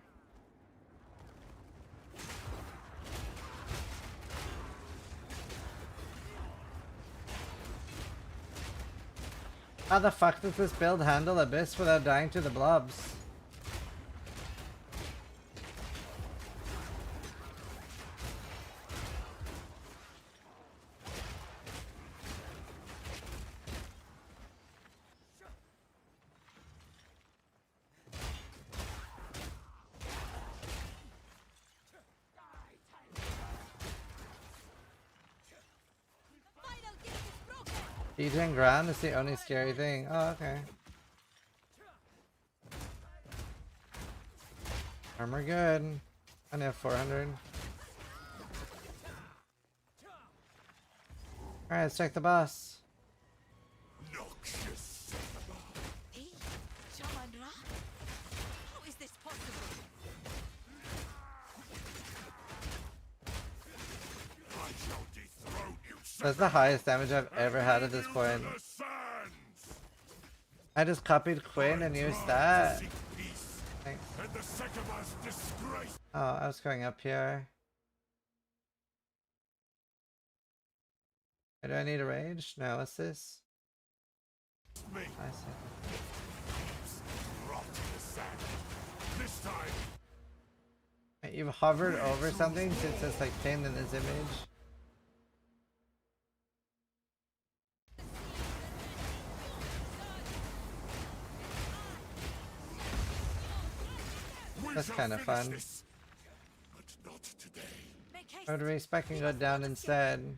How the fuck does this build handle Abyss without dying to the blobs? Eating ground is the only scary thing. Oh, okay. Armor good. I only have 400. Alright, let's check the boss. Hey, Chandra? How is this possible? That's the highest damage I've ever had at this point. I just copied Quinn and used that. Thanks. Oh, I was going up here. Do I need a rage? No, what's this? I see. Wait, you've hovered over something since it's like pinned in this image. That's kind of fun. Or do we expect can go down instead?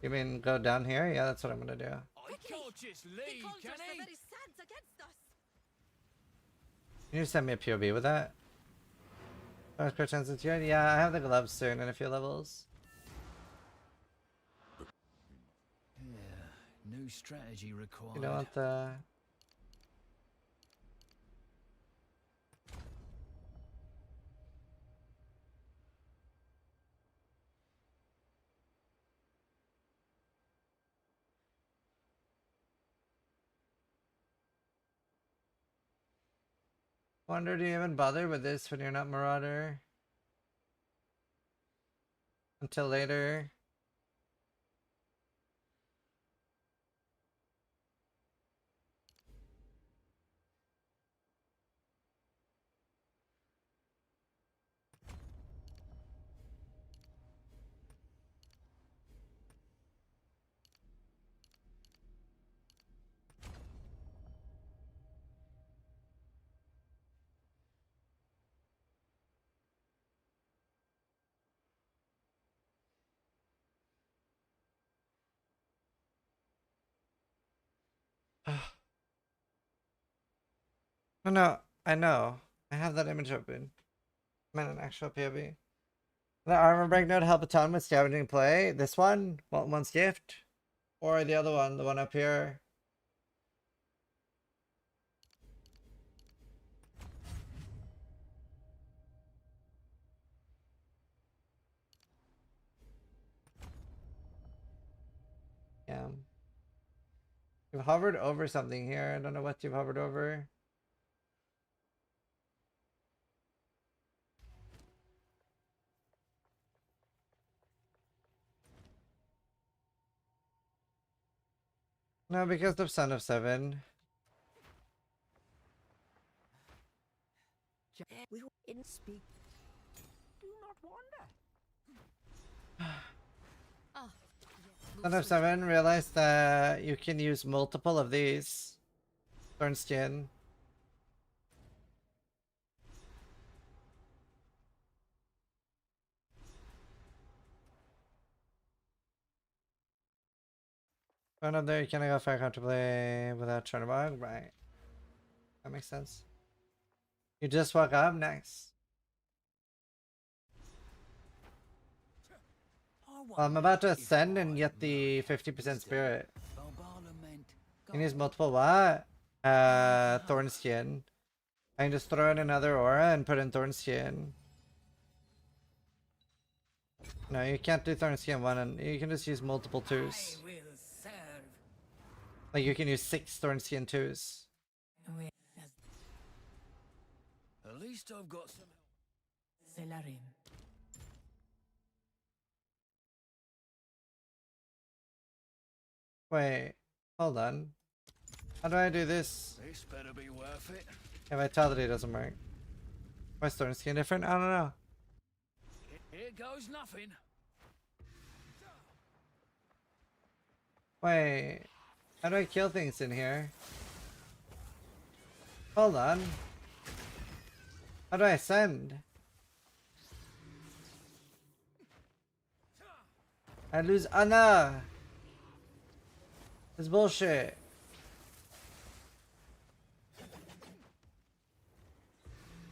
You mean go down here? Yeah, that's what I'm gonna do. I can't just leave, can he? Can you send me a POV with that? Oh, yeah, I have the gloves soon in a few levels. Yeah, new strategy required. You don't want the... Wonder, do you even bother with this when you're not Marauder? Until later. No, no, I know. I have that image open. I'm in an actual POV. The armor break note help a ton with scavenging play. This one, One's gift, or the other one, the one up here. Yeah. You've hovered over something here. I don't know what you've hovered over. No, because of Son of Seven. We didn't speak. Do not wander. Son of Seven realized that you can use multiple of these. Thorn Skin. One up there, you can go fire comfortably without trying to bug. Right. That makes sense. You just woke up? Nice. Well, I'm about to ascend and get the 50% spirit. You can use multiple what? Thorn Skin. I can just throw in another aura and put in Thorn Skin. No, you can't do Thorn Skin one, and you can just use multiple twos. Like you can use 6 Thorn Skin twos. At least I've got some. Celarim. Wait, hold on. How do I do this? This better be worth it. Yeah, Vitality doesn't work. Why is Thorn Skin different? I don't know. Here goes nothing. Wait, how do I kill things in here? Hold on. How do I ascend? I lose Anna. It's bullshit.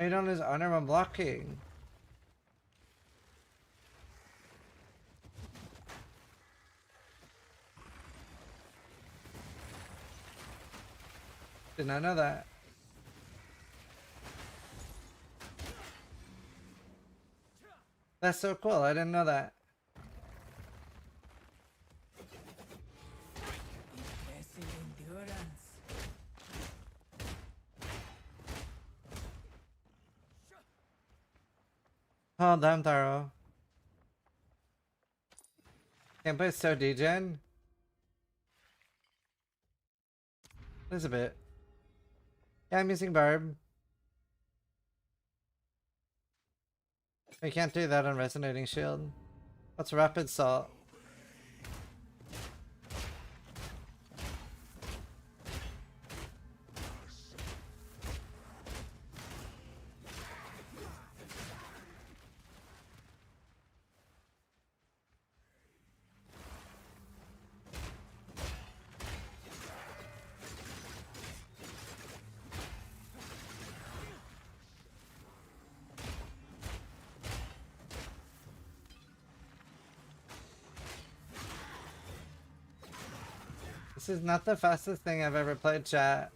I don't his honor while blocking. Did not know that. That's so cool. I didn't know that. Impressive endurance. Oh, damn, Taro. Gameplay is so degen. There's a bit. Yeah, I'm using Barb. I can't do that on Resonating Shield. What's Rapid Salt? This is not the fastest thing I've ever played, chat.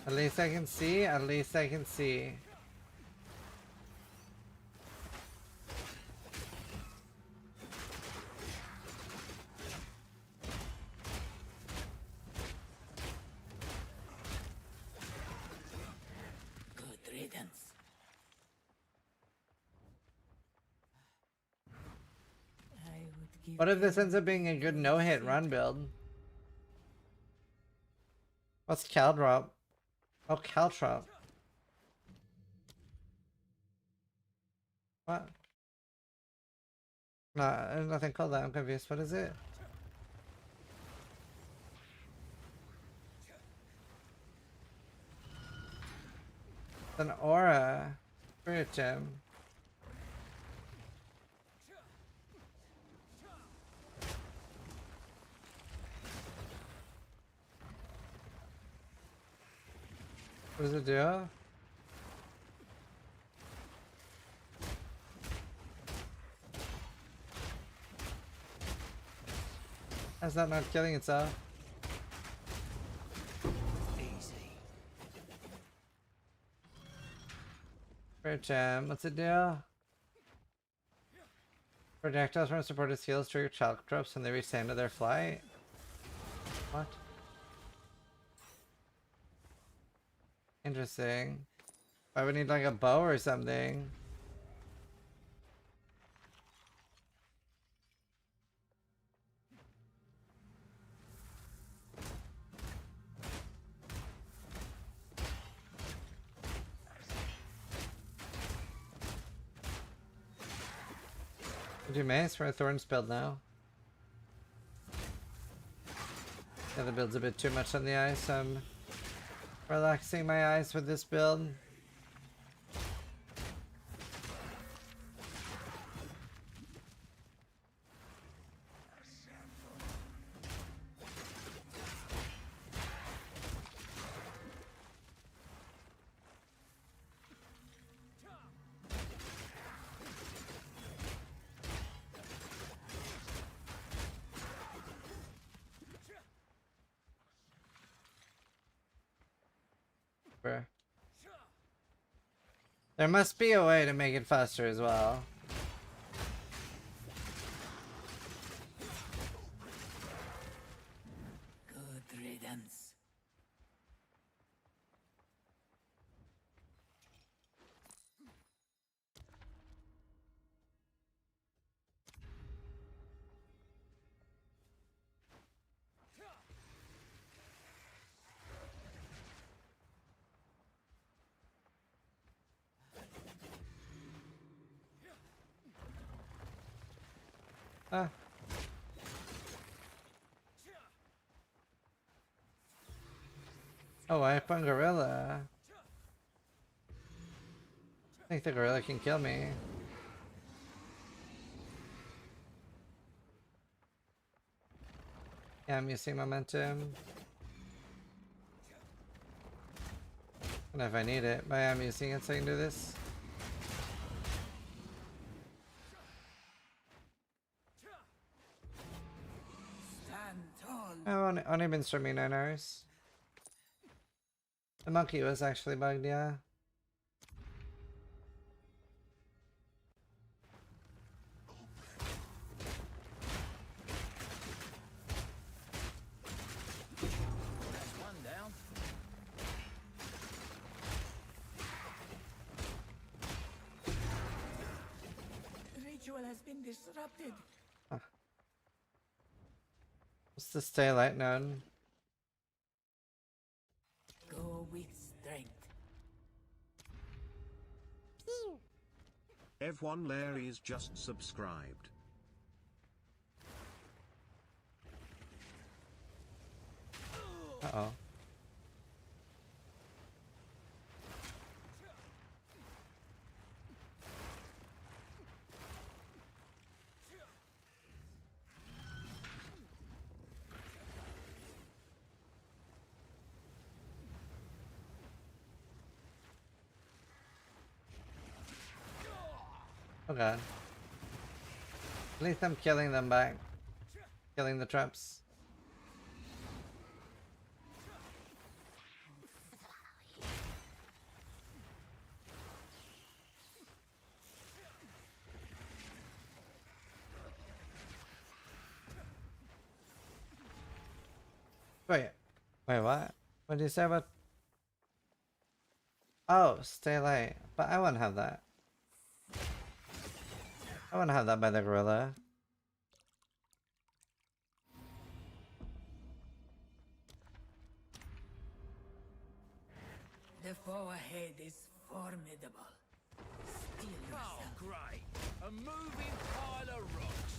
At least I can see, at least I can see. Good riddance. I would give What if this them ends up being a good no-hit run build? What's Caldrop? Oh, Caltrop. What? No, there's nothing called that. I'm confused. What is it? It's an aura. Spirit gem. What does it do? How's that not killing itself? easy. Spirit gem. What's it do? Projectiles from supported heals trigger chalk drops when they reach the end of their flight. What? Interesting. I would need like a bow or something. Do mace for a Thorns build now. Yeah, the build's a bit too much on the eyes, so I'm relaxing my eyes with this build. There must be a way to make it faster as well. Good riddance. Ah. Oh, I found gorilla. I think the gorilla can kill me. Yeah, I'm using momentum. And if I need it, but I'm using it so I can do this. Stand tall. I've only been streaming 9 hours. The monkey was actually bugged, yeah. That's one down. Ritual has been disrupted. What's the stay light node? Go with strength. Ev1 Larry's just subscribed. Uh-oh. Oh god. At least I'm killing them back. Killing the traps. Wait. Wait, what? What did you say about... Oh, stay late. But I wouldn't have that. I wouldn't have that by the gorilla. The foe ahead is formidable. Steel yourself. Oh, great. A moving pile of rocks.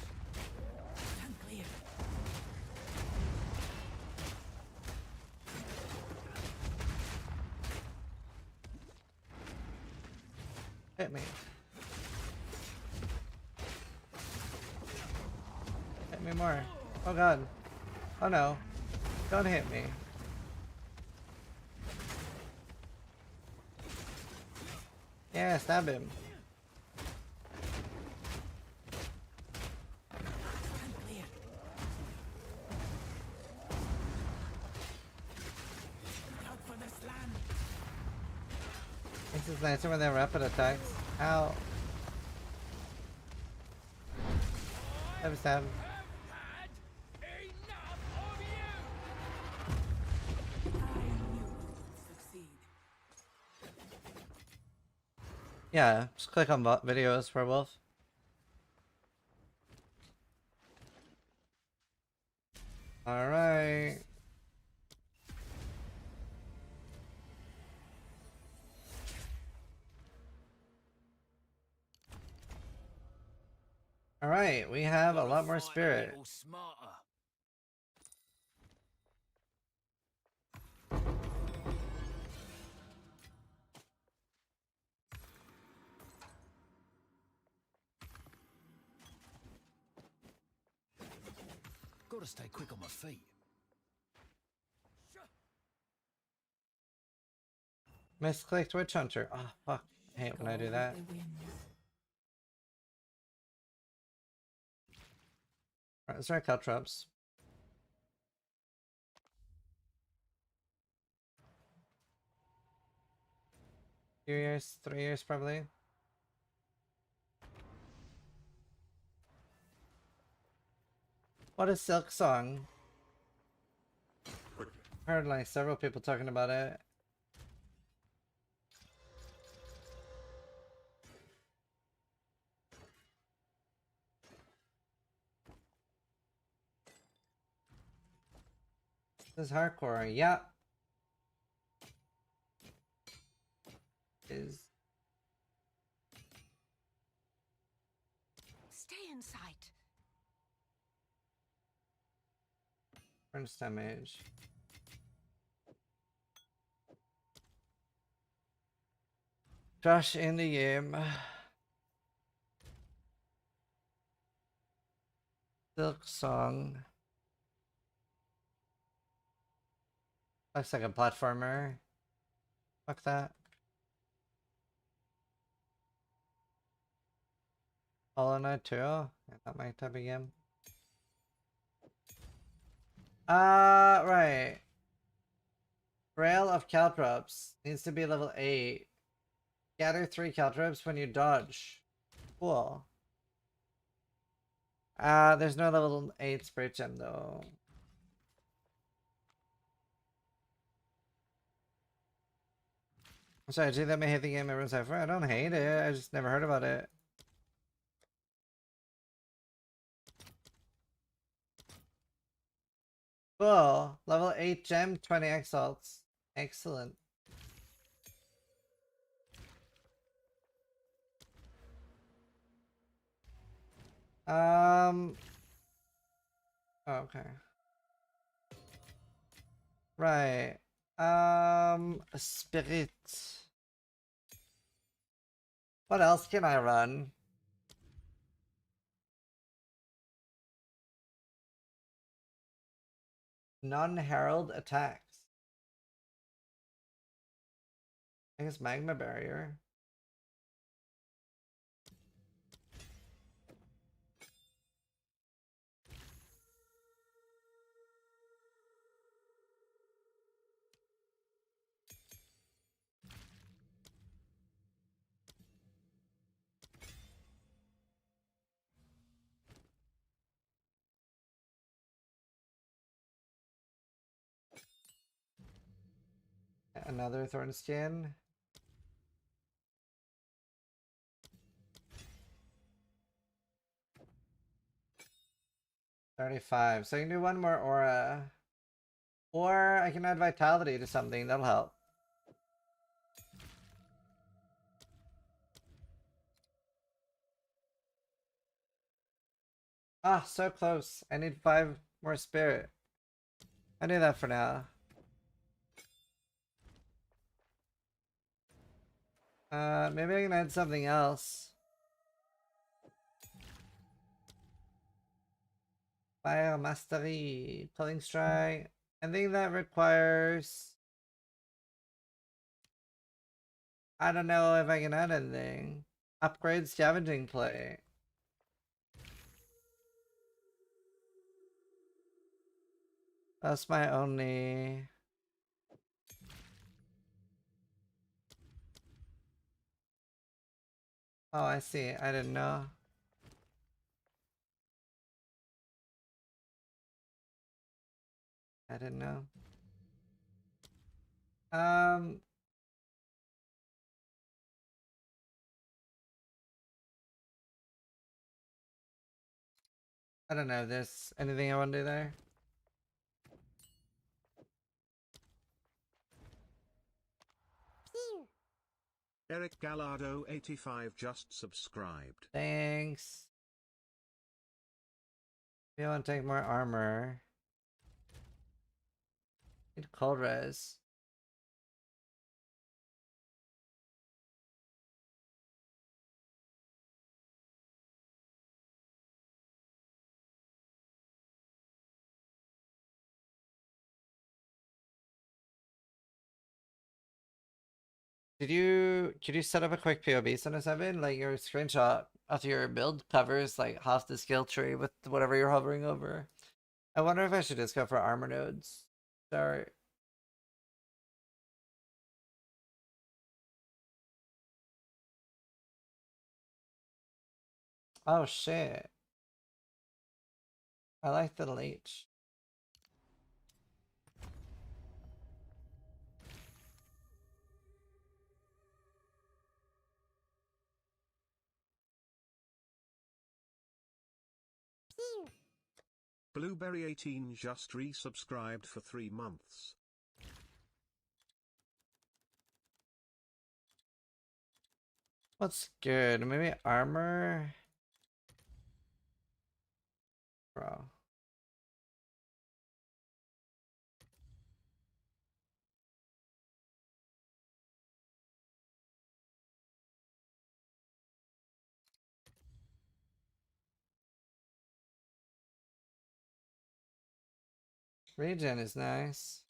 Stand clear. Hit me. Hit me more. Oh god. Oh no. Don't hit me. Yeah, stab him. Stand clear. Look out for the slam. This is nicer when they're rapid attacks. Ow. Stab, stab. Yeah, just click on videos for both. Alright. Alright, we have a lot more spirit. Smarter. Gotta stay quick on my feet. Misclicked Witch Hunter. Oh, fuck. I hate when I do that. Alright, let's try caltrops. Few years, 3 years probably. What is Silk Song? Heard like several people talking about it. This is hardcore, yeah. Is Stay in sight. Burns damage. Josh in the game. Silk Song. Looks like a platformer. Fuck that. Hollow Knight 2. Yeah, not my type of game. Right. Rail of Caltrops needs to be level 8. Gather 3 Caltrops when you dodge. Cool. There's no level 8 Spirit Gem though. I'm sorry, that may hate the game everyone's like, I don't hate it, I just never heard about it. Cool. Level 8 gem, 20 exalts. Excellent. Okay. Right. Spirit. What else can I run? Non-herald attacks. I guess magma barrier. Another thorn skin. $35. So I can do one more aura. Or I can add vitality to something. That'll help. Ah, so close. I need 5 more spirit. I do that for now. Maybe I can add something else. Fire Mastery, Pulling Strike. Anything that requires... I don't know if I can add anything. Upgrade Scavenging Plate. That's my only... Oh, I see. I didn't know. I didn't know. I don't know if there's anything I want to do there. Eric Gallardo 85 just subscribed. Thanks. We want to take more armor. Need cold res. Could you set up a quick POB Center 7? Like your screenshot of your build covers like half the skill tree with whatever you're hovering over. I wonder if I should just go for armor nodes. Sorry. Oh shit. I like the leech. Blueberry 18 just resubscribed for 3 months. What's good? Maybe armor? Bro. Regen is nice.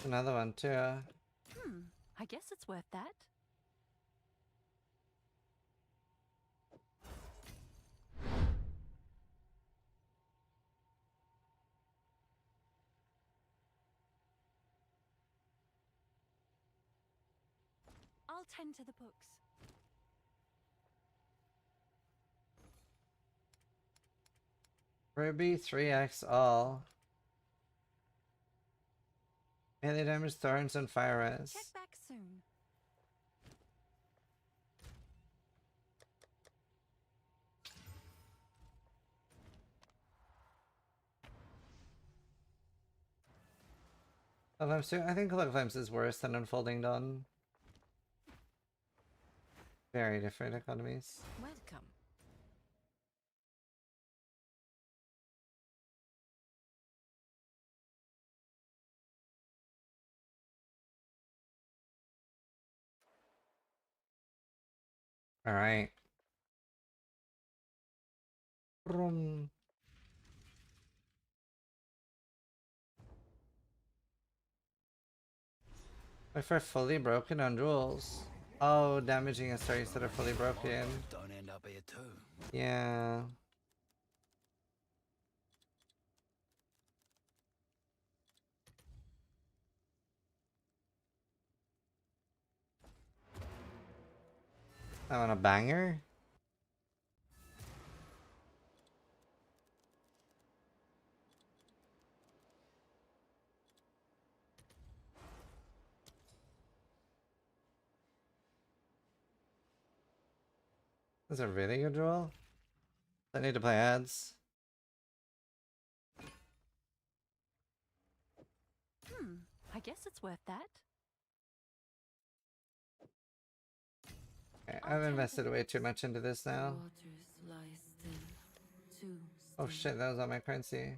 Another one too. I guess it's worth that. I'll tend to the books. Ruby 3x all. Melee damage, thorns, and fire res. Check back soon. I think Cloak Flames is worse than Unfolding Dawn. Very different economies. Welcome. Alright. Wait for fully broken on rules. Oh, damaging a stories that are fully broken. Don't end up here too. Yeah. I want a banger. This is a really good roll. I need to play ads. I guess it's worth that. Okay, I've invested way too much into this now. Oh shit, that was on my currency.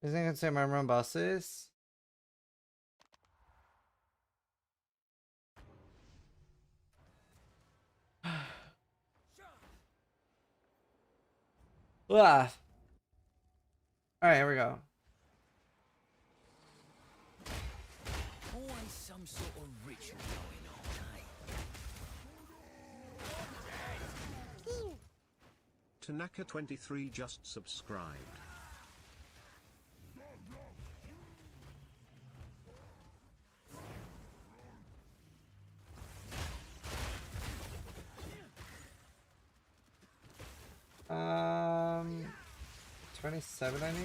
Isn't it gonna say my own bosses? Alright, here we go. Always some sort of ritual going on, eh? Tanaka23 just subscribed. Um, 27 I need.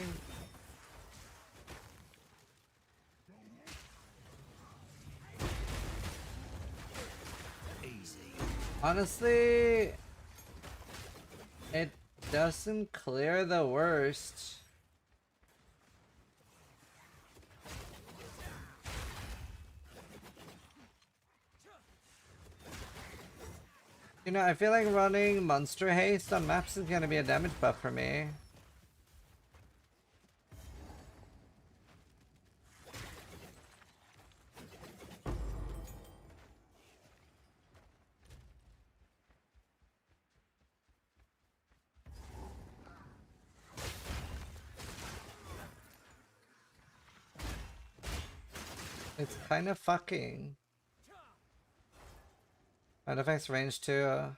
Honestly, it doesn't clear the worst. You know, I feel like running Monster Haste on maps is gonna be a damage buff for me. It's kind of fucking. Side effects range too.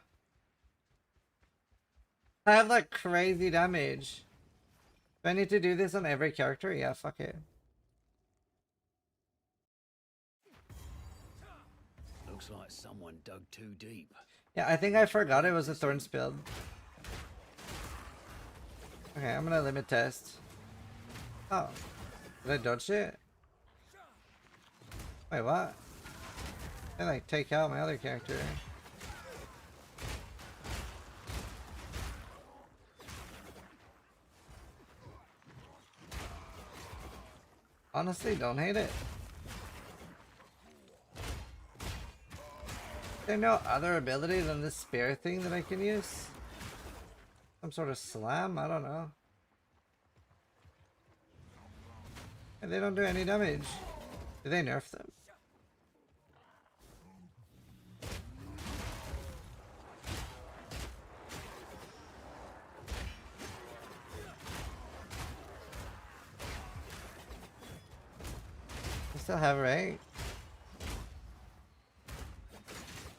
I have like crazy damage. Do I need to do this on every character? Yeah, fuck it. Looks like someone dug too deep. Yeah, I think I forgot it was a Thorns build. Okay, I'm gonna limit test. Oh. Did I dodge it? Wait, what? I like take out my other character. Honestly, don't hate it. Is there no other ability than this spear thing that I can use? Some sort of slam? I don't know. And they don't do any damage. Did they nerf them? I still have Ray.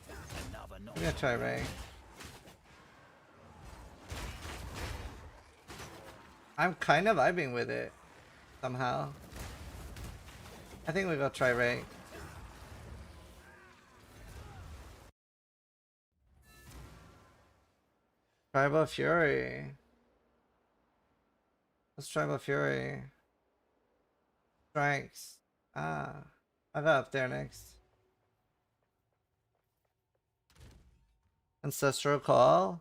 I'm gonna try Ray. I'm kind of vibing with it somehow. I think we go try Ray. Tribal Fury. What's Tribal Fury? Strikes. Ah, I'll go up there next. Ancestral Call.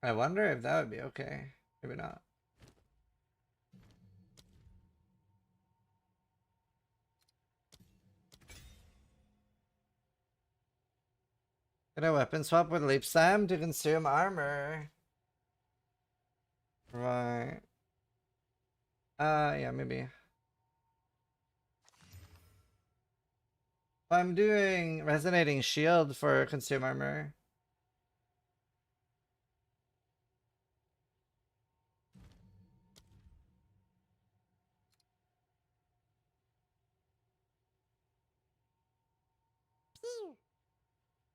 I wonder if that would be okay. Maybe not. Get a weapon swap with Leap Slam to consume armor. Right. Yeah, maybe. I'm doing Resonating Shield for consume armor.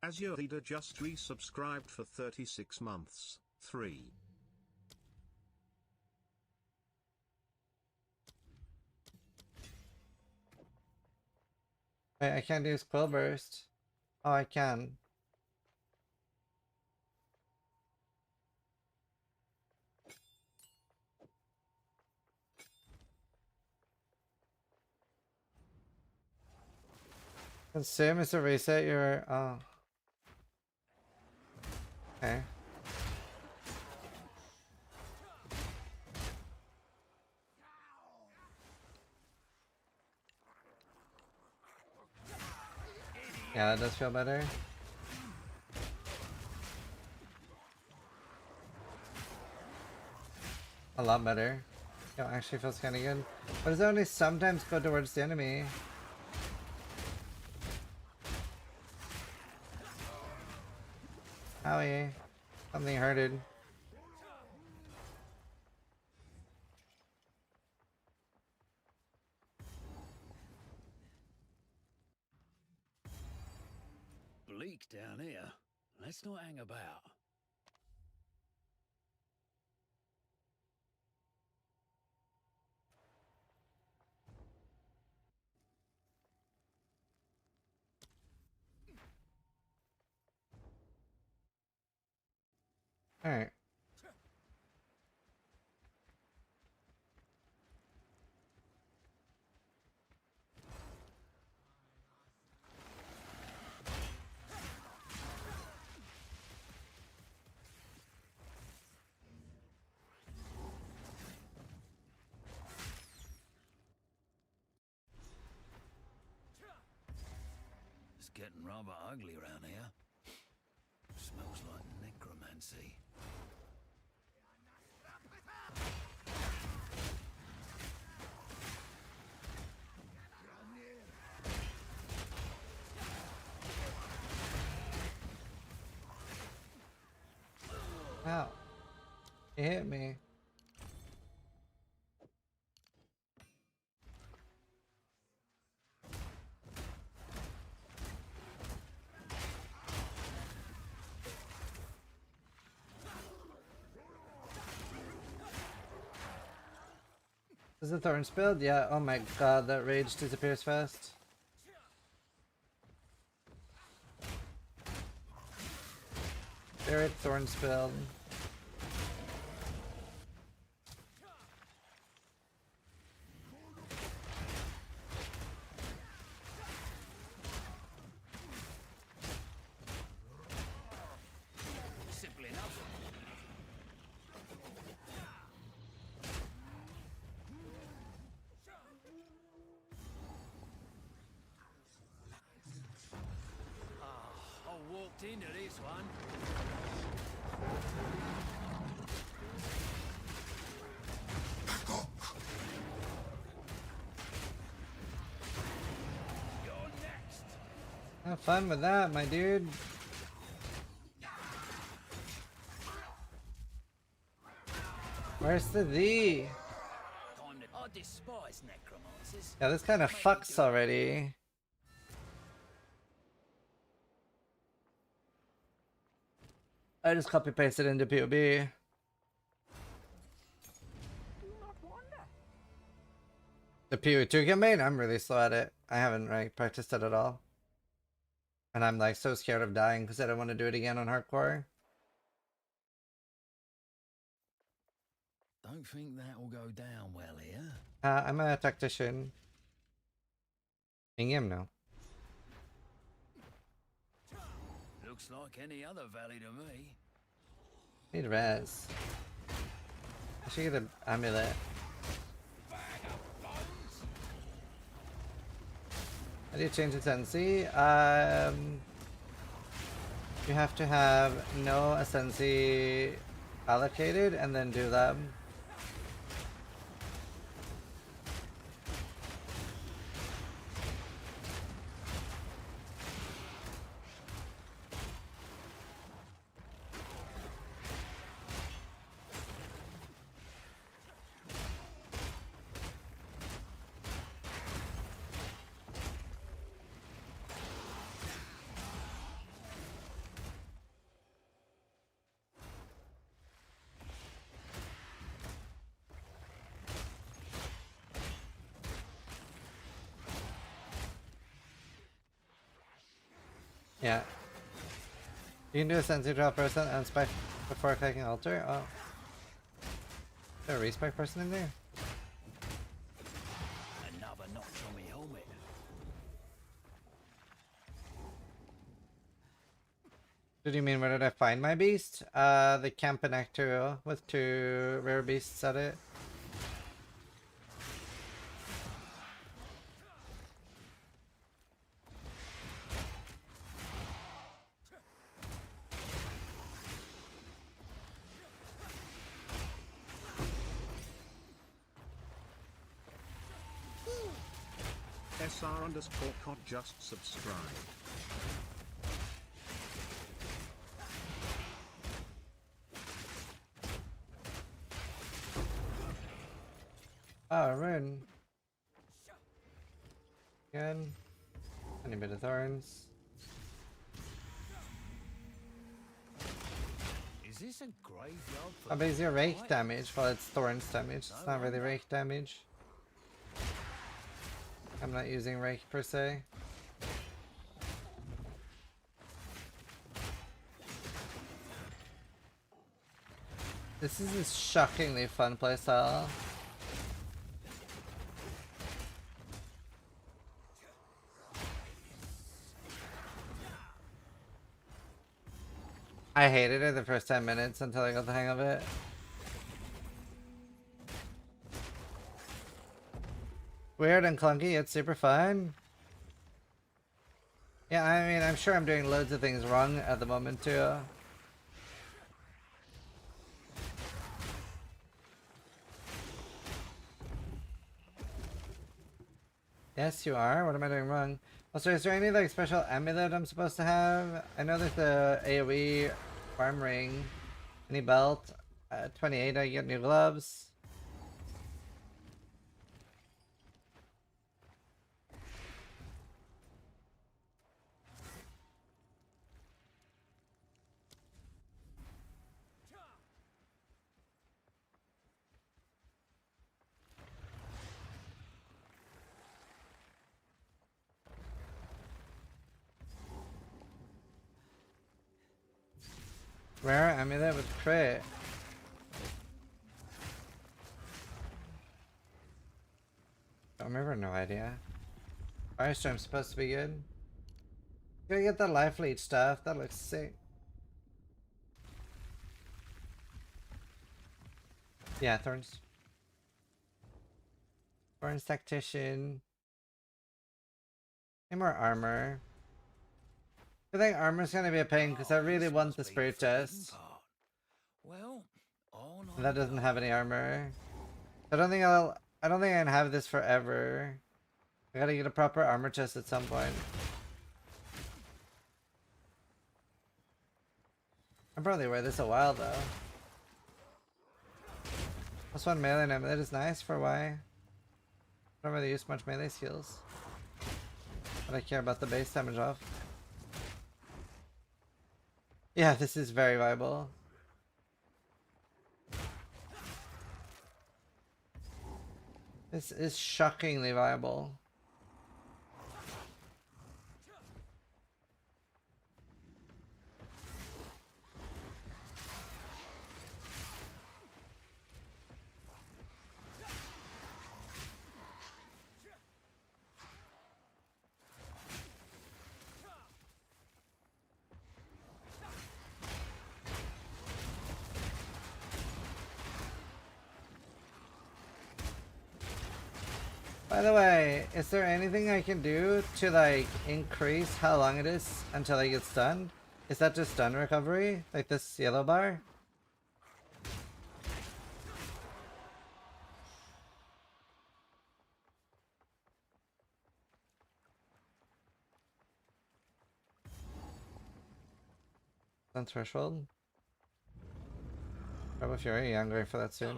As your leader just resubscribed for 36 months. 3. Wait, I can't use Quill Burst. Oh, I can. Consume is to reset your... Oh. Okay. Yeah, that does feel better. A lot better. Yeah, actually feels kind of good. But does it only sometimes go towards the enemy? Owie. Something hurted. Bleak down here. Let's not hang about. Alright. It's getting rather ugly around here. Smells like necromancy. Ow. It hit me. Is it Thorn spilled? Yeah, oh my god, that rage disappears fast. Spirit Thorn spilled. into this one. You're next. Have fun with that, my dude. Where's the thee? I despise necromancers. Yeah, this kind of fucks already. I just copy pasted into POB. The PO2 campaign, I'm really slow at it. I haven't like practiced it at all. And I'm like so scared of dying because I don't want to do it again on hardcore. Don't think that'll go down well here. I'm a tactician. In-game now. Looks like any other valley to me. Need res. I should get an amulet. How do you change the tendency? You have to have no ascendancy allocated and then do them. Yeah. You can do a sensitive drop person and spike before clicking altar. Oh. Is there a respec person in there? Another notch on me helmet. Did you mean where did I find my beast? The camp in Act 2 with 2 rare beasts at it. SR_COD just subscribed. Oh, rune. Again. Any bit of thorns. Is this a graveyard? How big is your rake damage? Well, it's thorns damage. It's not really rake damage. I'm not using rake per se. This is a shockingly fun playstyle. I hated it the first 10 minutes until I got the hang of it. Weird and clunky, it's super fun. Yeah, I mean, I'm sure I'm doing loads of things wrong at the moment too. Yes, you are. What am I doing wrong? Also, is there any like special amulet I'm supposed to have? I know there's the AoE farm ring. Any belt? 28, I get new gloves. Rare amulet with crit. I remember, no idea. Firestorm's supposed to be good. Gotta get the life leech stuff. That looks sick. Yeah, Thorns. Thorns Tactician. Any more armor? I think armor's gonna be a pain because I really want the spirit chest. Well, on And that doesn't have any armor. I don't think I can have this forever. I gotta get a proper armor chest at some point. I'll probably wear this a while though. Plus one melee name, that is nice for why. I don't really use much melee skills. But I care about the base damage off. Yeah, this is very viable. This is shockingly viable. By the way, is there anything I can do to like increase how long it is until I get stunned? Is that just stun recovery? Like this yellow bar? Stun threshold? Rebel Fury? Yeah, I'm going for that soon.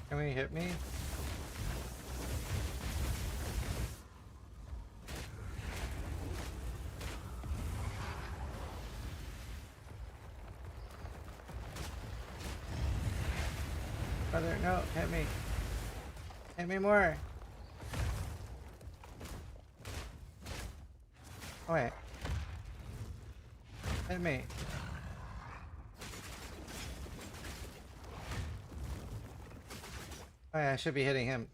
Can we hit me? Brother, no, hit me. Hit me more. Oh, wait. Hit me. Oh yeah, I should be hitting him.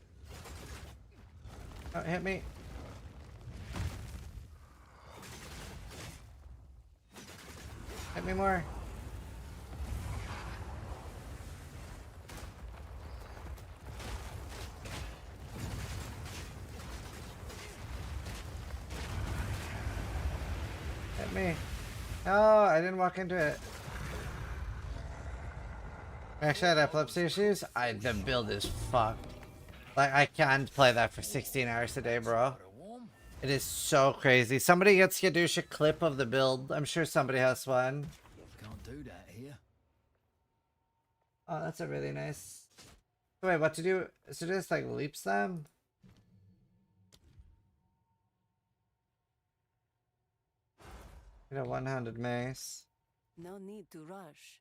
Oh, hit me. Hit me more. Hit me. No, I didn't walk into it. Actually, I had epilepsy issues. The build is fucked. Like, I can't play that for 16 hours a day, bro. It is so crazy. Somebody get Skadoosh a clip of the build. I'm sure somebody has one. Can't do that here. Oh, that's a really nice... Wait, what to do? So just like leap slam? Get a one-handed mace. No need to rush.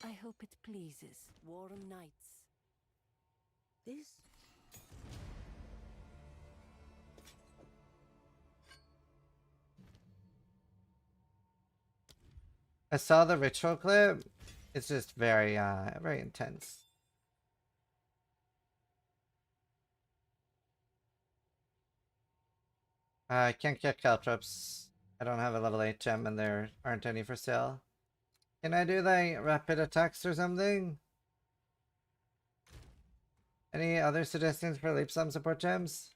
I hope it pleases warm nights. This? I saw the ritual clip. It's just very intense. I can't get caltrops. I don't have a level 8 gem and there aren't any for sale. Can I do like rapid attacks or something? Any other suggestions for leap slam support gems?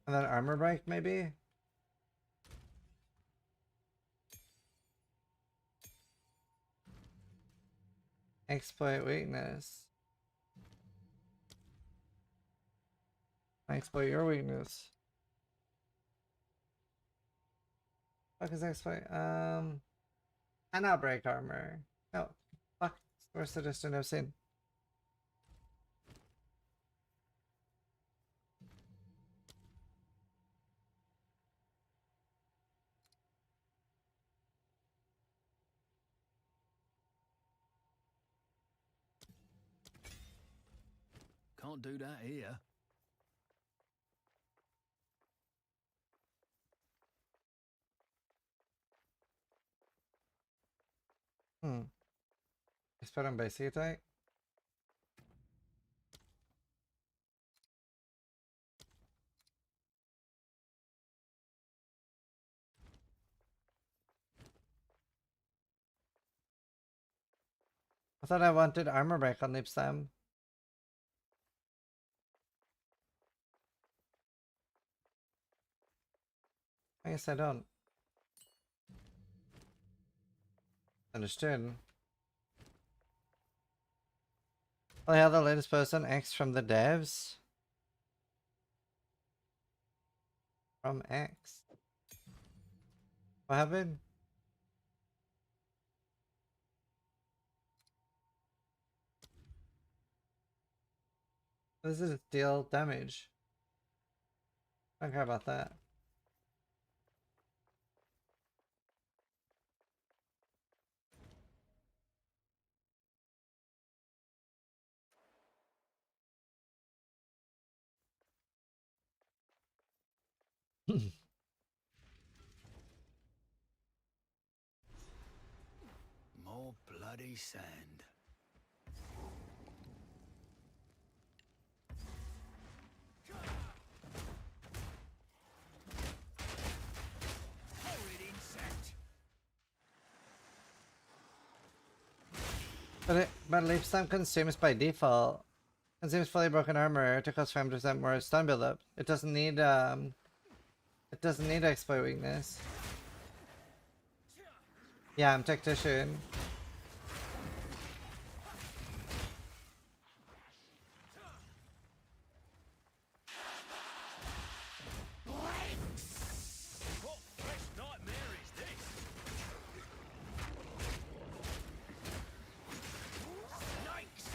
And then armor break maybe? Exploit weakness. Exploit your weakness. Fuck is exploit? And now break armor. No. Fuck. Worst suggestion I've seen. Can't do that here. Hmm. Let's put on basic attack. I thought I wanted armor break on Leap Slam. I guess I don't. Understood. Oh yeah, the latest post on X from the devs. From X. What happened? This is deal damage. I don't care about that. More bloody sand. Horrid insect. But Leap Slam consumes by default. Consumes fully broken armor to cause 5% more stun buildup. It doesn't need exploit weakness. Yeah, I'm tactician. What fresh nightmare is this? Snakes!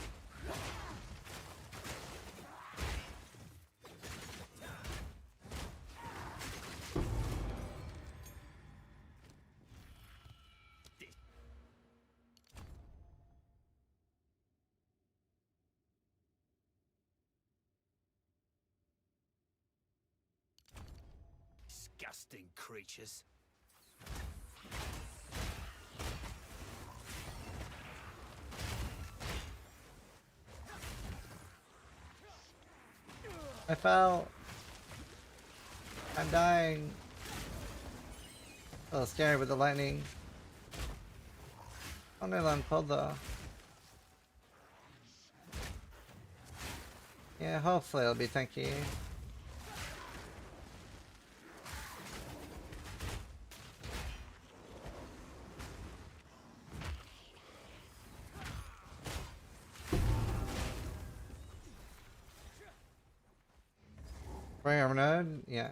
Disgusting creatures. I fell. I'm dying. A little scary with the lightning. Only land pulled though. Yeah, hopefully it'll be tanky. Bring armor node? Yeah.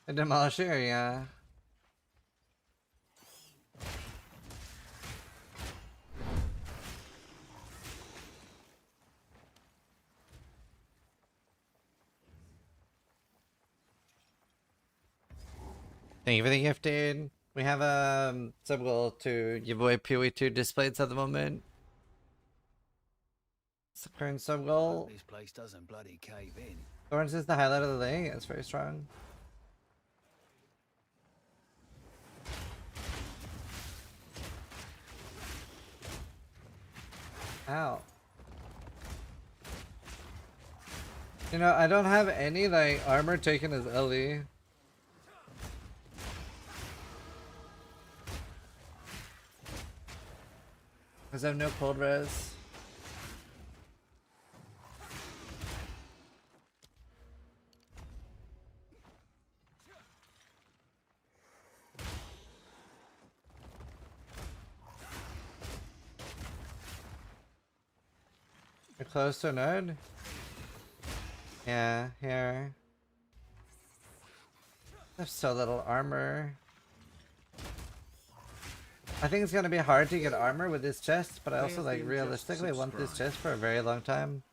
A demolisher, yeah. Thank you for the gifted. We have a sub goal to give away PoE 2 displays at the moment. It's the current sub goal. This place doesn't bloody cave in. Thorns is the highlight of the league. It's very strong. Ow. You know, I don't have any like armor taken as Ellie. Because I have no cold res. You're close to a node? Yeah, here. I have so little armor. I think it's gonna be hard to get armor with this chest, but I also like realistically want this chest for a very long time.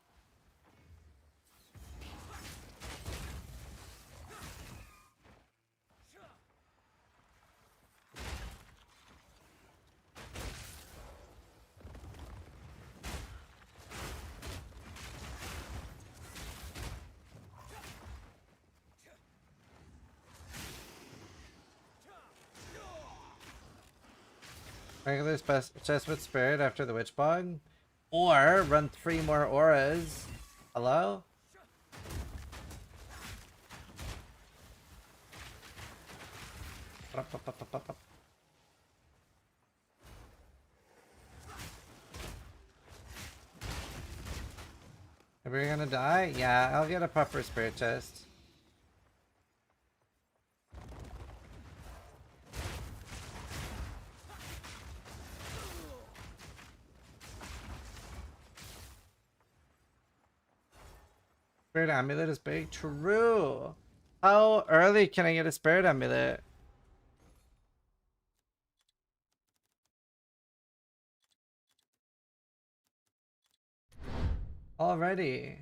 Regular chest with spirit after the witch bog. Or run 3 more auras. Hello? Are we gonna die? Yeah, I'll get a proper spirit chest. Spirit amulet is big. True. How early can I get a spirit amulet? Already.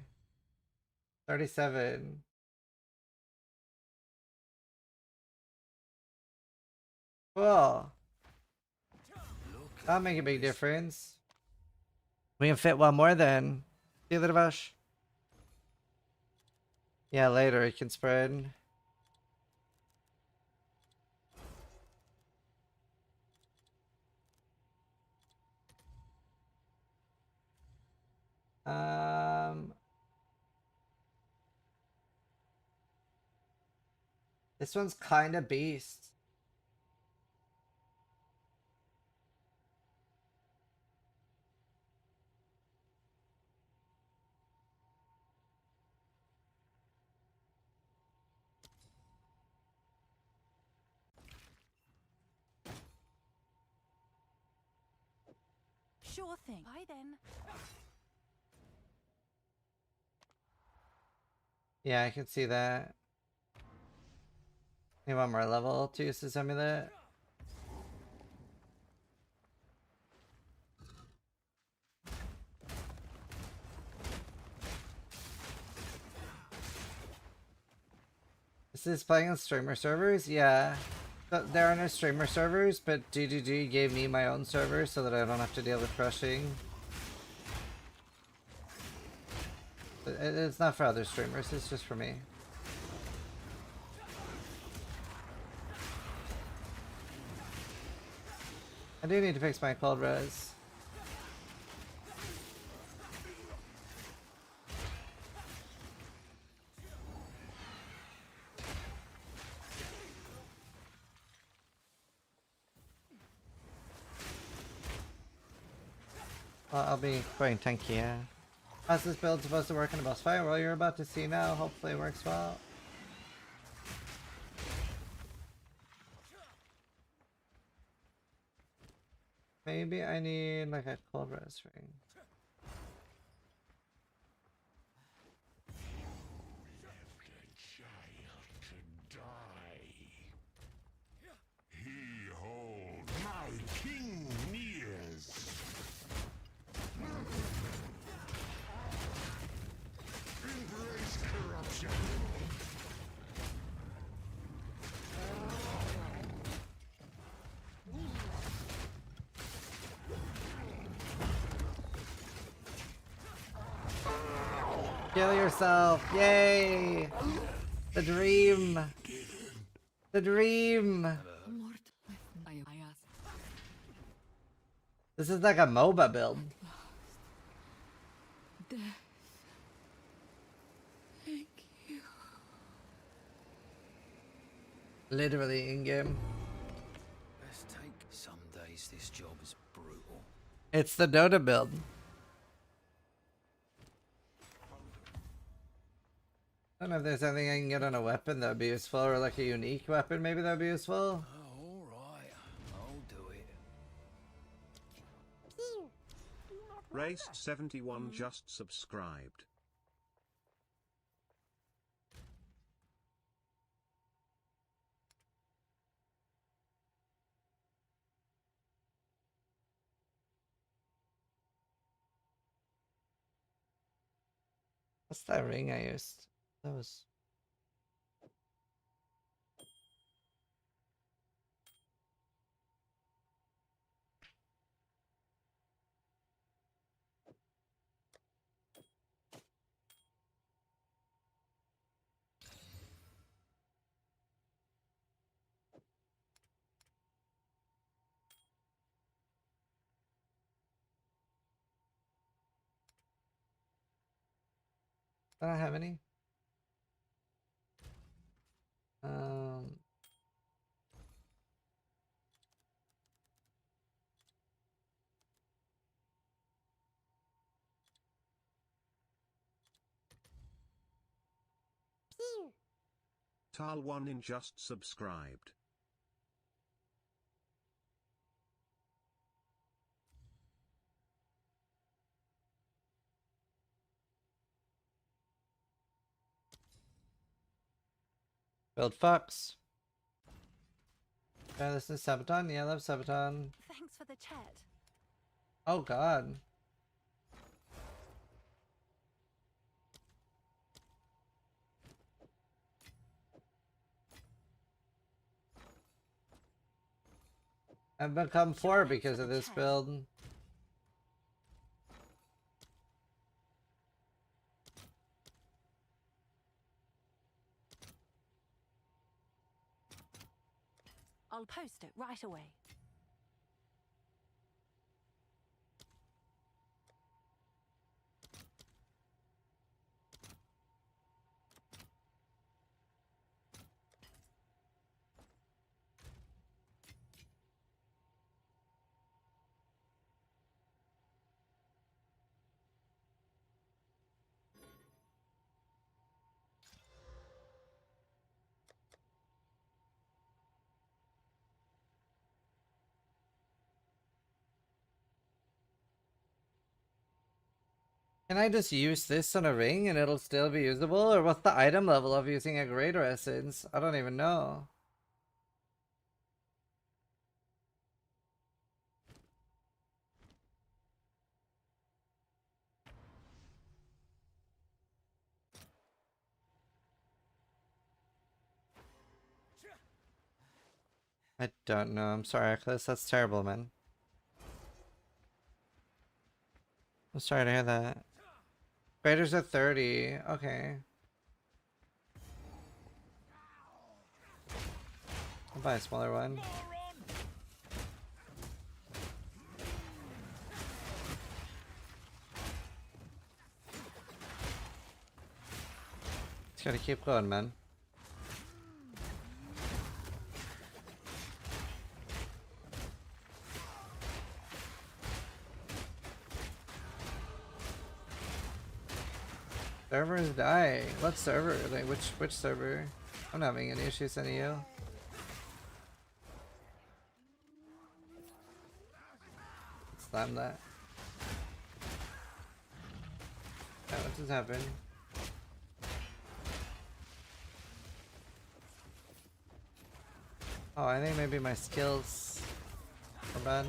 37. Cool. That'll make a big difference. We can fit one more then. See you later, Vash. Yeah, later it can spread. This one's kind of beast. Sure thing. Bye then. Yeah, I can see that. Need one more level to use this amulet. This is playing on streamer servers? Yeah. There are no streamer servers, but GGG gave me my own server so that I don't have to deal with crushing. It's not for other streamers, it's just for me. I do need to fix my cold res. Well, I'll be going tanky, yeah. How's this build supposed to work in a boss fight? Well, you're about to see now. Hopefully it works well. Maybe I need like a cold res ring. Behold, my king nears. Embrace corruption. Kill yourself! Yay! The dream! The dream! This is like a MOBA build. Thank you. Literally in-game. Let's take some days this job is brutal. It's the Dota build. I don't know if there's anything I can get on a weapon that would be useful, or like a unique weapon maybe that would be useful. Oh, alright. I'll do it. Race 71 just subscribed. What's that ring I used? That was... I don't have any. Um. Tal1 just subscribed. Build Fox. Yeah, this is Sabaton. Yeah, I love Sabaton. Thanks for the chat. Oh god. I've become 4 because of this build. I'll post it right away. Can I just use this on a ring and it'll still be usable? Or what's the item level of using a greater essence? I don't even know. I don't know. I'm sorry, Chris. That's terrible, man. I'm sorry to hear that. Graders at 30. Okay. I'll buy a smaller one. Just gotta keep going, man. Servers die. What server? Like which server? I'm not having any issues sending you. Slam that. Yeah, what just happened? Oh, I think maybe my skills are bad.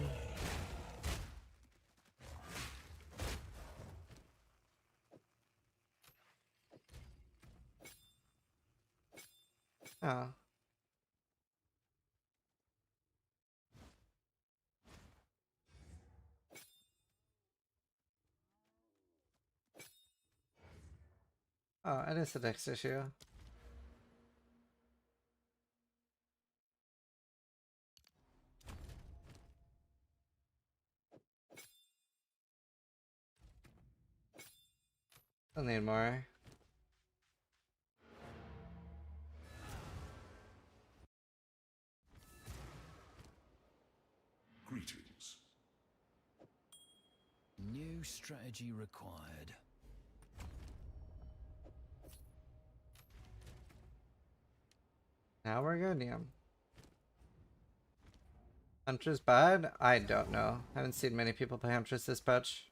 Oh. Oh, it is a dex issue. I'll need more. Greetings. New strategy required. Now we're good, yeah. Huntress bad? I don't know. Haven't seen many people play Huntress this patch.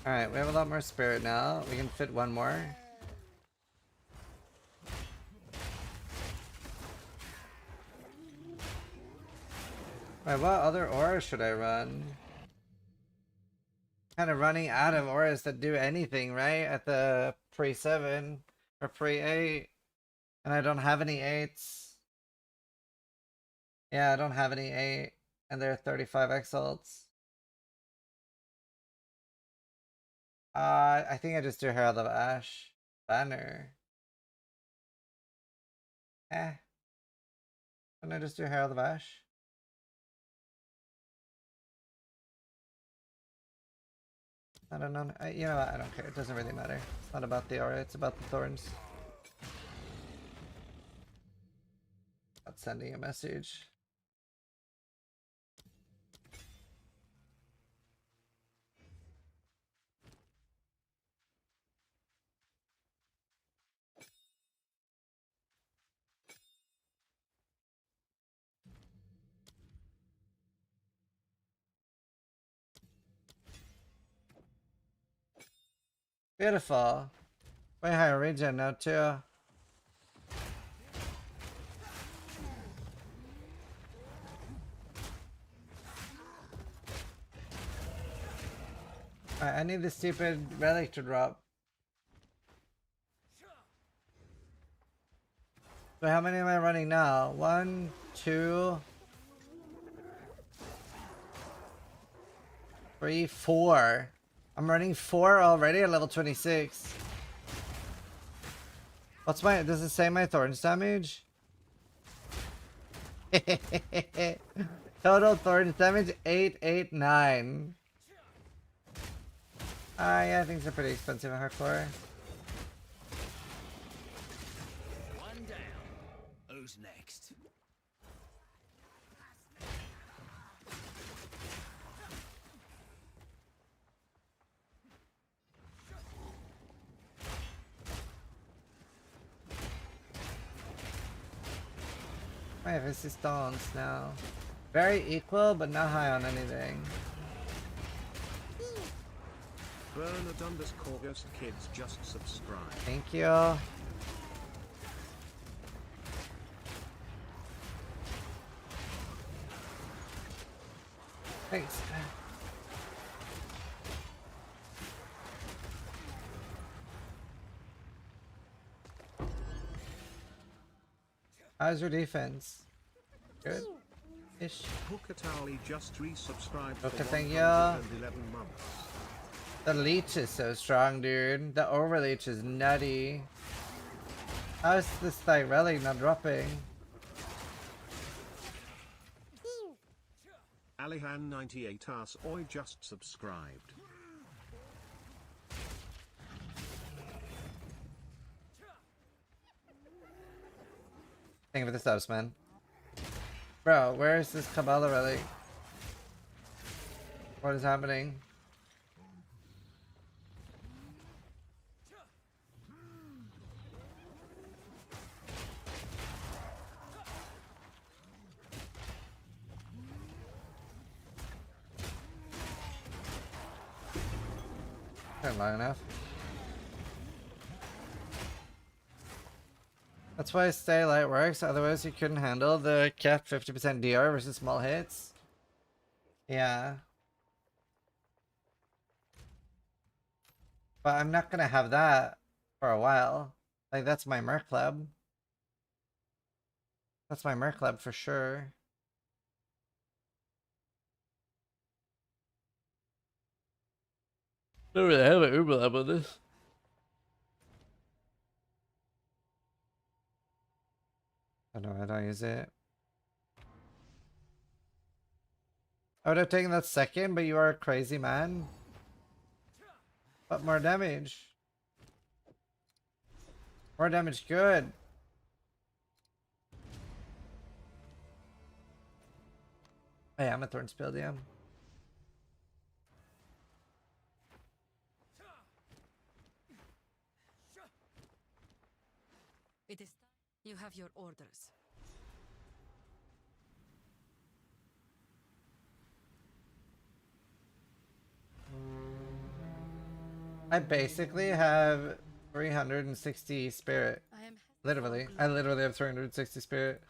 Alright, we have a lot more spirit now. We can fit one more. Wait, what other auras should I run? Kind of running out of auras that do anything, right? At the pre-7 or pre-8. And I don't have any 8s. Yeah, I don't have any 8. And there are 35 exalts. I think I just do Herald of Ash. Banner. Eh. Can I just do Herald of Ash? I don't know. You know what? I don't care. It doesn't really matter. It's not about the aura. It's about the thorns. Not sending a message. Beautiful. Way higher regen now too. Alright, I need the stupid relic to drop. So how many am I running now? 1, 2, 3, 4. I'm running 4 already at level 26. What's my, does it say my thorns damage? Total thorns damage 889. Yeah, things are pretty expensive in hardcore. One down. Who's next? My resistance now. Very equal, but not high on anything. Bernard_Ghost_Kids just subscribe. Thank you. Thanks. How's your defense? Good. Ish. Hookatali just resubscribed for Okay, thank you. 111 months. The leech is so strong, dude. The overleech is nutty. How's this like relic not dropping? Alihan98 us Oi just subscribed. Thank you for the subs, man. Bro, where is this Kabbalah relic? What is happening? Not long enough. That's why Stay Light works, otherwise you couldn't handle the cap 50% DR versus small hits. Yeah. But I'm not gonna have that for a while. Like, that's my Merc Club. That's my Merc Club for sure. Don't really have an Uber Lab on this. I don't know, I don't use it. I would have taken that second, but you are a crazy man. But more damage. More damage, good. Hey, I'm a Thorn Spildium. It is. You have your orders. I basically have 360 spirit. Literally. I literally have 360 spirit.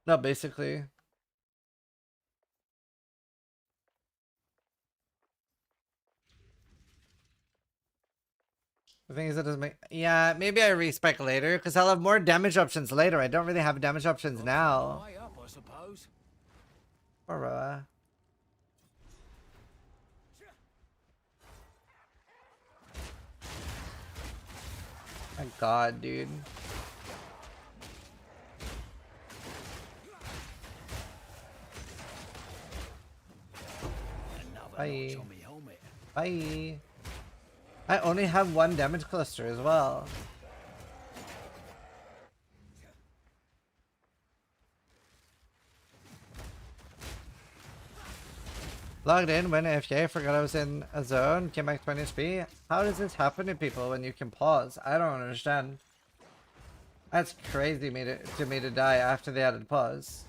Not basically. The thing is, it doesn't make. Yeah, maybe I respec later because I'll have more damage options later. I don't really have damage options now. Way up, I suppose. Or, my god, dude. Bye. Bye. I only have one damage cluster as well. Logged in, went AFK, forgot I was in a zone, came back 20 HP. How does this happen to people when you can pause? I don't understand. That's crazy to me to die after they added pause.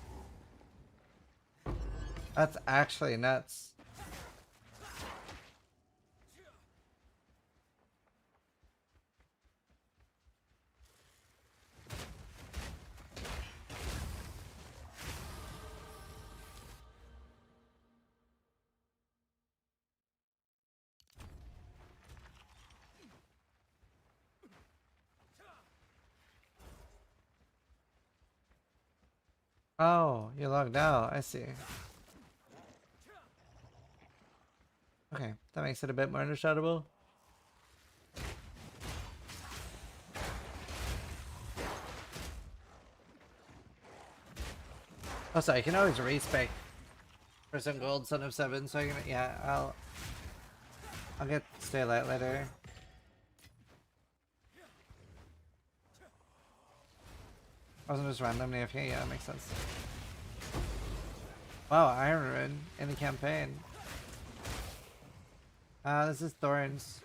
That's actually nuts. Oh, you logged out. I see. Okay, that makes it a bit more understandable. Oh, sorry, you can always respec for some gold, Son of Seven, so I can, yeah, I'll get stay light later. Wasn't just randomly AFK, yeah, that makes sense. Wow, Iron Rune in the campaign. This is Thorns.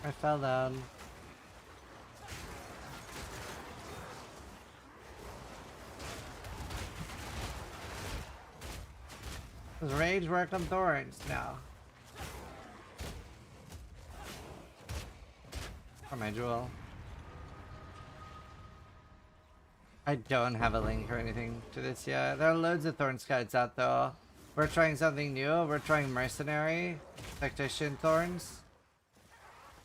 I fell down. Does rage work on Thorns now? For my jewel. I don't have a link or anything to this yet. There are loads of Thorn Scouts out though. We're trying something new. We're trying Mercenary, Tactician Thorns.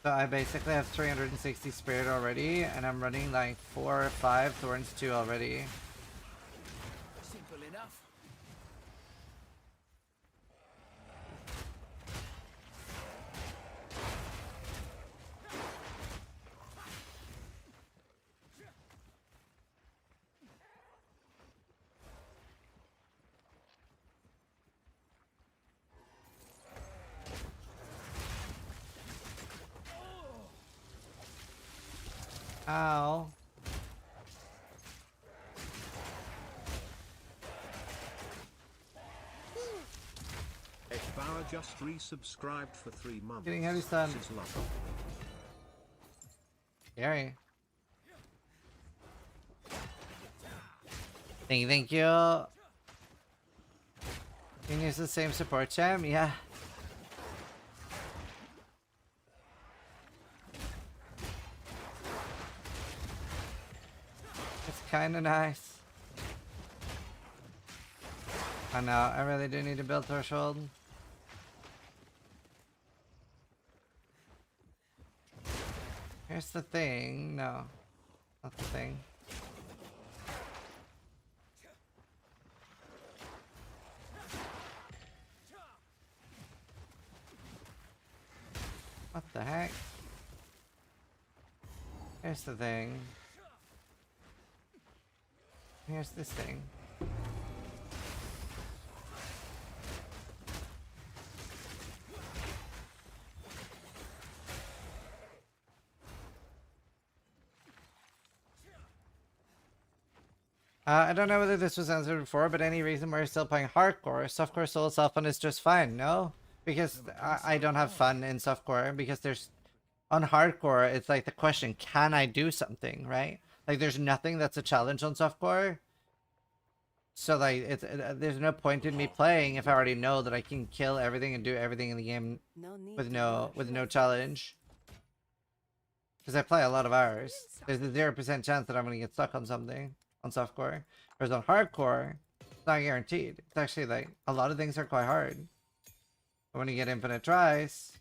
So I basically have 360 Spirit already, and I'm running like 4 or 5 Thorns 2 already. Simple enough. Ow. Ekbara just resubscribed for 3 months. Getting heavy stun. This is love. Scary. Thank you. You can use the same support gem? Yeah. It's kinda nice. I know, I really do need to build threshold. Here's the thing. No. Not the thing. What the heck? Here's the thing. Here's this thing. I don't know whether this was answered before, but any reason why you're still playing hardcore? Softcore solo self-fun is just fine, no? Because I don't have fun in softcore, because there's... On hardcore, it's like the question, can I do something, right? Like, there's nothing that's a challenge on softcore. So, like, there's no point in me playing if I already know that I can kill everything and do everything in the game with no challenge. Because I play a lot of hours. There's a 0% chance that I'm going to get stuck on something on softcore. Whereas on hardcore, it's not guaranteed. It's actually like, a lot of things are quite hard. But when you get infinite tries,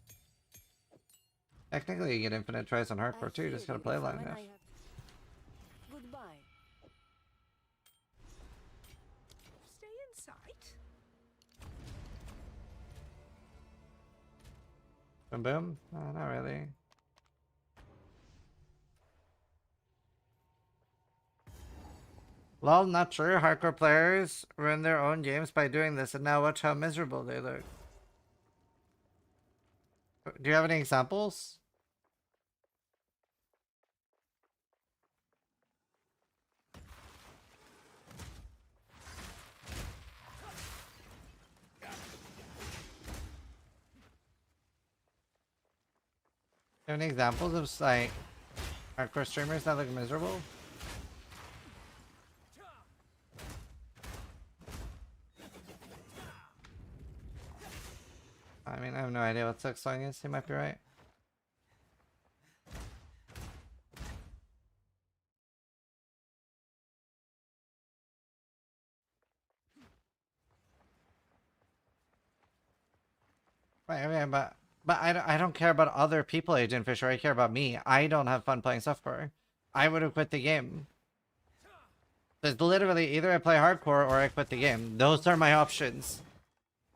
Technically, you get infinite tries on hardcore too. You just gotta play long enough. Goodbye. Stay in sight. Boom, boom. Not really. Lol, not true. Hardcore players ruin their own games by doing this, and now watch how miserable they look. Do you have any examples? Do you have any examples of like hardcore streamers that look miserable? I mean, I have no idea what Silk Song is. He might be right. Right, I mean, but I don't care about other people, Agent Fisher. I care about me. I don't have fun playing softcore. I would have quit the game. There's literally either I play hardcore or I quit the game. Those are my options.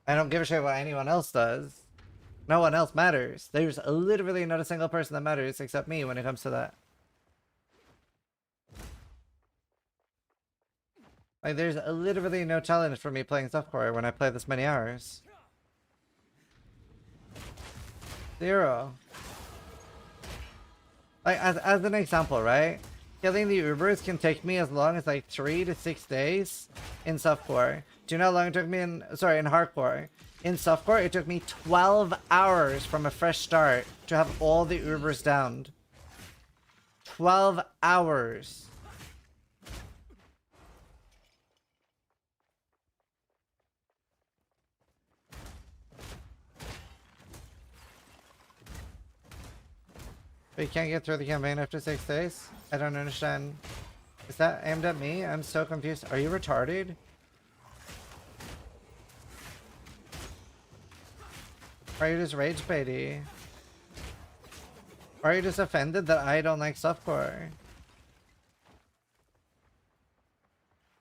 I don't give a shit what anyone else does. No one else matters. There's literally not a single person that matters except me when it comes to that. Like, there's literally no challenge for me playing softcore when I play this many hours. 0. Like, as an example, right? Killing the Ubers can take me as long as like 3 to 6 days in softcore. Do you know how long it took me in hardcore? In softcore, it took me 12 hours from a fresh start to have all the Ubers downed. 12 hours. But you can't get through the campaign after 6 days? I don't understand. Is that aimed at me? I'm so confused. Are you retarded? Or are you just rage baity? Or are you just offended that I don't like softcore?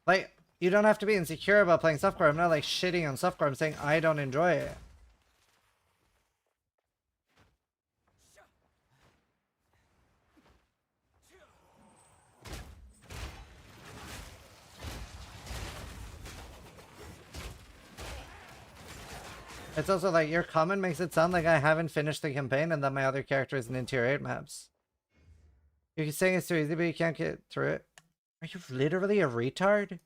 Like, you don't have to be insecure about playing softcore. I'm not like shitting on softcore. I'm saying I don't enjoy it. It's also like your comment makes it sound like I haven't finished the campaign and that my other character is in Interior 8 maps. You're saying it's too easy, but you can't get through it. Are you literally a retard?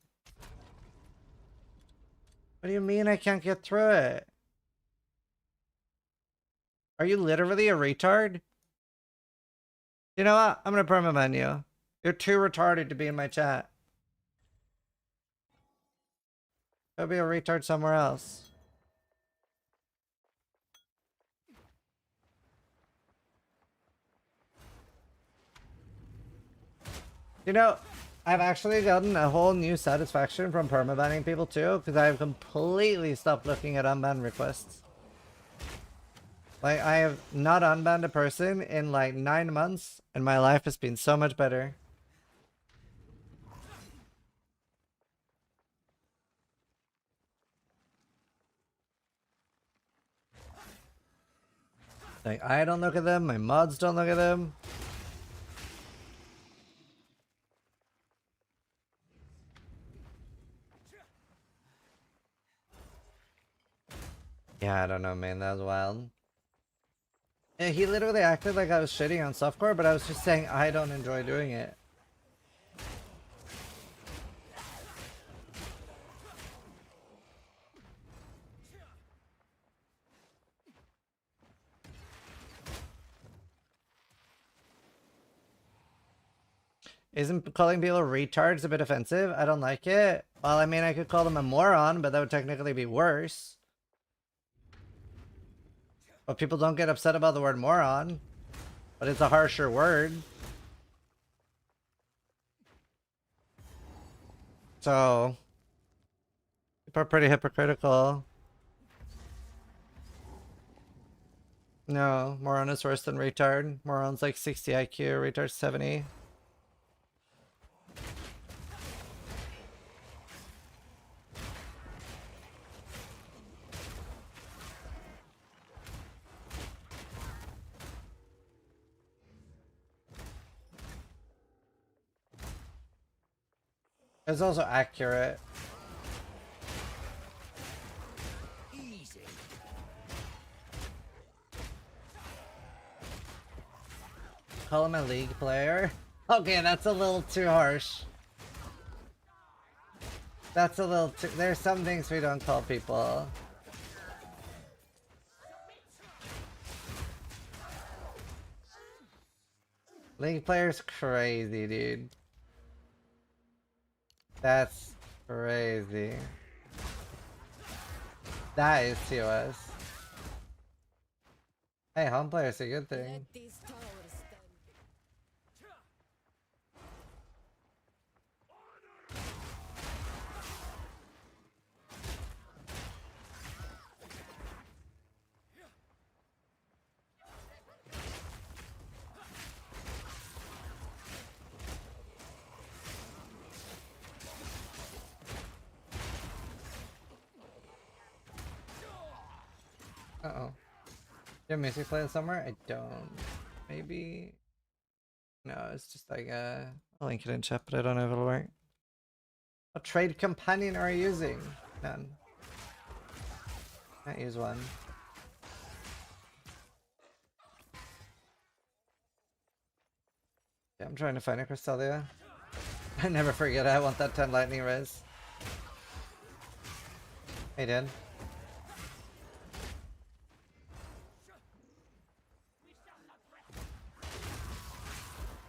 What do you mean I can't get through it? Are you literally a retard? You know what? I'm gonna permaban you. You're too retarded to be in my chat. Go be a retard somewhere else. You know, I've actually gotten a whole new satisfaction from permabanning people too, because I've completely stopped looking at unban requests. Like, I have not unbanned a person in like 9 months, and my life has been so much better. Like, I don't look at them, my mods don't look at them. Yeah, I don't know, man. That was wild. Yeah, he literally acted like I was shitting on softcore, but I was just saying I don't enjoy doing it. Isn't calling people retards a bit offensive? I don't like it. Well, I mean, I could call them a moron, but that would technically be worse. But people don't get upset about the word moron. But it's a harsher word. So, people are pretty hypocritical. No, Moron is worse than retard. Moron's like 60 IQ, retard's 70. It's also accurate. Easy. Call him a league player? Okay, that's a little too harsh. That's a little too... There's some things we don't call people. League player's crazy, dude. That's crazy. That is TOS. Hey, home player's a good thing. Uh-oh. You have music playing somewhere? I don't. Maybe... No, it's just like I'll link it in chat, but I don't know if it'll work. What trade companion are you using? None. Can't use one. Yeah, I'm trying to find a Crystalia. I never forget I want that 10 lightning res. Hey, Dan.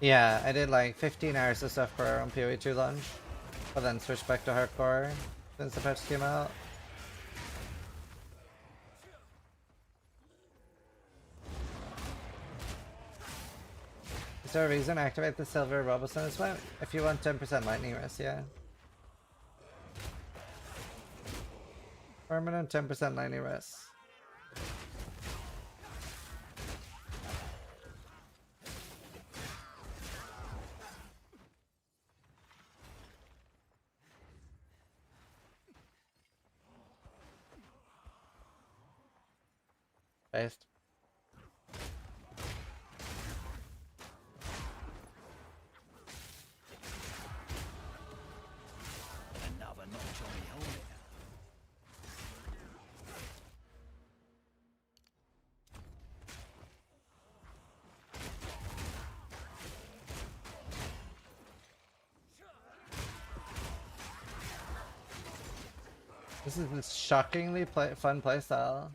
Yeah, I did like 15 hours of stuff for on PoE2 launch, but then switched back to hardcore since the patch came out. Is there a reason to activate the silver Robinson as well? If you want 10% lightning rest, yeah. Permanent 10% lightning rest. Based. Another notch on the helmet. This is a shockingly fun playstyle.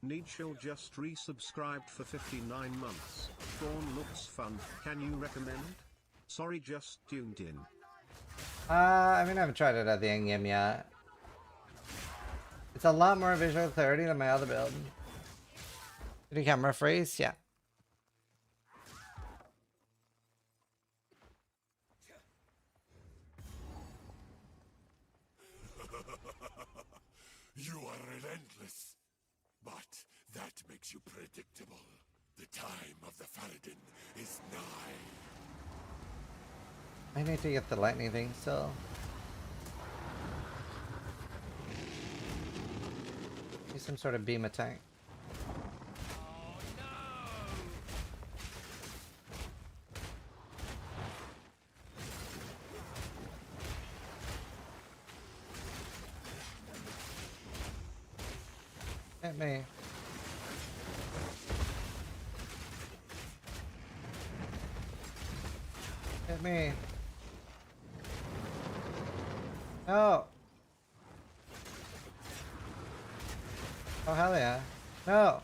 Needchill just resubscribed for 59 months. Dawn looks fun. Can you recommend? Sorry, just tuned in. I mean, I haven't tried it at the endgame yet. It's a lot more visual clarity than my other build. Did the camera freeze? Yeah. You are relentless, but that makes you predictable. The time of the Faradin is nigh. I need to get the lightning thing still. Need some sort of beam attack. Hit me. Hit me. No. Oh, hell yeah. No.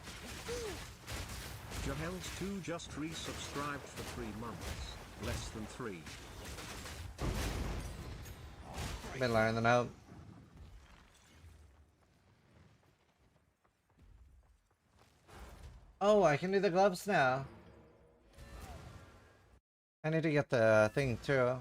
Jahels 2 just resubscribed for 3 months. Less than 3. Been learning the note. Oh, I can do the gloves now. I need to get the thing too.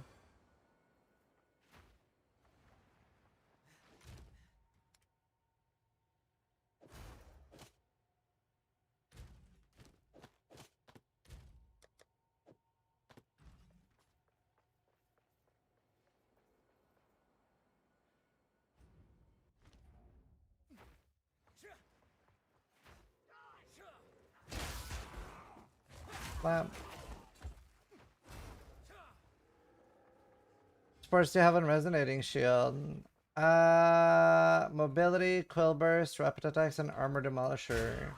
Slap. Sports do have a resonating shield. Mobility, quill burst, rapid attacks, and armor demolisher.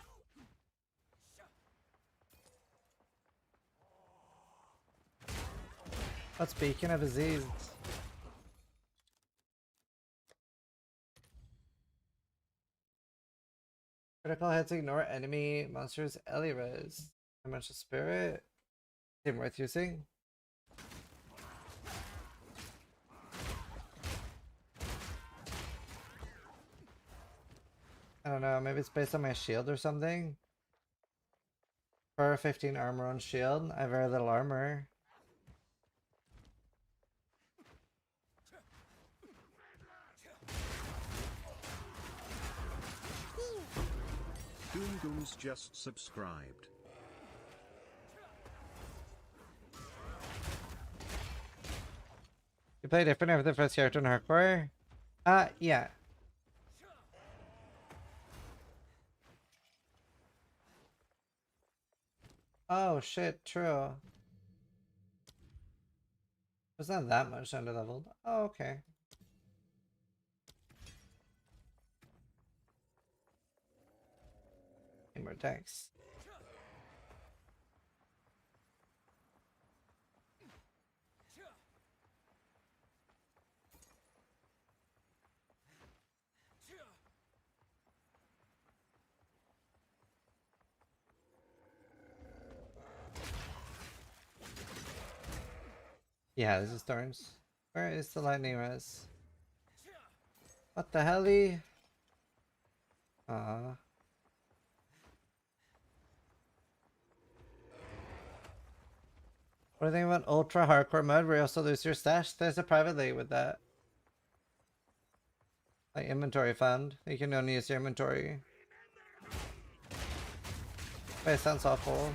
What's Beacon of Disease? Critical hits ignore enemy monsters. Elirez. How much of spirit? Seem worth using? I don't know, maybe it's based on my shield or something. For 15 armor on shield, I have very little armor. Doom Goons just subscribed. You play different for the first character in hardcore? Yeah. Oh shit, true. It's not that much under leveled. Oh, okay. Need more attacks. Yeah, this is Thorns. Where is the lightning res? What the helly? What do you think about ultra hardcore mode where you also lose your stash? There's a private league with that. Like inventory fund. You can only use your inventory. But it sounds awful.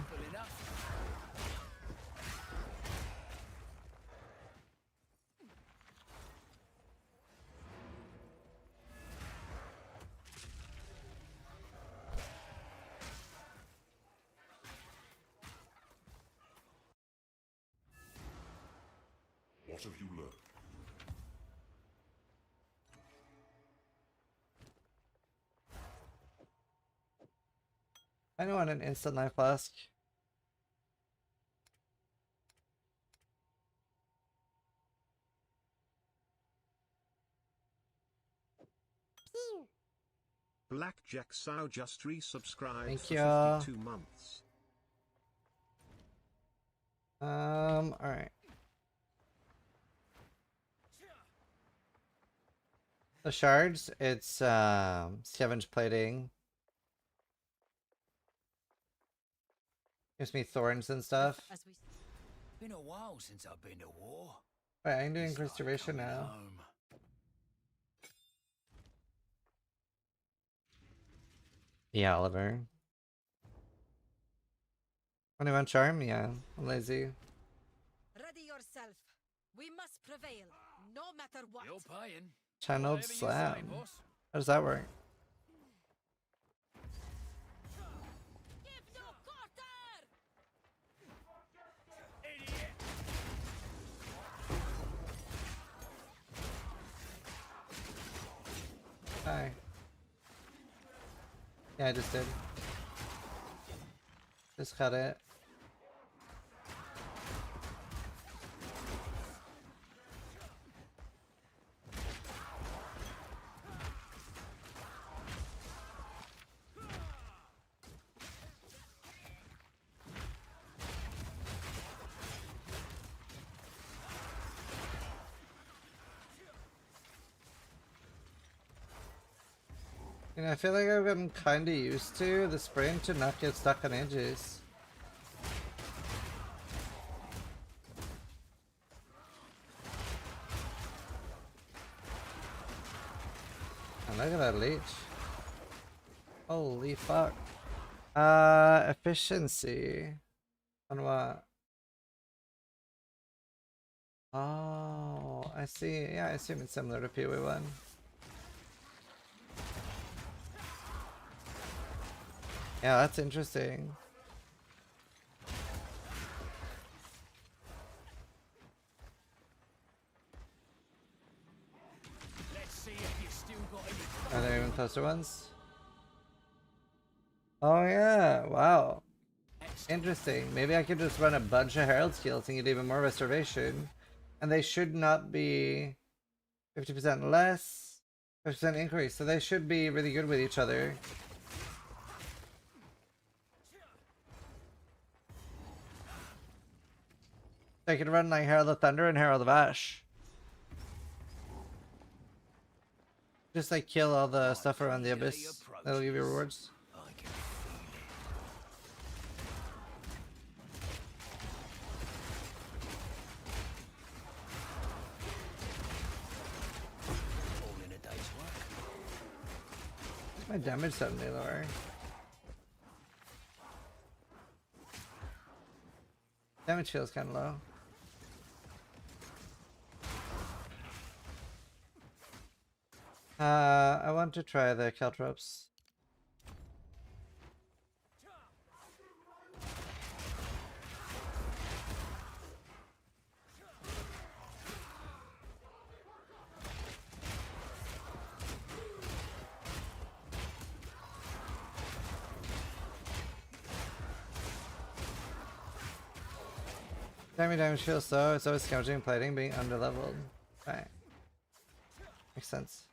What have you learned? I don't want an instant life flask. Blackjack Sow just resubscribed Thank for you. 52 months. Alright. The shards, it's scavenge plating. Gives me thorns and stuff. Been a while since I've been to war. Wait, I'm doing It's like restoration coming now. home. Yeah, Oliver. 21 charm? Yeah, I'm lazy. Ready yourself. We must prevail, no matter what. You're paying. Channeled Whatever you say, slam. boss. How does that work? Give no quarter! Hi. Yeah, I just did. Just cut it. You know, I feel like I've gotten kinda used to the sprint to not get stuck on edges. And look at that leech. Holy fuck. Efficiency. On what? Oh, I see. Yeah, I assume it's similar to PoE1. Yeah, that's interesting. poster ones? Oh yeah, wow. Interesting. Maybe I could just run a bunch of Herald skills and get even more restoration. And they should not be 50% less, 50% increase. So they should be really good with each other. I could run like Herald of Thunder and Herald of Ash. Just like kill all the stuff around the Abyss. That'll give you rewards. My damage suddenly lower. Damage feels kind of low. I want to try the caltrops. Damage feels low. It's always scavenging, plating, being underleveled. Right. Makes sense.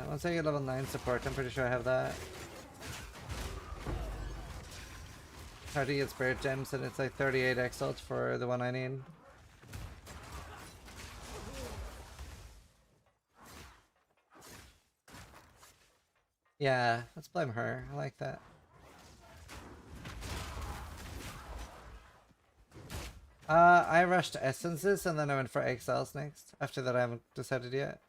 Once I get level 9 support, I'm pretty sure I have that. Hard to get spirit gems, and it's like 38 exalts for the one I need. Yeah, let's blame her. I like that. I rushed essences and then I went for exiles next. After that, I haven't decided yet.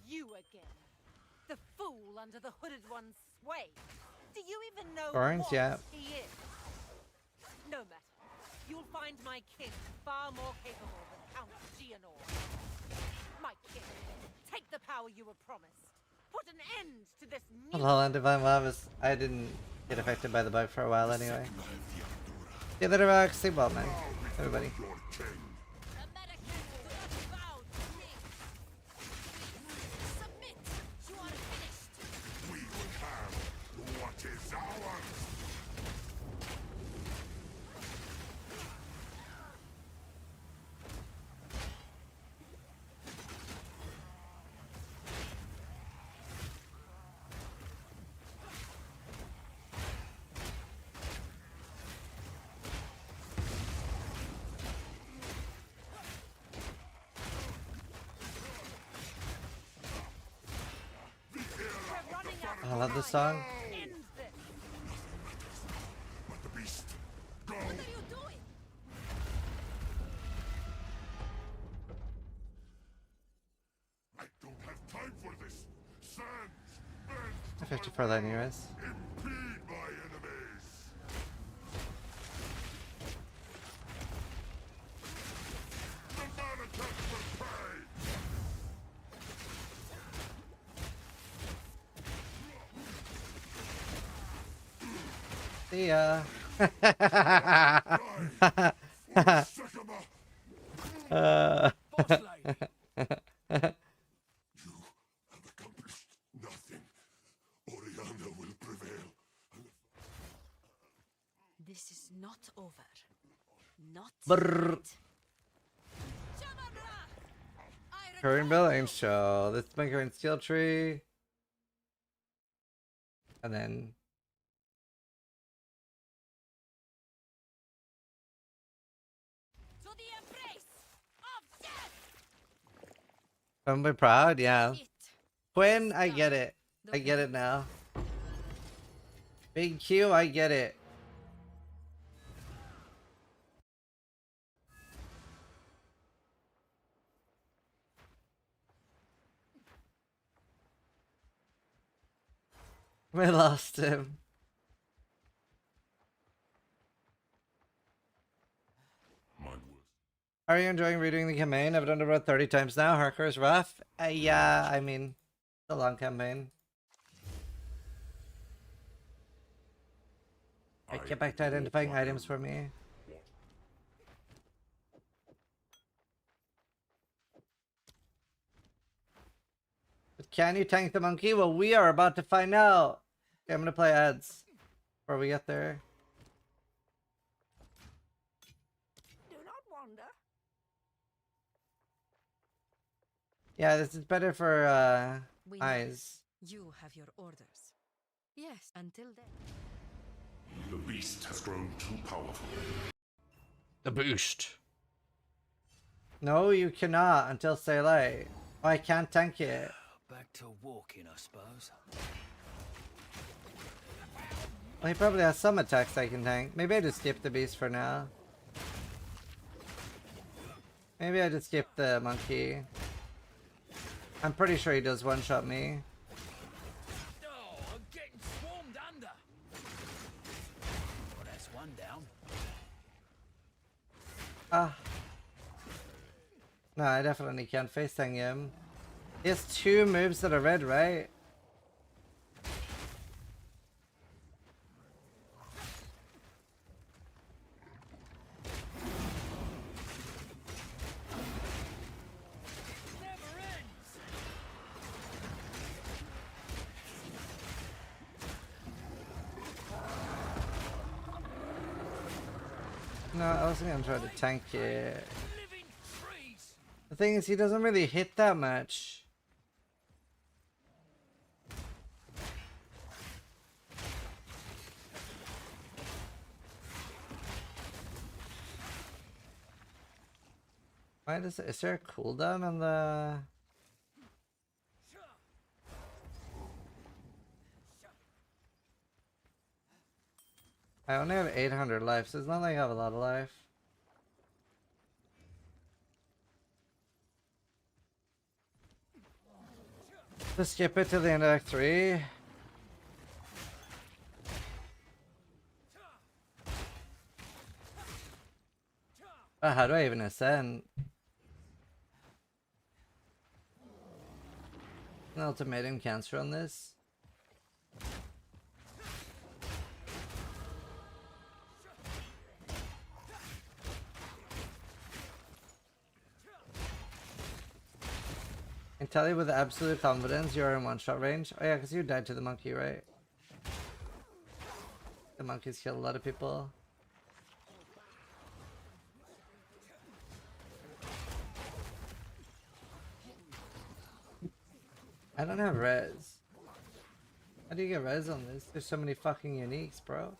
You again. The fool under the hooded one's sway. Do you even know Orange, what yeah. he is? No matter. You'll find my king far more capable than Count Gianor. My king, take the power you were promised. Put an end to this Hold on, Divine Love is... I didn't get affected by the bug for a while anyway. Yeah, that are sleep well, man. Everybody. I love this song. I 54 that anyways. See ya. This is not over. Not Brrr. Current building show. Let's make her in steel tree. And then I'm very proud, yeah. Quinn, I get it. I get it now. Big Q, I get it. We lost him. Are you enjoying reading the campaign? I've done it about 30 times now. Hardcore is rough. Yeah, I mean, it's a long campaign. Alright, get back to identifying items for me. But can you tank the monkey? Well, we are about to find out. Okay, I'm gonna play ads before we get there. Do not wander. Yeah, this is better for We know. eyes. You have your orders. Yes, until then. The beast has grown too powerful. The boost. No, you cannot until Saylight. Oh, I can't tank it. Back to walking, I suppose. Well, he probably has some attacks I can tank. Maybe I just skip the beast for now. Maybe I just skip the monkey. I'm pretty sure he does one-shot me. Oh, I'm getting swarmed under. Well, that's one down. Ah. No, I definitely can't face tank him. He has 2 moves that are red, right? No, I wasn't gonna try to tank it. The thing is, he doesn't really hit that much. Why does it, is there a cooldown on the... I only have 800 life, so it's not like I have a lot of life. Just skip it to the end of Act 3. How do I even ascend? An ultimatum cancer on this. I can tell you with absolute confidence you're in one-shot range. Oh yeah, because you died to the monkey, right? The monkeys killed a lot of people. I don't have res. How do you get res on this? There's so many fucking uniques, bro.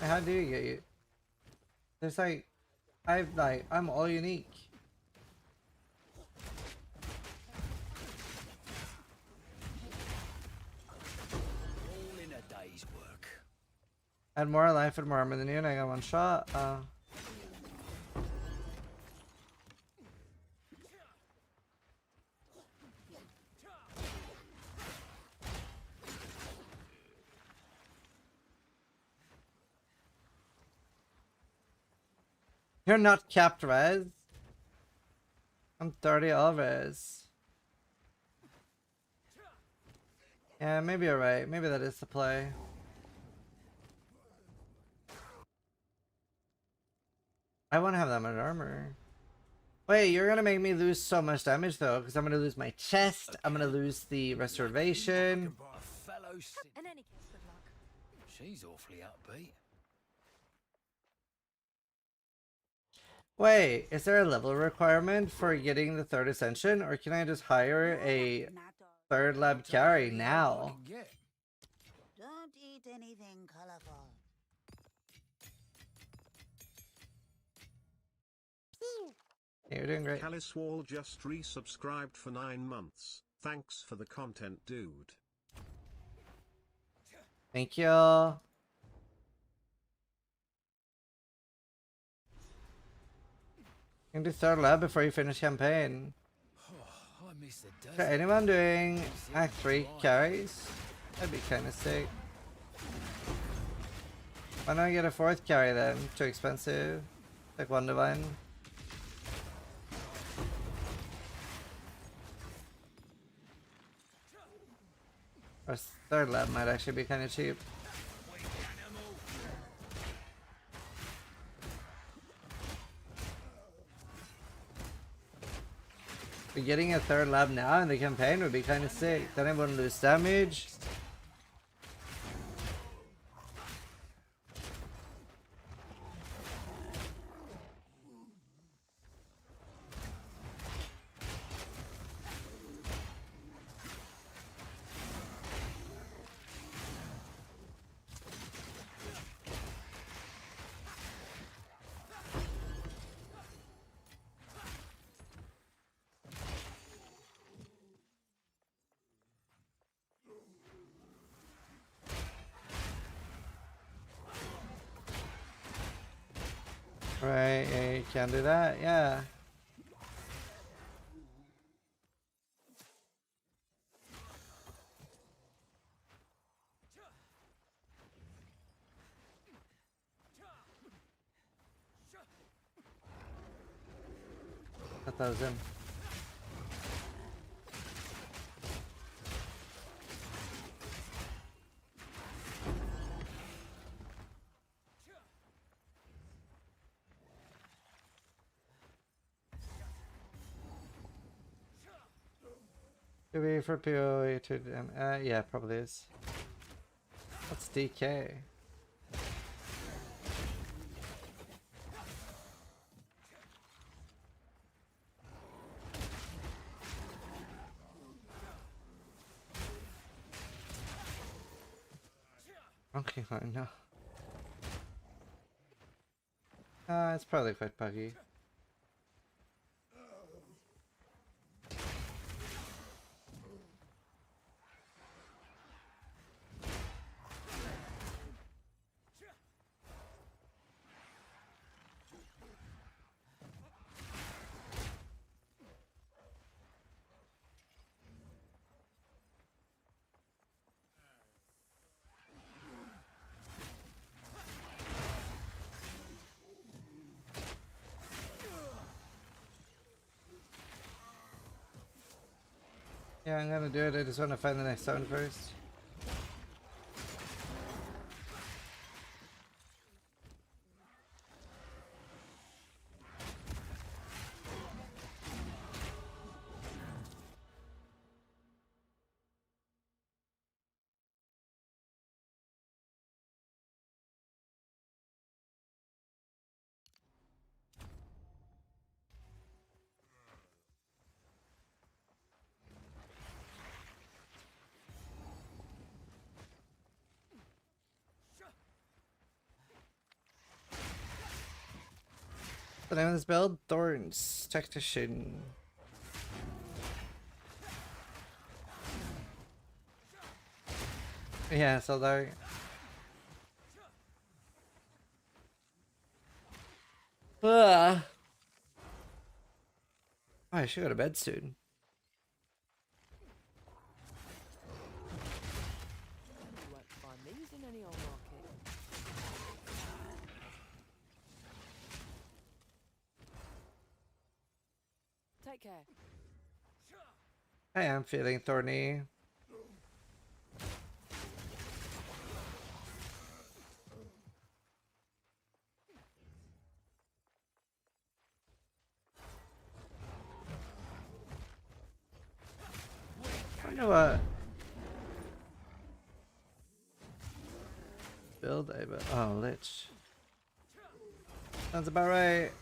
How do you get you? There's like, I'm all unique. All in a day's work. I had more life and more armor than you, and I got one shot. You're not capped res. I'm 30 all res. Yeah, maybe you're right. Maybe that is the play. I want to have that much armor. Wait, you're gonna make me lose so much damage though, because I'm gonna lose my chest. I'm gonna lose the restoration. In any case, good luck. She's awfully upbeat. Wait, is there a level requirement for getting the 3rd ascension, or can I just hire a 3rd lab carry now? Don't eat anything colorful. Yeah, you're doing great. Callus Wall just resubscribed for 9 months. Thanks for the content, dude. Thank you. You can do 3rd lab before you finish campaign. I miss a Okay, dozen. anyone doing Act 3 carries? That'd be kind of sick. Why don't I get a 4th carry then? Too expensive. Like 1 divine. Or 3rd lab might actually be kind of cheap. But getting a 3rd lab now in the campaign would be kind of sick. Then I wouldn't lose damage. Right, yeah, you can do that, yeah. I thought that was him. Could be for PoE to yeah, probably is. What's DK? Okay, no. It's probably quite buggy. Yeah, I'm gonna do it. I just want to find the next zone first. The name of this build? Thorns Tactician. Yeah, so there. Oh, I should go to bed soon. You won't find these in any old market. Take care. I am feeling thorny. I wonder what build I built. Oh, Lich. Sounds about right.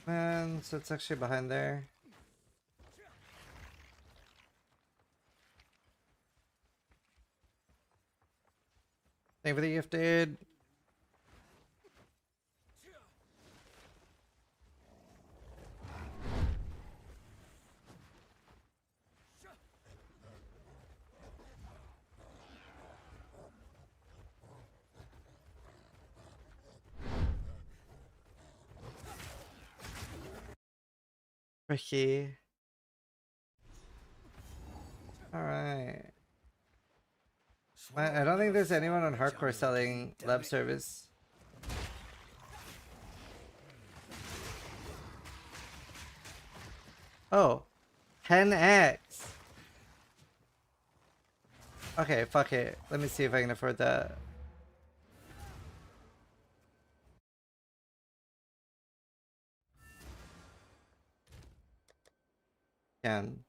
Man, so it's actually behind there. Thank you for the gifted. Tricky. Alright. I don't think there's anyone on hardcore selling lab service. Oh, 10x. Okay, fuck it. Let me see if I can afford that. Can.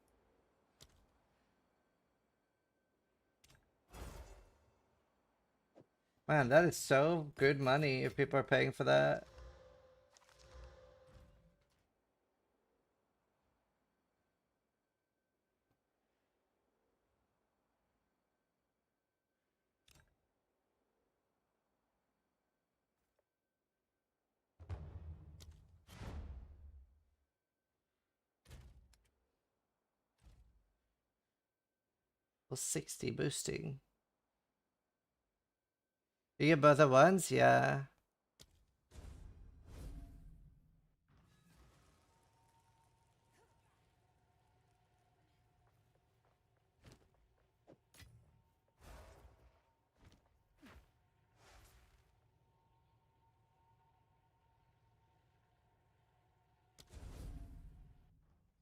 Man, that is so good money if people are paying for that. Well, 60 boosting. You get both at once? Yeah.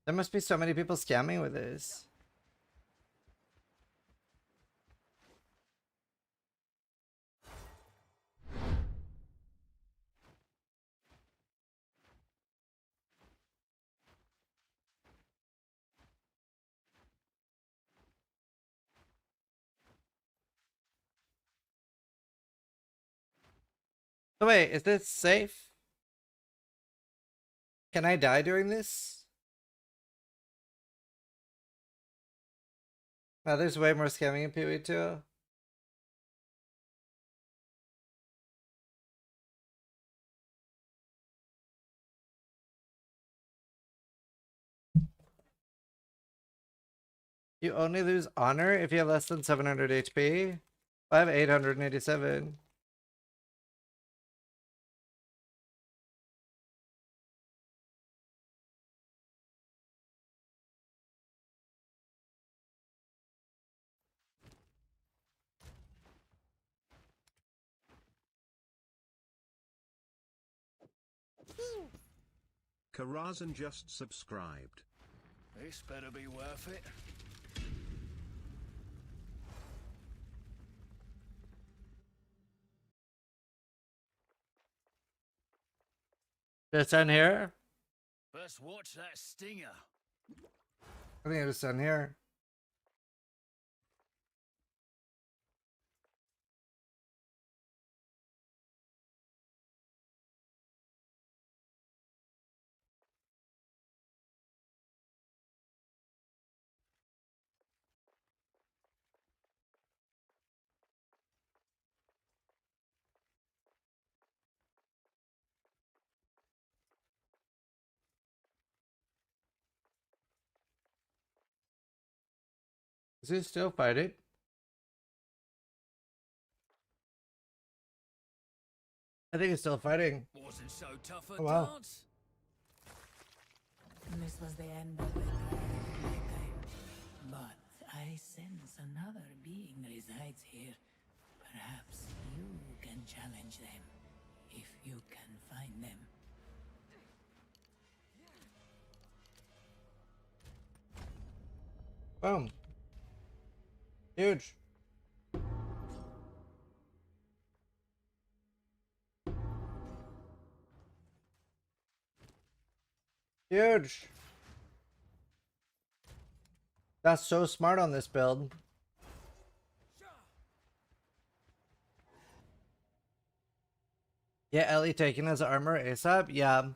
There must be so many people scamming with this. So wait, is this safe? Can I die during this? Now there's way more scamming in PoE 2. You only lose honor if you have less than 700 HP. I have 887. Karazan just subscribed. This better be worth it. It's down here? First watch that stinger. I think it's down here. Is he still fighting? I think he's still fighting. Wasn't so tough a Oh, wow. dance. This was the end of the game. But I sense another being resides here. Perhaps you can challenge them, if you can find them. Boom. Huge. Huge. That's so smart on this build. Yeah, Ellie taking his armor ASAP? Yeah.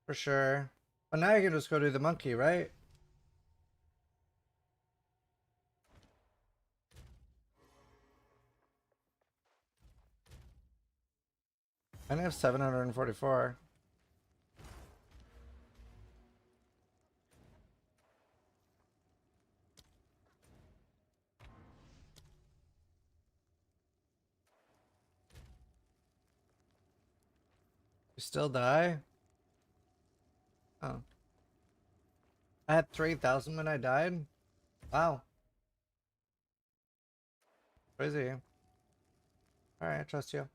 For sure. But now you can just go do the monkey, right? I have 744. You still die? Oh. I had 3,000 when I died? Wow. Crazy. Alright, I trust you.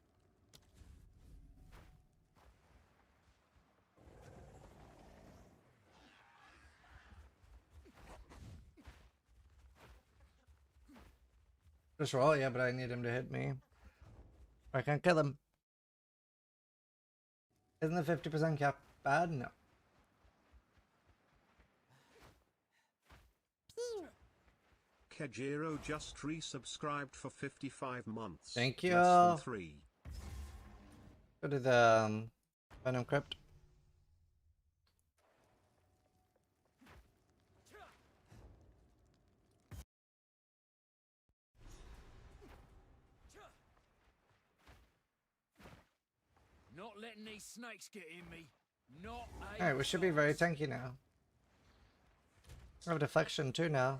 Just roll, yeah, but I need him to hit me. I can't kill him. Isn't the 50% cap bad? No. Kejiro just resubscribed for 55 months. Thank you. Less than 3. Go to the Venom Crypt. Not letting these snakes get in me. Not a Alright, we should be very tanky now. I have deflection too now.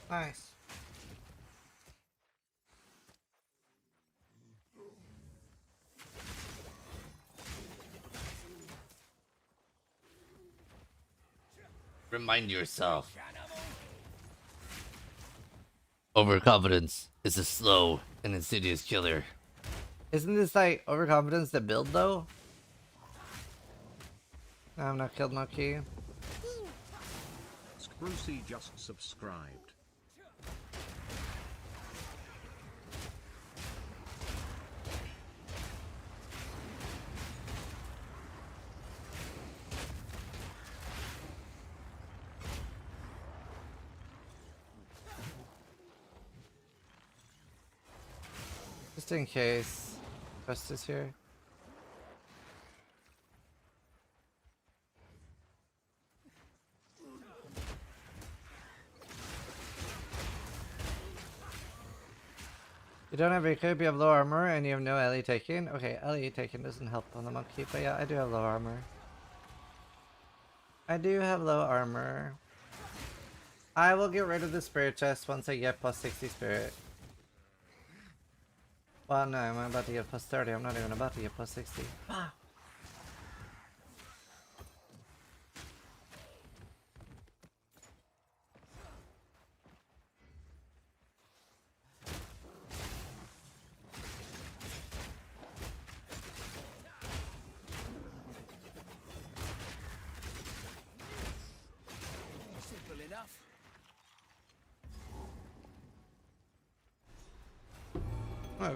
Nice. Remind yourself. Overconfidence is a slow and insidious killer. Isn't this like overconfidence to build though? No, I'm not killed Monkey. Sprucey just subscribed. Just in case. Justice here. You don't have recruit, you have low armor, and you have no LE taken. Okay, LE taken doesn't help on the monkey, but yeah, I do have low armor. I do have low armor. I will get rid of the spirit chest once I get plus 60 spirit. Well, no, I'm about to get plus 30. I'm not even about to get plus 60. Ah. Simple enough. Oh.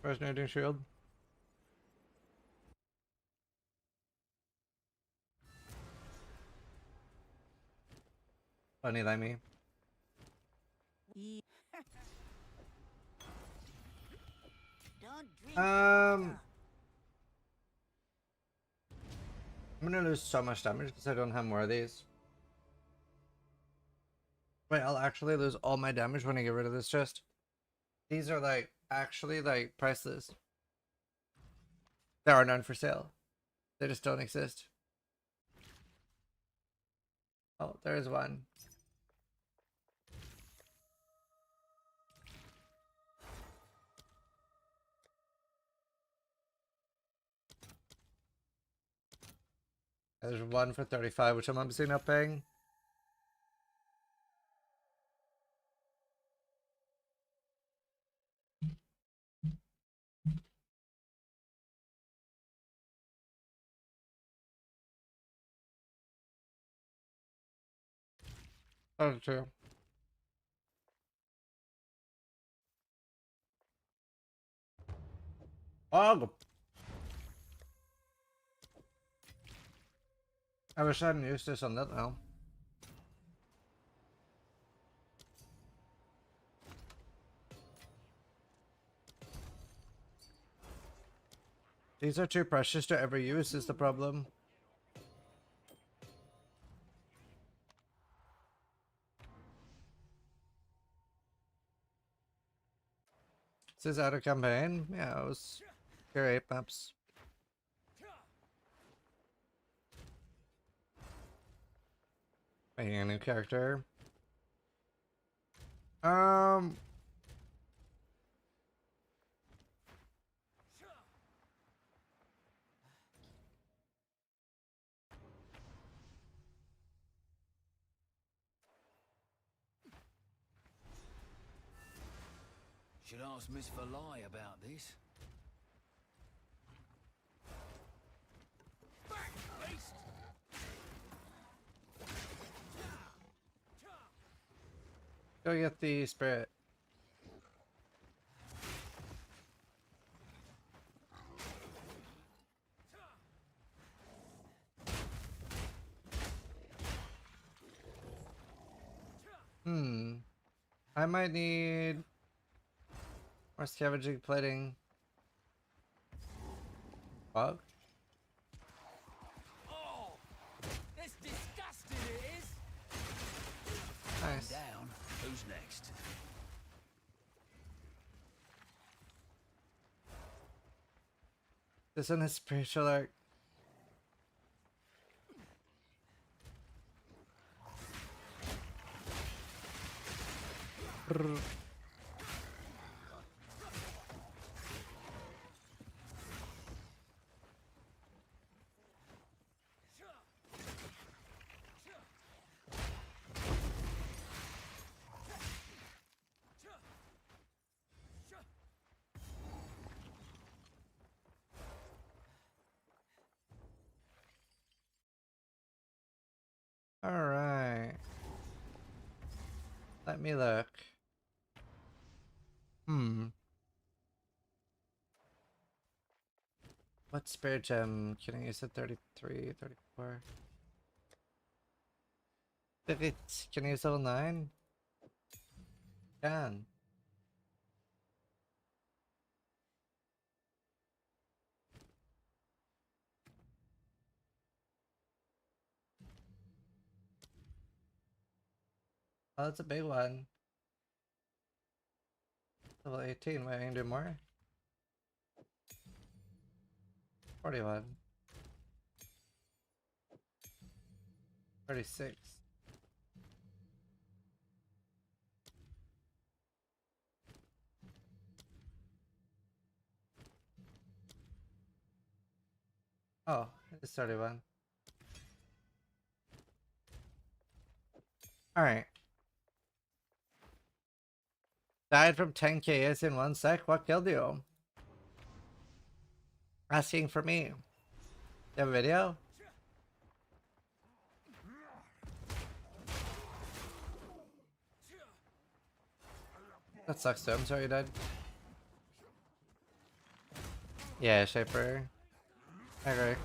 Resonating shield. Funny like me. Don't drink I'm gonna lose so much damage because I don't have more of these. Wait, I'll actually lose all my damage when I get rid of this chest. These are like actually like priceless. There are none for sale. They just don't exist. Oh, there is one. There's one for 35, which I'm obviously not paying. Oh, true. Oh! I wish I hadn't used this on that now. These are too precious to ever use is the problem. This is out of campaign? Yeah, it was pure 8 maps. Making a new character. Should ask Miss Verlai about this. Go get the spirit. I might need more scavenging plating. Bug? Oh, that's disgusting, it is. Nice. Down. Who's next? This one is spiritual arc. Brr. All right. Let me look. What spirit gem can I use at 33, 34? Can I use level 9? Can. Oh, that's a big one. Level 18, wait, I can do more? 41. 36. Oh, it's 31. Alright. Died from 10 KS in 1 sec? What killed you? Asking for me. You have a video? That sucks too. I'm sorry you died. Yeah, Shaper. I agree.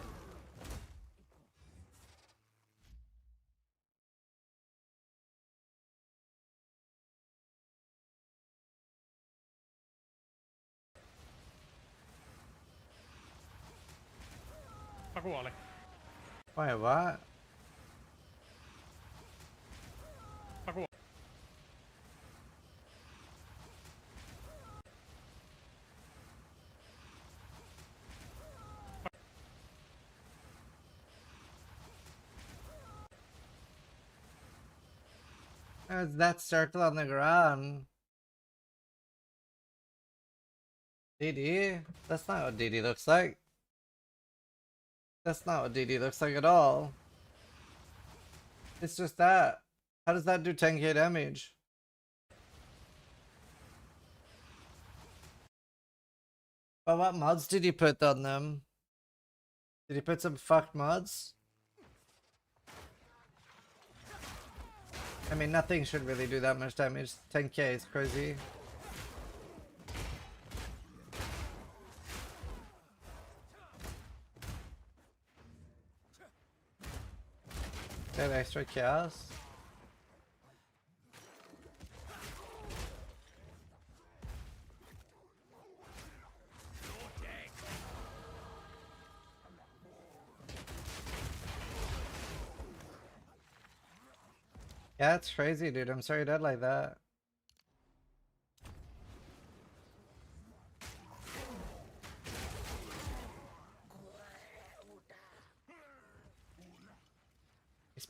Ma kuoli. Wait, what? Ma kuoli. There's that circle on the ground. DD? That's not what DD looks like. That's not what DD looks like at all. It's just that. How does that do 10k damage? But what mods did he put on them? Did he put some fucked mods? I mean, nothing should really do that much damage. 10k is crazy. That extra chaos. Yeah, it's crazy, dude. I'm sorry you died like that.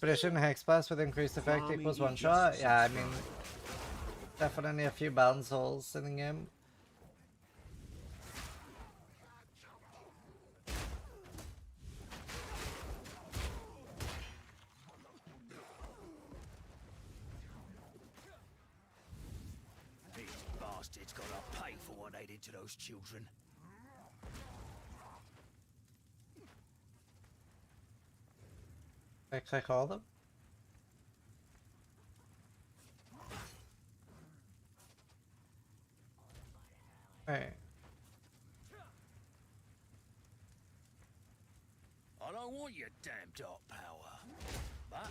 Expedition Hex Blast with increased effect Farming equals you one just shot. Yeah, I mean, subscribed. definitely a few balance holes in the game. These bastards gotta pay for what they did to those children. I click all of them. Alright. I don't want your damn dark power, but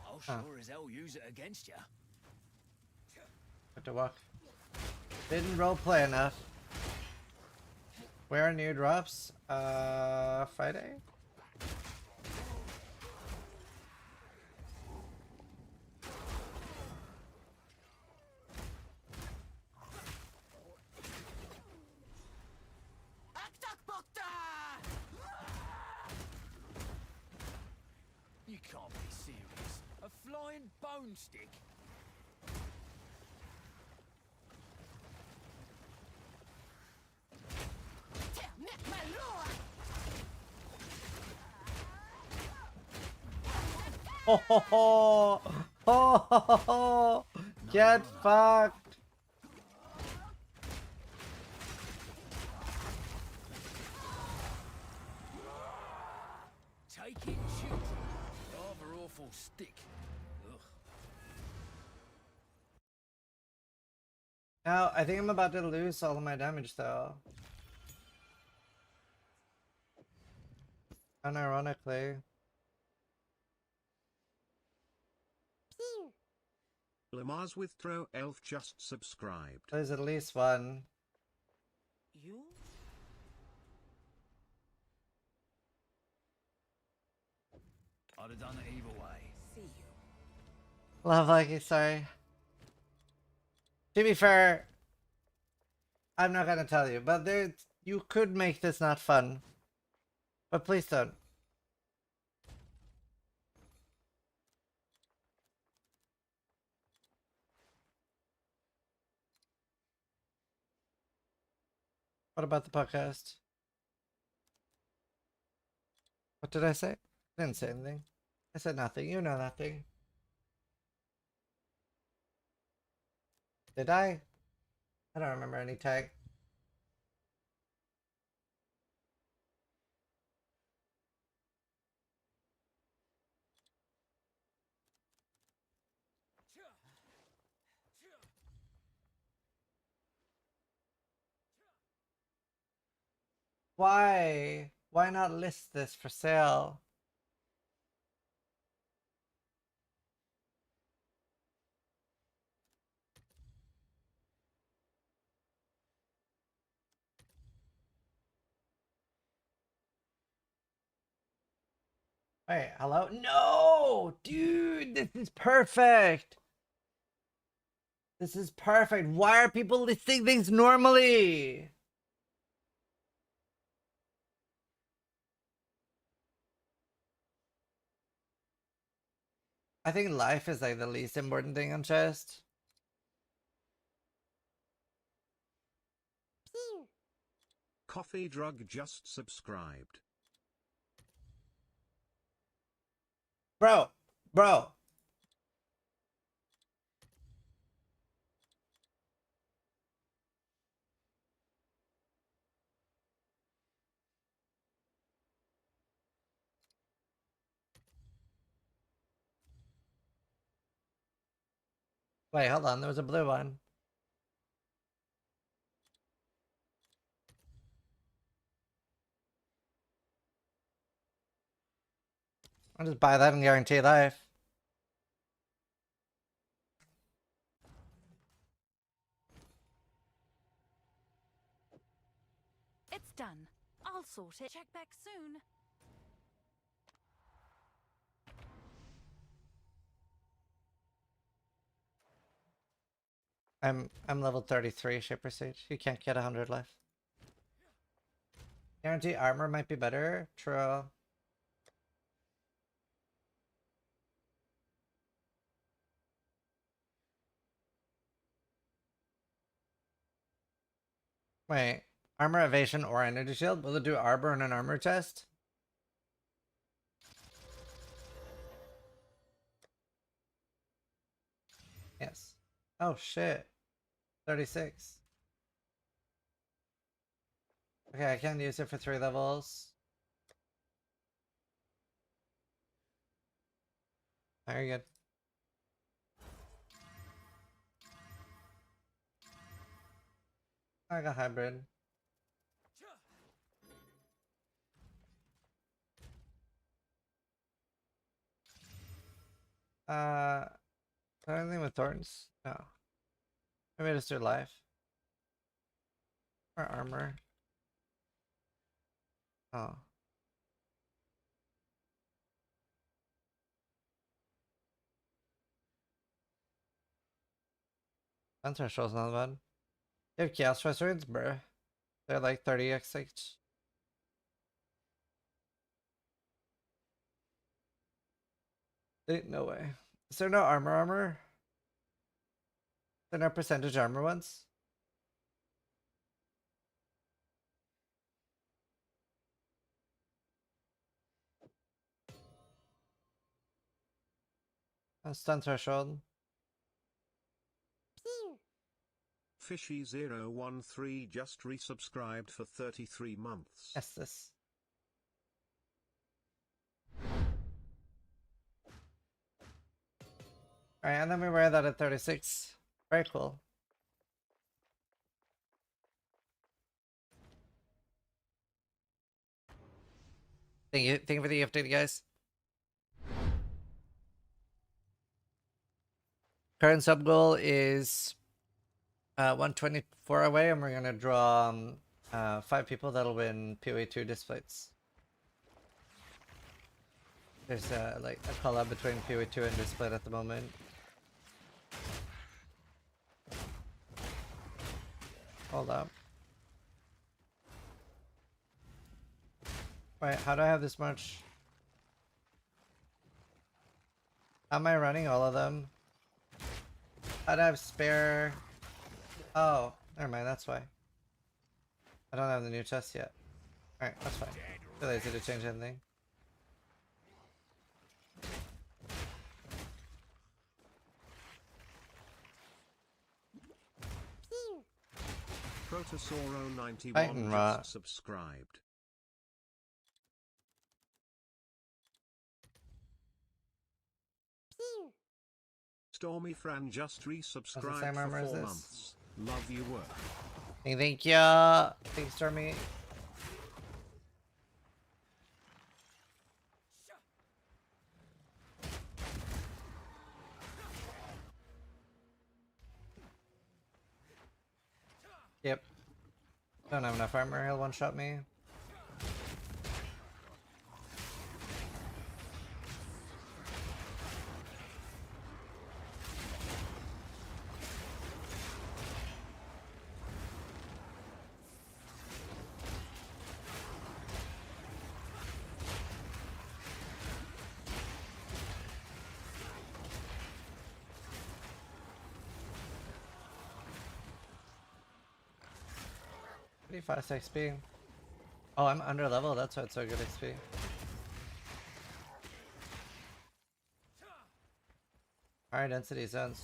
I'll Huh. sure as hell use it against you. Have to walk. Didn't roleplay enough. Where are new drops? Friday? You can't be serious. A flying bone stick? Ho ho ho! Ho ho ho ho! Get fucked! Take it, children. Rather awful stick. Ugh. Now, I think I'm about to lose all of my damage though. Unironically. Lamar's withdraw elf just subscribed. There's at least one. You? I'd have done it either way. See you. Love Lucky, sorry. To be fair, I'm not gonna tell you, but there you could make this not fun. But please don't. What about the podcast? What did I say? I didn't say anything. I said nothing. You know nothing. Did I? I don't remember any tag. Why? Why not list this for sale? Wait, hello? No! Dude, this is perfect! This is perfect. Why are people listing things normally? I think life is like the least important thing on chest. Coffee Drug just subscribed. Bro, bro. Wait, hold on. There was a blue one. I'll just buy that and guarantee life. It's done. I'll sort it. Check back soon. I'm level 33, Shaper Sage. You can't get 100 life. Guarantee armor might be better. True. Wait, armor, evasion, or energy shield? Will it do arbor and an armor chest? Yes. Oh shit. 36. Okay, I can use it for 3 levels. Very good. I got hybrid. Anything with thorns? No. Maybe just do life. Or armor. Oh. Banter show's not bad. You have chaos swords, bruh. They're like 30x each. No way. Is there no armor? Is there no percentage armor ones? Stun threshold. Fishy013 just resubscribed for 33 months. Yes, this. Alright, and then we wear that at 36. Very cool. Thank you for the update, guys. Current sub goal is 124 away, and we're gonna draw 5 people that'll win PoE 2 displates. There's like a collab between PoE 2 and Displate at the moment. Hold up. Wait, how do I have this much? How am I running all of them? How do I have spare? Oh, never mind, that's why. I don't have the new chest yet. Alright, that's fine. Too lazy to change anything. Protosauro91 just subscribed. Stormy Fran just resubscribed for 4 months. Love your work. Thank you. Thanks, Stormy. Yep. Don't have enough armor. He'll one-shot me. Pretty fast XP. Oh, I'm under level. That's why it's so good XP. Higher density zones.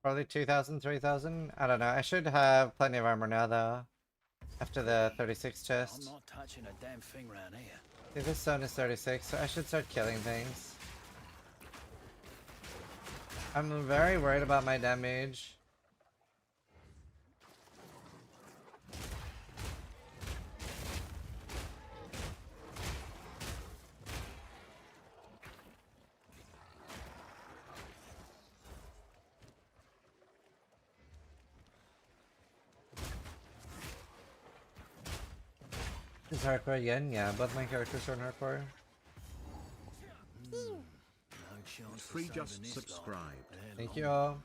Probably 2,000, 3,000. I don't know. I should have plenty of armor now, though. After the 36 chest. I'm not touching a damn thing around here. See, this zone is 36, so I should start killing things. I'm very worried about my damage. Is hardcore again? Yeah, both my characters are in hardcore. No chance Free just subscribed. Thank you all.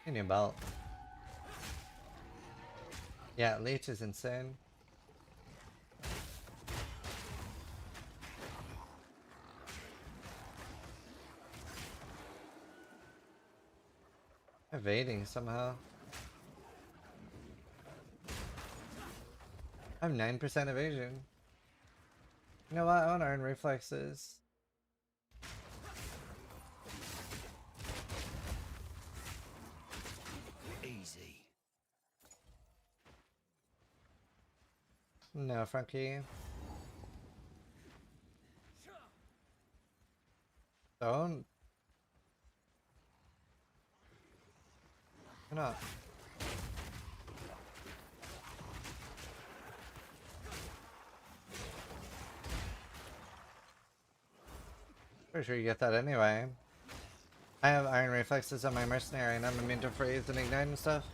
Give me a belt. Yeah, Leech is insane. Evading somehow. I have 9% evasion. You know what? I want to earn reflexes. Easy. No, Frankie. Don't. Why not? Pretty sure you get that anyway. I have iron reflexes on my mercenary and I'm immune to freeze and ignite and stuff.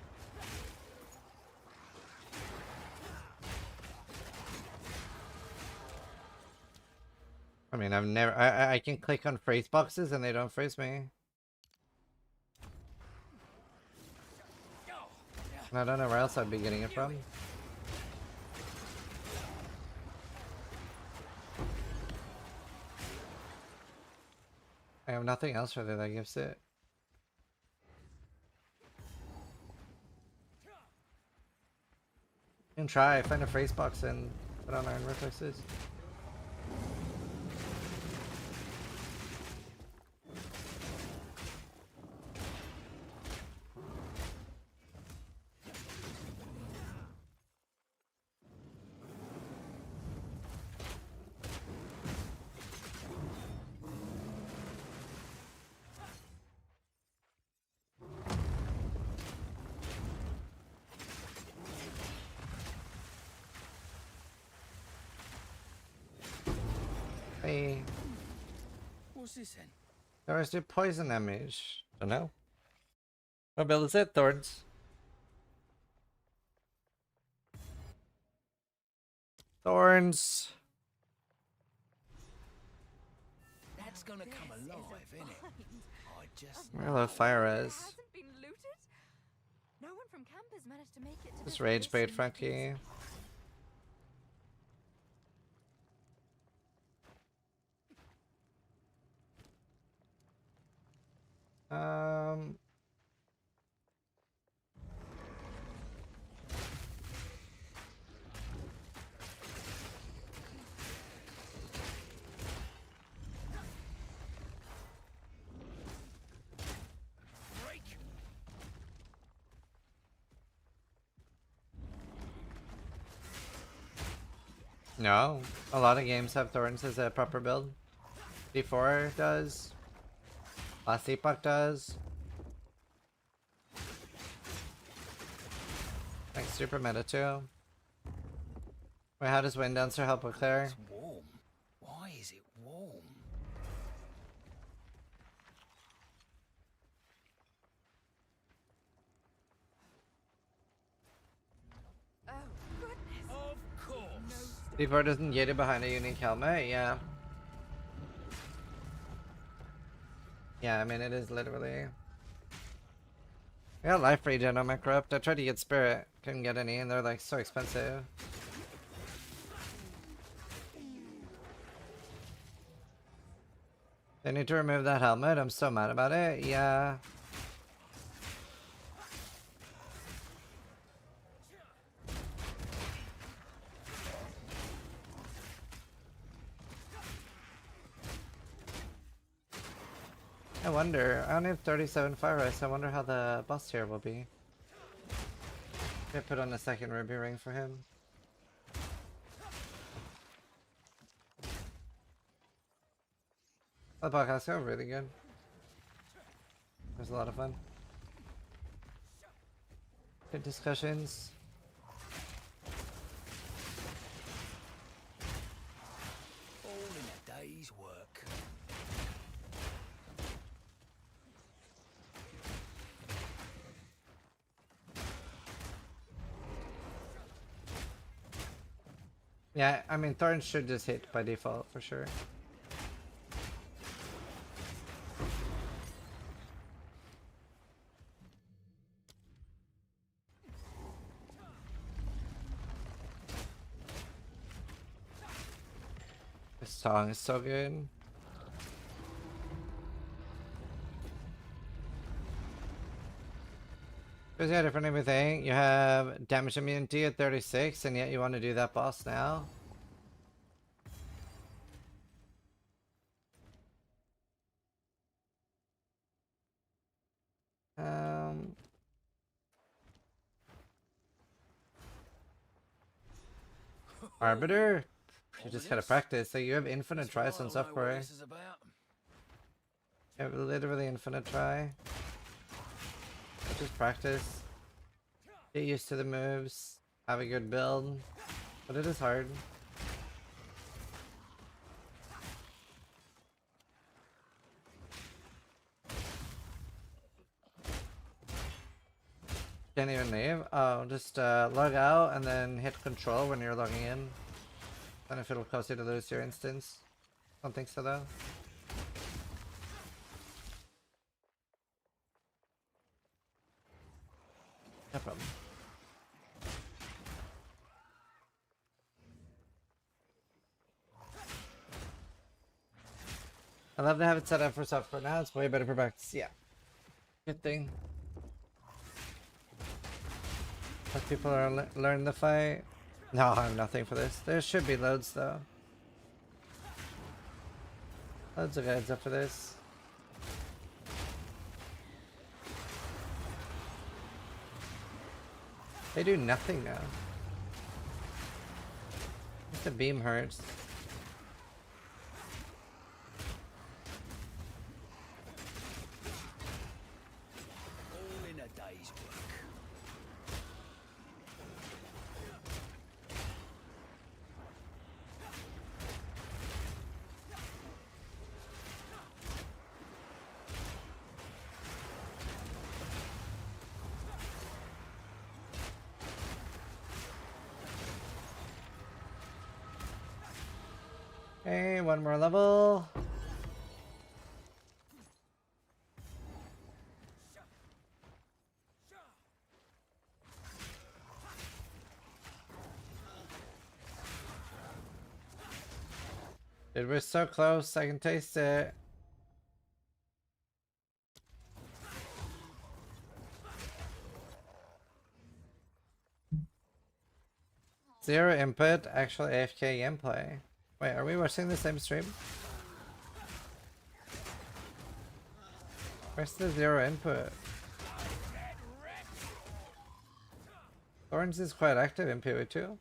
I mean, I've never. I can click on freeze boxes and they don't freeze me. And I don't know where else I'd be getting it from. I have nothing else really that gives it. You can try, find a freeze box and put on iron reflexes. Hey. What's this then? Thorns do poison damage. Don't know. What build is it? Thorns. Thorns. That's gonna come alive, innit? I just. I love fire res. Hasn't been looted? No one from camp has managed to make it to Just this rage bait, place. Frankie. No, a lot of games have Thorns as a proper build. D4 does. Last Epoch does. Like super meta too. Wait, how does Wind Dancer help with Claire? It's warm. Why is it warm? Oh, goodness. Of course. D4 doesn't get it behind a unique helmet, yeah. Yeah, I mean, it is literally. I got life regen on my corrupt. I tried to get spirit, couldn't get any, and they're like so expensive. They need to remove that helmet. I'm so mad about it. Yeah. I wonder. I only have 37 fire ice. I wonder how the boss here will be. I put on a second ruby ring for him. The podcast go really good. It was a lot of fun. Good discussions. All in a day's work. Yeah, I mean, Thorns should just hit by default for sure. This song is so good. Because yeah, different everything. You have damage immunity at 36, and yet you want to do that boss now. Arbiter? You just gotta practice. So you have infinite tries on software. You have literally infinite try. Just practice. Get used to the moves. Have a good build. But it is hard. Can't even name. Oh, just log out and then hit control when you're logging in. And if it'll cause you to lose your instance. Don't think so though. No problem. I love to have it set up for software now. It's way better for practice. Yeah. Good thing. Let people learn the fight. No, I have nothing for this. There should be loads though. Loads of guides up for this. They do nothing now. Just the beam hurts. All in a day's work. Okay, one more level. Dude, we're so close. I can taste it. Zero input, actual AFK gameplay. Wait, are we watching the same stream? Where's the zero input? Thorns is quite active in PoE2.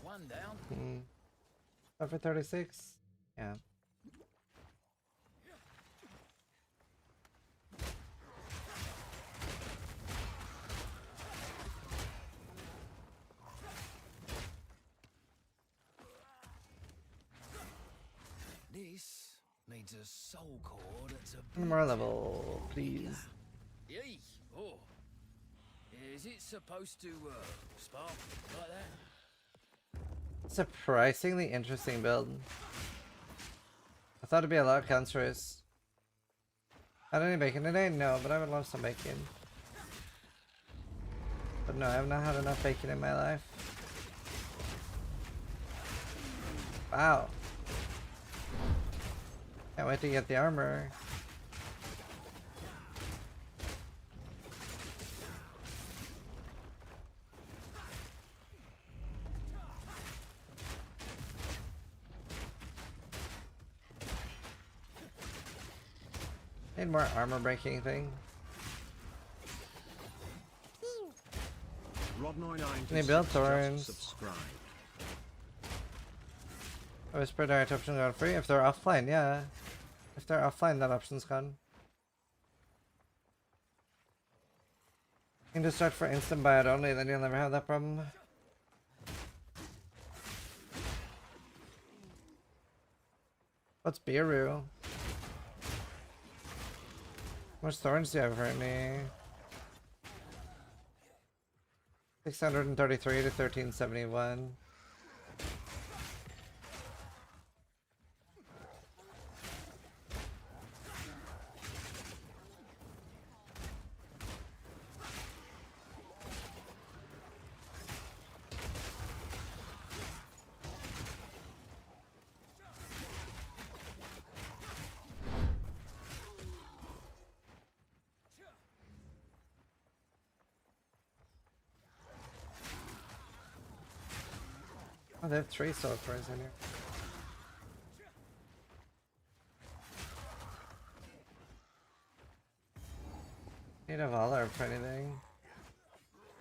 One down. Over 36? Yeah. This needs a soul core that's a One more level, please. Yee. Oh. Is it supposed to spark like that? Surprisingly interesting build. I thought it'd be a lot cancerous. Had any bacon today? No, but I would love some bacon. But no, I have not had enough bacon in my life. Wow. Can't wait to get the armor. Need more armor breaking thing. Need build thorns. Subscribe. Whisper direct option gone free. If they're offline, yeah. If they're offline, that option's gone. You can just start for instant buyout only, then you'll never have that problem. What's Biru? How much thorns do you have currently? 633 to 1371. Oh, they have 3 Starforge in here. Need a Valor for anything.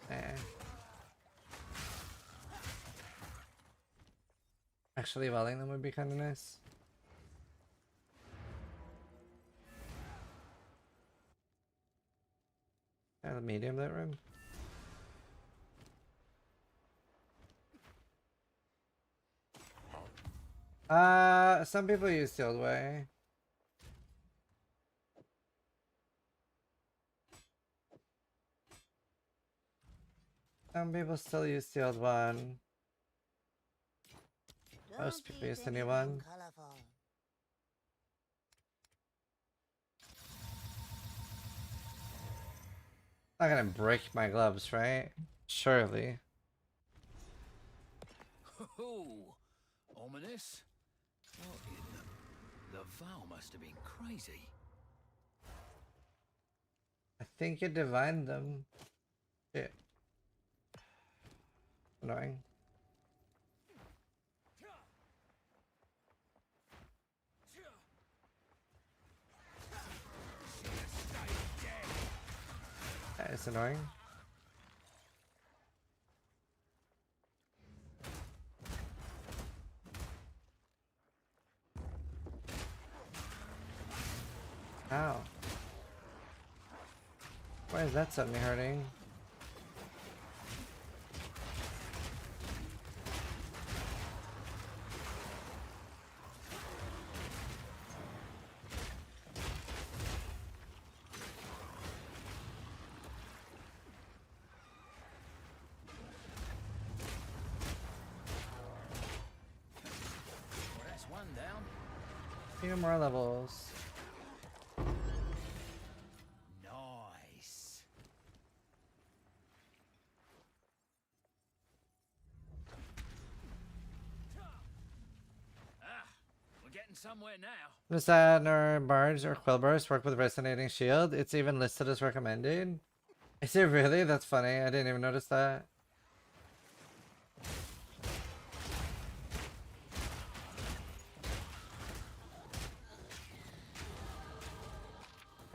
Nah. Actually, Valing them would be kind of nice. Yeah, the medium lit room. Some people use the old way. Some people still use the old one. Most people use the new one. Not gonna break my gloves, right? Surely. Oh, ominous. What in the vow must have been crazy. I think you divined them. Shit. Annoying. That is annoying. Ow. Why is that suddenly hurting? Well, that's one down. Few more levels. Nice. We're getting somewhere now. Does that or barge or quillburst work with resonating shield? It's even listed as recommended. Is it really? That's funny. I didn't even notice that.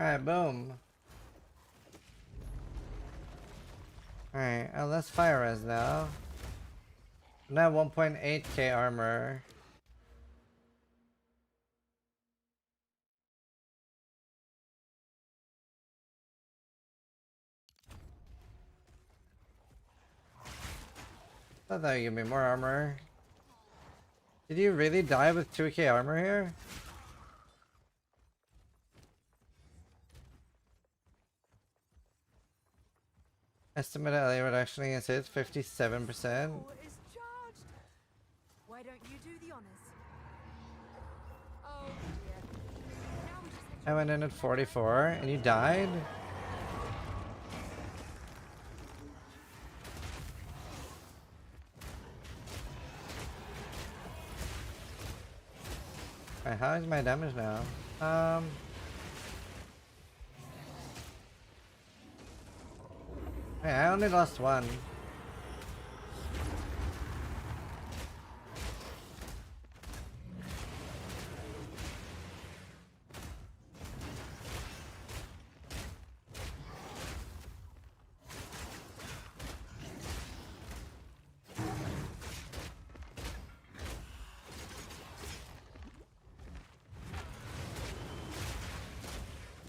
Alright, boom. Alright, let's fire res now. Now 1.8k armor. Thought that would give me more armor. Did you really die with 2k armor here? Estimated LA reduction against it 57%. Why don't you do the honors? Oh dear. I went in at 44 and you died? Alright, how is my damage now? Hey, I only lost one.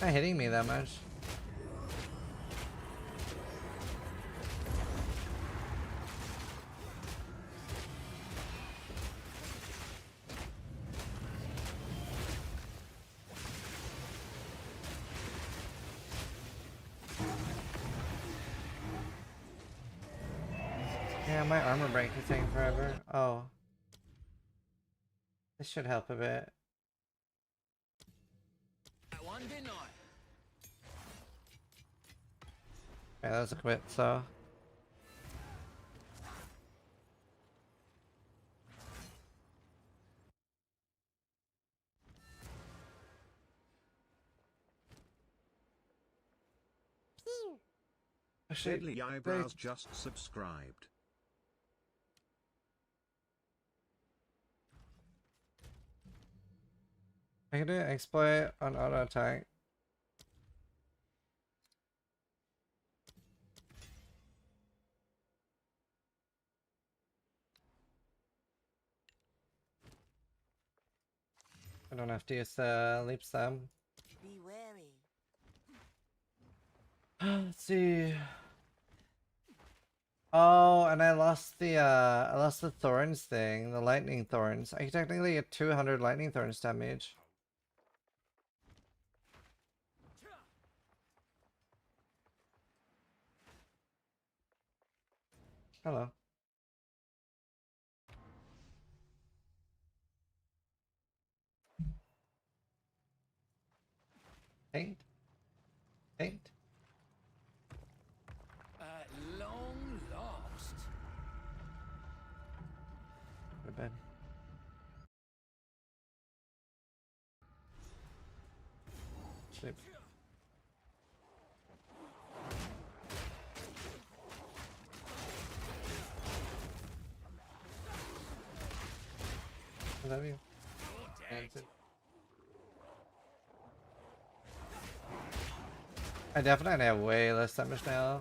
Not hitting me that much. Yeah, my armor break is taking forever. Oh. This should help a bit. One didn't I? Yeah, that was a quit, so. Deadly Eyebrows just subscribed. I can do an exploit on auto attack. I don't have to use leap slam. Be wary. Let's see. Oh, and I lost the thorns thing, the lightning thorns. I can technically get 200 lightning thorns damage. Hello. Paint. Paint. At long last. Go to bed. Sleep. I love you. I definitely have way less damage now.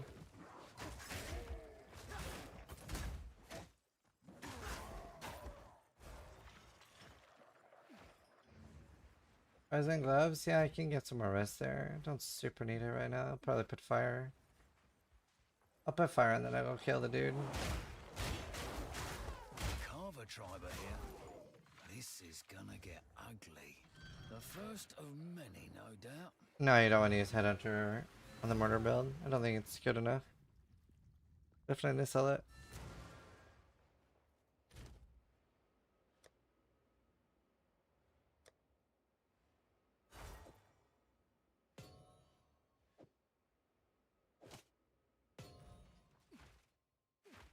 Rising gloves, yeah, I can get some more rest there. Don't super need it right now. I'll probably put fire. I'll put fire and then I'll go kill the dude. Carver tribe are here. This is gonna get ugly. The first of many, no doubt. No, you don't want to use Headhunter on the mortar build. I don't think it's good enough. Definitely sell it.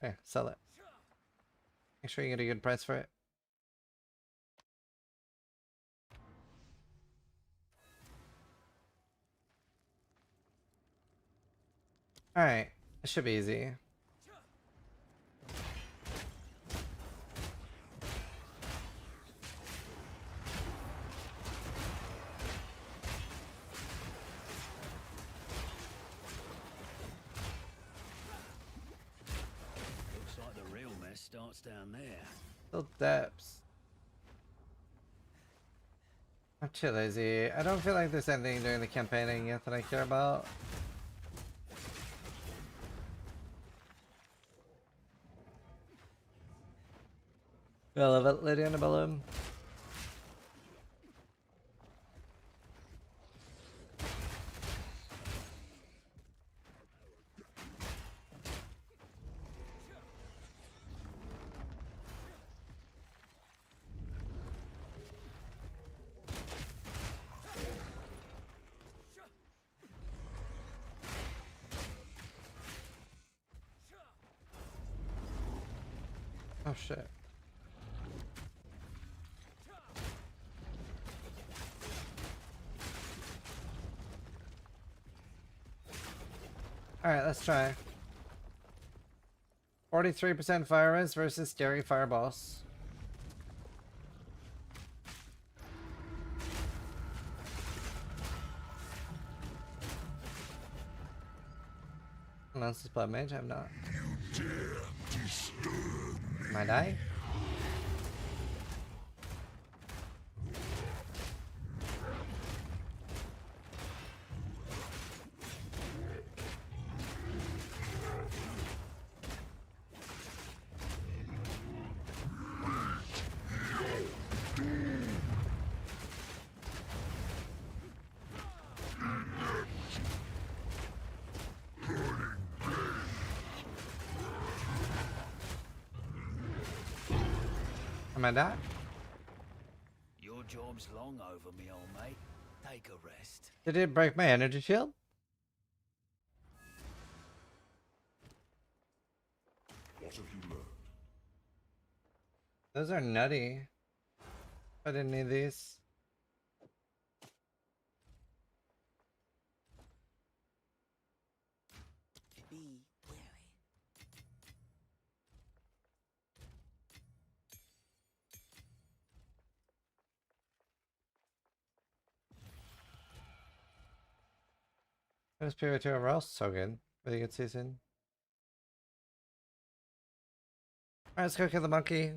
Okay, sell it. Make sure you get a good price for it. Alright, this should be easy. Looks like the real mess starts down there. Still depths. I'm too lazy. I don't feel like there's anything during the campaigning yet that I care about. I love it, Lady Annabellum. Oh shit. Alright, let's try. 43% fire res versus scary fireballs. Unless it's blood mage, I'm not. Am I die? Am I that? Your job's long over, me old mate. Take a rest. Did it break my energy shield? What have you learned? Those are nutty. I didn't need these. Be wary. This period 2 overall so good. Really good season. Alright, let's go kill the monkey.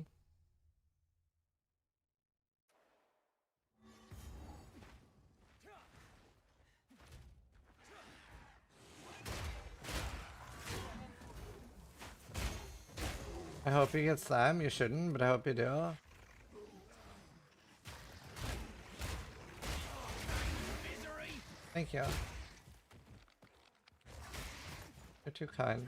I hope you get slam. You shouldn't, but I hope you do. Thank you. You're too kind.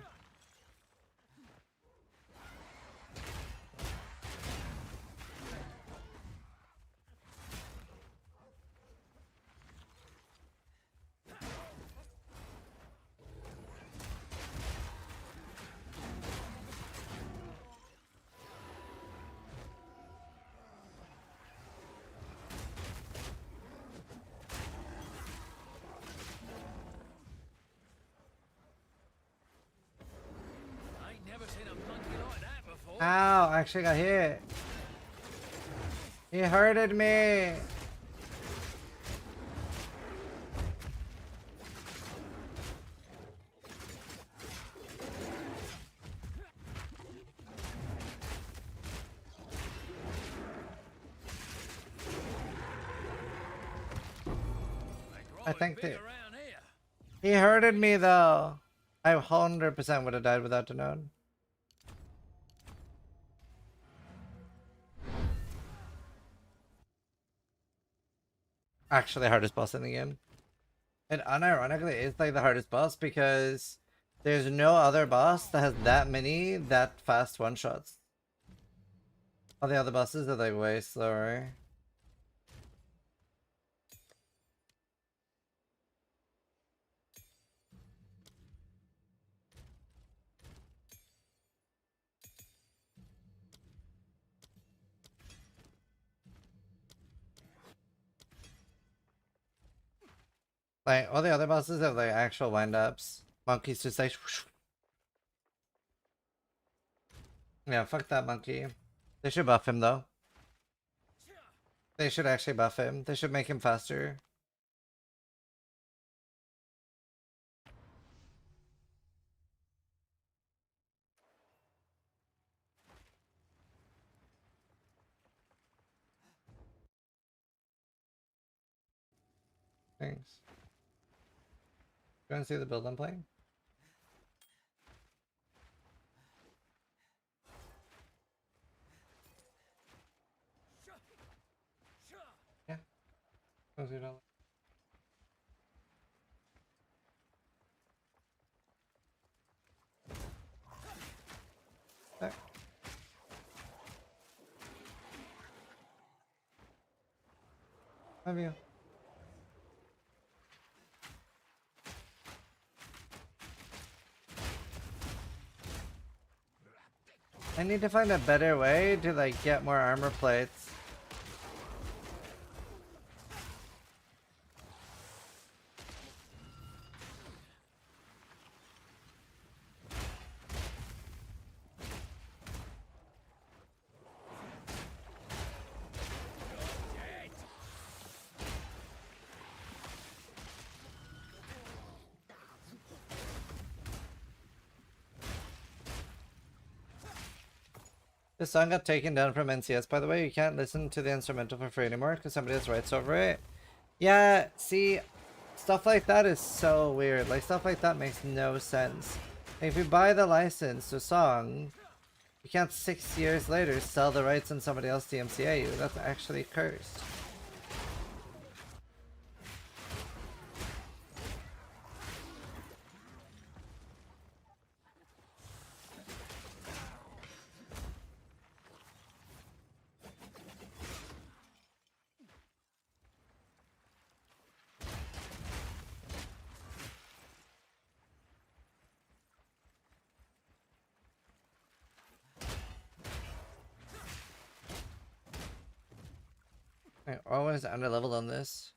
I ain't never seen a monkey like that before. Ow, I actually got hit. He hurted me. I think that he hurted me though. I 100% would have died without the node. Actually, hardest boss in the game. And unironically, it's like the hardest boss because there's no other boss that has that many that fast one shots. All the other bosses are like way slower. Like, all the other bosses have like actual wind-ups. Monkey's just like... whoosh. Yeah, fuck that monkey. They should buff him though. They should actually buff him. They should make him faster. Thanks. You wanna see the build I'm playing? Yeah. $2. There. Love you. I need to find a better way to like get more armor plates. This song got taken down from NCS, by the way. You can't listen to the instrumental for free anymore because somebody has rights over it. Yeah, see, stuff like that is so weird. Like, stuff like that makes no sense. Like, if you buy the license to a song, you can't 6 years later sell the rights and somebody else DMCA you. That's actually cursed. I'm always underleveled on this.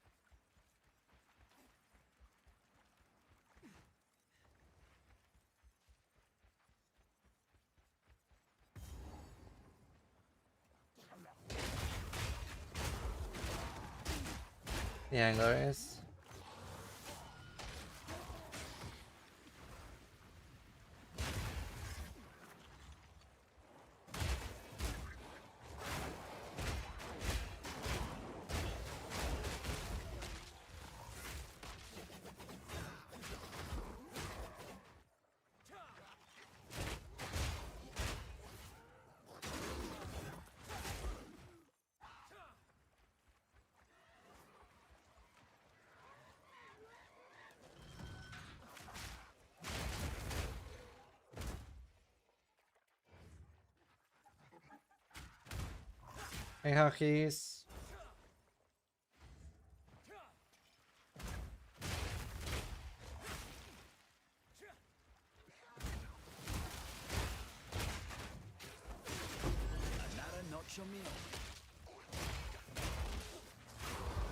Yeah, glorious. Hey, hockeys.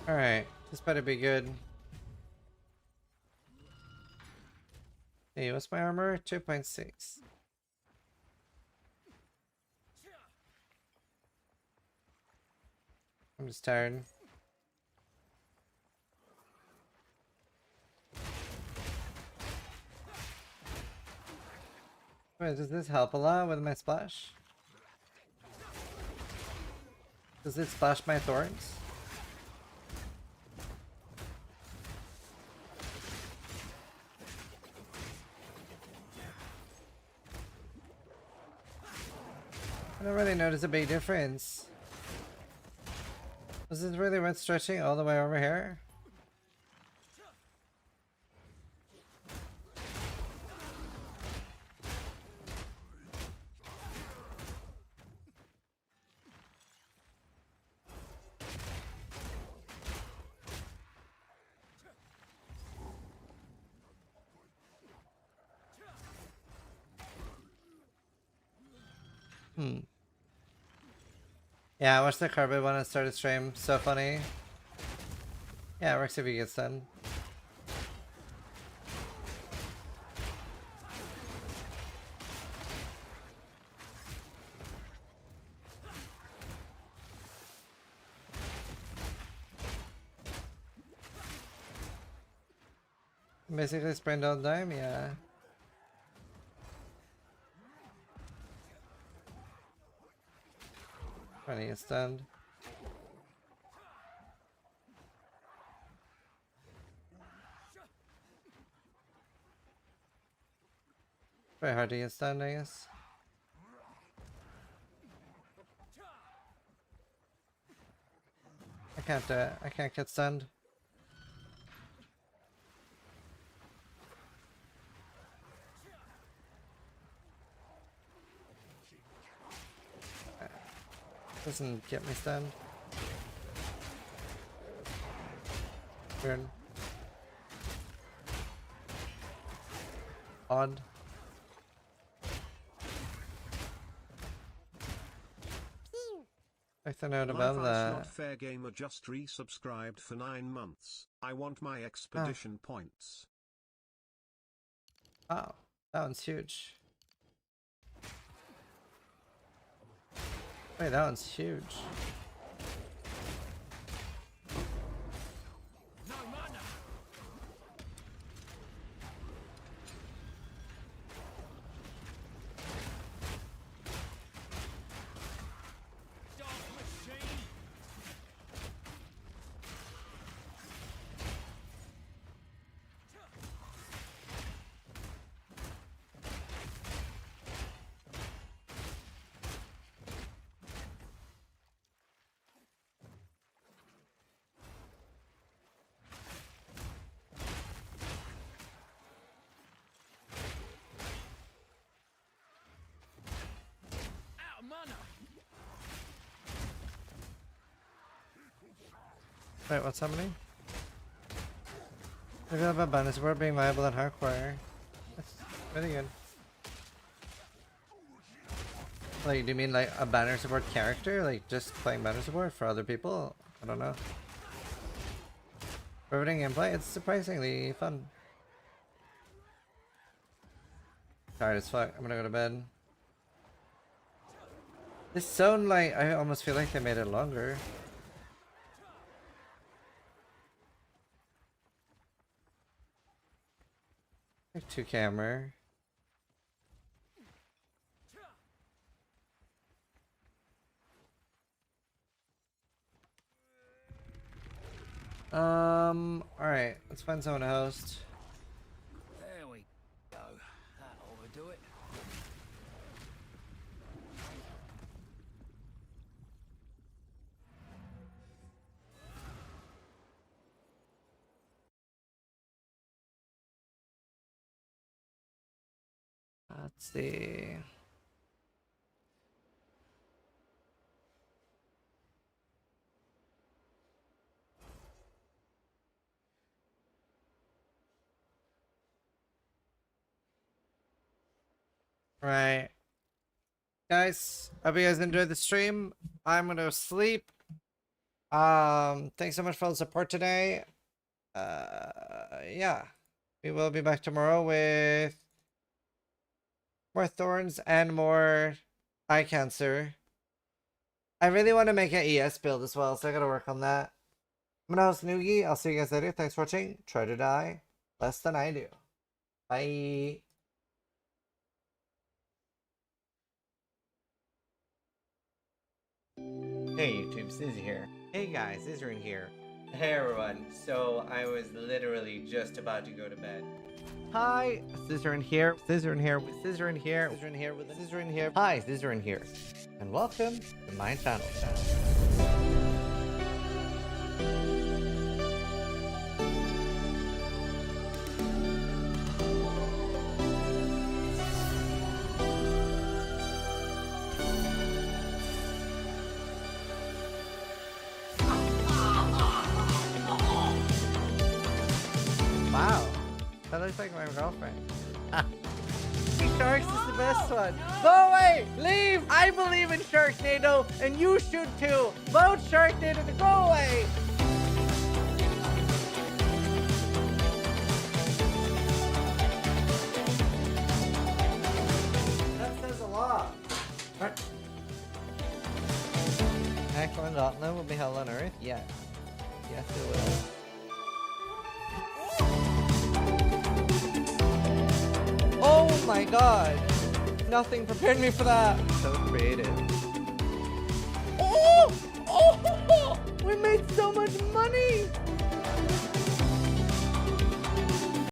Alright, this better be good. Hey, what's my armor? 2.6. I'm just tired. Wait, does this help a lot with my splash? Does it splash my thorns? I don't really notice a big difference. Was it really worth stretching all the way over here? Yeah, I watched the carpet one and started stream. So funny. Yeah, it works if he gets done. Basically sprint all the time, yeah. Trying to get stunned. Very hard to get stunned, I guess. I can't do it. I can't get stunned. Doesn't get me stunned. Weird. Odd. I thought out about that. Not fair gamer just resubscribed for 9 months. I want my expedition points. Wow, that one's huge. Wait, that one's huge. Wait, what's happening? Maybe about banner support being viable in hardcore. That's really good. Like, do you mean like a banner support character? Like just playing banner support for other people? I don't know. Riveting gameplay. It's surprisingly fun. Tired as fuck. I'm gonna go to bed. This zone, like, I almost feel like they made it longer. Like 2K armor. Alright, let's find someone to host. There we go. That ought to do it. Let's see. Right. Guys, hope you guys enjoyed the stream. I'm gonna sleep. Thanks so much for all the support today. Yeah. We will be back tomorrow with more thorns and more eye cancer. I really want to make an ES build as well, so I gotta work on that. I'm gonna host Noogie. I'll see you guys later. Thanks for watching. Try to die less than I do. Bye. Hey YouTube, Sizzy here. Hey guys, Izrin here. Hey everyone. So I was literally just about to go to bed. Hi, Scissorin here. Scissorin here with Scissorin here. Scissorin here with Scissorin here. Hi, Scissorin here. And welcome to my channel. Wow, that looks like my girlfriend. Sharks is the best one. Go away! Leave! I believe in Sharknado, and you should too. Vote Sharknado to go away! That says a lot. What? Excellent Gauntlet will be hell on Earth? Yes. Yes, it will. Oh my god! Nothing prepared me for that! So creative. Oh! Oh! We made so much money!